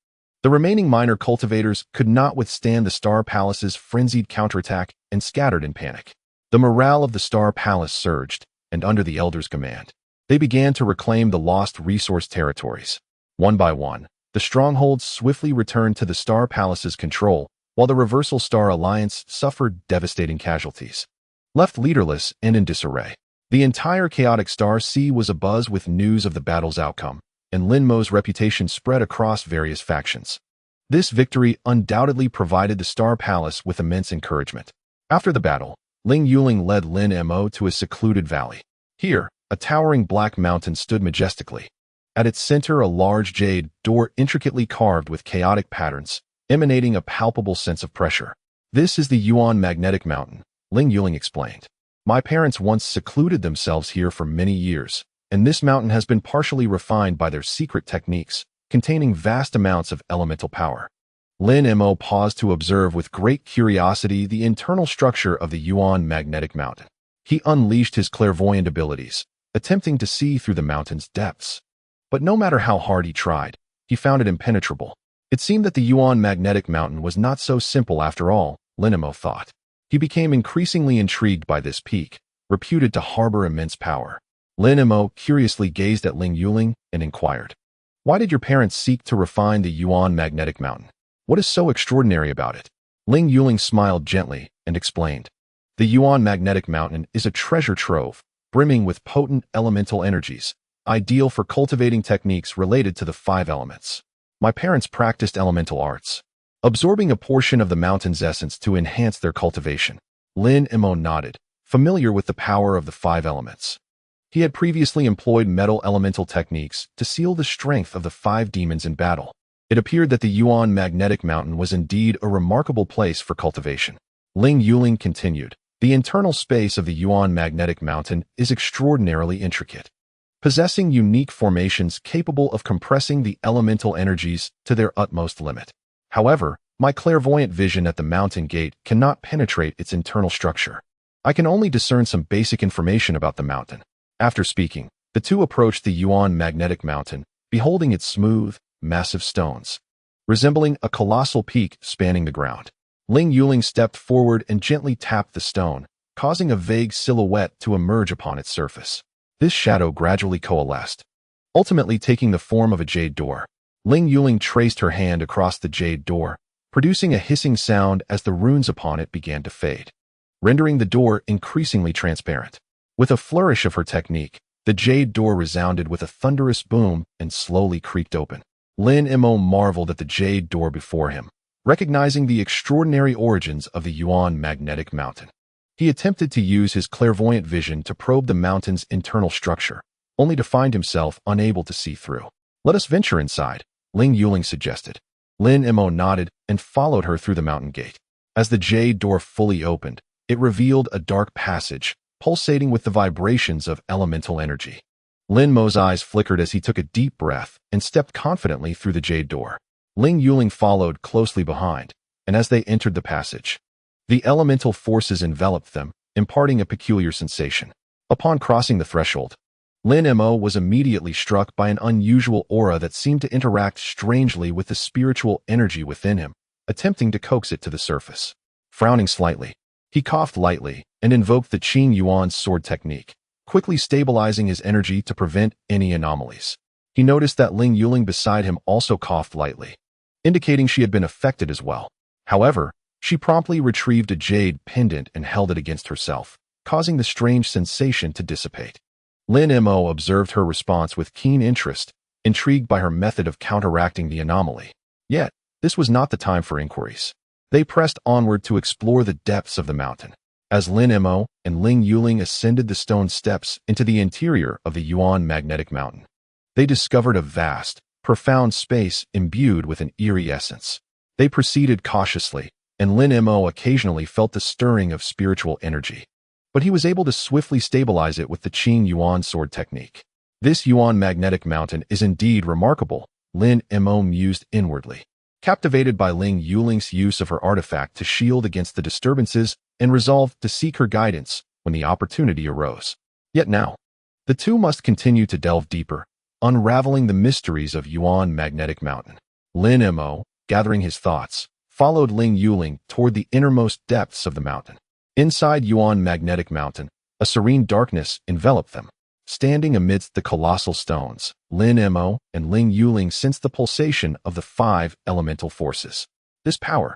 The remaining minor cultivators could not withstand the Star Palace's frenzied counterattack and scattered in panic. The morale of the Star Palace surged, and under the Elders' command, they began to reclaim the lost resource territories. One by one, the strongholds swiftly returned to the Star Palace's control, while the Reversal Star Alliance suffered devastating casualties. Left leaderless and in disarray, the entire chaotic Star Sea was abuzz with news of the battle's outcome, and Lin Mo's reputation spread across various factions. This victory undoubtedly provided the Star Palace with immense encouragement. After the battle, Ling Yuling led Lin Mo to a secluded valley. Here, a towering black mountain stood majestically. At its center, a large jade door intricately carved with chaotic patterns, emanating a palpable sense of pressure. "This is the Yuan Magnetic Mountain," Ling Yuling explained. "My parents once secluded themselves here for many years, and this mountain has been partially refined by their secret techniques, containing vast amounts of elemental power." Lin Mo paused to observe with great curiosity the internal structure of the Yuan Magnetic Mountain. He unleashed his clairvoyant abilities, attempting to see through the mountain's depths. But no matter how hard he tried, he found it impenetrable. It seemed that the Yuan Magnetic Mountain was not so simple after all, Lin Mo thought. He became increasingly intrigued by this peak, reputed to harbor immense power. Lin Mo curiously gazed at Ling Yuling and inquired, "Why did your parents seek to refine the Yuan Magnetic Mountain? What is so extraordinary about it?" Ling Yuling smiled gently and explained, "The Yuan Magnetic Mountain is a treasure trove, brimming with potent elemental energies, ideal for cultivating techniques related to the 5 elements. My parents practiced elemental arts, absorbing a portion of the mountain's essence to enhance their cultivation." Lin Mo nodded, familiar with the power of the 5 elements. He had previously employed metal elemental techniques to seal the strength of the 5 demons in battle. It appeared that the Yuan Magnetic Mountain was indeed a remarkable place for cultivation. Ling Yuling continued, "The internal space of the Yuan Magnetic Mountain is extraordinarily intricate, possessing unique formations capable of compressing the elemental energies to their utmost limit. However, my clairvoyant vision at the mountain gate cannot penetrate its internal structure. I can only discern some basic information about the mountain." After speaking, the two approached the Yuan Magnetic Mountain, beholding its smooth, massive stones, resembling a colossal peak spanning the ground. Ling Yuling stepped forward and gently tapped the stone, causing a vague silhouette to emerge upon its surface. This shadow gradually coalesced, ultimately taking the form of a jade door. Ling Yuling traced her hand across the jade door, producing a hissing sound as the runes upon it began to fade, rendering the door increasingly transparent. With a flourish of her technique, the jade door resounded with a thunderous boom and slowly creaked open. Lin Mo marveled at the jade door before him, recognizing the extraordinary origins of the Yuan Magnetic Mountain. He attempted to use his clairvoyant vision to probe the mountain's internal structure, only to find himself unable to see through. "Let us venture inside," Ling Yuling suggested. Lin Mo nodded and followed her through the mountain gate. As the jade door fully opened, it revealed a dark passage, pulsating with the vibrations of elemental energy. Lin Mo's eyes flickered as he took a deep breath and stepped confidently through the jade door. Ling Yuling followed closely behind, and as they entered the passage, the elemental forces enveloped them, imparting a peculiar sensation. Upon crossing the threshold, Lin Mo was immediately struck by an unusual aura that seemed to interact strangely with the spiritual energy within him, attempting to coax it to the surface. Frowning slightly, he coughed lightly and invoked the Qing Yuan's sword technique, quickly stabilizing his energy to prevent any anomalies. He noticed that Ling Yuling beside him also coughed lightly, indicating she had been affected as well. However, she promptly retrieved a jade pendant and held it against herself, causing the strange sensation to dissipate. Lin Mo observed her response with keen interest, intrigued by her method of counteracting the anomaly. Yet, this was not the time for inquiries. They pressed onward to explore the depths of the mountain. As Lin Mo and Ling Yuling ascended the stone steps into the interior of the Yuan Magnetic Mountain, they discovered a vast, profound space imbued with an eerie essence. They proceeded cautiously, and Lin Mo occasionally felt the stirring of spiritual energy. but he was able to swiftly stabilize it with the Qing Yuan sword technique. This Yuan magnetic mountain is indeed remarkable, Lin Mo mused inwardly, captivated by Ling Yuling's use of her artifact to shield against the disturbances and resolved to seek her guidance when the opportunity arose. Yet now, the two must continue to delve deeper, unraveling the mysteries of Yuan magnetic mountain. Lin Mo, gathering his thoughts, followed Ling Yuling toward the innermost depths of the mountain. Inside Yuan magnetic mountain, a serene darkness enveloped them. Standing amidst the colossal stones, Lin Mo and Ling Yuling sensed the pulsation of the 5 elemental forces. This power,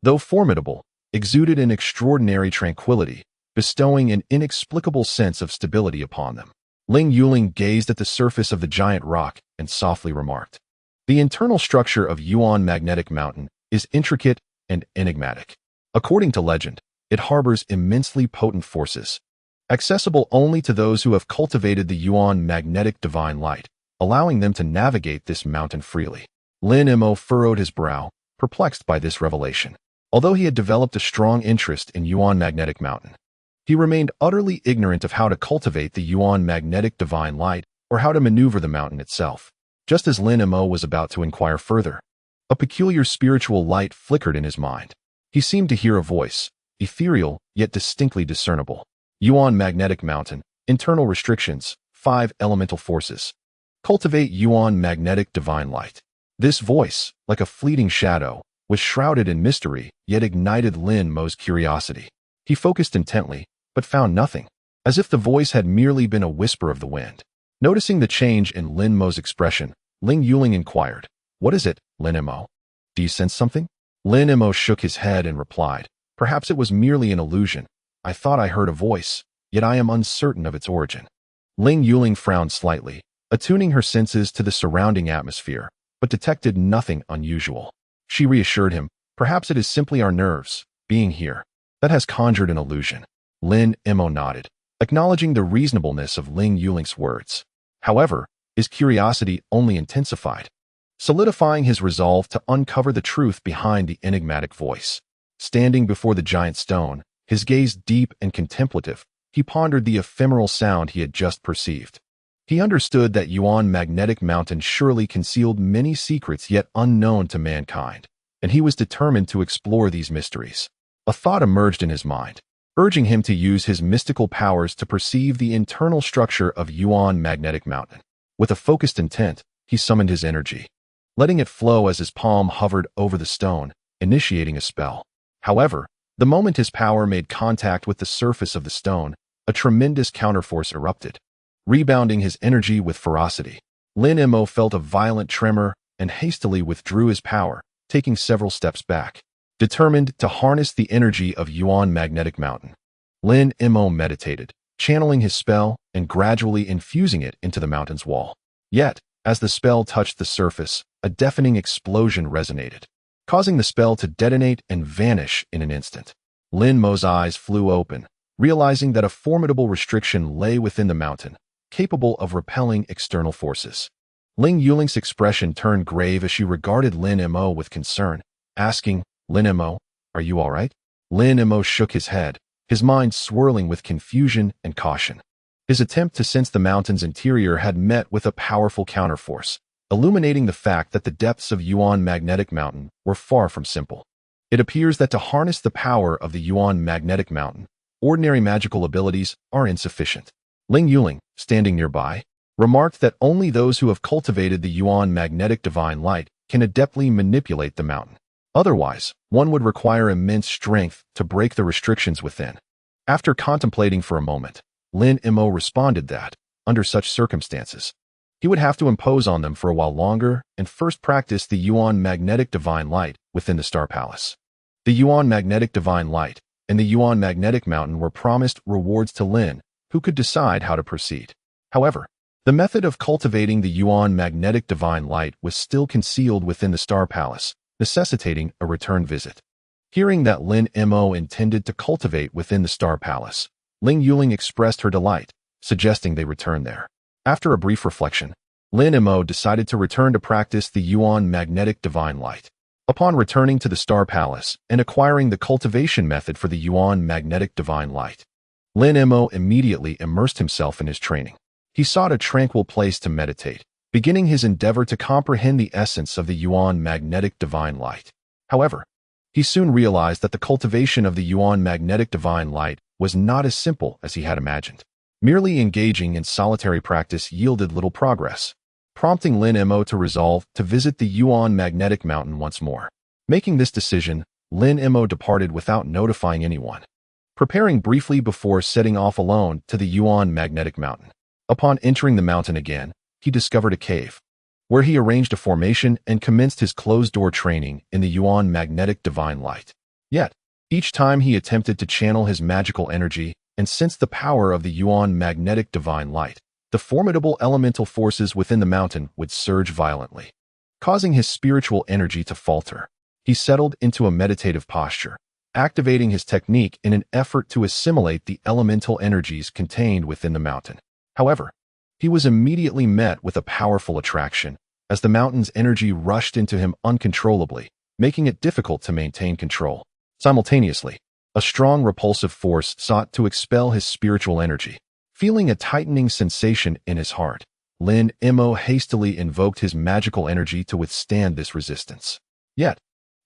though formidable, exuded an extraordinary tranquility, bestowing an inexplicable sense of stability upon them. Ling Yuling gazed at the surface of the giant rock and softly remarked, "The internal structure of Yuan magnetic mountain is intricate and enigmatic. According to legend, it harbors immensely potent forces, accessible only to those who have cultivated the Yuan magnetic divine light, allowing them to navigate this mountain freely." Lin Mo furrowed his brow, perplexed by this revelation. Although he had developed a strong interest in Yuan magnetic mountain, he remained utterly ignorant of how to cultivate the Yuan magnetic divine light or how to maneuver the mountain itself. Just as Lin Mo was about to inquire further, a peculiar spiritual light flickered in his mind. He seemed to hear a voice, ethereal yet distinctly discernible. Yuan magnetic mountain, internal restrictions, 5 elemental forces. Cultivate Yuan magnetic divine light. This voice, like a fleeting shadow, was shrouded in mystery, yet ignited Lin Mo's curiosity. He focused intently, but found nothing, as if the voice had merely been a whisper of the wind. Noticing the change in Lin Mo's expression, Ling Yuling inquired, "What is it, Lin Mo? Do you sense something?" Lin Mo shook his head and replied, "Perhaps it was merely an illusion. I thought I heard a voice, yet I am uncertain of its origin." Ling Yuling frowned slightly, attuning her senses to the surrounding atmosphere, but detected nothing unusual. She reassured him, "Perhaps it is simply our nerves, being here, that has conjured an illusion." Lin Mo nodded, acknowledging the reasonableness of Ling Yuling's words. However, his curiosity only intensified, solidifying his resolve to uncover the truth behind the enigmatic voice. Standing before the giant stone, his gaze deep and contemplative, he pondered the ephemeral sound he had just perceived. He understood that Yuan magnetic mountain surely concealed many secrets yet unknown to mankind, and he was determined to explore these mysteries. A thought emerged in his mind, urging him to use his mystical powers to perceive the internal structure of Yuan magnetic mountain. With a focused intent, he summoned his energy, letting it flow as his palm hovered over the stone, initiating a spell. However, the moment his power made contact with the surface of the stone, a tremendous counterforce erupted, rebounding his energy with ferocity. Lin Mo felt a violent tremor and hastily withdrew his power, taking several steps back. Determined to harness the energy of Yuan magnetic mountain, Lin Mo meditated, channeling his spell and gradually infusing it into the mountain's wall. Yet, as the spell touched the surface, a deafening explosion resonated, causing the spell to detonate and vanish in an instant. Lin Mo's eyes flew open, realizing that a formidable restriction lay within the mountain, capable of repelling external forces. Ling Yuling's expression turned grave as she regarded Lin Mo with concern, asking, "Lin Mo, are you all right?" Lin Mo shook his head, his mind swirling with confusion and caution. His attempt to sense the mountain's interior had met with a powerful counterforce, illuminating the fact that the depths of Yuan magnetic mountain were far from simple. It appears that to harness the power of the Yuan magnetic mountain, ordinary magical abilities are insufficient. Ling Yuling, standing nearby, remarked that only those who have cultivated the Yuan magnetic divine light can adeptly manipulate the mountain. Otherwise, one would require immense strength to break the restrictions within. After contemplating for a moment, Lin Mo responded that, under such circumstances, he would have to impose on them for a while longer and first practice the Yuan magnetic divine light within the Star Palace. The Yuan magnetic divine light and the Yuan magnetic mountain were promised rewards to Lin, who could decide how to proceed. However, the method of cultivating the Yuan magnetic divine light was still concealed within the Star Palace, necessitating a return visit. Hearing that Lin Mo intended to cultivate within the Star Palace, Ling Yuling expressed her delight, suggesting they return there. After a brief reflection, Lin Mo decided to return to practice the Yuan magnetic divine light. Upon returning to the Star Palace and acquiring the cultivation method for the Yuan magnetic divine light, Lin Mo immediately immersed himself in his training. He sought a tranquil place to meditate, beginning his endeavor to comprehend the essence of the Yuan magnetic divine light. However, he soon realized that the cultivation of the Yuan magnetic divine light was not as simple as he had imagined. Merely engaging in solitary practice yielded little progress, prompting Lin Mo to resolve to visit the Yuan magnetic mountain once more. Making this decision, Lin Mo departed without notifying anyone, preparing briefly before setting off alone to the Yuan magnetic mountain. Upon entering the mountain again, he discovered a cave, where he arranged a formation and commenced his closed-door training in the Yuan magnetic divine light. Yet, each time he attempted to channel his magical energy and sense the power of the Yuan magnetic divine light, the formidable elemental forces within the mountain would surge violently, causing his spiritual energy to falter. He settled into a meditative posture, activating his technique in an effort to assimilate the elemental energies contained within the mountain. However, he was immediately met with a powerful attraction, as the mountain's energy rushed into him uncontrollably, making it difficult to maintain control. Simultaneously, a strong repulsive force sought to expel his spiritual energy. Feeling a tightening sensation in his heart, Lin Mo hastily invoked his magical energy to withstand this resistance. Yet,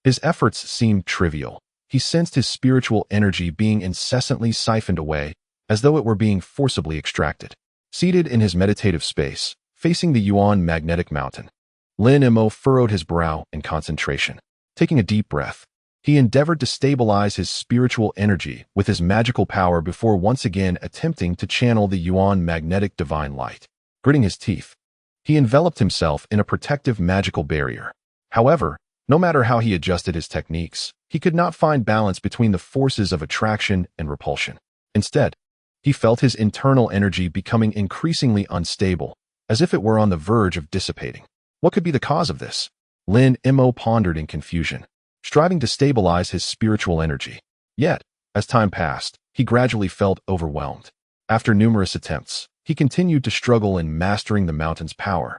his efforts seemed trivial. He sensed his spiritual energy being incessantly siphoned away, as though it were being forcibly extracted. Seated in his meditative space, facing the Yuan magnetic mountain, Lin Mo furrowed his brow in concentration. Taking a deep breath, he endeavored to stabilize his spiritual energy with his magical power before once again attempting to channel the Yuan magnetic divine light. Gritting his teeth, he enveloped himself in a protective magical barrier. However, no matter how he adjusted his techniques, he could not find balance between the forces of attraction and repulsion. Instead, he felt his internal energy becoming increasingly unstable, as if it were on the verge of dissipating. What could be the cause of this? Lin Mo pondered in confusion, striving to stabilize his spiritual energy. Yet, as time passed, he gradually felt overwhelmed. After numerous attempts, he continued to struggle in mastering the mountain's power,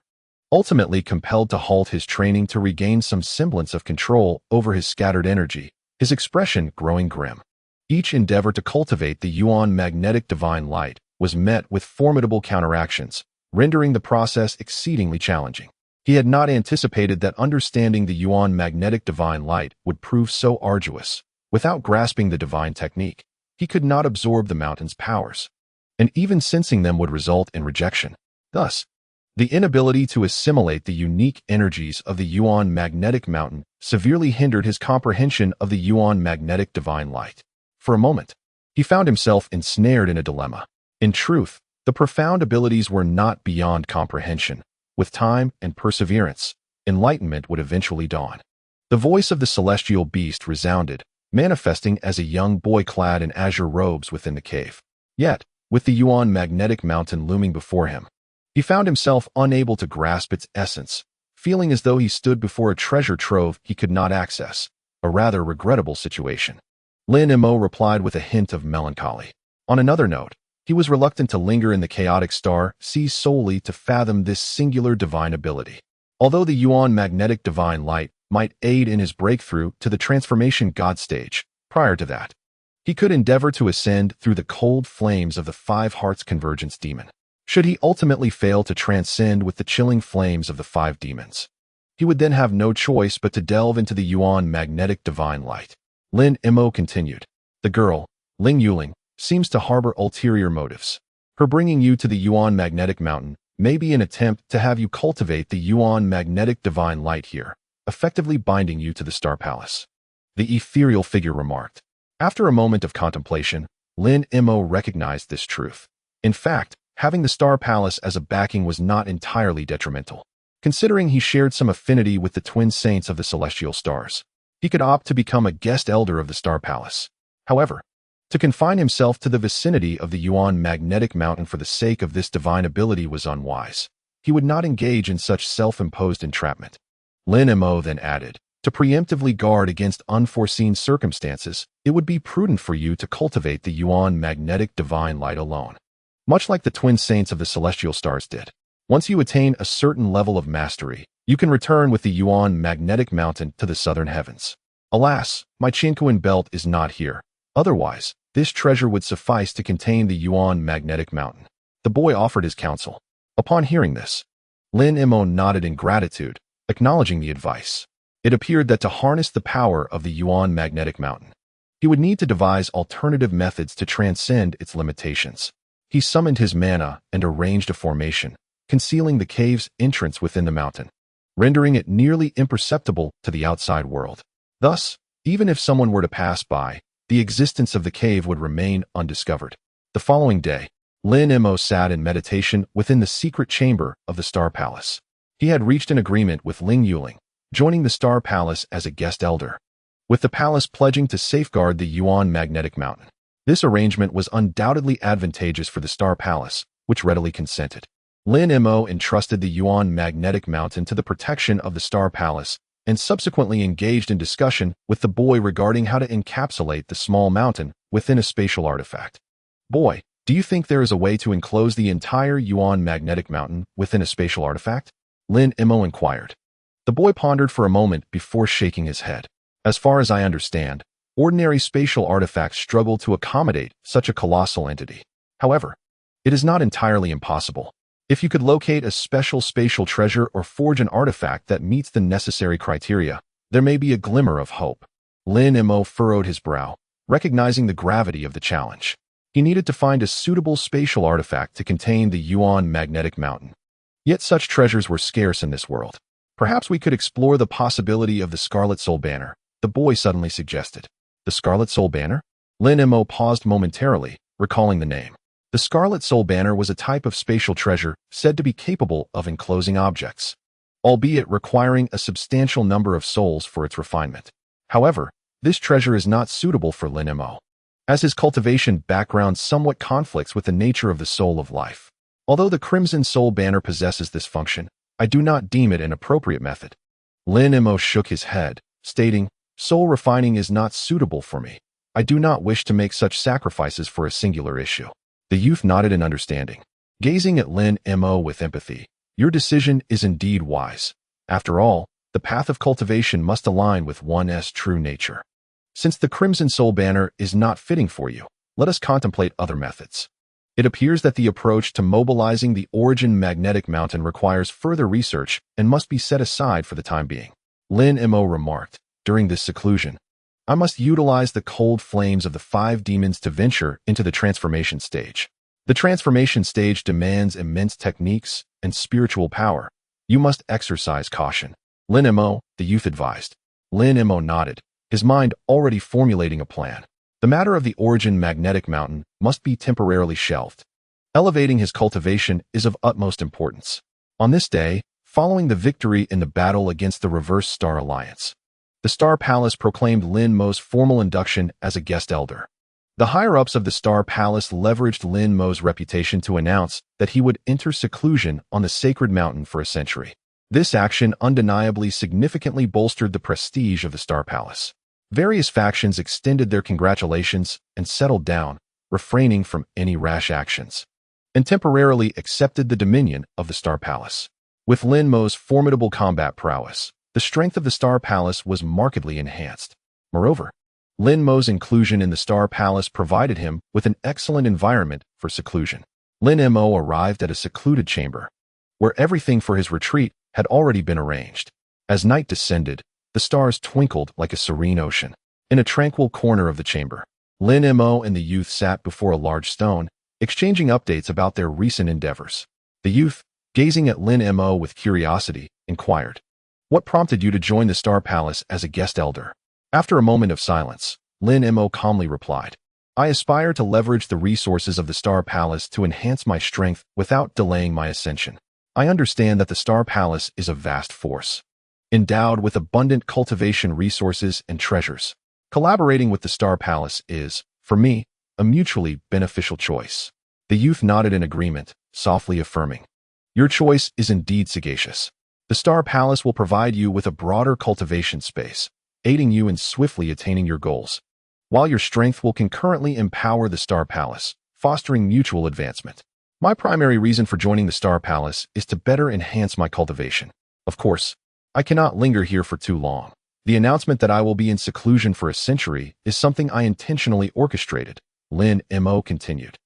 ultimately compelled to halt his training to regain some semblance of control over his scattered energy, his expression growing grim. Each endeavor to cultivate the Yuan magnetic divine light was met with formidable counteractions, rendering the process exceedingly challenging. He had not anticipated that understanding the Yuan magnetic divine light would prove so arduous. Without grasping the divine technique, he could not absorb the mountain's powers, and even sensing them would result in rejection. Thus, the inability to assimilate the unique energies of the Yuan magnetic mountain severely hindered his comprehension of the Yuan magnetic divine light. For a moment, he found himself ensnared in a dilemma. In truth, the profound abilities were not beyond comprehension. With time and perseverance, enlightenment would eventually dawn. The voice of the celestial beast resounded, manifesting as a young boy clad in azure robes within the cave. Yet, with the Yuan magnetic mountain looming before him, he found himself unable to grasp its essence, feeling as though he stood before a treasure trove he could not access, a rather regrettable situation. Lin Mo replied with a hint of melancholy. On another note, he was reluctant to linger in the chaotic star seas solely to fathom this singular divine ability. Although the Yuan magnetic divine light might aid in his breakthrough to the transformation god stage, prior to that, he could endeavor to ascend through the cold flames of the five hearts convergence demon. Should he ultimately fail to transcend with the chilling flames of the five demons, he would then have no choice but to delve into the Yuan magnetic divine light. Lin Mo continued. The girl, Ling Yuling, seems to harbor ulterior motives. Her bringing you to the Yuan magnetic mountain may be an attempt to have you cultivate the Yuan magnetic divine light here, effectively binding you to the Star Palace. The ethereal figure remarked. After a moment of contemplation, Lin Mo recognized this truth. In fact, having the Star Palace as a backing was not entirely detrimental, considering he shared some affinity with the twin saints of the celestial stars. He could opt to become a guest elder of the Star Palace. However, to confine himself to the vicinity of the Yuan magnetic mountain for the sake of this divine ability was unwise. He would not engage in such self-imposed entrapment. Lin Mo then added, to preemptively guard against unforeseen circumstances, it would be prudent for you to cultivate the Yuan magnetic divine light alone, much like the twin saints of the celestial stars did. Once you attain a certain level of mastery, you can return with the Yuan magnetic mountain to the southern heavens. Alas, my Chinkuan belt is not here. Otherwise, this treasure would suffice to contain the Yuan magnetic mountain. The boy offered his counsel. Upon hearing this, Lin Mo nodded in gratitude, acknowledging the advice. It appeared that to harness the power of the Yuan magnetic mountain, he would need to devise alternative methods to transcend its limitations. He summoned his mana and arranged a formation, concealing the cave's entrance within the mountain, rendering it nearly imperceptible to the outside world. Thus, even if someone were to pass by, the existence of the cave would remain undiscovered. The following day, Lin Mo sat in meditation within the secret chamber of the Star Palace. He had reached an agreement with Ling Yuling, joining the Star Palace as a guest elder, with the palace pledging to safeguard the Yuan magnetic mountain. This arrangement was undoubtedly advantageous for the Star Palace, which readily consented. Lin Mo entrusted the Yuan magnetic mountain to the protection of the Star Palace and subsequently engaged in discussion with the boy regarding how to encapsulate the small mountain within a spatial artifact. Boy, do you think there is a way to enclose the entire Yuan magnetic mountain within a spatial artifact? Lin Mo inquired. The boy pondered for a moment before shaking his head. As far as I understand, ordinary spatial artifacts struggle to accommodate such a colossal entity. However, it is not entirely impossible. If you could locate a special spatial treasure or forge an artifact that meets the necessary criteria, there may be a glimmer of hope. Lin Mo furrowed his brow, recognizing the gravity of the challenge. He needed to find a suitable spatial artifact to contain the Yuan magnetic mountain. Yet such treasures were scarce in this world. Perhaps we could explore the possibility of the Scarlet Soul Banner, the boy suddenly suggested. The Scarlet Soul Banner? Lin Mo paused momentarily, recalling the name. The Scarlet Soul Banner was a type of spatial treasure said to be capable of enclosing objects, albeit requiring a substantial number of souls for its refinement. However, this treasure is not suitable for Lin Mo, as his cultivation background somewhat conflicts with the nature of the soul of life. Although the Crimson Soul Banner possesses this function, I do not deem it an appropriate method. Lin Mo shook his head, stating, soul refining is not suitable for me. I do not wish to make such sacrifices for a singular issue. The youth nodded in understanding, gazing at Lin Mo with empathy. Your decision is indeed wise. After all, the path of cultivation must align with one's true nature. Since the Crimson Soul Banner is not fitting for you, let us contemplate other methods. It appears that the approach to mobilizing the Origin Magnetic Mountain requires further research and must be set aside for the time being. Lin Mo remarked, during this seclusion, I must utilize the cold flames of the 5 demons to venture into the transformation stage. The transformation stage demands immense techniques and spiritual power. You must exercise caution. Lin Mo, the youth advised. Lin Mo nodded, his mind already formulating a plan. The matter of the Origin Magnetic Mountain must be temporarily shelved. Elevating his cultivation is of utmost importance. On this day, following the victory in the battle against the Reverse Star Alliance, the Star Palace proclaimed Lin Mo's formal induction as a guest elder. The higher-ups of the Star Palace leveraged Lin Mo's reputation to announce that he would enter seclusion on the sacred mountain for a century. This action undeniably significantly bolstered the prestige of the Star Palace. Various factions extended their congratulations and settled down, refraining from any rash actions, and temporarily accepted the dominion of the Star Palace. With Lin Mo's formidable combat prowess, the strength of the Star Palace was markedly enhanced. Moreover, Lin Mo's inclusion in the Star Palace provided him with an excellent environment for seclusion. Lin Mo arrived at a secluded chamber, where everything for his retreat had already been arranged. As night descended, the stars twinkled like a serene ocean. In a tranquil corner of the chamber, Lin Mo and the youth sat before a large stone, exchanging updates about their recent endeavors. The youth, gazing at Lin Mo with curiosity, inquired, what prompted you to join the Star Palace as a guest elder? After a moment of silence, Lin Mo calmly replied, I aspire to leverage the resources of the Star Palace to enhance my strength without delaying my ascension. I understand that the Star Palace is a vast force, endowed with abundant cultivation resources and treasures. Collaborating with the Star Palace is, for me, a mutually beneficial choice. The youth nodded in agreement, softly affirming, your choice is indeed sagacious. The Star Palace will provide you with a broader cultivation space, aiding you in swiftly attaining your goals, while your strength will concurrently empower the Star Palace, fostering mutual advancement. My primary reason for joining the Star Palace is to better enhance my cultivation. Of course, I cannot linger here for too long. The announcement that I will be in seclusion for a century is something I intentionally orchestrated, Lin Mo continued.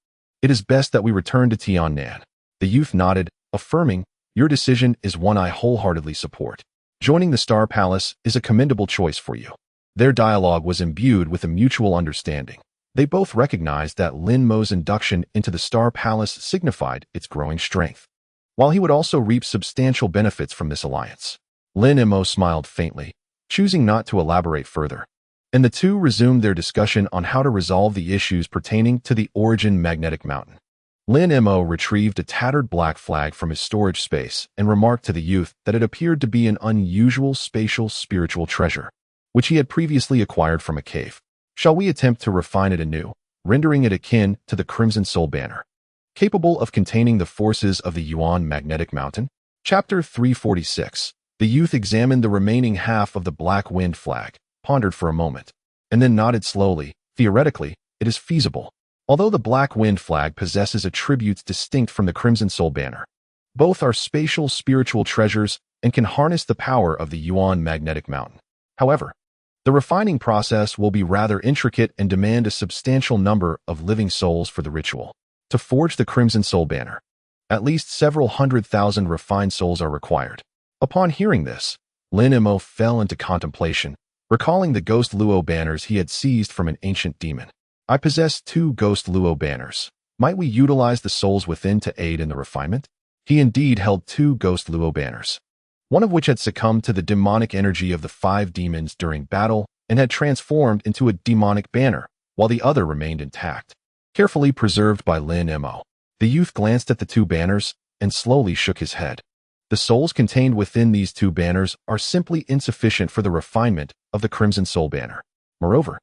It is best that we return to Tiannan. The youth nodded, affirming, your decision is one I wholeheartedly support. Joining the Star Palace is a commendable choice for you. Their dialogue was imbued with a mutual understanding. They both recognized that Lin Mo's induction into the Star Palace signified its growing strength, while he would also reap substantial benefits from this alliance. Lin Mo smiled faintly, choosing not to elaborate further, and the two resumed their discussion on how to resolve the issues pertaining to the origin magnetic mountain. Lin Mo retrieved a tattered black flag from his storage space and remarked to the youth that it appeared to be an unusual spatial spiritual treasure, which he had previously acquired from a cave. Shall we attempt to refine it anew, rendering it akin to the Crimson Soul banner, capable of containing the forces of the Yuan magnetic mountain? Chapter 346. The youth examined the remaining half of the black wind flag, pondered for a moment, and then nodded slowly. Theoretically, it is feasible. Although the black wind flag possesses attributes distinct from the Crimson Soul banner, both are spatial spiritual treasures and can harness the power of the Yuan magnetic mountain. However, the refining process will be rather intricate and demand a substantial number of living souls for the ritual. To forge the Crimson Soul banner, at least several 100,000 refined souls are required. Upon hearing this, Lin Mo fell into contemplation, recalling the Ghost Luo banners he had seized from an ancient demon. I possess 2 Ghost Luo banners. Might we utilize the souls within to aid in the refinement? He indeed held 2 Ghost Luo banners, one of which had succumbed to the demonic energy of the 5 demons during battle and had transformed into a demonic banner, while the other remained intact, carefully preserved by Lin Mo. The youth glanced at the 2 banners and slowly shook his head. The souls contained within these 2 banners are simply insufficient for the refinement of the Crimson Soul banner. Moreover,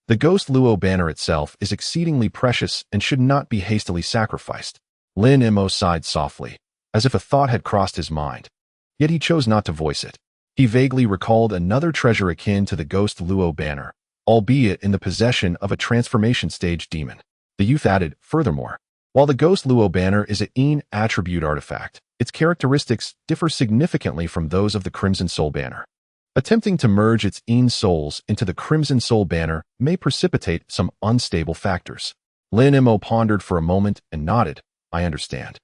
the Ghost Luo banner itself is exceedingly precious and should not be hastily sacrificed. Lin Mo sighed softly, as if a thought had crossed his mind. Yet he chose not to voice it. He vaguely recalled another treasure akin to the Ghost Luo banner, albeit in the possession of a transformation stage demon. The youth added, furthermore, while the Ghost Luo banner is an attribute artifact, its characteristics differ significantly from those of the Crimson Soul banner. Attempting to merge its souls into the Crimson Soul banner may precipitate some unstable factors. Lin Mo pondered for a moment and nodded. I understand.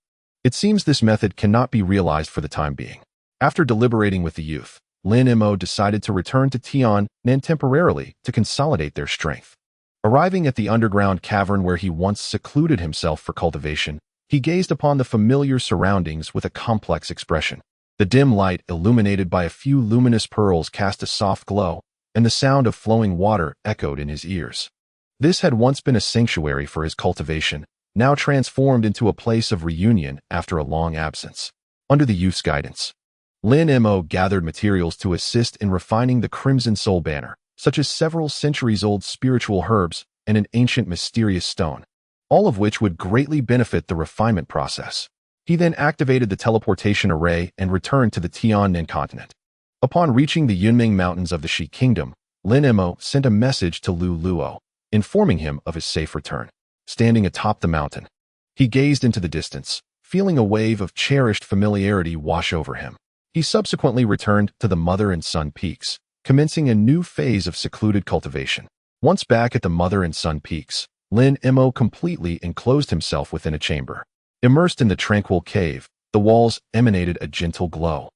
It seems this method cannot be realized for the time being. After deliberating with the youth, Lin Mo decided to return to Tiannan temporarily to consolidate their strength. Arriving at the underground cavern where he once secluded himself for cultivation, he gazed upon the familiar surroundings with a complex expression. The dim light, illuminated by a few luminous pearls, cast a soft glow, and the sound of flowing water echoed in his ears. This had once been a sanctuary for his cultivation, now transformed into a place of reunion after a long absence. Under the youth's guidance, Lin Mo gathered materials to assist in refining the Crimson Soul banner, such as several centuries-old spiritual herbs and an ancient mysterious stone, all of which would greatly benefit the refinement process. He then activated the teleportation array and returned to the Tiannan continent. Upon reaching the Yunming Mountains of the Shi Kingdom, Lin Mo sent a message to Lu Luo, informing him of his safe return. Standing atop the mountain, he gazed into the distance, feeling a wave of cherished familiarity wash over him. He subsequently returned to the Mother and Son Peaks, commencing a new phase of secluded cultivation. Once back at the Mother and Son Peaks, Lin Mo completely enclosed himself within a chamber. Immersed in the tranquil cave, the walls emanated a gentle glow,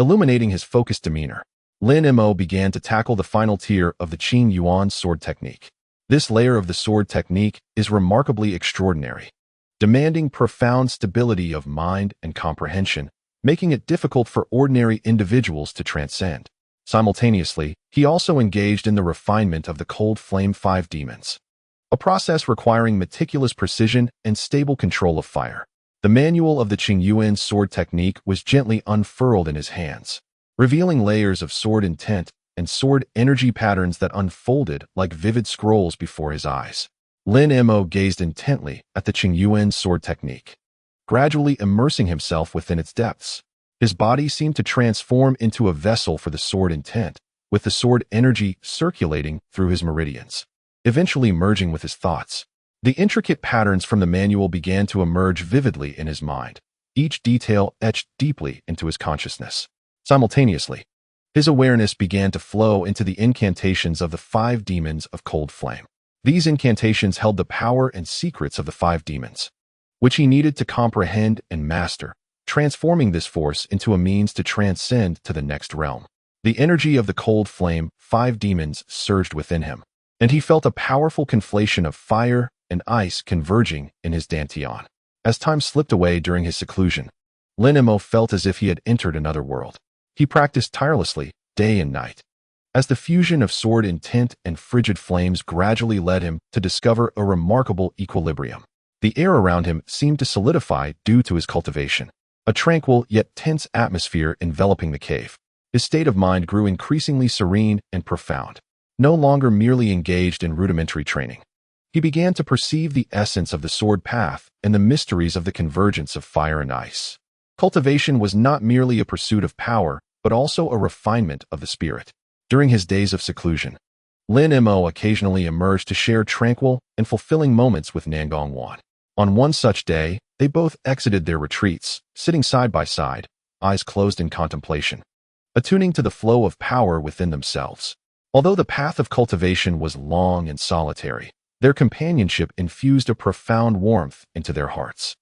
illuminating his focused demeanor. Lin Mo began to tackle the final tier of the Qing Yuan sword technique. This layer of the sword technique is remarkably extraordinary, demanding profound stability of mind and comprehension, making it difficult for ordinary individuals to transcend. Simultaneously, he also engaged in the refinement of the cold flame 5 demons, a process requiring meticulous precision and stable control of fire. The manual of the Qingyuan sword technique was gently unfurled in his hands, revealing layers of sword intent and sword energy patterns that unfolded like vivid scrolls before his eyes. Lin Mo gazed intently at the Qingyuan sword technique, gradually immersing himself within its depths. His body seemed to transform into a vessel for the sword intent, with the sword energy circulating through his meridians, eventually merging with his thoughts. The intricate patterns from the manual began to emerge vividly in his mind, each detail etched deeply into his consciousness. Simultaneously, his awareness began to flow into the incantations of the 5 demons of cold flame. These incantations held the power and secrets of the 5 demons, which he needed to comprehend and master, transforming this force into a means to transcend to the next realm. The energy of the cold flame, 5 demons, surged within him, and he felt a powerful conflation of fire and ice converging in his dantian. As time slipped away during his seclusion, Lin Mo felt as if he had entered another world. He practiced tirelessly, day and night, as the fusion of soared intent and frigid flames gradually led him to discover a remarkable equilibrium. The air around him seemed to solidify due to his cultivation, a tranquil yet tense atmosphere enveloping the cave. His state of mind grew increasingly serene and profound, no longer merely engaged in rudimentary training. He began to perceive the essence of the sword path and the mysteries of the convergence of fire and ice. Cultivation was not merely a pursuit of power, but also a refinement of the spirit. During his days of seclusion, Lin Mo occasionally emerged to share tranquil and fulfilling moments with Nangong. On one such day, they both exited their retreats, sitting side by side, eyes closed in contemplation, attuning to the flow of power within themselves. Although the path of cultivation was long and solitary, their companionship infused a profound warmth into their hearts.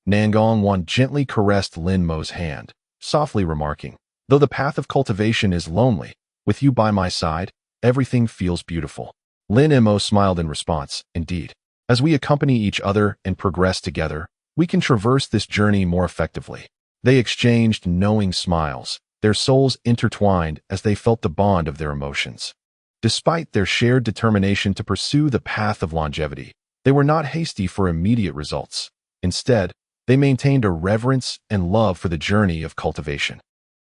Nangong gently caressed Lin Mo's hand, softly remarking, "Though the path of cultivation is lonely, with you by my side, everything feels beautiful." Lin Mo smiled in response, "Indeed, as we accompany each other and progress together, we can traverse this journey more effectively." They exchanged knowing smiles, their souls intertwined as they felt the bond of their emotions. Despite their shared determination to pursue the path of longevity, they were not hasty for immediate results. Instead, they maintained a reverence and love for the journey of cultivation.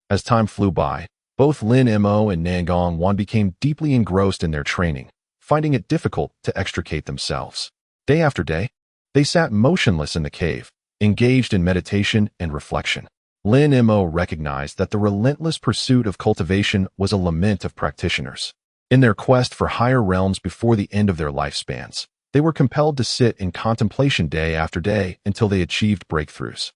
As time flew by, both Lin Mo and Nangong became deeply engrossed in their training, finding it difficult to extricate themselves. Day after day, they sat motionless in the cave, engaged in meditation and reflection. Lin Mo recognized that the relentless pursuit of cultivation was a lament of practitioners. In their quest for higher realms before the end of their lifespans, they were compelled to sit in contemplation day after day until they achieved breakthroughs.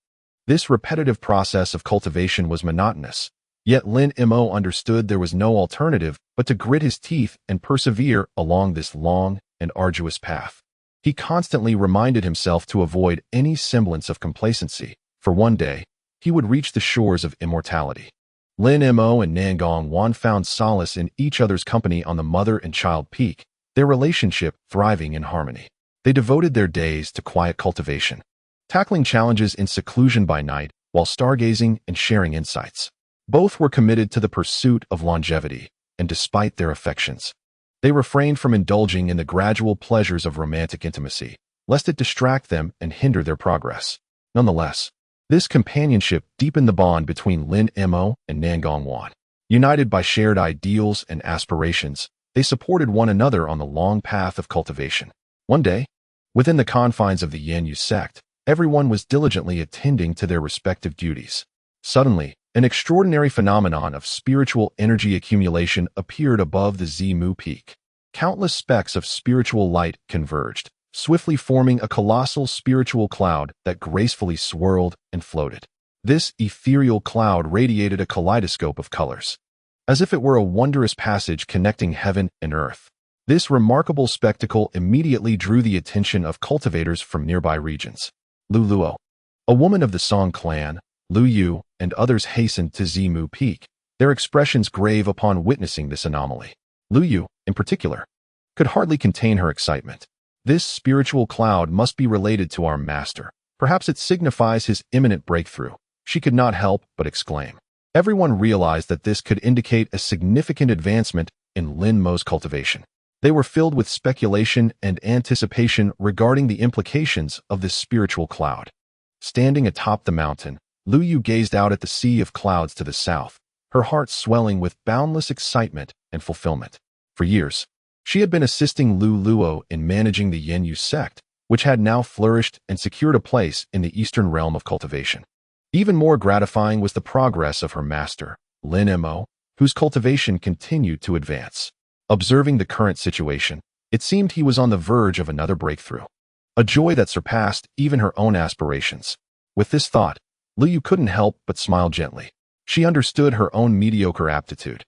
This repetitive process of cultivation was monotonous, yet Lin Mo understood there was no alternative but to grit his teeth and persevere along this long and arduous path. He constantly reminded himself to avoid any semblance of complacency, for one day, he would reach the shores of immortality. Lin Mo and Nangong found solace in each other's company on the mother and child peak, their relationship thriving in harmony. They devoted their days to quiet cultivation, tackling challenges in seclusion by night while stargazing and sharing insights. Both were committed to the pursuit of longevity, and despite their affections, they refrained from indulging in the gradual pleasures of romantic intimacy, lest it distract them and hinder their progress. Nonetheless, this companionship deepened the bond between Lin Mo and Nangong. United by shared ideals and aspirations, they supported one another on the long path of cultivation. One day, within the confines of the Kunwu sect, everyone was diligently attending to their respective duties. Suddenly, an extraordinary phenomenon of spiritual energy accumulation appeared above the Zimu peak. Countless specks of spiritual light converged, swiftly forming a colossal spiritual cloud that gracefully swirled and floated. This ethereal cloud radiated a kaleidoscope of colors, as if it were a wondrous passage connecting heaven and earth. This remarkable spectacle immediately drew the attention of cultivators from nearby regions. Lu Luo, a woman of the Song clan, Lu Yu, and others hastened to Zimu Peak, their expressions grave upon witnessing this anomaly. Lu Yu, in particular, could hardly contain her excitement. This spiritual cloud must be related to our master. Perhaps it signifies his imminent breakthrough, she could not help but exclaim. Everyone realized that this could indicate a significant advancement in Lin Mo's cultivation. They were filled with speculation and anticipation regarding the implications of this spiritual cloud. Standing atop the mountain, Lu Yu gazed out at the sea of clouds to the south, her heart swelling with boundless excitement and fulfillment. For years, she had been assisting Lu Luo in managing the Kunwu sect, which had now flourished and secured a place in the eastern realm of cultivation. Even more gratifying was the progress of her master, Lin Mo, whose cultivation continued to advance. Observing the current situation, it seemed he was on the verge of another breakthrough, a joy that surpassed even her own aspirations. With this thought, Lu Yu couldn't help but smile gently. She understood her own mediocre aptitude,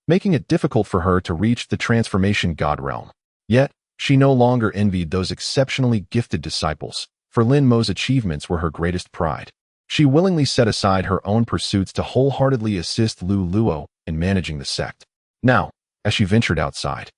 making it difficult for her to reach the transformation god realm. Yet, She no longer envied those exceptionally gifted disciples, for Lin Mo's achievements were her greatest pride. She willingly set aside her own pursuits to wholeheartedly assist Lu Luo in managing the sect. Now, as she ventured outside,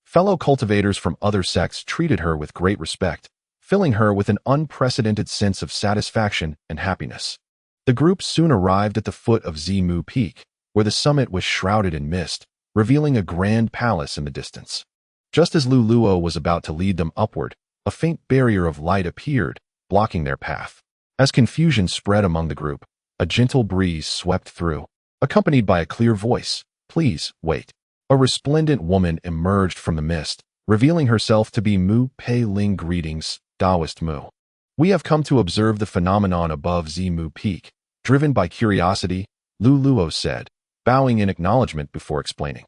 fellow cultivators from other sects treated her with great respect, filling her with an unprecedented sense of satisfaction and happiness. The group soon arrived at the foot of Zimu Peak, where the summit was shrouded in mist, revealing a grand palace in the distance. Just as Lu Luo was about to lead them upward, a faint barrier of light appeared, blocking their path. As confusion spread among the group, a gentle breeze swept through, accompanied by a clear voice. "Please, wait." A resplendent woman emerged from the mist, revealing herself to be Mu Pei Ling. "Greetings, Taoist Mu. We have come to observe the phenomenon above Zimu Peak." Driven by curiosity, Lu Luo said, bowing in acknowledgement before explaining.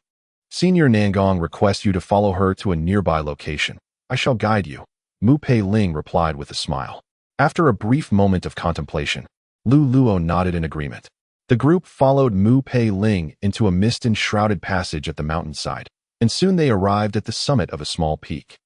"Senior Nangong requests you to follow her to a nearby location. I shall guide you," Mu Pei Ling replied with a smile. After a brief moment of contemplation, Lu Luo nodded in agreement. The group followed Mu Pei Ling into a mist-enshrouded passage at the mountainside, and soon they arrived at the summit of a small peak,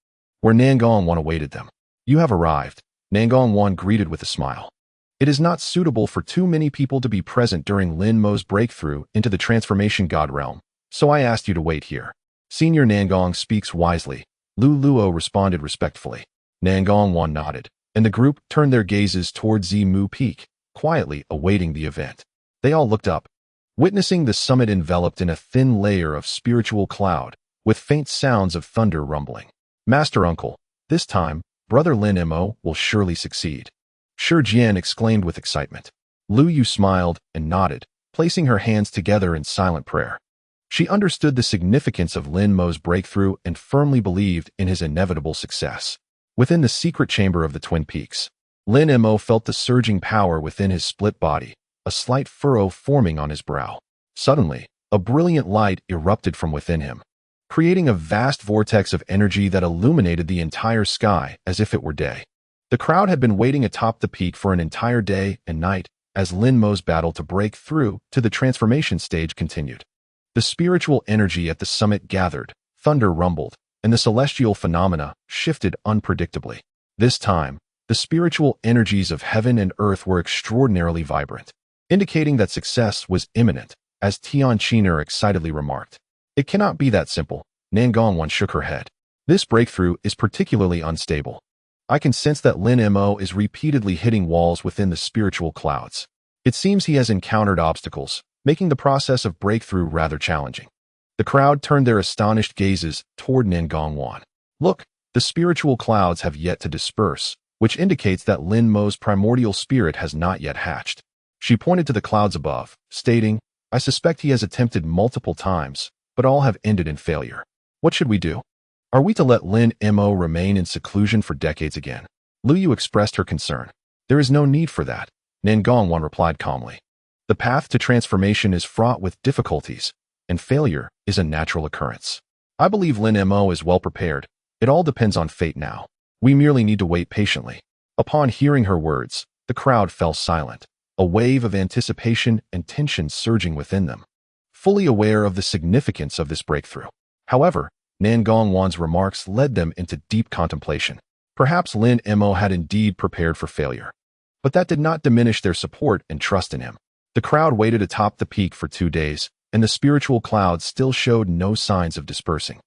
where Nangong Wan awaited them. "You have arrived," Nangong Wan greeted with a smile. "It is not suitable for too many people to be present during Lin Mo's breakthrough into the transformation god realm, so I asked you to wait here." "Senior Nangong speaks wisely," Lu Luo responded respectfully. Nangong Wan nodded, and the group turned their gazes toward Zimu Peak, quietly awaiting the event. They all looked up, witnessing the summit enveloped in a thin layer of spiritual cloud, with faint sounds of thunder rumbling. "Master Uncle, this time, Brother Lin Mo will surely succeed," Shi Jian exclaimed with excitement. Lu Yu smiled and nodded, placing her hands together in silent prayer. She understood the significance of Lin Mo's breakthrough and firmly believed in his inevitable success. Within the secret chamber of the Twin Peaks, Lin Mo felt the surging power within his split body, a slight furrow forming on his brow. Suddenly, a brilliant light erupted from within him, creating a vast vortex of energy that illuminated the entire sky as if it were day. The crowd had been waiting atop the peak for an entire day and night as Lin Mo's battle to break through to the transformation stage continued. The spiritual energy at the summit gathered, thunder rumbled, and the celestial phenomena shifted unpredictably. This time, the spiritual energies of heaven and earth were extraordinarily vibrant, indicating that success was imminent, as Tian Qiner excitedly remarked. "It cannot be that simple," Nangong Wan shook her head. "This breakthrough is particularly unstable. I can sense that Lin Mo is repeatedly hitting walls within the spiritual clouds. It seems he has encountered obstacles, making the process of breakthrough rather challenging." The crowd turned their astonished gazes toward Nangong Wan. "Look, the spiritual clouds have yet to disperse, which indicates that Lin Mo's primordial spirit has not yet hatched." She pointed to the clouds above, stating, "I suspect he has attempted multiple times, but all have ended in failure. What should we do? Are we to let Lin Mo remain in seclusion for decades again?" Lu Yu expressed her concern. "There is no need for that," Nangong Wan replied calmly. "The path to transformation is fraught with difficulties, and failure is a natural occurrence. I believe Lin Mo is well prepared. It all depends on fate now. We merely need to wait patiently." Upon hearing her words, the crowd fell silent, a wave of anticipation and tension surging within them, fully aware of the significance of this breakthrough. However, Nangong Wan's remarks led them into deep contemplation. Perhaps Lin Mo had indeed prepared for failure, but that did not diminish their support and trust in him. The crowd waited atop the peak for 2 days, and the spiritual clouds still showed no signs of dispersing.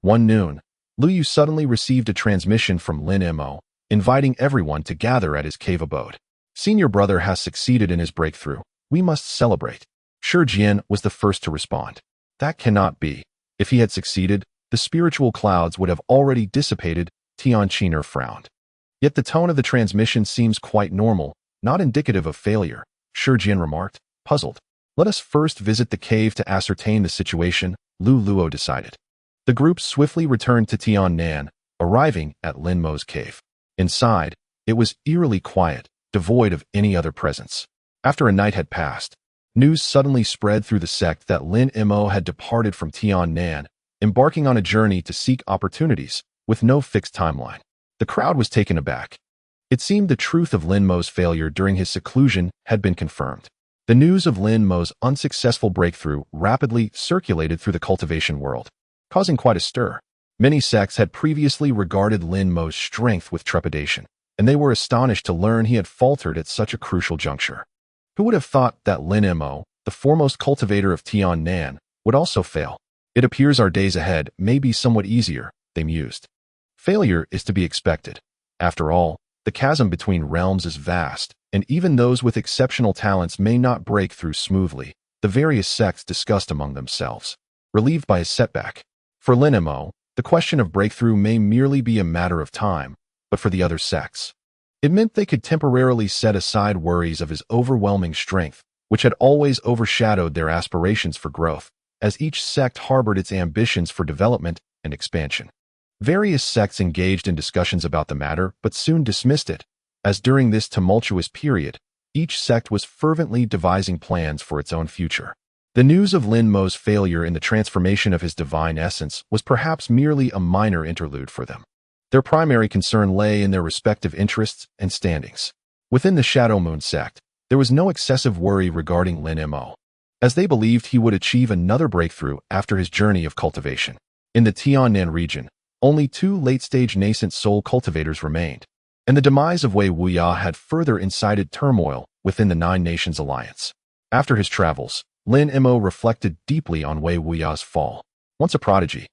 One noon, Lu Yu suddenly received a transmission from Lin Mo, inviting everyone to gather at his cave abode. "Senior brother has succeeded in his breakthrough. We must celebrate." Shi Jian was the first to respond. "That cannot be. If he had succeeded, the spiritual clouds would have already dissipated." Tian Qiner frowned. "Yet the tone of the transmission seems quite normal, not indicative of failure," Shi Jian remarked, puzzled. "Let us first visit the cave to ascertain the situation," Lu Luo decided. The group swiftly returned to Tian Nan, arriving at Lin Mo's cave. Inside, it was eerily quiet, devoid of any other presence. After a night had passed, news suddenly spread through the sect that Lin Mo had departed from Tian Nan, embarking on a journey to seek opportunities, with no fixed timeline. The crowd was taken aback. It seemed the truth of Lin Mo's failure during his seclusion had been confirmed. The news of Lin Mo's unsuccessful breakthrough rapidly circulated through the cultivation world, causing quite a stir. Many sects had previously regarded Lin Mo's strength with trepidation, and they were astonished to learn he had faltered at such a crucial juncture. Who would have thought that Lin Mo, the foremost cultivator of Tiannan, would also fail? It appears our days ahead may be somewhat easier, they mused. Failure is to be expected. After all, the chasm between realms is vast, and even those with exceptional talents may not break through smoothly, the various sects discussed among themselves, relieved by a setback. For Lin Mo, the question of breakthrough may merely be a matter of time, but for the other sects, it meant they could temporarily set aside worries of his overwhelming strength, which had always overshadowed their aspirations for growth, as each sect harbored its ambitions for development and expansion. Various sects engaged in discussions about the matter, but soon dismissed it, as during this tumultuous period, each sect was fervently devising plans for its own future. The news of Lin Mo's failure in the transformation of his divine essence was perhaps merely a minor interlude for them. Their primary concern lay in their respective interests and standings. Within the Shadow Moon sect, there was no excessive worry regarding Lin Mo, as they believed he would achieve another breakthrough after his journey of cultivation. In the Tiannan region, only 2 late-stage nascent soul cultivators remained, and the demise of Wei Wuya had further incited turmoil within the Nine Nations Alliance. After his travels, Lin Mo reflected deeply on Wei Wuya's fall. Once a prodigy,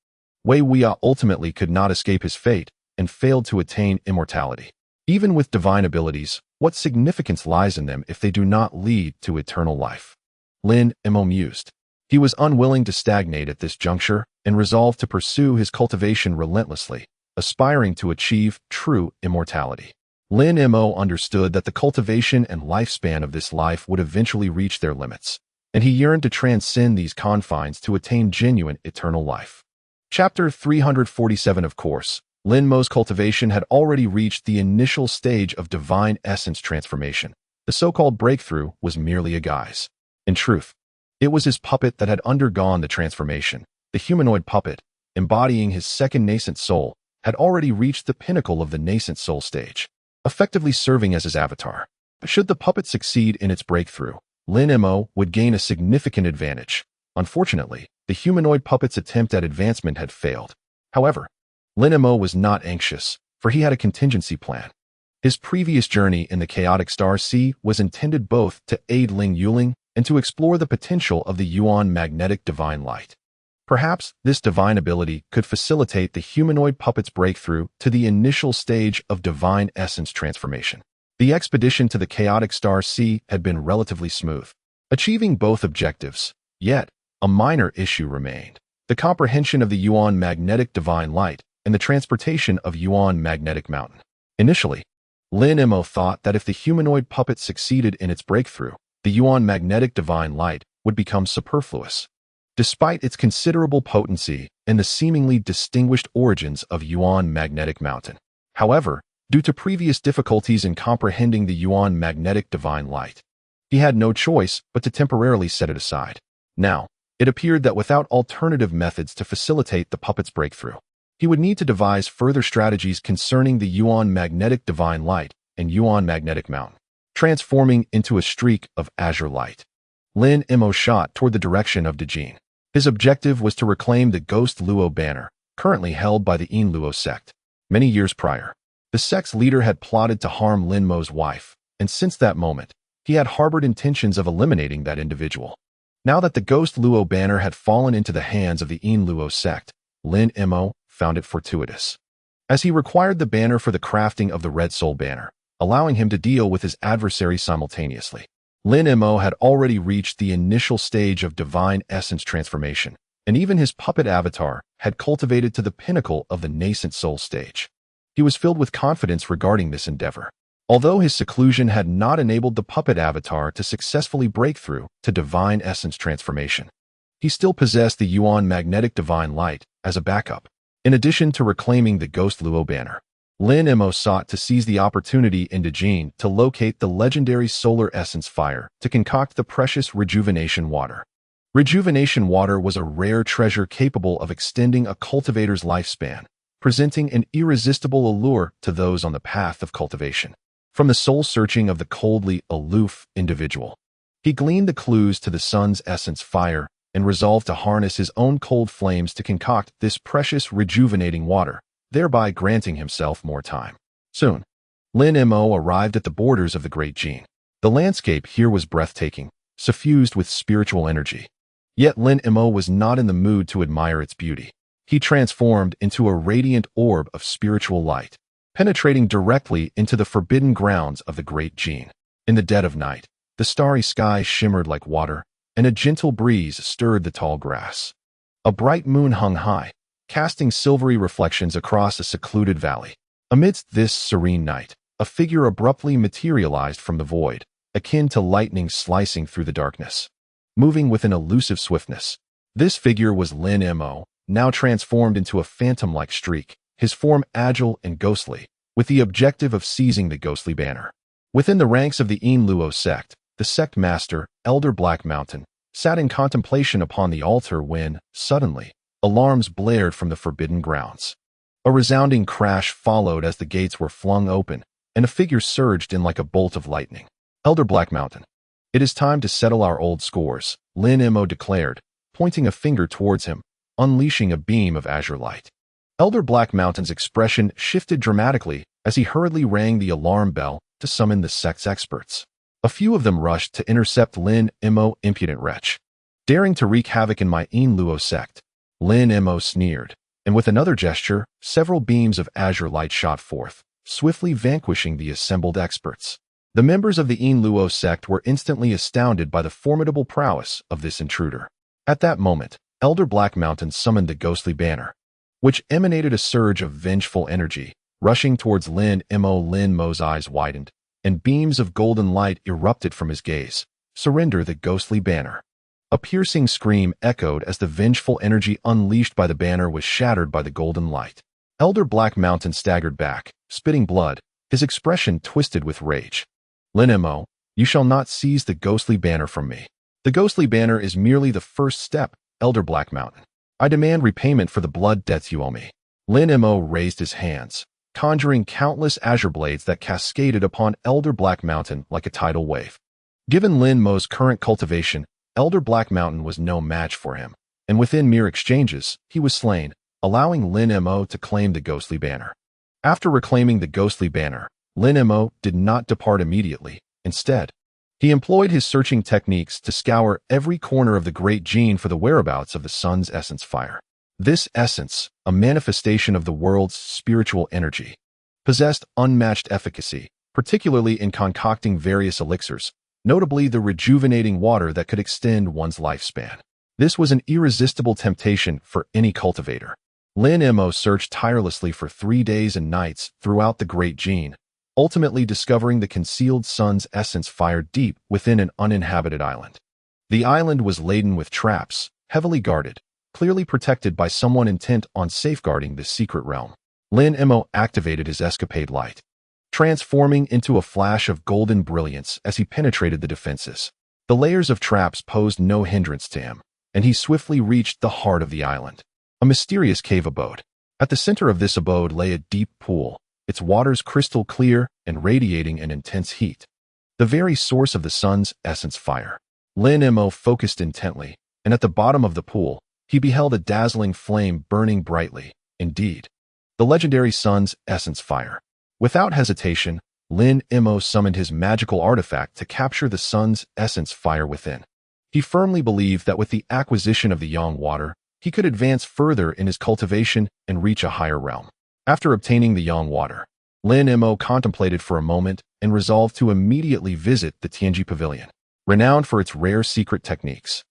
Wei Wuya ultimately could not escape his fate and failed to attain immortality. Even with divine abilities, what significance lies in them if they do not lead to eternal life? Lin Mo mused. He was unwilling to stagnate at this juncture and resolved to pursue his cultivation relentlessly, aspiring to achieve true immortality. Lin Mo understood that the cultivation and lifespan of this life would eventually reach their limits, and he yearned to transcend these confines to attain genuine eternal life. Chapter 347. Of course, Lin Mo's cultivation had already reached the initial stage of divine essence transformation. The so-called breakthrough was merely a guise. In truth, it was his puppet that had undergone the transformation. The humanoid puppet, embodying his second nascent soul, had already reached the pinnacle of the nascent soul stage, effectively serving as his avatar. Should the puppet succeed in its breakthrough, Lin Mo would gain a significant advantage. Unfortunately, the humanoid puppet's attempt at advancement had failed. However, Lin Mo was not anxious, for he had a contingency plan. His previous journey in the chaotic star sea was intended both to aid Ling Yuling and to explore the potential of the Yuan magnetic divine light. Perhaps this divine ability could facilitate the humanoid puppet's breakthrough to the initial stage of divine essence transformation. The expedition to the chaotic star sea had been relatively smooth, achieving both objectives, yet a minor issue remained: the comprehension of the Yuan magnetic divine light and the transportation of Yuan magnetic mountain. Initially, Lin Mo thought that if the humanoid puppet succeeded in its breakthrough, the Yuan magnetic divine light would become superfluous. Despite its considerable potency and the seemingly distinguished origins of Yuan magnetic mountain. However, due to previous difficulties in comprehending the Yuan magnetic divine light, he had no choice but to temporarily set it aside. Now, it appeared that without alternative methods to facilitate the puppet's breakthrough, he would need to devise further strategies concerning the Yuan magnetic divine light and Yuan magnetic mountain, transforming into a streak of azure light. Lin Mo shot toward the direction of Dejin. His objective was to reclaim the Ghost Luo banner, currently held by the In Luo sect. Many years prior, the sect's leader had plotted to harm Lin Mo's wife, and since that moment, he had harbored intentions of eliminating that individual. Now that the Ghost Luo banner had fallen into the hands of the In Luo sect, Lin Mo found it fortuitous, as he required the banner for the crafting of the Red Soul banner, allowing him to deal with his adversary simultaneously. Lin Mo had already reached the initial stage of divine essence transformation, and even his puppet avatar had cultivated to the pinnacle of the nascent soul stage. He was filled with confidence regarding this endeavor. Although his seclusion had not enabled the puppet avatar to successfully break through to divine essence transformation, he still possessed the Yuan magnetic divine light as a backup. In addition to reclaiming the Ghost Luo banner, Lin Mo sought to seize the opportunity in Dejin to locate the legendary solar essence fire to concoct the precious rejuvenation water. Rejuvenation water was a rare treasure capable of extending a cultivator's lifespan, presenting an irresistible allure to those on the path of cultivation. From the soul-searching of the coldly aloof individual, he gleaned the clues to the sun's essence fire and resolved to harness his own cold flames to concoct this precious rejuvenating water, thereby granting himself more time. Soon, Lin Mo arrived at the borders of the Great Jin. The landscape here was breathtaking, suffused with spiritual energy. Yet Lin Mo was not in the mood to admire its beauty. He transformed into a radiant orb of spiritual light, penetrating directly into the forbidden grounds of the Great Jin. In the dead of night, the starry sky shimmered like water, and a gentle breeze stirred the tall grass. A bright moon hung high, casting silvery reflections across a secluded valley. Amidst this serene night, a figure abruptly materialized from the void, akin to lightning slicing through the darkness. Moving with an elusive swiftness, this figure was Lin Mo, now transformed into a phantom-like streak, his form agile and ghostly, with the objective of seizing the ghostly banner. Within the ranks of the Luo sect, the sect master, Elder Black Mountain, sat in contemplation upon the altar when, suddenly, alarms blared from the forbidden grounds. A resounding crash followed as the gates were flung open, and a figure surged in like a bolt of lightning. Elder Black Mountain. It is time to settle our old scores, Lin Mo declared, pointing a finger towards him, unleashing a beam of azure light. Elder Black Mountain's expression shifted dramatically as he hurriedly rang the alarm bell to summon the sect's experts. A few of them rushed to intercept Lin Mo, impudent wretch. Daring to wreak havoc in my Luo sect, Lin Mo sneered, and with another gesture, several beams of azure light shot forth, swiftly vanquishing the assembled experts. The members of the Luo sect were instantly astounded by the formidable prowess of this intruder. At that moment, Elder Black Mountain summoned the ghostly banner, which emanated a surge of vengeful energy, rushing towards Lin Mo. Lin Mo's eyes widened, and beams of golden light erupted from his gaze. Surrender the ghostly banner. A piercing scream echoed as the vengeful energy unleashed by the banner was shattered by the golden light. Elder Black Mountain staggered back, spitting blood, his expression twisted with rage. Lin Mo, you shall not seize the ghostly banner from me. The ghostly banner is merely the first step, Elder Black Mountain. I demand repayment for the blood debts you owe me. Lin Mo raised his hands, conjuring countless azure blades that cascaded upon Elder Black Mountain like a tidal wave. Given Lin Mo's current cultivation, Elder Black Mountain was no match for him, and within mere exchanges, he was slain, allowing Lin Mo to claim the ghostly banner. After reclaiming the ghostly banner, Lin Mo did not depart immediately. Instead, he employed his searching techniques to scour every corner of the Great Jin for the whereabouts of the sun's essence fire. This essence, a manifestation of the world's spiritual energy, possessed unmatched efficacy, particularly in concocting various elixirs, notably the rejuvenating water that could extend one's lifespan. This was an irresistible temptation for any cultivator. Lin Mo searched tirelessly for 3 days and nights throughout the Great Jin, ultimately discovering the concealed sun's essence fire deep within an uninhabited island. The island was laden with traps, heavily guarded, clearly protected by someone intent on safeguarding this secret realm. Lin Mo activated his escapade light, transforming into a flash of golden brilliance as he penetrated the defenses. The layers of traps posed no hindrance to him, and he swiftly reached the heart of the island, a mysterious cave abode. At the center of this abode lay a deep pool, its waters crystal clear and radiating an intense heat, the very source of the sun's essence fire. Lin Mo focused intently, and at the bottom of the pool, he beheld a dazzling flame burning brightly. Indeed, the legendary sun's essence fire. Without hesitation, Lin Mo summoned his magical artifact to capture the sun's essence fire within. He firmly believed that with the acquisition of the yang water, he could advance further in his cultivation and reach a higher realm. After obtaining the yang water, Lin Mo contemplated for a moment and resolved to immediately visit the Tianji Pavilion, renowned for its rare secret techniques.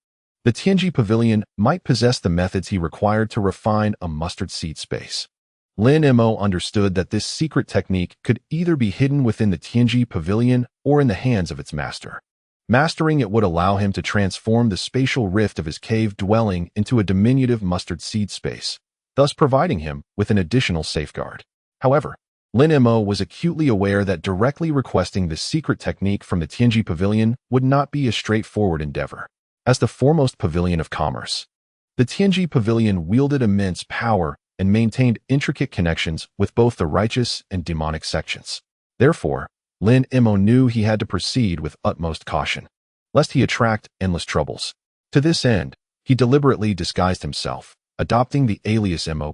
The Tianji Pavilion might possess the methods he required to refine a mustard seed space. Lin Mo understood that this secret technique could either be hidden within the Tianji Pavilion or in the hands of its master. Mastering it would allow him to transform the spatial rift of his cave dwelling into a diminutive mustard seed space, thus providing him with an additional safeguard. However, Lin Mo was acutely aware that directly requesting the secret technique from the Tianji Pavilion would not be a straightforward endeavor. As the foremost pavilion of commerce, the Tianji Pavilion wielded immense power and maintained intricate connections with both the righteous and demonic sections. Therefore, Lin Mo knew he had to proceed with utmost caution, lest he attract endless troubles. To this end, He deliberately disguised himself, adopting the alias Mo,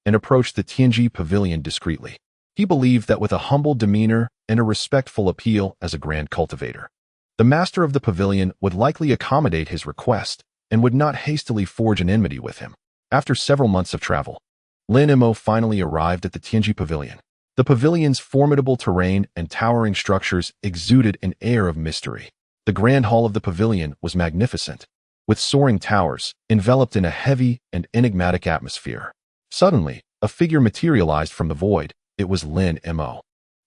and approached the Tianji pavilion discreetly. He believed that with a humble demeanor and a respectful appeal as a grand cultivator, the master of the pavilion would likely accommodate his request and would not hastily forge an enmity with him. After several months of travel, Lin Mo finally arrived at the Tianji pavilion. The pavilion's formidable terrain and towering structures exuded an air of mystery. The grand hall of the pavilion was magnificent, with soaring towers enveloped in a heavy and enigmatic atmosphere. Suddenly, a figure materialized from the void. It was Lin Mo.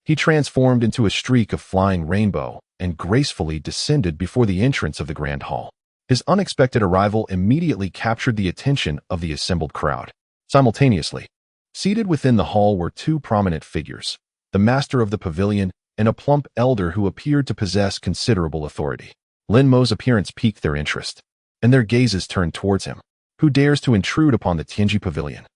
He transformed into a streak of flying rainbow and gracefully descended before the entrance of the grand hall. His unexpected arrival immediately captured the attention of the assembled crowd. Simultaneously, seated within the hall were two prominent figures, the master of the pavilion and a plump elder who appeared to possess considerable authority. Lin Mo's appearance piqued their interest, and their gazes turned towards him. Who dares to intrude upon the Tianji pavilion?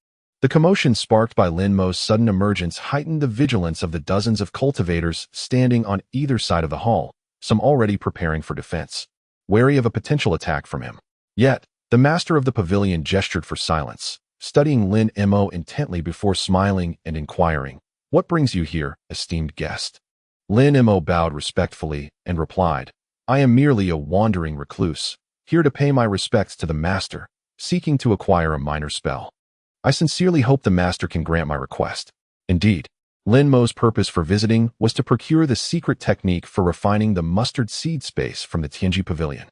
The commotion sparked by Lin Mo's sudden emergence heightened the vigilance of the dozens of cultivators standing on either side of the hall, some already preparing for defense, wary of a potential attack from him. Yet, the master of the pavilion gestured for silence, studying Lin Mo intently before smiling and inquiring, "What brings you here, esteemed guest?" Lin Mo bowed respectfully and replied, "I am merely a wandering recluse, here to pay my respects to the master, seeking to acquire a minor spell. I sincerely hope the master can grant my request." Indeed, Lin Mo's purpose for visiting was to procure the secret technique for refining the mustard seed space from the Tianji pavilion.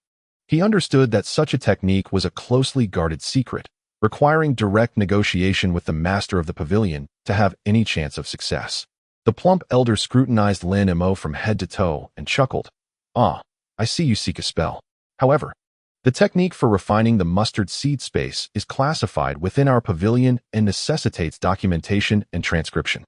He understood that such a technique was a closely guarded secret, requiring direct negotiation with the master of the pavilion to have any chance of success. The plump elder scrutinized Lin Mo from head to toe and chuckled, "Ah, I see you seek a spell. However, the technique for refining the mustard seed space is classified within our pavilion and necessitates documentation and transcription,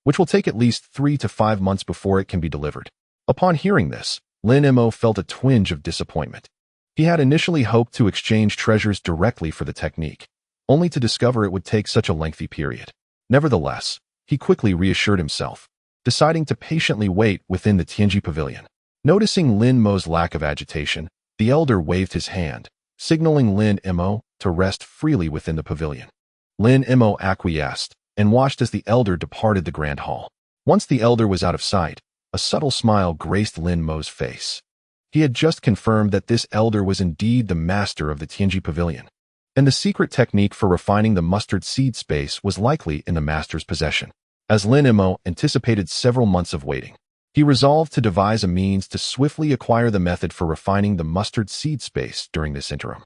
which will take at least 3 to 5 months before it can be delivered." Upon hearing this, Lin Mo felt a twinge of disappointment. He had initially hoped to exchange treasures directly for the technique, only to discover it would take such a lengthy period. Nevertheless, he quickly reassured himself, deciding to patiently wait within the Tianji pavilion. Noticing Lin Mo's lack of agitation, the elder waved his hand, signaling Lin Mo to rest freely within the pavilion. Lin Mo acquiesced and watched as the elder departed the grand hall. Once the elder was out of sight, a subtle smile graced Lin Mo's face. He had just confirmed that this elder was indeed the master of the Tianji pavilion, and the secret technique for refining the mustard seed space was likely in the master's possession. As Lin Mo anticipated several months of waiting, he resolved to devise a means to swiftly acquire the method for refining the mustard seed space during this interim.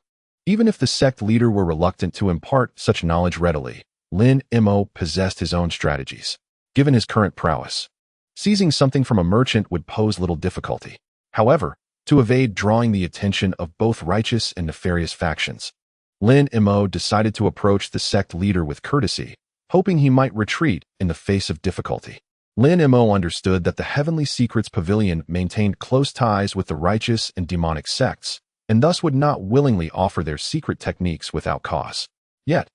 Even if the sect leader were reluctant to impart such knowledge readily, Lin Mo possessed his own strategies. Given his current prowess, seizing something from a merchant would pose little difficulty. However, to evade drawing the attention of both righteous and nefarious factions, Lin Mo decided to approach the sect leader with courtesy, hoping he might retreat in the face of difficulty. Lin Mo understood that the Heavenly Secrets Pavilion maintained close ties with the righteous and demonic sects, and thus would not willingly offer their secret techniques without cause. Yet,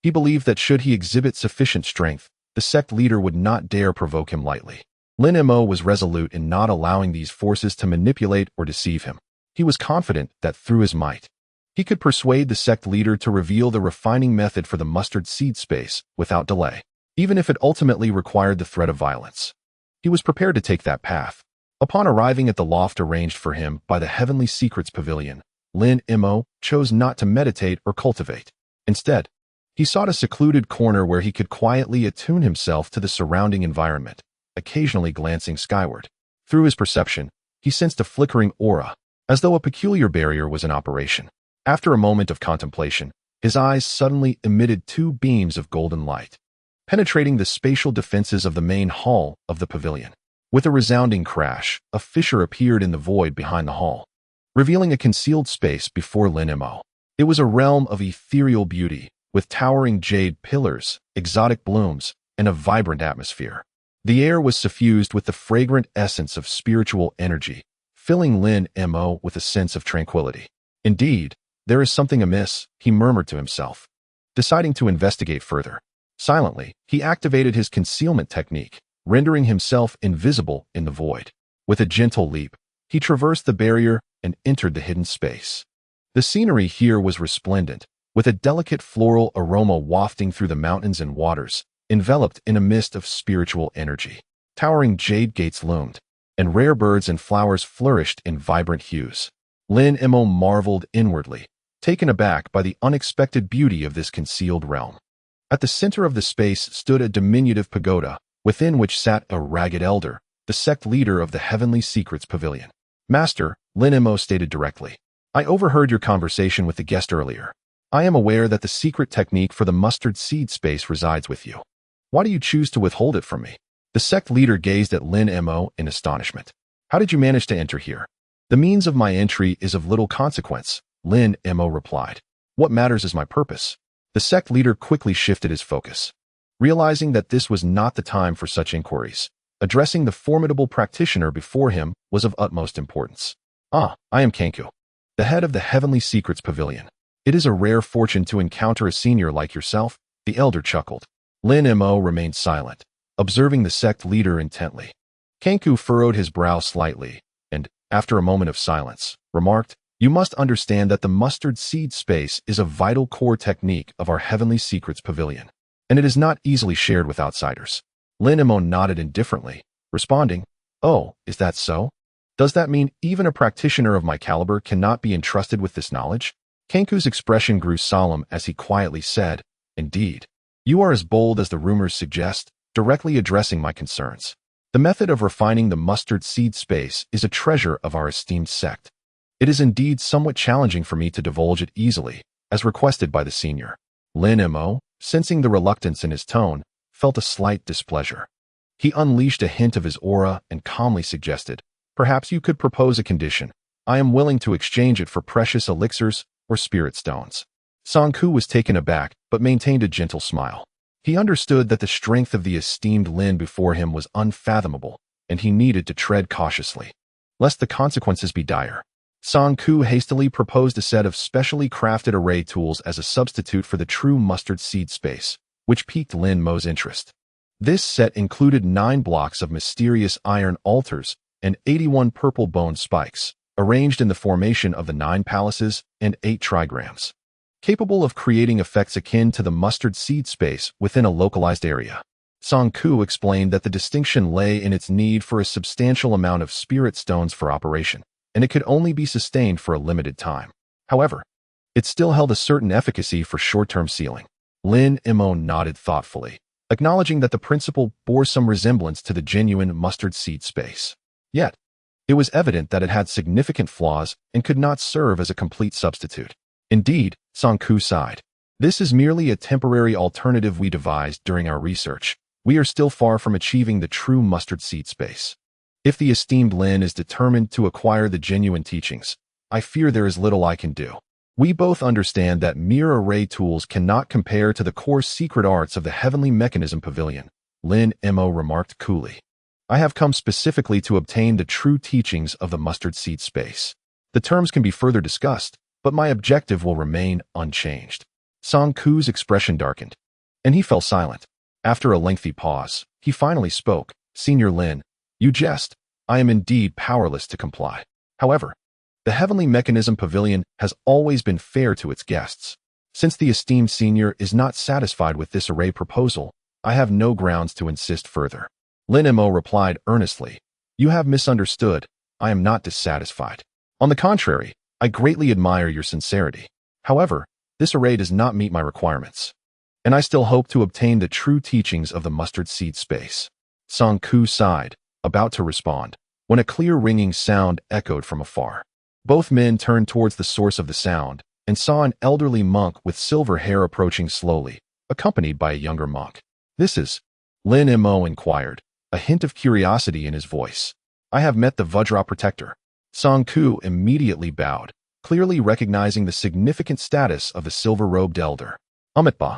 he believed that should he exhibit sufficient strength, the sect leader would not dare provoke him lightly. Lin Mo was resolute in not allowing these forces to manipulate or deceive him. He was confident that through his might, he could persuade the sect leader to reveal the refining method for the mustard seed space without delay, even if it ultimately required the threat of violence. He was prepared to take that path. Upon arriving at the loft arranged for him by the Heavenly Secrets Pavilion, Lin Mo chose not to meditate or cultivate. Instead, he sought a secluded corner where he could quietly attune himself to the surrounding environment, occasionally glancing skyward. Through his perception, he sensed a flickering aura, as though a peculiar barrier was in operation. After a moment of contemplation, his eyes suddenly emitted 2 beams of golden light, penetrating the spatial defenses of the main hall of the pavilion. With a resounding crash, a fissure appeared in the void behind the hall, revealing a concealed space before Lin Mo. It was a realm of ethereal beauty, with towering jade pillars, exotic blooms, and a vibrant atmosphere. The air was suffused with the fragrant essence of spiritual energy, filling Lin Mo with a sense of tranquility. Indeed, there is something amiss, he murmured to himself. Deciding to investigate further, silently, he activated his concealment technique, rendering himself invisible in the void. With a gentle leap, he traversed the barrier and entered the hidden space. The scenery here was resplendent, with a delicate floral aroma wafting through the mountains and waters, enveloped in a mist of spiritual energy. Towering jade gates loomed, and rare birds and flowers flourished in vibrant hues. Lin Mo marveled inwardly, taken aback by the unexpected beauty of this concealed realm. At the center of the space stood a diminutive pagoda, within which sat a ragged elder, the sect leader of the Heavenly Secrets Pavilion. "Master," Lin Mo stated directly, "I overheard your conversation with the guest earlier. I am aware that the secret technique for the mustard seed space resides with you. Why do you choose to withhold it from me?" The sect leader gazed at Lin Mo in astonishment. "How did you manage to enter here?" "The means of my entry is of little consequence," Lin Mo replied. "What matters is my purpose." The sect leader quickly shifted his focus. Realizing that this was not the time for such inquiries, addressing the formidable practitioner before him was of utmost importance. "Ah, I am Kunwu, the head of the Heavenly Secrets Pavilion. It is a rare fortune to encounter a senior like yourself," the elder chuckled. Lin Mo remained silent, observing the sect leader intently. Kunwu furrowed his brow slightly, and, after a moment of silence, remarked, "You must understand that the mustard seed space is a vital core technique of our Heavenly Secrets Pavilion, and it is not easily shared with outsiders." Lin Mo nodded indifferently, responding, "Oh, is that so? Does that mean even a practitioner of my caliber cannot be entrusted with this knowledge?" Kunwu's expression grew solemn as he quietly said, "Indeed. You are as bold as the rumors suggest, directly addressing my concerns. The method of refining the mustard seed space is a treasure of our esteemed sect. It is indeed somewhat challenging for me to divulge it easily, as requested by the senior." Lin Mo, sensing the reluctance in his tone, felt a slight displeasure. He unleashed a hint of his aura and calmly suggested, "Perhaps you could propose a condition. I am willing to exchange it for precious elixirs or spirit stones." Ku was taken aback, but maintained a gentle smile. He understood that the strength of the esteemed Lin before him was unfathomable, and he needed to tread cautiously, lest the consequences be dire. Ku hastily proposed a set of specially crafted array tools as a substitute for the true mustard seed space, which piqued Lin Mo's interest. This set included 9 blocks of mysterious iron altars and 81 purple bone spikes, arranged in the formation of the 9 palaces and 8 trigrams, capable of creating effects akin to the mustard seed space within a localized area. Ku explained that the distinction lay in its need for a substantial amount of spirit stones for operation, and it could only be sustained for a limited time. However, it still held a certain efficacy for short-term sealing. Lin Mo nodded thoughtfully, acknowledging that the principle bore some resemblance to the genuine mustard seed space. Yet, it was evident that it had significant flaws and could not serve as a complete substitute. "Indeed," Ku sighed, "this is merely a temporary alternative we devised during our research. We are still far from achieving the true mustard seed space. If the esteemed Lin is determined to acquire the genuine teachings, I fear there is little I can do. We both understand that mere array tools cannot compare to the core secret arts of the Heavenly Mechanism Pavilion," Lin Mo remarked coolly. "I have come specifically to obtain the true teachings of the mustard seed space. The terms can be further discussed, but my objective will remain unchanged." Ku's expression darkened, and he fell silent. After a lengthy pause, he finally spoke, "Senior Lin, you jest. I am indeed powerless to comply. However, the Heavenly Mechanism Pavilion has always been fair to its guests. Since the esteemed senior is not satisfied with this array proposal, I have no grounds to insist further." Lin Mo replied earnestly, "You have misunderstood. I am not dissatisfied. On the contrary, I greatly admire your sincerity. However, this array does not meet my requirements, and I still hope to obtain the true teachings of the mustard seed space." Ku sighed, about to respond, when a clear ringing sound echoed from afar. Both men turned towards the source of the sound and saw an elderly monk with silver hair approaching slowly, accompanied by a younger monk. "This is?" Lin Mo inquired, a hint of curiosity in his voice. "I have met the Vajra Protector." Ku immediately bowed, clearly recognizing the significant status of the silver-robed elder. "Amitba.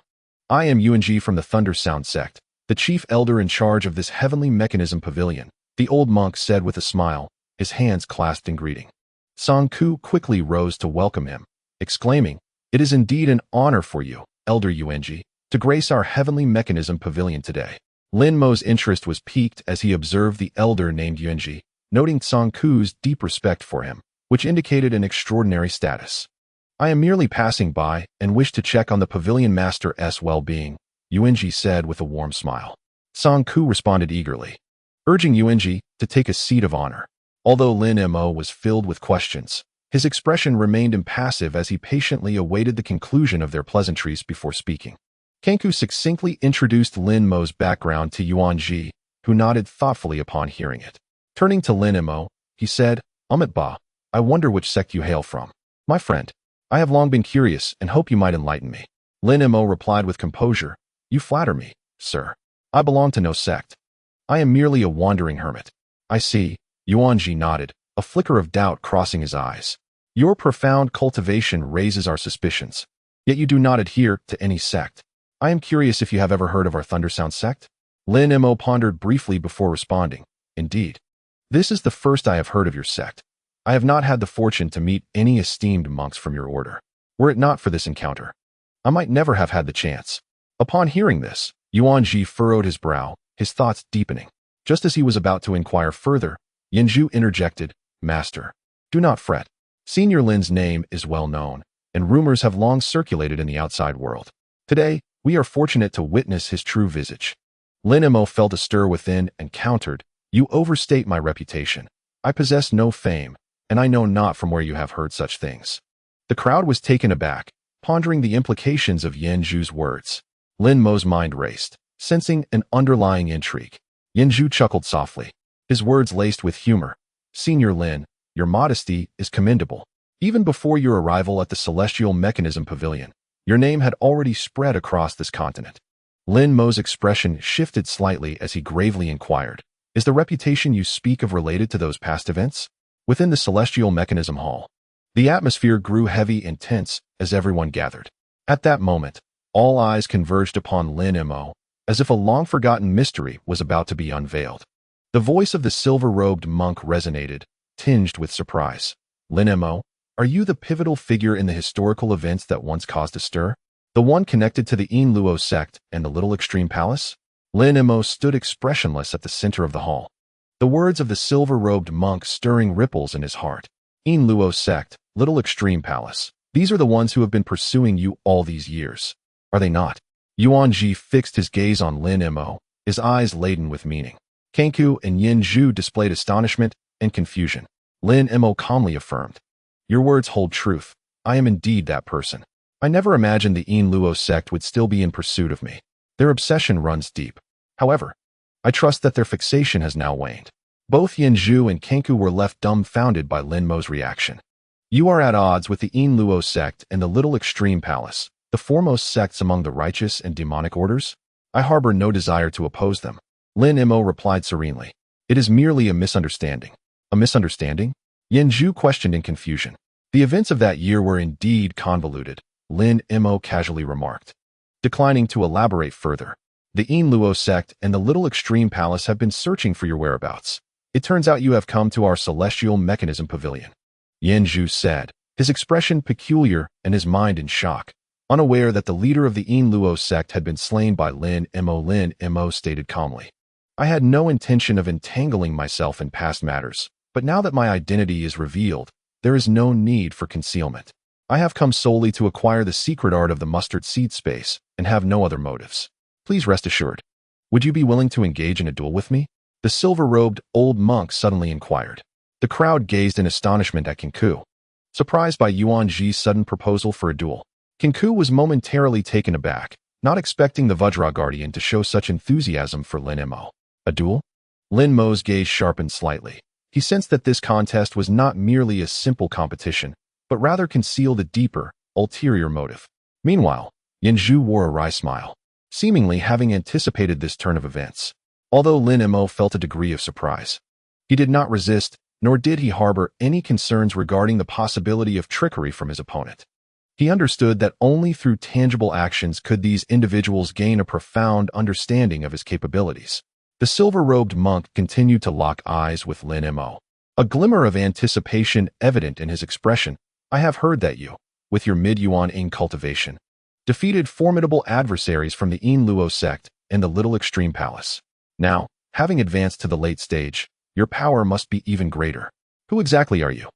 I am Yuanji from the Thunder Sound Sect, the chief elder in charge of this Heavenly Mechanism Pavilion," the old monk said with a smile, his hands clasped in greeting. Ku quickly rose to welcome him, exclaiming, "It is indeed an honor for you, Elder Yuanji, to grace our Heavenly Mechanism Pavilion today." Lin Mo's interest was piqued as he observed the elder named Yuanji, noting Ku's deep respect for him, which indicated an extraordinary status. I am merely passing by and wish to check on the pavilion master's well-being, Yuanji said with a warm smile. Ku responded eagerly, urging Yuanji to take a seat of honor. Although Lin Mo was filled with questions, his expression remained impassive as he patiently awaited the conclusion of their pleasantries before speaking. Ku succinctly introduced Lin Mo's background to Yuanji, who nodded thoughtfully upon hearing it. Turning to Lin Mo, he said, Ba, I wonder which sect you hail from. My friend, I have long been curious and hope you might enlighten me. Lin Mo replied with composure, You flatter me, sir. I belong to no sect. I am merely a wandering hermit. I see, Yuanji nodded, a flicker of doubt crossing his eyes. Your profound cultivation raises our suspicions, yet you do not adhere to any sect. I am curious if you have ever heard of our Thundersound sect? Lin Mo pondered briefly before responding, Indeed. This is the first I have heard of your sect. I have not had the fortune to meet any esteemed monks from your order. Were it not for this encounter, I might never have had the chance. Upon hearing this, Yuanji furrowed his brow, his thoughts deepening. Just as he was about to inquire further, Yanzhu interjected, Master, do not fret. Senior Lin's name is well known, and rumors have long circulated in the outside world. Today, we are fortunate to witness his true visage. Lin Mo felt a stir within and countered, You overstate my reputation. I possess no fame, and I know not from where you have heard such things. The crowd was taken aback, pondering the implications of Yanzhu's words. Lin Mo's mind raced, sensing an underlying intrigue. Yanzhu chuckled softly, his words laced with humor. Senior Lin, your modesty is commendable. Even before your arrival at the Celestial Mechanism Pavilion, your name had already spread across this continent. Lin Mo's expression shifted slightly as he gravely inquired, Is the reputation you speak of related to those past events? Within the Celestial Mechanism Hall, the atmosphere grew heavy and tense as everyone gathered. At that moment, all eyes converged upon Lin Mo, as if a long-forgotten mystery was about to be unveiled. The voice of the silver-robed monk resonated, tinged with surprise. Lin Mo, are you the pivotal figure in the historical events that once caused a stir? The one connected to the Luo sect and the Little Extreme Palace? Lin Mo stood expressionless at the center of the hall, the words of the silver-robed monk stirring ripples in his heart. Luo sect, Little Extreme Palace. These are the ones who have been pursuing you all these years, are they not? Yuanji fixed his gaze on Lin Mo, his eyes laden with meaning. Ku and Yanzhu displayed astonishment and confusion. Lin Mo calmly affirmed, Your words hold truth. I am indeed that person. I never imagined the Luo sect would still be in pursuit of me. Their obsession runs deep. However, I trust that their fixation has now waned. Both Yanzhu and Ku were left dumbfounded by Lin Mo's reaction. You are at odds with the Luo sect and the Little Extreme Palace, the foremost sects among the righteous and demonic orders. I harbor no desire to oppose them. Lin Mo replied serenely, It is merely a misunderstanding. A misunderstanding? Yanzhu questioned in confusion. The events of that year were indeed convoluted, Lin Mo casually remarked. Declining to elaborate further, the Luo sect and the Little Extreme Palace have been searching for your whereabouts. It turns out you have come to our Celestial Mechanism Pavilion. Yanzhu said, his expression peculiar and his mind in shock, unaware that the leader of the Luo sect had been slain by Lin Mo. Lin Mo stated calmly, I had no intention of entangling myself in past matters, but now that my identity is revealed, there is no need for concealment. I have come solely to acquire the secret art of the mustard seed space and have no other motives. Please rest assured. Would you be willing to engage in a duel with me? The silver-robed old monk suddenly inquired. The crowd gazed in astonishment at Kunwu, surprised by Yuanji's sudden proposal for a duel. Kunwu was momentarily taken aback, not expecting the Vajra Guardian to show such enthusiasm for Lin Mo. A duel? Lin Mo's gaze sharpened slightly. He sensed that this contest was not merely a simple competition, but rather concealed a deeper, ulterior motive. Meanwhile, Yanzhu wore a wry smile, seemingly having anticipated this turn of events. Although Lin Mo felt a degree of surprise, he did not resist, nor did he harbor any concerns regarding the possibility of trickery from his opponent. He understood that only through tangible actions could these individuals gain a profound understanding of his capabilities. The silver-robed monk continued to lock eyes with Lin Mo, a glimmer of anticipation evident in his expression. I have heard that you, with your mid-yuan in cultivation, defeated formidable adversaries from the Luo sect and the Little Extreme Palace. Now, having advanced to the late stage, your power must be even greater. Who exactly are you?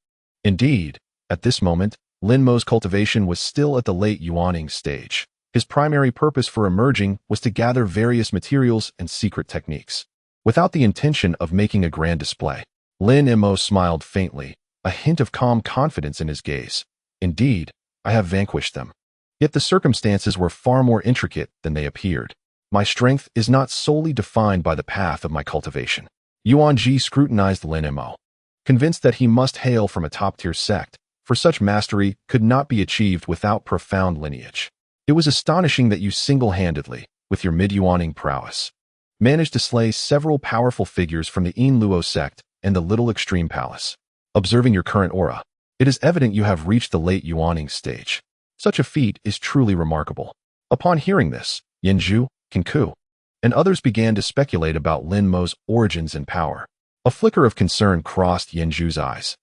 Indeed, at this moment, Lin Mo's cultivation was still at the late yuaning stage. His primary purpose for emerging was to gather various materials and secret techniques. Without the intention of making a grand display, Lin Mo smiled faintly, a hint of calm confidence in his gaze. Indeed, I have vanquished them. Yet the circumstances were far more intricate than they appeared. My strength is not solely defined by the path of my cultivation. Yuan Ji scrutinized Lin Mo, convinced that he must hail from a top-tier sect, for such mastery could not be achieved without profound lineage. It was astonishing that you single-handedly, with your mid-yuaning prowess, managed to slay several powerful figures from the Luo sect and the Little Extreme Palace. Observing your current aura, it is evident you have reached the late yuaning stage. Such a feat is truly remarkable. Upon hearing this, Yanzhu, Kunwu, and others began to speculate about Lin Mo's origins and power. A flicker of concern crossed Yanzhu's eyes.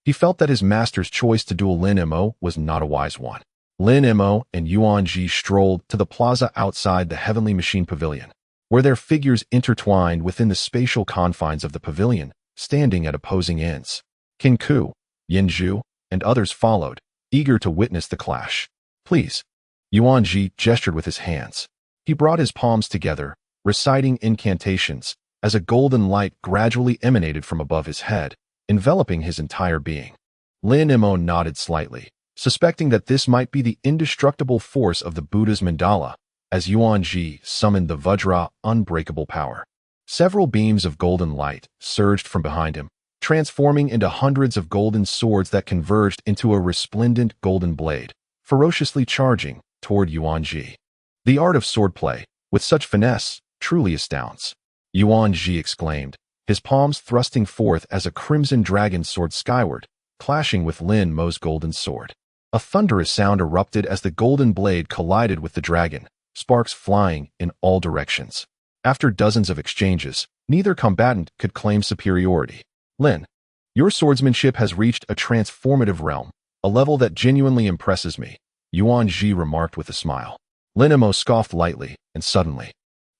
He felt that his master's choice to duel Lin Mo was not a wise one. Lin Mo and Yuan Ji strolled to the plaza outside the Heavenly Machine Pavilion, where their figures intertwined within the spatial confines of the pavilion, standing at opposing ends. Kunwu, Yanzhu, and others followed, eager to witness the clash. Please. Yuan Ji gestured with his hands. He brought his palms together, reciting incantations, as a golden light gradually emanated from above his head, enveloping his entire being. Lin Mo nodded slightly, suspecting that this might be the indestructible force of the Buddha's mandala, as Yuan Ji summoned the Vajra unbreakable power. Several beams of golden light surged from behind him, transforming into hundreds of golden swords that converged into a resplendent golden blade, ferociously charging toward Yuan Ji. The art of swordplay, with such finesse, truly astounds. Yuan Ji exclaimed, his palms thrusting forth as a crimson dragon soared skyward, clashing with Lin Mo's golden sword. A thunderous sound erupted as the golden blade collided with the dragon, sparks flying in all directions. After dozens of exchanges, neither combatant could claim superiority. Lin, your swordsmanship has reached a transformative realm, a level that genuinely impresses me, Yuan Ji remarked with a smile. Lin Mo scoffed lightly, and suddenly,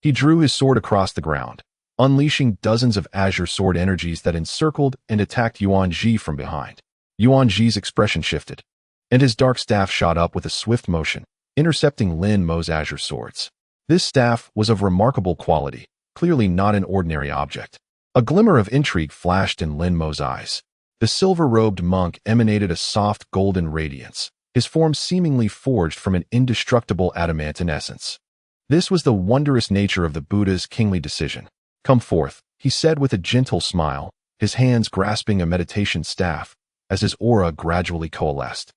he drew his sword across the ground, unleashing dozens of azure sword energies that encircled and attacked Yuan Ji from behind. Yuan Ji's expression shifted, and his dark staff shot up with a swift motion, intercepting Lin Mo's azure swords. This staff was of remarkable quality, clearly not an ordinary object. A glimmer of intrigue flashed in Lin Mo's eyes. The silver-robed monk emanated a soft golden radiance, his form seemingly forged from an indestructible adamantine essence. This was the wondrous nature of the Buddha's kingly decision. Come forth, he said with a gentle smile, his hands grasping a meditation staff, as his aura gradually coalesced.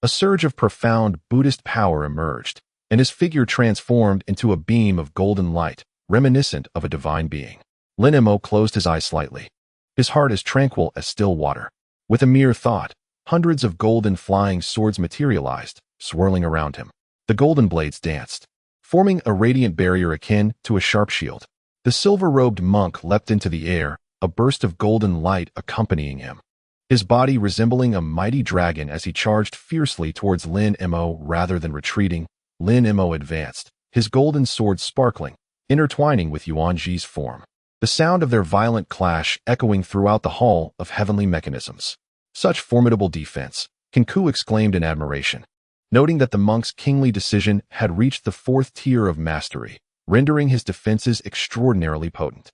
A surge of profound Buddhist power emerged, and his figure transformed into a beam of golden light, reminiscent of a divine being. Lin Mo closed his eyes slightly, his heart as tranquil as still water. With a mere thought, hundreds of golden flying swords materialized, swirling around him. The golden blades danced, forming a radiant barrier akin to a sharp shield. The silver-robed monk leapt into the air, a burst of golden light accompanying him, his body resembling a mighty dragon as he charged fiercely towards Lin Mo rather than retreating. Lin Mo advanced, his golden sword sparkling, intertwining with Yuan Ji's form. The sound of their violent clash echoing throughout the hall of heavenly mechanisms. Such formidable defense, Kunwu exclaimed in admiration, noting that the monk's kingly decision had reached the fourth tier of mastery, rendering his defenses extraordinarily potent.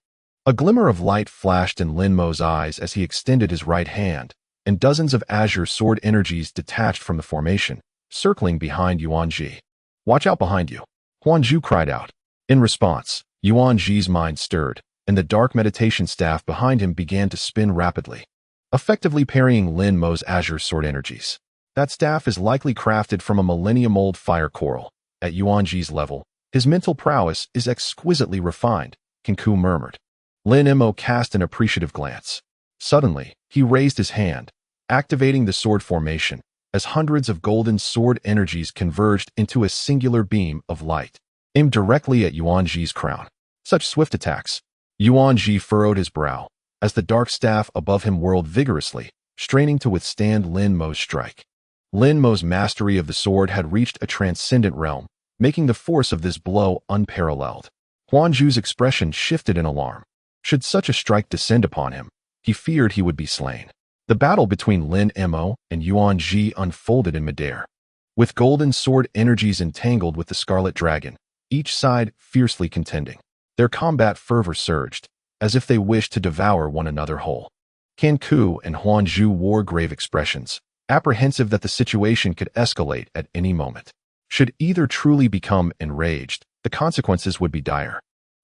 A glimmer of light flashed in Lin Mo's eyes as he extended his right hand, and dozens of azure sword energies detached from the formation, circling behind Yuan Ji. Watch out behind you, Huanzhu cried out. In response, Yuan Ji's mind stirred, and the dark meditation staff behind him began to spin rapidly, effectively parrying Lin Mo's azure sword energies. That staff is likely crafted from a millennium-old fire coral. At Yuan Ji's level, his mental prowess is exquisitely refined, Kunwu murmured. Lin Mo cast an appreciative glance. Suddenly, he raised his hand, activating the sword formation, as hundreds of golden sword energies converged into a singular beam of light, aimed directly at Yuan Ji's crown. Such swift attacks. Yuan Ji furrowed his brow, as the dark staff above him whirled vigorously, straining to withstand Lin Mo's strike. Lin Mo's mastery of the sword had reached a transcendent realm, making the force of this blow unparalleled. Huanzhu's expression shifted in alarm. Should such a strike descend upon him, he feared he would be slain. The battle between Lin Mo and Yuan Ji unfolded in midair. With golden sword energies entangled with the scarlet dragon, each side fiercely contending. Their combat fervor surged, as if they wished to devour one another whole. Kunwu and Huanzhu wore grave expressions, apprehensive that the situation could escalate at any moment. Should either truly become enraged, the consequences would be dire.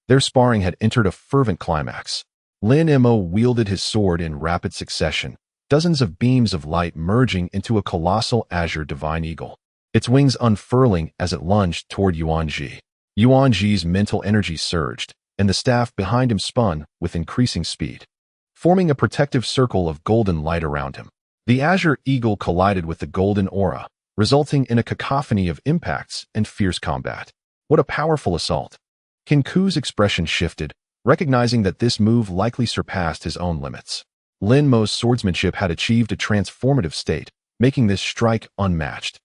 Their sparring had entered a fervent climax. Lin Mo wielded his sword in rapid succession, dozens of beams of light merging into a colossal azure divine eagle, its wings unfurling as it lunged toward Yuan Ji. Yuan Ji's mental energy surged, and the staff behind him spun with increasing speed, forming a protective circle of golden light around him. The azure eagle collided with the golden aura, resulting in a cacophony of impacts and fierce combat. What a powerful assault! Kunwu's expression shifted, recognizing that this move likely surpassed his own limits. Lin Mo's swordsmanship had achieved a transformative state, making this strike unmatched.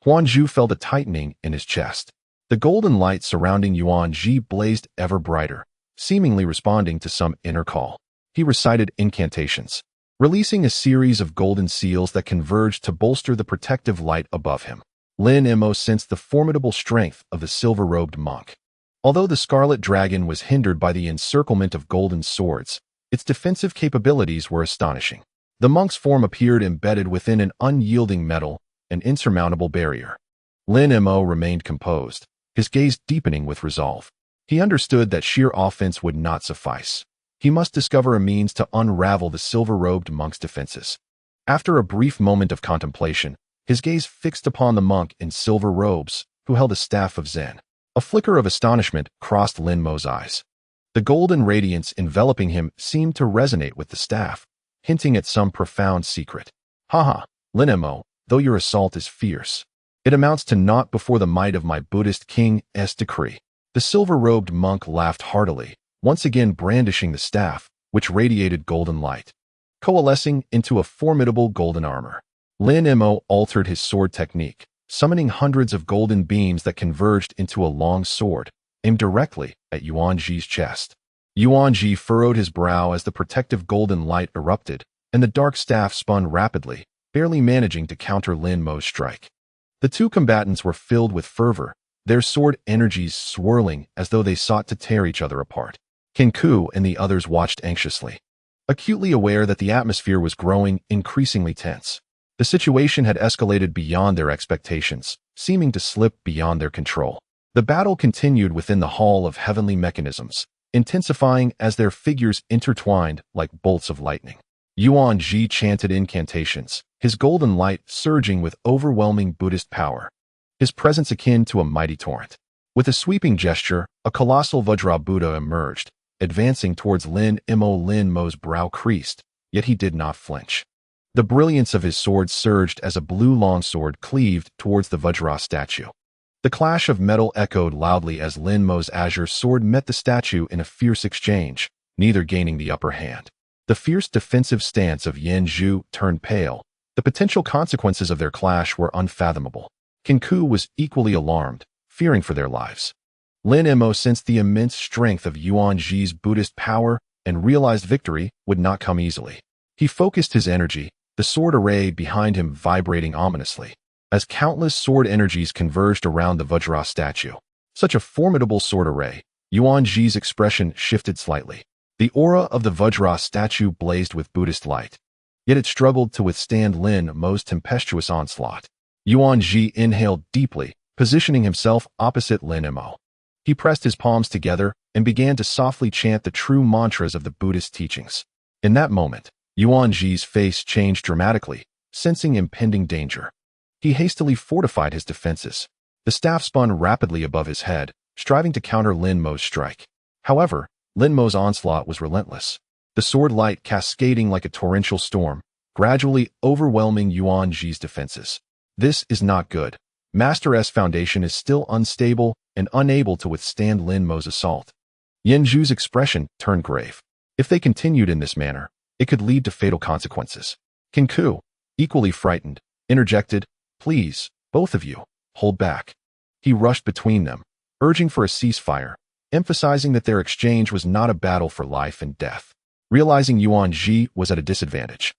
Huanzhu felt a tightening in his chest. The golden light surrounding Yuan Ji blazed ever brighter, seemingly responding to some inner call. He recited incantations, releasing a series of golden seals that converged to bolster the protective light above him. Lin Mo sensed the formidable strength of the silver-robed monk. Although the scarlet dragon was hindered by the encirclement of golden swords, its defensive capabilities were astonishing. The monk's form appeared embedded within an unyielding metal, an insurmountable barrier. Lin Mo remained composed, his gaze deepening with resolve. He understood that sheer offense would not suffice. He must discover a means to unravel the silver-robed monk's defenses. After a brief moment of contemplation, his gaze fixed upon the monk in silver robes, who held a staff of Zen. A flicker of astonishment crossed Lin Mo's eyes. The golden radiance enveloping him seemed to resonate with the staff, hinting at some profound secret. Haha, Lin Mo, though your assault is fierce, it amounts to naught before the might of my Buddhist king's decree. The silver-robed monk laughed heartily, once again brandishing the staff, which radiated golden light, coalescing into a formidable golden armor. Lin Mo altered his sword technique, summoning hundreds of golden beams that converged into a long sword, aimed directly at Yuan Ji's chest. Yuan Ji furrowed his brow as the protective golden light erupted, and the dark staff spun rapidly, barely managing to counter Lin Mo's strike. The two combatants were filled with fervor, their sword energies swirling as though they sought to tear each other apart. Kunwu and the others watched anxiously, acutely aware that the atmosphere was growing increasingly tense. The situation had escalated beyond their expectations, seeming to slip beyond their control. The battle continued within the Hall of Heavenly Mechanisms, intensifying as their figures intertwined like bolts of lightning. Yuan Ji chanted incantations, his golden light surging with overwhelming Buddhist power, his presence akin to a mighty torrent. With a sweeping gesture, a colossal Vajra Buddha emerged, advancing towards Lin Mo. Lin Mo's brow creased, yet he did not flinch. The brilliance of his sword surged as a blue longsword cleaved towards the Vajra statue. The clash of metal echoed loudly as Lin Mo's azure sword met the statue in a fierce exchange, neither gaining the upper hand. The fierce defensive stance of Yan Zhu turned pale. The potential consequences of their clash were unfathomable. Kunwu was equally alarmed, fearing for their lives. Lin Mo sensed the immense strength of Yuan Ji's Buddhist power and realized victory would not come easily. He focused his energy, the sword array behind him vibrating ominously, as countless sword energies converged around the Vajra statue. Such a formidable sword array, Yuan Ji's expression shifted slightly. The aura of the Vajra statue blazed with Buddhist light, yet it struggled to withstand Lin Mo's tempestuous onslaught. Yuan Ji inhaled deeply, positioning himself opposite Lin Mo. He pressed his palms together and began to softly chant the true mantras of the Buddhist teachings. In that moment, Yuan Ji's face changed dramatically, sensing impending danger. He hastily fortified his defenses. The staff spun rapidly above his head, striving to counter Lin Mo's strike. However, Lin Mo's onslaught was relentless, the sword light cascading like a torrential storm, gradually overwhelming Yuan Ji's defenses. This is not good. Master S foundation is still unstable and unable to withstand Lin Mo's assault. Yan Zhu's expression turned grave. If they continued in this manner, it could lead to fatal consequences. Kunwu, equally frightened, interjected, "Please, both of you, hold back." He rushed between them, urging for a ceasefire, emphasizing that their exchange was not a battle for life and death. Realizing Yuan Ji was at a disadvantage,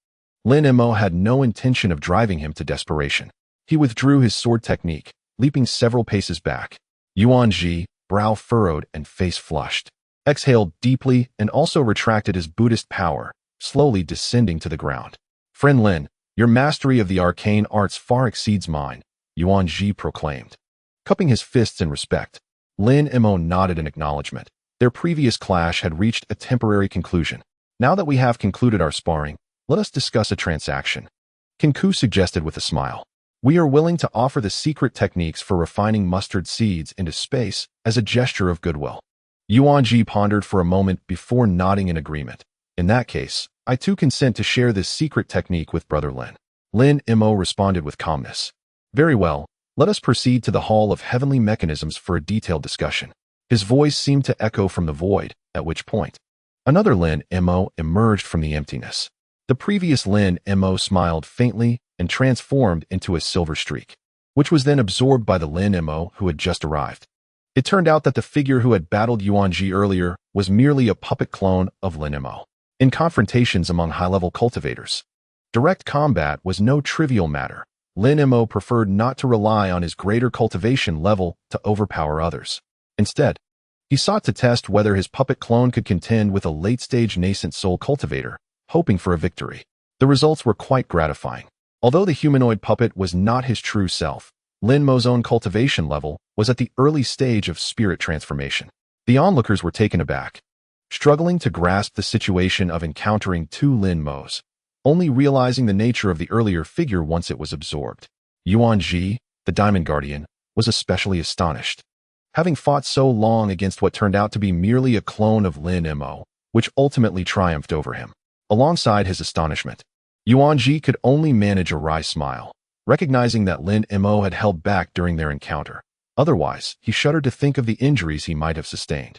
Lin Mo had no intention of driving him to desperation. He withdrew his sword technique, leaping several paces back. Yuan Ji, brow furrowed and face flushed, exhaled deeply and also retracted his Buddhist power, slowly descending to the ground. Friend Lin, your mastery of the arcane arts far exceeds mine, Yuan Ji proclaimed. Cupping his fists in respect, Lin Mo nodded in acknowledgement. Their previous clash had reached a temporary conclusion. Now that we have concluded our sparring, let us discuss a transaction, Kunwu suggested with a smile. We are willing to offer the secret techniques for refining mustard seeds into space as a gesture of goodwill. Yuan Ji pondered for a moment before nodding in agreement. In that case, I too consent to share this secret technique with Brother Lin. Lin Mo responded with calmness. Very well, let us proceed to the Hall of Heavenly Mechanisms for a detailed discussion. His voice seemed to echo from the void, at which point another Lin Mo emerged from the emptiness. The previous Lin Mo smiled faintly and transformed into a silver streak, which was then absorbed by the Lin Mo who had just arrived. It turned out that the figure who had battled Yuan Ji earlier was merely a puppet clone of Lin Mo. In confrontations among high-level cultivators, direct combat was no trivial matter. Lin Mo preferred not to rely on his greater cultivation level to overpower others. Instead, he sought to test whether his puppet clone could contend with a late-stage nascent soul cultivator, hoping for a victory. The results were quite gratifying. Although the humanoid puppet was not his true self, Lin Mo's own cultivation level was at the early stage of spirit transformation. The onlookers were taken aback, struggling to grasp the situation of encountering two Lin Mos, only realizing the nature of the earlier figure once it was absorbed. Yuan Ji, the Diamond Guardian, was especially astonished. Having fought so long against what turned out to be merely a clone of Lin Mo, which ultimately triumphed over him. Alongside his astonishment, Yuan Ji could only manage a wry smile, recognizing that Lin Mo had held back during their encounter. Otherwise, he shuddered to think of the injuries he might have sustained.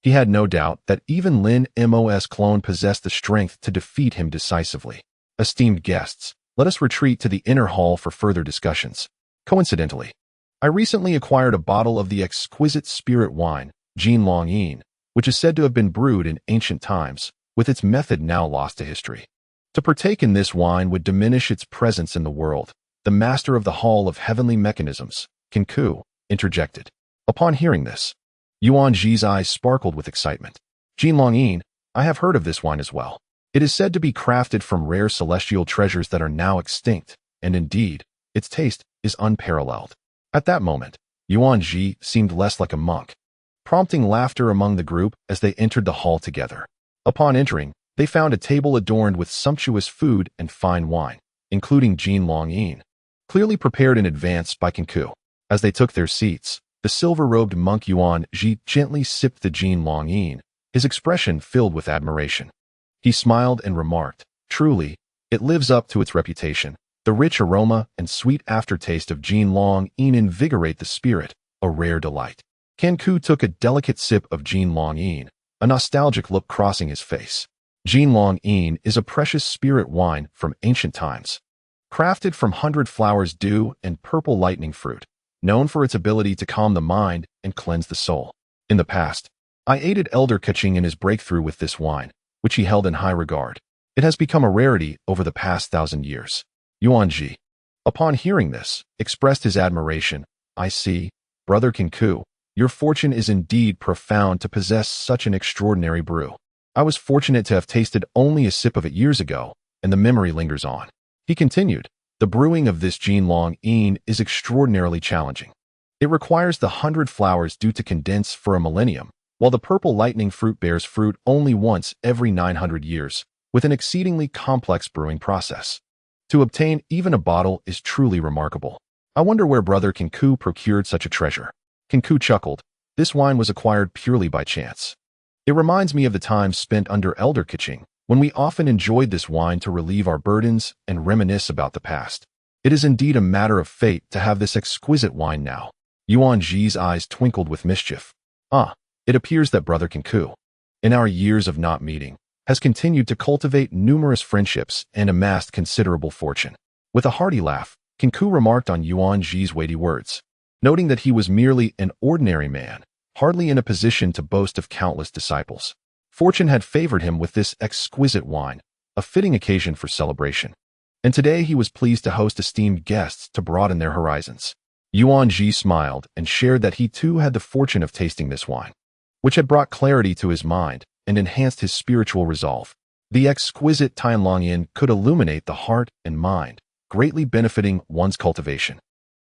He had no doubt that even Lin Mo's clone possessed the strength to defeat him decisively. Esteemed guests, let us retreat to the inner hall for further discussions. Coincidentally, I recently acquired a bottle of the exquisite spirit wine, zhang, which is said to have been brewed in ancient times, with its method now lost to history. To partake in this wine would diminish its presence in the world. The master of the Hall of Heavenly Mechanisms, Kunwu, interjected. Upon hearing this, Yuan Ji's eyes sparkled with excitement. Zhang, I have heard of this wine as well. It is said to be crafted from rare celestial treasures that are now extinct, and indeed, its taste is unparalleled. At that moment, Yuan Ji seemed less like a monk, prompting laughter among the group as they entered the hall together. Upon entering, they found a table adorned with sumptuous food and fine wine, including zhang, clearly prepared in advance by Kunwu. As they took their seats, the silver-robed monk Yuan Ji gently sipped the zhang, his expression filled with admiration. He smiled and remarked, "Truly, it lives up to its reputation. The rich aroma and sweet aftertaste of zhang invigorate the spirit, a rare delight." Kunwu took a delicate sip of zhang, a nostalgic look crossing his face. Zhang is a precious spirit wine from ancient times, crafted from 100 flowers dew and purple lightning fruit, known for its ability to calm the mind and cleanse the soul. In the past, I aided Elder Kaching in his breakthrough with this wine, which he held in high regard. It has become a rarity over the past 1,000 years. Yuan Ji, upon hearing this, expressed his admiration. "I see, Brother Kunwu, your fortune is indeed profound to possess such an extraordinary brew. I was fortunate to have tasted only a sip of it years ago, and the memory lingers on." He continued, "The brewing of this zhang is extraordinarily challenging. It requires the 100 flowers due to condense for a millennium, while the purple lightning fruit bears fruit only once every 900 years, with an exceedingly complex brewing process. To obtain even a bottle is truly remarkable. I wonder where Brother Kunwu procured such a treasure." Kunwu chuckled. "This wine was acquired purely by chance. It reminds me of the time spent under Elder Kaching, when we often enjoyed this wine to relieve our burdens and reminisce about the past. It is indeed a matter of fate to have this exquisite wine now." Yuan Ji's eyes twinkled with mischief. It appears that Brother Kunwu, in our years of not meeting, has continued to cultivate numerous friendships and amassed considerable fortune." With a hearty laugh, Kunwu remarked on Yuan Ji's weighty words, noting that he was merely an ordinary man, hardly in a position to boast of countless disciples. Fortune had favored him with this exquisite wine, a fitting occasion for celebration. and today he was pleased to host esteemed guests to broaden their horizons. Yuan Ji smiled and shared that he too had the fortune of tasting this wine, which had brought clarity to his mind and enhanced his spiritual resolve. The exquisite Tianlongyin could illuminate the heart and mind, greatly benefiting one's cultivation.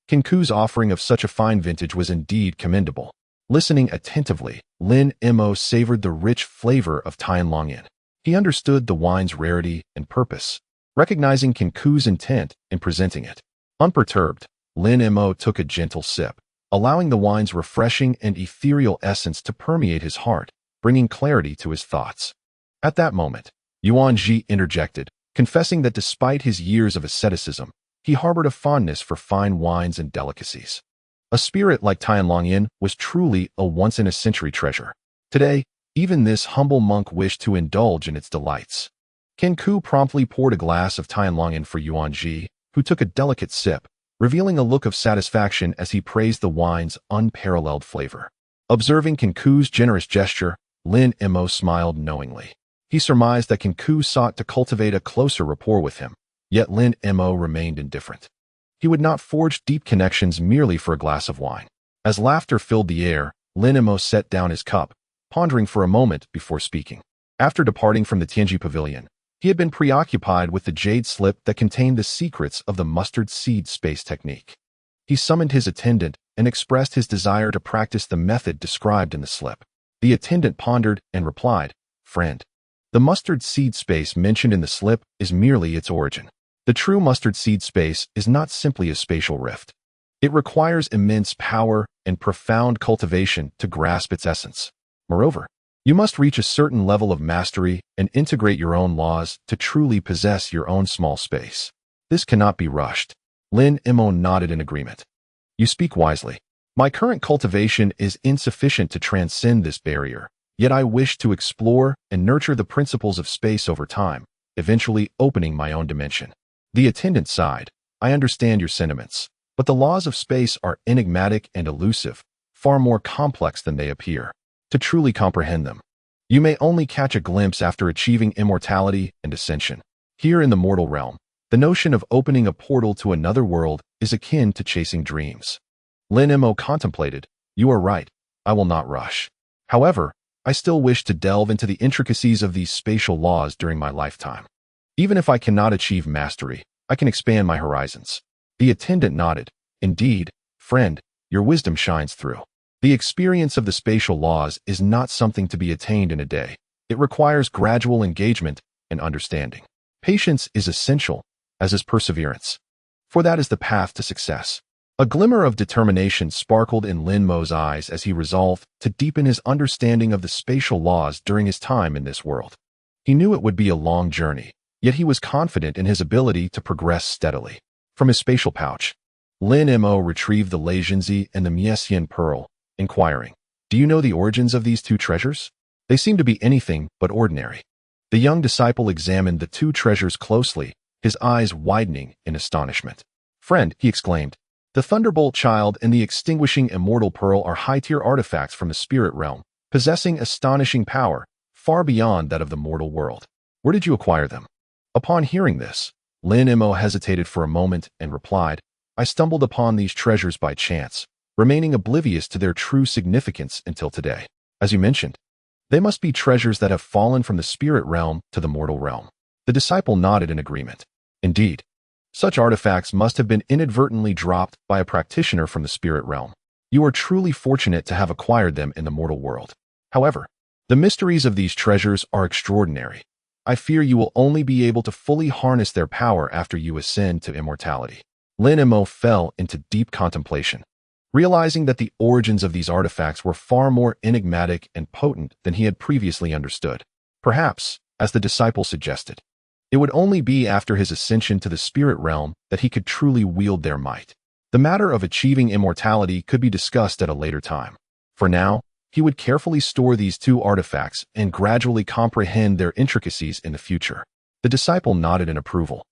Kunwu's offering of such a fine vintage was indeed commendable. Listening attentively, Lin Mo savored the rich flavor of Tianlongyin. He understood the wine's rarity and purpose, recognizing Kunwu's intent in presenting it. Unperturbed, Lin Mo took a gentle sip, allowing the wine's refreshing and ethereal essence to permeate his heart, bringing clarity to his thoughts. At that moment, Yuan Ji interjected, confessing that despite his years of asceticism, he harbored a fondness for fine wines and delicacies. A spirit like Tianlongyin was truly a once-in-a-century treasure. Today, even this humble monk wished to indulge in its delights. Kunwu promptly poured a glass of Tianlongyin for Yuan Ji, who took a delicate sip, revealing a look of satisfaction as he praised the wine's unparalleled flavor. Observing Kunwu's generous gesture, Lin Mo smiled knowingly. He surmised that Kunwu sought to cultivate a closer rapport with him, yet Lin Mo remained indifferent. He would not forge deep connections merely for a glass of wine. As laughter filled the air, Lin Mo set down his cup, pondering for a moment before speaking. After departing from the Tianji Pavilion, he had been preoccupied with the jade slip that contained the secrets of the mustard seed space technique. He summoned his attendant and expressed his desire to practice the method described in the slip. The attendant pondered and replied, "Friend, the mustard seed space mentioned in the slip is merely its origin. The true mustard seed space is not simply a spatial rift. It requires immense power and profound cultivation to grasp its essence. Moreover, you must reach a certain level of mastery and integrate your own laws to truly possess your own small space. This cannot be rushed." Lin Mo nodded in agreement. "You speak wisely. My current cultivation is insufficient to transcend this barrier, yet I wish to explore and nurture the principles of space over time, eventually opening my own dimension." The attendant sighed. "I understand your sentiments, but the laws of space are enigmatic and elusive, far more complex than they appear. To truly comprehend them, you may only catch a glimpse after achieving immortality and ascension. Here in the mortal realm, the notion of opening a portal to another world is akin to chasing dreams." Lin Mo contemplated. "You are right. I will not rush. However, I still wish to delve into the intricacies of these spatial laws during my lifetime. Even if I cannot achieve mastery, I can expand my horizons." The attendant nodded. "Indeed, friend, your wisdom shines through. The experience of the spatial laws is not something to be attained in a day. It requires gradual engagement and understanding. Patience is essential, as is perseverance, for that is the path to success." A glimmer of determination sparkled in Lin Mo's eyes as he resolved to deepen his understanding of the spatial laws during his time in this world. He knew it would be a long journey, yet he was confident in his ability to progress steadily. From his spatial pouch, Lin Mo retrieved the Leijianzi and the Miesian pearl, inquiring, "Do you know the origins of these two treasures? They seem to be anything but ordinary." The young disciple examined the two treasures closely, his eyes widening in astonishment. "Friend," he exclaimed, "the Thunderbolt Child and the Extinguishing Immortal Pearl are high-tier artifacts from the spirit realm, possessing astonishing power, far beyond that of the mortal world. Where did you acquire them?" Upon hearing this, Lin Mo hesitated for a moment and replied, "I stumbled upon these treasures by chance, remaining oblivious to their true significance until today. As you mentioned, they must be treasures that have fallen from the spirit realm to the mortal realm." The disciple nodded in agreement. "Indeed, such artifacts must have been inadvertently dropped by a practitioner from the spirit realm. You are truly fortunate to have acquired them in the mortal world. However, the mysteries of these treasures are extraordinary. I fear you will only be able to fully harness their power after you ascend to immortality." Lin Mo fell into deep contemplation, realizing that the origins of these artifacts were far more enigmatic and potent than he had previously understood. Perhaps, as the disciple suggested, it would only be after his ascension to the spirit realm that he could truly wield their might. The matter of achieving immortality could be discussed at a later time. For now, he would carefully store these two artifacts and gradually comprehend their intricacies in the future. The disciple nodded in approval,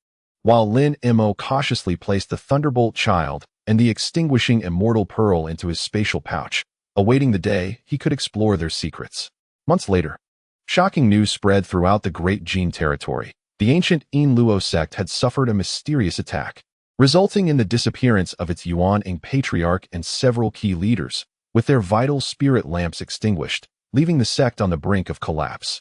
while Lin Mo cautiously placed the Thunderbolt Child and the Extinguishing Immortal Pearl into his spatial pouch, awaiting the day he could explore their secrets. Months later, shocking news spread throughout the Great Jin territory. The ancient Luo sect had suffered a mysterious attack, resulting in the disappearance of its Yuan-ing patriarch and several key leaders, with their vital spirit lamps extinguished, leaving the sect on the brink of collapse.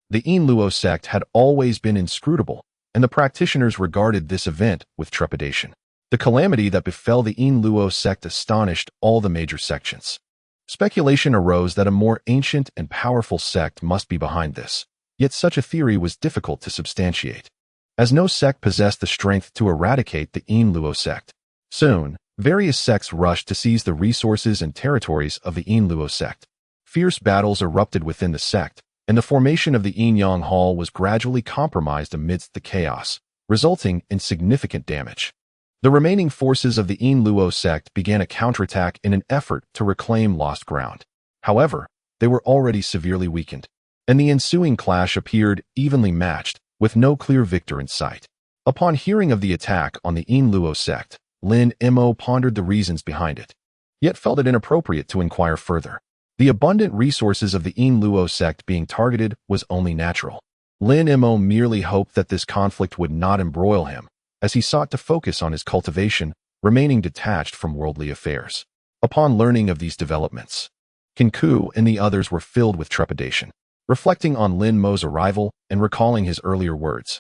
The Luo sect had always been inscrutable, and the practitioners regarded this event with trepidation. The calamity that befell the Luo sect astonished all the major sections. Speculation arose that a more ancient and powerful sect must be behind this, yet such a theory was difficult to substantiate, as no sect possessed the strength to eradicate the Luo sect. Soon, various sects rushed to seize the resources and territories of the Luo sect. Fierce battles erupted within the sect, and the formation of the Yang Hall was gradually compromised amidst the chaos, resulting in significant damage. The remaining forces of the Luo sect began a counterattack in an effort to reclaim lost ground. However, they were already severely weakened, and the ensuing clash appeared evenly matched, with no clear victor in sight. Upon hearing of the attack on the Luo sect, Lin Mo pondered the reasons behind it, yet felt it inappropriate to inquire further. The abundant resources of the Luo sect being targeted was only natural. Lin Mo merely hoped that this conflict would not embroil him, as he sought to focus on his cultivation, remaining detached from worldly affairs. Upon learning of these developments, Kunwu and the others were filled with trepidation. Reflecting on Lin Mo's arrival and recalling his earlier words,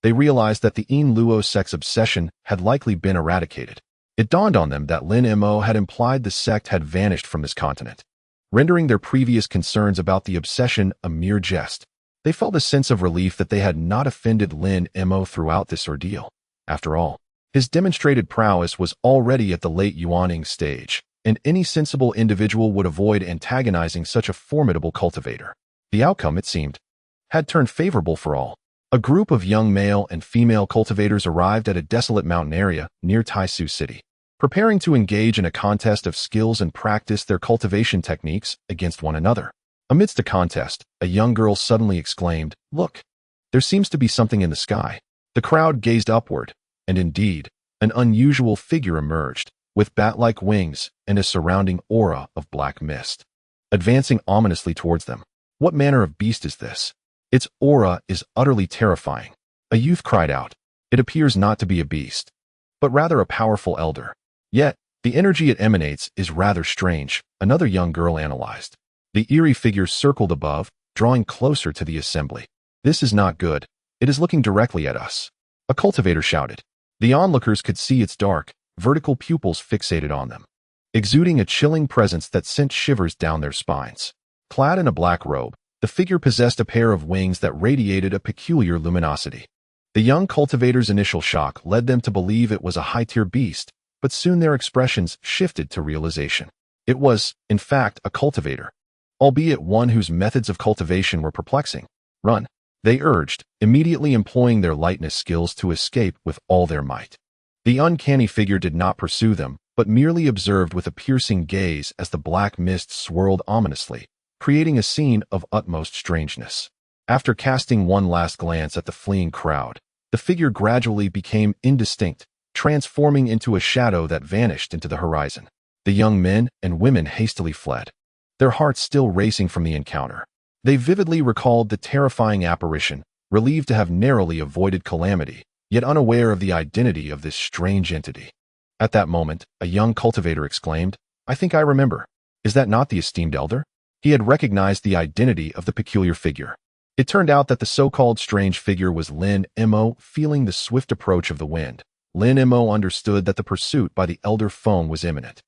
they realized that the Luo sect's obsession had likely been eradicated. It dawned on them that Lin Mo had implied the sect had vanished from this continent, rendering their previous concerns about the obsession a mere jest. They felt a sense of relief that they had not offended Lin Mo throughout this ordeal. After all, his demonstrated prowess was already at the late Yuan-ing stage, and any sensible individual would avoid antagonizing such a formidable cultivator. The outcome, it seemed, had turned favorable for all. A group of young male and female cultivators arrived at a desolate mountain area near Taisu City, preparing to engage in a contest of skills and practice their cultivation techniques against one another. Amidst the contest, a young girl suddenly exclaimed, "Look! There seems to be something in the sky." The crowd gazed upward, and indeed, an unusual figure emerged, with bat-like wings and a surrounding aura of black mist, advancing ominously towards them. What manner of beast is this? Its aura is utterly terrifying. A youth cried out. It appears not to be a beast, but rather a powerful elder. Yet, the energy it emanates is rather strange, another young girl analyzed. The eerie figure circled above, drawing closer to the assembly. This is not good. It is looking directly at us, a cultivator shouted. The onlookers could see its dark, vertical pupils fixated on them, exuding a chilling presence that sent shivers down their spines. Clad in a black robe, the figure possessed a pair of wings that radiated a peculiar luminosity. The young cultivator's initial shock led them to believe it was a high-tier beast, but soon their expressions shifted to realization. It was, in fact, a cultivator, albeit one whose methods of cultivation were perplexing. Run, they urged, immediately employing their lightness skills to escape with all their might. The uncanny figure did not pursue them, but merely observed with a piercing gaze as the black mist swirled ominously, creating a scene of utmost strangeness. After casting one last glance at the fleeing crowd, the figure gradually became indistinct, transforming into a shadow that vanished into the horizon. The young men and women hastily fled, their hearts still racing from the encounter. They vividly recalled the terrifying apparition, relieved to have narrowly avoided calamity, yet unaware of the identity of this strange entity. At that moment, a young cultivator exclaimed, "I think I remember. Is that not the esteemed elder?" He had recognized the identity of the peculiar figure. It turned out that the so-called strange figure was Lin Mo. Feeling the swift approach of the wind, Lin Mo understood that the pursuit by the elder foe was imminent.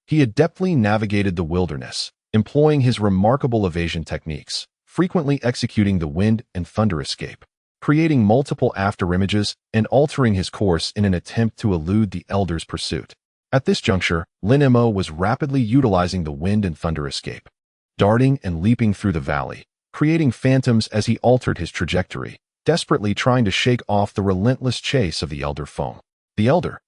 He adeptly navigated the wilderness, employing his remarkable evasion techniques, frequently executing the wind and thunder escape, creating multiple afterimages and altering his course in an attempt to elude the elder's pursuit. At this juncture, Lin Mo was rapidly utilizing the wind and thunder escape, darting and leaping through the valley, creating phantoms as he altered his trajectory, desperately trying to shake off the relentless chase of the elder foe. The elder,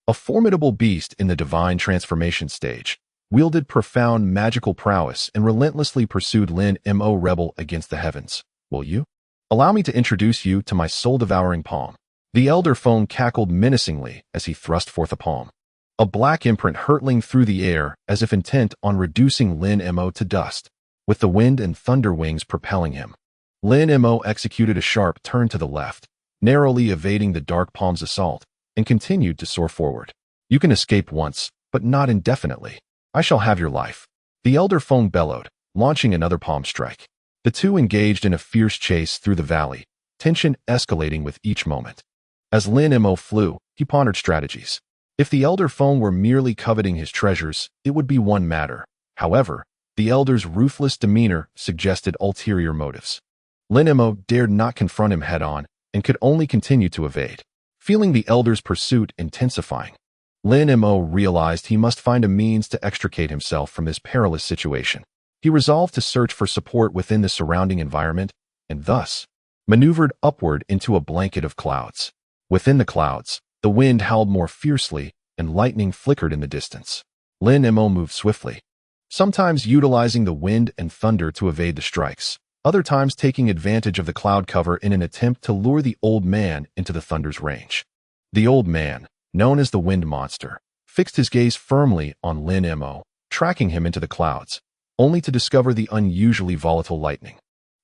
a formidable beast in the divine transformation stage, wielded profound magical prowess and relentlessly pursued Lin Mo rebel against the heavens. "Will you allow me to introduce you to my soul-devouring palm?" The elder foe cackled menacingly as he thrust forth a palm, a black imprint hurtling through the air as if intent on reducing Lin Mo to dust, with the wind and thunder wings propelling him. Lin Mo executed a sharp turn to the left, narrowly evading the dark palm's assault, and continued to soar forward. You can escape once, but not indefinitely. I shall have your life. The elder Feng bellowed, launching another palm strike. The two engaged in a fierce chase through the valley, tension escalating with each moment. As Lin Mo flew, he pondered strategies. If the elder Feng were merely coveting his treasures, it would be one matter. However, the elder's ruthless demeanor suggested ulterior motives. Lin Mo dared not confront him head-on and could only continue to evade. Feeling the elder's pursuit intensifying, Lin Mo realized he must find a means to extricate himself from this perilous situation. He resolved to search for support within the surrounding environment and thus maneuvered upward into a blanket of clouds. Within the clouds, the wind howled more fiercely and lightning flickered in the distance. Lin Mo moved swiftly, sometimes utilizing the wind and thunder to evade the strikes, other times taking advantage of the cloud cover in an attempt to lure the old man into the thunder's range. The old man, known as the wind monster, fixed his gaze firmly on Lin Mo, tracking him into the clouds, only to discover the unusually volatile lightning,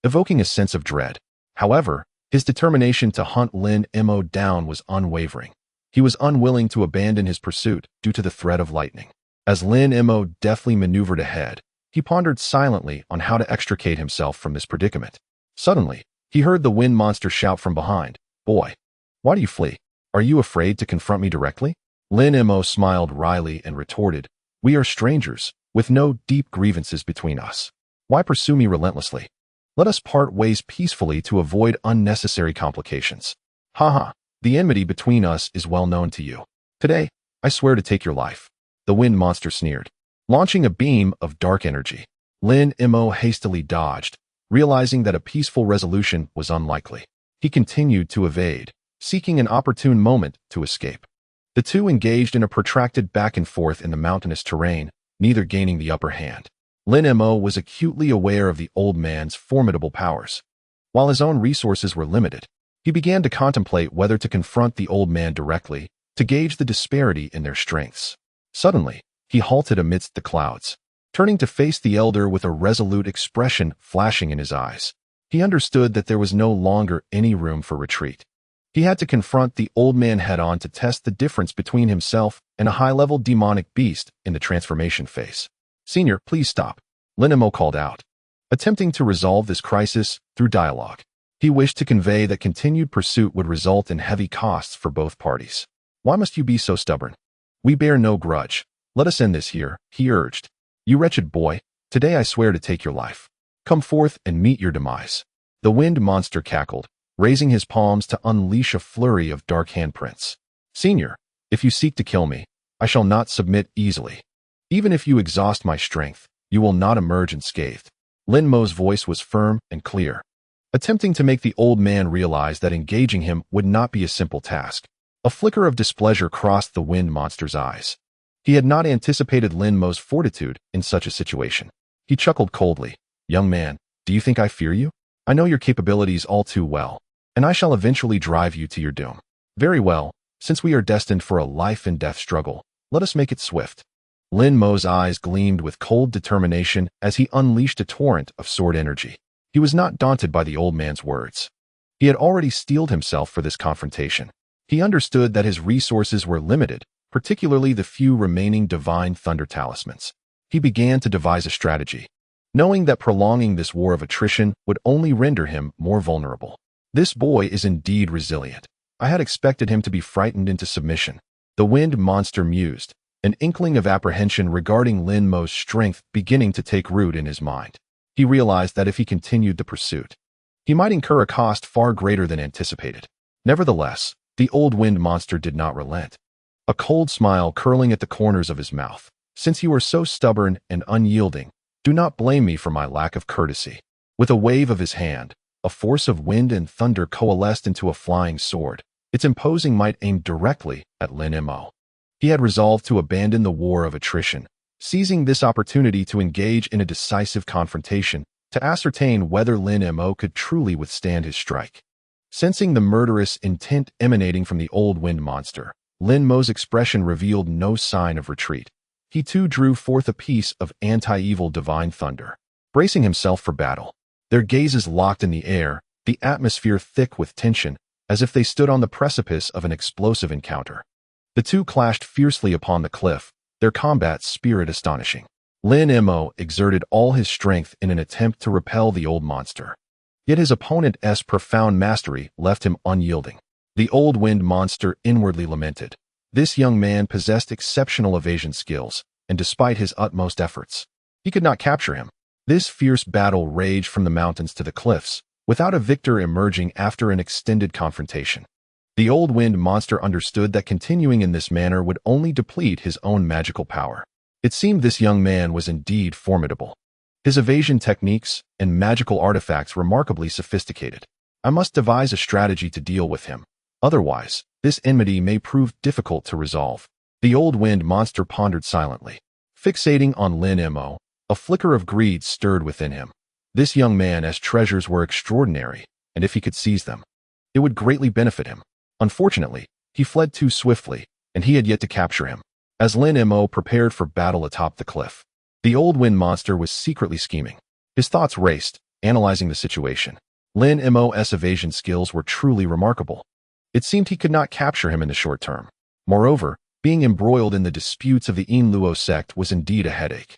evoking a sense of dread. However, his determination to hunt Lin Mo down was unwavering. He was unwilling to abandon his pursuit due to the threat of lightning. As Lin Mo deftly maneuvered ahead, he pondered silently on how to extricate himself from this predicament. Suddenly, he heard the wind monster shout from behind, "Boy, why do you flee? Are you afraid to confront me directly?" Lin Mo smiled wryly and retorted, "We are strangers, with no deep grievances between us. Why pursue me relentlessly? Let us part ways peacefully to avoid unnecessary complications. Haha, the enmity between us is well known to you. Today, I swear to take your life." The wind monster sneered, launching a beam of dark energy. Lin Mo hastily dodged, realizing that a peaceful resolution was unlikely. He continued to evade, seeking an opportune moment to escape. The two engaged in a protracted back and forth in the mountainous terrain, neither gaining the upper hand. Lin Mo was acutely aware of the old man's formidable powers. While his own resources were limited, he began to contemplate whether to confront the old man directly to gauge the disparity in their strengths. Suddenly, he halted amidst the clouds, turning to face the elder with a resolute expression flashing in his eyes. He understood that there was no longer any room for retreat. He had to confront the old man head-on to test the difference between himself and a high-level demonic beast in the transformation phase. "Senior, please stop," Lin Mo called out, attempting to resolve this crisis through dialogue. He wished to convey that continued pursuit would result in heavy costs for both parties. "Why must you be so stubborn? We bear no grudge. Let us end this here," he urged. "You wretched boy, today I swear to take your life. Come forth and meet your demise." The wind monster cackled, raising his palms to unleash a flurry of dark handprints. "Senior, if you seek to kill me, I shall not submit easily. Even if you exhaust my strength, you will not emerge unscathed." Lin Mo's voice was firm and clear, attempting to make the old man realize that engaging him would not be a simple task. A flicker of displeasure crossed the wind monster's eyes. He had not anticipated Lin Mo's fortitude in such a situation. He chuckled coldly, "Young man, do you think I fear you? I know your capabilities all too well, and I shall eventually drive you to your doom. Very well, since we are destined for a life and death struggle, let us make it swift." Lin Mo's eyes gleamed with cold determination as he unleashed a torrent of sword energy. He was not daunted by the old man's words. He had already steeled himself for this confrontation. He understood that his resources were limited, particularly the few remaining divine thunder talismans. He began to devise a strategy, knowing that prolonging this war of attrition would only render him more vulnerable. "This boy is indeed resilient. I had expected him to be frightened into submission." The wind monster mused, an inkling of apprehension regarding Lin Mo's strength beginning to take root in his mind. He realized that if he continued the pursuit, he might incur a cost far greater than anticipated. Nevertheless, the old wind monster did not relent, a cold smile curling at the corners of his mouth. "Since you are so stubborn and unyielding, do not blame me for my lack of courtesy." With a wave of his hand, a force of wind and thunder coalesced into a flying sword, its imposing might aimed directly at Lin Mo. He had resolved to abandon the war of attrition, seizing this opportunity to engage in a decisive confrontation to ascertain whether Lin Mo could truly withstand his strike. Sensing the murderous intent emanating from the old wind monster, Lin Mo's expression revealed no sign of retreat. He too drew forth a piece of anti-evil divine thunder, bracing himself for battle. Their gazes locked in the air, the atmosphere thick with tension, as if they stood on the precipice of an explosive encounter. The two clashed fiercely upon the cliff, their combat spirit astonishing. Lin Mo exerted all his strength in an attempt to repel the old monster. Yet his opponent's profound mastery left him unyielding. The old wind monster inwardly lamented. This young man possessed exceptional evasion skills, and despite his utmost efforts, he could not capture him. This fierce battle raged from the mountains to the cliffs, without a victor emerging after an extended confrontation. The old wind monster understood that continuing in this manner would only deplete his own magical power. It seemed this young man was indeed formidable. His evasion techniques and magical artifacts remarkably sophisticated. I must devise a strategy to deal with him. Otherwise, this enmity may prove difficult to resolve. The old wind monster pondered silently. Fixating on Lin Mo, a flicker of greed stirred within him. This young man's treasures were extraordinary, and if he could seize them, it would greatly benefit him. Unfortunately, he fled too swiftly, and he had yet to capture him. As Lin Mo prepared for battle atop the cliff, the old wind monster was secretly scheming. His thoughts raced, analyzing the situation. Lin Mo's evasion skills were truly remarkable. It seemed he could not capture him in the short term. Moreover, being embroiled in the disputes of the Luo sect was indeed a headache.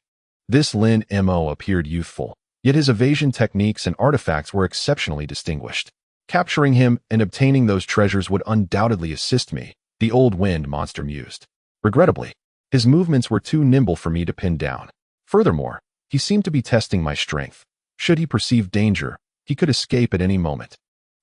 This Lin Mo appeared youthful, yet his evasion techniques and artifacts were exceptionally distinguished. Capturing him and obtaining those treasures would undoubtedly assist me, the old wind monster mused. Regrettably, his movements were too nimble for me to pin down. Furthermore, he seemed to be testing my strength. Should he perceive danger, he could escape at any moment.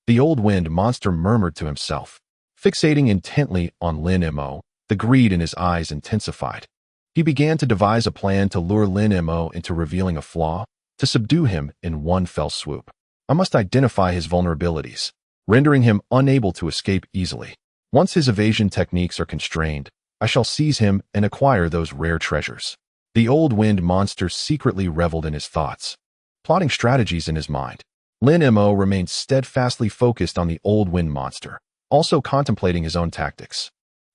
The old wind monster murmured to himself. Fixating intently on Lin Mo, the greed in his eyes intensified. He began to devise a plan to lure Lin Mo into revealing a flaw, to subdue him in one fell swoop. I must identify his vulnerabilities, rendering him unable to escape easily. Once his evasion techniques are constrained, I shall seize him and acquire those rare treasures. The old wind monster secretly reveled in his thoughts, plotting strategies in his mind. Lin Mo remained steadfastly focused on the old wind monster, also contemplating his own tactics.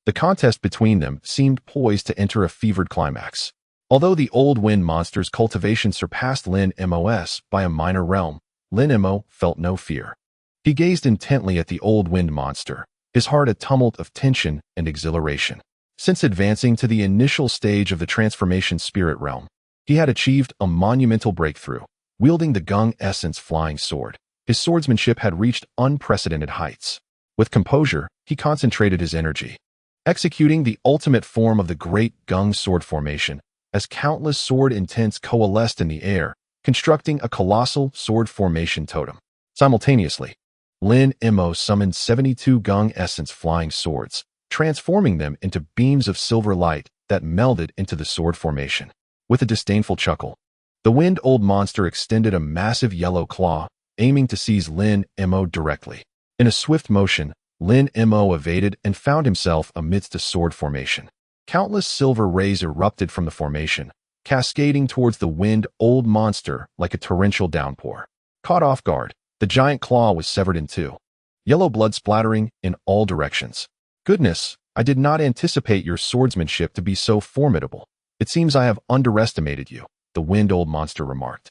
The contest between them seemed poised to enter a fevered climax. Although the old wind monster's cultivation surpassed Lin Mo's by a minor realm, Lin Mo felt no fear. He gazed intently at the old wind monster, his heart a tumult of tension and exhilaration. Since advancing to the initial stage of the transformation spirit realm, he had achieved a monumental breakthrough. Wielding the Gung Essence flying sword, his swordsmanship had reached unprecedented heights. With composure, he concentrated his energy, executing the ultimate form of the great Gung sword formation, as countless sword intents coalesced in the air, constructing a colossal sword formation totem. Simultaneously, Lin Mo summoned 72 Gung Essence flying swords, transforming them into beams of silver light that melded into the sword formation. With a disdainful chuckle, the wind old monster extended a massive yellow claw, aiming to seize Lin Mo directly. In a swift motion, Lin Mo evaded and found himself amidst a sword formation. Countless silver rays erupted from the formation, cascading towards the wind old monster like a torrential downpour. Caught off guard, the giant claw was severed in two, yellow blood splattering in all directions. Goodness, I did not anticipate your swordsmanship to be so formidable. It seems I have underestimated you, the wind old monster remarked,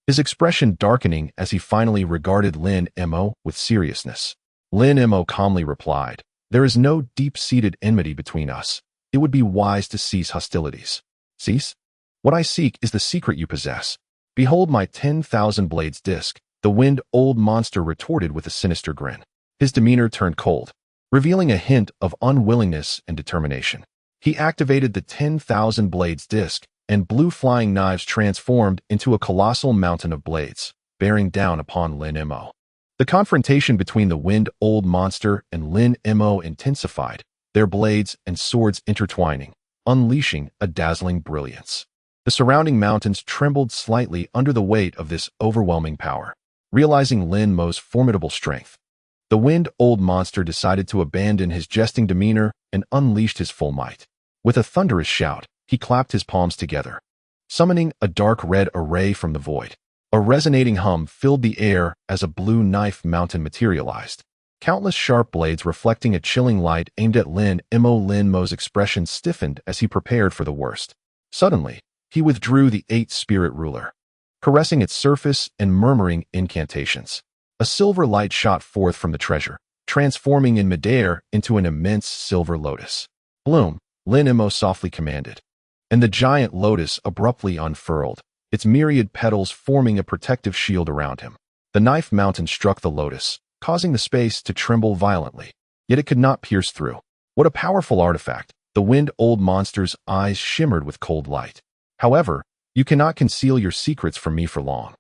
his expression darkening as he finally regarded Lin Mo with seriousness. Lin Mo calmly replied, "There is no deep-seated enmity between us. It would be wise to cease hostilities." "Cease? What I seek is the secret you possess. Behold my 10,000 blades disc," the wind old monster retorted with a sinister grin. His demeanor turned cold, revealing a hint of unwillingness and determination. He activated the 10,000 blades disc, and blue flying knives transformed into a colossal mountain of blades, bearing down upon Lin Mo. The confrontation between the wind old monster and Lin Mo intensified, their blades and swords intertwining, unleashing a dazzling brilliance. The surrounding mountains trembled slightly under the weight of this overwhelming power. Realizing Lin Mo's formidable strength, the wind old monster decided to abandon his jesting demeanor and unleashed his full might. With a thunderous shout, he clapped his palms together, summoning a dark red array from the void. A resonating hum filled the air as a blue knife mountain materialized. Countless sharp blades reflecting a chilling light aimed at Lin Mo. Lin Mo's expression stiffened as he prepared for the worst. Suddenly, he withdrew the 8-spirit ruler, caressing its surface and murmuring incantations. A silver light shot forth from the treasure, transforming in midair into an immense silver lotus. "Bloom," Lin Mo softly commanded. And the giant lotus abruptly unfurled, its myriad petals forming a protective shield around him. The knife mountain struck the lotus, causing the space to tremble violently. Yet it could not pierce through. What a powerful artifact! The wind-old monster's eyes shimmered with cold light. "However, you cannot conceal your secrets from me for long."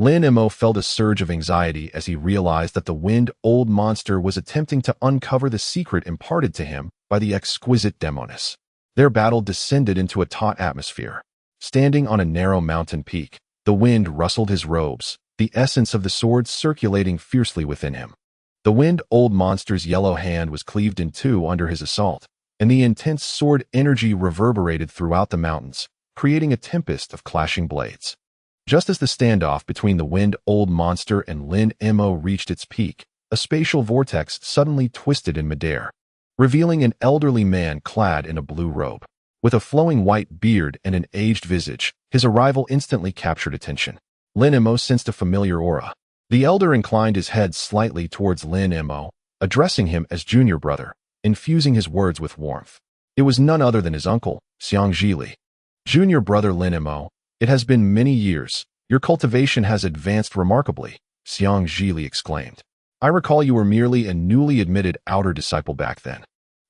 Lin Mo felt a surge of anxiety as he realized that the wind-old monster was attempting to uncover the secret imparted to him by the exquisite demoness. Their battle descended into a taut atmosphere. Standing on a narrow mountain peak, the wind rustled his robes, the essence of the sword circulating fiercely within him. The wind-old monster's yellow hand was cleaved in two under his assault, and the intense sword energy reverberated throughout the mountains, creating a tempest of clashing blades. Just as the standoff between the wind-old monster and Lin Mo reached its peak, a spatial vortex suddenly twisted in midair, revealing an elderly man clad in a blue robe. With a flowing white beard and an aged visage, his arrival instantly captured attention. Lin Mo sensed a familiar aura. The elder inclined his head slightly towards Lin Mo, addressing him as junior brother, infusing his words with warmth. It was none other than his uncle, Xiang Zhili. "Junior brother Lin Mo, it has been many years. Your cultivation has advanced remarkably," Xiang Zhili exclaimed. "I recall you were merely a newly admitted outer disciple back then.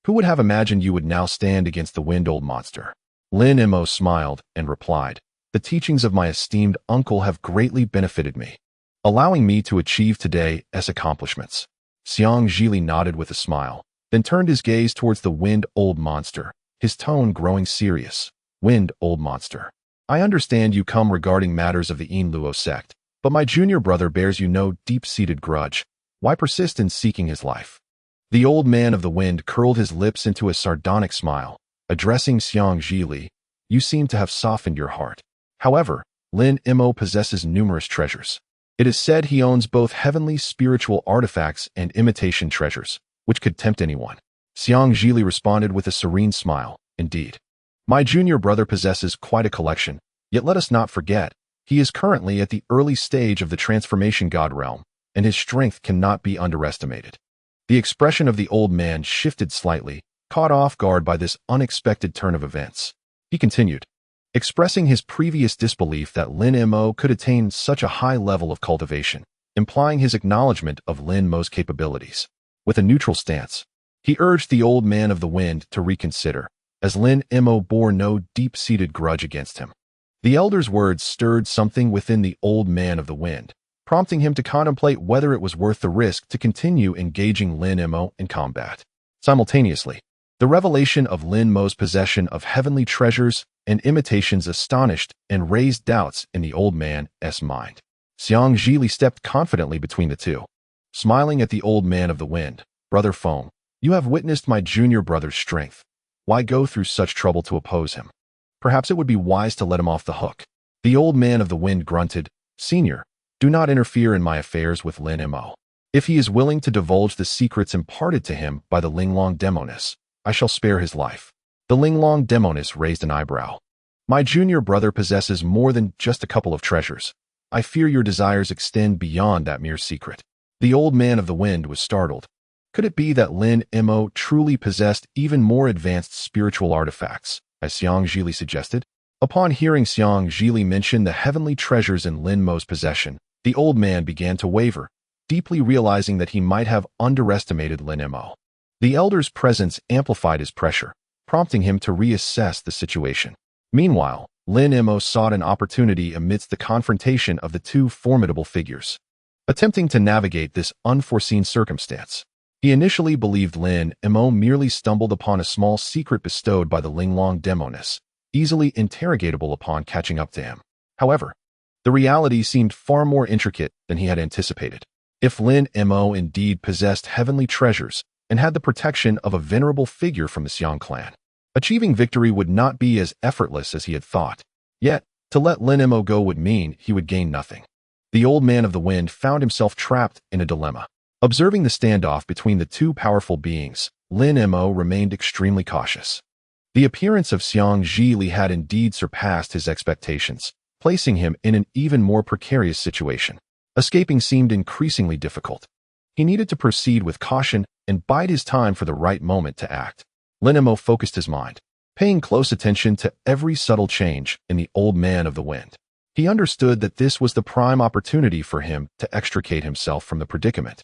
Who would have imagined you would now stand against the wind-old monster?" Lin Mo smiled and replied, "The teachings of my esteemed uncle have greatly benefited me, allowing me to achieve today's accomplishments." Xiang Zhili nodded with a smile, then turned his gaze towards the wind-old monster, his tone growing serious. "Wind-old monster, I understand you come regarding matters of the Luo sect, but my junior brother bears you no deep-seated grudge. Why persist in seeking his life?" The old man of the wind curled his lips into a sardonic smile, addressing Xiang Zhili. "You seem to have softened your heart. However, Lin Mo possesses numerous treasures. It is said he owns both heavenly spiritual artifacts and imitation treasures, which could tempt anyone." Xiang Zhili responded with a serene smile. "Indeed. My junior brother possesses quite a collection, yet let us not forget, he is currently at the early stage of the transformation god realm, and his strength cannot be underestimated." The expression of the old man shifted slightly, caught off guard by this unexpected turn of events. He continued, expressing his previous disbelief that Lin Mo could attain such a high level of cultivation, implying his acknowledgement of Lin Mo's capabilities. With a neutral stance, he urged the old man of the wind to reconsider, as Lin Mo bore no deep-seated grudge against him. The elder's words stirred something within the old man of the wind, prompting him to contemplate whether it was worth the risk to continue engaging Lin Mo in combat. Simultaneously, the revelation of Lin Mo's possession of heavenly treasures and imitations astonished and raised doubts in the old man's mind. Xiang Zhili stepped confidently between the two. Smiling at the old man of the wind, "Brother Feng, you have witnessed my junior brother's strength. Why go through such trouble to oppose him? Perhaps it would be wise to let him off the hook." The old man of the wind grunted, "Senior, do not interfere in my affairs with Lin Mo. If he is willing to divulge the secrets imparted to him by the Linglong Demoness, I shall spare his life." The Linglong Demoness raised an eyebrow. "My junior brother possesses more than just a couple of treasures. I fear your desires extend beyond that mere secret." The old man of the wind was startled. Could it be that Lin Mo truly possessed even more advanced spiritual artifacts, as Xiang Zhili suggested? Upon hearing Xiang Zhili mention the heavenly treasures in Lin Mo's possession, the old man began to waver, deeply realizing that he might have underestimated Lin Mo. The elder's presence amplified his pressure, prompting him to reassess the situation. Meanwhile, Lin Mo sought an opportunity amidst the confrontation of the two formidable figures. Attempting to navigate this unforeseen circumstance, he initially believed Lin Mo merely stumbled upon a small secret bestowed by the Linglong Demoness, easily interrogatable upon catching up to him. However, the reality seemed far more intricate than he had anticipated. If Lin Mo indeed possessed heavenly treasures and had the protection of a venerable figure from the Xiang clan, achieving victory would not be as effortless as he had thought. Yet, to let Lin Mo go would mean he would gain nothing. The old man of the wind found himself trapped in a dilemma. Observing the standoff between the two powerful beings, Lin Mo remained extremely cautious. The appearance of Xiang Zhili had indeed surpassed his expectations, placing him in an even more precarious situation. Escaping seemed increasingly difficult. He needed to proceed with caution and bide his time for the right moment to act. Lin Mo focused his mind, paying close attention to every subtle change in the old man of the wind. He understood that this was the prime opportunity for him to extricate himself from the predicament.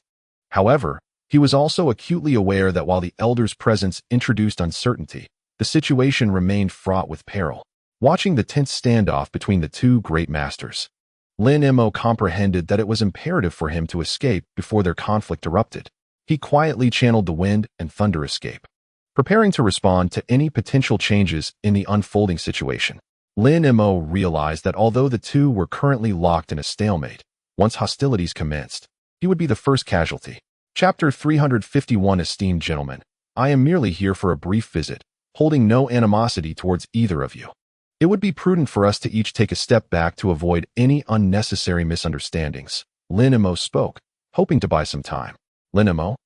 However, he was also acutely aware that while the elder's presence introduced uncertainty, the situation remained fraught with peril. Watching the tense standoff between the two great masters, Lin Mo comprehended that it was imperative for him to escape before their conflict erupted. He quietly channeled the wind and thunder escape, preparing to respond to any potential changes in the unfolding situation. Lin Mo realized that although the two were currently locked in a stalemate, once hostilities commenced, he would be the first casualty. Chapter 351. Esteemed gentlemen, I am merely here for a brief visit, holding no animosity towards either of you. It would be prudent for us to each take a step back to avoid any unnecessary misunderstandings. Lin Mo spoke, hoping to buy some time. Lin Mo,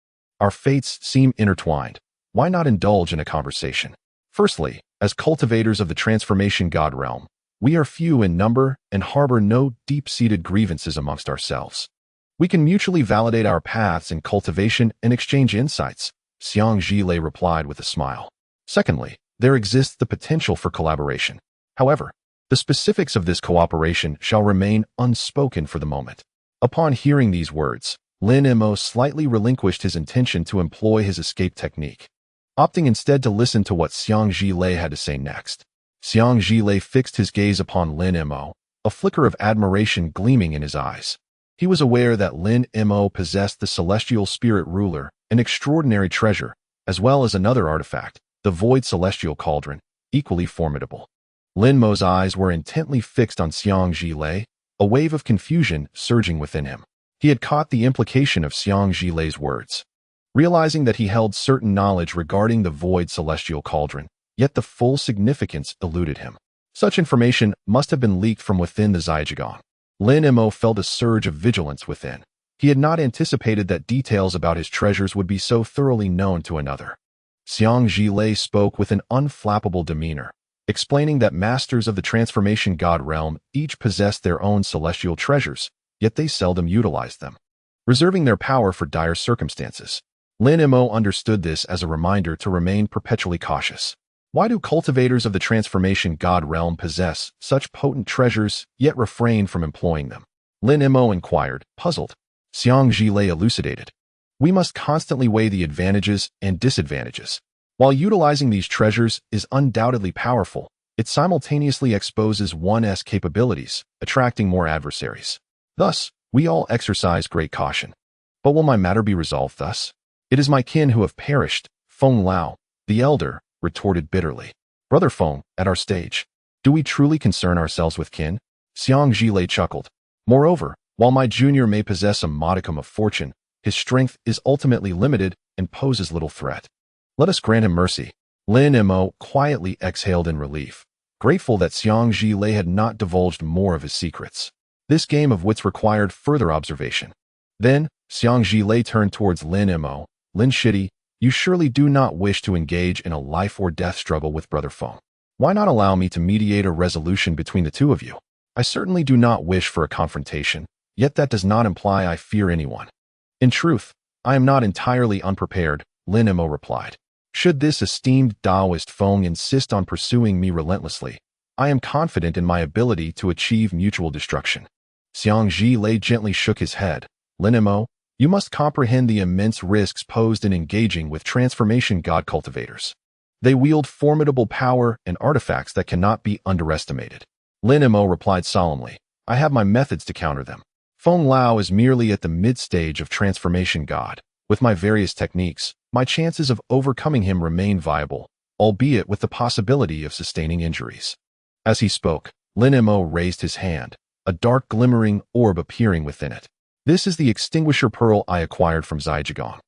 our fates seem intertwined. Why not indulge in a conversation? Firstly, as cultivators of the transformation god realm, we are few in number and harbor no deep-seated grievances amongst ourselves. We can mutually validate our paths in cultivation and exchange insights, Xiang Zhilei replied with a smile. Secondly, there exists the potential for collaboration. However, the specifics of this cooperation shall remain unspoken for the moment. Upon hearing these words, Lin Mo slightly relinquished his intention to employ his escape technique, opting instead to listen to what Xiang Zhilei had to say next. Xiang Zhilei fixed his gaze upon Lin Mo, a flicker of admiration gleaming in his eyes. He was aware that Lin Mo possessed the celestial spirit ruler, an extraordinary treasure, as well as another artifact, the void celestial cauldron, equally formidable. Lin Mo's eyes were intently fixed on Xiang Zhilei, a wave of confusion surging within him. He had caught the implication of Xiang Zhilei's words, realizing that he held certain knowledge regarding the void celestial cauldron, yet the full significance eluded him. Such information must have been leaked from within the Zhang. Lin Mo felt a surge of vigilance within. He had not anticipated that details about his treasures would be so thoroughly known to another. Xiang Zhilei spoke with an unflappable demeanor, explaining that masters of the transformation god realm each possessed their own celestial treasures, yet they seldom utilized them, reserving their power for dire circumstances. Lin Mo understood this as a reminder to remain perpetually cautious. Why do cultivators of the transformation god realm possess such potent treasures, yet refrain from employing them? Lin Mo inquired, puzzled. Xiang Zhilei elucidated. We must constantly weigh the advantages and disadvantages. While utilizing these treasures is undoubtedly powerful, it simultaneously exposes one's capabilities, attracting more adversaries. Thus, we all exercise great caution. But will my matter be resolved thus? It is my kin who have perished, Feng Lao, the elder, retorted bitterly. Brother Feng, at our stage, do we truly concern ourselves with kin? Xiang Zhilei chuckled. Moreover, while my junior may possess a modicum of fortune, his strength is ultimately limited and poses little threat. Let us grant him mercy. Lin Mo quietly exhaled in relief, grateful that Xiang Zhilei had not divulged more of his secrets. This game of wits required further observation. Then, Xiang Zhilei turned towards Lin Mo. Lin Shitty, you surely do not wish to engage in a life-or-death struggle with Brother Feng. Why not allow me to mediate a resolution between the two of you? I certainly do not wish for a confrontation, yet that does not imply I fear anyone. In truth, I am not entirely unprepared, Lin Mo replied. Should this esteemed Taoist Feng insist on pursuing me relentlessly, I am confident in my ability to achieve mutual destruction. Xiang Zhilei gently shook his head. Lin Mo, you must comprehend the immense risks posed in engaging with transformation god cultivators. They wield formidable power and artifacts that cannot be underestimated. Lin Mo replied solemnly, I have my methods to counter them. Feng Lao is merely at the mid-stage of transformation god. With my various techniques, my chances of overcoming him remain viable, albeit with the possibility of sustaining injuries. As he spoke, Lin Mo raised his hand, a dark glimmering orb appearing within it. This is the extinguisher pearl I acquired from Zhang.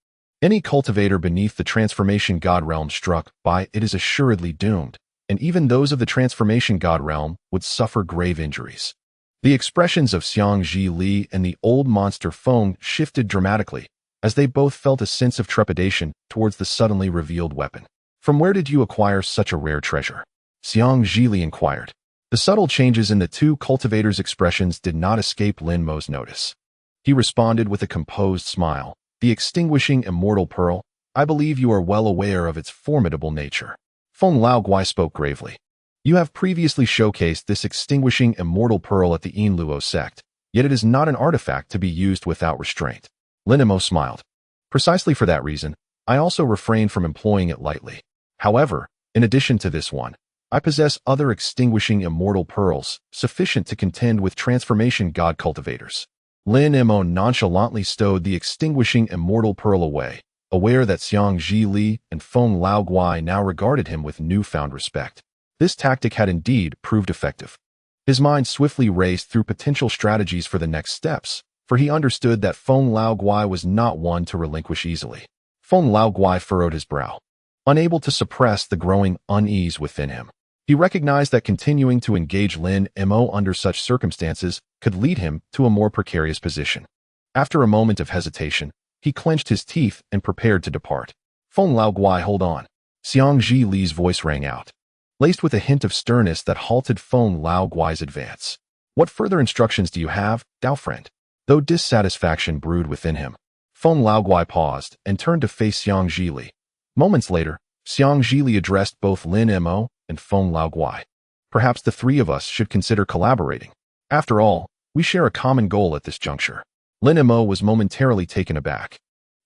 Any cultivator beneath the transformation god realm struck by it is assuredly doomed, and even those of the transformation god realm would suffer grave injuries. The expressions of Xiang Zhilei and the old monster Feng shifted dramatically, as they both felt a sense of trepidation towards the suddenly revealed weapon. From where did you acquire such a rare treasure? Xiang Zhilei inquired. The subtle changes in the two cultivators' expressions did not escape Lin Mo's notice. He responded with a composed smile. The extinguishing immortal pearl, I believe you are well aware of its formidable nature. Feng Lao Guai spoke gravely. You have previously showcased this extinguishing immortal pearl at the Luo Sect, yet it is not an artifact to be used without restraint. Lin Mo smiled. Precisely for that reason, I also refrained from employing it lightly. However, in addition to this one, I possess other extinguishing immortal pearls, sufficient to contend with transformation god cultivators. Lin Mo nonchalantly stowed the extinguishing immortal pearl away, aware that Xiang Ji Li and Feng Lao Guai now regarded him with newfound respect. This tactic had indeed proved effective. His mind swiftly raced through potential strategies for the next steps, for he understood that Feng Lao Guai was not one to relinquish easily. Feng Lao Guai furrowed his brow, unable to suppress the growing unease within him. He recognized that continuing to engage Lin Mo under such circumstances could lead him to a more precarious position. After a moment of hesitation, he clenched his teeth and prepared to depart. Feng Lao Guai, hold on. Xiang Ji Li's voice rang out, laced with a hint of sternness that halted Feng Lao Guai's advance. What further instructions do you have, Dao friend? Though dissatisfaction brewed within him, Feng Lao Guai paused and turned to face Xiang Ji Li. Moments later, Xiang Ji Li addressed both Lin Mo and Feng Lao Guai. Perhaps the three of us should consider collaborating. After all, we share a common goal at this juncture. Lin Mo was momentarily taken aback,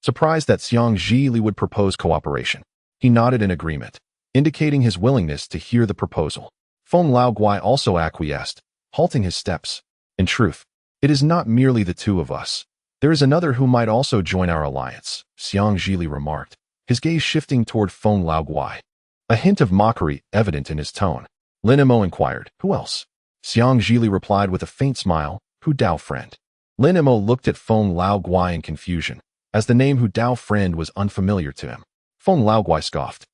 surprised that Xiang Ji Li would propose cooperation. He nodded in agreement, indicating his willingness to hear the proposal. Feng Lao Guai also acquiesced, halting his steps. In truth, it is not merely the two of us. There is another who might also join our alliance, Xiang Ji Li remarked, his gaze shifting toward Feng Lao Guai. A hint of mockery evident in his tone. Lin Mo inquired, who else? Xiang Ji Li replied with a faint smile, Hu Dao friend. Lin Mo looked at Feng Lao Guai in confusion, as the name Hu Dao friend was unfamiliar to him. Feng Lao Guai scoffed.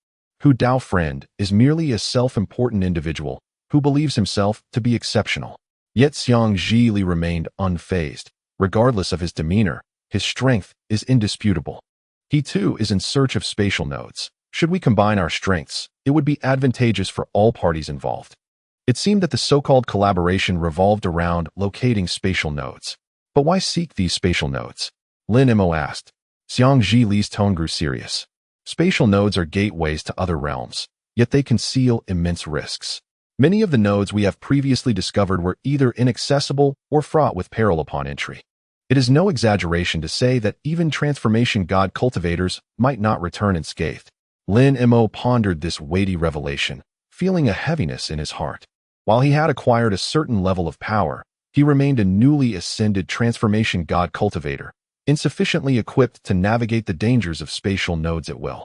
Hu Dao friend is merely a self-important individual who believes himself to be exceptional. Yet Xiang Ji Li remained unfazed. Regardless of his demeanor, his strength is indisputable. He too is in search of spatial nodes. Should we combine our strengths, it would be advantageous for all parties involved. It seemed that the so-called collaboration revolved around locating spatial nodes. But why seek these spatial nodes? Lin Mo asked. Xiang Ji Li's tone grew serious. Spatial nodes are gateways to other realms, yet they conceal immense risks. Many of the nodes we have previously discovered were either inaccessible or fraught with peril upon entry. It is no exaggeration to say that even transformation god cultivators might not return unscathed. Lin Mo pondered this weighty revelation, feeling a heaviness in his heart. While he had acquired a certain level of power, he remained a newly ascended transformation god cultivator, insufficiently equipped to navigate the dangers of spatial nodes at will.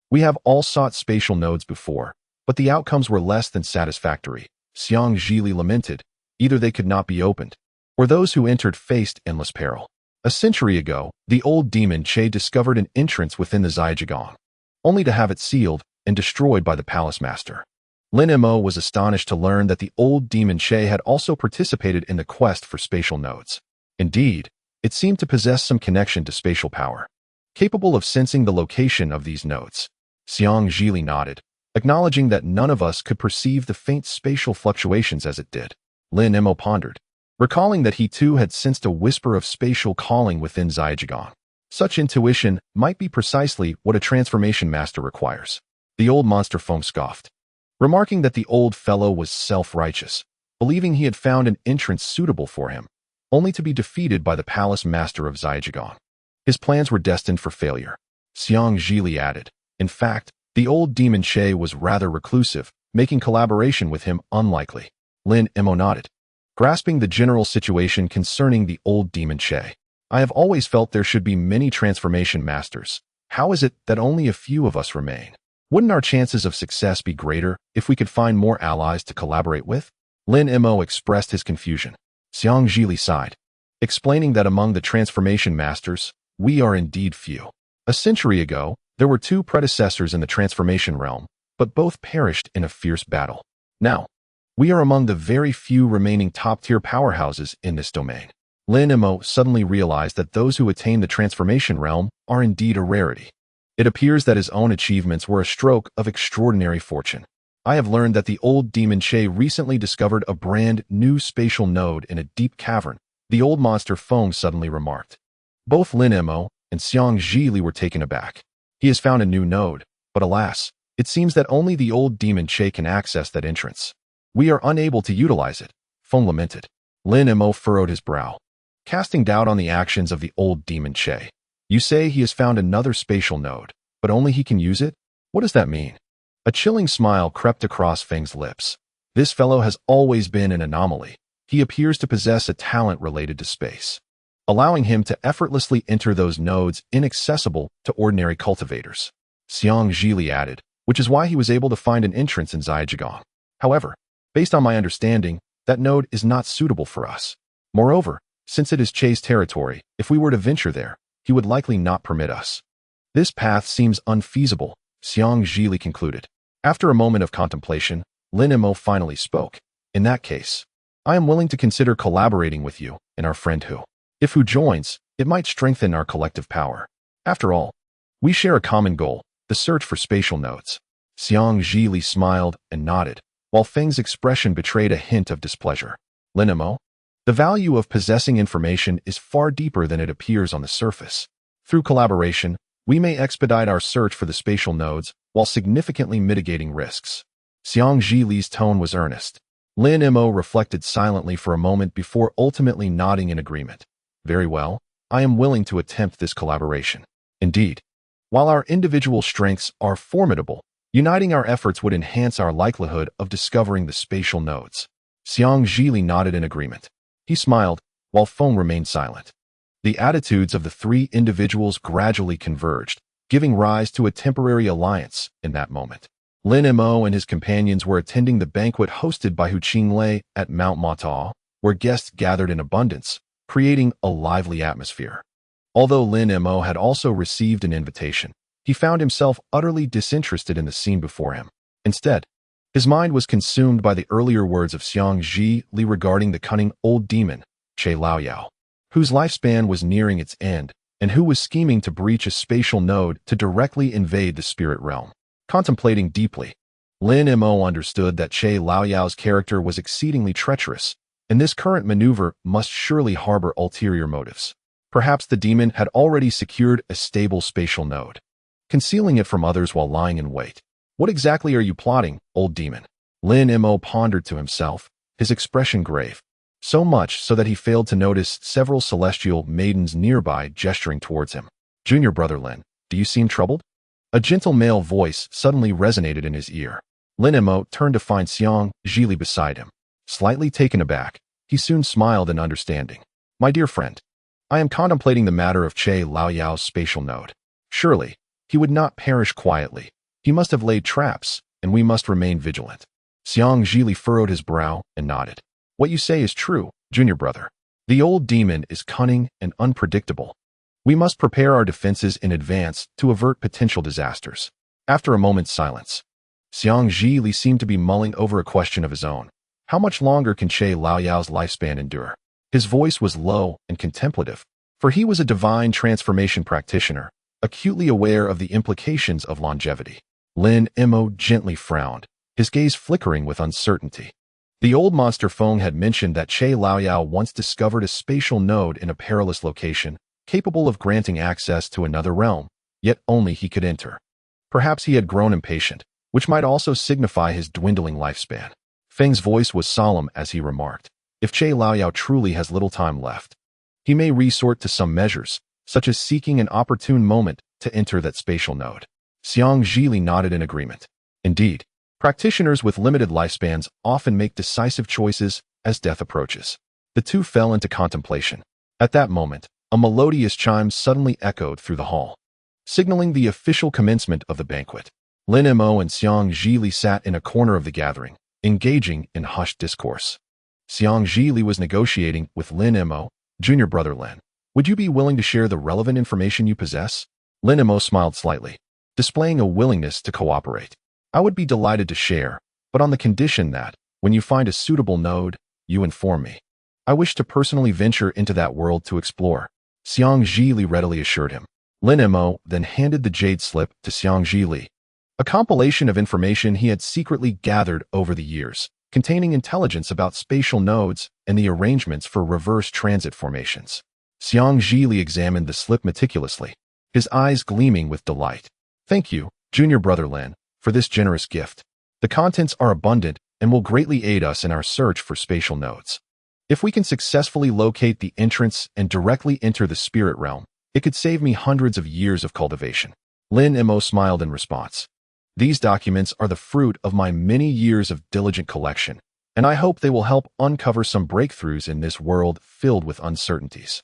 We have all sought spatial nodes before, but the outcomes were less than satisfactory, Xiang Ji Li lamented. Either they could not be opened, or those who entered faced endless peril. A century ago, the old demon Che discovered an entrance within the Zhang, only to have it sealed and destroyed by the palace master. Lin Mo was astonished to learn that the old demon Che had also participated in the quest for spatial nodes. Indeed, it seemed to possess some connection to spatial power, capable of sensing the location of these nodes. Xiang Ji Li nodded, acknowledging that none of us could perceive the faint spatial fluctuations as it did. Lin Mo pondered, recalling that he too had sensed a whisper of spatial calling within Zhang. Such intuition might be precisely what a transformation master requires. The old monster Feng scoffed, remarking that the old fellow was self-righteous, believing he had found an entrance suitable for him, only to be defeated by the palace master of Zhang. His plans were destined for failure. Xiang Ji Li added, in fact, the old demon Che was rather reclusive, making collaboration with him unlikely. Lin Mo nodded, grasping the general situation concerning the old demon Che. I have always felt there should be many transformation masters. How is it that only a few of us remain? Wouldn't our chances of success be greater if we could find more allies to collaborate with? Lin Mo expressed his confusion. Xiang Ji Li sighed, explaining that among the transformation masters, we are indeed few. A century ago, there were two predecessors in the transformation realm, but both perished in a fierce battle. Now, we are among the very few remaining top-tier powerhouses in this domain. Lin Mo suddenly realized that those who attain the transformation realm are indeed a rarity. It appears that his own achievements were a stroke of extraordinary fortune. I have learned that the old demon Che recently discovered a brand new spatial node in a deep cavern, the old monster Feng suddenly remarked. Both Lin Mo and Xiang Zhili were taken aback. He has found a new node, but alas, it seems that only the old demon Che can access that entrance. We are unable to utilize it, Feng lamented. Lin Mo furrowed his brow, casting doubt on the actions of the old demon Che. You say he has found another spatial node, but only he can use it? What does that mean? A chilling smile crept across Feng's lips. This fellow has always been an anomaly. He appears to possess a talent related to space, allowing him to effortlessly enter those nodes inaccessible to ordinary cultivators. Xiang Zhili added, which is why he was able to find an entrance in Ziyagong. However, based on my understanding, that node is not suitable for us. Moreover, since it is Che's territory, if we were to venture there, he would likely not permit us. This path seems unfeasible, Xiang Zhili concluded. After a moment of contemplation, Lin Mo finally spoke. In that case, I am willing to consider collaborating with you and our friend Hu. If Hu joins, it might strengthen our collective power. After all, we share a common goal, the search for spatial nodes. Xiang Zhili smiled and nodded, while Feng's expression betrayed a hint of displeasure. Lin Mo, the value of possessing information is far deeper than it appears on the surface. Through collaboration, we may expedite our search for the spatial nodes while significantly mitigating risks. Xiang Zhili's tone was earnest. Lin Mo reflected silently for a moment before ultimately nodding in agreement. Very well, I am willing to attempt this collaboration. Indeed, while our individual strengths are formidable, uniting our efforts would enhance our likelihood of discovering the spatial nodes. Xiang Zhili nodded in agreement. He smiled, while Feng remained silent. The attitudes of the three individuals gradually converged, giving rise to a temporary alliance in that moment. Lin Mo and his companions were attending the banquet hosted by Hu Qinglei at Mount Mata, where guests gathered in abundance, creating a lively atmosphere. Although Lin Mo had also received an invitation, he found himself utterly disinterested in the scene before him. Instead, his mind was consumed by the earlier words of Xiang Zhili regarding the cunning old demon, Che Laoyao, whose lifespan was nearing its end, and who was scheming to breach a spatial node to directly invade the spirit realm. Contemplating deeply, Lin Mo understood that Che Laoyao's character was exceedingly treacherous, and this current maneuver must surely harbor ulterior motives. Perhaps the demon had already secured a stable spatial node, concealing it from others while lying in wait. What exactly are you plotting, old demon? Lin Mo pondered to himself, his expression grave, so much so that he failed to notice several celestial maidens nearby gesturing towards him. Junior brother Lin, do you seem troubled? A gentle male voice suddenly resonated in his ear. Lin Mo turned to find Xiang Zhili beside him. Slightly taken aback, he soon smiled in understanding. My dear friend, I am contemplating the matter of Che Laoyao's spatial node. Surely, he would not perish quietly. He must have laid traps, and we must remain vigilant. Xiang Zhili furrowed his brow and nodded. What you say is true, junior brother. The old demon is cunning and unpredictable. We must prepare our defenses in advance to avert potential disasters. After a moment's silence, Xiang Zhili seemed to be mulling over a question of his own. How much longer can Che Laoyao's lifespan endure? His voice was low and contemplative, for he was a divine transformation practitioner, acutely aware of the implications of longevity. Lin Mo gently frowned, his gaze flickering with uncertainty. The old monster Feng had mentioned that Che Laoyao once discovered a spatial node in a perilous location, capable of granting access to another realm, yet only he could enter. Perhaps he had grown impatient, which might also signify his dwindling lifespan. Feng's voice was solemn as he remarked, if Che Laoyao truly has little time left, he may resort to some measures, such as seeking an opportune moment to enter that spatial node. Xiang Zhili nodded in agreement. Indeed, practitioners with limited lifespans often make decisive choices as death approaches. The two fell into contemplation. At that moment, a melodious chime suddenly echoed through the hall, signaling the official commencement of the banquet. Lin Mo and Xiang Zhili sat in a corner of the gathering, engaging in hushed discourse. Xiang Zhili was negotiating with Lin Mo. Junior brother Lin, would you be willing to share the relevant information you possess? Lin Mo smiled slightly, displaying a willingness to cooperate. I would be delighted to share, but on the condition that, when you find a suitable node, you inform me. I wish to personally venture into that world to explore. Xiang Zhili readily assured him. Lin Mo then handed the jade slip to Xiang Zhili, a compilation of information he had secretly gathered over the years, containing intelligence about spatial nodes and the arrangements for reverse transit formations. Xiang Zhili examined the slip meticulously, his eyes gleaming with delight. Thank you, junior brother Lin, for this generous gift. The contents are abundant and will greatly aid us in our search for spatial nodes. If we can successfully locate the entrance and directly enter the spirit realm, it could save me hundreds of years of cultivation. Lin Mo smiled in response. These documents are the fruit of my many years of diligent collection, and I hope they will help uncover some breakthroughs in this world filled with uncertainties.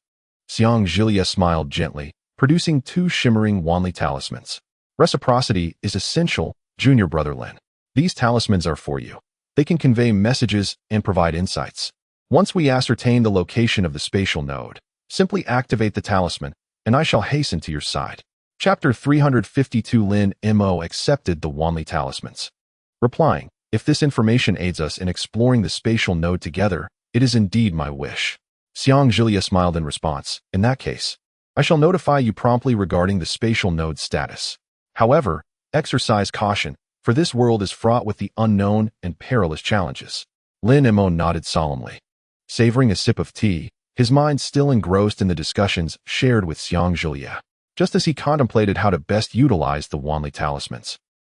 Xiang Jilia smiled gently, producing 2 shimmering wanli talismans. Reciprocity is essential, junior brother Lin. These talismans are for you. They can convey messages and provide insights. Once we ascertain the location of the spatial node, simply activate the talisman, and I shall hasten to your side. Chapter 352. Lin Mo accepted the wanli talismans, replying, if this information aids us in exploring the spatial node together, it is indeed my wish. Xiang Jilia smiled in response. In that case, I shall notify you promptly regarding the spatial node's status. However, exercise caution, for this world is fraught with the unknown and perilous challenges. Lin Mo nodded solemnly. Savoring a sip of tea, his mind still engrossed in the discussions shared with Xiang Jilia, just as he contemplated how to best utilize the wanli talismans.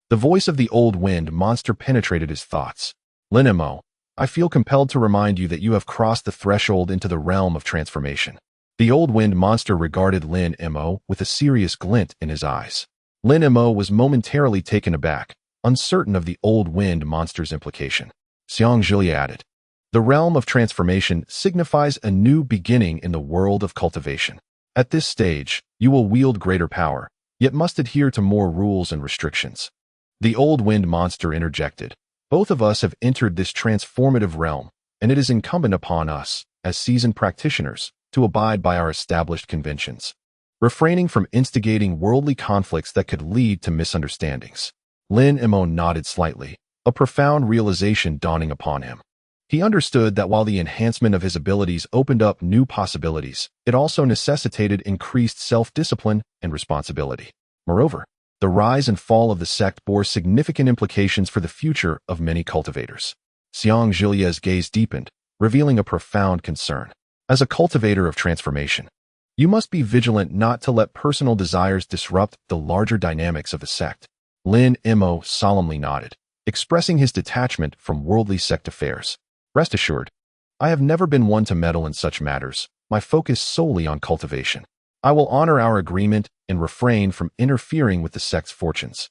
The voice of the old wind monster penetrated his thoughts. Lin Mo, I feel compelled to remind you that you have crossed the threshold into the realm of transformation. The old wind monster regarded Lin Mo with a serious glint in his eyes. Lin Mo was momentarily taken aback, uncertain of the old wind monster's implication. Xiang Jilia added, the realm of transformation signifies a new beginning in the world of cultivation. At this stage, you will wield greater power, yet must adhere to more rules and restrictions. The old wind monster interjected, both of us have entered this transformative realm, and it is incumbent upon us, as seasoned practitioners, to abide by our established conventions, refraining from instigating worldly conflicts that could lead to misunderstandings. Lin Mo nodded slightly, a profound realization dawning upon him. He understood that while the enhancement of his abilities opened up new possibilities, it also necessitated increased self-discipline and responsibility. Moreover, the rise and fall of the sect bore significant implications for the future of many cultivators. Xiang Jilia's gaze deepened, revealing a profound concern. As a cultivator of transformation, you must be vigilant not to let personal desires disrupt the larger dynamics of the sect. Lin Mo solemnly nodded, expressing his detachment from worldly sect affairs. Rest assured, I have never been one to meddle in such matters, my focus solely on cultivation. I will honor our agreement and refrain from interfering with the sect's fortunes.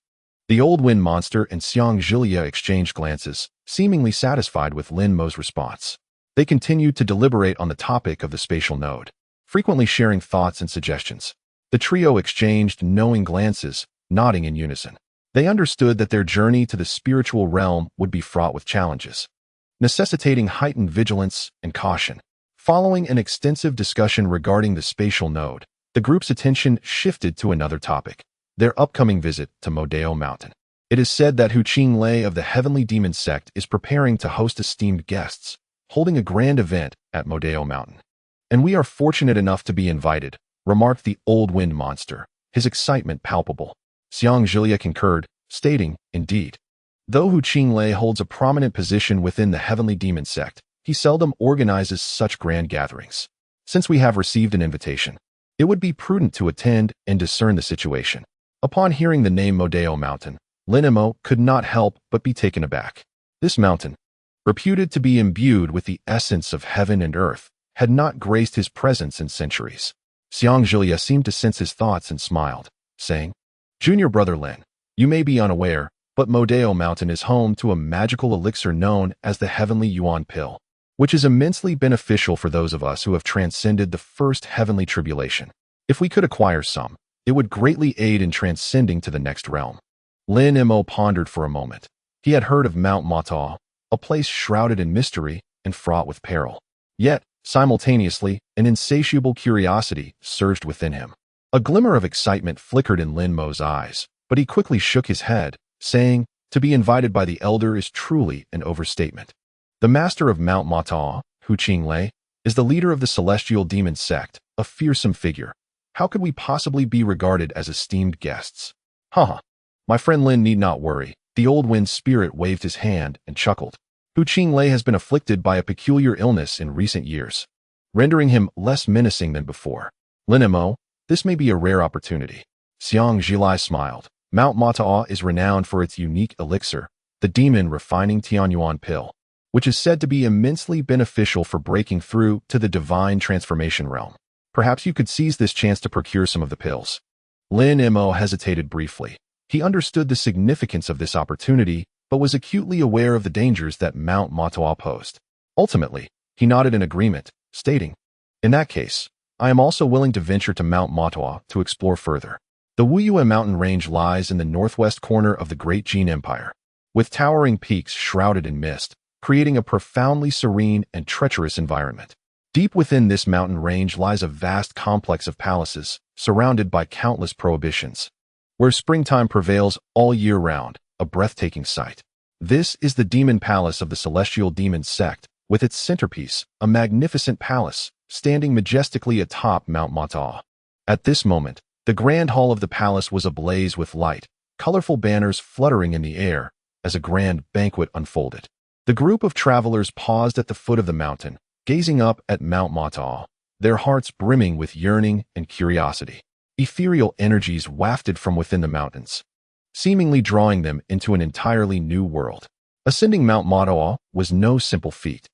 The old wind monster and Xiang Jilia exchanged glances, seemingly satisfied with Lin Mo's response. They continued to deliberate on the topic of the spatial node, frequently sharing thoughts and suggestions. The trio exchanged knowing glances, nodding in unison. They understood that their journey to the spiritual realm would be fraught with challenges, necessitating heightened vigilance and caution. Following an extensive discussion regarding the spatial node, the group's attention shifted to another topic, their upcoming visit to Modeo Mountain. It is said that Hu Qinglei of the Heavenly Demon Sect is preparing to host esteemed guests, holding a grand event at Modeo Mountain. And we are fortunate enough to be invited, remarked the old wind monster, his excitement palpable. Xiang Jilia concurred, stating, indeed. Though Hu Qinglei holds a prominent position within the Heavenly Demon Sect, he seldom organizes such grand gatherings. Since we have received an invitation, it would be prudent to attend and discern the situation. Upon hearing the name Modeo Mountain, Lin Mo could not help but be taken aback. This mountain, reputed to be imbued with the essence of heaven and earth, had not graced his presence in centuries. Xiang Jilia seemed to sense his thoughts and smiled, saying, Junior brother Lin, you may be unaware, but Modeo Mountain is home to a magical elixir known as the Heavenly Yuan Pill, which is immensely beneficial for those of us who have transcended the first heavenly tribulation. If we could acquire some, it would greatly aid in transcending to the next realm. Lin Mo pondered for a moment. He had heard of Mount a place shrouded in mystery and fraught with peril. Yet, simultaneously, an insatiable curiosity surged within him. A glimmer of excitement flickered in Lin Mo's eyes, but he quickly shook his head, saying, to be invited by the elder is truly an overstatement. The master of Mount Hu Qinglei, is the leader of the celestial demon sect, a fearsome figure. How could we possibly be regarded as esteemed guests? Haha. My friend Lin need not worry. The old wind spirit waved his hand and chuckled. Hu Qinglei has been afflicted by a peculiar illness in recent years, rendering him less menacing than before. Lin Mo, This may be a rare opportunity. Xiang Zhilai smiled. Mount Mata'o is renowned for its unique elixir, the demon refining Tianyuan pill, which is said to be immensely beneficial for breaking through to the divine transformation realm. Perhaps you could seize this chance to procure some of the pills. Lin Mo hesitated briefly. He understood the significance of this opportunity, but was acutely aware of the dangers that Mount Mata'o posed. Ultimately, he nodded in agreement, stating, "In that case, I am also willing to venture to Mount Mata'o to explore further." The Wuyue mountain range lies in the northwest corner of the Great Jin Empire, with towering peaks shrouded in mist, creating a profoundly serene and treacherous environment. Deep within this mountain range lies a vast complex of palaces, surrounded by countless prohibitions, where springtime prevails all year round, a breathtaking sight. This is the demon palace of the celestial demon Sect, with its centerpiece, a magnificent palace, standing majestically atop Mount Mata'o. At this moment, the grand hall of the palace was ablaze with light, colorful banners fluttering in the air as a grand banquet unfolded. The group of travelers paused at the foot of the mountain, gazing up at Mount Mata'o, their hearts brimming with yearning and curiosity. Ethereal energies wafted from within the mountains, seemingly drawing them into an entirely new world. Ascending Mount Mata'o was no simple feat.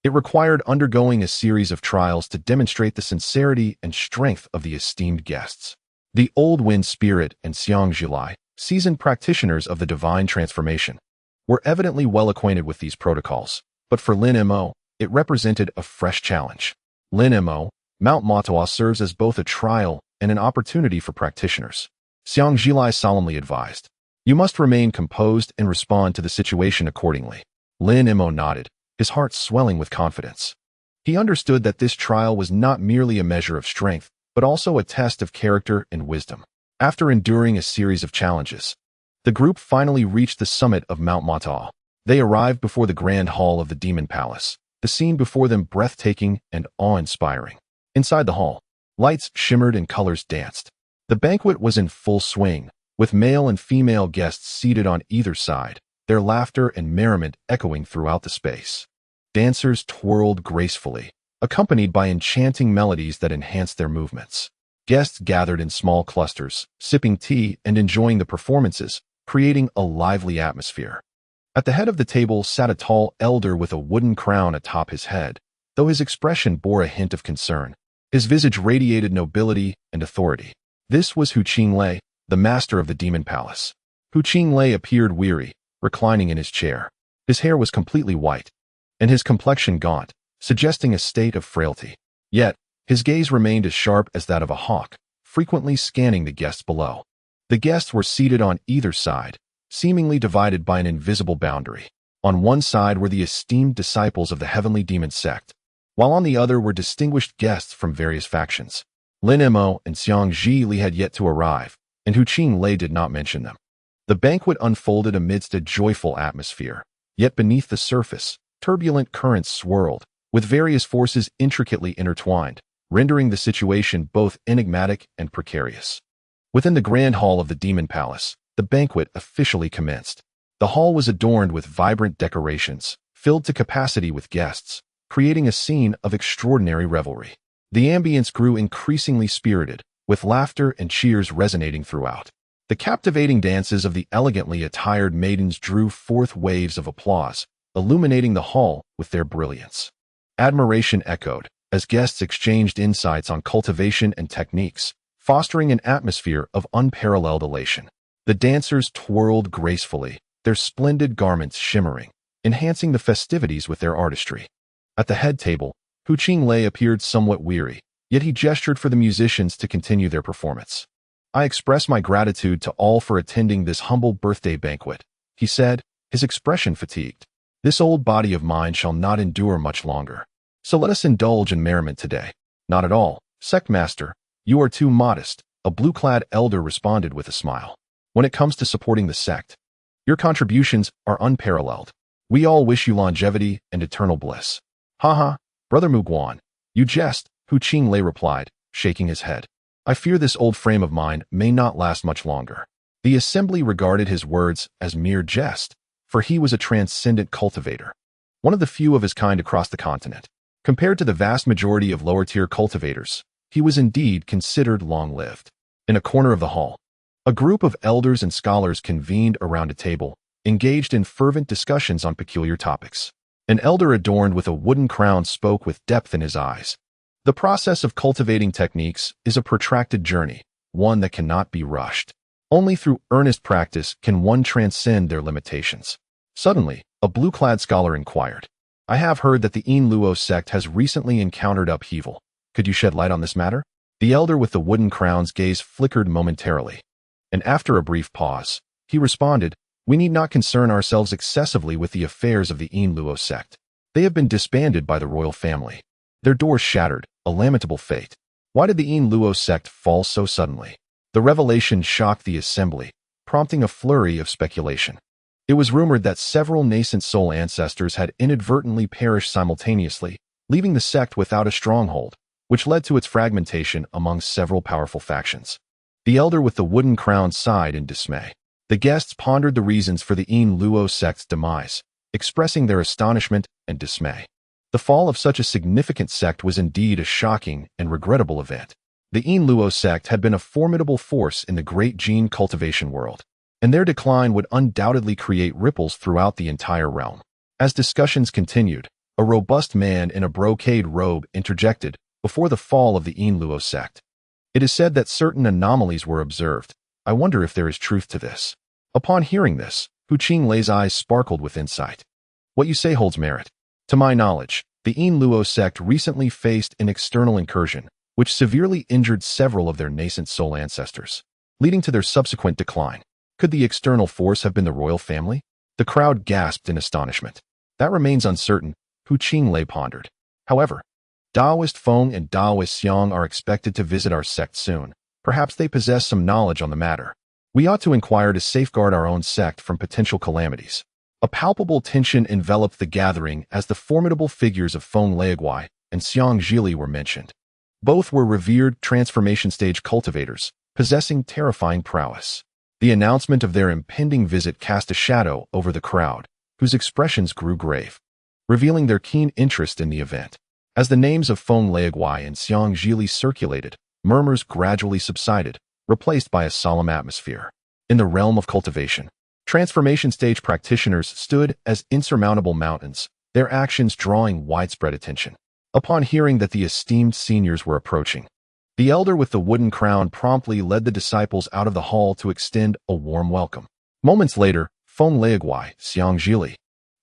It required undergoing a series of trials to demonstrate the sincerity and strength of the esteemed guests. The Old Wind Spirit and Xiang Zhilai, seasoned practitioners of the divine transformation, were evidently well acquainted with these protocols, but for Lin Mo, it represented a fresh challenge. Lin Mo, Mount Mata'o serves as both a trial and an opportunity for practitioners. Xiang Zhilai solemnly advised, "You must remain composed and respond to the situation accordingly." Lin Mo nodded, his heart swelling with confidence. He understood that this trial was not merely a measure of strength, but also a test of character and wisdom. After enduring a series of challenges, the group finally reached the summit of Mount Mata'o. They arrived before the grand hall of the Demon Palace, the scene before them breathtaking and awe-inspiring. Inside the hall, lights shimmered and colors danced. The banquet was in full swing, with male and female guests seated on either side, their laughter and merriment echoing throughout the space. Dancers twirled gracefully, accompanied by enchanting melodies that enhanced their movements. Guests gathered in small clusters, sipping tea and enjoying the performances, creating a lively atmosphere. At the head of the table sat a tall elder with a wooden crown atop his head, though his expression bore a hint of concern. His visage radiated nobility and authority. This was Hu Qinglei, the master of the Demon Palace. Hu Qinglei appeared weary, reclining in his chair. His hair was completely white, and his complexion gaunt, suggesting a state of frailty. Yet, his gaze remained as sharp as that of a hawk, frequently scanning the guests below. The guests were seated on either side, seemingly divided by an invisible boundary. On one side were the esteemed disciples of the heavenly demon sect, while on the other were distinguished guests from various factions. Lin Mo and Xiang Zhili had yet to arrive, and Hu Qinglei did not mention them. The banquet unfolded amidst a joyful atmosphere, yet beneath the surface, turbulent currents swirled, with various forces intricately intertwined, rendering the situation both enigmatic and precarious. Within the grand hall of the Demon Palace, the banquet officially commenced. The hall was adorned with vibrant decorations, filled to capacity with guests, creating a scene of extraordinary revelry. The ambience grew increasingly spirited, with laughter and cheers resonating throughout. The captivating dances of the elegantly attired maidens drew forth waves of applause, illuminating the hall with their brilliance. Admiration echoed as guests exchanged insights on cultivation and techniques, fostering an atmosphere of unparalleled elation. The dancers twirled gracefully, their splendid garments shimmering, enhancing the festivities with their artistry. At the head table, Hu Qinglei appeared somewhat weary, yet he gestured for the musicians to continue their performance. "I express my gratitude to all for attending this humble birthday banquet," he said, his expression fatigued. "This old body of mine shall not endure much longer. So let us indulge in merriment today." "Not at all, Sect Master. You are too modest," a blue-clad elder responded with a smile. "When it comes to supporting the sect, your contributions are unparalleled. We all wish you longevity and eternal bliss." "Haha, Brother Muguan, you jest," Hu Qinglei replied, shaking his head. "I fear this old frame of mine may not last much longer." The assembly regarded his words as mere jest, for he was a transcendent cultivator, one of the few of his kind across the continent. Compared to the vast majority of lower-tier cultivators, he was indeed considered long-lived. In a corner of the hall, a group of elders and scholars convened around a table, engaged in fervent discussions on peculiar topics. An elder adorned with a wooden crown spoke with depth in his eyes. The process of cultivating techniques is a protracted journey, one that cannot be rushed. Only through earnest practice can one transcend their limitations. Suddenly, a blue-clad scholar inquired, "I have heard that the Luo sect has recently encountered upheaval. Could you shed light on this matter?" The elder with the wooden crown's gaze flickered momentarily, and after a brief pause, he responded, "We need not concern ourselves excessively with the affairs of the Luo sect. They have been disbanded by the royal family. Their doors shattered, a lamentable fate. Why did the Luo sect fall so suddenly?" The revelation shocked the assembly, prompting a flurry of speculation. It was rumored that several nascent soul ancestors had inadvertently perished simultaneously, leaving the sect without a stronghold, which led to its fragmentation among several powerful factions. The elder with the wooden crown sighed in dismay. The guests pondered the reasons for the Luo sect's demise, expressing their astonishment and dismay. The fall of such a significant sect was indeed a shocking and regrettable event. The Luo sect had been a formidable force in the great gene cultivation world, and their decline would undoubtedly create ripples throughout the entire realm. As discussions continued, a robust man in a brocade robe interjected before the fall of the Luo sect. "It is said that certain anomalies were observed. I wonder if there is truth to this." Upon hearing this, Hu Qinglei's eyes sparkled with insight. "What you say holds merit. To my knowledge, the Luo sect recently faced an external incursion, which severely injured several of their nascent soul ancestors, leading to their subsequent decline. Could the external force have been the royal family?" The crowd gasped in astonishment. "That remains uncertain," Hu Qinglei pondered. "However, Taoist Feng and Taoist Xiang are expected to visit our sect soon. Perhaps they possess some knowledge on the matter. We ought to inquire to safeguard our own sect from potential calamities." A palpable tension enveloped the gathering as the formidable figures of Feng Leiguai and Xiang Zhili were mentioned. Both were revered transformation stage cultivators, possessing terrifying prowess. The announcement of their impending visit cast a shadow over the crowd, whose expressions grew grave, revealing their keen interest in the event. As the names of Feng Leiguai and Xiang Zhili circulated, murmurs gradually subsided, replaced by a solemn atmosphere. In the realm of cultivation, transformation stage practitioners stood as insurmountable mountains, their actions drawing widespread attention. Upon hearing that the esteemed seniors were approaching, the elder with the wooden crown promptly led the disciples out of the hall to extend a warm welcome. Moments later, Feng Leiguai, Xiang Zhili,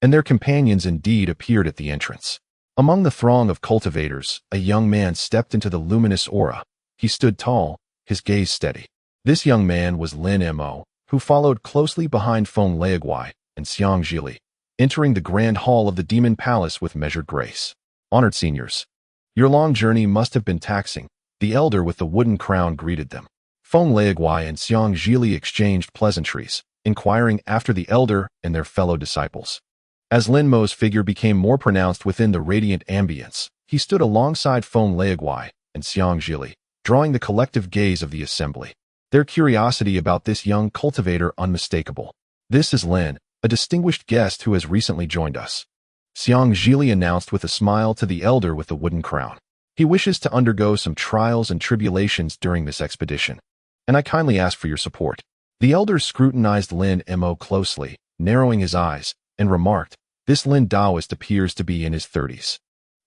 and their companions indeed appeared at the entrance. Among the throng of cultivators, a young man stepped into the luminous aura. He stood tall, his gaze steady. This young man was Lin Mo, who followed closely behind Feng Leiguai and Xiang Zhili, entering the grand hall of the Demon Palace with measured grace. "Honored seniors, your long journey must have been taxing," the elder with the wooden crown greeted them. Feng Leiguai and Xiang Zhili exchanged pleasantries, inquiring after the elder and their fellow disciples. As Lin Mo's figure became more pronounced within the radiant ambience, he stood alongside Feng Leiguai and Xiang Zhili, drawing the collective gaze of the assembly. Their curiosity about this young cultivator unmistakable. "This is Lin, a distinguished guest who has recently joined us," Xiang Zhili announced with a smile to the elder with the wooden crown. "He wishes to undergo some trials and tribulations during this expedition, and I kindly ask for your support." The elder scrutinized Lin Mo closely, narrowing his eyes, and remarked, "This Lin Taoist appears to be in his 30s,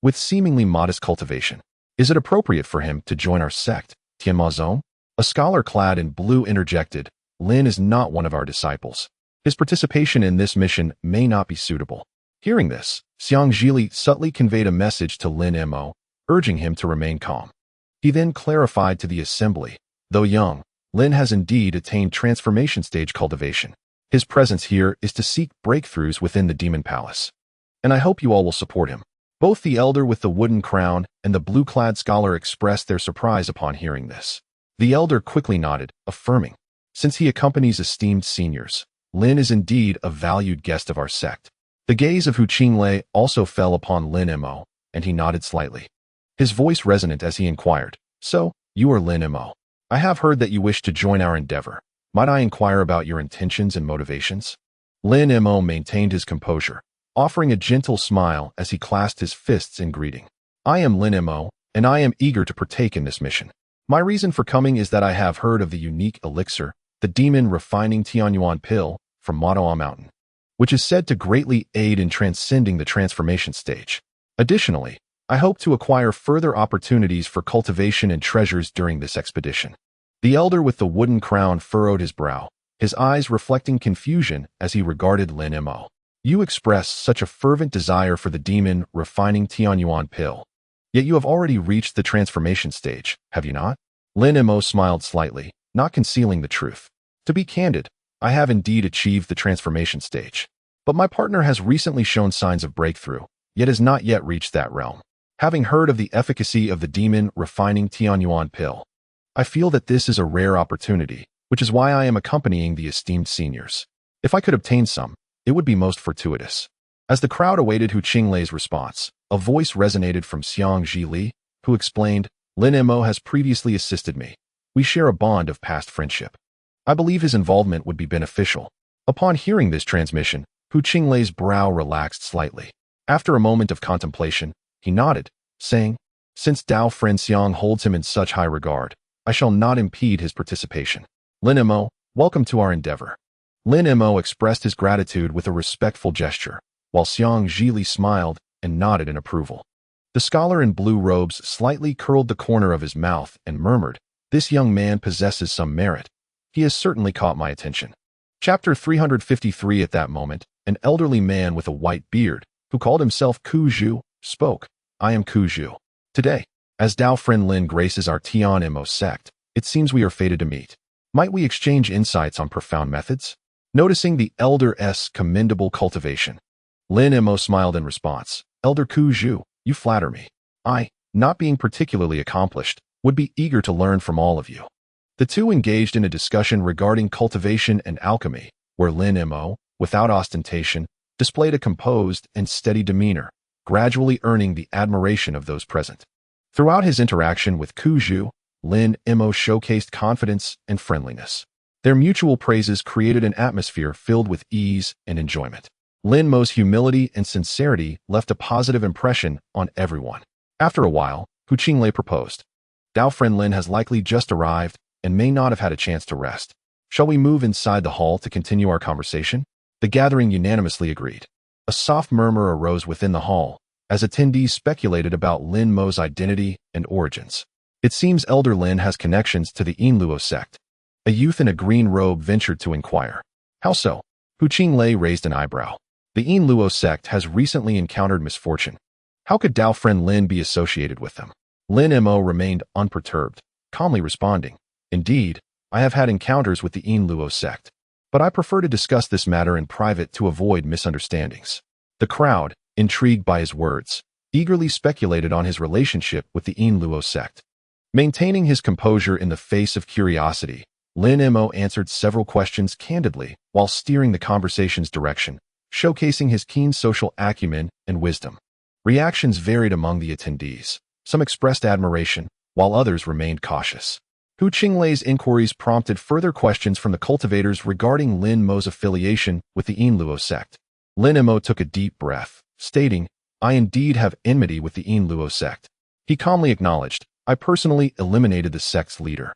with seemingly modest cultivation. Is it appropriate for him to join our sect, Tianmazong?" A scholar clad in blue interjected, "Lin is not one of our disciples. His participation in this mission may not be suitable." Hearing this, Xiang Zhili subtly conveyed a message to Lin Mo, urging him to remain calm. He then clarified to the assembly, "Though young, Lin has indeed attained transformation stage cultivation. His presence here is to seek breakthroughs within the Demon Palace, and I hope you all will support him." Both the elder with the wooden crown and the blue-clad scholar expressed their surprise upon hearing this. The elder quickly nodded, affirming, "Since he accompanies esteemed seniors, Lin is indeed a valued guest of our sect." The gaze of Hu Qinglei also fell upon Lin Mo, and he nodded slightly, his voice resonant as he inquired, "So, you are Lin Mo. I have heard that you wish to join our endeavor. Might I inquire about your intentions and motivations?" Lin Mo maintained his composure, offering a gentle smile as he clasped his fists in greeting. "I am Lin Mo, and I am eager to partake in this mission. My reason for coming is that I have heard of the unique elixir, the demon refining Tianyuan pill from Matoa Mountain, which is said to greatly aid in transcending the transformation stage. Additionally, I hope to acquire further opportunities for cultivation and treasures during this expedition. The elder with the wooden crown furrowed his brow, his eyes reflecting confusion as he regarded Lin Mo. You express such a fervent desire for the demon refining Tianyuan pill. Yet you have already reached the transformation stage, have you not? Lin Mo smiled slightly, not concealing the truth. To be candid, I have indeed achieved the transformation stage. But my partner has recently shown signs of breakthrough, yet has not yet reached that realm. Having heard of the efficacy of the demon refining Tianyuan pill, I feel that this is a rare opportunity, which is why I am accompanying the esteemed seniors. If I could obtain some, it would be most fortuitous. As the crowd awaited Hu Qinglei's response, a voice resonated from Xiang Zhili, who explained, Lin Mo has previously assisted me. We share a bond of past friendship. I believe his involvement would be beneficial. Upon hearing this transmission, Hu Qinglei's brow relaxed slightly. After a moment of contemplation, he nodded, saying, Since Dao friend Xiang holds him in such high regard, I shall not impede his participation. Lin Mo, welcome to our endeavor. Lin Mo expressed his gratitude with a respectful gesture, while Xiang Zhili smiled and nodded in approval. The scholar in blue robes slightly curled the corner of his mouth and murmured, This young man possesses some merit. He has certainly caught my attention. Chapter 353. At that moment, an elderly man with a white beard, who called himself Ku Zhu, spoke. I am Ku Zhu. Today, as Dao friend Lin graces our Tian Mo sect, it seems we are fated to meet. Might we exchange insights on profound methods? Noticing the elder's commendable cultivation, Lin Mo smiled in response. Elder Ku Zhu, you flatter me. I, not being particularly accomplished, would be eager to learn from all of you. The two engaged in a discussion regarding cultivation and alchemy, where Lin Mo, without ostentation, displayed a composed and steady demeanor, gradually earning the admiration of those present. Throughout his interaction with Ku Zhu, Lin Mo showcased confidence and friendliness. Their mutual praises created an atmosphere filled with ease and enjoyment. Lin Mo's humility and sincerity left a positive impression on everyone. After a while, Hu Qinglei proposed. Dao friend Lin has likely just arrived and may not have had a chance to rest. Shall we move inside the hall to continue our conversation? The gathering unanimously agreed. A soft murmur arose within the hall, as attendees speculated about Lin Mo's identity and origins. It seems Elder Lin has connections to the Inluo sect. A youth in a green robe ventured to inquire. How so? Hu Qinglei raised an eyebrow. The Inluo sect has recently encountered misfortune. How could Dao friend Lin be associated with them? Lin Mo remained unperturbed, calmly responding. Indeed, I have had encounters with the Inluo sect, but I prefer to discuss this matter in private to avoid misunderstandings. The crowd, intrigued by his words, eagerly speculated on his relationship with the Inluo sect. Maintaining his composure in the face of curiosity, Lin Mo answered several questions candidly while steering the conversation's direction, showcasing his keen social acumen and wisdom. Reactions varied among the attendees. Some expressed admiration, while others remained cautious. Hu Qinglei's inquiries prompted further questions from the cultivators regarding Lin Mo's affiliation with the Inluo sect. Lin Mo took a deep breath, stating, I indeed have enmity with the Inluo sect. He calmly acknowledged, I personally eliminated the sect's leader.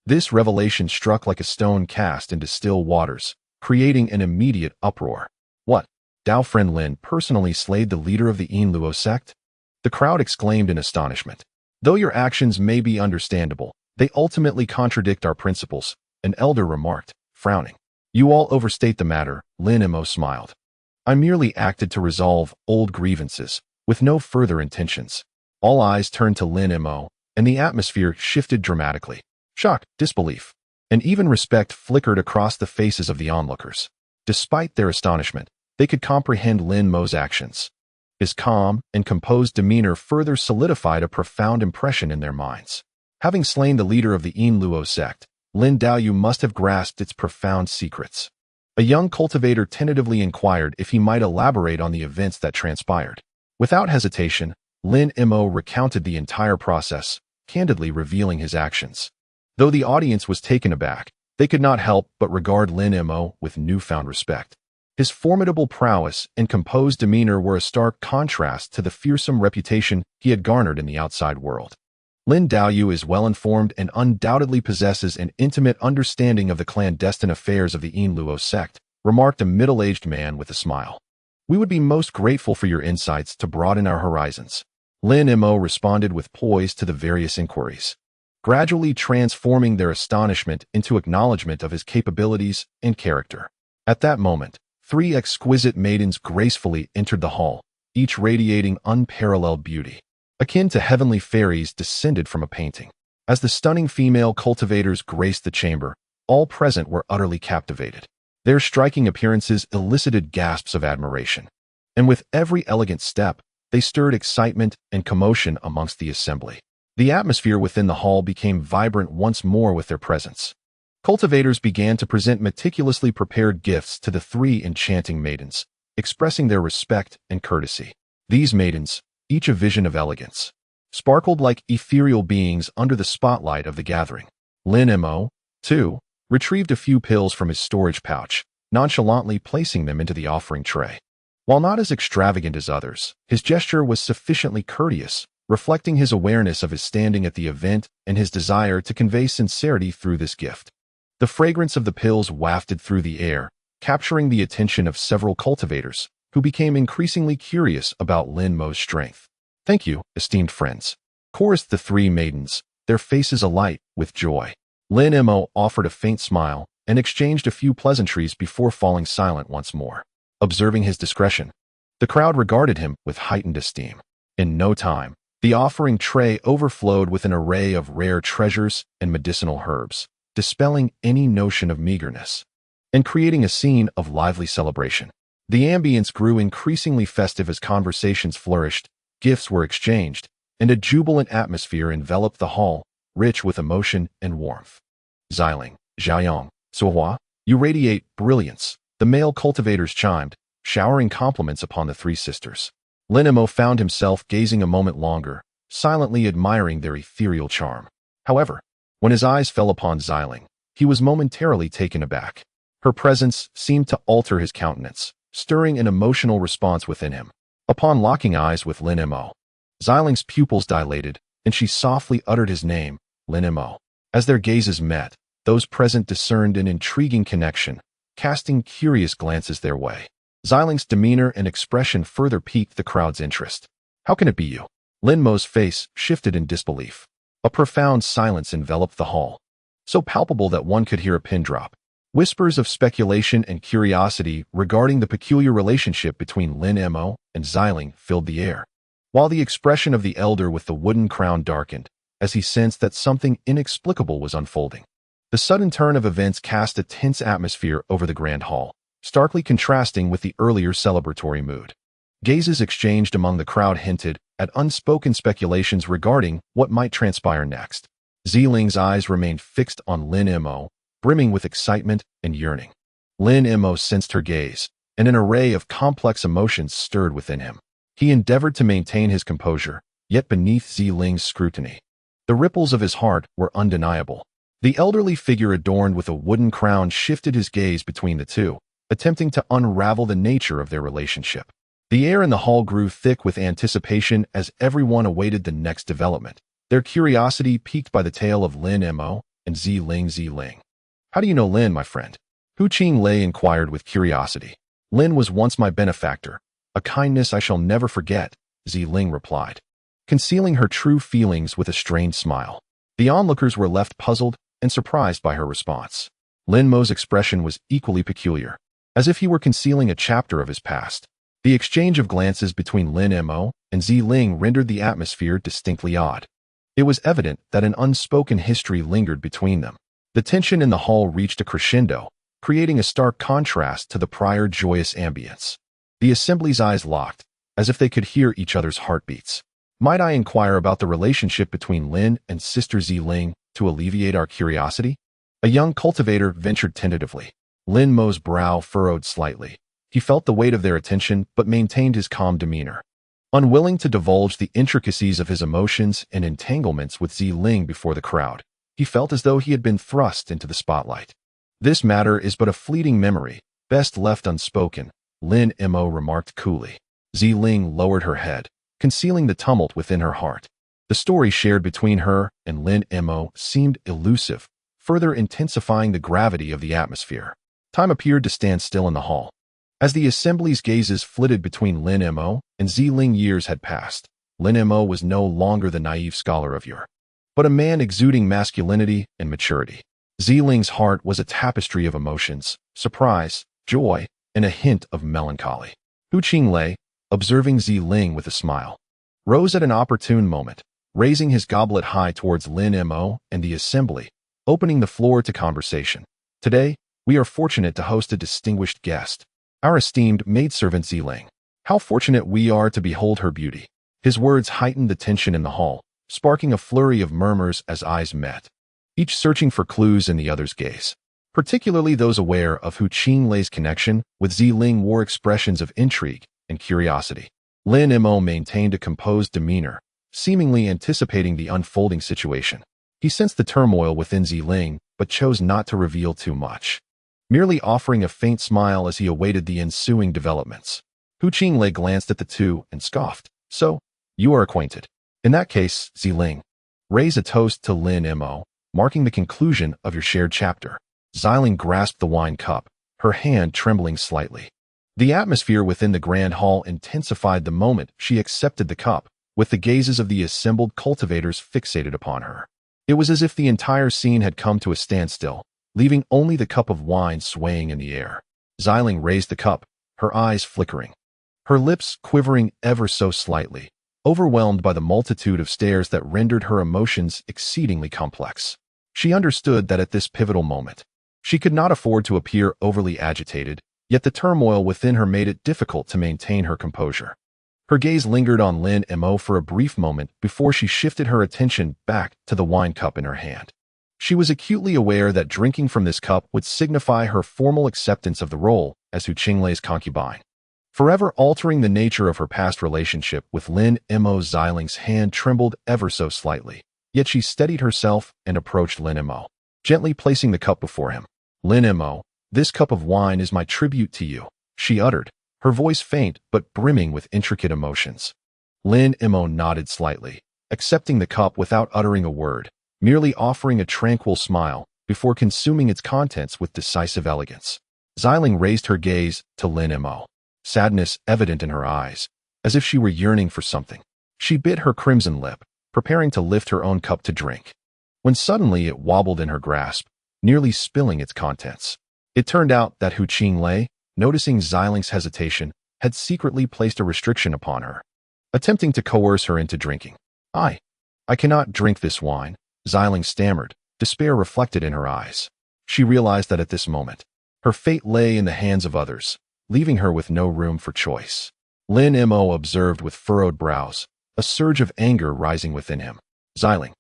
This revelation struck like a stone cast into still waters, creating an immediate uproar. What? Dao friend Lin personally slayed the leader of the Inluo sect? The crowd exclaimed in astonishment. Though your actions may be understandable, they ultimately contradict our principles, an elder remarked, frowning. You all overstate the matter, Lin Mo smiled. I merely acted to resolve old grievances, with no further intentions. All eyes turned to Lin Mo, and the atmosphere shifted dramatically. Shock, disbelief, and even respect flickered across the faces of the onlookers. Despite their astonishment, they could comprehend Lin Mo's actions. His calm and composed demeanor further solidified a profound impression in their minds. Having slain the leader of the Inluo sect, Lin Daoyu must have grasped its profound secrets. A young cultivator tentatively inquired if he might elaborate on the events that transpired. Without hesitation, Lin Mo recounted the entire process, candidly revealing his actions. Though the audience was taken aback, they could not help but regard Lin Mo with newfound respect. His formidable prowess and composed demeanor were a stark contrast to the fearsome reputation he had garnered in the outside world. Lin Daoyu is well-informed and undoubtedly possesses an intimate understanding of the clandestine affairs of the Inluo sect, remarked a middle-aged man with a smile. We would be most grateful for your insights to broaden our horizons. Lin Mo responded with poise to the various inquiries, gradually transforming their astonishment into acknowledgement of his capabilities and character. At that moment, 3 exquisite maidens gracefully entered the hall, each radiating unparalleled beauty. Akin to heavenly fairies descended from a painting. As the stunning female cultivators graced the chamber, all present were utterly captivated. Their striking appearances elicited gasps of admiration, and with every elegant step, they stirred excitement and commotion amongst the assembly. The atmosphere within the hall became vibrant once more with their presence. Cultivators began to present meticulously prepared gifts to the 3 enchanting maidens, expressing their respect and courtesy. These maidens, each a vision of elegance, sparkled like ethereal beings under the spotlight of the gathering. Lin Mo, too, retrieved a few pills from his storage pouch, nonchalantly placing them into the offering tray. While not as extravagant as others, his gesture was sufficiently courteous, reflecting his awareness of his standing at the event and his desire to convey sincerity through this gift. The fragrance of the pills wafted through the air, capturing the attention of several cultivators, who became increasingly curious about Lin Mo's strength. Thank you, esteemed friends, chorused the 3 maidens, their faces alight with joy. Lin Mo offered a faint smile and exchanged a few pleasantries before falling silent once more. Observing his discretion, the crowd regarded him with heightened esteem. In no time, the offering tray overflowed with an array of rare treasures and medicinal herbs, dispelling any notion of meagerness, and creating a scene of lively celebration. The ambience grew increasingly festive as conversations flourished, gifts were exchanged, and a jubilant atmosphere enveloped the hall, rich with emotion and warmth. Xiling, Xiaoyang, Suohua, you radiate brilliance, the male cultivators chimed, showering compliments upon the 3 sisters. Lin Mo found himself gazing a moment longer, silently admiring their ethereal charm. However, when his eyes fell upon Xiling, he was momentarily taken aback. Her presence seemed to alter his countenance, stirring an emotional response within him. Upon locking eyes with Lin Mo, Xiling's pupils dilated, and she softly uttered his name, Lin Mo. As their gazes met, those present discerned an intriguing connection, casting curious glances their way. Xiling's demeanor and expression further piqued the crowd's interest. How can it be you? Lin Mo's face shifted in disbelief. A profound silence enveloped the hall, so palpable that one could hear a pin drop. Whispers of speculation and curiosity regarding the peculiar relationship between Lin Mo and Xiling filled the air, while the expression of the elder with the wooden crown darkened, as he sensed that something inexplicable was unfolding. The sudden turn of events cast a tense atmosphere over the grand hall, starkly contrasting with the earlier celebratory mood. Gazes exchanged among the crowd hinted at unspoken speculations regarding what might transpire next. Ziling's eyes remained fixed on Lin Mo, brimming with excitement and yearning. Lin Mo sensed her gaze, and an array of complex emotions stirred within him. He endeavored to maintain his composure, yet beneath Ziling's scrutiny, the ripples of his heart were undeniable. The elderly figure adorned with a wooden crown shifted his gaze between the 2, attempting to unravel the nature of their relationship. The air in the hall grew thick with anticipation as everyone awaited the next development, their curiosity piqued by the tale of Lin Mo and Ziling. How do you know Lin, my friend? Hu Qinglei inquired with curiosity. Lin was once my benefactor, a kindness I shall never forget, Ziling replied, concealing her true feelings with a strained smile. The onlookers were left puzzled and surprised by her response. Lin Mo's expression was equally peculiar, as if he were concealing a chapter of his past. The exchange of glances between Lin Mo and Ziling rendered the atmosphere distinctly odd. It was evident that an unspoken history lingered between them. The tension in the hall reached a crescendo, creating a stark contrast to the prior joyous ambience. The assembly's eyes locked, as if they could hear each other's heartbeats. Might I inquire about the relationship between Lin and Sister Ziling to alleviate our curiosity? A young cultivator ventured tentatively. Lin Mo's brow furrowed slightly. He felt the weight of their attention but maintained his calm demeanor. Unwilling to divulge the intricacies of his emotions and entanglements with Ziling before the crowd, he felt as though he had been thrust into the spotlight. This matter is but a fleeting memory, best left unspoken, Lin Mo remarked coolly. Ziling lowered her head, concealing the tumult within her heart. The story shared between her and Lin Mo seemed elusive, further intensifying the gravity of the atmosphere. Time appeared to stand still in the hall. As the assembly's gazes flitted between Lin Mo and Ziling, years had passed. Lin Mo was no longer the naive scholar of yore, but a man exuding masculinity and maturity. Ziling's heart was a tapestry of emotions, surprise, joy, and a hint of melancholy. Hu Qinglei, observing Ziling with a smile, rose at an opportune moment, raising his goblet high towards Lin Mo and the assembly, opening the floor to conversation. Today, we are fortunate to host a distinguished guest, our esteemed maidservant Ziling. How fortunate we are to behold her beauty. His words heightened the tension in the hall, sparking a flurry of murmurs as eyes met, each searching for clues in the other's gaze. Particularly those aware of Hu Qinglei's connection with Ziling wore expressions of intrigue and curiosity. Lin Mo maintained a composed demeanor, seemingly anticipating the unfolding situation. He sensed the turmoil within Ziling, but chose not to reveal too much, merely offering a faint smile as he awaited the ensuing developments. Hu Qinglei glanced at the two and scoffed. So, you are acquainted. In that case, Ziling, raise a toast to Lin Mo, marking the conclusion of your shared chapter. Ziling grasped the wine cup, her hand trembling slightly. The atmosphere within the grand hall intensified the moment she accepted the cup, with the gazes of the assembled cultivators fixated upon her. It was as if the entire scene had come to a standstill, leaving only the cup of wine swaying in the air. Ziling raised the cup, her eyes flickering, her lips quivering ever so slightly, overwhelmed by the multitude of stares that rendered her emotions exceedingly complex. She understood that at this pivotal moment, she could not afford to appear overly agitated, yet the turmoil within her made it difficult to maintain her composure. Her gaze lingered on Lin Mo for a brief moment before she shifted her attention back to the wine cup in her hand. She was acutely aware that drinking from this cup would signify her formal acceptance of the role as Hu Qinglei's concubine, forever altering the nature of her past relationship with Lin Mo. Ziling's hand trembled ever so slightly, yet she steadied herself and approached Lin Mo, gently placing the cup before him. Lin Mo, this cup of wine is my tribute to you, she uttered, her voice faint but brimming with intricate emotions. Lin Mo nodded slightly, accepting the cup without uttering a word, merely offering a tranquil smile before consuming its contents with decisive elegance. Ziling raised her gaze to Lin Mo, sadness evident in her eyes, as if she were yearning for something. She bit her crimson lip, preparing to lift her own cup to drink, when suddenly it wobbled in her grasp, nearly spilling its contents. It turned out that Hu Qinglei, noticing Ziling's hesitation, had secretly placed a restriction upon her, attempting to coerce her into drinking. I cannot drink this wine," Ziling stammered, despair reflected in her eyes. She realized that at this moment, her fate lay in the hands of others, leaving her with no room for choice. Lin Mo observed with furrowed brows, a surge of anger rising within him. Ziling,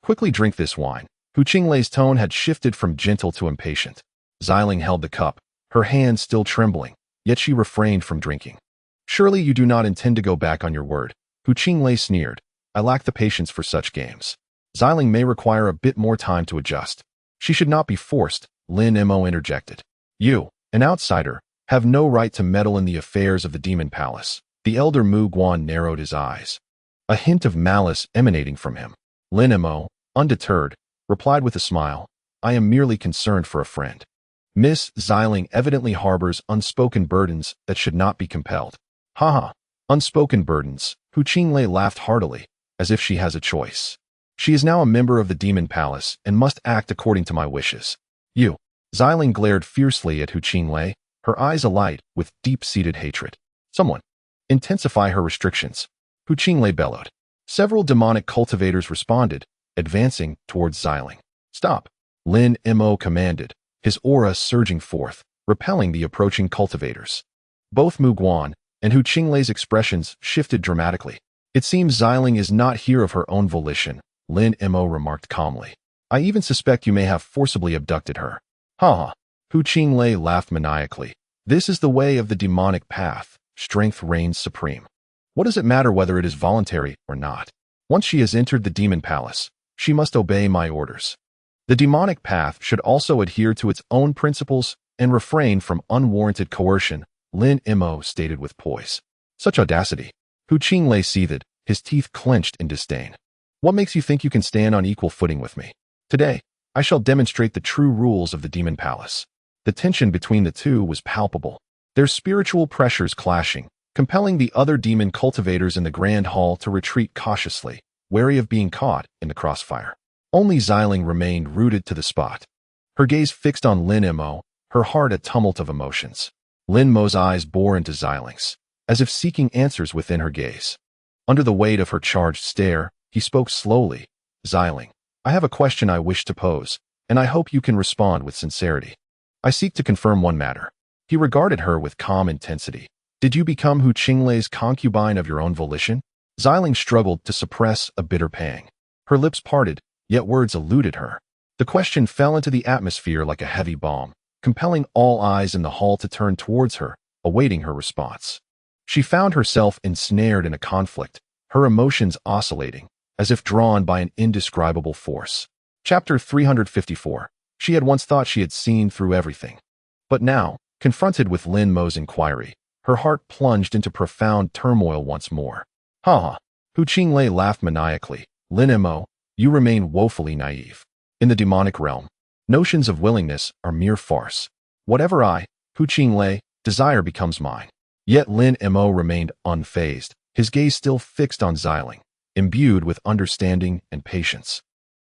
quickly drink this wine. Hu Qinglei's tone had shifted from gentle to impatient. Ziling held the cup, her hand still trembling, yet she refrained from drinking. Surely you do not intend to go back on your word. Hu Qinglei sneered. I lack the patience for such games. Ziling may require a bit more time to adjust. She should not be forced, Lin Mo interjected. You, an outsider, have no right to meddle in the affairs of the Demon Palace. The elder Mu Guan narrowed his eyes, a hint of malice emanating from him. Lin Mo, undeterred, replied with a smile, I am merely concerned for a friend. Miss Ziling evidently harbors unspoken burdens that should not be compelled. Ha! Unspoken burdens. Hu Qinglei laughed heartily, as if she has a choice. She is now a member of the Demon Palace and must act according to my wishes. You. Ziling glared fiercely at Hu Qinglei, her eyes alight with deep-seated hatred. Someone. Intensify her restrictions. Hu Qinglei bellowed. Several demonic cultivators responded, advancing towards Ziling. Stop. Lin Mo commanded, his aura surging forth, repelling the approaching cultivators. Both Mu Guan and Hu Qinglei's expressions shifted dramatically. It seems Ziling is not here of her own volition, Lin Mo remarked calmly. I even suspect you may have forcibly abducted her. Ha! Hu Qinglei laughed maniacally. This is the way of the demonic path. Strength reigns supreme. What does it matter whether it is voluntary or not? Once she has entered the Demon Palace, she must obey my orders. The demonic path should also adhere to its own principles and refrain from unwarranted coercion, Lin Mo stated with poise. Such audacity. Hu Qinglei seethed, his teeth clenched in disdain. What makes you think you can stand on equal footing with me? Today, I shall demonstrate the true rules of the Demon Palace. The tension between the two was palpable, their spiritual pressures clashing, compelling the other demon cultivators in the Grand Hall to retreat cautiously, wary of being caught in the crossfire. Only Zhang remained rooted to the spot, her gaze fixed on Lin Mo, her heart a tumult of emotions. Lin Mo's eyes bore into Zhang's, as if seeking answers within her gaze. Under the weight of her charged stare, he spoke slowly. Zhang, I have a question I wish to pose, and I hope you can respond with sincerity. I seek to confirm one matter. He regarded her with calm intensity. Did you become Hu Qinglei's concubine of your own volition? Zhang struggled to suppress a bitter pang. Her lips parted, yet words eluded her. The question fell into the atmosphere like a heavy bomb, compelling all eyes in the hall to turn towards her, awaiting her response. She found herself ensnared in a conflict, her emotions oscillating, as if drawn by an indescribable force. Chapter 354. She had once thought she had seen through everything. But now, confronted with Lin Mo's inquiry, her heart plunged into profound turmoil once more. Ha ha. Hu Qinglei laughed maniacally. Lin Mo, you remain woefully naive. In the demonic realm, notions of willingness are mere farce. Whatever I, Hu Qinglei, desire becomes mine. Yet Lin Mo remained unfazed, his gaze still fixed on Zhang, imbued with understanding and patience.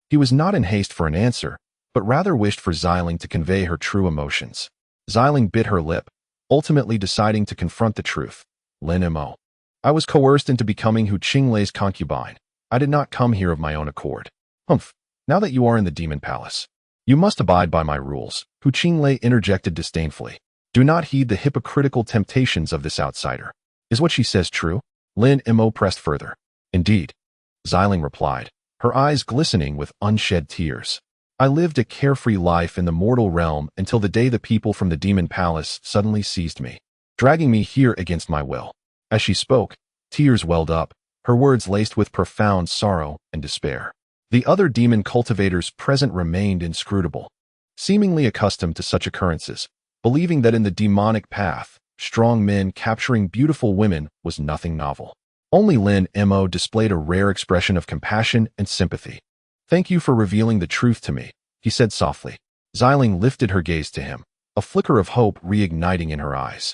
He was not in haste for an answer, but rather wished for Zhang to convey her true emotions. Zhang bit her lip, ultimately deciding to confront the truth. Lin Mo, I was coerced into becoming Hu Qinglei's concubine. I did not come here of my own accord. Humph, now that you are in the Demon Palace, you must abide by my rules, Hu Qinglei interjected disdainfully. Do not heed the hypocritical temptations of this outsider. Is what she says true? Lin Mo pressed further. Indeed, Zhang replied, her eyes glistening with unshed tears. I lived a carefree life in the mortal realm until the day the people from the Demon Palace suddenly seized me, dragging me here against my will. As she spoke, tears welled up, her words laced with profound sorrow and despair. The other demon cultivators present remained inscrutable, seemingly accustomed to such occurrences, believing that in the demonic path, strong men capturing beautiful women was nothing novel. Only Lin Mo displayed a rare expression of compassion and sympathy. Thank you for revealing the truth to me, he said softly. Zhang lifted her gaze to him, a flicker of hope reigniting in her eyes.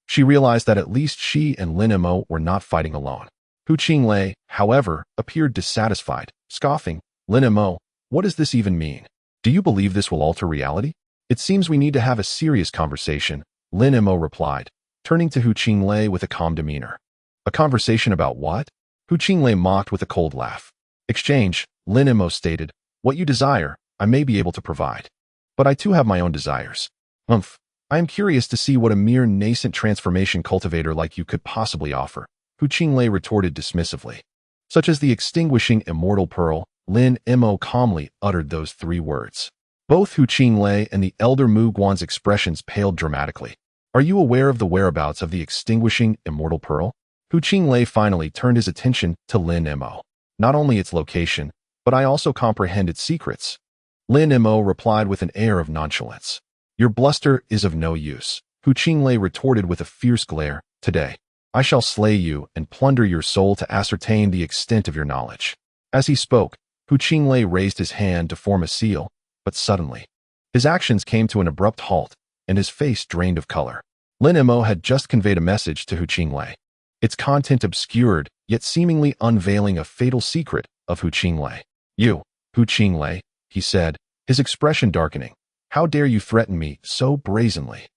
She realized that at least she and Lin Mo were not fighting alone. Hu Qinglei, however, appeared dissatisfied, scoffing. Lin Mo, what does this even mean? Do you believe this will alter reality? It seems we need to have a serious conversation, Lin Mo replied, turning to Hu Qinglei with a calm demeanor. A conversation about what? Hu Qinglei mocked with a cold laugh. Exchange, Lin Mo stated. What you desire, I may be able to provide. But I too have my own desires. I am curious to see what a mere nascent transformation cultivator like you could possibly offer, Hu Qinglei retorted dismissively. Such as the extinguishing immortal pearl, Lin Mo calmly uttered those three words. Both Hu Qinglei and the elder Mu Guan's expressions paled dramatically. Are you aware of the whereabouts of the extinguishing immortal pearl? Hu Qinglei finally turned his attention to Lin Mo. Not only its location, but I also comprehend its secrets. Lin Mo replied with an air of nonchalance. Your bluster is of no use, Hu Qinglei retorted with a fierce glare. Today, I shall slay you and plunder your soul to ascertain the extent of your knowledge. As he spoke, Hu Qinglei raised his hand to form a seal, but suddenly, his actions came to an abrupt halt, and his face drained of color. Lin Mo had just conveyed a message to Hu Qinglei, its content obscured, yet seemingly unveiling a fatal secret of Hu Qinglei. You, Hu Qinglei, he said, his expression darkening. How dare you threaten me so brazenly?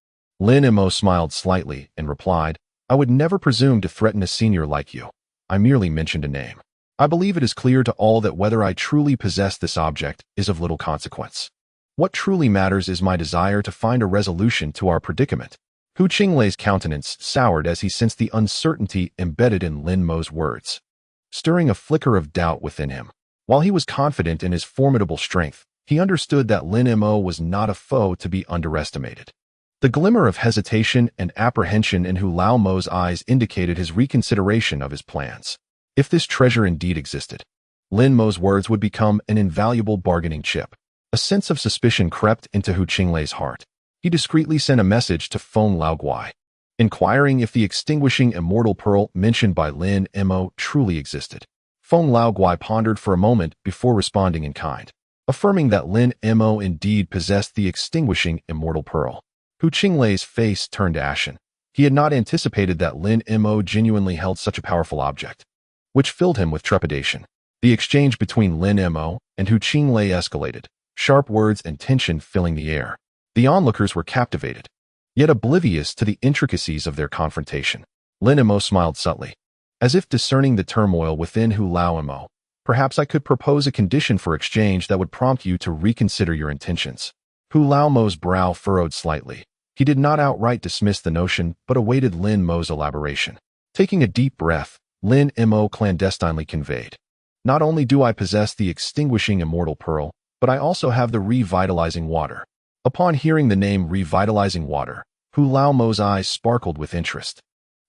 Lin Mo smiled slightly and replied, I would never presume to threaten a senior like you. I merely mentioned a name. I believe it is clear to all that whether I truly possess this object is of little consequence. What truly matters is my desire to find a resolution to our predicament. Hu Qinglei's countenance soured as he sensed the uncertainty embedded in Lin Mo's words, stirring a flicker of doubt within him. While he was confident in his formidable strength, he understood that Lin Mo was not a foe to be underestimated. The glimmer of hesitation and apprehension in Hu Lao Mo's eyes indicated his reconsideration of his plans. If this treasure indeed existed, Lin Mo's words would become an invaluable bargaining chip. A sense of suspicion crept into Hu Qinglei's heart. He discreetly sent a message to Feng Laoguai, inquiring if the extinguishing immortal pearl mentioned by Lin Mo truly existed. Feng Laoguai pondered for a moment before responding in kind, affirming that Lin Mo indeed possessed the extinguishing immortal pearl. Hu Qinglei's face turned ashen. He had not anticipated that Lin Mo genuinely held such a powerful object, which filled him with trepidation. The exchange between Lin Mo and Hu Qinglei escalated, sharp words and tension filling the air. The onlookers were captivated, yet oblivious to the intricacies of their confrontation. Lin Mo smiled subtly, as if discerning the turmoil within Hu Lao. Perhaps I could propose a condition for exchange that would prompt you to reconsider your intentions. Hu Lao's brow furrowed slightly. He did not outright dismiss the notion, but awaited Lin Mo's elaboration. Taking a deep breath, Lin Mo clandestinely conveyed, "Not only do I possess the extinguishing immortal pearl, but I also have the revitalizing water." Upon hearing the name revitalizing water, Hu Lao's eyes sparkled with interest.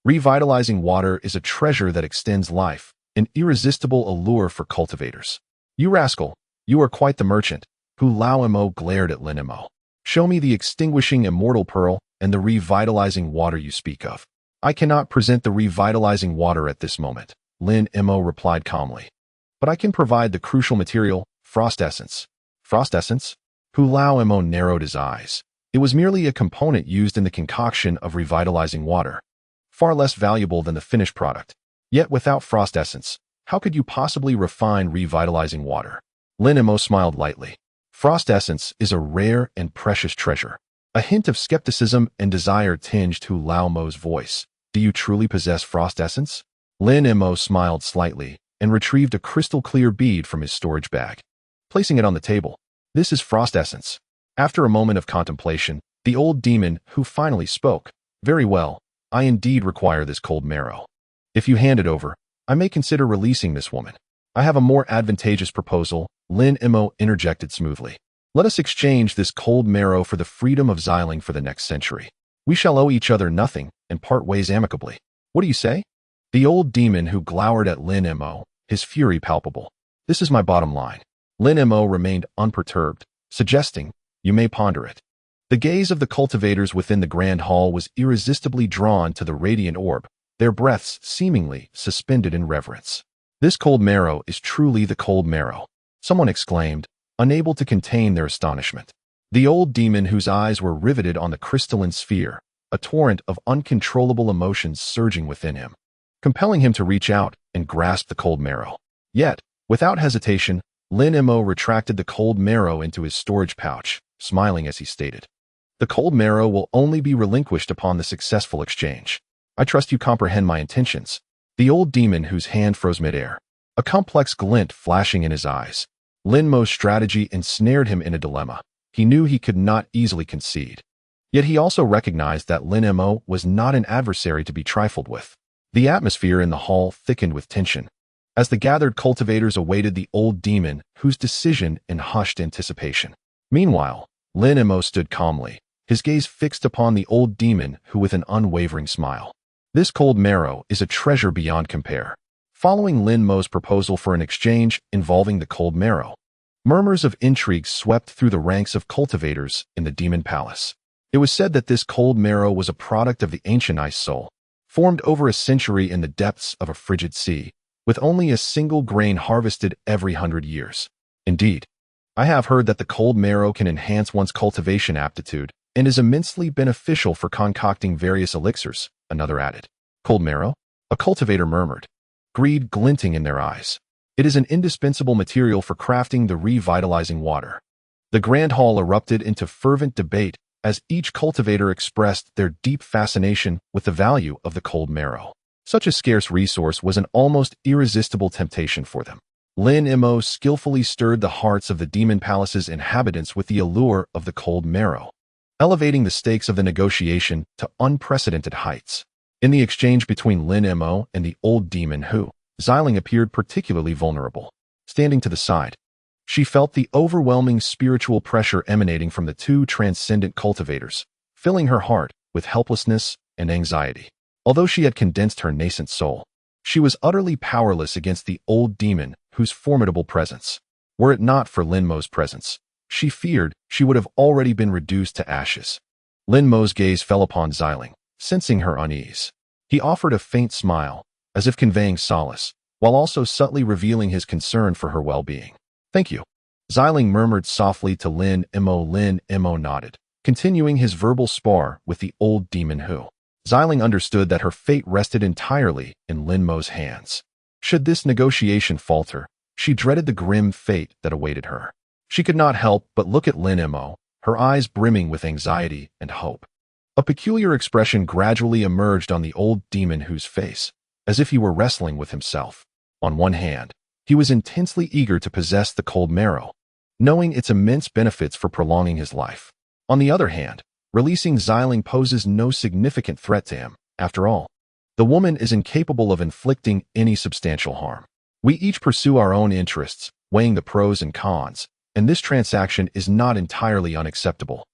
Revitalizing water is a treasure that extends life, an irresistible allure for cultivators. "You rascal, you are quite the merchant." Hu Lao glared at Lin Mo. "Show me the extinguishing immortal pearl and the revitalizing water you speak of." "I cannot present the revitalizing water at this moment," Lin Mo replied calmly. "But I can provide the crucial material, frost essence." "Frost essence?" Hu Lao narrowed his eyes. It was merely a component used in the concoction of revitalizing water, far less valuable than the finished product. Yet without frost essence, how could you possibly refine revitalizing water? Lin Mo smiled lightly. "Frost essence is a rare and precious treasure." A hint of skepticism and desire tinged Hu Lao's voice. "Do you truly possess frost essence?" Lin Mo smiled slightly and retrieved a crystal-clear bead from his storage bag, placing it on the table. "This is frost essence." After a moment of contemplation, the old demon who finally spoke. "Very well, I indeed require this cold marrow. If you hand it over, I may consider releasing this woman." "I have a more advantageous proposal," Lin Mo interjected smoothly. "Let us exchange this cold marrow for the freedom of Xiling for the next century. We shall owe each other nothing and part ways amicably. What do you say?" The old demon who glowered at Lin Mo, his fury palpable. "This is my bottom line." Lin Mo remained unperturbed, suggesting, "You may ponder it." The gaze of the cultivators within the grand hall was irresistibly drawn to the radiant orb, their breaths seemingly suspended in reverence. "This cold marrow is truly the cold marrow," someone exclaimed, unable to contain their astonishment. The old demon whose eyes were riveted on the crystalline sphere, a torrent of uncontrollable emotions surging within him, compelling him to reach out and grasp the cold marrow. Yet, without hesitation, Lin Mo retracted the cold marrow into his storage pouch, smiling as he stated, "The cold marrow will only be relinquished upon the successful exchange. I trust you comprehend my intentions." The old demon whose hand froze midair, a complex glint flashing in his eyes. Lin Mo's strategy ensnared him in a dilemma. He knew he could not easily concede. Yet he also recognized that Lin Mo was not an adversary to be trifled with. The atmosphere in the hall thickened with tension, as the gathered cultivators awaited the old demon whose decision in hushed anticipation. Meanwhile, Lin Mo stood calmly, his gaze fixed upon the old demon who with an unwavering smile. "This cold marrow is a treasure beyond compare." Following Lin Mo's proposal for an exchange involving the cold marrow, murmurs of intrigue swept through the ranks of cultivators in the demon palace. It was said that this cold marrow was a product of the ancient ice soul, formed over a century in the depths of a frigid sea, with only a single grain harvested every 100 years. "Indeed, I have heard that the cold marrow can enhance one's cultivation aptitude and is immensely beneficial for concocting various elixirs," another added. "Cold marrow?" a cultivator murmured, greed glinting in their eyes. "It is an indispensable material for crafting the revitalizing water." The grand hall erupted into fervent debate as each cultivator expressed their deep fascination with the value of the cold marrow. Such a scarce resource was an almost irresistible temptation for them. Lin Mo skillfully stirred the hearts of the demon palace's inhabitants with the allure of the cold marrow, elevating the stakes of the negotiation to unprecedented heights. In the exchange between Lin Mo and the old demon Hu, Xiling appeared particularly vulnerable. Standing to the side, she felt the overwhelming spiritual pressure emanating from the two transcendent cultivators, filling her heart with helplessness and anxiety. Although she had condensed her nascent soul, she was utterly powerless against the old demon whose formidable presence. Were it not for Lin Mo's presence, she feared she would have already been reduced to ashes. Lin Mo's gaze fell upon Xiling, sensing her unease. He offered a faint smile, as if conveying solace, while also subtly revealing his concern for her well-being. "Thank you," Zhang murmured softly to Lin Mo. Lin Mo nodded, continuing his verbal spar with the old demon who. Zhang understood that her fate rested entirely in Lin Mo's hands. Should this negotiation falter, she dreaded the grim fate that awaited her. She could not help but look at Lin Mo, her eyes brimming with anxiety and hope. A peculiar expression gradually emerged on the old demon whose face, as if he were wrestling with himself. On one hand, he was intensely eager to possess the cold marrow, knowing its immense benefits for prolonging his life. On the other hand, releasing Zhang poses no significant threat to him. After all, the woman is incapable of inflicting any substantial harm. We each pursue our own interests, weighing the pros and cons, and this transaction is not entirely unacceptable.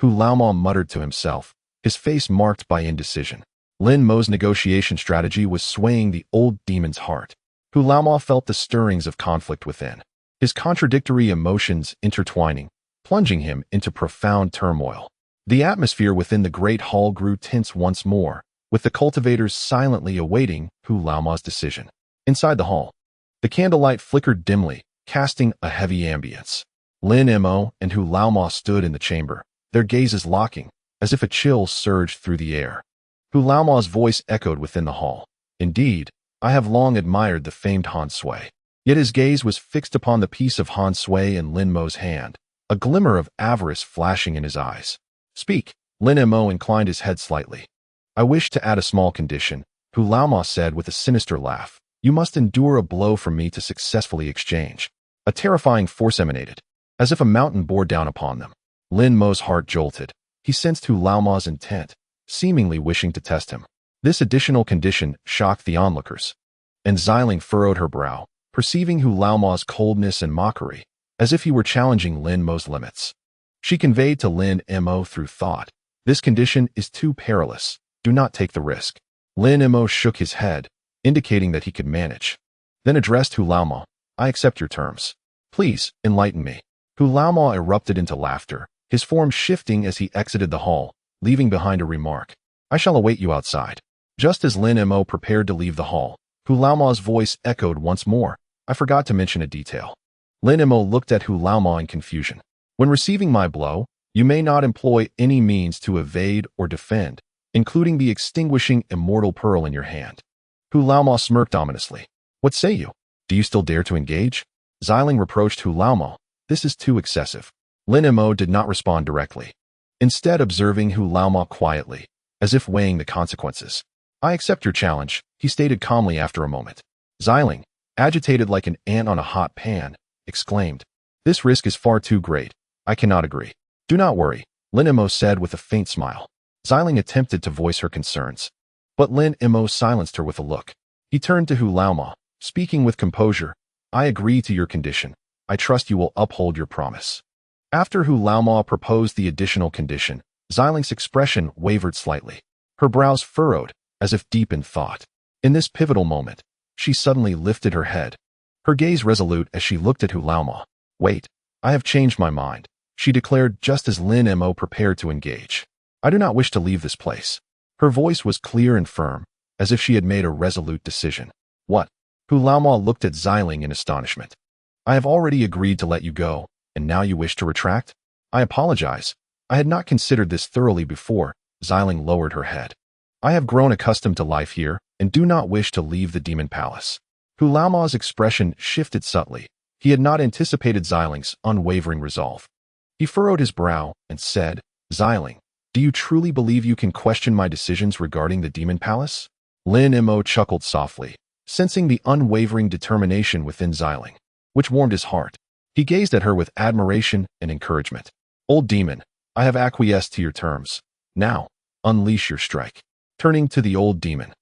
Lin Mo muttered to himself, his face marked by indecision. Lin Mo's negotiation strategy was swaying the old demon's heart. Lin Mo felt the stirrings of conflict within, his contradictory emotions intertwining, plunging him into profound turmoil. The atmosphere within the great hall grew tense once more, with the cultivators silently awaiting Lin Mo's decision. Inside the hall, the candlelight flickered dimly, casting a heavy ambience. Lin Mo and Lin Mo stood in the chamber, their gazes locking, as if a chill surged through the air. Lin Mo's voice echoed within the hall. "Indeed, I have long admired the famed Han Sui." Yet his gaze was fixed upon the piece of Han Sui in Lin Mo's hand, a glimmer of avarice flashing in his eyes. "Speak." Lin Mo inclined his head slightly. "I wish to add a small condition," Lin Mo said with a sinister laugh. "You must endure a blow from me to successfully exchange." A terrifying force emanated, as if a mountain bore down upon them. Lin Mo's heart jolted. He sensed Lin Mo's intent, seemingly wishing to test him. This additional condition shocked the onlookers, and Zhang furrowed her brow, perceiving Lin Mo's coldness and mockery, as if he were challenging Lin Mo's limits. She conveyed to Lin Mo through thought, "This condition is too perilous. Do not take the risk." Lin Mo shook his head, indicating that he could manage. Then addressed Lin Mo, "I accept your terms. Please, enlighten me." Lin Mo erupted into laughter, his form shifting as he exited the hall, leaving behind a remark. "I shall await you outside." Just as Lin Mo prepared to leave the hall, Lin Mo's voice echoed once more. "I forgot to mention a detail." Lin Mo looked at Lin Mo in confusion. "When receiving my blow, you may not employ any means to evade or defend, including the extinguishing immortal pearl in your hand." Lin Mo smirked ominously. "What say you? Do you still dare to engage?" Zhang reproached Lin Mo. "This is too excessive." Lin Mo did not respond directly, instead observing Lin Mo quietly, as if weighing the consequences. "I accept your challenge," he stated calmly after a moment. Zhang, agitated like an ant on a hot pan, exclaimed, "This risk is far too great. I cannot agree." "Do not worry," Lin Mo said with a faint smile. Zhang attempted to voice her concerns, but Lin Mo silenced her with a look. He turned to Lin Mo, speaking with composure. "I agree to your condition. I trust you will uphold your promise." After Lin Mo proposed the additional condition, Zhang's expression wavered slightly. Her brows furrowed, as if deep in thought. In this pivotal moment, she suddenly lifted her head, her gaze resolute as she looked at Lin Mo. "Wait, I have changed my mind," she declared just as Lin Mo prepared to engage. "I do not wish to leave this place." Her voice was clear and firm, as if she had made a resolute decision. "What?" Lin Mo looked at Zhang in astonishment. "I have already agreed to let you go, and now you wish to retract?" "I apologize. I had not considered this thoroughly before." Zhang lowered her head. "I have grown accustomed to life here, and do not wish to leave the demon palace." Lin Mo's expression shifted subtly. He had not anticipated Zhang's unwavering resolve. He furrowed his brow and said, "Zhang, do you truly believe you can question my decisions regarding the demon palace?" Lin Mo chuckled softly, sensing the unwavering determination within Zhang, which warmed his heart. He gazed at her with admiration and encouragement. "Old demon, I have acquiesced to your terms. Now, unleash your strike." Turning to the old demon,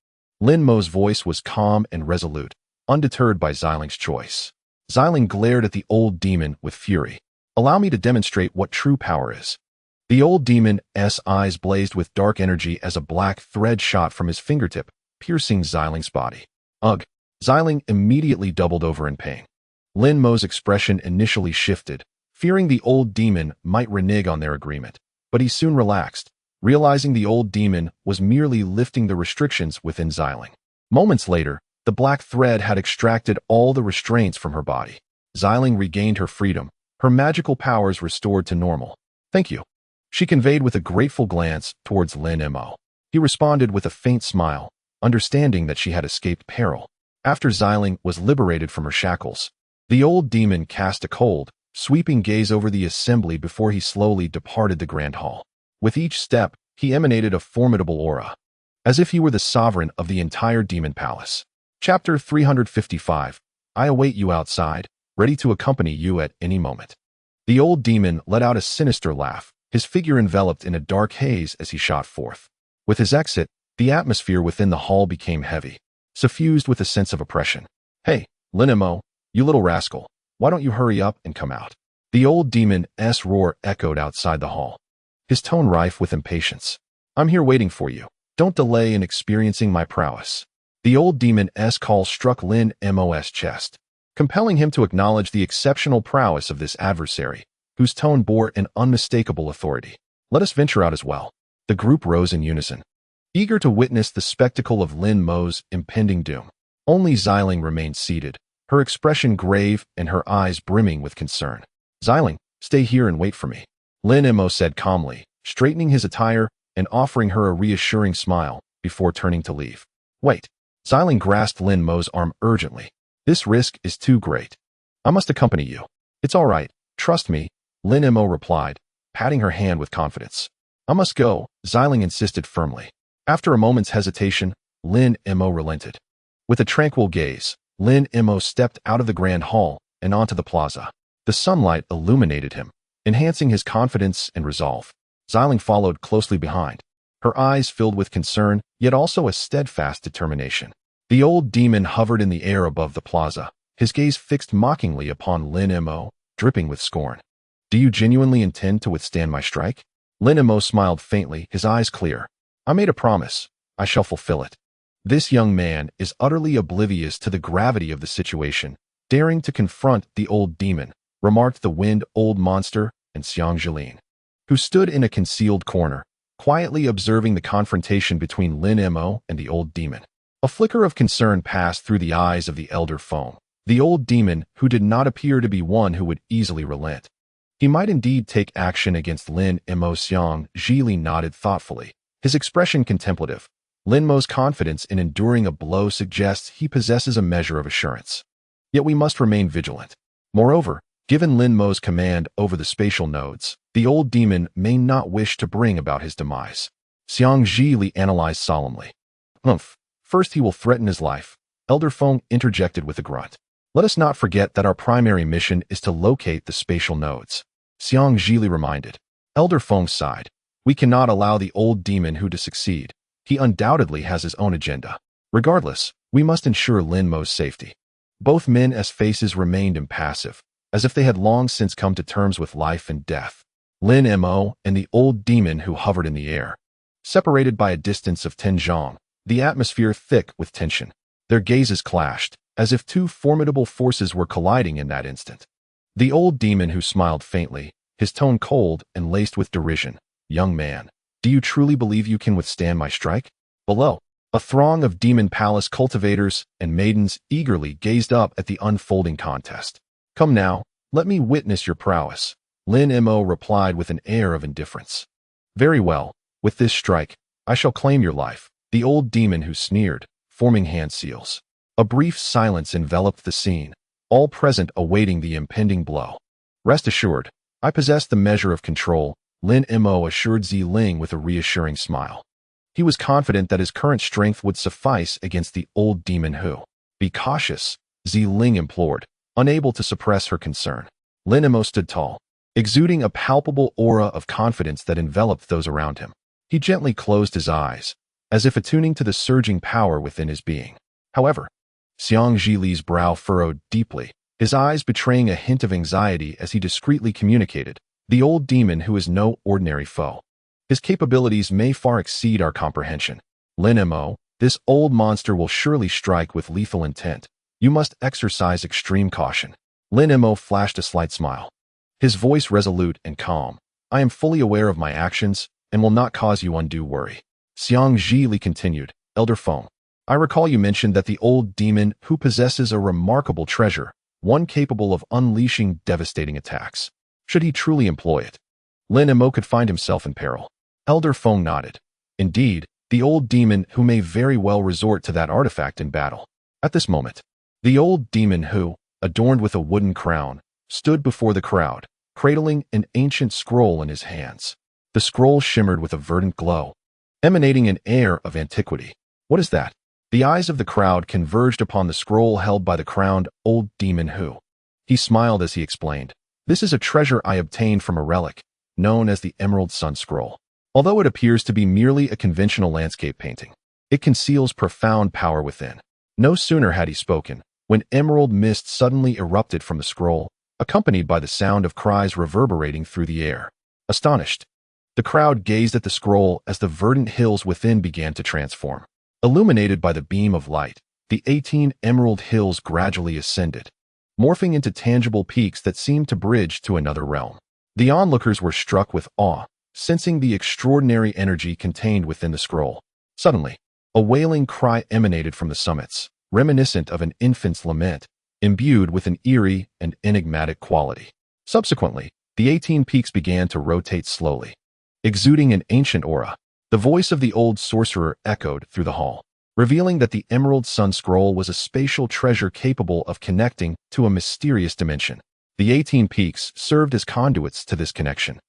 Lin Mo's voice was calm and resolute, undeterred by Zhang's choice. Zhang glared at the old demon with fury. "Allow me to demonstrate what true power is." The old demon's eyes blazed with dark energy as a black thread shot from his fingertip, piercing Zhang's body. "Ugh!" Zhang immediately doubled over in pain. Lin Mo's expression initially shifted, fearing the old demon might renege on their agreement, but he soon relaxed, realizing the old demon was merely lifting the restrictions within Zhang. Moments later, The black thread had extracted all the restraints from her body. Xiling regained her freedom, her magical powers restored to normal. "Thank you," she conveyed with a grateful glance towards Lin Mo. He responded with a faint smile, understanding that she had escaped peril. After Xiling was liberated from her shackles, the old demon cast a cold, sweeping gaze over the assembly before he slowly departed the grand hall. With each step, he emanated a formidable aura, as if he were the sovereign of the entire demon palace. Chapter 355. I await you outside, ready to accompany you at any moment. The old demon let out a sinister laugh, his figure enveloped in a dark haze as he shot forth. With his exit, the atmosphere within the hall became heavy, suffused with a sense of oppression. "Hey, Lin Mo, you little rascal, why don't you hurry up and come out?" The old demon's roar echoed outside the hall, his tone rife with impatience. "I'm here waiting for you. Don't delay in experiencing my prowess." The old demon's call struck Lin Mo's chest, compelling him to acknowledge the exceptional prowess of this adversary, whose tone bore an unmistakable authority. "Let us venture out as well." The group rose in unison, eager to witness the spectacle of Lin Mo's impending doom. Only Xiling remained seated, her expression grave and her eyes brimming with concern. "Xiling, stay here and wait for me," Lin Mo said calmly, straightening his attire and offering her a reassuring smile before turning to leave. "Wait." Xiling grasped Lin Mo's arm urgently. "This risk is too great. I must accompany you." "It's all right. Trust me," Lin Mo replied, patting her hand with confidence. "I must go," Xiling insisted firmly. After a moment's hesitation, Lin Mo relented. With a tranquil gaze, Lin Mo stepped out of the grand hall and onto the plaza. The sunlight illuminated him, enhancing his confidence and resolve. Xiling followed closely behind, her eyes filled with concern, yet also a steadfast determination. The old demon hovered in the air above the plaza, his gaze fixed mockingly upon Lin Mo, dripping with scorn. "Do you genuinely intend to withstand my strike?" Lin Mo smiled faintly, his eyes clear. "I made a promise. I shall fulfill it." This young man is utterly oblivious to the gravity of the situation, daring to confront the old demon, remarked the wind-old monster and Xiang Jilin, who stood in a concealed corner, quietly observing the confrontation between Lin Mo and the old demon. A flicker of concern passed through the eyes of the elder Feng, the old demon who did not appear to be one who would easily relent. He might indeed take action against Lin Mo. Xiang Jilin nodded thoughtfully, his expression contemplative. Lin Mo's confidence in enduring a blow suggests he possesses a measure of assurance. Yet we must remain vigilant. Moreover, given Lin Mo's command over the spatial nodes, the old demon may not wish to bring about his demise. Xiang Jilin analyzed solemnly. First he will threaten his life," Elder Feng interjected with a grunt. "Let us not forget that our primary mission is to locate the spatial nodes," Xiang Jilin reminded. Elder Feng sighed. "We cannot allow the old demon who to succeed. He undoubtedly has his own agenda. Regardless, we must ensure Lin Mo's safety." Both men's faces remained impassive, as if they had long since come to terms with life and death. Lin Mo and the old demon who hovered in the air, separated by a distance of 10 zhang, the atmosphere thick with tension. Their gazes clashed, as if two formidable forces were colliding in that instant. The old demon who smiled faintly, his tone cold and laced with derision. "Young man, do you truly believe you can withstand my strike?" Below, a throng of demon palace cultivators and maidens eagerly gazed up at the unfolding contest. "Come now, let me witness your prowess," Lin Mo replied with an air of indifference. "Very well, with this strike, I shall claim your life," the old demon who sneered, forming hand seals. A brief silence enveloped the scene, all present awaiting the impending blow. "Rest assured, I possess the measure of control," Lin Mo assured Xiling with a reassuring smile. He was confident that his current strength would suffice against the old demon who. "Be cautious," Xiling implored, unable to suppress her concern. Lin Mo stood tall, exuding a palpable aura of confidence that enveloped those around him. He gently closed his eyes, as if attuning to the surging power within his being. However, Xiang Jilin's brow furrowed deeply, his eyes betraying a hint of anxiety as he discreetly communicated, "The old demon who is no ordinary foe. His capabilities may far exceed our comprehension. Lin Mo, this old monster will surely strike with lethal intent. You must exercise extreme caution." Lin Mo flashed a slight smile, his voice resolute and calm. "I am fully aware of my actions and will not cause you undue worry." Xiang Jilin continued, "Elder Feng, I recall you mentioned that the old demon who possesses a remarkable treasure, one capable of unleashing devastating attacks. Should he truly employ it, Lin Mo could find himself in peril. Elder Feng nodded. Indeed, the old demon who may very well resort to that artifact in battle. At this moment, the old demon who, adorned with a wooden crown, stood before the crowd, cradling an ancient scroll in his hands. The scroll shimmered with a verdant glow, emanating an air of antiquity. What is that? The eyes of the crowd converged upon the scroll held by the crowned old demon who. He smiled as he explained, "This is a treasure I obtained from a relic, known as the Emerald Sun Scroll. Although it appears to be merely a conventional landscape painting, it conceals profound power within." No sooner had he spoken, when emerald mist suddenly erupted from the scroll, accompanied by the sound of cries reverberating through the air. Astonished, the crowd gazed at the scroll as the verdant hills within began to transform. Illuminated by the beam of light, the 18 emerald hills gradually ascended, morphing into tangible peaks that seemed to bridge to another realm. The onlookers were struck with awe, sensing the extraordinary energy contained within the scroll. Suddenly, a wailing cry emanated from the summits, reminiscent of an infant's lament, imbued with an eerie and enigmatic quality. Subsequently, the 18 peaks began to rotate slowly, exuding an ancient aura. The voice of the old sorcerer echoed through the hall, revealing that the Emerald Sun Scroll was a spatial treasure capable of connecting to a mysterious dimension. The 18 peaks served as conduits to this connection,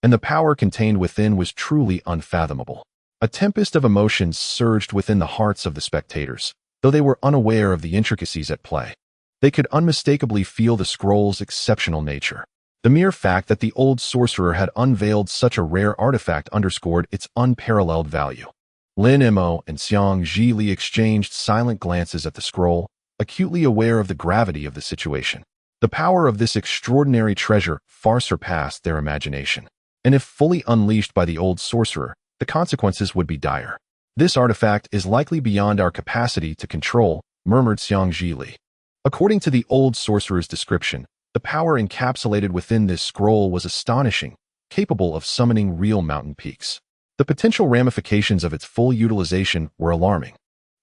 and the power contained within was truly unfathomable. A tempest of emotions surged within the hearts of the spectators, though they were unaware of the intricacies at play. They could unmistakably feel the scroll's exceptional nature. The mere fact that the old sorcerer had unveiled such a rare artifact underscored its unparalleled value. Lin Mo and Xiang Zhili exchanged silent glances at the scroll, acutely aware of the gravity of the situation. The power of this extraordinary treasure far surpassed their imagination, and if fully unleashed by the old sorcerer, the consequences would be dire. "This artifact is likely beyond our capacity to control," murmured Xiang Zhili. According to the old sorcerer's description, the power encapsulated within this scroll was astonishing, capable of summoning real mountain peaks. The potential ramifications of its full utilization were alarming.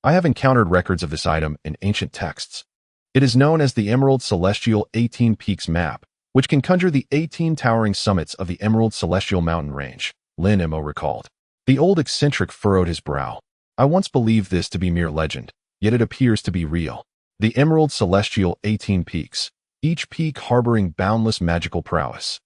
I have encountered records of this item in ancient texts. It is known as the Emerald Celestial 18 Peaks Map, which can conjure the 18 towering summits of the Emerald Celestial Mountain Range, Lin Mo recalled. The old eccentric furrowed his brow. "I once believed this to be mere legend, yet it appears to be real. The Emerald Celestial 18 Peaks, each peak harboring boundless magical prowess,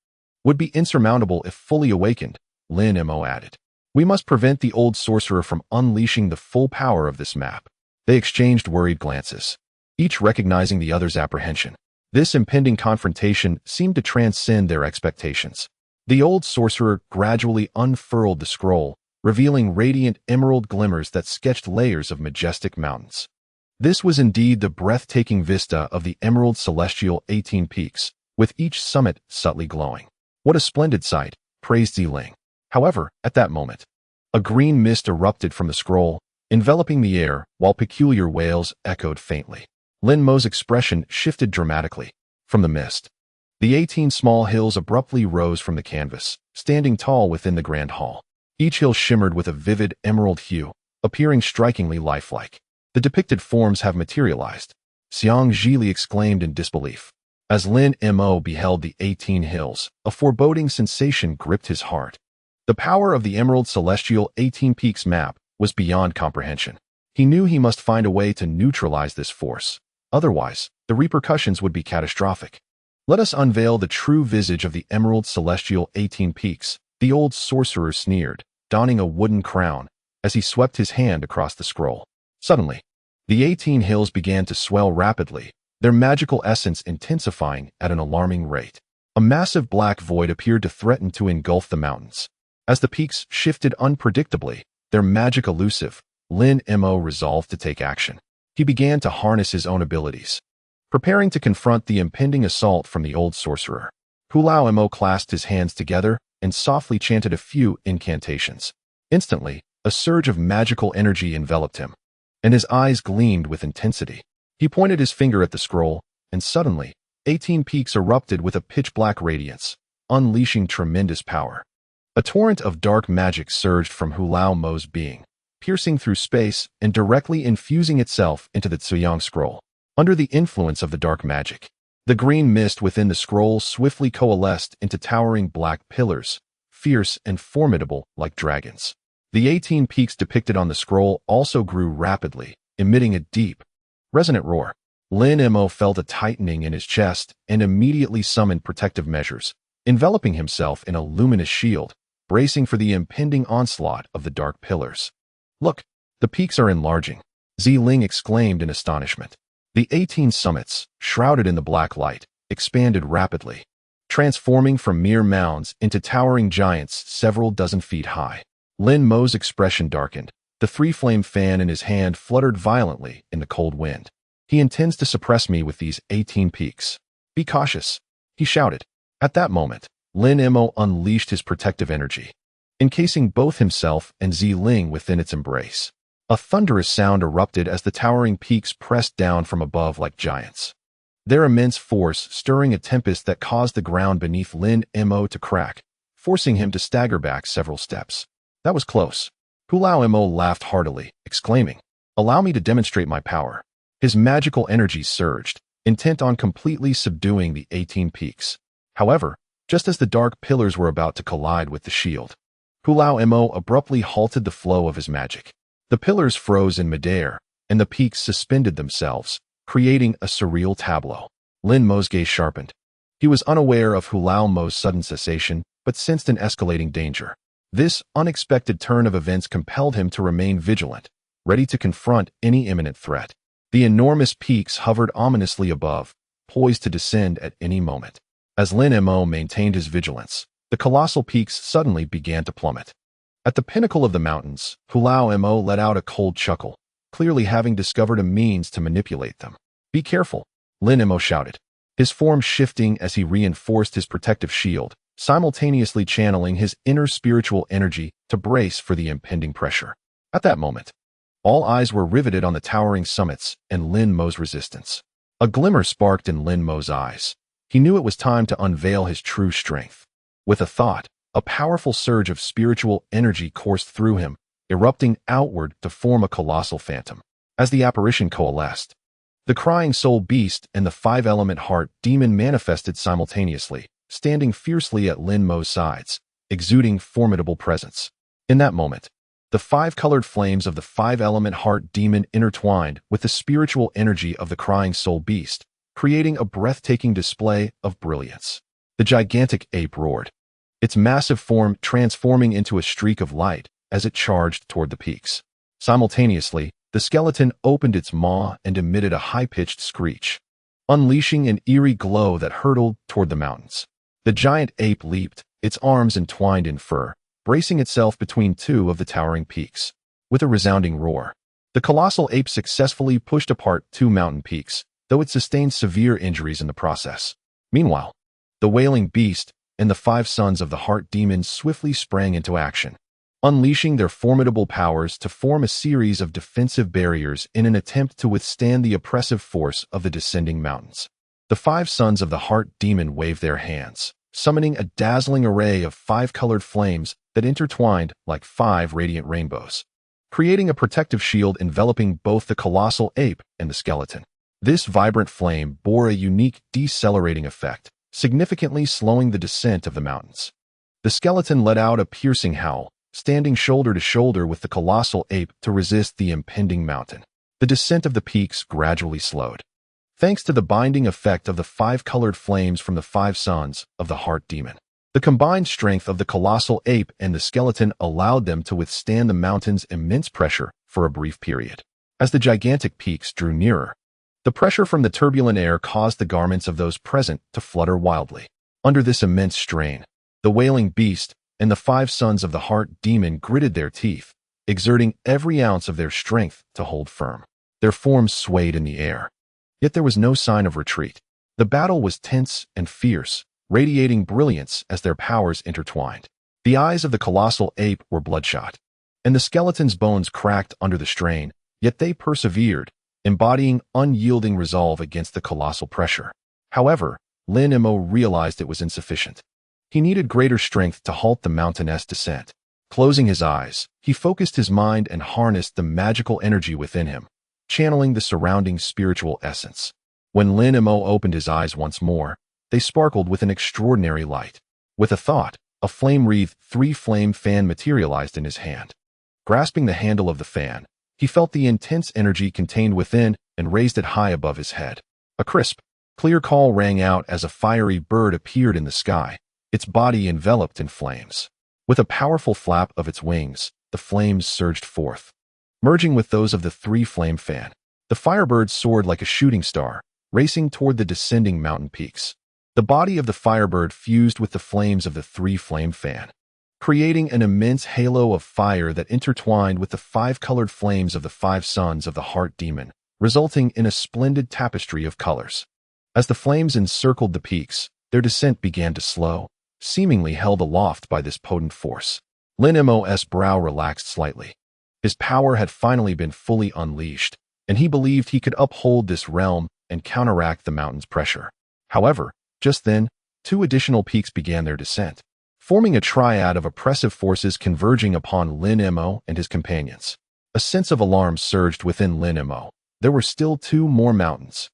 would be insurmountable if fully awakened," Lin Mo added. "We must prevent the old sorcerer from unleashing the full power of this map." They exchanged worried glances, each recognizing the other's apprehension. This impending confrontation seemed to transcend their expectations. The old sorcerer gradually unfurled the scroll, revealing radiant emerald glimmers that sketched layers of majestic mountains. This was indeed the breathtaking vista of the Emerald Celestial 18 Peaks, with each summit subtly glowing. "What a splendid sight," praised Ziling. However, at that moment, a green mist erupted from the scroll, enveloping the air, while peculiar wails echoed faintly. Lin Mo's expression shifted dramatically. From the mist, the 18 small hills abruptly rose from the canvas, standing tall within the grand hall. Each hill shimmered with a vivid emerald hue, appearing strikingly lifelike. "The depicted forms have materialized," Xiang Zhili exclaimed in disbelief. As Lin Mo beheld the 18 hills, a foreboding sensation gripped his heart. The power of the Emerald Celestial 18 Peaks map was beyond comprehension. He knew he must find a way to neutralize this force. Otherwise, the repercussions would be catastrophic. "Let us unveil the true visage of the Emerald Celestial 18 Peaks," the old sorcerer sneered, donning a wooden crown, as he swept his hand across the scroll. Suddenly, the 18 hills began to swell rapidly, their magical essence intensifying at an alarming rate. A massive black void appeared to threaten to engulf the mountains. As the peaks shifted unpredictably, their magic elusive, Lin Mo resolved to take action. He began to harness his own abilities, preparing to confront the impending assault from the old sorcerer. Hulao Mo clasped his hands together and softly chanted a few incantations. Instantly, a surge of magical energy enveloped him, and his eyes gleamed with intensity. He pointed his finger at the scroll, and suddenly, 18 peaks erupted with a pitch-black radiance, unleashing tremendous power. A torrent of dark magic surged from Hulao Mo's being, piercing through space and directly infusing itself into the zhang scroll. Under the influence of the dark magic, the green mist within the scroll swiftly coalesced into towering black pillars, fierce and formidable like dragons. The 18 peaks depicted on the scroll also grew rapidly, emitting a deep, resonant roar. Lin Mo felt a tightening in his chest and immediately summoned protective measures, enveloping himself in a luminous shield, bracing for the impending onslaught of the dark pillars. "Look, the peaks are enlarging," Zhang exclaimed in astonishment. The 18 summits, shrouded in the black light, expanded rapidly, transforming from mere mounds into towering giants several dozen feet high. Lin Mo's expression darkened. The three-flame fan in his hand fluttered violently in the cold wind. "He intends to suppress me with these 18 peaks. Be cautious," he shouted. At that moment, Lin Mo unleashed his protective energy, encasing both himself and Zhang within its embrace. A thunderous sound erupted as the towering peaks pressed down from above like giants, their immense force stirring a tempest that caused the ground beneath Lin Mo to crack, forcing him to stagger back several steps. "That was close." Mo laughed heartily, exclaiming, "Allow me to demonstrate my power." His magical energy surged, intent on completely subduing the 18 peaks. However, just as the dark pillars were about to collide with the shield, Mo abruptly halted the flow of his magic. The pillars froze in midair, and the peaks suspended themselves, creating a surreal tableau. Lin Mo's gaze sharpened. He was unaware of Mo's sudden cessation, but sensed an escalating danger. This unexpected turn of events compelled him to remain vigilant, ready to confront any imminent threat. The enormous peaks hovered ominously above, poised to descend at any moment. As Lin Mo maintained his vigilance, the colossal peaks suddenly began to plummet. At the pinnacle of the mountains, Mo let out a cold chuckle, clearly having discovered a means to manipulate them. "Be careful," Lin Mo shouted, his form shifting as he reinforced his protective shield, simultaneously channeling his inner spiritual energy to brace for the impending pressure. At that moment, all eyes were riveted on the towering summits and Lin Mo's resistance. A glimmer sparked in Lin Mo's eyes. He knew it was time to unveil his true strength. With a thought, a powerful surge of spiritual energy coursed through him, erupting outward to form a colossal phantom. As the apparition coalesced, the crying soul beast and the five-element heart demon manifested simultaneously, standing fiercely at Lin Mo's sides, exuding formidable presence. In that moment, the five-colored flames of the five-element heart demon intertwined with the spiritual energy of the crying soul beast, creating a breathtaking display of brilliance. The gigantic ape roared, its massive form transforming into a streak of light as it charged toward the peaks. Simultaneously, the skeleton opened its maw and emitted a high-pitched screech, unleashing an eerie glow that hurtled toward the mountains. The giant ape leaped, its arms entwined in fur, bracing itself between two of the towering peaks. With a resounding roar, the colossal ape successfully pushed apart two mountain peaks, though it sustained severe injuries in the process. Meanwhile, the wailing beast and the five sons of the heart demon swiftly sprang into action, unleashing their formidable powers to form a series of defensive barriers in an attempt to withstand the oppressive force of the descending mountains. The five sons of the heart demon waved their hands, summoning a dazzling array of five-colored flames that intertwined like five radiant rainbows, creating a protective shield enveloping both the colossal ape and the skeleton. This vibrant flame bore a unique decelerating effect, significantly slowing the descent of the mountains. The skeleton let out a piercing howl, standing shoulder to shoulder with the colossal ape to resist the impending mountain. The descent of the peaks gradually slowed, thanks to the binding effect of the five-colored flames from the five sons of the heart demon. The combined strength of the colossal ape and the skeleton allowed them to withstand the mountain's immense pressure for a brief period. As the gigantic peaks drew nearer, the pressure from the turbulent air caused the garments of those present to flutter wildly. Under this immense strain, the wailing beast and the five sons of the heart demon gritted their teeth, exerting every ounce of their strength to hold firm. Their forms swayed in the air, yet there was no sign of retreat. The battle was tense and fierce, radiating brilliance as their powers intertwined. The eyes of the colossal ape were bloodshot, and the skeleton's bones cracked under the strain, yet they persevered, embodying unyielding resolve against the colossal pressure. However, Lin Mo realized it was insufficient. He needed greater strength to halt the mountainous descent. Closing his eyes, he focused his mind and harnessed the magical energy within him, channeling the surrounding spiritual essence. When Lin Mo opened his eyes once more, they sparkled with an extraordinary light. With a thought, a flame-wreathed three-flame fan materialized in his hand. Grasping the handle of the fan, he felt the intense energy contained within and raised it high above his head. A crisp, clear call rang out as a fiery bird appeared in the sky, its body enveloped in flames. With a powerful flap of its wings, the flames surged forth, merging with those of the three-flame fan. The firebird soared like a shooting star, racing toward the descending mountain peaks. The body of the firebird fused with the flames of the three-flame fan, creating an immense halo of fire that intertwined with the five-colored flames of the five sons of the heart demon, resulting in a splendid tapestry of colors. As the flames encircled the peaks, their descent began to slow, seemingly held aloft by this potent force. Lin Mo's brow relaxed slightly. His power had finally been fully unleashed, and he believed he could uphold this realm and counteract the mountain's pressure. However, just then, two additional peaks began their descent, forming a triad of oppressive forces converging upon Lin Mo and his companions. A sense of alarm surged within Lin Mo. There were still two more mountains.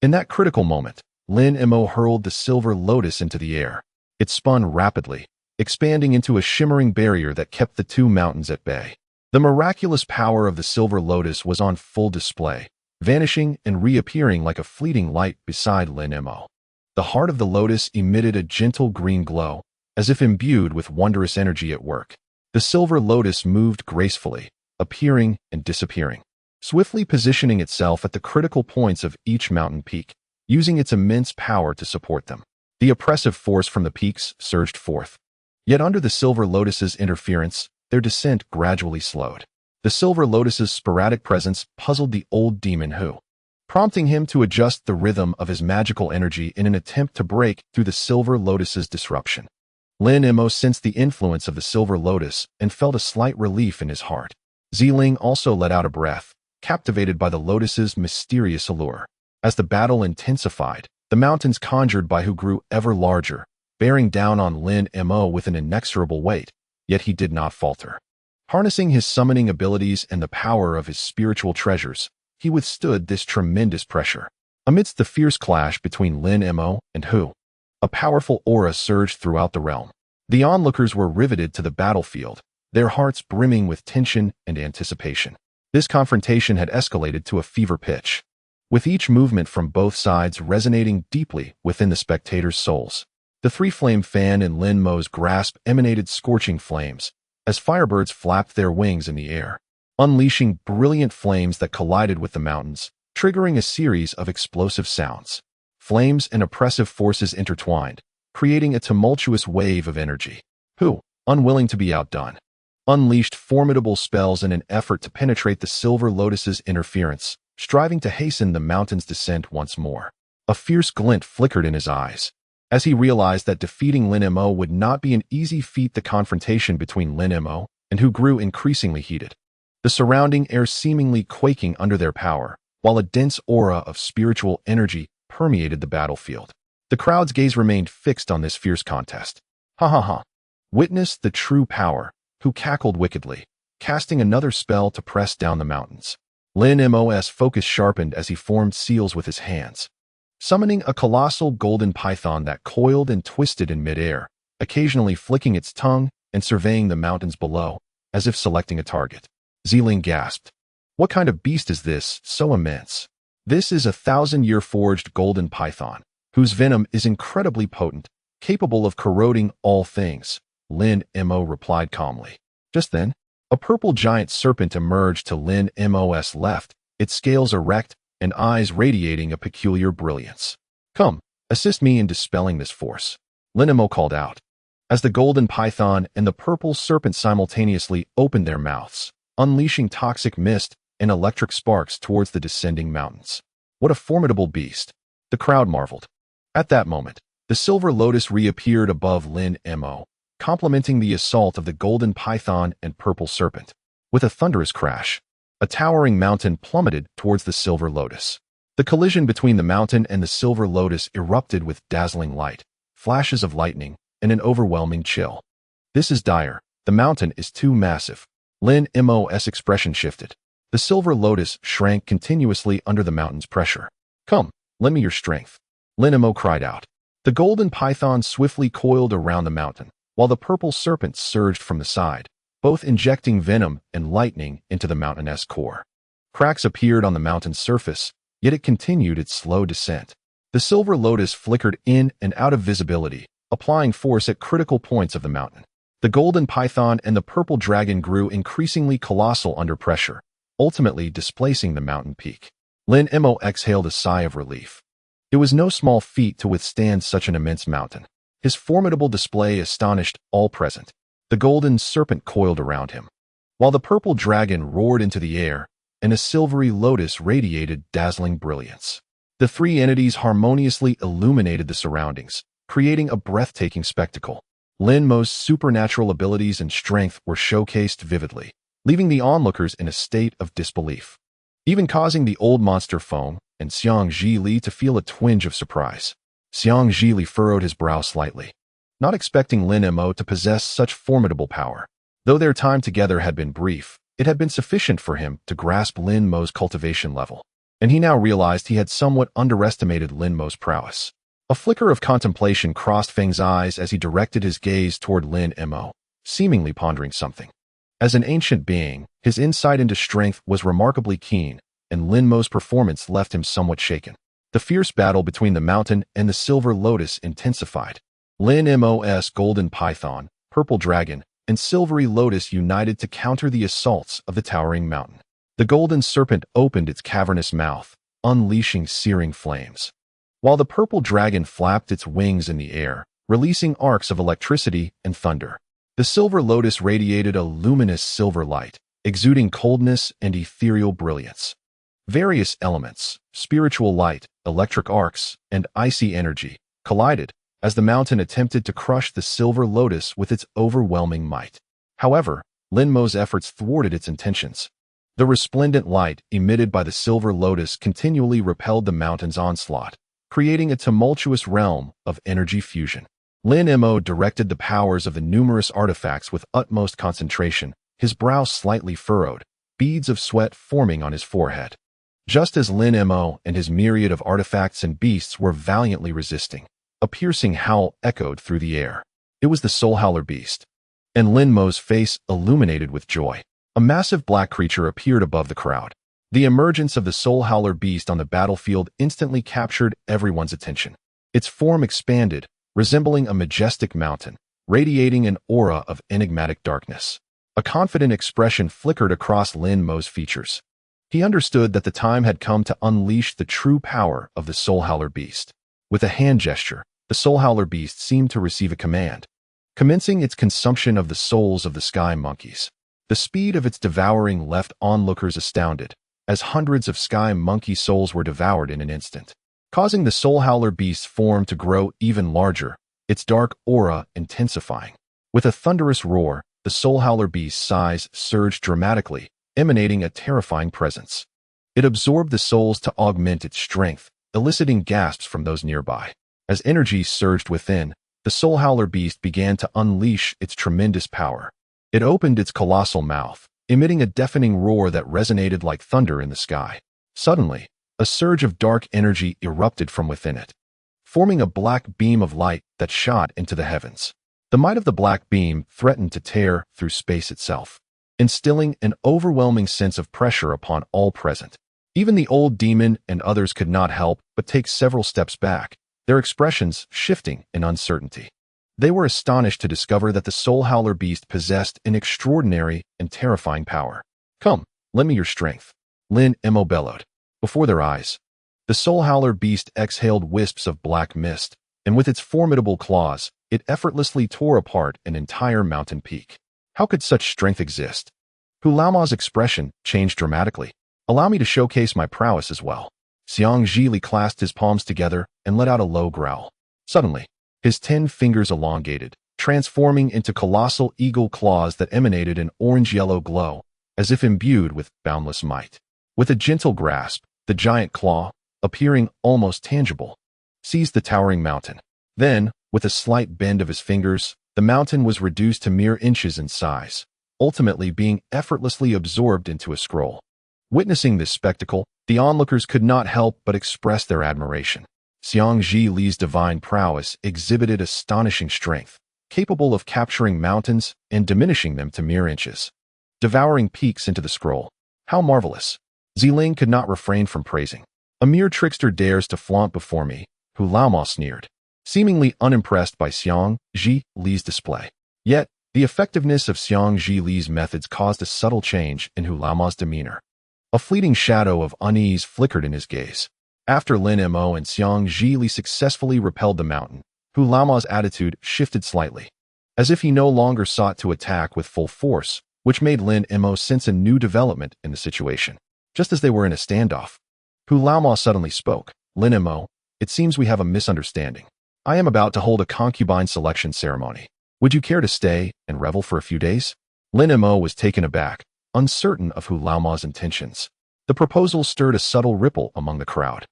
In that critical moment, Lin Mo hurled the silver lotus into the air. It spun rapidly, expanding into a shimmering barrier that kept the two mountains at bay. The miraculous power of the silver lotus was on full display, vanishing and reappearing like a fleeting light beside Lin Mo. The heart of the lotus emitted a gentle green glow, as if imbued with wondrous energy at work. The silver lotus moved gracefully, appearing and disappearing, swiftly positioning itself at the critical points of each mountain peak, using its immense power to support them. The oppressive force from the peaks surged forth. Yet under the silver lotus's interference, their descent gradually slowed. The silver lotus's sporadic presence puzzled the old demon Hu, prompting him to adjust the rhythm of his magical energy in an attempt to break through the silver lotus's disruption. Lin Mo sensed the influence of the silver lotus and felt a slight relief in his heart. Zhang also let out a breath, captivated by the lotus's mysterious allure. As the battle intensified, the mountains conjured by Hu grew ever larger, bearing down on Lin Mo with an inexorable weight, yet he did not falter. Harnessing his summoning abilities and the power of his spiritual treasures, he withstood this tremendous pressure. Amidst the fierce clash between Lin Mo and Hu, a powerful aura surged throughout the realm. The onlookers were riveted to the battlefield, their hearts brimming with tension and anticipation. This confrontation had escalated to a fever pitch, with each movement from both sides resonating deeply within the spectators' souls. The three-flame fan in Lin Mo's grasp emanated scorching flames, as firebirds flapped their wings in the air, unleashing brilliant flames that collided with the mountains, triggering a series of explosive sounds. Flames and oppressive forces intertwined, creating a tumultuous wave of energy. Hu, unwilling to be outdone, unleashed formidable spells in an effort to penetrate the silver lotus's interference, striving to hasten the mountain's descent once more. A fierce glint flickered in his eyes, as he realized that defeating Lin Mo would not be an easy feat. The confrontation between Lin Mo and Hu grew increasingly heated, the surrounding air seemingly quaking under their power, while a dense aura of spiritual energy permeated the battlefield. The crowd's gaze remained fixed on this fierce contest. Ha ha ha. Witness the true power, Hu cackled wickedly, casting another spell to press down the mountains. Lin Mo's focus sharpened as he formed seals with his hands, summoning a colossal golden python that coiled and twisted in midair, occasionally flicking its tongue and surveying the mountains below, as if selecting a target. Zhang gasped. What kind of beast is this, so immense? This is a 1,000-year forged golden python, whose venom is incredibly potent, capable of corroding all things, Lin Mo replied calmly. Just then, a purple giant serpent emerged to Lin Mo's left, its scales erect and eyes radiating a peculiar brilliance. Come, assist me in dispelling this force, Lin Mo called out, as the golden python and the purple serpent simultaneously opened their mouths, unleashing toxic mist and electric sparks towards the descending mountains. What a formidable beast, the crowd marveled. At that moment, the silver lotus reappeared above Lin Mo, complementing the assault of the golden python and purple serpent. With a thunderous crash, a towering mountain plummeted towards the silver lotus. The collision between the mountain and the silver lotus erupted with dazzling light, flashes of lightning, and an overwhelming chill. This is dire, The mountain is too massive. Lin Mo's expression shifted. The silver lotus shrank continuously under the mountain's pressure. Come, lend me your strength. Lin Mo cried out. The golden python swiftly coiled around the mountain, while the purple serpent surged from the side, both injecting venom and lightning into the mountainous core. Cracks appeared on the mountain's surface, yet it continued its slow descent. The silver lotus flickered in and out of visibility, applying force at critical points of the mountain. The golden python and the purple dragon grew increasingly colossal under pressure, ultimately displacing the mountain peak. Lin Mo exhaled a sigh of relief. It was no small feat to withstand such an immense mountain. His formidable display astonished all present. The golden serpent coiled around him, while the purple dragon roared into the air, and a silvery lotus radiated dazzling brilliance. The three entities harmoniously illuminated the surroundings, creating a breathtaking spectacle. Lin Mo's supernatural abilities and strength were showcased vividly, leaving the onlookers in a state of disbelief, even causing the old monster Feng and Xiang Zhili to feel a twinge of surprise. Xiang Zhili furrowed his brow slightly, not expecting Lin Mo to possess such formidable power. Though their time together had been brief, it had been sufficient for him to grasp Lin Mo's cultivation level, and he now realized he had somewhat underestimated Lin Mo's prowess. A flicker of contemplation crossed Feng's eyes as he directed his gaze toward Lin Mo, seemingly pondering something. As an ancient being, his insight into strength was remarkably keen, and Lin Mo's performance left him somewhat shaken. The fierce battle between the mountain and the silver lotus intensified. Lin Mo's golden python, purple dragon, and silvery lotus united to counter the assaults of the towering mountain. The golden serpent opened its cavernous mouth, unleashing searing flames, while the purple dragon flapped its wings in the air, releasing arcs of electricity and thunder. The silver lotus radiated a luminous silver light, exuding coldness and ethereal brilliance. Various elements, spiritual light, electric arcs, and icy energy, collided as the mountain attempted to crush the silver lotus with its overwhelming might. However, Lin Mo's efforts thwarted its intentions. The resplendent light emitted by the silver lotus continually repelled the mountain's onslaught, creating a tumultuous realm of energy fusion. Lin Mo directed the powers of the numerous artifacts with utmost concentration, his brow slightly furrowed, beads of sweat forming on his forehead. Just as Lin Mo and his myriad of artifacts and beasts were valiantly resisting, a piercing howl echoed through the air. It was the Soul Howler beast, and Lin Mo's face illuminated with joy. A massive black creature appeared above the crowd. The emergence of the Soul Howler beast on the battlefield instantly captured everyone's attention. Its form expanded, resembling a majestic mountain, radiating an aura of enigmatic darkness. A confident expression flickered across Lin Mo's features. He understood that the time had come to unleash the true power of the Soul Howler beast. With a hand gesture, the Soul Howler beast seemed to receive a command, commencing its consumption of the souls of the sky monkeys. The speed of its devouring left onlookers astounded, as hundreds of sky monkey souls were devoured in an instant, causing the Soul Howler beast's form to grow even larger, its dark aura intensifying. With a thunderous roar, the Soul Howler beast's size surged dramatically, emanating a terrifying presence. It absorbed the souls to augment its strength, eliciting gasps from those nearby. As energy surged within, the Soul Howler beast began to unleash its tremendous power. It opened its colossal mouth, emitting a deafening roar that resonated like thunder in the sky. Suddenly, a surge of dark energy erupted from within it, forming a black beam of light that shot into the heavens. The might of the black beam threatened to tear through space itself, instilling an overwhelming sense of pressure upon all present. Even the old demon and others could not help but take several steps back, their expressions shifting in uncertainty. They were astonished to discover that the Soul Howler beast possessed an extraordinary and terrifying power. Come, lend me your strength, Lin Mo bellowed. Before their eyes, the Soul Howler beast exhaled wisps of black mist, and with its formidable claws, it effortlessly tore apart an entire mountain peak. How could such strength exist? Hu Laoma's expression changed dramatically. Allow me to showcase my prowess as well. Xiang Zhili clasped his palms together and let out a low growl. Suddenly, his 10 fingers elongated, transforming into colossal eagle claws that emanated an orange-yellow glow, as if imbued with boundless might. With a gentle grasp, the giant claw, appearing almost tangible, seized the towering mountain. Then, with a slight bend of his fingers, The mountain was reduced to mere inches in size, ultimately being effortlessly absorbed into a scroll. Witnessing this spectacle, the onlookers could not help but express their admiration. Xiang Zhi Li's divine prowess exhibited astonishing strength, capable of capturing mountains and diminishing them to mere inches. Devouring peaks into the scroll. How marvelous! Ziling could not refrain from praising. A mere trickster dares to flaunt before me, Hu Laoma sneered, seemingly unimpressed by Xiang Zhi Li's display. Yet, the effectiveness of Xiang Zhi Li's methods caused a subtle change in Hu Laoma's demeanor. A fleeting shadow of unease flickered in his gaze. After Lin Mo and Xiang Zhi Li successfully repelled the mountain, Hu Laoma's attitude shifted slightly, as if he no longer sought to attack with full force, which made Lin Mo sense a new development in the situation. Just as they were in a standoff, Hu Laoma suddenly spoke. Lin Mo, it seems we have a misunderstanding. I am about to hold a concubine selection ceremony. Would you care to stay and revel for a few days? Lin Mo was taken aback, uncertain of Hu Laoma's intentions. The proposal stirred a subtle ripple among the crowd.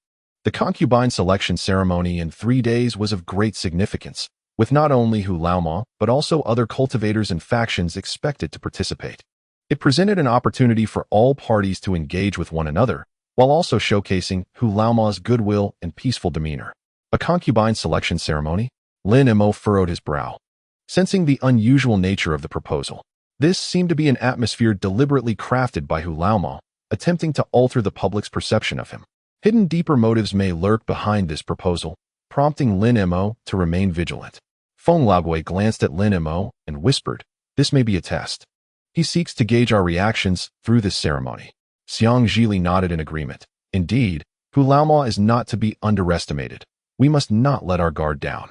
The concubine selection ceremony in 3 days was of great significance, with not only Hu Laoma but also other cultivators and factions expected to participate. It presented an opportunity for all parties to engage with one another, while also showcasing Hu Laoma's goodwill and peaceful demeanor. A concubine selection ceremony? Lin Mo furrowed his brow, sensing the unusual nature of the proposal. This seemed to be an atmosphere deliberately crafted by Hu Laoma, attempting to alter the public's perception of him. Hidden deeper motives may lurk behind this proposal, prompting Lin Mo to remain vigilant. Feng Laogui glanced at Lin Mo and whispered, "This may be a test. He seeks to gauge our reactions through this ceremony." Xiang Zhi nodded in agreement. Indeed, Hu Laoma is not to be underestimated. We must not let our guard down.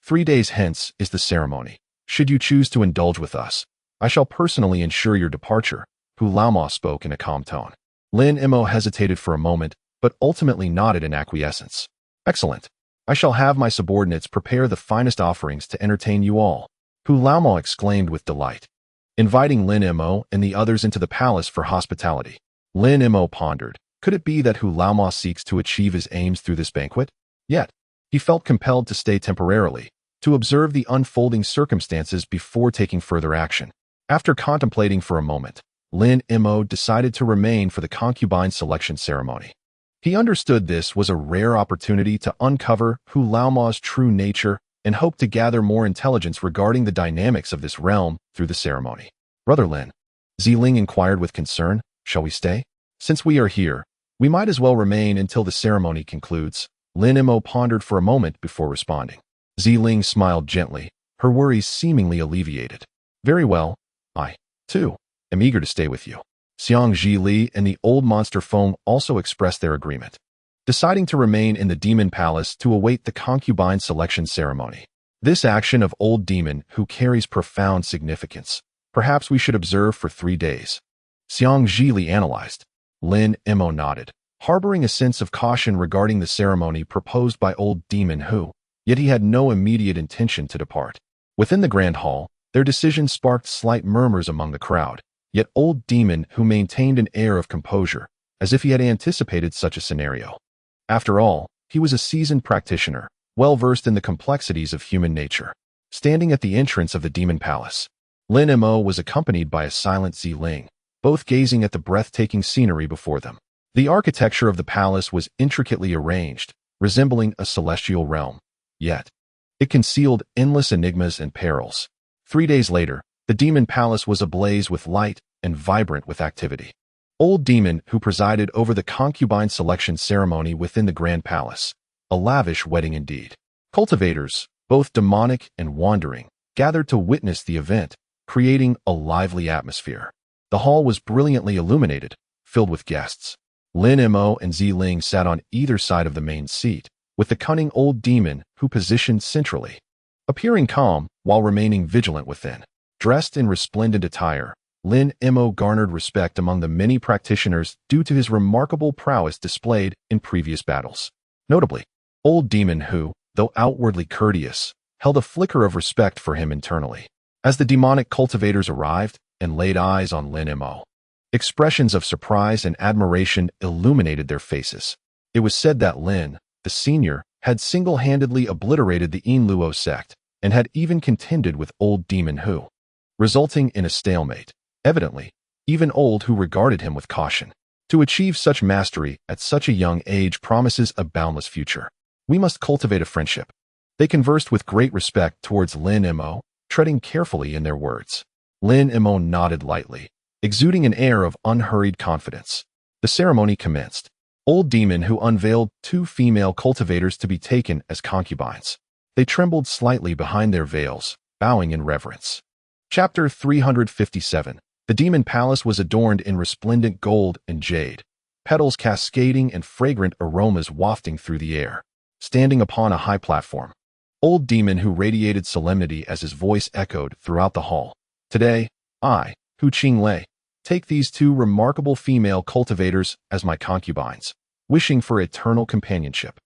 3 days hence is the ceremony. Should you choose to indulge with us, I shall personally ensure your departure, Hu Laoma spoke in a calm tone. Lin Mo hesitated for a moment, but ultimately nodded in acquiescence. Excellent. I shall have my subordinates prepare the finest offerings to entertain you all, Hu Laoma exclaimed with delight, inviting Lin Mo and the others into the palace for hospitality. Lin Mo pondered, could it be that Hu Laoma seeks to achieve his aims through this banquet? Yet, he felt compelled to stay temporarily, to observe the unfolding circumstances before taking further action. After contemplating for a moment, Lin Mo decided to remain for the concubine selection ceremony. He understood this was a rare opportunity to uncover Hu Laoma's true nature and hoped to gather more intelligence regarding the dynamics of this realm through the ceremony. Brother Lin, Ziling inquired with concern, shall we stay? Since we are here, we might as well remain until the ceremony concludes. Lin Mo pondered for a moment before responding. Ziling smiled gently, her worries seemingly alleviated. Very well, I, too, am eager to stay with you. Xiang Zhi Li and the old monster Feng also expressed their agreement, deciding to remain in the demon palace to await the concubine selection ceremony. This action of old demon who carries profound significance. Perhaps we should observe for 3 days. Xiang Zhi Li analyzed. Lin Mo nodded, harboring a sense of caution regarding the ceremony proposed by old demon Hu, yet he had no immediate intention to depart. Within the grand hall, their decision sparked slight murmurs among the crowd, yet old demon Hu maintained an air of composure, as if he had anticipated such a scenario. After all, he was a seasoned practitioner, well versed in the complexities of human nature. Standing at the entrance of the demon palace, Lin Mo was accompanied by a silent Ziling, both gazing at the breathtaking scenery before them. The architecture of the palace was intricately arranged, resembling a celestial realm. Yet, it concealed endless enigmas and perils. 3 days later, the demon palace was ablaze with light and vibrant with activity. Old demon who presided over the concubine selection ceremony within the grand palace. A lavish wedding indeed. Cultivators, both demonic and wandering, gathered to witness the event, creating a lively atmosphere. The hall was brilliantly illuminated, filled with guests. Lin Mo and Ziling sat on either side of the main seat, with the cunning old demon who positioned centrally, appearing calm while remaining vigilant within. Dressed in resplendent attire, Lin Mo garnered respect among the many practitioners due to his remarkable prowess displayed in previous battles. Notably, old demon who, though outwardly courteous, held a flicker of respect for him internally. As the demonic cultivators arrived and laid eyes on Lin Mo, expressions of surprise and admiration illuminated their faces. It was said that Lin, the senior, had single-handedly obliterated the Luo sect, and had even contended with old demon Hu, resulting in a stalemate. Evidently, even old Hu regarded him with caution. To achieve such mastery at such a young age promises a boundless future. We must cultivate a friendship. They conversed with great respect towards Lin Mo, treading carefully in their words. Lin Mo nodded lightly, exuding an air of unhurried confidence. The ceremony commenced. Old demon Hu unveiled 2 female cultivators to be taken as concubines. They trembled slightly behind their veils, bowing in reverence. Chapter 357. The demon palace was adorned in resplendent gold and jade, petals cascading and fragrant aromas wafting through the air. Standing upon a high platform, old demon Hu radiated solemnity as his voice echoed throughout the hall. Today, I, Hu Qinglei, take these 2 remarkable female cultivators as my concubines, wishing for eternal companionship.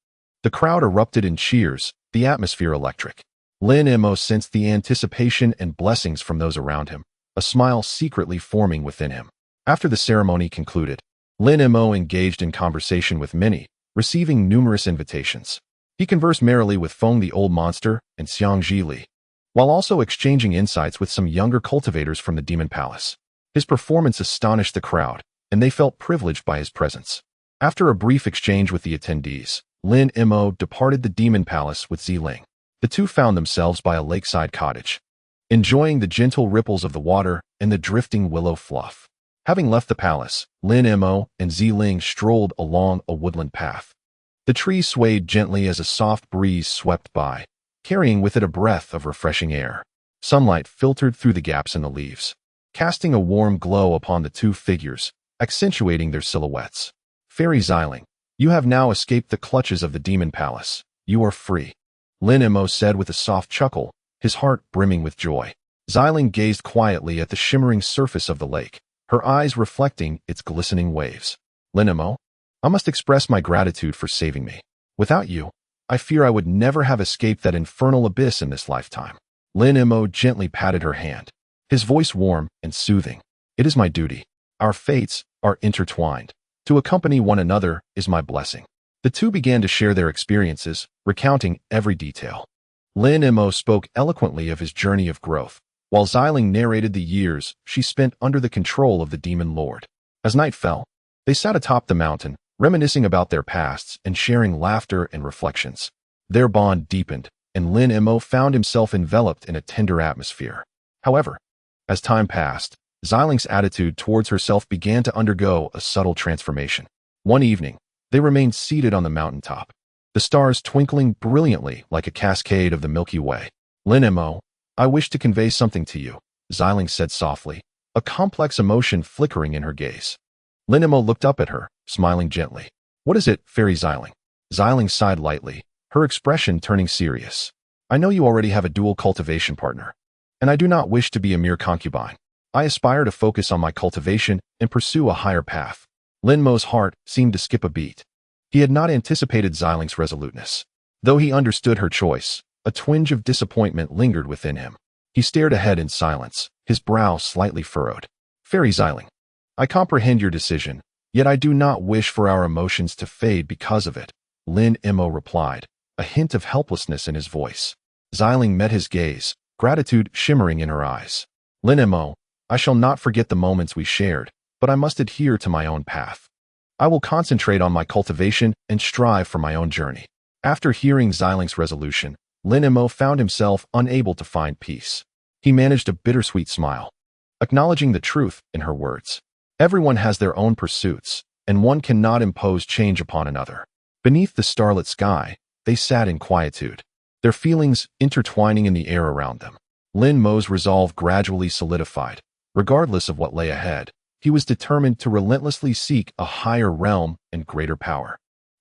The crowd erupted in cheers, the atmosphere electric. Lin Mo sensed the anticipation and blessings from those around him, a smile secretly forming within him. After the ceremony concluded, Lin Mo engaged in conversation with many, receiving numerous invitations. He conversed merrily with Feng the old monster and Xiang Zhili, while also exchanging insights with some younger cultivators from the demon palace. His performance astonished the crowd, and they felt privileged by his presence. After a brief exchange with the attendees, Lin Mo departed the demon palace with Ziling. The 2 found themselves by a lakeside cottage, enjoying the gentle ripples of the water and the drifting willow fluff. Having left the palace, Lin Mo and Ziling strolled along a woodland path. The trees swayed gently as a soft breeze swept by, carrying with it a breath of refreshing air. Sunlight filtered through the gaps in the leaves, casting a warm glow upon the 2 figures, accentuating their silhouettes. Fairy Ziling, you have now escaped the clutches of the demon palace. You are free, Lin Mo said with a soft chuckle, his heart brimming with joy. Ziling gazed quietly at the shimmering surface of the lake, her eyes reflecting its glistening waves. Lin Mo, I must express my gratitude for saving me. Without you, I fear I would never have escaped that infernal abyss in this lifetime. Lin Mo gently patted her hand, his voice warm and soothing. It is my duty. Our fates are intertwined. To accompany one another is my blessing. The 2 began to share their experiences, recounting every detail. Lin Mo spoke eloquently of his journey of growth, while Ziling narrated the years she spent under the control of the demon lord. As night fell, they sat atop the mountain, reminiscing about their pasts and sharing laughter and reflections. Their bond deepened, and Lin Mo found himself enveloped in a tender atmosphere. However, as time passed, Ziling's attitude towards herself began to undergo a subtle transformation. One evening, they remained seated on the mountaintop, the stars twinkling brilliantly like a cascade of the Milky Way. Lin Mo, I wish to convey something to you, Ziling said softly, a complex emotion flickering in her gaze. Lin Mo looked up at her, smiling gently. What is it, Fairy Ziling? Ziling sighed lightly, her expression turning serious. I know you already have a dual cultivation partner, and I do not wish to be a mere concubine. I aspire to focus on my cultivation and pursue a higher path. Lin Mo's heart seemed to skip a beat. He had not anticipated Ziling's resoluteness. Though he understood her choice, a twinge of disappointment lingered within him. He stared ahead in silence, his brow slightly furrowed. Fairy Ziling, I comprehend your decision, yet I do not wish for our emotions to fade because of it, Lin Mo replied, a hint of helplessness in his voice. Ziling met his gaze, gratitude shimmering in her eyes. Lin Mo, I shall not forget the moments we shared, but I must adhere to my own path. I will concentrate on my cultivation and strive for my own journey. After hearing Ziling's resolution, Lin Mo found himself unable to find peace. He managed a bittersweet smile, acknowledging the truth in her words. Everyone has their own pursuits, and one cannot impose change upon another. Beneath the starlit sky, they sat in quietude, their feelings intertwining in the air around them. Lin Mo's resolve gradually solidified. Regardless of what lay ahead, he was determined to relentlessly seek a higher realm and greater power.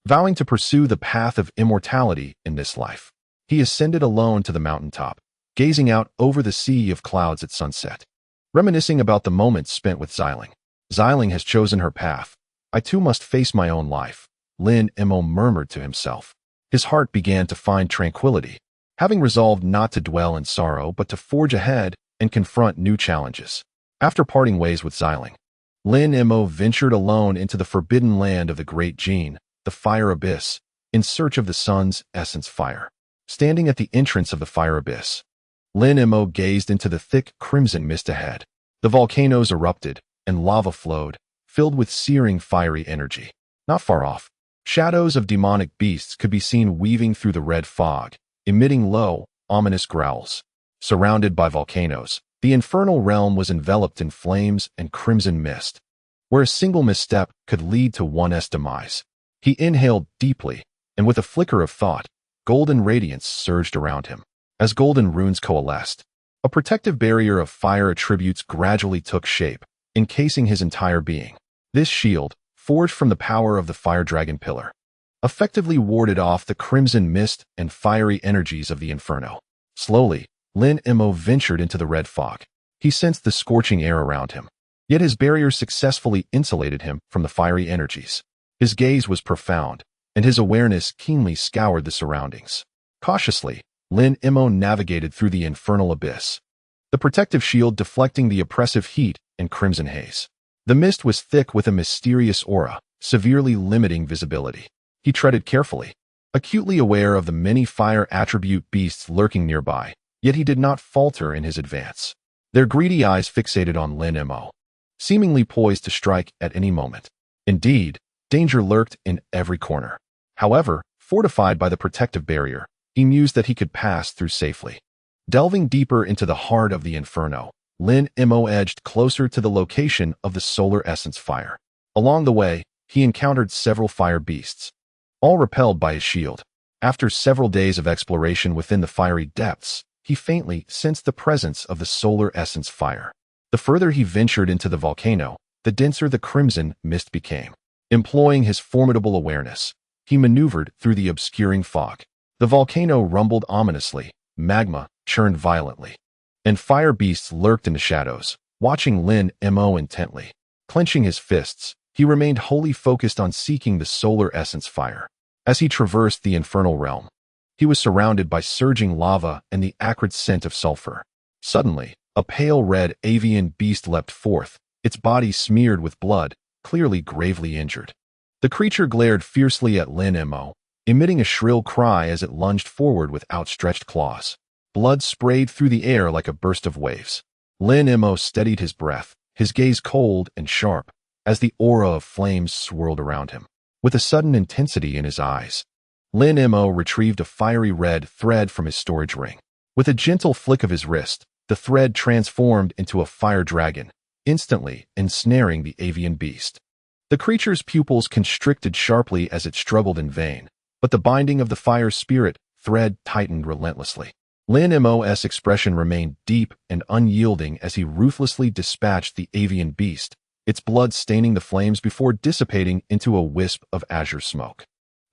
Vowing to pursue the path of immortality in this life, he ascended alone to the mountaintop, gazing out over the sea of clouds at sunset, reminiscing about the moments spent with Ziling. Ziling has chosen her path. I too must face my own life, Lin Mo murmured to himself. His heart began to find tranquility, having resolved not to dwell in sorrow but to forge ahead and confront new challenges. After parting ways with Ziling, Lin Mo ventured alone into the forbidden land of the Great Gene, the Fire Abyss, in search of the sun's essence fire. Standing at the entrance of the Fire Abyss, Lin Mo gazed into the thick crimson mist ahead. The volcanoes erupted, and lava flowed, filled with searing fiery energy. Not far off, shadows of demonic beasts could be seen weaving through the red fog, emitting low, ominous growls. Surrounded by volcanoes, the infernal realm was enveloped in flames and crimson mist, where a single misstep could lead to one's demise. He inhaled deeply, and with a flicker of thought, golden radiance surged around him. As golden runes coalesced, a protective barrier of fire attributes gradually took shape, encasing his entire being. This shield, forged from the power of the fire dragon pillar, effectively warded off the crimson mist and fiery energies of the inferno. Slowly, Lin Mo ventured into the red fog. He sensed the scorching air around him, yet his barrier successfully insulated him from the fiery energies. His gaze was profound, and his awareness keenly scoured the surroundings. Cautiously, Lin Mo navigated through the infernal abyss, the protective shield deflecting the oppressive heat and crimson haze. The mist was thick with a mysterious aura, severely limiting visibility. He treaded carefully, acutely aware of the many fire attribute beasts lurking nearby, yet he did not falter in his advance. Their greedy eyes fixated on Lin Mo, seemingly poised to strike at any moment. Indeed, danger lurked in every corner. However, fortified by the protective barrier, he mused that he could pass through safely. Delving deeper into the heart of the inferno, Lin Mo edged closer to the location of the solar essence fire. Along the way, he encountered several fire beasts, all repelled by his shield. After several days of exploration within the fiery depths, he faintly sensed the presence of the solar essence fire. The further he ventured into the volcano, the denser the crimson mist became. Employing his formidable awareness, he maneuvered through the obscuring fog. The volcano rumbled ominously, magma churned violently, and fire beasts lurked in the shadows, watching Lin Mo intently. Clenching his fists, he remained wholly focused on seeking the solar essence fire. As he traversed the infernal realm, he was surrounded by surging lava and the acrid scent of sulfur. Suddenly, a pale red avian beast leapt forth, its body smeared with blood, clearly gravely injured. The creature glared fiercely at Lin Mo, emitting a shrill cry as it lunged forward with outstretched claws. Blood sprayed through the air like a burst of waves. Lin Mo steadied his breath, his gaze cold and sharp, as the aura of flames swirled around him. With a sudden intensity in his eyes, Lin Mo retrieved a fiery red thread from his storage ring. With a gentle flick of his wrist, the thread transformed into a fire dragon, instantly ensnaring the avian beast. The creature's pupils constricted sharply as it struggled in vain, but the binding of the fire spirit thread tightened relentlessly. Lin Mo's expression remained deep and unyielding as he ruthlessly dispatched the avian beast, its blood staining the flames before dissipating into a wisp of azure smoke.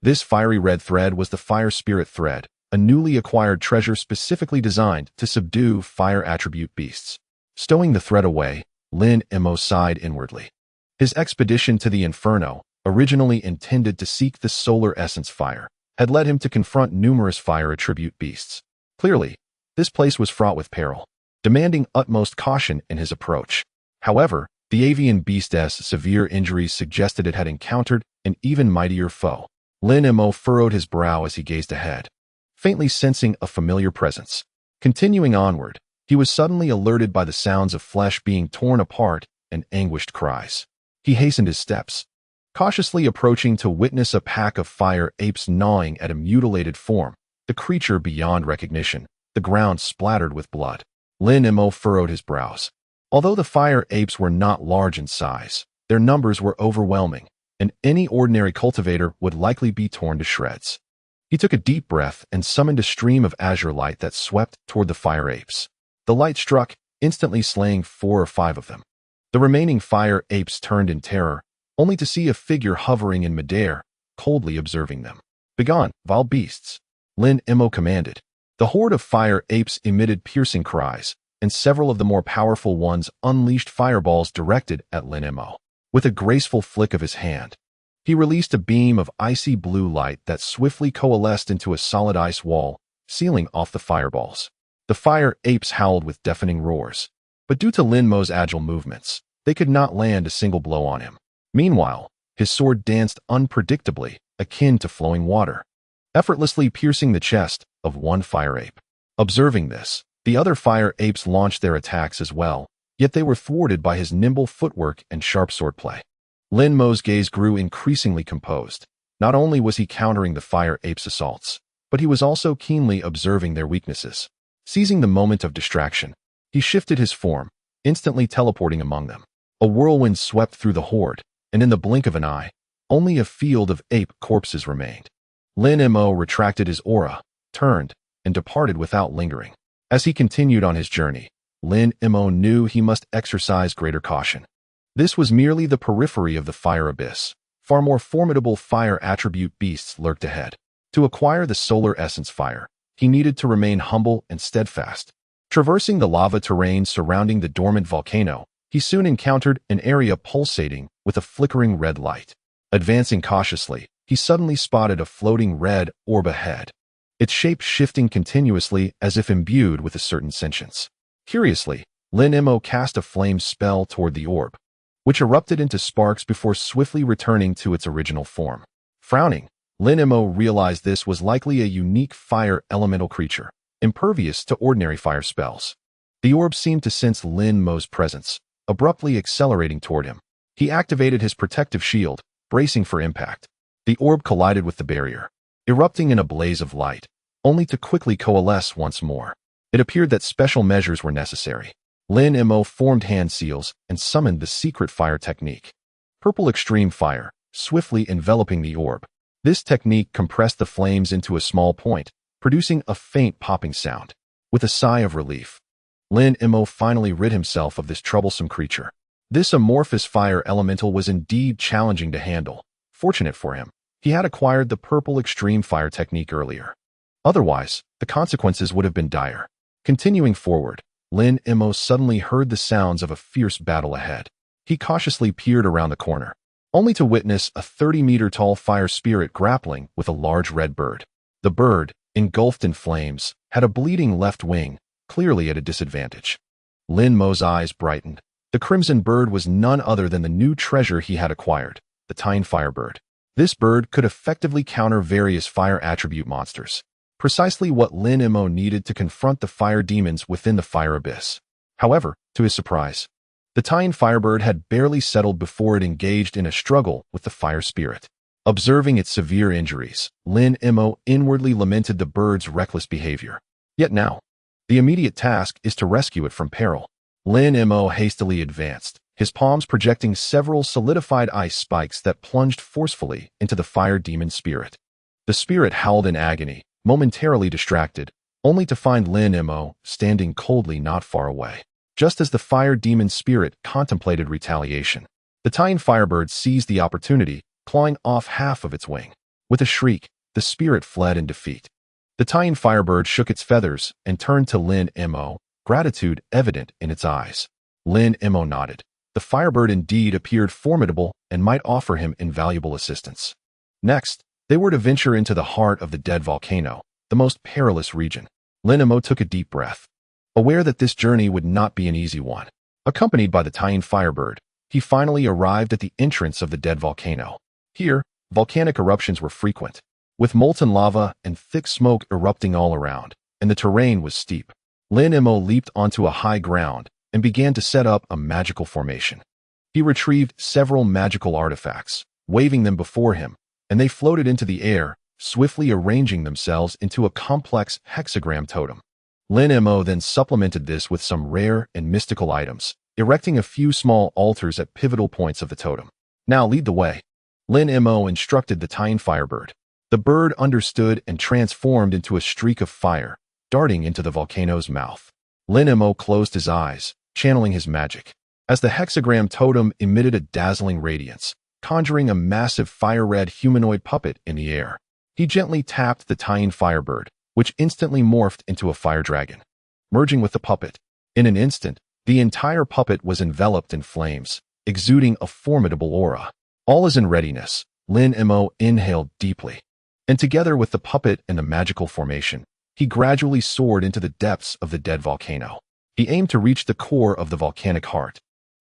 This fiery red thread was the fire spirit thread, a newly acquired treasure specifically designed to subdue fire attribute beasts. Stowing the thread away, Lin Mo sighed inwardly. His expedition to the Inferno, originally intended to seek the solar essence fire, had led him to confront numerous fire attribute beasts. Clearly, this place was fraught with peril, demanding utmost caution in his approach. However, the avian beast's severe injuries suggested it had encountered an even mightier foe. Lin Mo furrowed his brow as he gazed ahead, faintly sensing a familiar presence. Continuing onward, he was suddenly alerted by the sounds of flesh being torn apart and anguished cries. He hastened his steps, cautiously approaching to witness a pack of fire apes gnawing at a mutilated form, the creature beyond recognition, the ground splattered with blood. Lin Mo furrowed his brows. Although the fire apes were not large in size, their numbers were overwhelming, and any ordinary cultivator would likely be torn to shreds. He took a deep breath and summoned a stream of azure light that swept toward the fire apes. The light struck, instantly slaying 4 or 5 of them. The remaining fire apes turned in terror, only to see a figure hovering in midair, coldly observing them. "Begone, vile beasts," Lin Mo commanded. The horde of fire apes emitted piercing cries, and several of the more powerful ones unleashed fireballs directed at Lin Mo. With a graceful flick of his hand, he released a beam of icy blue light that swiftly coalesced into a solid ice wall, sealing off the fireballs. The fire apes howled with deafening roars, but due to Lin Mo's agile movements, they could not land a single blow on him. Meanwhile, his sword danced unpredictably, akin to flowing water, effortlessly piercing the chest of one fire ape. Observing this, The other fire apes launched their attacks as well, yet they were thwarted by his nimble footwork and sharp swordplay. Lin Mo's gaze grew increasingly composed. Not only was he countering the fire apes' assaults, but he was also keenly observing their weaknesses. Seizing the moment of distraction, he shifted his form, instantly teleporting among them. A whirlwind swept through the horde, and in the blink of an eye, only a field of ape corpses remained. Lin Mo retracted his aura, turned, and departed without lingering. As he continued on his journey, Lin Mo knew he must exercise greater caution. This was merely the periphery of the fire abyss. Far more formidable fire attribute beasts lurked ahead. To acquire the solar essence fire, he needed to remain humble and steadfast. Traversing the lava terrain surrounding the dormant volcano, he soon encountered an area pulsating with a flickering red light. Advancing cautiously, he suddenly spotted a floating red orb ahead, its shape shifting continuously as if imbued with a certain sentience. Curiously, Lin Mo cast a flame spell toward the orb, which erupted into sparks before swiftly returning to its original form. Frowning, Lin Mo realized this was likely a unique fire elemental creature, impervious to ordinary fire spells. The orb seemed to sense Lin Mo's presence, abruptly accelerating toward him. He activated his protective shield, bracing for impact. The orb collided with the barrier, erupting in a blaze of light, only to quickly coalesce once more. It appeared that special measures were necessary. Lin Mo formed hand seals and summoned the secret fire technique. Purple extreme fire, swiftly enveloping the orb. This technique compressed the flames into a small point, producing a faint popping sound. With a sigh of relief, Lin Mo finally rid himself of this troublesome creature. This amorphous fire elemental was indeed challenging to handle. Fortunate for him, he had acquired the purple extreme fire technique earlier. Otherwise, the consequences would have been dire. Continuing forward, Lin Mo suddenly heard the sounds of a fierce battle ahead. He cautiously peered around the corner, only to witness a 30-meter-tall fire spirit grappling with a large red bird. The bird, engulfed in flames, had a bleeding left wing, clearly at a disadvantage. Lin Mo's eyes brightened. The crimson bird was none other than the new treasure he had acquired, the Tine Firebird. This bird could effectively counter various fire attribute monsters. Precisely what Lin Mo needed to confront the fire demons within the fire abyss. However, to his surprise, the Tine Firebird had barely settled before it engaged in a struggle with the fire spirit. Observing its severe injuries, Lin Mo inwardly lamented the bird's reckless behavior. Yet now, the immediate task is to rescue it from peril. Lin Mo hastily advanced, his palms projecting several solidified ice spikes that plunged forcefully into the fire demon spirit. The spirit howled in agony, momentarily distracted, only to find Lin Mo standing coldly not far away. Just as the fire demon spirit contemplated retaliation, the Tine Firebird seized the opportunity, clawing off half of its wing. With a shriek, the spirit fled in defeat. The Tine Firebird shook its feathers and turned to Lin Mo, gratitude evident in its eyes. Lin Mo nodded. The Firebird indeed appeared formidable and might offer him invaluable assistance. Next, they were to venture into the heart of the dead volcano, the most perilous region. Lin Mo took a deep breath, aware that this journey would not be an easy one. Accompanied by the Tine Firebird, he finally arrived at the entrance of the dead volcano. Here, volcanic eruptions were frequent, with molten lava and thick smoke erupting all around, and the terrain was steep. Lin Mo leaped onto a high ground and began to set up a magical formation. He retrieved several magical artifacts, waving them before him, and they floated into the air, swiftly arranging themselves into a complex hexagram totem. Lin Mo then supplemented this with some rare and mystical items, erecting a few small altars at pivotal points of the totem. Now lead the way. Lin Mo instructed the Tine Firebird. The bird understood and transformed into a streak of fire, darting into the volcano's mouth. Lin Mo closed his eyes, channeling his magic, as the hexagram totem emitted a dazzling radiance, conjuring a massive fire-red humanoid puppet in the air. He gently tapped the Tine Firebird, which instantly morphed into a fire dragon. Merging with the puppet, in an instant, the entire puppet was enveloped in flames, exuding a formidable aura. All is in readiness. Lin Mo inhaled deeply, and together with the puppet and the magical formation, he gradually soared into the depths of the dead volcano. He aimed to reach the core of the volcanic heart,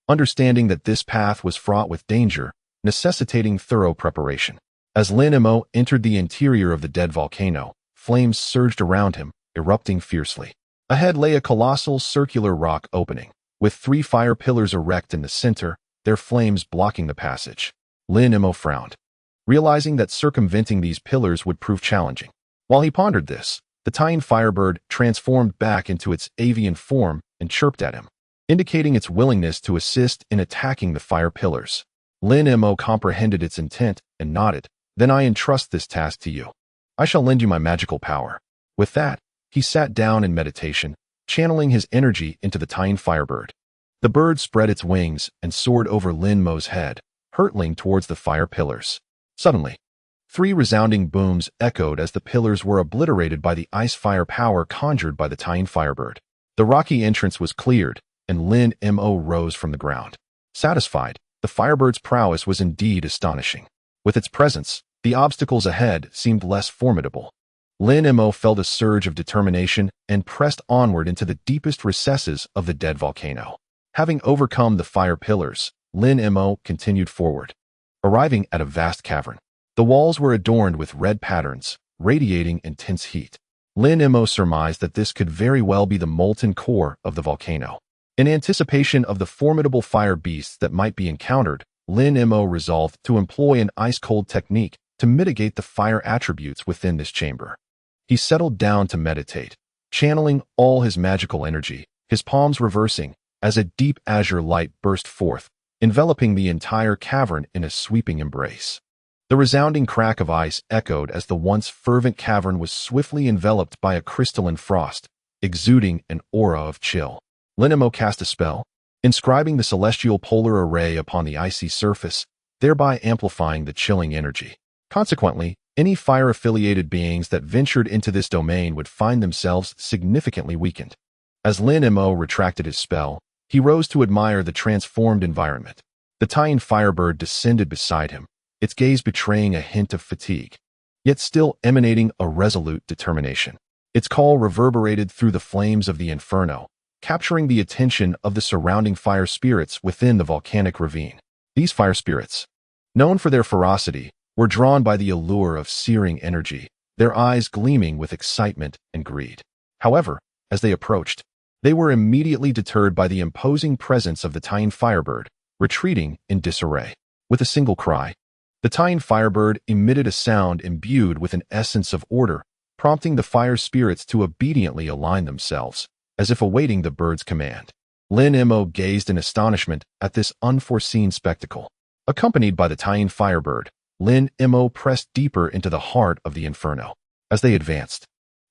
understanding that this path was fraught with danger, necessitating thorough preparation. As Lin Mo entered the interior of the dead volcano, flames surged around him, erupting fiercely. Ahead lay a colossal circular rock opening, with 3 fire pillars erect in the center, their flames blocking the passage. Lin Mo frowned, realizing that circumventing these pillars would prove challenging. While he pondered this, the tiny firebird transformed back into its avian form and chirped at him, indicating its willingness to assist in attacking the fire pillars. Lin Mo comprehended its intent and nodded. Then I entrust this task to you. I shall lend you my magical power. With that, he sat down in meditation, channeling his energy into the tiny firebird. The bird spread its wings and soared over Lin Mo's head, hurtling towards the fire pillars. Suddenly, 3 resounding booms echoed as the pillars were obliterated by the ice fire power conjured by the tiny firebird. The rocky entrance was cleared, and Lin Mo rose from the ground. Satisfied, the firebird's prowess was indeed astonishing. With its presence, the obstacles ahead seemed less formidable. Lin Mo felt a surge of determination and pressed onward into the deepest recesses of the dead volcano. Having overcome the fire pillars, Lin Mo continued forward, arriving at a vast cavern. The walls were adorned with red patterns, radiating intense heat. Lin Mo surmised that this could very well be the molten core of the volcano. In anticipation of the formidable fire beasts that might be encountered, Lin Mo resolved to employ an ice-cold technique to mitigate the fire attributes within this chamber. He settled down to meditate, channeling all his magical energy, his palms reversing, as a deep azure light burst forth, enveloping the entire cavern in a sweeping embrace. The resounding crack of ice echoed as the once fervent cavern was swiftly enveloped by a crystalline frost, exuding an aura of chill. Lin Mo cast a spell, inscribing the celestial polar array upon the icy surface, thereby amplifying the chilling energy. Consequently, any fire-affiliated beings that ventured into this domain would find themselves significantly weakened. As Lin Mo retracted his spell, he rose to admire the transformed environment. The tiny firebird descended beside him, its gaze betraying a hint of fatigue, yet still emanating a resolute determination. Its call reverberated through the flames of the inferno, capturing the attention of the surrounding fire spirits within the volcanic ravine. These fire spirits, known for their ferocity, were drawn by the allure of searing energy, their eyes gleaming with excitement and greed. However, as they approached, they were immediately deterred by the imposing presence of the tiny firebird, retreating in disarray. With a single cry, the tiny firebird emitted a sound imbued with an essence of order, prompting the fire spirits to obediently align themselves, as if awaiting the bird's command. Lin Mo gazed in astonishment at this unforeseen spectacle. Accompanied by the tiny firebird, Lin Mo pressed deeper into the heart of the inferno. As they advanced,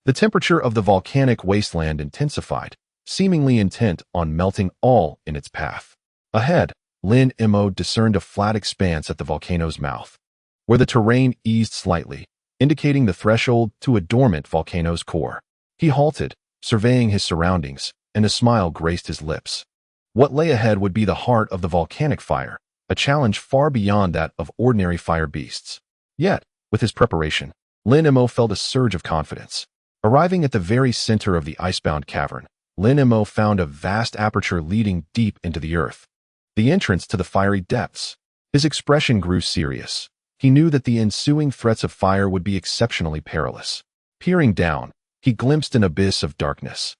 the temperature of the volcanic wasteland intensified, seemingly intent on melting all in its path. Ahead, Lin Mo discerned a flat expanse at the volcano's mouth, where the terrain eased slightly, indicating the threshold to a dormant volcano's core. He halted, surveying his surroundings, and a smile graced his lips. What lay ahead would be the heart of the volcanic fire, a challenge far beyond that of ordinary fire beasts. Yet, with his preparation, Lin Mo felt a surge of confidence. Arriving at the very center of the icebound cavern, Lin Mo found a vast aperture leading deep into the earth, the entrance to the fiery depths. His expression grew serious. He knew that the ensuing threats of fire would be exceptionally perilous. Peering down, he glimpsed an abyss of darkness,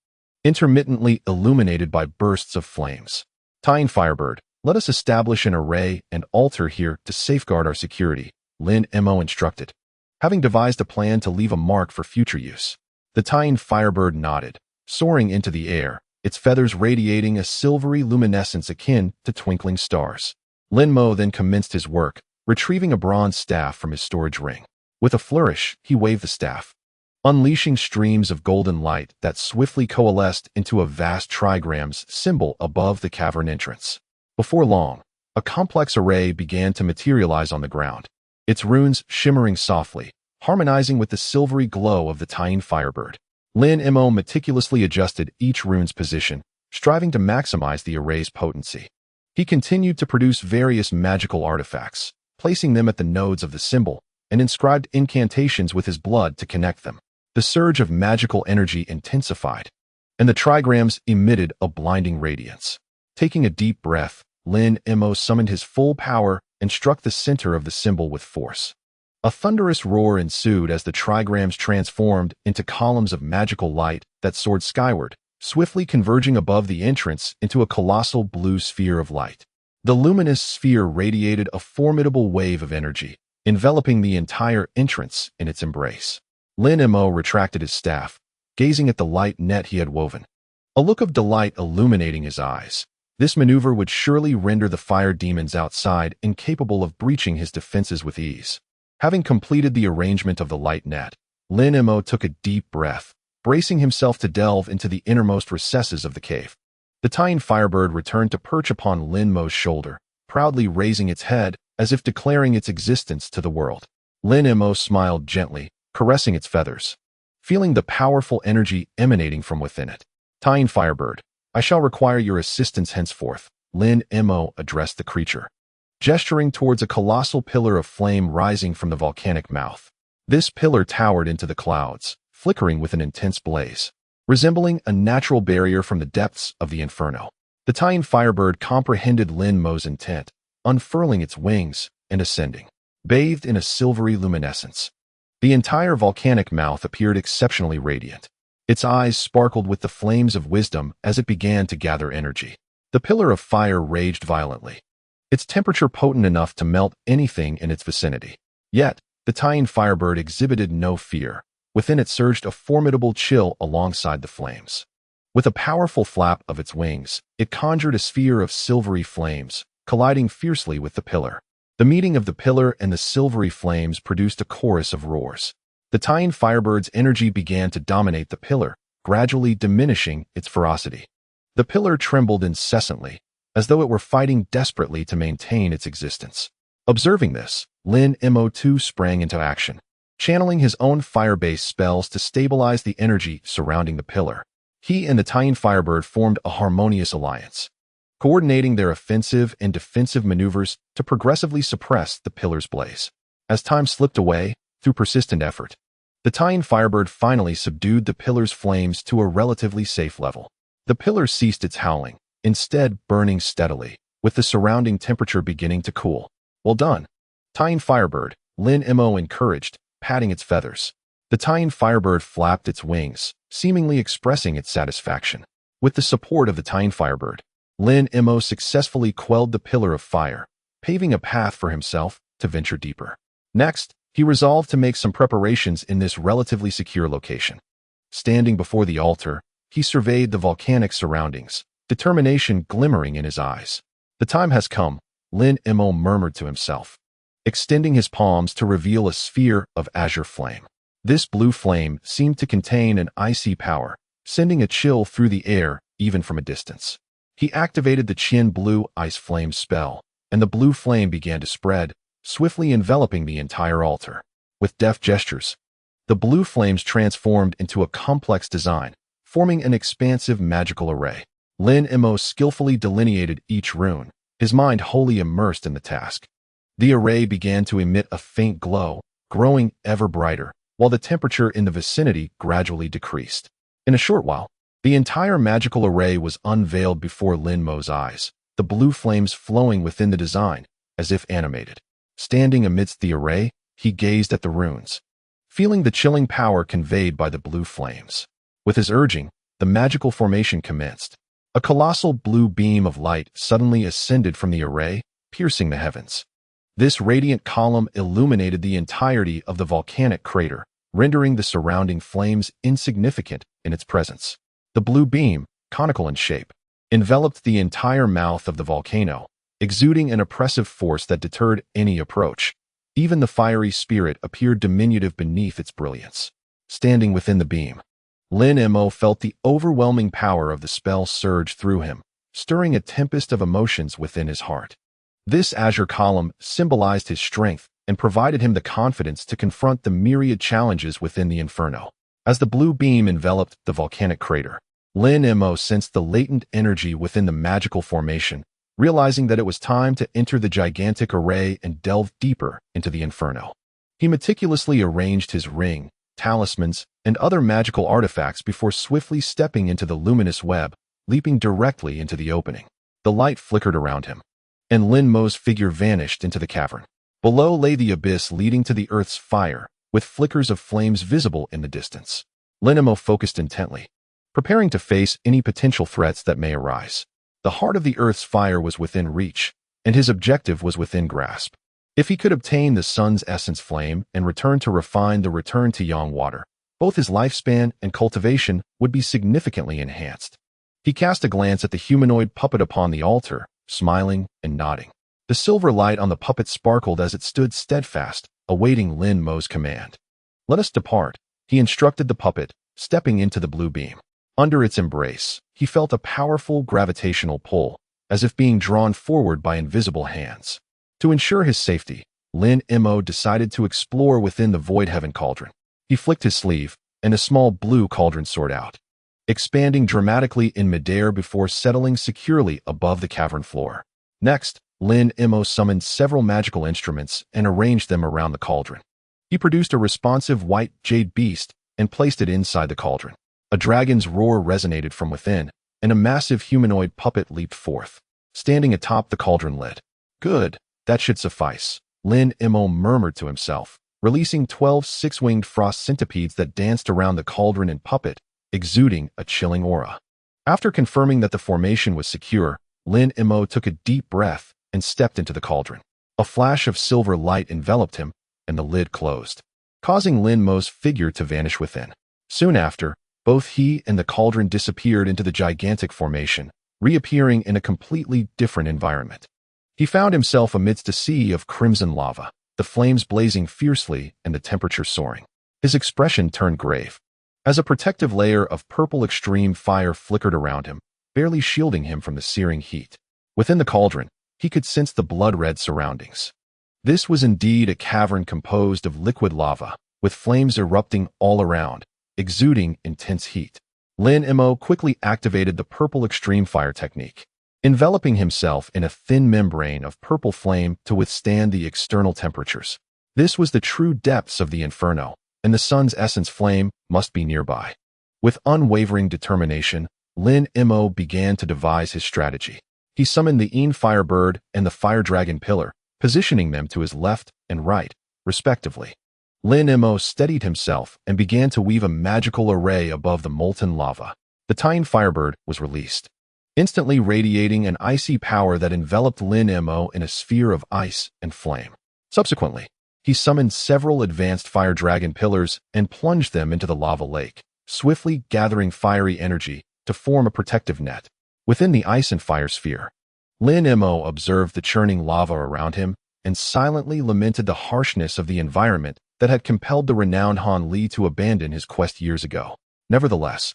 intermittently illuminated by bursts of flames. Tiny firebird, let us establish an array and altar here to safeguard our security, Lin Mo instructed, having devised a plan to leave a mark for future use. The tiny firebird nodded, soaring into the air, its feathers radiating a silvery luminescence akin to twinkling stars. Lin Mo then commenced his work, retrieving a bronze staff from his storage ring. With a flourish, he waved the staff, unleashing streams of golden light that swiftly coalesced into a vast trigram's symbol above the cavern entrance. Before long, a complex array began to materialize on the ground, its runes shimmering softly, harmonizing with the silvery glow of the tiny firebird. Lin Mo meticulously adjusted each rune's position, striving to maximize the array's potency. He continued to produce various magical artifacts, placing them at the nodes of the symbol, and inscribed incantations with his blood to connect them. The surge of magical energy intensified, and the trigrams emitted a blinding radiance. Taking a deep breath, Lin Mo summoned his full power and struck the center of the symbol with force. A thunderous roar ensued as the trigrams transformed into columns of magical light that soared skyward, swiftly converging above the entrance into a colossal blue sphere of light. The luminous sphere radiated a formidable wave of energy, enveloping the entire entrance in its embrace. Lin Mo retracted his staff, gazing at the light net he had woven, a look of delight illuminating his eyes. This maneuver would surely render the fire demons outside incapable of breaching his defenses with ease. Having completed the arrangement of the light net, Lin Mo took a deep breath, bracing himself to delve into the innermost recesses of the cave. The tiny firebird returned to perch upon Lin Mo's shoulder, proudly raising its head as if declaring its existence to the world. Lin Mo smiled gently, caressing its feathers, feeling the powerful energy emanating from within it. Tiny firebird, I shall require your assistance henceforth, Lin Mo addressed the creature, gesturing towards a colossal pillar of flame rising from the volcanic mouth. This pillar towered into the clouds, flickering with an intense blaze, resembling a natural barrier from the depths of the inferno. The tiny firebird comprehended Lin Mo's intent, unfurling its wings and ascending, bathed in a silvery luminescence. The entire volcanic mouth appeared exceptionally radiant. Its eyes sparkled with the flames of wisdom as it began to gather energy. The pillar of fire raged violently, its temperature potent enough to melt anything in its vicinity. Yet, the tiny firebird exhibited no fear. Within it surged a formidable chill alongside the flames. With a powerful flap of its wings, it conjured a sphere of silvery flames, colliding fiercely with the pillar. The meeting of the pillar and the silvery flames produced a chorus of roars. The tiny firebird's energy began to dominate the pillar, gradually diminishing its ferocity. The pillar trembled incessantly, as though it were fighting desperately to maintain its existence. Observing this, Lin Mo too sprang into action, channeling his own fire-based spells to stabilize the energy surrounding the pillar. He and the tiny firebird formed a harmonious alliance, coordinating their offensive and defensive maneuvers to progressively suppress the pillar's blaze. As time slipped away, through persistent effort, the tiny firebird finally subdued the pillar's flames to a relatively safe level. The pillar ceased its howling, instead burning steadily, with the surrounding temperature beginning to cool. Well done, tiny firebird, Lin Mo encouraged, patting its feathers. The tiny firebird flapped its wings, seemingly expressing its satisfaction. With the support of the tiny firebird, Lin Mo successfully quelled the pillar of fire, paving a path for himself to venture deeper. Next, he resolved to make some preparations in this relatively secure location. Standing before the altar, he surveyed the volcanic surroundings, determination glimmering in his eyes. The time has come, Lin Mo murmured to himself, extending his palms to reveal a sphere of azure flame. This blue flame seemed to contain an icy power, sending a chill through the air even from a distance. He activated the Qin Blue Ice Flame spell, and the blue flame began to spread, swiftly enveloping the entire altar. With deft gestures, the blue flames transformed into a complex design, forming an expansive magical array. Lin Mo skillfully delineated each rune, his mind wholly immersed in the task. The array began to emit a faint glow, growing ever brighter, while the temperature in the vicinity gradually decreased. In a short while, the entire magical array was unveiled before Lin Mo's eyes, the blue flames flowing within the design, as if animated. Standing amidst the array, he gazed at the runes, feeling the chilling power conveyed by the blue flames. With his urging, the magical formation commenced. A colossal blue beam of light suddenly ascended from the array, piercing the heavens. This radiant column illuminated the entirety of the volcanic crater, rendering the surrounding flames insignificant in its presence. The blue beam, conical in shape, enveloped the entire mouth of the volcano, exuding an oppressive force that deterred any approach. Even the fiery spirit appeared diminutive beneath its brilliance. Standing within the beam, Lin Mo felt the overwhelming power of the spell surge through him, stirring a tempest of emotions within his heart. This azure column symbolized his strength and provided him the confidence to confront the myriad challenges within the inferno. As the blue beam enveloped the volcanic crater, Lin Mo sensed the latent energy within the magical formation, realizing that it was time to enter the gigantic array and delve deeper into the inferno. He meticulously arranged his ring, talismans, and other magical artifacts before swiftly stepping into the luminous web, leaping directly into the opening. The light flickered around him, and Lin Mo's figure vanished into the cavern. Below lay the abyss leading to the earth's fire, with flickers of flames visible in the distance. Lin Mo focused intently, preparing to face any potential threats that may arise. The heart of the Earth's fire was within reach, and his objective was within grasp. If he could obtain the sun's essence flame and return to yang water, both his lifespan and cultivation would be significantly enhanced. He cast a glance at the humanoid puppet upon the altar, smiling and nodding. The silver light on the puppet sparkled as it stood steadfast, awaiting Lin Mo's command. "Let us depart," he instructed the puppet, stepping into the blue beam. Under its embrace, he felt a powerful gravitational pull, as if being drawn forward by invisible hands. To ensure his safety, Lin Mo decided to explore within the Void Heaven cauldron. He flicked his sleeve, and a small blue cauldron soared out, expanding dramatically in midair before settling securely above the cavern floor. Next, Lin Mo summoned several magical instruments and arranged them around the cauldron. He produced a responsive white jade beast and placed it inside the cauldron. A dragon's roar resonated from within, and a massive humanoid puppet leaped forth, standing atop the cauldron lid. "Good, that should suffice," Lin Mo murmured to himself, releasing 12 six-winged frost centipedes that danced around the cauldron and puppet, exuding a chilling aura. After confirming that the formation was secure, Lin Mo took a deep breath and stepped into the cauldron. A flash of silver light enveloped him, and the lid closed, causing Lin Mo's figure to vanish within. Soon after, both he and the cauldron disappeared into the gigantic formation, reappearing in a completely different environment. He found himself amidst a sea of crimson lava, the flames blazing fiercely and the temperature soaring. His expression turned grave, as a protective layer of purple extreme fire flickered around him, barely shielding him from the searing heat. Within the cauldron, he could sense the blood-red surroundings. This was indeed a cavern composed of liquid lava, with flames erupting all around, exuding intense heat. Lin Mo quickly activated the purple extreme fire technique, enveloping himself in a thin membrane of purple flame to withstand the external temperatures. This was the true depths of the inferno, and the sun's essence flame must be nearby. With unwavering determination, Lin Mo began to devise his strategy. He summoned the Firebird and the Fire Dragon Pillar, positioning them to his left and right, respectively. Lin Mo steadied himself and began to weave a magical array above the molten lava. The tiny Firebird was released, instantly radiating an icy power that enveloped Lin Mo in a sphere of ice and flame. Subsequently, he summoned several advanced Fire Dragon Pillars and plunged them into the lava lake, swiftly gathering fiery energy to form a protective net. Within the ice and fire sphere, Lin Mo observed the churning lava around him and silently lamented the harshness of the environment that had compelled the renowned Han Li to abandon his quest years ago. Nevertheless,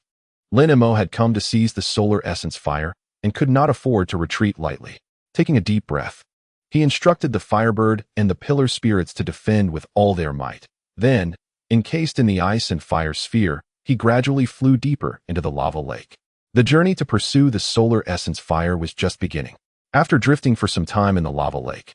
Lin Mo had come to seize the solar essence fire and could not afford to retreat lightly. Taking a deep breath, he instructed the Firebird and the Pillar Spirits to defend with all their might. Then, encased in the ice and fire sphere, he gradually flew deeper into the lava lake. The journey to pursue the solar essence fire was just beginning. After drifting for some time in the lava lake,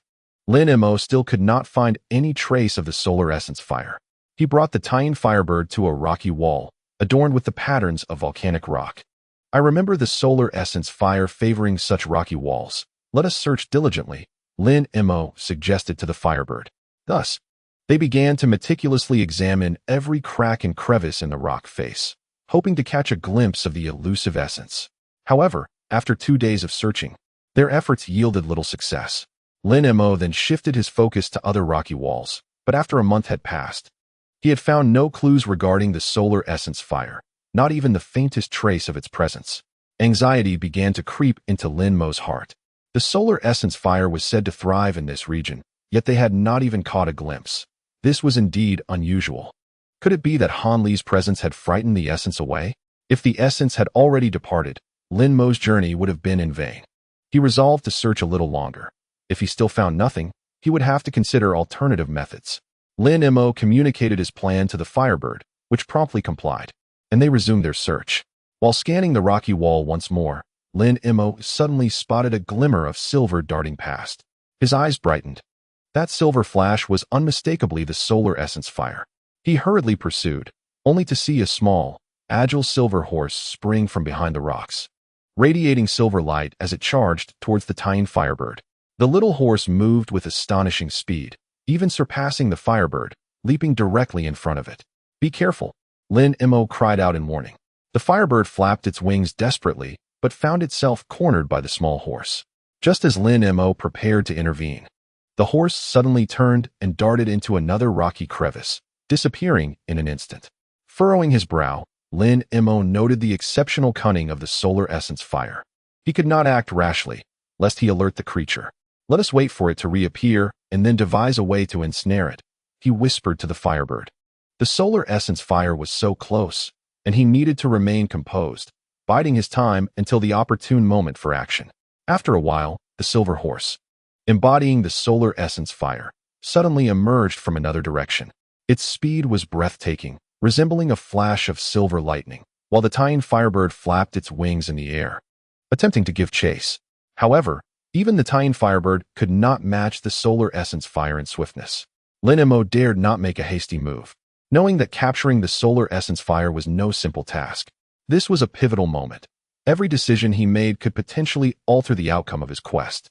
Lin Mo still could not find any trace of the solar essence fire. He brought the tiny Firebird to a rocky wall, adorned with the patterns of volcanic rock. "I remember the solar essence fire favoring such rocky walls. Let us search diligently," Lin Mo suggested to the Firebird. Thus, they began to meticulously examine every crack and crevice in the rock face, hoping to catch a glimpse of the elusive essence. However, after 2 days of searching, their efforts yielded little success. Lin Mo then shifted his focus to other rocky walls, but after a month had passed, he had found no clues regarding the solar essence fire, not even the faintest trace of its presence. Anxiety began to creep into Lin Mo's heart. The solar essence fire was said to thrive in this region, yet they had not even caught a glimpse. This was indeed unusual. Could it be that Han Li's presence had frightened the essence away? If the essence had already departed, Lin Mo's journey would have been in vain. He resolved to search a little longer. If he still found nothing, he would have to consider alternative methods. Lin Mo communicated his plan to the Firebird, which promptly complied, and they resumed their search. While scanning the rocky wall once more, Lin Mo suddenly spotted a glimmer of silver darting past. His eyes brightened. That silver flash was unmistakably the solar essence fire. He hurriedly pursued, only to see a small, agile silver horse spring from behind the rocks, radiating silver light as it charged towards the tiny Firebird. The little horse moved with astonishing speed, even surpassing the Firebird, leaping directly in front of it. "Be careful," Lin Mo cried out in warning. The firebird flapped its wings desperately, but found itself cornered by the small horse. Just as Lin Mo prepared to intervene, the horse suddenly turned and darted into another rocky crevice, disappearing in an instant. Furrowing his brow, Lin Mo noted the exceptional cunning of the solar essence fire. He could not act rashly, lest he alert the creature. "Let us wait for it to reappear, and then devise a way to ensnare it," he whispered to the firebird. The solar essence fire was so close, and he needed to remain composed, biding his time until the opportune moment for action. After a while, the silver horse, embodying the solar essence fire, suddenly emerged from another direction. Its speed was breathtaking, resembling a flash of silver lightning, while the tiny firebird flapped its wings in the air, attempting to give chase. However, even the tiny firebird could not match the solar essence fire in swiftness. Lin Mo dared not make a hasty move, knowing that capturing the solar essence fire was no simple task. This was a pivotal moment. Every decision he made could potentially alter the outcome of his quest.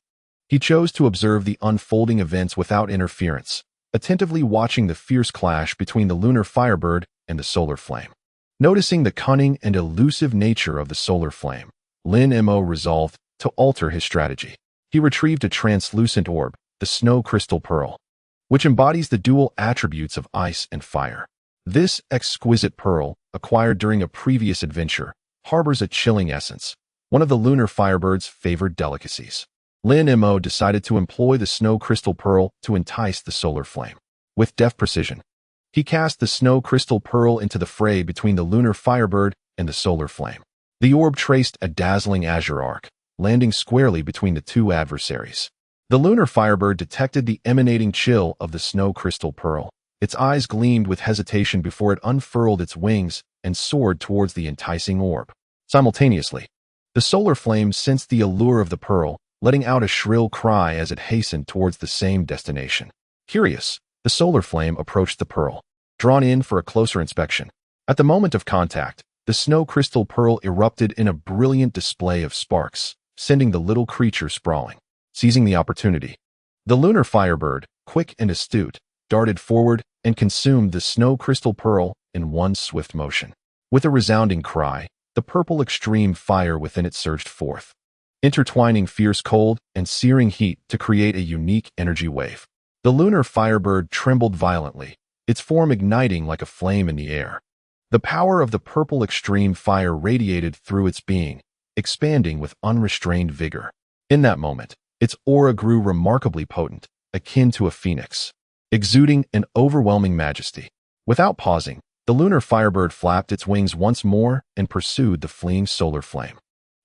He chose to observe the unfolding events without interference, attentively watching the fierce clash between the lunar firebird and the solar flame. Noticing the cunning and elusive nature of the solar flame, Lin Mo resolved to alter his strategy. He retrieved a translucent orb, the snow crystal pearl, which embodies the dual attributes of ice and fire. This exquisite pearl, acquired during a previous adventure, harbors a chilling essence, one of the lunar firebird's favored delicacies. Lin Mo decided to employ the snow crystal pearl to entice the solar flame. With deft precision, he cast the snow crystal pearl into the fray between the lunar firebird and the solar flame. The orb traced a dazzling azure arc, landing squarely between the two adversaries. The lunar firebird detected the emanating chill of the snow crystal pearl. Its eyes gleamed with hesitation before it unfurled its wings and soared towards the enticing orb. Simultaneously, the solar flame sensed the allure of the pearl, letting out a shrill cry as it hastened towards the same destination. Curious, the solar flame approached the pearl, drawn in for a closer inspection. At the moment of contact, the snow crystal pearl erupted in a brilliant display of sparks, sending the little creature sprawling. Seizing the opportunity, the lunar firebird, quick and astute, darted forward and consumed the snow crystal pearl in one swift motion. With a resounding cry, the purple extreme fire within it surged forth, intertwining fierce cold and searing heat to create a unique energy wave. The lunar firebird trembled violently, its form igniting like a flame in the air. The power of the purple extreme fire radiated through its being, expanding with unrestrained vigor. In that moment, its aura grew remarkably potent, akin to a phoenix, exuding an overwhelming majesty. Without pausing, the lunar firebird flapped its wings once more and pursued the fleeing solar flame.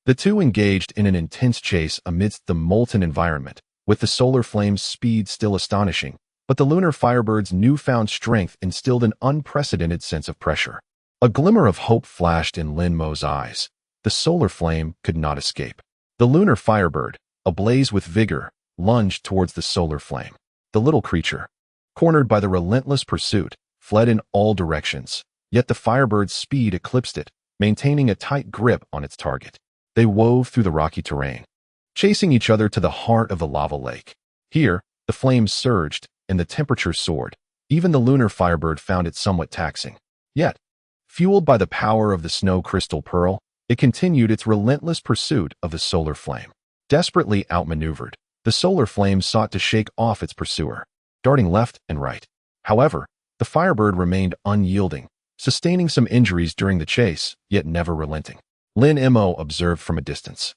The two engaged in an intense chase amidst the molten environment, with the solar flame's speed still astonishing, but the lunar firebird's newfound strength instilled an unprecedented sense of pressure. A glimmer of hope flashed in Lin Mo's eyes. The solar flame could not escape. The lunar firebird, ablaze with vigor, lunged towards the solar flame. The little creature, cornered by the relentless pursuit, fled in all directions, yet the firebird's speed eclipsed it, maintaining a tight grip on its target. They wove through the rocky terrain, chasing each other to the heart of the lava lake. Here, the flames surged, and the temperature soared. Even the lunar firebird found it somewhat taxing. Yet, fueled by the power of the snow crystal pearl, it continued its relentless pursuit of the solar flame. Desperately outmaneuvered, the solar flame sought to shake off its pursuer, darting left and right. However, the firebird remained unyielding, sustaining some injuries during the chase, yet never relenting. Lin Mo observed from a distance,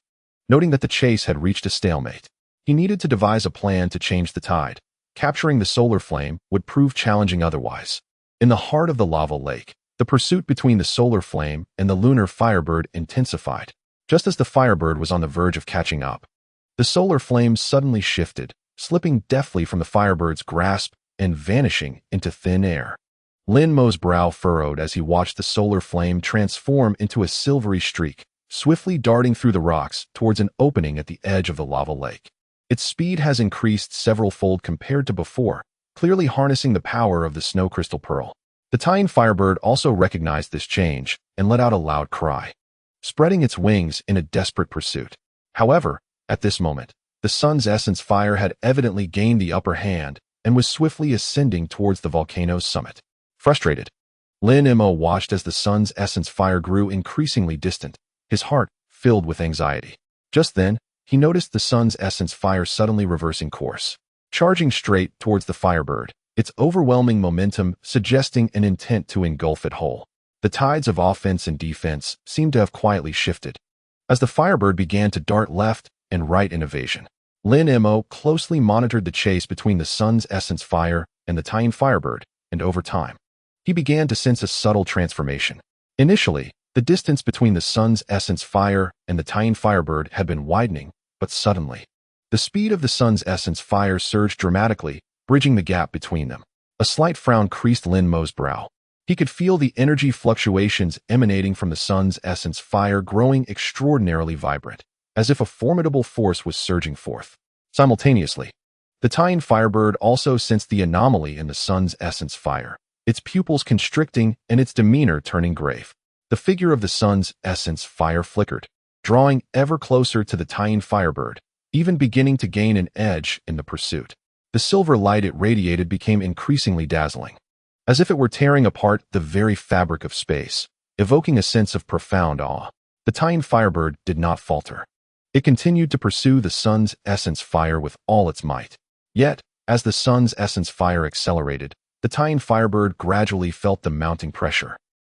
noting that the chase had reached a stalemate. He needed to devise a plan to change the tide. Capturing the solar flame would prove challenging otherwise. In the heart of the lava lake, the pursuit between the solar flame and the lunar firebird intensified. Just as the firebird was on the verge of catching up, the solar flame suddenly shifted, slipping deftly from the firebird's grasp and vanishing into thin air. Lin Mo's brow furrowed as he watched the solar flame transform into a silvery streak, swiftly darting through the rocks towards an opening at the edge of the lava lake. Its speed has increased several-fold compared to before, clearly harnessing the power of the snow crystal pearl. The tiny firebird also recognized this change and let out a loud cry, spreading its wings in a desperate pursuit. However, at this moment, the sun's essence fire had evidently gained the upper hand and was swiftly ascending towards the volcano's summit. Frustrated, Lin Mo watched as the sun's essence fire grew increasingly distant, his heart filled with anxiety. Just then, he noticed the sun's essence fire suddenly reversing course, charging straight towards the firebird, its overwhelming momentum suggesting an intent to engulf it whole. The tides of offense and defense seemed to have quietly shifted, as the firebird began to dart left and right in evasion. Lin Mo closely monitored the chase between the sun's essence fire and the tiny firebird, and over time, he began to sense a subtle transformation. Initially, the distance between the sun's essence fire and the tiny firebird had been widening, but suddenly, the speed of the sun's essence fire surged dramatically, bridging the gap between them. A slight frown creased Lin Mo's brow. He could feel the energy fluctuations emanating from the sun's essence fire growing extraordinarily vibrant, as if a formidable force was surging forth. Simultaneously, the tiny firebird also sensed the anomaly in the sun's essence fire, its pupils constricting and its demeanor turning grave. The figure of the sun's essence fire flickered, drawing ever closer to the tiny firebird, even beginning to gain an edge in the pursuit. The silver light it radiated became increasingly dazzling, as if it were tearing apart the very fabric of space, evoking a sense of profound awe. The tiny firebird did not falter. It continued to pursue the sun's essence fire with all its might. Yet, as the sun's essence fire accelerated, the tiny firebird gradually felt the mounting pressure.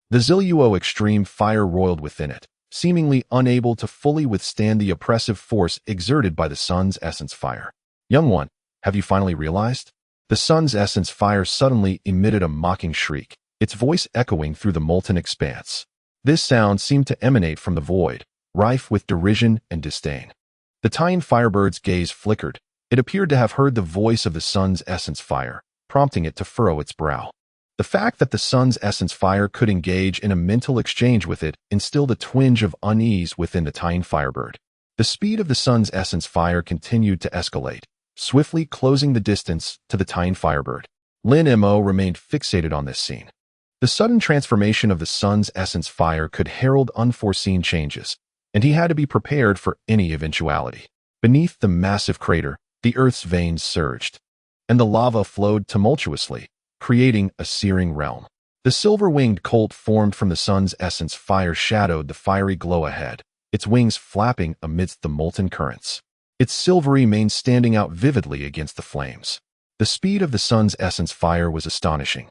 The Ziluo extreme fire roiled within it, seemingly unable to fully withstand the oppressive force exerted by the sun's essence fire. Young one, have you finally realized? The sun's essence fire suddenly emitted a mocking shriek, its voice echoing through the molten expanse. This sound seemed to emanate from the void, rife with derision and disdain. The tiny firebird's gaze flickered. It appeared to have heard the voice of the sun's essence fire, prompting it to furrow its brow. The fact that the sun's essence fire could engage in a mental exchange with it instilled a twinge of unease within the tiny firebird. The speed of the sun's essence fire continued to escalate, swiftly closing the distance to the tiny firebird. Lin Mo remained fixated on this scene. The sudden transformation of the sun's essence fire could herald unforeseen changes, and he had to be prepared for any eventuality. Beneath the massive crater, the Earth's veins surged, and the lava flowed tumultuously, creating a searing realm. The silver-winged colt formed from the sun's essence fire shadowed the fiery glow ahead, its wings flapping amidst the molten currents, its silvery mane standing out vividly against the flames. The speed of the sun's essence fire was astonishing,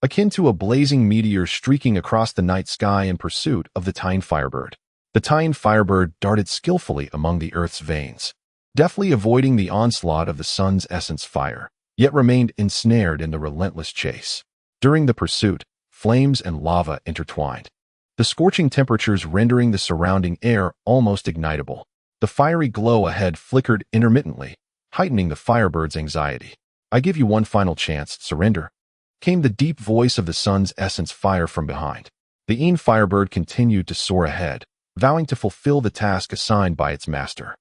akin to a blazing meteor streaking across the night sky in pursuit of the tiny firebird. The tiny firebird darted skillfully among the Earth's veins, deftly avoiding the onslaught of the sun's essence fire, yet remained ensnared in the relentless chase. During the pursuit, flames and lava intertwined, the scorching temperatures rendering the surrounding air almost ignitable. The fiery glow ahead flickered intermittently, heightening the firebird's anxiety. "I give you one final chance, surrender," came the deep voice of the sun's essence fire from behind. The firebird continued to soar ahead, vowing to fulfill the task assigned by its master.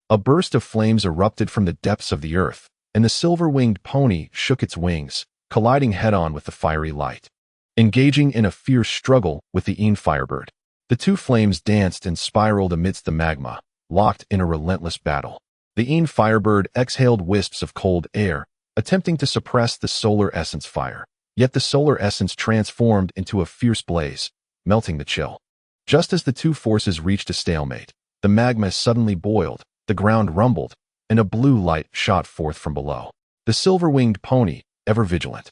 A burst of flames erupted from the depths of the earth, and the silver-winged pony shook its wings, colliding head-on with the fiery light. Engaging in a fierce struggle with the firebird, the two flames danced and spiraled amidst the magma, locked in a relentless battle. The firebird exhaled wisps of cold air, attempting to suppress the solar essence fire, yet the solar essence transformed into a fierce blaze, melting the chill. Just as the two forces reached a stalemate, the magma suddenly boiled, the ground rumbled, and a blue light shot forth from below. The silver-winged pony, ever vigilant,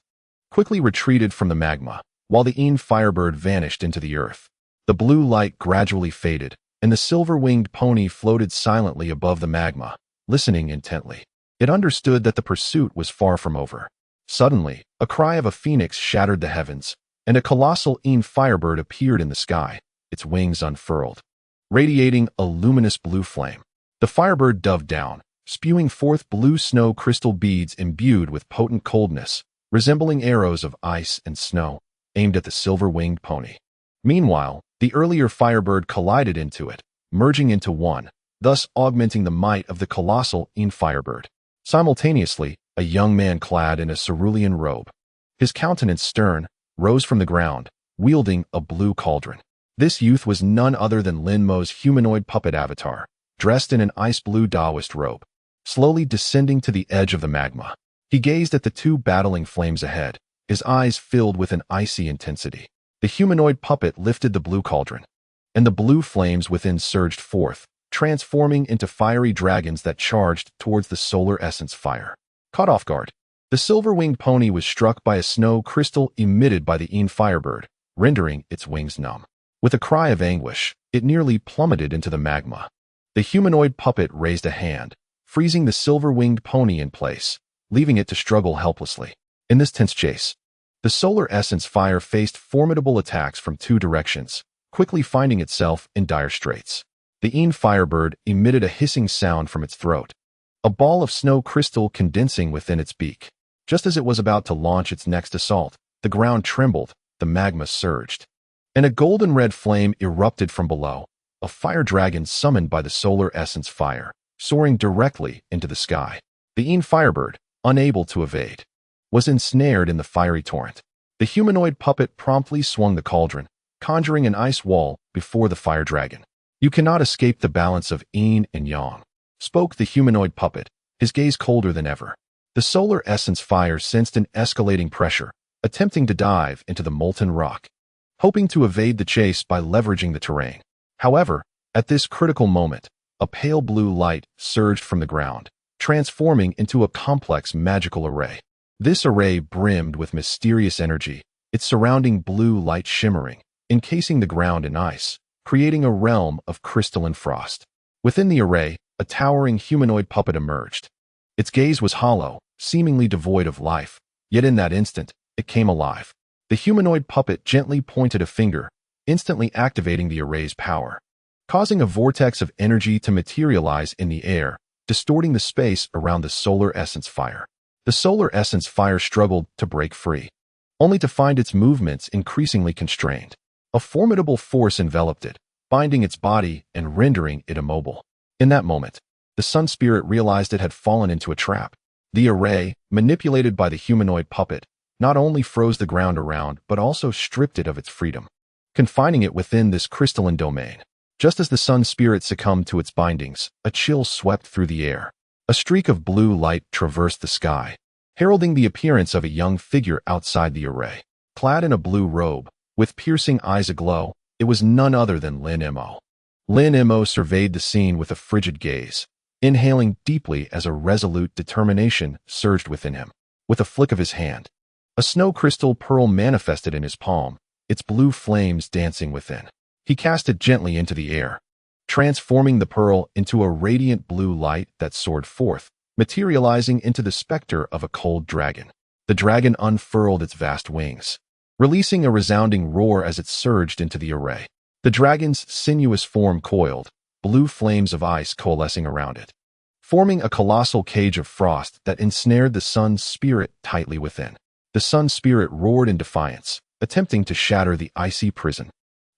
quickly retreated from the magma, while the firebird vanished into the earth. The blue light gradually faded, and the silver-winged pony floated silently above the magma, listening intently. It understood that the pursuit was far from over. Suddenly, a cry of a phoenix shattered the heavens, and a colossal firebird appeared in the sky, its wings unfurled, radiating a luminous blue flame. The firebird dove down, spewing forth blue snow crystal beads imbued with potent coldness, resembling arrows of ice and snow, aimed at the silver-winged pony. Meanwhile, the earlier firebird collided into it, merging into one, thus augmenting the might of the colossal firebird. Simultaneously, a young man clad in a cerulean robe, his countenance stern, rose from the ground, wielding a blue cauldron. This youth was none other than Lin Mo's humanoid puppet avatar, dressed in an ice-blue Taoist robe. Slowly descending to the edge of the magma, he gazed at the two battling flames ahead, his eyes filled with an icy intensity. The humanoid puppet lifted the blue cauldron, and the blue flames within surged forth, transforming into fiery dragons that charged towards the solar essence fire. Caught off guard, the silver-winged pony was struck by a snow crystal emitted by the firebird, rendering its wings numb. With a cry of anguish, it nearly plummeted into the magma. The humanoid puppet raised a hand, freezing the silver-winged pony in place, leaving it to struggle helplessly. In this tense chase, the solar essence fire faced formidable attacks from two directions, quickly finding itself in dire straits. The firebird emitted a hissing sound from its throat, a ball of snow crystal condensing within its beak. Just as it was about to launch its next assault, the ground trembled, the magma surged, and a golden red flame erupted from below, a fire dragon summoned by the solar essence fire, soaring directly into the sky. The firebird, unable to evade, was ensnared in the fiery torrent. The humanoid puppet promptly swung the cauldron, conjuring an ice wall before the fire dragon. "You cannot escape the balance of yin and yang," spoke the humanoid puppet, his gaze colder than ever. The solar essence fire sensed an escalating pressure, attempting to dive into the molten rock, hoping to evade the chase by leveraging the terrain. However, at this critical moment, a pale blue light surged from the ground, transforming into a complex magical array. This array brimmed with mysterious energy, its surrounding blue light shimmering, encasing the ground in ice, creating a realm of crystalline frost. Within the array, a towering humanoid puppet emerged. Its gaze was hollow, seemingly devoid of life, yet in that instant, it came alive. The humanoid puppet gently pointed a finger, instantly activating the array's power, causing a vortex of energy to materialize in the air, distorting the space around the solar essence fire. The solar essence fire struggled to break free, only to find its movements increasingly constrained. A formidable force enveloped it, binding its body and rendering it immobile. In that moment, the sun spirit realized it had fallen into a trap. The array, manipulated by the humanoid puppet, not only froze the ground around but also stripped it of its freedom, confining it within this crystalline domain. Just as the sun spirit succumbed to its bindings, a chill swept through the air. A streak of blue light traversed the sky, heralding the appearance of a young figure outside the array. Clad in a blue robe, with piercing eyes aglow, it was none other than Lin Mo. Lin Mo surveyed the scene with a frigid gaze, inhaling deeply as a resolute determination surged within him. With a flick of his hand, a snow crystal pearl manifested in his palm, its blue flames dancing within. He cast it gently into the air, transforming the pearl into a radiant blue light that soared forth, materializing into the specter of a cold dragon. The dragon unfurled its vast wings, releasing a resounding roar as it surged into the array. The dragon's sinuous form coiled, blue flames of ice coalescing around it, forming a colossal cage of frost that ensnared the sun spirit tightly within. The sun spirit roared in defiance, attempting to shatter the icy prison.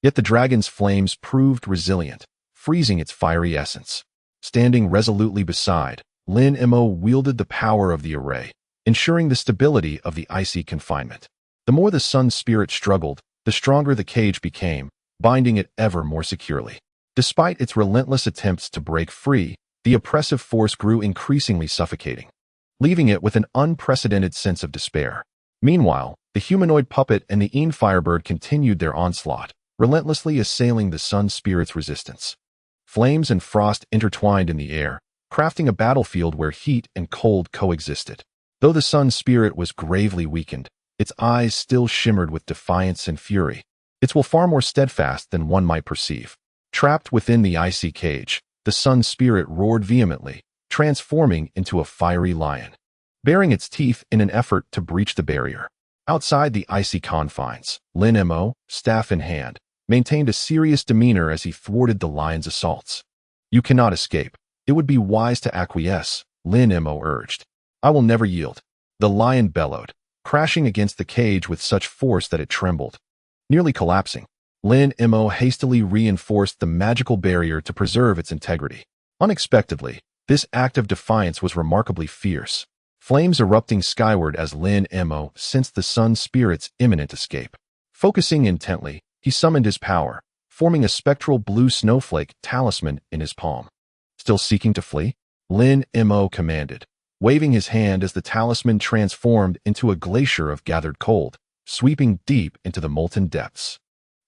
Yet the dragon's flames proved resilient, freezing its fiery essence. Standing resolutely beside, Lin Mo wielded the power of the array, ensuring the stability of the icy confinement. The more the sun spirit struggled, the stronger the cage became, binding it ever more securely. Despite its relentless attempts to break free, the oppressive force grew increasingly suffocating, leaving it with an unprecedented sense of despair. Meanwhile, the humanoid puppet and the firebird continued their onslaught, relentlessly assailing the sun spirit's resistance. Flames and frost intertwined in the air, crafting a battlefield where heat and cold coexisted. Though the sun spirit was gravely weakened, its eyes still shimmered with defiance and fury, its will far more steadfast than one might perceive. Trapped within the icy cage, the sun spirit roared vehemently, transforming into a fiery lion, baring its teeth in an effort to breach the barrier. Outside the icy confines, Lin Mo, staff in hand, maintained a serious demeanor as he thwarted the lion's assaults. "You cannot escape. It would be wise to acquiesce," Lin Mo urged. "I will never yield." The lion bellowed, crashing against the cage with such force that it trembled. Nearly collapsing, Lin Mo hastily reinforced the magical barrier to preserve its integrity. Unexpectedly, this act of defiance was remarkably fierce, flames erupting skyward as Lin Mo sensed the sun spirit's imminent escape. Focusing intently, he summoned his power, forming a spectral blue snowflake talisman in his palm. "Still seeking to flee?" Lin Mo commanded, waving his hand as the talisman transformed into a glacier of gathered cold, sweeping deep into the molten depths.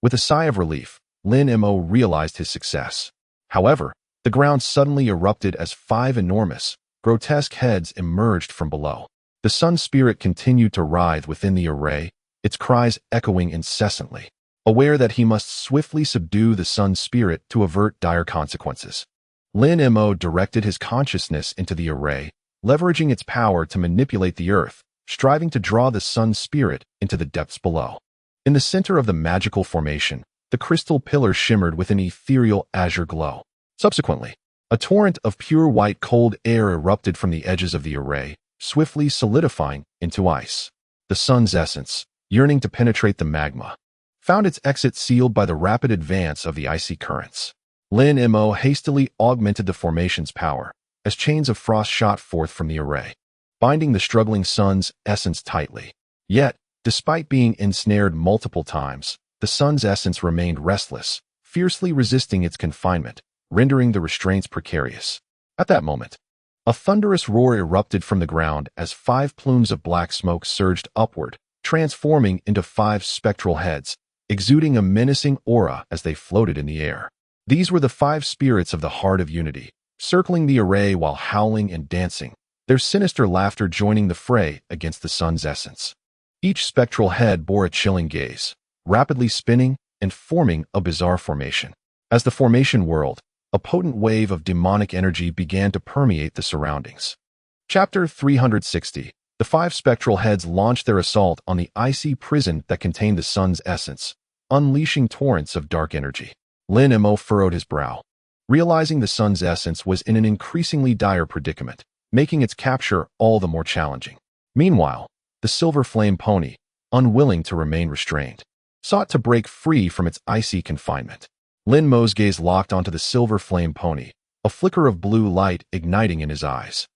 With a sigh of relief, Lin Mo realized his success. However, the ground suddenly erupted as 5 enormous, grotesque heads emerged from below. The sun spirit continued to writhe within the array, its cries echoing incessantly, aware that he must swiftly subdue the sun spirit to avert dire consequences. Lin Mo directed his consciousness into the array, leveraging its power to manipulate the earth, striving to draw the sun spirit into the depths below. In the center of the magical formation, the crystal pillar shimmered with an ethereal azure glow. Subsequently, a torrent of pure white cold air erupted from the edges of the array, swiftly solidifying into ice. The sun's essence, yearning to penetrate the magma, found its exit sealed by the rapid advance of the icy currents. Lin Mo hastily augmented the formation's power as chains of frost shot forth from the array, binding the struggling sun's essence tightly. Yet, despite being ensnared multiple times, the sun's essence remained restless, fiercely resisting its confinement, rendering the restraints precarious. At that moment, a thunderous roar erupted from the ground as 5 plumes of black smoke surged upward, transforming into 5 spectral heads, exuding a menacing aura as they floated in the air. These were the 5 spirits of the Heart of Unity, circling the array while howling and dancing, their sinister laughter joining the fray against the sun's essence. Each spectral head bore a chilling gaze, rapidly spinning and forming a bizarre formation. As the formation whirled, a potent wave of demonic energy began to permeate the surroundings. Chapter 360. The 5 spectral heads launched their assault on the icy prison that contained the sun's essence, unleashing torrents of dark energy. Lin Mo furrowed his brow, realizing the sun's essence was in an increasingly dire predicament, making its capture all the more challenging. Meanwhile, the silver flame pony, unwilling to remain restrained, sought to break free from its icy confinement. Lin Mo's gaze locked onto the silver flame pony, a flicker of blue light igniting in his eyes.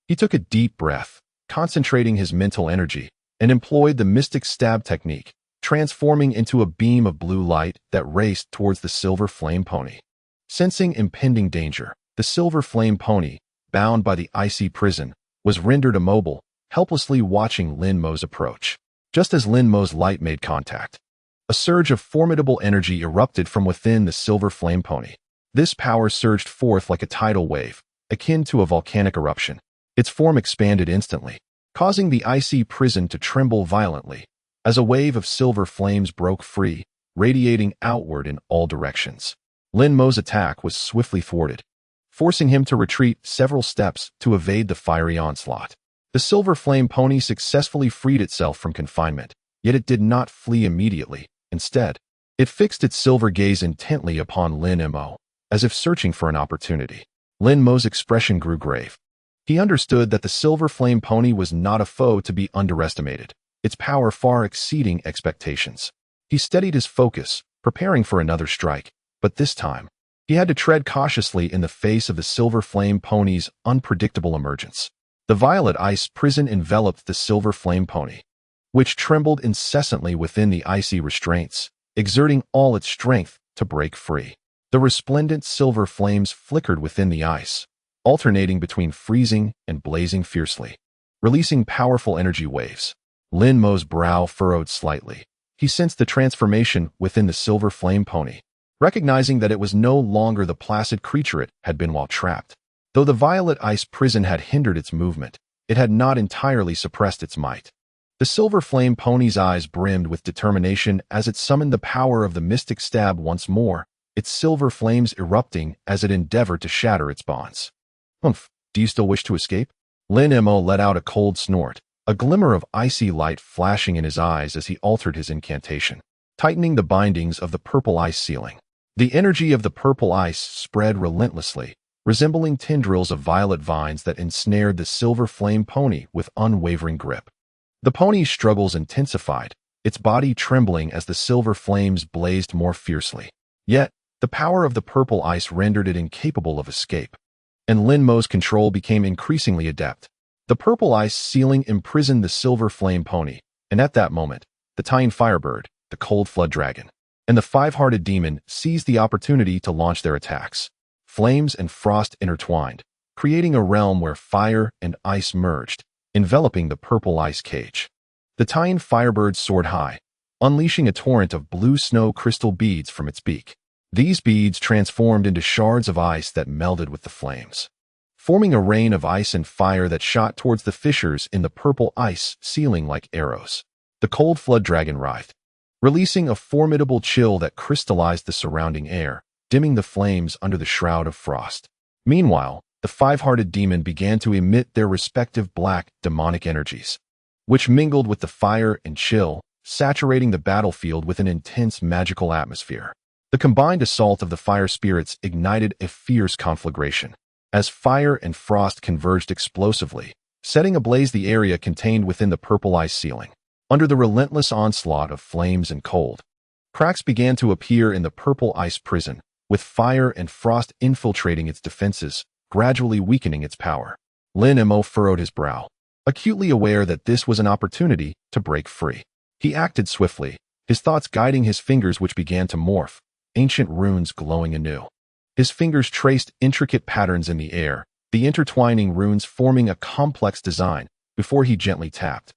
He took a deep breath, concentrating his mental energy, and employed the mystic stab technique, transforming into a beam of blue light that raced towards the silver flame pony. Sensing impending danger, the silver flame pony, bound by the icy prison, was rendered immobile, helplessly watching Lin Mo's approach. Just as Lin Mo's light made contact, a surge of formidable energy erupted from within the silver flame pony. This power surged forth like a tidal wave, akin to a volcanic eruption. Its form expanded instantly, causing the icy prison to tremble violently, as a wave of silver flames broke free, radiating outward in all directions. Lin Mo's attack was swiftly thwarted, forcing him to retreat several steps to evade the fiery onslaught. The silver flame pony successfully freed itself from confinement, yet it did not flee immediately. Instead, it fixed its silver gaze intently upon Lin Mo, as if searching for an opportunity. Lin Mo's expression grew grave. He understood that the silver flame pony was not a foe to be underestimated, its power far exceeding expectations. He steadied his focus, preparing for another strike, but this time, he had to tread cautiously in the face of the silver flame pony's unpredictable emergence. The violet ice prison enveloped the silver flame pony, which trembled incessantly within the icy restraints, exerting all its strength to break free. The resplendent silver flames flickered within the ice, alternating between freezing and blazing fiercely, releasing powerful energy waves. Lin Mo's brow furrowed slightly. He sensed the transformation within the silver flame pony, recognizing that it was no longer the placid creature it had been while trapped. Though the violet ice prison had hindered its movement, it had not entirely suppressed its might. The silver flame pony's eyes brimmed with determination as it summoned the power of the mystic stab once more, its silver flames erupting as it endeavored to shatter its bonds. "Humph, do you still wish to escape?" Lin Mo let out a cold snort, a glimmer of icy light flashing in his eyes as he altered his incantation, tightening the bindings of the purple ice ceiling. The energy of the purple ice spread relentlessly, resembling tendrils of violet vines that ensnared the silver flame pony with unwavering grip. The pony's struggles intensified, its body trembling as the silver flames blazed more fiercely. Yet, the power of the purple ice rendered it incapable of escape, and Lin Mo's control became increasingly adept. The purple ice ceiling imprisoned the silver flame pony, and at that moment, the Tian Firebird, the Cold Flood Dragon, and the Five-Hearted Demon seized the opportunity to launch their attacks. Flames and frost intertwined, creating a realm where fire and ice merged, enveloping the purple ice cage. The tiny firebird soared high, unleashing a torrent of blue snow crystal beads from its beak. These beads transformed into shards of ice that melded with the flames, forming a rain of ice and fire that shot towards the fissures in the purple ice ceiling like arrows. The cold flood dragon writhed, releasing a formidable chill that crystallized the surrounding air, dimming the flames under the shroud of frost. Meanwhile, the five-hearted demon began to emit their respective black, demonic energies, which mingled with the fire and chill, saturating the battlefield with an intense magical atmosphere. The combined assault of the fire spirits ignited a fierce conflagration, as fire and frost converged explosively, setting ablaze the area contained within the purple ice ceiling. Under the relentless onslaught of flames and cold, cracks began to appear in the purple ice prison, with fire and frost infiltrating its defenses, gradually weakening its power. Lin Mo furrowed his brow, acutely aware that this was an opportunity to break free. He acted swiftly, his thoughts guiding his fingers, which began to morph, ancient runes glowing anew. His fingers traced intricate patterns in the air, the intertwining runes forming a complex design, before he gently tapped,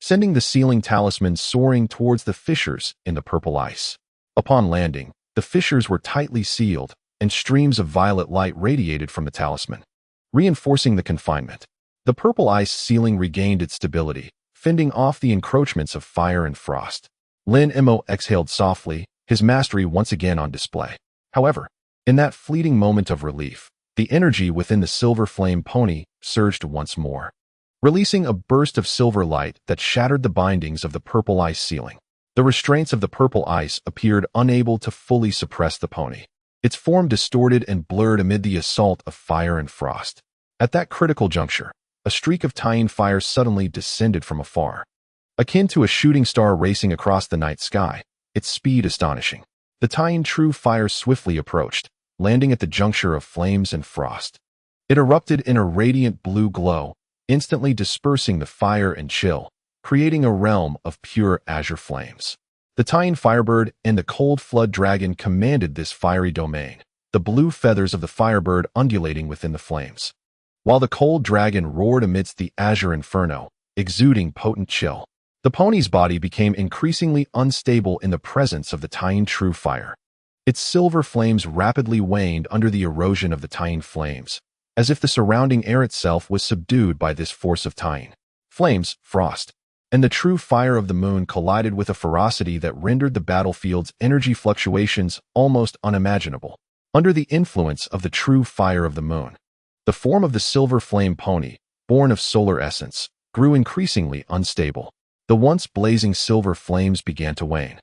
sending the sealing talisman soaring towards the fissures in the purple ice. Upon landing, the fissures were tightly sealed, and streams of violet light radiated from the talisman, reinforcing the confinement. The purple ice ceiling regained its stability, fending off the encroachments of fire and frost. Lin Mo exhaled softly, his mastery once again on display. However, in that fleeting moment of relief, the energy within the silver flame pony surged once more, releasing a burst of silver light that shattered the bindings of the purple ice ceiling. The restraints of the purple ice appeared unable to fully suppress the pony, its form distorted and blurred amid the assault of fire and frost. At that critical juncture, a streak of tiny fire suddenly descended from afar, akin to a shooting star racing across the night sky, its speed astonishing. The tiny true fire swiftly approached, landing at the juncture of flames and frost. It erupted in a radiant blue glow, instantly dispersing the fire and chill, creating a realm of pure azure flames. The tiny firebird and the cold flood dragon commanded this fiery domain, the blue feathers of the firebird undulating within the flames, while the cold dragon roared amidst the azure inferno, exuding potent chill. The pony's body became increasingly unstable in the presence of the tiny true fire. Its silver flames rapidly waned under the erosion of the tiny flames, as if the surrounding air itself was subdued by this force of tiny flames, frost, and the true fire of the moon collided with a ferocity that rendered the battlefield's energy fluctuations almost unimaginable. Under the influence of the true fire of the moon, the form of the silver flame pony, born of solar essence, grew increasingly unstable. The once blazing silver flames began to wane,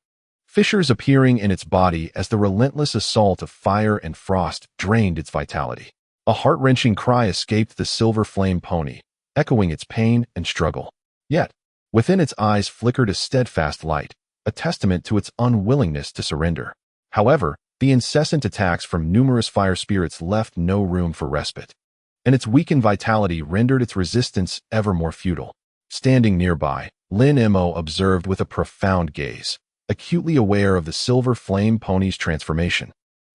fissures appearing in its body as the relentless assault of fire and frost drained its vitality. A heart-wrenching cry escaped the silver flame pony, echoing its pain and struggle. Yet, within its eyes flickered a steadfast light, a testament to its unwillingness to surrender. However, the incessant attacks from numerous fire spirits left no room for respite, and its weakened vitality rendered its resistance ever more futile. Standing nearby, Lin Mo observed with a profound gaze, acutely aware of the silver flame pony's transformation,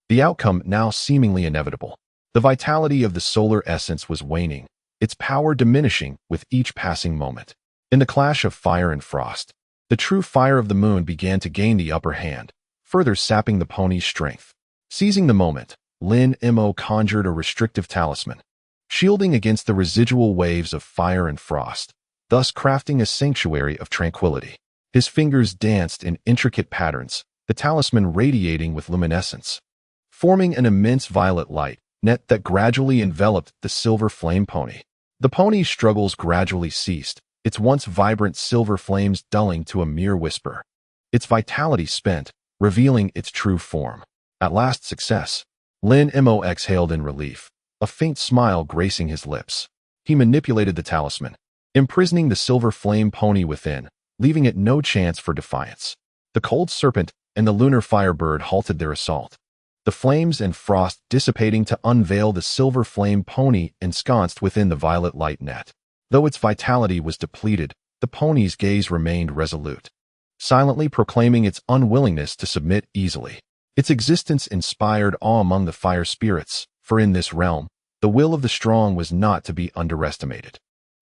the outcome now seemingly inevitable. The vitality of the solar essence was waning, its power diminishing with each passing moment. In the clash of fire and frost, the true fire of the moon began to gain the upper hand, further sapping the pony's strength. Seizing the moment, Lin Mo conjured a restrictive talisman, shielding against the residual waves of fire and frost, thus crafting a sanctuary of tranquility. His fingers danced in intricate patterns, the talisman radiating with luminescence, forming an immense violet light net that gradually enveloped the silver flame pony. The pony's struggles gradually ceased, its once vibrant silver flames dulling to a mere whisper. Its vitality spent, revealing its true form. At last, success. Lin Mo exhaled in relief, a faint smile gracing his lips. He manipulated the talisman, imprisoning the silver flame pony within, leaving it no chance for defiance. The cold serpent and the lunar firebird halted their assault, the flames and frost dissipating to unveil the silver flame pony ensconced within the violet light net. Though its vitality was depleted, the pony's gaze remained resolute, silently proclaiming its unwillingness to submit easily. Its existence inspired awe among the fire spirits, for in this realm, the will of the strong was not to be underestimated.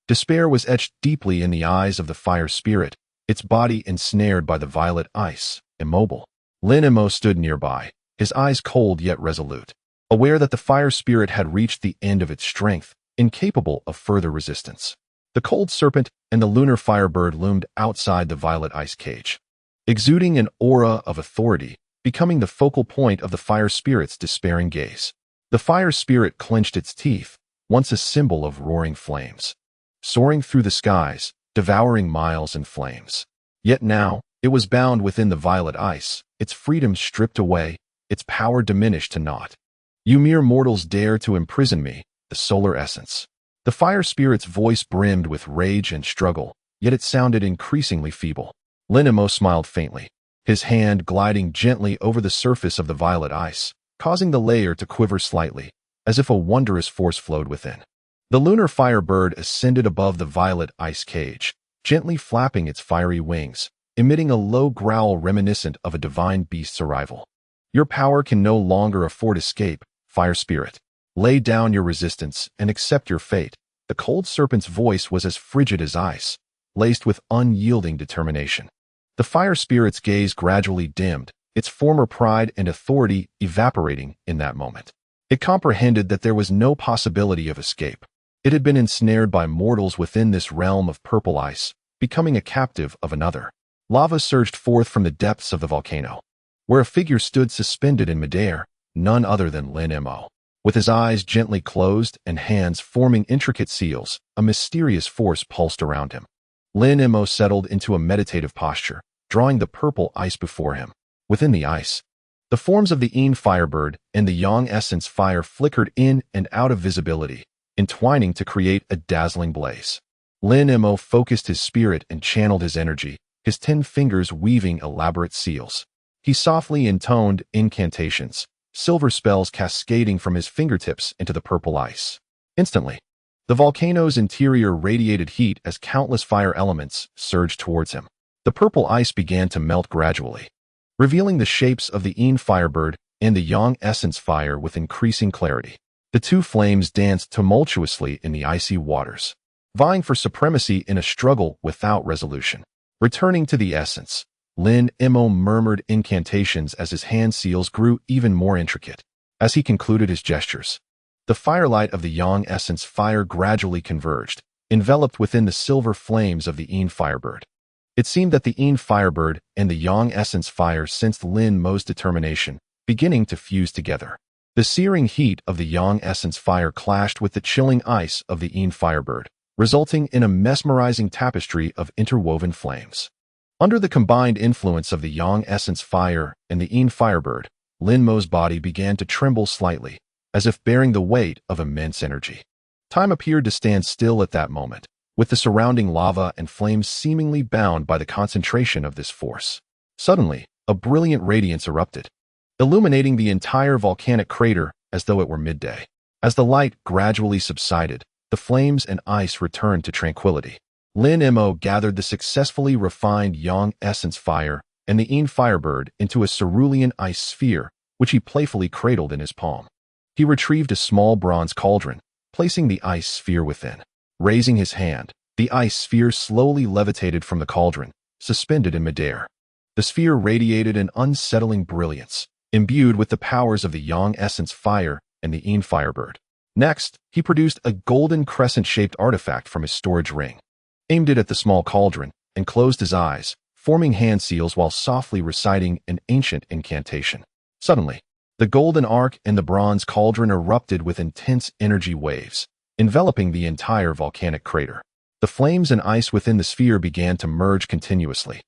Despair was etched deeply in the eyes of the fire spirit, its body ensnared by the violet ice, immobile. Lin Mo stood nearby, his eyes cold yet resolute, aware that the fire spirit had reached the end of its strength, incapable of further resistance. The cold serpent and the lunar firebird loomed outside the violet ice cage, exuding an aura of authority, becoming the focal point of the fire spirit's despairing gaze. The fire spirit clenched its teeth, once a symbol of roaring flames, soaring through the skies, devouring miles in flames. Yet now, it was bound within the violet ice, its freedom stripped away, its power diminished to naught. You mere mortals dare to imprison me, the solar essence. The fire spirit's voice brimmed with rage and struggle, yet it sounded increasingly feeble. Lin Mo smiled faintly, his hand gliding gently over the surface of the violet ice, causing the layer to quiver slightly, as if a wondrous force flowed within. The lunar firebird ascended above the violet ice cage, gently flapping its fiery wings, emitting a low growl reminiscent of a divine beast's arrival. Your power can no longer afford escape, fire spirit. Lay down your resistance and accept your fate. The cold serpent's voice was as frigid as ice, laced with unyielding determination. The fire spirit's gaze gradually dimmed, its former pride and authority evaporating in that moment. It comprehended that there was no possibility of escape. It had been ensnared by mortals within this realm of purple ice, becoming a captive of another. Lava surged forth from the depths of the volcano, where a figure stood suspended in midair, none other than Lin Mo. With his eyes gently closed and hands forming intricate seals, a mysterious force pulsed around him. Lin Mo settled into a meditative posture, drawing the purple ice before him. Within the ice, the forms of the Yin firebird and the Yang essence fire flickered in and out of visibility, entwining to create a dazzling blaze. Lin Mo focused his spirit and channeled his energy, his 10 fingers weaving elaborate seals. He softly intoned incantations, silver spells cascading from his fingertips into the purple ice. Instantly, the volcano's interior radiated heat as countless fire elements surged towards him. The purple ice began to melt gradually, revealing the shapes of the Yin firebird and the Yang essence fire with increasing clarity. The two flames danced tumultuously in the icy waters, vying for supremacy in a struggle without resolution. Returning to the essence, Lin Mo murmured incantations as his hand seals grew even more intricate. As he concluded his gestures, the firelight of the Yang essence fire gradually converged, enveloped within the silver flames of the Yin firebird. It seemed that the Yin firebird and the Yang essence fire sensed Lin Mo's determination, beginning to fuse together. The searing heat of the Yang essence fire clashed with the chilling ice of the Yin firebird, resulting in a mesmerizing tapestry of interwoven flames. Under the combined influence of the Yang essence fire and the Yin firebird, Lin Mo's body began to tremble slightly, as if bearing the weight of immense energy. Time appeared to stand still at that moment, with the surrounding lava and flames seemingly bound by the concentration of this force. Suddenly, a brilliant radiance erupted, illuminating the entire volcanic crater as though it were midday. As the light gradually subsided, the flames and ice returned to tranquility. Lin Mo gathered the successfully refined Yang essence fire and the Yin firebird into a cerulean ice sphere, which he playfully cradled in his palm. He retrieved a small bronze cauldron, placing the ice sphere within. Raising his hand, the ice sphere slowly levitated from the cauldron, suspended in midair. The sphere radiated an unsettling brilliance, imbued with the powers of the Yang essence fire and the Yin firebird. Next, he produced a golden crescent-shaped artifact from his storage ring, aimed it at the small cauldron, and closed his eyes, forming hand seals while softly reciting an ancient incantation. Suddenly, the golden arc and the bronze cauldron erupted with intense energy waves, enveloping the entire volcanic crater. The flames and ice within the sphere began to merge continuously.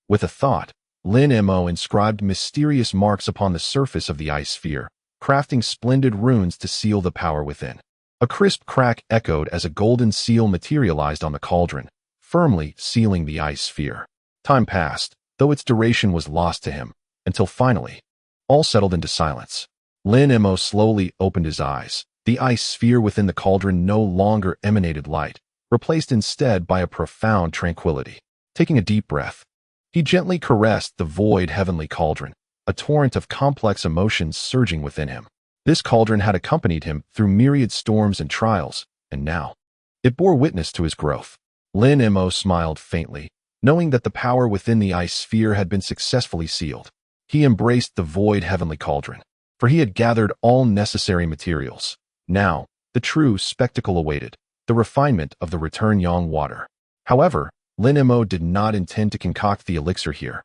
With a thought, Lin Mo inscribed mysterious marks upon the surface of the ice sphere, crafting splendid runes to seal the power within. A crisp crack echoed as a golden seal materialized on the cauldron, firmly sealing the ice sphere. Time passed, though its duration was lost to him, until finally, all settled into silence. Lin Mo slowly opened his eyes. The ice sphere within the cauldron no longer emanated light, replaced instead by a profound tranquility. Taking a deep breath, he gently caressed the void heavenly cauldron, a torrent of complex emotions surging within him. This cauldron had accompanied him through myriad storms and trials, and now it bore witness to his growth. Lin Mo smiled faintly, Knowing that the power within the ice sphere had been successfully sealed, he embraced the void heavenly cauldron, for he had gathered all necessary materials. Now, the true spectacle awaited, the refinement of the return yang water. However, Lin Mo did not intend to concoct the elixir here,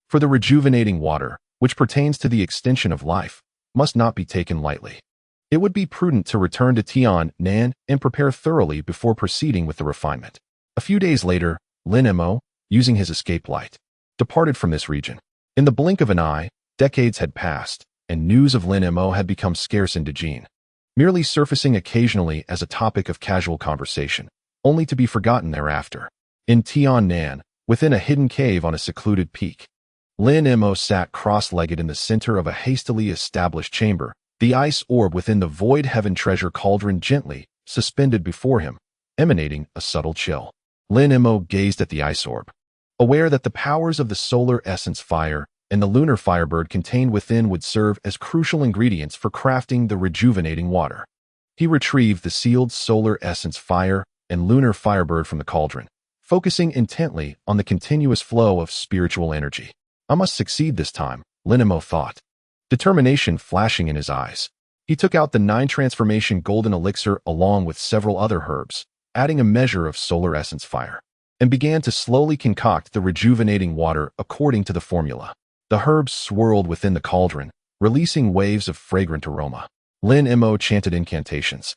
for the rejuvenating water, which pertains to the extension of life, must not be taken lightly. It would be prudent to return to Tiannan and prepare thoroughly before proceeding with the refinement. A few days later, Lin Mo, using his escape light, departed from this region. In the blink of an eye, decades had passed, and news of Lin Mo had become scarce in Dejin, merely surfacing occasionally as a topic of casual conversation, only to be forgotten thereafter. In Tiannan, within a hidden cave on a secluded peak, Lin Mo sat cross-legged in the center of a hastily established chamber, the ice orb within the void heaven treasure cauldron gently suspended before him, emanating a subtle chill. Lin Mo gazed at the ice orb, aware that the powers of the solar essence fire and the lunar firebird contained within would serve as crucial ingredients for crafting the rejuvenating water. He retrieved the sealed solar essence fire and lunar firebird from the cauldron, focusing intently on the continuous flow of spiritual energy. I must succeed this time, Lin Mo thought, determination flashing in his eyes. He took out the 9 transformation golden elixir along with several other herbs, adding a measure of solar essence fire, and began to slowly concoct the rejuvenating water according to the formula. The herbs swirled within the cauldron, releasing waves of fragrant aroma. Lin Mo chanted incantations,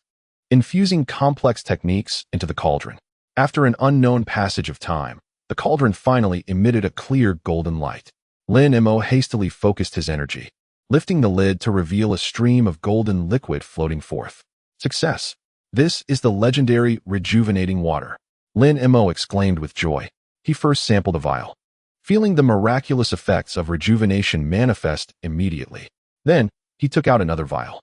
infusing complex techniques into the cauldron. After an unknown passage of time, the cauldron finally emitted a clear golden light. Lin Mo hastily focused his energy, lifting the lid to reveal a stream of golden liquid floating forth. Success! This is the legendary rejuvenating water, Lin Mo exclaimed with joy. He first sampled a vial, feeling the miraculous effects of rejuvenation manifest immediately. Then, he took out another vial,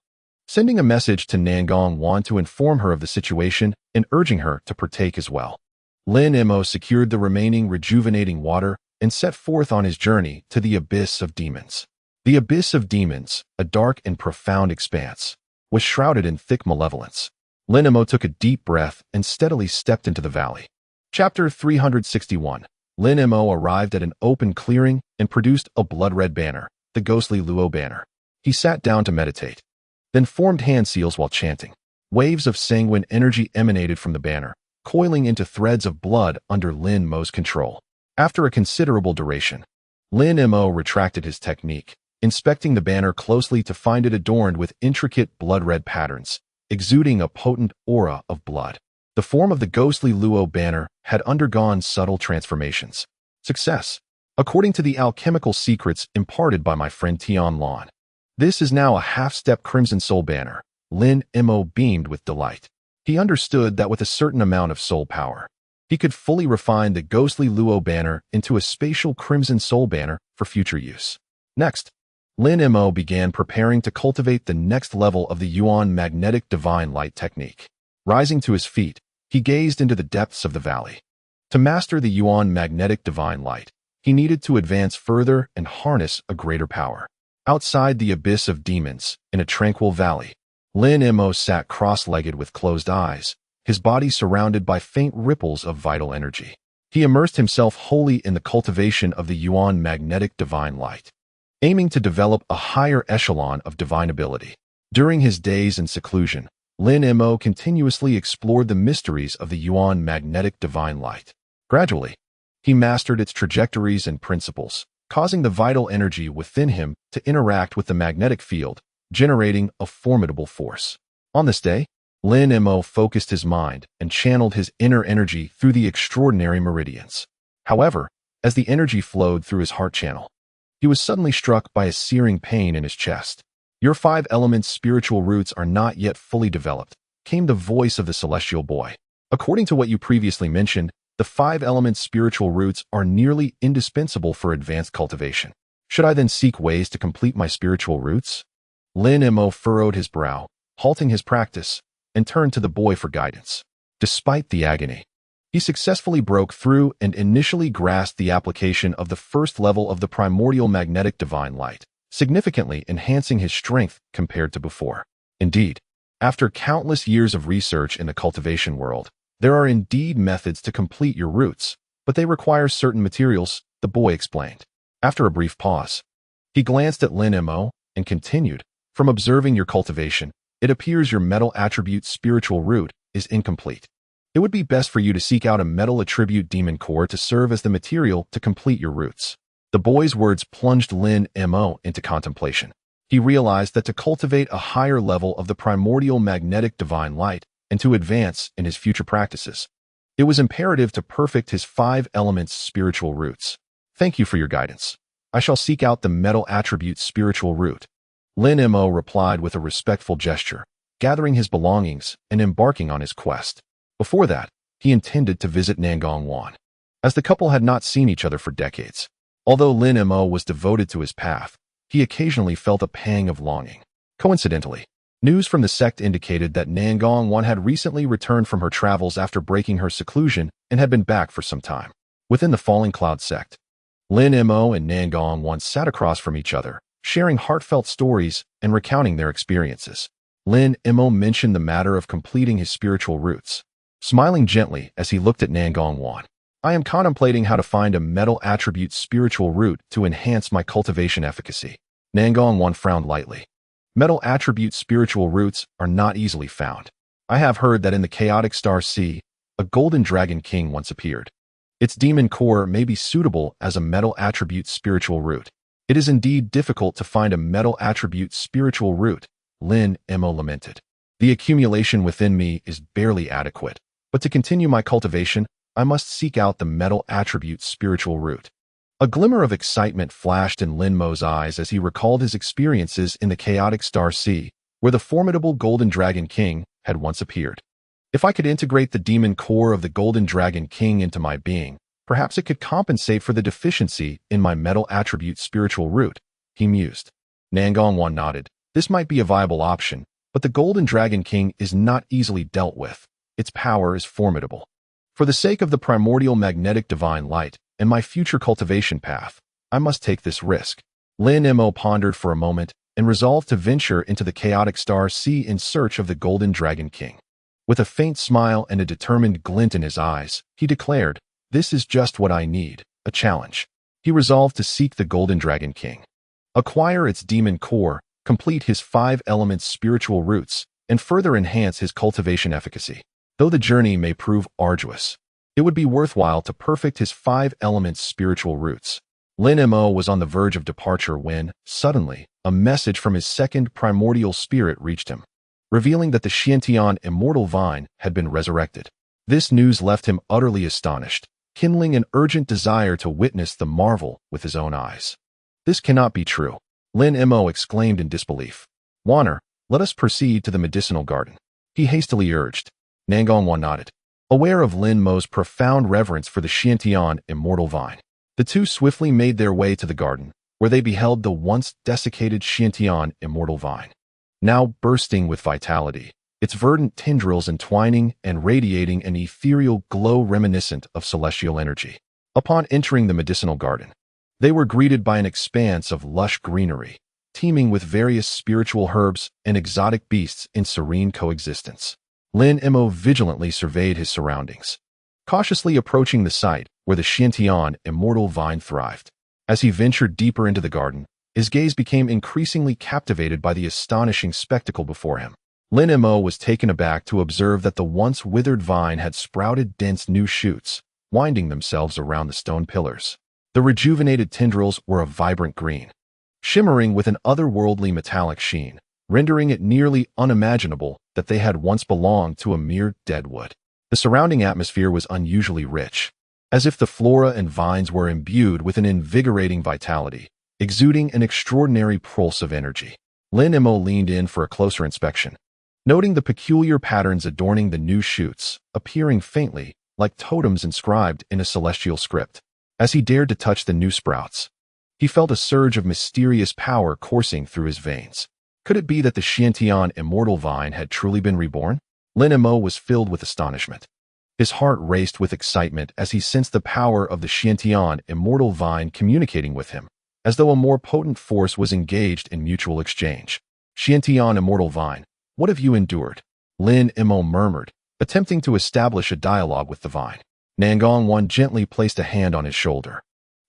sending a message to Nangong Wan to inform her of the situation and urging her to partake as well. Lin Mo secured the remaining rejuvenating water and set forth on his journey to the Abyss of Demons. The Abyss of Demons, a dark and profound expanse, was shrouded in thick malevolence. Lin Mo took a deep breath and steadily stepped into the valley. Chapter 361. Lin Mo arrived at an open clearing and produced a blood-red banner, the ghostly Luo banner. He sat down to meditate, then formed hand seals while chanting. Waves of sanguine energy emanated from the banner, coiling into threads of blood under Lin Mo's control. After a considerable duration, Lin Mo retracted his technique, inspecting the banner closely to find it adorned with intricate blood-red patterns, exuding a potent aura of blood. The form of the ghostly Luo banner had undergone subtle transformations. Success! According to the alchemical secrets imparted by my friend Tian Lan, this is now a half-step Crimson Soul banner. Lin Mo beamed with delight. He understood that with a certain amount of soul power, he could fully refine the ghostly Luo banner into a spatial Crimson Soul banner for future use. Next, Lin Mo began preparing to cultivate the next level of the Yuan magnetic divine light technique. Rising to his feet, he gazed into the depths of the valley. To master the Yuan magnetic divine light, he needed to advance further and harness a greater power. Outside the Abyss of Demons, in a tranquil valley, Lin Mo sat cross-legged with closed eyes, his body surrounded by faint ripples of vital energy. He immersed himself wholly in the cultivation of the Yuan magnetic divine light, aiming to develop a higher echelon of divine ability. During his days in seclusion, Lin Mo continuously explored the mysteries of the Yuan magnetic divine light. Gradually, he mastered its trajectories and principles, causing the vital energy within him to interact with the magnetic field, generating a formidable force. On this day, Lin Mo focused his mind and channeled his inner energy through the extraordinary meridians. However, as the energy flowed through his heart channel, he was suddenly struck by a searing pain in his chest. Your 5 elements spiritual roots are not yet fully developed, came the voice of the celestial boy. According to what you previously mentioned, the 5 elements spiritual roots are nearly indispensable for advanced cultivation. Should I then seek ways to complete my spiritual roots? Lin Mo furrowed his brow, halting his practice, and turned to the boy for guidance. Despite the agony, he successfully broke through and initially grasped the application of the first level of the primordial magnetic divine light, significantly enhancing his strength compared to before. Indeed, after countless years of research in the cultivation world, there are indeed methods to complete your roots, but they require certain materials, the boy explained. After a brief pause, he glanced at Lin Mo and continued, from observing your cultivation, it appears your metal attribute spiritual root is incomplete. It would be best for you to seek out a metal attribute demon core to serve as the material to complete your roots. The boy's words plunged Lin Mo into contemplation. He realized that to cultivate a higher level of the primordial magnetic divine light and to advance in his future practices, it was imperative to perfect his 5 elements spiritual roots. Thank you for your guidance. I shall seek out the metal attribute spiritual root. Lin Mo replied with a respectful gesture, gathering his belongings and embarking on his quest. Before that, he intended to visit Nangongwan, as the couple had not seen each other for decades. Although Lin Mo was devoted to his path, he occasionally felt a pang of longing. Coincidentally, news from the sect indicated that Nangongwan had recently returned from her travels after breaking her seclusion and had been back for some time. Within the Falling Cloud sect, Lin Mo and Nangongwan sat across from each other, sharing heartfelt stories and recounting their experiences. Lin Mo mentioned the matter of completing his spiritual roots, smiling gently as he looked at Nangongwan. I am contemplating how to find a metal attribute spiritual root to enhance my cultivation efficacy. Nangongwan frowned lightly. Metal attribute spiritual roots are not easily found. I have heard that in the chaotic star sea, a golden dragon king once appeared. Its demon core may be suitable as a metal attribute spiritual root. It is indeed difficult to find a metal attribute spiritual root, Lin Mo lamented. The accumulation within me is barely adequate, but to continue my cultivation, I must seek out the metal attribute spiritual root. A glimmer of excitement flashed in Lin Mo's eyes as he recalled his experiences in the chaotic star sea, where the formidable Golden Dragon King had once appeared. If I could integrate the demon core of the Golden Dragon King into my being, perhaps it could compensate for the deficiency in my metal attribute spiritual root, he mused. Nangongwan nodded. This might be a viable option, but the Golden Dragon King is not easily dealt with. Its power is formidable. For the sake of the primordial magnetic divine light and my future cultivation path, I must take this risk. Lin Mo pondered for a moment and resolved to venture into the chaotic star sea in search of the Golden Dragon King. With a faint smile and a determined glint in his eyes, he declared, "This is just what I need, a challenge." He resolved to seek the Golden Dragon King, acquire its demon core, complete his 5 elements spiritual roots, and further enhance his cultivation efficacy. Though the journey may prove arduous, it would be worthwhile to perfect his 5 elements spiritual roots. Lin Mo was on the verge of departure when, suddenly, a message from his second primordial spirit reached him, revealing that the Xiantian immortal vine had been resurrected. This news left him utterly astonished, kindling an urgent desire to witness the marvel with his own eyes. This cannot be true, Lin Mo exclaimed in disbelief. Wanner, let us proceed to the medicinal garden, he hastily urged. Nangongwan nodded, aware of Lin Mo's profound reverence for the Xiantian immortal vine. The two swiftly made their way to the garden, where they beheld the once desiccated Xiantian immortal vine, now bursting with vitality, its verdant tendrils entwining and radiating an ethereal glow reminiscent of celestial energy. Upon entering the medicinal garden, they were greeted by an expanse of lush greenery, teeming with various spiritual herbs and exotic beasts in serene coexistence. Lin Mo vigilantly surveyed his surroundings, cautiously approaching the site where the Xiantian immortal vine thrived. As he ventured deeper into the garden, his gaze became increasingly captivated by the astonishing spectacle before him. Lin Mo was taken aback to observe that the once withered vine had sprouted dense new shoots, winding themselves around the stone pillars. The rejuvenated tendrils were a vibrant green, shimmering with an otherworldly metallic sheen, rendering it nearly unimaginable that they had once belonged to a mere dead wood. The surrounding atmosphere was unusually rich, as if the flora and vines were imbued with an invigorating vitality, exuding an extraordinary pulse of energy. Lin Mo leaned in for a closer inspection, noting the peculiar patterns adorning the new shoots, appearing faintly, like totems inscribed in a celestial script. As he dared to touch the new sprouts, he felt a surge of mysterious power coursing through his veins. Could it be that the Xiantian immortal vine had truly been reborn? Lin Mo was filled with astonishment. His heart raced with excitement as he sensed the power of the Xiantian immortal vine communicating with him, as though a more potent force was engaged in mutual exchange. Xiantian immortal vine, what have you endured? Lin Mo murmured, attempting to establish a dialogue with the vine. Nangong Wan gently placed a hand on his shoulder.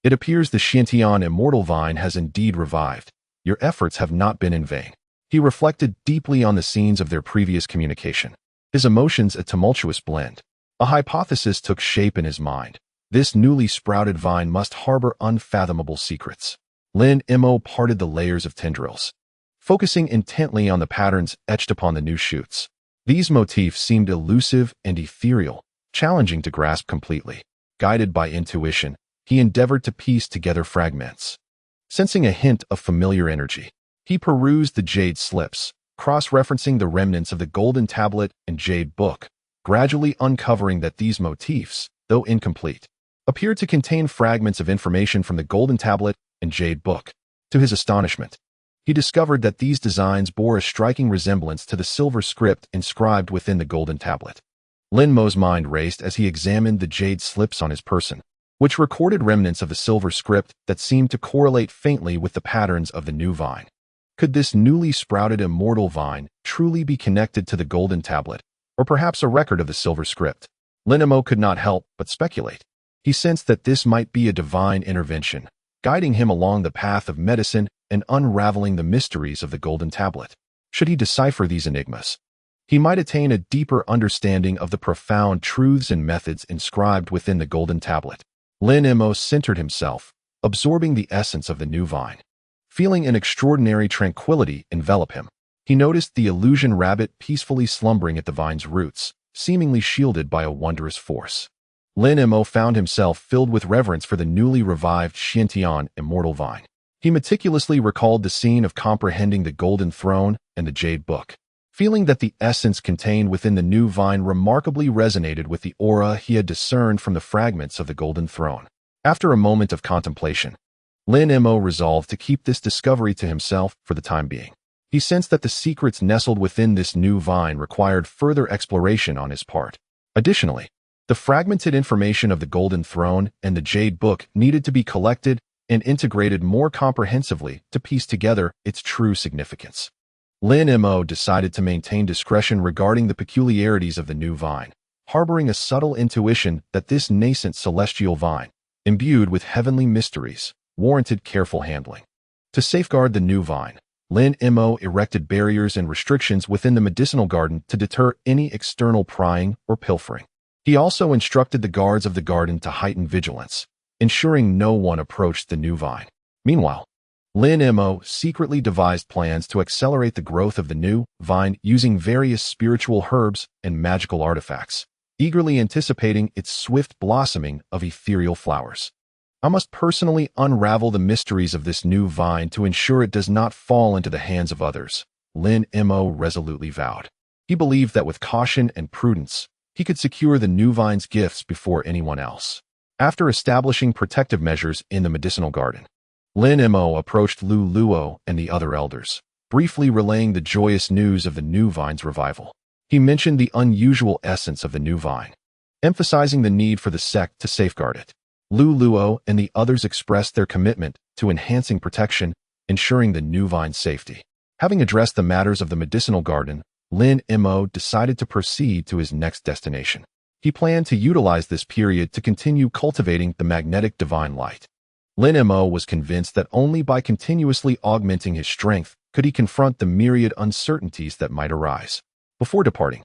It appears the Xiantian immortal vine has indeed revived. Your efforts have not been in vain. He reflected deeply on the scenes of their previous communication. His emotions a tumultuous blend. A hypothesis took shape in his mind. This newly sprouted vine must harbor unfathomable secrets. Lin Mo parted the layers of tendrils, focusing intently on the patterns etched upon the new shoots. These motifs seemed elusive and ethereal, challenging to grasp completely. Guided by intuition, he endeavored to piece together fragments. Sensing a hint of familiar energy, he perused the jade slips, cross-referencing the remnants of the golden tablet and jade book, gradually uncovering that these motifs, though incomplete, appeared to contain fragments of information from the golden tablet and jade book. To his astonishment, he discovered that these designs bore a striking resemblance to the silver script inscribed within the golden tablet. Lin Mo's mind raced as he examined the jade slips on his person, which recorded remnants of the silver script that seemed to correlate faintly with the patterns of the new vine. Could this newly sprouted immortal vine truly be connected to the golden tablet, or perhaps a record of the silver script? Lin Mo could not help but speculate. He sensed that this might be a divine intervention, guiding him along the path of medicine and unraveling the mysteries of the golden tablet. Should he decipher these enigmas, he might attain a deeper understanding of the profound truths and methods inscribed within the golden tablet. Lin Mo centered himself, absorbing the essence of the new vine. Feeling an extraordinary tranquility envelop him, he noticed the illusion rabbit peacefully slumbering at the vine's roots, seemingly shielded by a wondrous force. Lin Mo found himself filled with reverence for the newly revived Xiantian immortal vine. He meticulously recalled the scene of comprehending the golden throne and the jade book, feeling that the essence contained within the new vine remarkably resonated with the aura he had discerned from the fragments of the golden throne. After a moment of contemplation, Lin Mo resolved to keep this discovery to himself for the time being. He sensed that the secrets nestled within this new vine required further exploration on his part. Additionally, the fragmented information of the golden throne and the jade book needed to be collected and integrated more comprehensively to piece together its true significance. Lin Mo decided to maintain discretion regarding the peculiarities of the new vine, harboring a subtle intuition that this nascent celestial vine, imbued with heavenly mysteries, warranted careful handling. To safeguard the new vine, Lin Mo erected barriers and restrictions within the medicinal garden to deter any external prying or pilfering. He also instructed the guards of the garden to heighten vigilance, ensuring no one approached the new vine. Meanwhile, Lin Mo secretly devised plans to accelerate the growth of the new vine using various spiritual herbs and magical artifacts, eagerly anticipating its swift blossoming of ethereal flowers. I must personally unravel the mysteries of this new vine to ensure it does not fall into the hands of others, Lin Mo resolutely vowed. He believed that with caution and prudence, he could secure the new vine's gifts before anyone else. After establishing protective measures in the medicinal garden, Lin Mo approached Lu Luo and the other elders, briefly relaying the joyous news of the new vine's revival. He mentioned the unusual essence of the new vine, emphasizing the need for the sect to safeguard it. Lu Luo and the others expressed their commitment to enhancing protection, ensuring the new vine's safety. Having addressed the matters of the medicinal garden, Lin Mo decided to proceed to his next destination. He planned to utilize this period to continue cultivating the magnetic divine light. Lin Mo was convinced that only by continuously augmenting his strength could he confront the myriad uncertainties that might arise. Before departing,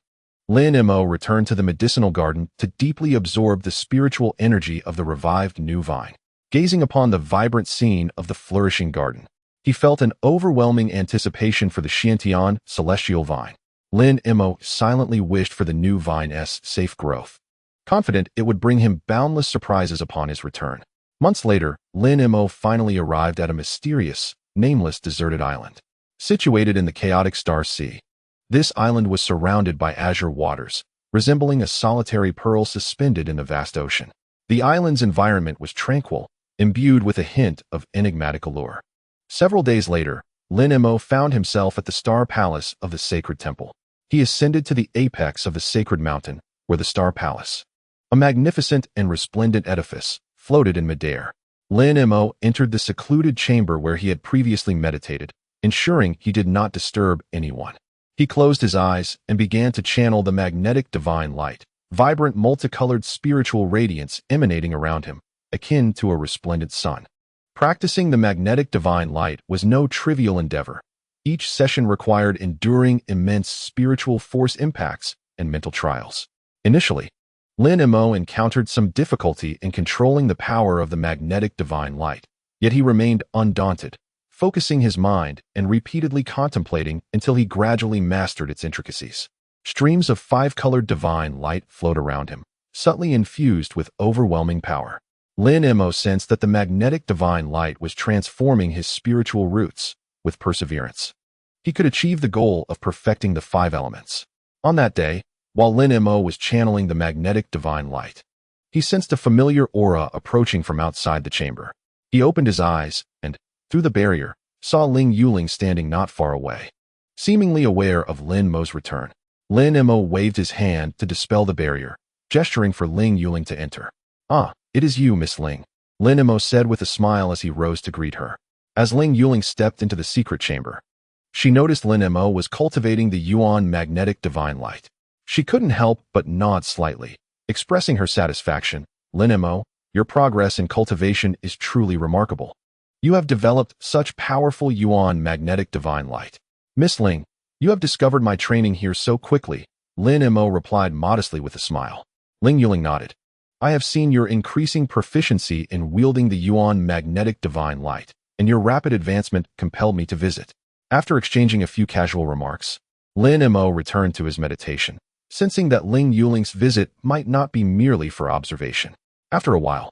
Lin Mo returned to the medicinal garden to deeply absorb the spiritual energy of the revived new vine. Gazing upon the vibrant scene of the flourishing garden, he felt an overwhelming anticipation for the Xiantian celestial vine. Lin Mo silently wished for the new vine's safe growth, confident it would bring him boundless surprises upon his return. Months later, Lin Mo finally arrived at a mysterious, nameless deserted island, situated in the chaotic Star Sea. This island was surrounded by azure waters, resembling a solitary pearl suspended in the vast ocean. The island's environment was tranquil, imbued with a hint of enigmatic allure. Several days later, Lin Mo found himself at the Star Palace of the Sacred Temple. He ascended to the apex of the sacred mountain, where the Star Palace, a magnificent and resplendent edifice, floated in midair. Lin Mo entered the secluded chamber where he had previously meditated, ensuring he did not disturb anyone. He closed his eyes and began to channel the magnetic divine light, vibrant multicolored spiritual radiance emanating around him, akin to a resplendent sun. Practicing the magnetic divine light was no trivial endeavor. Each session required enduring immense spiritual force impacts and mental trials. Initially, Lin Mo encountered some difficulty in controlling the power of the magnetic divine light, yet he remained undaunted, focusing his mind and repeatedly contemplating until he gradually mastered its intricacies. Streams of five-colored divine light flowed around him, subtly infused with overwhelming power. Lin Mo sensed that the magnetic divine light was transforming his spiritual roots with perseverance. He could achieve the goal of perfecting the five elements. On that day, while Lin Mo was channeling the magnetic divine light, he sensed a familiar aura approaching from outside the chamber. He opened his eyes and, through the barrier, saw Ling Yuling standing not far away. Seemingly aware of Lin Mo's return, Lin Mo waved his hand to dispel the barrier, gesturing for Ling Yuling to enter. "Ah, it is you, Miss Ling," Lin Mo said with a smile as he rose to greet her. As Ling Yuling stepped into the secret chamber, she noticed Lin Mo was cultivating the Yuan magnetic divine light. She couldn't help but nod slightly, expressing her satisfaction. "Lin Mo, your progress in cultivation is truly remarkable. You have developed such powerful Yuan magnetic divine light." "Miss Ling, you have discovered my training here so quickly," Lin Mo replied modestly with a smile. Ling Yuling nodded. "I have seen your increasing proficiency in wielding the Yuan magnetic divine light, and your rapid advancement compelled me to visit." After exchanging a few casual remarks, Lin Mo returned to his meditation, sensing that Ling Yuling's visit might not be merely for observation. After a while,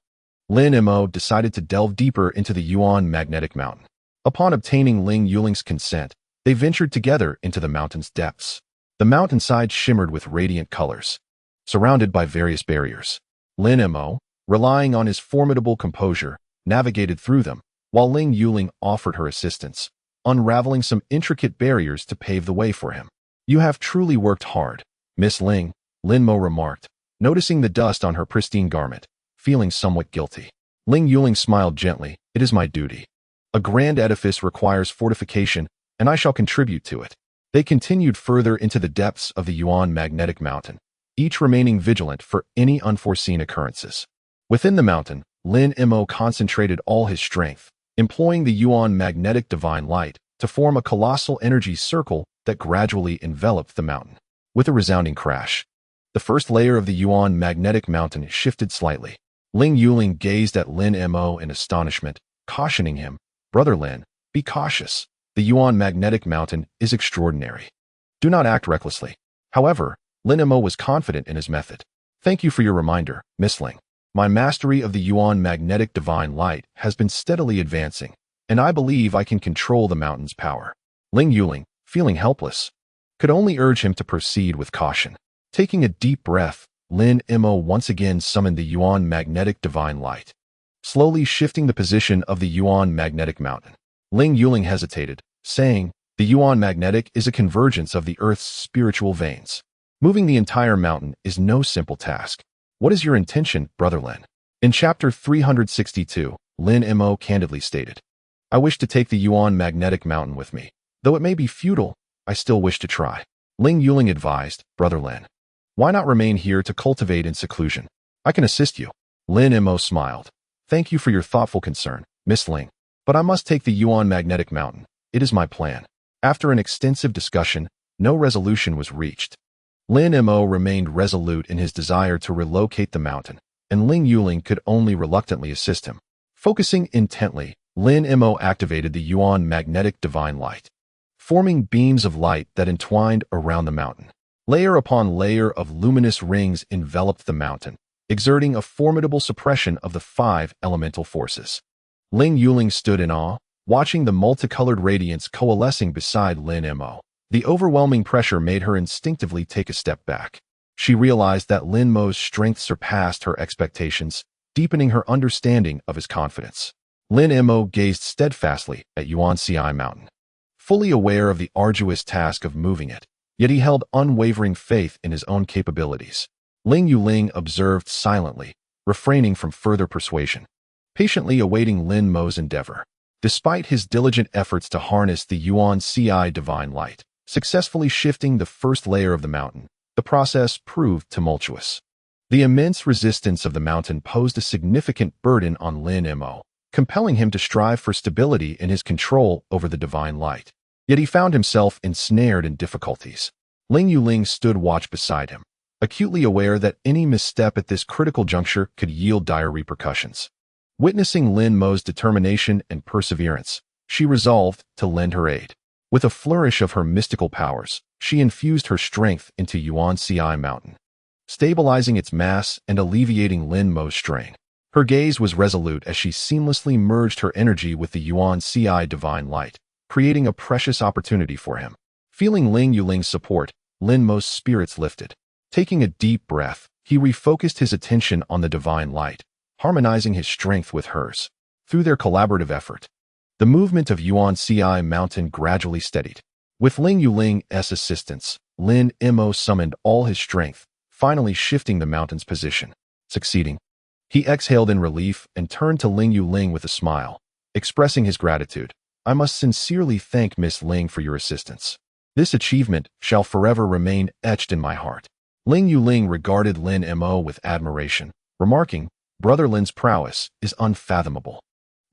Lin Mo decided to delve deeper into the Yuan magnetic mountain. Upon obtaining Ling Yuling's consent, they ventured together into the mountain's depths. The mountainside shimmered with radiant colors, surrounded by various barriers. Lin Mo, relying on his formidable composure, navigated through them, while Ling Yuling offered her assistance, unraveling some intricate barriers to pave the way for him. "You have truly worked hard, Miss Ling," Lin Mo remarked, noticing the dust on her pristine garment, feeling somewhat guilty. Ling Yuling smiled gently. "It is my duty. A grand edifice requires fortification, and I shall contribute to it." They continued further into the depths of the Yuan magnetic mountain, each remaining vigilant for any unforeseen occurrences. Within the mountain, Lin Mo concentrated all his strength, employing the Yuan magnetic divine light to form a colossal energy circle that gradually enveloped the mountain. With a resounding crash, the first layer of the Yuan magnetic mountain shifted slightly. Ling Yuling gazed at Lin Mo in astonishment, cautioning him, "Brother Lin, be cautious. The Yuan magnetic mountain is extraordinary. Do not act recklessly." However, Lin Mo was confident in his method. "Thank you for your reminder, Miss Ling. My mastery of the Yuan magnetic divine light has been steadily advancing, and I believe I can control the mountain's power." Ling Yuling, feeling helpless, could only urge him to proceed with caution. Taking a deep breath, Lin Mo once again summoned the Yuan magnetic divine light, slowly shifting the position of the Yuan magnetic mountain. Ling Yuling hesitated, saying, "The Yuan magnetic is a convergence of the Earth's spiritual veins. Moving the entire mountain is no simple task. What is your intention, Brother Lin?" In chapter 362, Lin Mo candidly stated, "I wish to take the Yuan magnetic mountain with me. Though it may be futile, I still wish to try." Ling Yuling advised, "Brother Lin, why not remain here to cultivate in seclusion? I can assist you." Lin Mo smiled. "Thank you for your thoughtful concern, Miss Ling, but I must take the Yuan magnetic mountain. It is my plan." After an extensive discussion, no resolution was reached. Lin Mo remained resolute in his desire to relocate the mountain, and Ling Yuling could only reluctantly assist him. Focusing intently, Lin Mo activated the Yuan magnetic divine light, forming beams of light that entwined around the mountain. Layer upon layer of luminous rings enveloped the mountain, exerting a formidable suppression of the five elemental forces. Ling Yuling stood in awe, watching the multicolored radiance coalescing beside Lin Mo. The overwhelming pressure made her instinctively take a step back. She realized that Lin Mo's strength surpassed her expectations, deepening her understanding of his confidence. Lin Mo gazed steadfastly at Yuan Mountain, fully aware of the arduous task of moving it, yet he held unwavering faith in his own capabilities. Ling Yuling observed silently, refraining from further persuasion, patiently awaiting Lin Mo's endeavor. Despite his diligent efforts to harness the Yuan divine light, successfully shifting the first layer of the mountain, the process proved tumultuous. The immense resistance of the mountain posed a significant burden on Lin Mo, compelling him to strive for stability in his control over the divine light. Yet he found himself ensnared in difficulties. Ling Yuling stood watch beside him, acutely aware that any misstep at this critical juncture could yield dire repercussions. Witnessing Lin Mo's determination and perseverance, she resolved to lend her aid. With a flourish of her mystical powers, she infused her strength into Yuan-Ci Mountain, stabilizing its mass and alleviating Lin Mo's strain. Her gaze was resolute as she seamlessly merged her energy with the Yuan-Ci divine light, creating a precious opportunity for him. Feeling Ling Yuling's support, Lin Mo's spirits lifted. Taking a deep breath, he refocused his attention on the divine light, harmonizing his strength with hers. Through their collaborative effort, the movement of Yuan-Ci Mountain gradually steadied. With Ling Yuling's assistance, Lin Mo summoned all his strength, finally shifting the mountain's position. Succeeding, he exhaled in relief and turned to Ling Yuling with a smile, expressing his gratitude. I must sincerely thank Miss Ling for your assistance. This achievement shall forever remain etched in my heart. Ling Yuling regarded Lin Mo with admiration, remarking, Brother Lin's prowess is unfathomable.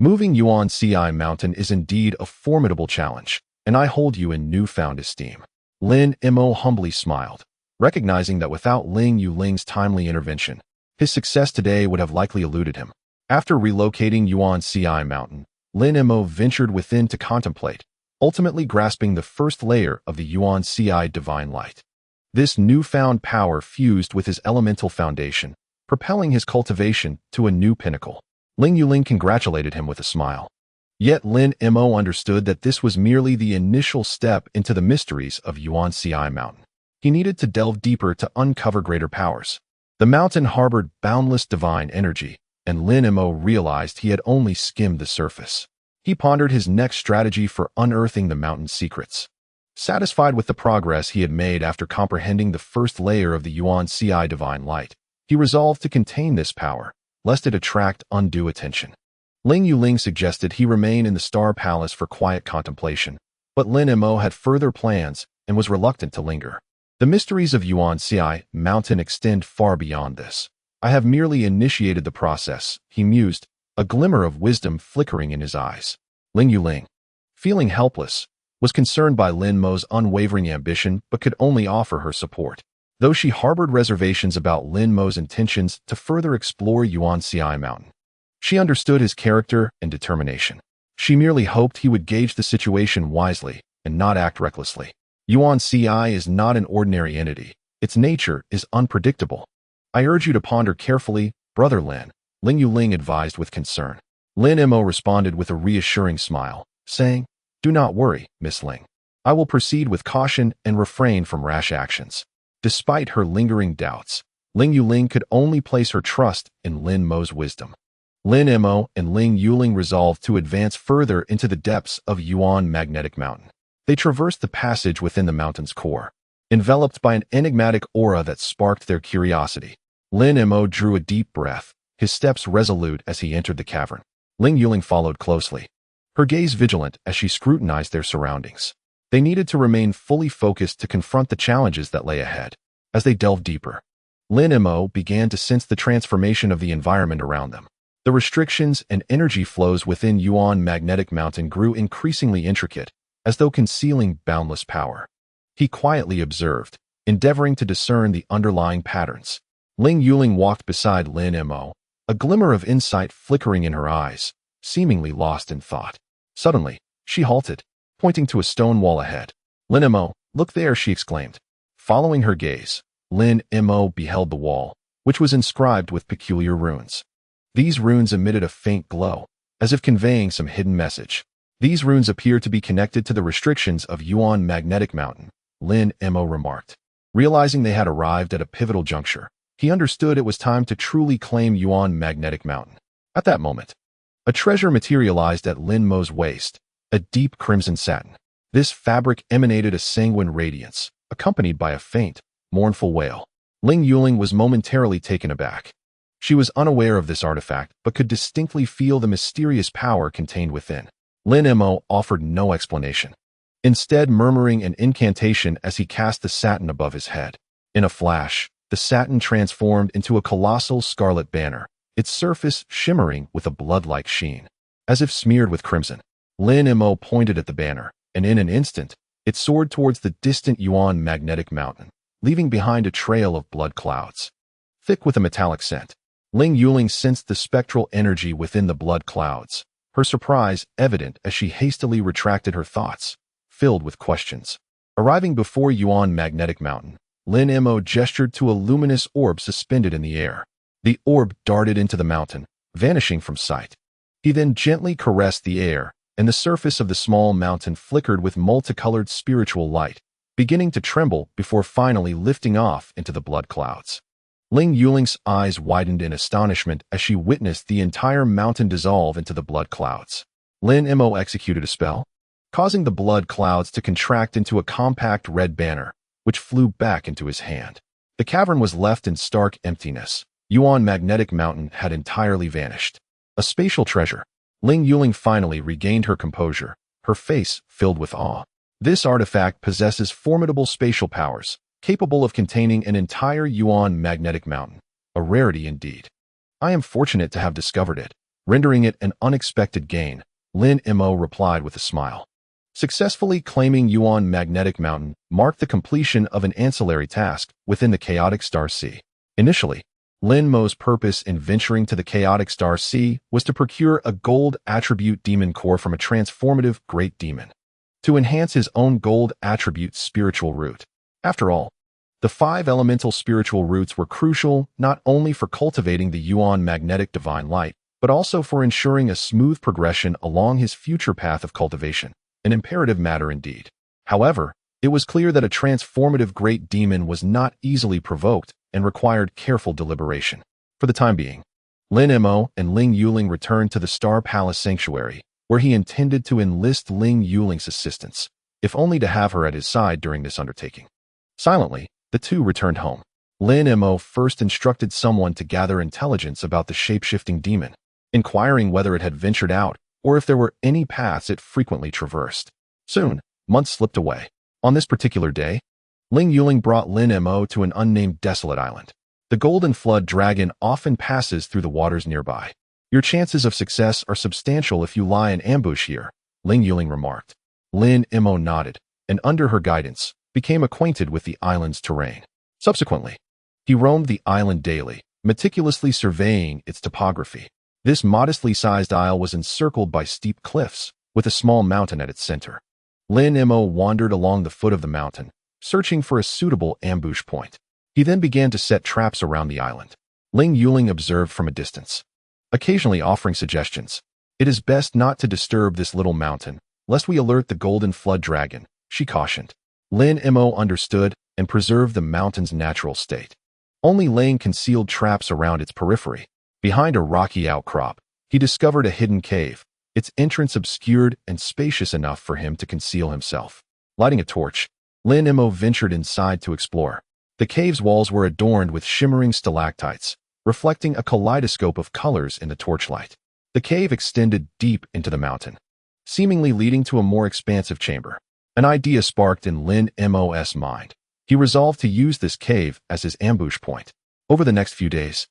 Moving Yuan-Ci Mountain is indeed a formidable challenge, and I hold you in newfound esteem. Lin Mo humbly smiled, recognizing that without Ling Yuling's timely intervention, his success today would have likely eluded him. After relocating Yuan-Ci Mountain, Lin Mo ventured within to contemplate, ultimately grasping the first layer of the Yuan-Ci divine light. This newfound power fused with his elemental foundation, propelling his cultivation to a new pinnacle. Ling Yuling congratulated him with a smile. Yet Lin Mo understood that this was merely the initial step into the mysteries of Yuan-Ci Mountain. He needed to delve deeper to uncover greater powers. The mountain harbored boundless divine energy, and Lin Mo realized he had only skimmed the surface. He pondered his next strategy for unearthing the mountain's secrets. Satisfied with the progress he had made after comprehending the first layer of the Yuan-Ci divine light, he resolved to contain this power, lest it attract undue attention. Ling Yuling suggested he remain in the Star Palace for quiet contemplation, but Lin Mo had further plans and was reluctant to linger. The mysteries of Yuan-Ci Mountain extend far beyond this. I have merely initiated the process, he mused, a glimmer of wisdom flickering in his eyes. Ling Yuling, feeling helpless, was concerned by Lin Mo's unwavering ambition but could only offer her support. Though she harbored reservations about Lin Mo's intentions to further explore Yuan-Ci Mountain, she understood his character and determination. She merely hoped he would gauge the situation wisely and not act recklessly. Yuan-Ci is not an ordinary entity. Its nature is unpredictable. I urge you to ponder carefully, Brother Lin, Ling Yuling advised with concern. Lin Mo responded with a reassuring smile, saying, Do not worry, Miss Ling. I will proceed with caution and refrain from rash actions. Despite her lingering doubts, Ling Yuling could only place her trust in Lin Mo's wisdom. Lin Mo and Ling Yuling resolved to advance further into the depths of Yuan Magnetic Mountain. They traversed the passage within the mountain's core, enveloped by an enigmatic aura that sparked their curiosity. Lin Mo drew a deep breath, his steps resolute as he entered the cavern. Ling Yuling followed closely, her gaze vigilant as she scrutinized their surroundings. They needed to remain fully focused to confront the challenges that lay ahead. As they delved deeper, Lin Mo began to sense the transformation of the environment around them. The restrictions and energy flows within Yuan Magnetic Mountain grew increasingly intricate, as though concealing boundless power. He quietly observed, endeavoring to discern the underlying patterns. Ling Yuling walked beside Lin Mo, a glimmer of insight flickering in her eyes, seemingly lost in thought. Suddenly, she halted, pointing to a stone wall ahead. Lin Mo, look there, she exclaimed. Following her gaze, Lin Mo beheld the wall, which was inscribed with peculiar runes. These runes emitted a faint glow, as if conveying some hidden message. These runes appear to be connected to the restrictions of Yuan Magnetic Mountain, Lin Mo remarked. Realizing they had arrived at a pivotal juncture, he understood it was time to truly claim Yuan Magnetic Mountain. At that moment, a treasure materialized at Lin Mo's waist, a deep crimson satin. This fabric emanated a sanguine radiance, accompanied by a faint, mournful wail. Ling Yuling was momentarily taken aback. She was unaware of this artifact, but could distinctly feel the mysterious power contained within. Lin Mo offered no explanation, instead murmuring an incantation as he cast the satin above his head. In a flash, the satin transformed into a colossal scarlet banner, its surface shimmering with a blood-like sheen. As if smeared with crimson, Lin Mo pointed at the banner, and in an instant, it soared towards the distant Yuan magnetic mountain, leaving behind a trail of blood clouds. Thick with a metallic scent, Ling Yuling sensed the spectral energy within the blood clouds, her surprise evident as she hastily retracted her thoughts, filled with questions. Arriving before Yuan magnetic mountain, Lin Mo gestured to a luminous orb suspended in the air. The orb darted into the mountain, vanishing from sight. He then gently caressed the air, and the surface of the small mountain flickered with multicolored spiritual light, beginning to tremble before finally lifting off into the blood clouds. Ling Yuling's eyes widened in astonishment as she witnessed the entire mountain dissolve into the blood clouds. Lin Mo executed a spell, causing the blood clouds to contract into a compact red banner, which flew back into his hand. The cavern was left in stark emptiness. Yuan magnetic mountain had entirely vanished. A spatial treasure. Ling Yuling finally regained her composure, her face filled with awe. This artifact possesses formidable spatial powers, capable of containing an entire Yuan magnetic mountain, a rarity indeed. I am fortunate to have discovered it, rendering it an unexpected gain, Lin Mo replied with a smile. Successfully claiming Yuan magnetic mountain marked the completion of an ancillary task within the chaotic star sea. Initially, Lin Mo's purpose in venturing to the chaotic star sea was to procure a gold attribute demon core from a transformative great demon, to enhance his own gold attribute spiritual root. After all, the 5 elemental spiritual roots were crucial not only for cultivating the Yuan magnetic divine light, but also for ensuring a smooth progression along his future path of cultivation, an imperative matter indeed. However, it was clear that a transformative great demon was not easily provoked and required careful deliberation. For the time being, Lin Mo and Ling Yuling returned to the Star Palace Sanctuary, where he intended to enlist Ling Yuling's assistance, if only to have her at his side during this undertaking. Silently, the two returned home. Lin Mo first instructed someone to gather intelligence about the shape-shifting demon, inquiring whether it had ventured out or if there were any paths it frequently traversed. Soon, months slipped away. On this particular day, Ling Yuling brought Lin Mo to an unnamed desolate island. The Golden Flood Dragon often passes through the waters nearby. Your chances of success are substantial if you lie in ambush here, Ling Yuling remarked. Lin Mo nodded, and under her guidance, became acquainted with the island's terrain. Subsequently, he roamed the island daily, meticulously surveying its topography. This modestly sized isle was encircled by steep cliffs, with a small mountain at its center. Lin Mo wandered along the foot of the mountain, searching for a suitable ambush point. He then began to set traps around the island. Ling Yuling observed from a distance, occasionally offering suggestions. It is best not to disturb this little mountain, lest we alert the Golden Flood Dragon, she cautioned. Lin Mo understood and preserved the mountain's natural state, only laying concealed traps around its periphery. Behind a rocky outcrop, he discovered a hidden cave, its entrance obscured and spacious enough for him to conceal himself. Lighting a torch, Lin Mo ventured inside to explore. The cave's walls were adorned with shimmering stalactites, reflecting a kaleidoscope of colors in the torchlight. The cave extended deep into the mountain, seemingly leading to a more expansive chamber. An idea sparked in Lin Mo's mind. He resolved to use this cave as his ambush point. Over the next few days,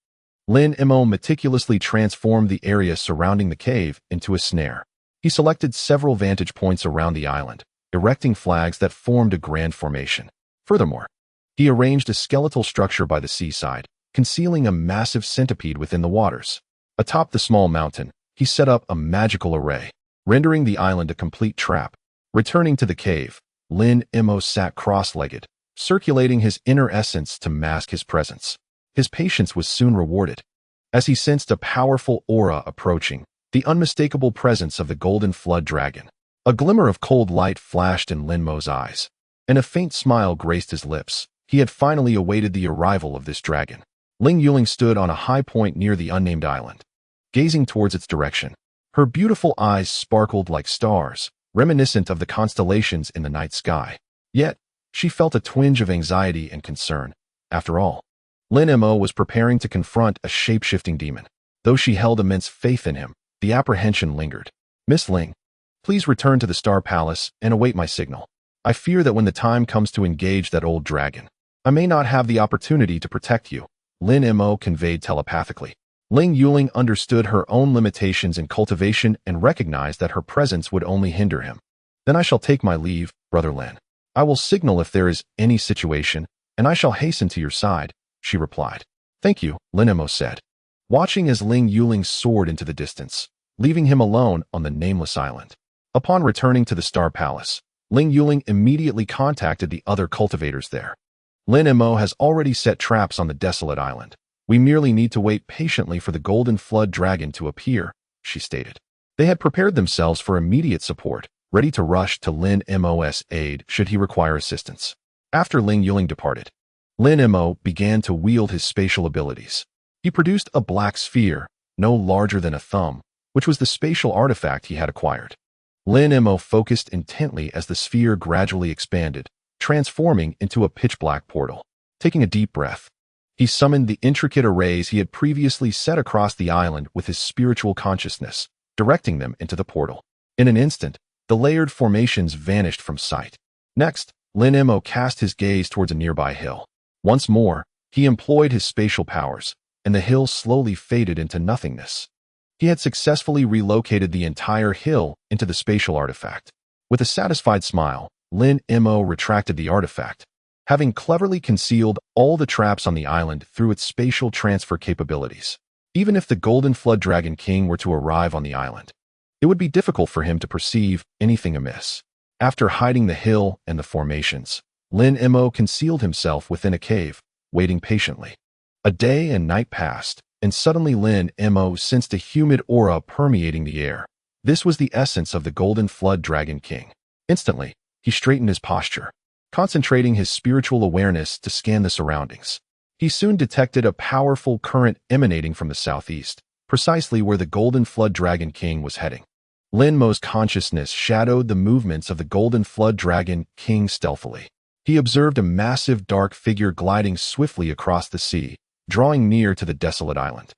Lin Mo meticulously transformed the area surrounding the cave into a snare. He selected several vantage points around the island, erecting flags that formed a grand formation. Furthermore, he arranged a skeletal structure by the seaside, concealing a massive centipede within the waters. Atop the small mountain, he set up a magical array, rendering the island a complete trap. Returning to the cave, Lin Mo sat cross-legged, circulating his inner essence to mask his presence. His patience was soon rewarded, as he sensed a powerful aura approaching, the unmistakable presence of the Golden Flood Dragon. A glimmer of cold light flashed in Lin Mo's eyes, and a faint smile graced his lips. He had finally awaited the arrival of this dragon. Ling Yuling stood on a high point near the unnamed island, gazing towards its direction. Her beautiful eyes sparkled like stars, reminiscent of the constellations in the night sky. Yet, she felt a twinge of anxiety and concern. After all, Lin Mo was preparing to confront a shape-shifting demon. Though she held immense faith in him, the apprehension lingered. Miss Ling, please return to the Star Palace and await my signal. I fear that when the time comes to engage that old dragon, I may not have the opportunity to protect you, Lin Mo conveyed telepathically. Ling Yuling understood her own limitations in cultivation and recognized that her presence would only hinder him. Then I shall take my leave, Brother Lin. I will signal if there is any situation, and I shall hasten to your side, she replied. Thank you, Lin Mo said, watching as Ling Yuling soared into the distance, leaving him alone on the nameless island. Upon returning to the Star Palace, Ling Yuling immediately contacted the other cultivators there. Lin Mo has already set traps on the desolate island. We merely need to wait patiently for the Golden Flood Dragon to appear, she stated. They had prepared themselves for immediate support, ready to rush to Lin Mo's aid should he require assistance. After Ling Yuling departed, Lin Mo began to wield his spatial abilities. He produced a black sphere, no larger than a thumb, which was the spatial artifact he had acquired. Lin Mo focused intently as the sphere gradually expanded, transforming into a pitch-black portal. Taking a deep breath, he summoned the intricate arrays he had previously set across the island with his spiritual consciousness, directing them into the portal. In an instant, the layered formations vanished from sight. Next, Lin Mo cast his gaze towards a nearby hill. Once more, he employed his spatial powers, and the hill slowly faded into nothingness. He had successfully relocated the entire hill into the spatial artifact. With a satisfied smile, Lin Mo retracted the artifact, having cleverly concealed all the traps on the island through its spatial transfer capabilities. Even if the Golden Flood Dragon King were to arrive on the island, it would be difficult for him to perceive anything amiss. After hiding the hill and the formations, Lin Mo concealed himself within a cave, waiting patiently. A day and night passed, and suddenly Lin Mo sensed a humid aura permeating the air. This was the essence of the Golden Flood Dragon King. Instantly, he straightened his posture, concentrating his spiritual awareness to scan the surroundings. He soon detected a powerful current emanating from the southeast, precisely where the Golden Flood Dragon King was heading. Lin Mo's consciousness shadowed the movements of the Golden Flood Dragon King stealthily. He observed a massive dark figure gliding swiftly across the sea, drawing near to the desolate island.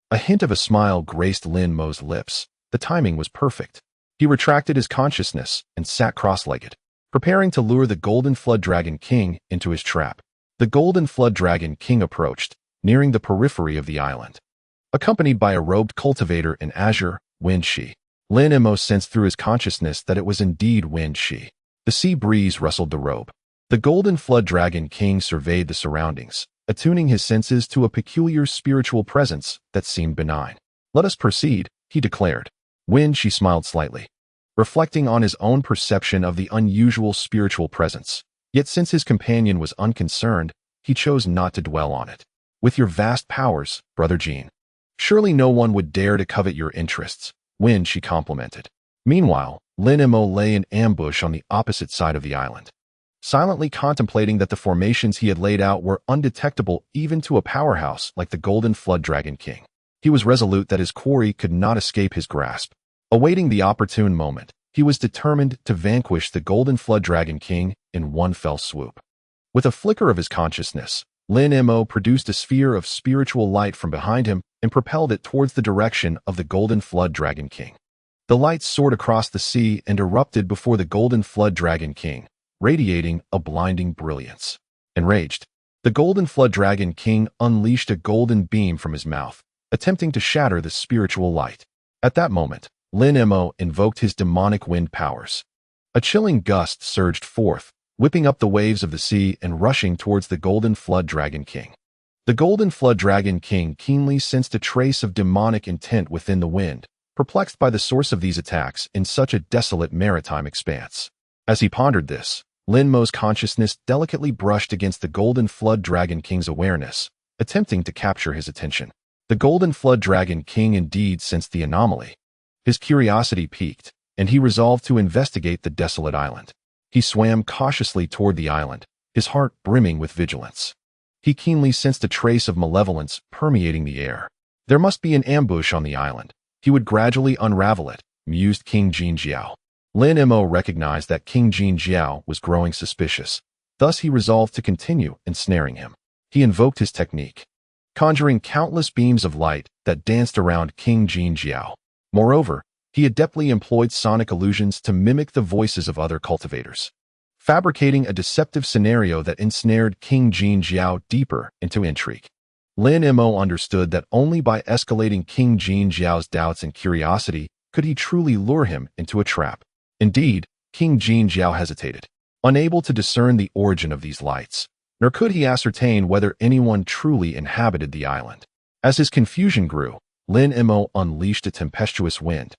A hint of a smile graced Lin Mo's lips. The timing was perfect. He retracted his consciousness and sat cross-legged, preparing to lure the Golden Flood Dragon King into his trap. The Golden Flood Dragon King approached, nearing the periphery of the island. Accompanied by a robed cultivator in azure, Wind Shi, Lin Mo sensed through his consciousness that it was indeed Wind Shi. The sea breeze rustled the robe. The Golden Flood Dragon King surveyed the surroundings, attuning his senses to a peculiar spiritual presence that seemed benign. Let us proceed, he declared. Wind Shi smiled slightly, reflecting on his own perception of the unusual spiritual presence. Yet since his companion was unconcerned, he chose not to dwell on it. With your vast powers, Brother Jean, surely no one would dare to covet your interests, Wind Shi complimented. Meanwhile, Lin Mo lay in ambush on the opposite side of the island, silently contemplating that the formations he had laid out were undetectable even to a powerhouse like the Golden Flood Dragon King. He was resolute that his quarry could not escape his grasp. Awaiting the opportune moment, he was determined to vanquish the Golden Flood Dragon King in one fell swoop. With a flicker of his consciousness, Lin Mo produced a sphere of spiritual light from behind him and propelled it towards the direction of the Golden Flood Dragon King. The light soared across the sea and erupted before the Golden Flood Dragon King, radiating a blinding brilliance. Enraged, the Golden Flood Dragon King unleashed a golden beam from his mouth, attempting to shatter the spiritual light. At that moment, Lin Mo invoked his demonic wind powers. A chilling gust surged forth, whipping up the waves of the sea and rushing towards the Golden Flood Dragon King. The Golden Flood Dragon King keenly sensed a trace of demonic intent within the wind, perplexed by the source of these attacks in such a desolate maritime expanse. As he pondered this, Lin Mo's consciousness delicately brushed against the Golden Flood Dragon King's awareness, attempting to capture his attention. The Golden Flood Dragon King indeed sensed the anomaly. His curiosity piqued, and he resolved to investigate the desolate island. He swam cautiously toward the island, his heart brimming with vigilance. He keenly sensed a trace of malevolence permeating the air. There must be an ambush on the island. He would gradually unravel it, mused King Jin Jiao. Lin Mo recognized that King Jin Jiao was growing suspicious. Thus he resolved to continue ensnaring him. He invoked his technique, conjuring countless beams of light that danced around King Jin Jiao. Moreover, he adeptly employed sonic illusions to mimic the voices of other cultivators. fabricating a deceptive scenario that ensnared King Jin Jiao deeper into intrigue. Lin Mo understood that only by escalating King Jin Jiao's doubts and curiosity could he truly lure him into a trap. Indeed, King Jin Jiao hesitated, unable to discern the origin of these lights, nor could he ascertain whether anyone truly inhabited the island. As his confusion grew, Lin Mo unleashed a tempestuous wind,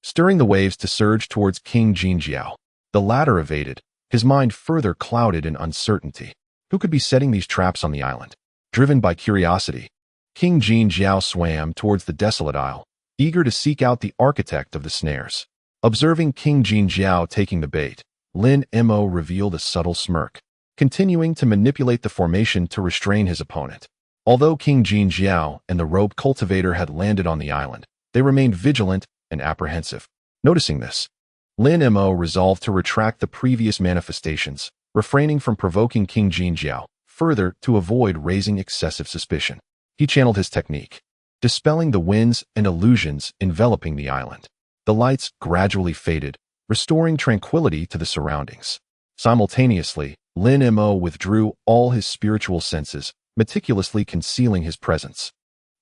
stirring the waves to surge towards King Jin Jiao. The latter evaded, his mind further clouded in uncertainty. Who could be setting these traps on the island? Driven by curiosity, King Jin Jiao swam towards the desolate isle, eager to seek out the architect of the snares. Observing King Jin Jiao taking the bait, Lin Mo revealed a subtle smirk, continuing to manipulate the formation to restrain his opponent. Although King Jin Jiao and the robe cultivator had landed on the island, they remained vigilant and apprehensive. Noticing this, Lin Mo resolved to retract the previous manifestations, refraining from provoking King Jin Jiao further to avoid raising excessive suspicion. He channeled his technique, dispelling the winds and illusions enveloping the island. The lights gradually faded, restoring tranquility to the surroundings. Simultaneously, Lin Mo withdrew all his spiritual senses, meticulously concealing his presence.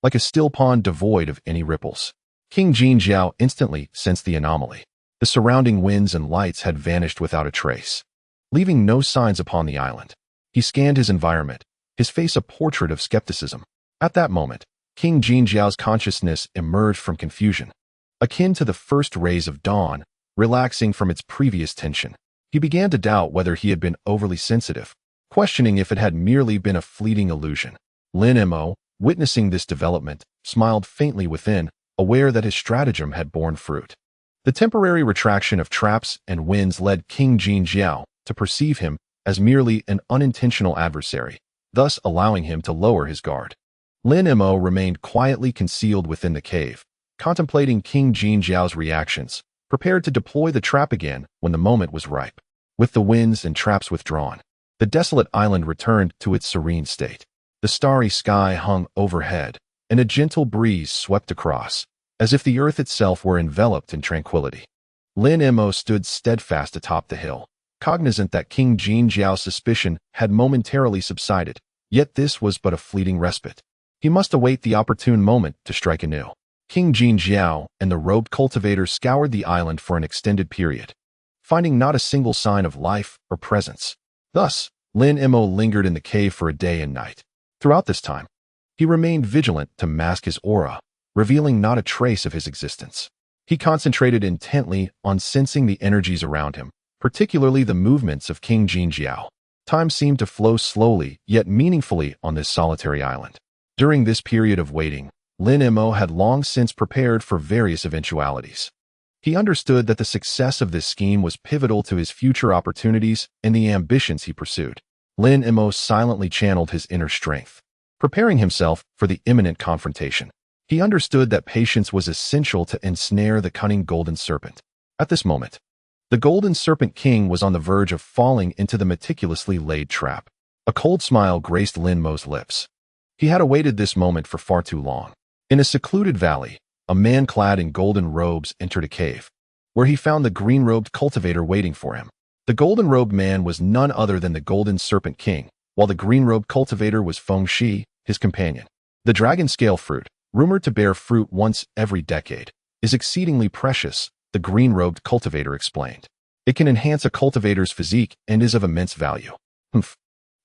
Like a still pond devoid of any ripples, King Jin Jiao instantly sensed the anomaly. The surrounding winds and lights had vanished without a trace, leaving no signs upon the island. He scanned his environment, his face a portrait of skepticism. At that moment, King Jin Jiao's consciousness emerged from confusion, akin to the first rays of dawn, relaxing from its previous tension. He began to doubt whether he had been overly sensitive, questioning if it had merely been a fleeting illusion. Lin Mo, witnessing this development, smiled faintly within, aware that his stratagem had borne fruit. The temporary retraction of traps and winds led King Jin Jiao to perceive him as merely an unintentional adversary, thus allowing him to lower his guard. Lin Mo remained quietly concealed within the cave, contemplating King Jin Jiao's reactions, prepared to deploy the trap again when the moment was ripe. With the winds and traps withdrawn, the desolate island returned to its serene state. The starry sky hung overhead, and a gentle breeze swept across, as if the earth itself were enveloped in tranquility. Lin Mo stood steadfast atop the hill, cognizant that King Jin Jiao's suspicion had momentarily subsided, yet this was but a fleeting respite. He must await the opportune moment to strike anew. King Jin Jiao and the robed cultivator scoured the island for an extended period, finding not a single sign of life or presence. Thus, Lin Mo lingered in the cave for a day and night. Throughout this time, he remained vigilant to mask his aura, revealing not a trace of his existence. He concentrated intently on sensing the energies around him, particularly the movements of King Jin Jiao. Time seemed to flow slowly yet meaningfully on this solitary island. During this period of waiting, Lin Mo had long since prepared for various eventualities. He understood that the success of this scheme was pivotal to his future opportunities and the ambitions he pursued. Lin Mo silently channeled his inner strength, preparing himself for the imminent confrontation. He understood that patience was essential to ensnare the cunning Golden Serpent. At this moment, the Golden Serpent King was on the verge of falling into the meticulously laid trap. A cold smile graced Lin Mo's lips. He had awaited this moment for far too long. In a secluded valley, a man clad in golden robes entered a cave, where he found the green-robed cultivator waiting for him. The golden-robed man was none other than the Golden Serpent King, while the green-robed cultivator was Feng Shi, his companion. The dragon scale fruit, rumored to bear fruit once every decade, is exceedingly precious, the green-robed cultivator explained. It can enhance a cultivator's physique and is of immense value. Humph.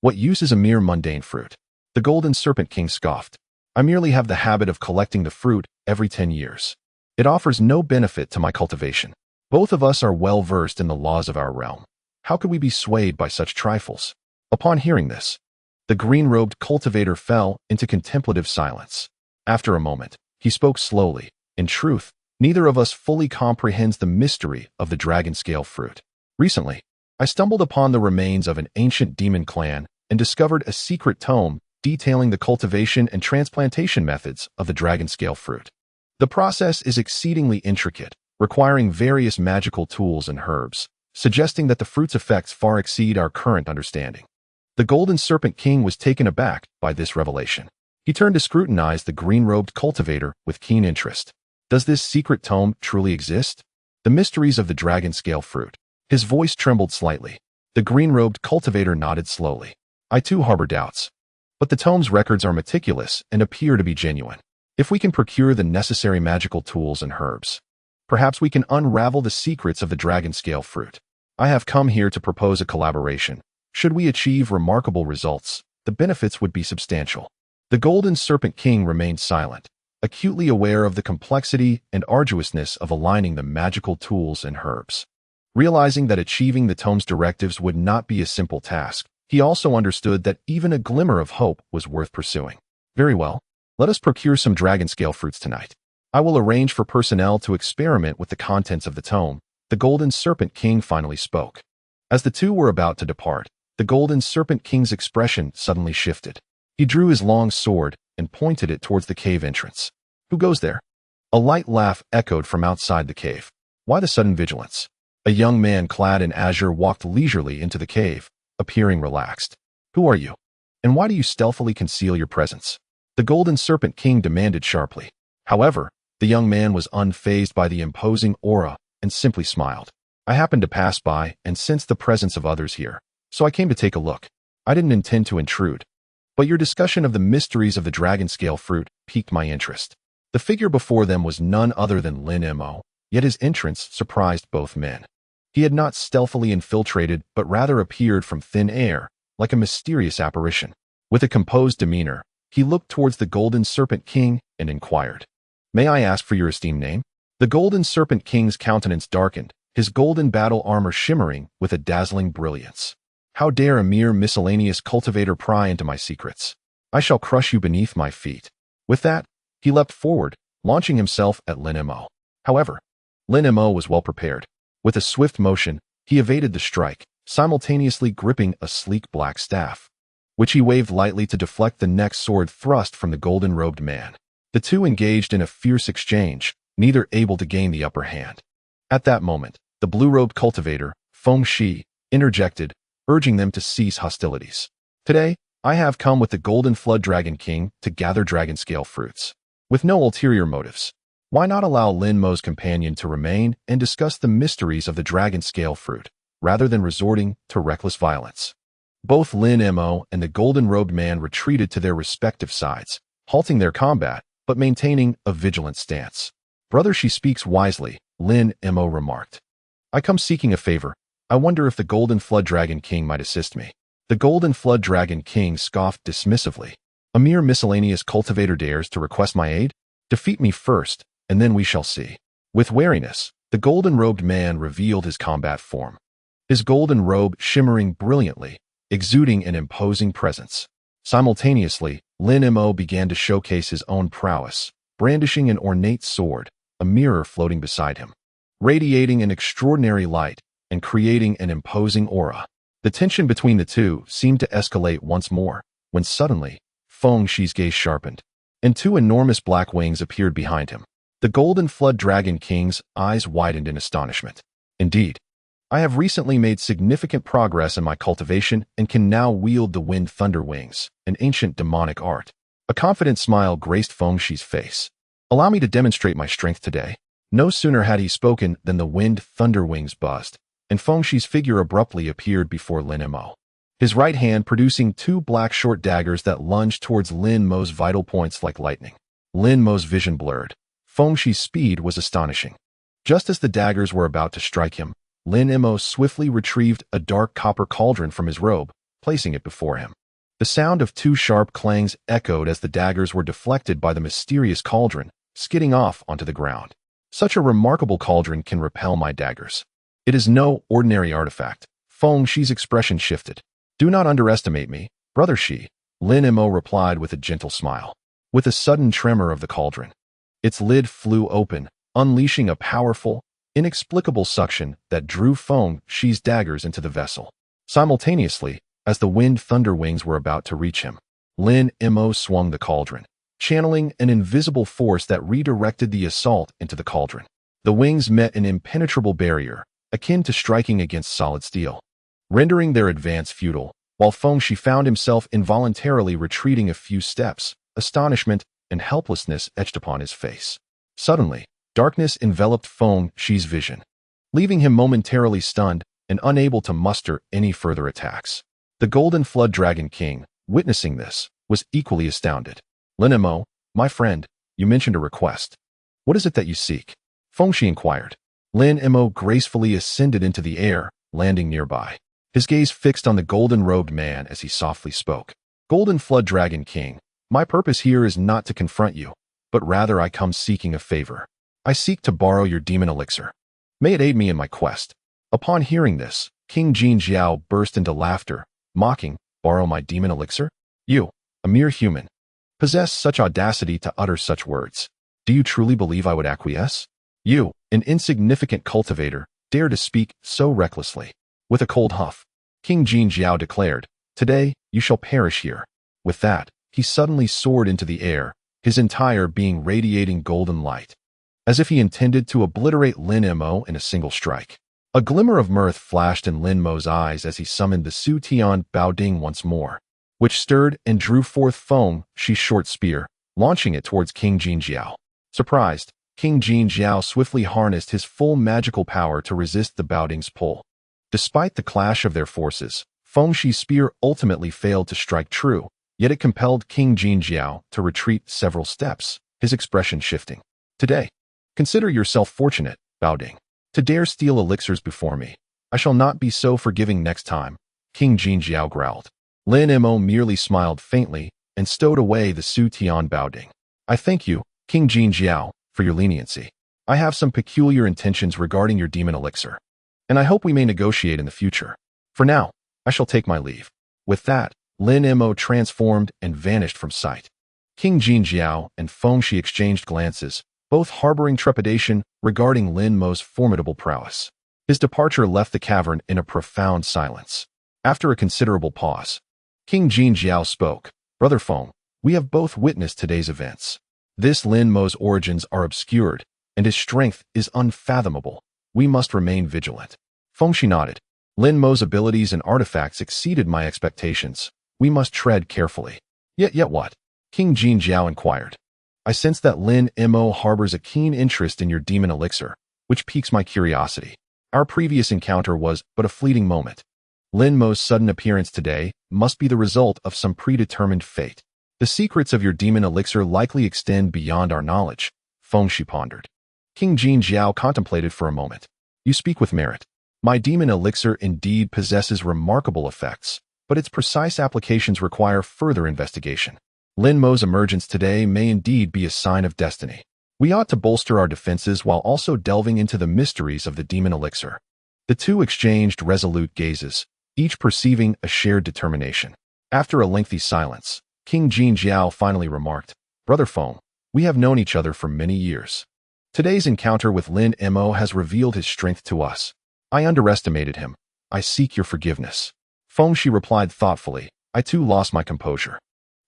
What use is a mere mundane fruit? The Golden Serpent King scoffed. I merely have the habit of collecting the fruit every 10 years. It offers no benefit to my cultivation. Both of us are well versed in the laws of our realm. How could we be swayed by such trifles? Upon hearing this, the green-robed cultivator fell into contemplative silence. After a moment, he spoke slowly. In truth, neither of us fully comprehends the mystery of the dragon scale fruit. Recently, I stumbled upon the remains of an ancient demon clan and discovered a secret tome detailing the cultivation and transplantation methods of the dragon scale fruit. The process is exceedingly intricate, requiring various magical tools and herbs, suggesting that the fruit's effects far exceed our current understanding. The Golden Serpent King was taken aback by this revelation. He turned to scrutinize the green-robed cultivator with keen interest. Does this secret tome truly exist? The mysteries of the dragon scale fruit. His voice trembled slightly. The green-robed cultivator nodded slowly. I too harbor doubts. But the tome's records are meticulous and appear to be genuine. If we can procure the necessary magical tools and herbs, perhaps we can unravel the secrets of the dragon scale fruit. I have come here to propose a collaboration. Should we achieve remarkable results, the benefits would be substantial. The Golden Serpent King remained silent, acutely aware of the complexity and arduousness of aligning the magical tools and herbs. Realizing that achieving the tome's directives would not be a simple task, he also understood that even a glimmer of hope was worth pursuing. Very well, let us procure some dragon scale fruits tonight. I will arrange for personnel to experiment with the contents of the tome. The Golden Serpent King finally spoke. As the two were about to depart, the Golden Serpent King's expression suddenly shifted. He drew his long sword and pointed it towards the cave entrance. Who goes there? A light laugh echoed from outside the cave. Why the sudden vigilance? A young man clad in azure walked leisurely into the cave, appearing relaxed. Who are you? And why do you stealthily conceal your presence? The Golden Serpent King demanded sharply. However, the young man was unfazed by the imposing aura and simply smiled. I happened to pass by and sensed the presence of others here, so I came to take a look. I didn't intend to intrude. But your discussion of the mysteries of the dragon scale fruit piqued my interest. The figure before them was none other than Lin Mo, yet his entrance surprised both men. He had not stealthily infiltrated, but rather appeared from thin air, like a mysterious apparition. With a composed demeanor, he looked towards the Golden Serpent King and inquired, "May I ask for your esteemed name?" The Golden Serpent King's countenance darkened, his golden battle armor shimmering with a dazzling brilliance. How dare a mere miscellaneous cultivator pry into my secrets? I shall crush you beneath my feet. With that, he leapt forward, launching himself at Lin Mo. However, Lin Mo was well prepared. With a swift motion, he evaded the strike, simultaneously gripping a sleek black staff, which he waved lightly to deflect the next sword thrust from the golden-robed man. The two engaged in a fierce exchange, neither able to gain the upper hand. At that moment, the blue-robed cultivator, Feng Shi, interjected, urging them to cease hostilities. Today, I have come with the Golden Flood Dragon King to gather dragon scale fruits. With no ulterior motives. Why not allow Lin Mo's companion to remain and discuss the mysteries of the dragon scale fruit, rather than resorting to reckless violence? Both Lin Mo and the golden-robed man retreated to their respective sides, halting their combat, but maintaining a vigilant stance. Brother, she speaks wisely, Lin Mo remarked. I come seeking a favor. I wonder if the Golden Flood Dragon King might assist me. The Golden Flood Dragon King scoffed dismissively. A mere miscellaneous cultivator dares to request my aid? Defeat me first, and then we shall see. With wariness, the golden-robed man revealed his combat form. His golden robe shimmering brilliantly, exuding an imposing presence. Simultaneously, Lin Mo began to showcase his own prowess, brandishing an ornate sword, a mirror floating beside him, radiating an extraordinary light and creating an imposing aura. The tension between the two seemed to escalate once more, when suddenly, Feng Shi's gaze sharpened, and two enormous black wings appeared behind him. The Golden Flood Dragon King's eyes widened in astonishment. Indeed, I have recently made significant progress in my cultivation and can now wield the wind thunder wings, an ancient demonic art. A confident smile graced Feng Shi's face. Allow me to demonstrate my strength today. No sooner had he spoken than the wind thunder wings buzzed, and Feng Shi's figure abruptly appeared before Lin Mo, his right hand producing two black short daggers that lunged towards Lin Mo's vital points like lightning. Lin Mo's vision blurred. Feng Shi's speed was astonishing. Just as the daggers were about to strike him, Lin Mo swiftly retrieved a dark copper cauldron from his robe, placing it before him. The sound of two sharp clangs echoed as the daggers were deflected by the mysterious cauldron, skidding off onto the ground. Such a remarkable cauldron can repel my daggers. It is no ordinary artifact. Feng Shi's expression shifted. Do not underestimate me, Brother Shi, Lin Mo replied with a gentle smile. With a sudden tremor of the cauldron, its lid flew open, unleashing a powerful, inexplicable suction that drew Feng Shi's daggers into the vessel. Simultaneously, as the wind thunder wings were about to reach him, Lin Mo swung the cauldron, channeling an invisible force that redirected the assault into the cauldron. The wings met an impenetrable barrier, akin to striking against solid steel, rendering their advance futile, while Feng Shi found himself involuntarily retreating a few steps, astonishment and helplessness etched upon his face. Suddenly, darkness enveloped Feng Shi's vision, leaving him momentarily stunned and unable to muster any further attacks. The Golden Flood Dragon King, witnessing this, was equally astounded. Lin Mo, my friend, you mentioned a request. What is it that you seek? Fengshi inquired. Lin Mo gracefully ascended into the air, landing nearby. His gaze fixed on the golden-robed man as he softly spoke. Golden Flood Dragon King, my purpose here is not to confront you, but rather I come seeking a favor. I seek to borrow your demon elixir. May it aid me in my quest. Upon hearing this, King Jin Jiao burst into laughter, mocking, borrow my demon elixir? You, a mere human, possess such audacity to utter such words. Do you truly believe I would acquiesce? You, an insignificant cultivator, dare to speak so recklessly. With a cold huff, King Jin Jiao declared, today, you shall perish here. With that, he suddenly soared into the air, his entire being radiating golden light, as if he intended to obliterate Lin Mo in a single strike. A glimmer of mirth flashed in Lin Mo's eyes as he summoned the Su Tian Bao Ding once more, which stirred and drew forth Feng's short spear, launching it towards King Jin Jiao. Surprised, King Jin Jiao swiftly harnessed his full magical power to resist the Bao Ding's pull. Despite the clash of their forces, Feng's spear ultimately failed to strike true, yet it compelled King Jin Jiao to retreat several steps, his expression shifting. Today, consider yourself fortunate, Bao Ding, to dare steal elixirs before me. I shall not be so forgiving next time, King Jin Jiao growled. Lin Mo merely smiled faintly and stowed away the Su Tian Bao Ding. I thank you, King Jin Jiao, for your leniency. I have some peculiar intentions regarding your demon elixir, and I hope we may negotiate in the future. For now, I shall take my leave. With that, Lin Mo transformed and vanished from sight. King Jin Jiao and Fengshi exchanged glances, both harboring trepidation regarding Lin Mo's formidable prowess. His departure left the cavern in a profound silence. After a considerable pause, King Jin Jiao spoke. Brother Feng, we have both witnessed today's events. This Lin Mo's origins are obscured, and his strength is unfathomable. We must remain vigilant. Fengshi nodded. Lin Mo's abilities and artifacts exceeded my expectations. We must tread carefully. Yet what? King Jin Jiao inquired. I sense that Lin Mo harbors a keen interest in your demon elixir, which piques my curiosity. Our previous encounter was but a fleeting moment. Lin Mo's sudden appearance today must be the result of some predetermined fate. The secrets of your demon elixir likely extend beyond our knowledge, Fengshi pondered. King Jin Jiao contemplated for a moment. You speak with merit. My demon elixir indeed possesses remarkable effects, but its precise applications require further investigation. Lin Mo's emergence today may indeed be a sign of destiny. We ought to bolster our defenses while also delving into the mysteries of the demon elixir. The two exchanged resolute gazes, each perceiving a shared determination. After a lengthy silence, King Jin Jiao finally remarked, Brother Feng, we have known each other for many years. Today's encounter with Lin Mo has revealed his strength to us. I underestimated him. I seek your forgiveness. Fengshi replied thoughtfully. I too lost my composure.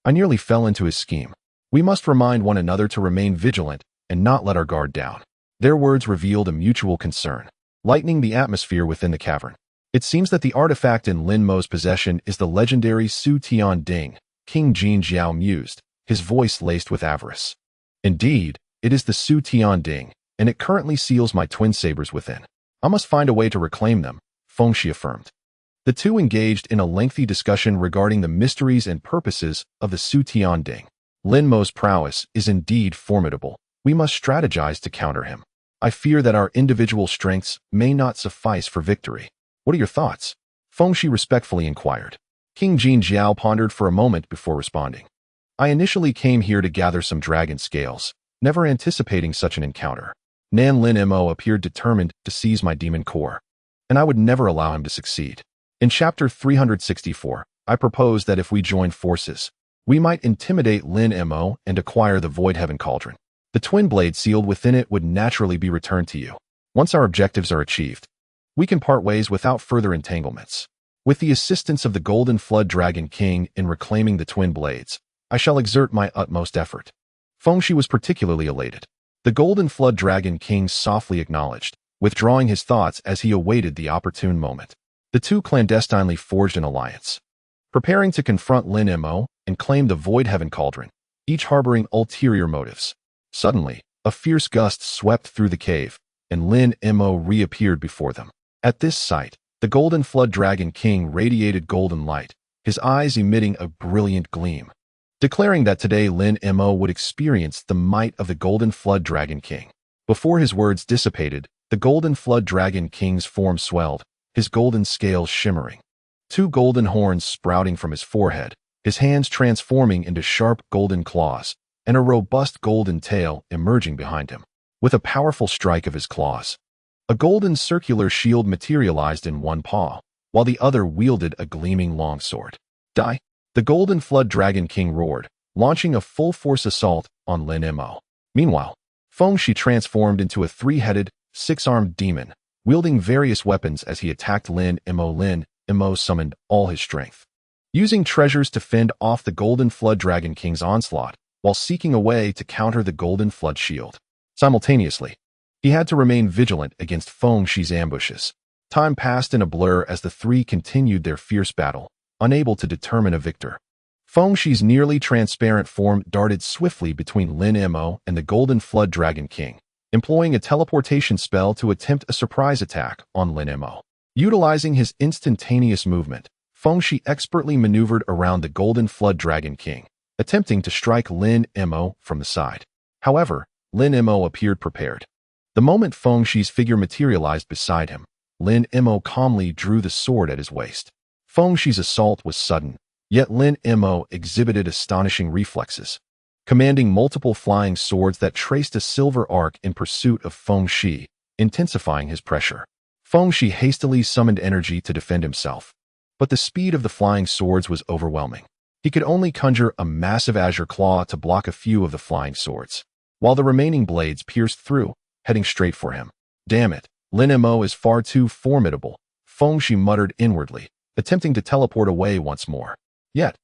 I nearly fell into his scheme. We must remind one another to remain vigilant and not let our guard down. Their words revealed a mutual concern, lightening the atmosphere within the cavern. It seems that the artifact in Lin Mo's possession is the legendary Su Tian Ding, King Jin Jiao mused, his voice laced with avarice. Indeed, it is the Su Tian Ding, and it currently seals my twin sabers within. I must find a way to reclaim them, Fengshi affirmed. The two engaged in a lengthy discussion regarding the mysteries and purposes of the Su Tian Ding. Lin Mo's prowess is indeed formidable. We must strategize to counter him. I fear that our individual strengths may not suffice for victory. What are your thoughts? Fengshi respectfully inquired. King Jin Jiao pondered for a moment before responding. I initially came here to gather some dragon scales, never anticipating such an encounter. Nan Lin Mo appeared determined to seize my demon core, and I would never allow him to succeed. In chapter 364, I proposed that if we joined forces, we might intimidate Lin Mo and acquire the Void Heaven Cauldron. The twin blade sealed within it would naturally be returned to you. Once our objectives are achieved, we can part ways without further entanglements. With the assistance of the Golden Flood Dragon King in reclaiming the twin blades, I shall exert my utmost effort. Fengshi was particularly elated. The Golden Flood Dragon King softly acknowledged, withdrawing his thoughts as he awaited the opportune moment. The two clandestinely forged an alliance, preparing to confront Lin Mo and claim the Void Heaven Cauldron, each harboring ulterior motives. Suddenly, a fierce gust swept through the cave, and Lin Mo reappeared before them. At this sight, The Golden Flood Dragon King radiated golden light, his eyes emitting a brilliant gleam, declaring that today Lin Mo would experience the might of the Golden Flood Dragon King. Before his words dissipated, the Golden Flood Dragon King's form swelled, his golden scales shimmering. Two golden horns sprouting from his forehead, his hands transforming into sharp golden claws, and a robust golden tail emerging behind him. With a powerful strike of his claws, a golden circular shield materialized in one paw, while the other wielded a gleaming longsword. Die! The Golden Flood Dragon King roared, launching a full-force assault on Lin Mo. Meanwhile, Fengshi transformed into a three-headed, six-armed demon, wielding various weapons as he attacked Lin Mo. Lin Mo summoned all his strength, using treasures to fend off the Golden Flood Dragon King's onslaught, while seeking a way to counter the Golden Flood shield. Simultaneously, he had to remain vigilant against Fengshi's ambushes. Time passed in a blur as the three continued their fierce battle, unable to determine a victor. Fengshi's nearly transparent form darted swiftly between Lin Mo and the Golden Flood Dragon King, employing a teleportation spell to attempt a surprise attack on Lin Mo. Utilizing his instantaneous movement, Fengshi expertly maneuvered around the Golden Flood Dragon King, attempting to strike Lin Mo from the side. However, Lin Mo appeared prepared. The moment Fengshi's figure materialized beside him, Lin Mo calmly drew the sword at his waist. Fengshi's assault was sudden, yet Lin Mo exhibited astonishing reflexes, commanding multiple flying swords that traced a silver arc in pursuit of Fengshi, intensifying his pressure. Fengshi hastily summoned energy to defend himself, but the speed of the flying swords was overwhelming. He could only conjure a massive azure claw to block a few of the flying swords, while the remaining blades pierced through, heading straight for him. Damn it, Lin Mo is far too formidable, Fengshi muttered inwardly, attempting to teleport away once more. Yet,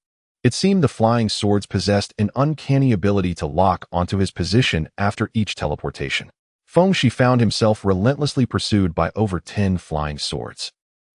it seemed the flying swords possessed an uncanny ability to lock onto his position after each teleportation. Fengshi found himself relentlessly pursued by over 10 flying swords,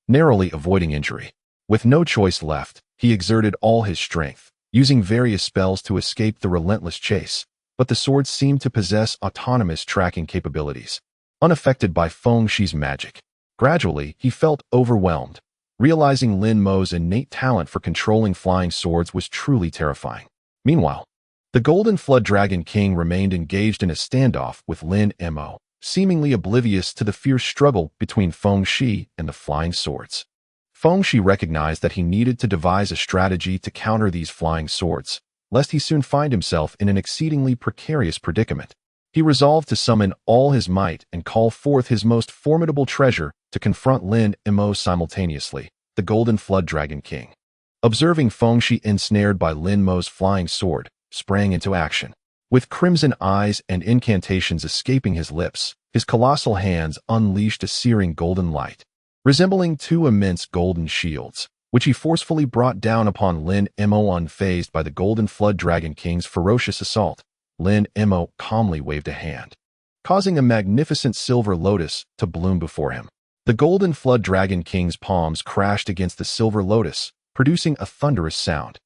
narrowly avoiding injury. With no choice left, he exerted all his strength, using various spells to escape the relentless chase, but the swords seemed to possess autonomous tracking capabilities, unaffected by Fengshi's magic. Gradually, he felt overwhelmed, realizing Lin Mo's innate talent for controlling flying swords was truly terrifying. Meanwhile, the Golden Flood Dragon King remained engaged in a standoff with Lin Mo, seemingly oblivious to the fierce struggle between Fengshi and the flying swords. Fengshi recognized that he needed to devise a strategy to counter these flying swords, lest he soon find himself in an exceedingly precarious predicament. He resolved to summon all his might and call forth his most formidable treasure to confront Lin Mo simultaneously, the Golden Flood Dragon King. Observing Fengshi ensnared by Lin Mo's flying sword, sprang into action. With crimson eyes and incantations escaping his lips, his colossal hands unleashed a searing golden light, resembling two immense golden shields, which he forcefully brought down upon Lin Mo. Unfazed by the Golden Flood Dragon King's ferocious assault, Lin Mo calmly waved a hand, causing a magnificent silver lotus to bloom before him. The Golden Flood Dragon King's palms crashed against the silver lotus, producing a thunderous sound,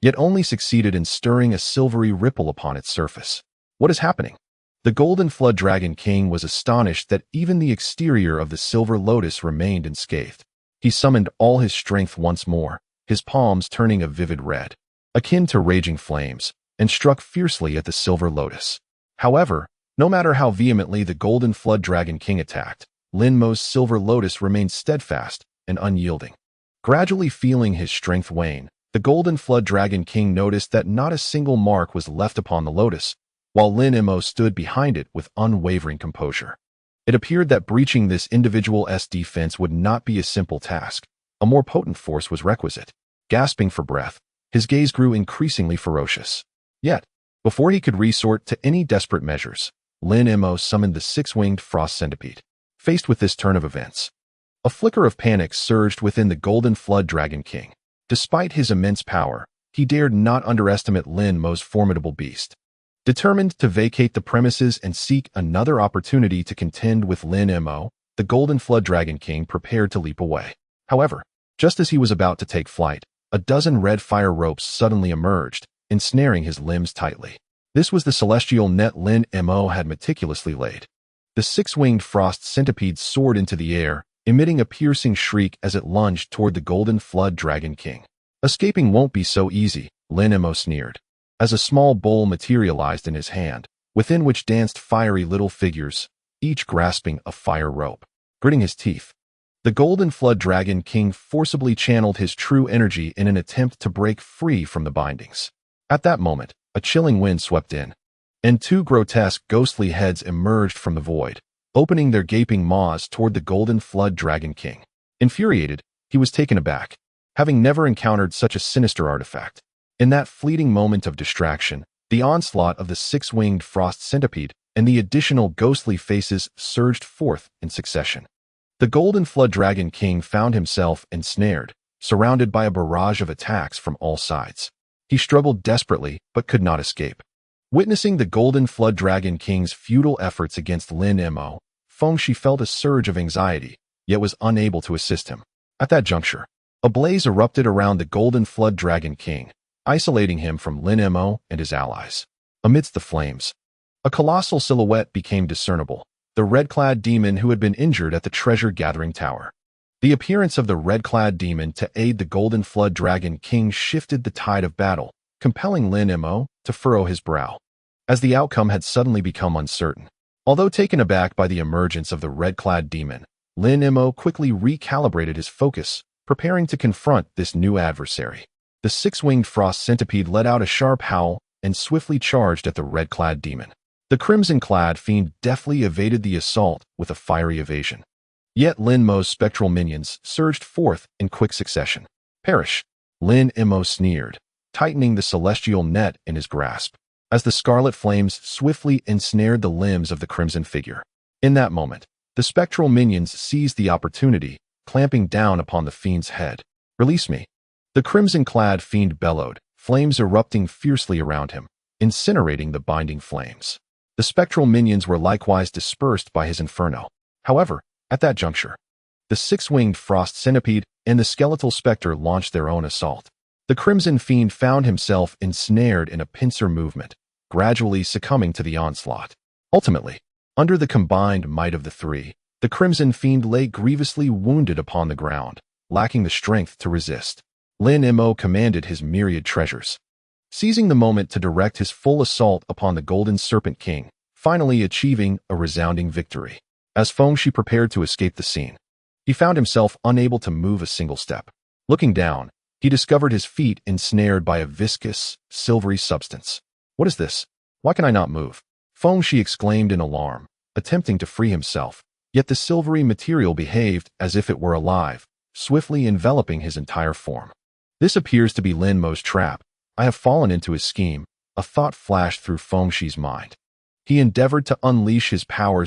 yet only succeeded in stirring a silvery ripple upon its surface. What is happening? The Golden Flood Dragon King was astonished that even the exterior of the silver lotus remained unscathed. He summoned all his strength once more, his palms turning a vivid red, akin to raging flames, and struck fiercely at the silver lotus. However, no matter how vehemently the Golden Flood Dragon King attacked, Lin Mo's silver lotus remained steadfast and unyielding. Gradually feeling his strength wane, the Golden Flood Dragon King noticed that not a single mark was left upon the lotus, while Lin Mo stood behind it with unwavering composure. It appeared that breaching this individual's defense would not be a simple task. A more potent force was requisite. Gasping for breath, his gaze grew increasingly ferocious. Yet, before he could resort to any desperate measures, Lin Mo summoned the six-winged frost centipede. Faced with this turn of events, a flicker of panic surged within the Golden Flood Dragon King. Despite his immense power, he dared not underestimate Lin Mo's formidable beast. Determined to vacate the premises and seek another opportunity to contend with Lin Mo, the Golden Flood Dragon King prepared to leap away. However, just as he was about to take flight, a dozen red fire ropes suddenly emerged, ensnaring his limbs tightly. This was the celestial net Lin Mo had meticulously laid. The six-winged frost centipede soared into the air, emitting a piercing shriek as it lunged toward the Golden Flood Dragon King. Escaping won't be so easy, Lin Mo sneered, as a small bowl materialized in his hand, within which danced fiery little figures, each grasping a fire rope. Gritting his teeth, the Golden Flood Dragon King forcibly channeled his true energy in an attempt to break free from the bindings. At that moment, a chilling wind swept in, and two grotesque, ghostly heads emerged from the void, opening their gaping maws toward the Golden Flood Dragon King. Infuriated, he was taken aback, having never encountered such a sinister artifact. In that fleeting moment of distraction, the onslaught of the six-winged frost centipede and the additional ghostly faces surged forth in succession. The Golden Flood Dragon King found himself ensnared, surrounded by a barrage of attacks from all sides. He struggled desperately, but could not escape. Witnessing the Golden Flood Dragon King's futile efforts against Lin Mo, Fengshi felt a surge of anxiety, yet was unable to assist him. At that juncture, a blaze erupted around the Golden Flood Dragon King, isolating him from Lin Mo and his allies. Amidst the flames, a colossal silhouette became discernible, the red-clad demon who had been injured at the treasure-gathering tower. The appearance of the red-clad demon to aid the Golden Flood Dragon King shifted the tide of battle, compelling Lin Mo to furrow his brow, as the outcome had suddenly become uncertain. Although taken aback by the emergence of the red-clad demon, Lin Mo quickly recalibrated his focus, preparing to confront this new adversary. The six-winged frost centipede let out a sharp howl and swiftly charged at the red-clad demon. The crimson-clad fiend deftly evaded the assault with a fiery evasion. Yet Lin Mo's spectral minions surged forth in quick succession. Perish! Lin Mo sneered, tightening the celestial net in his grasp, as the scarlet flames swiftly ensnared the limbs of the crimson figure. In that moment, the spectral minions seized the opportunity, clamping down upon the fiend's head. Release me! The crimson-clad fiend bellowed, flames erupting fiercely around him, incinerating the binding flames. The spectral minions were likewise dispersed by his inferno. However, at that juncture, the six-winged frost centipede and the skeletal specter launched their own assault. The crimson fiend found himself ensnared in a pincer movement, gradually succumbing to the onslaught. Ultimately, under the combined might of the three, the crimson fiend lay grievously wounded upon the ground, lacking the strength to resist. Lin Mo commanded his myriad treasures, seizing the moment to direct his full assault upon the Golden Serpent King, finally achieving a resounding victory. As Fengshi prepared to escape the scene, he found himself unable to move a single step. Looking down, he discovered his feet ensnared by a viscous, silvery substance. What is this? Why can I not move? Fengshi exclaimed in alarm, attempting to free himself, yet the silvery material behaved as if it were alive, swiftly enveloping his entire form. This appears to be Lin Mo's trap. I have fallen into his scheme, a thought flashed through Fengshi's mind. He endeavored to unleash his powers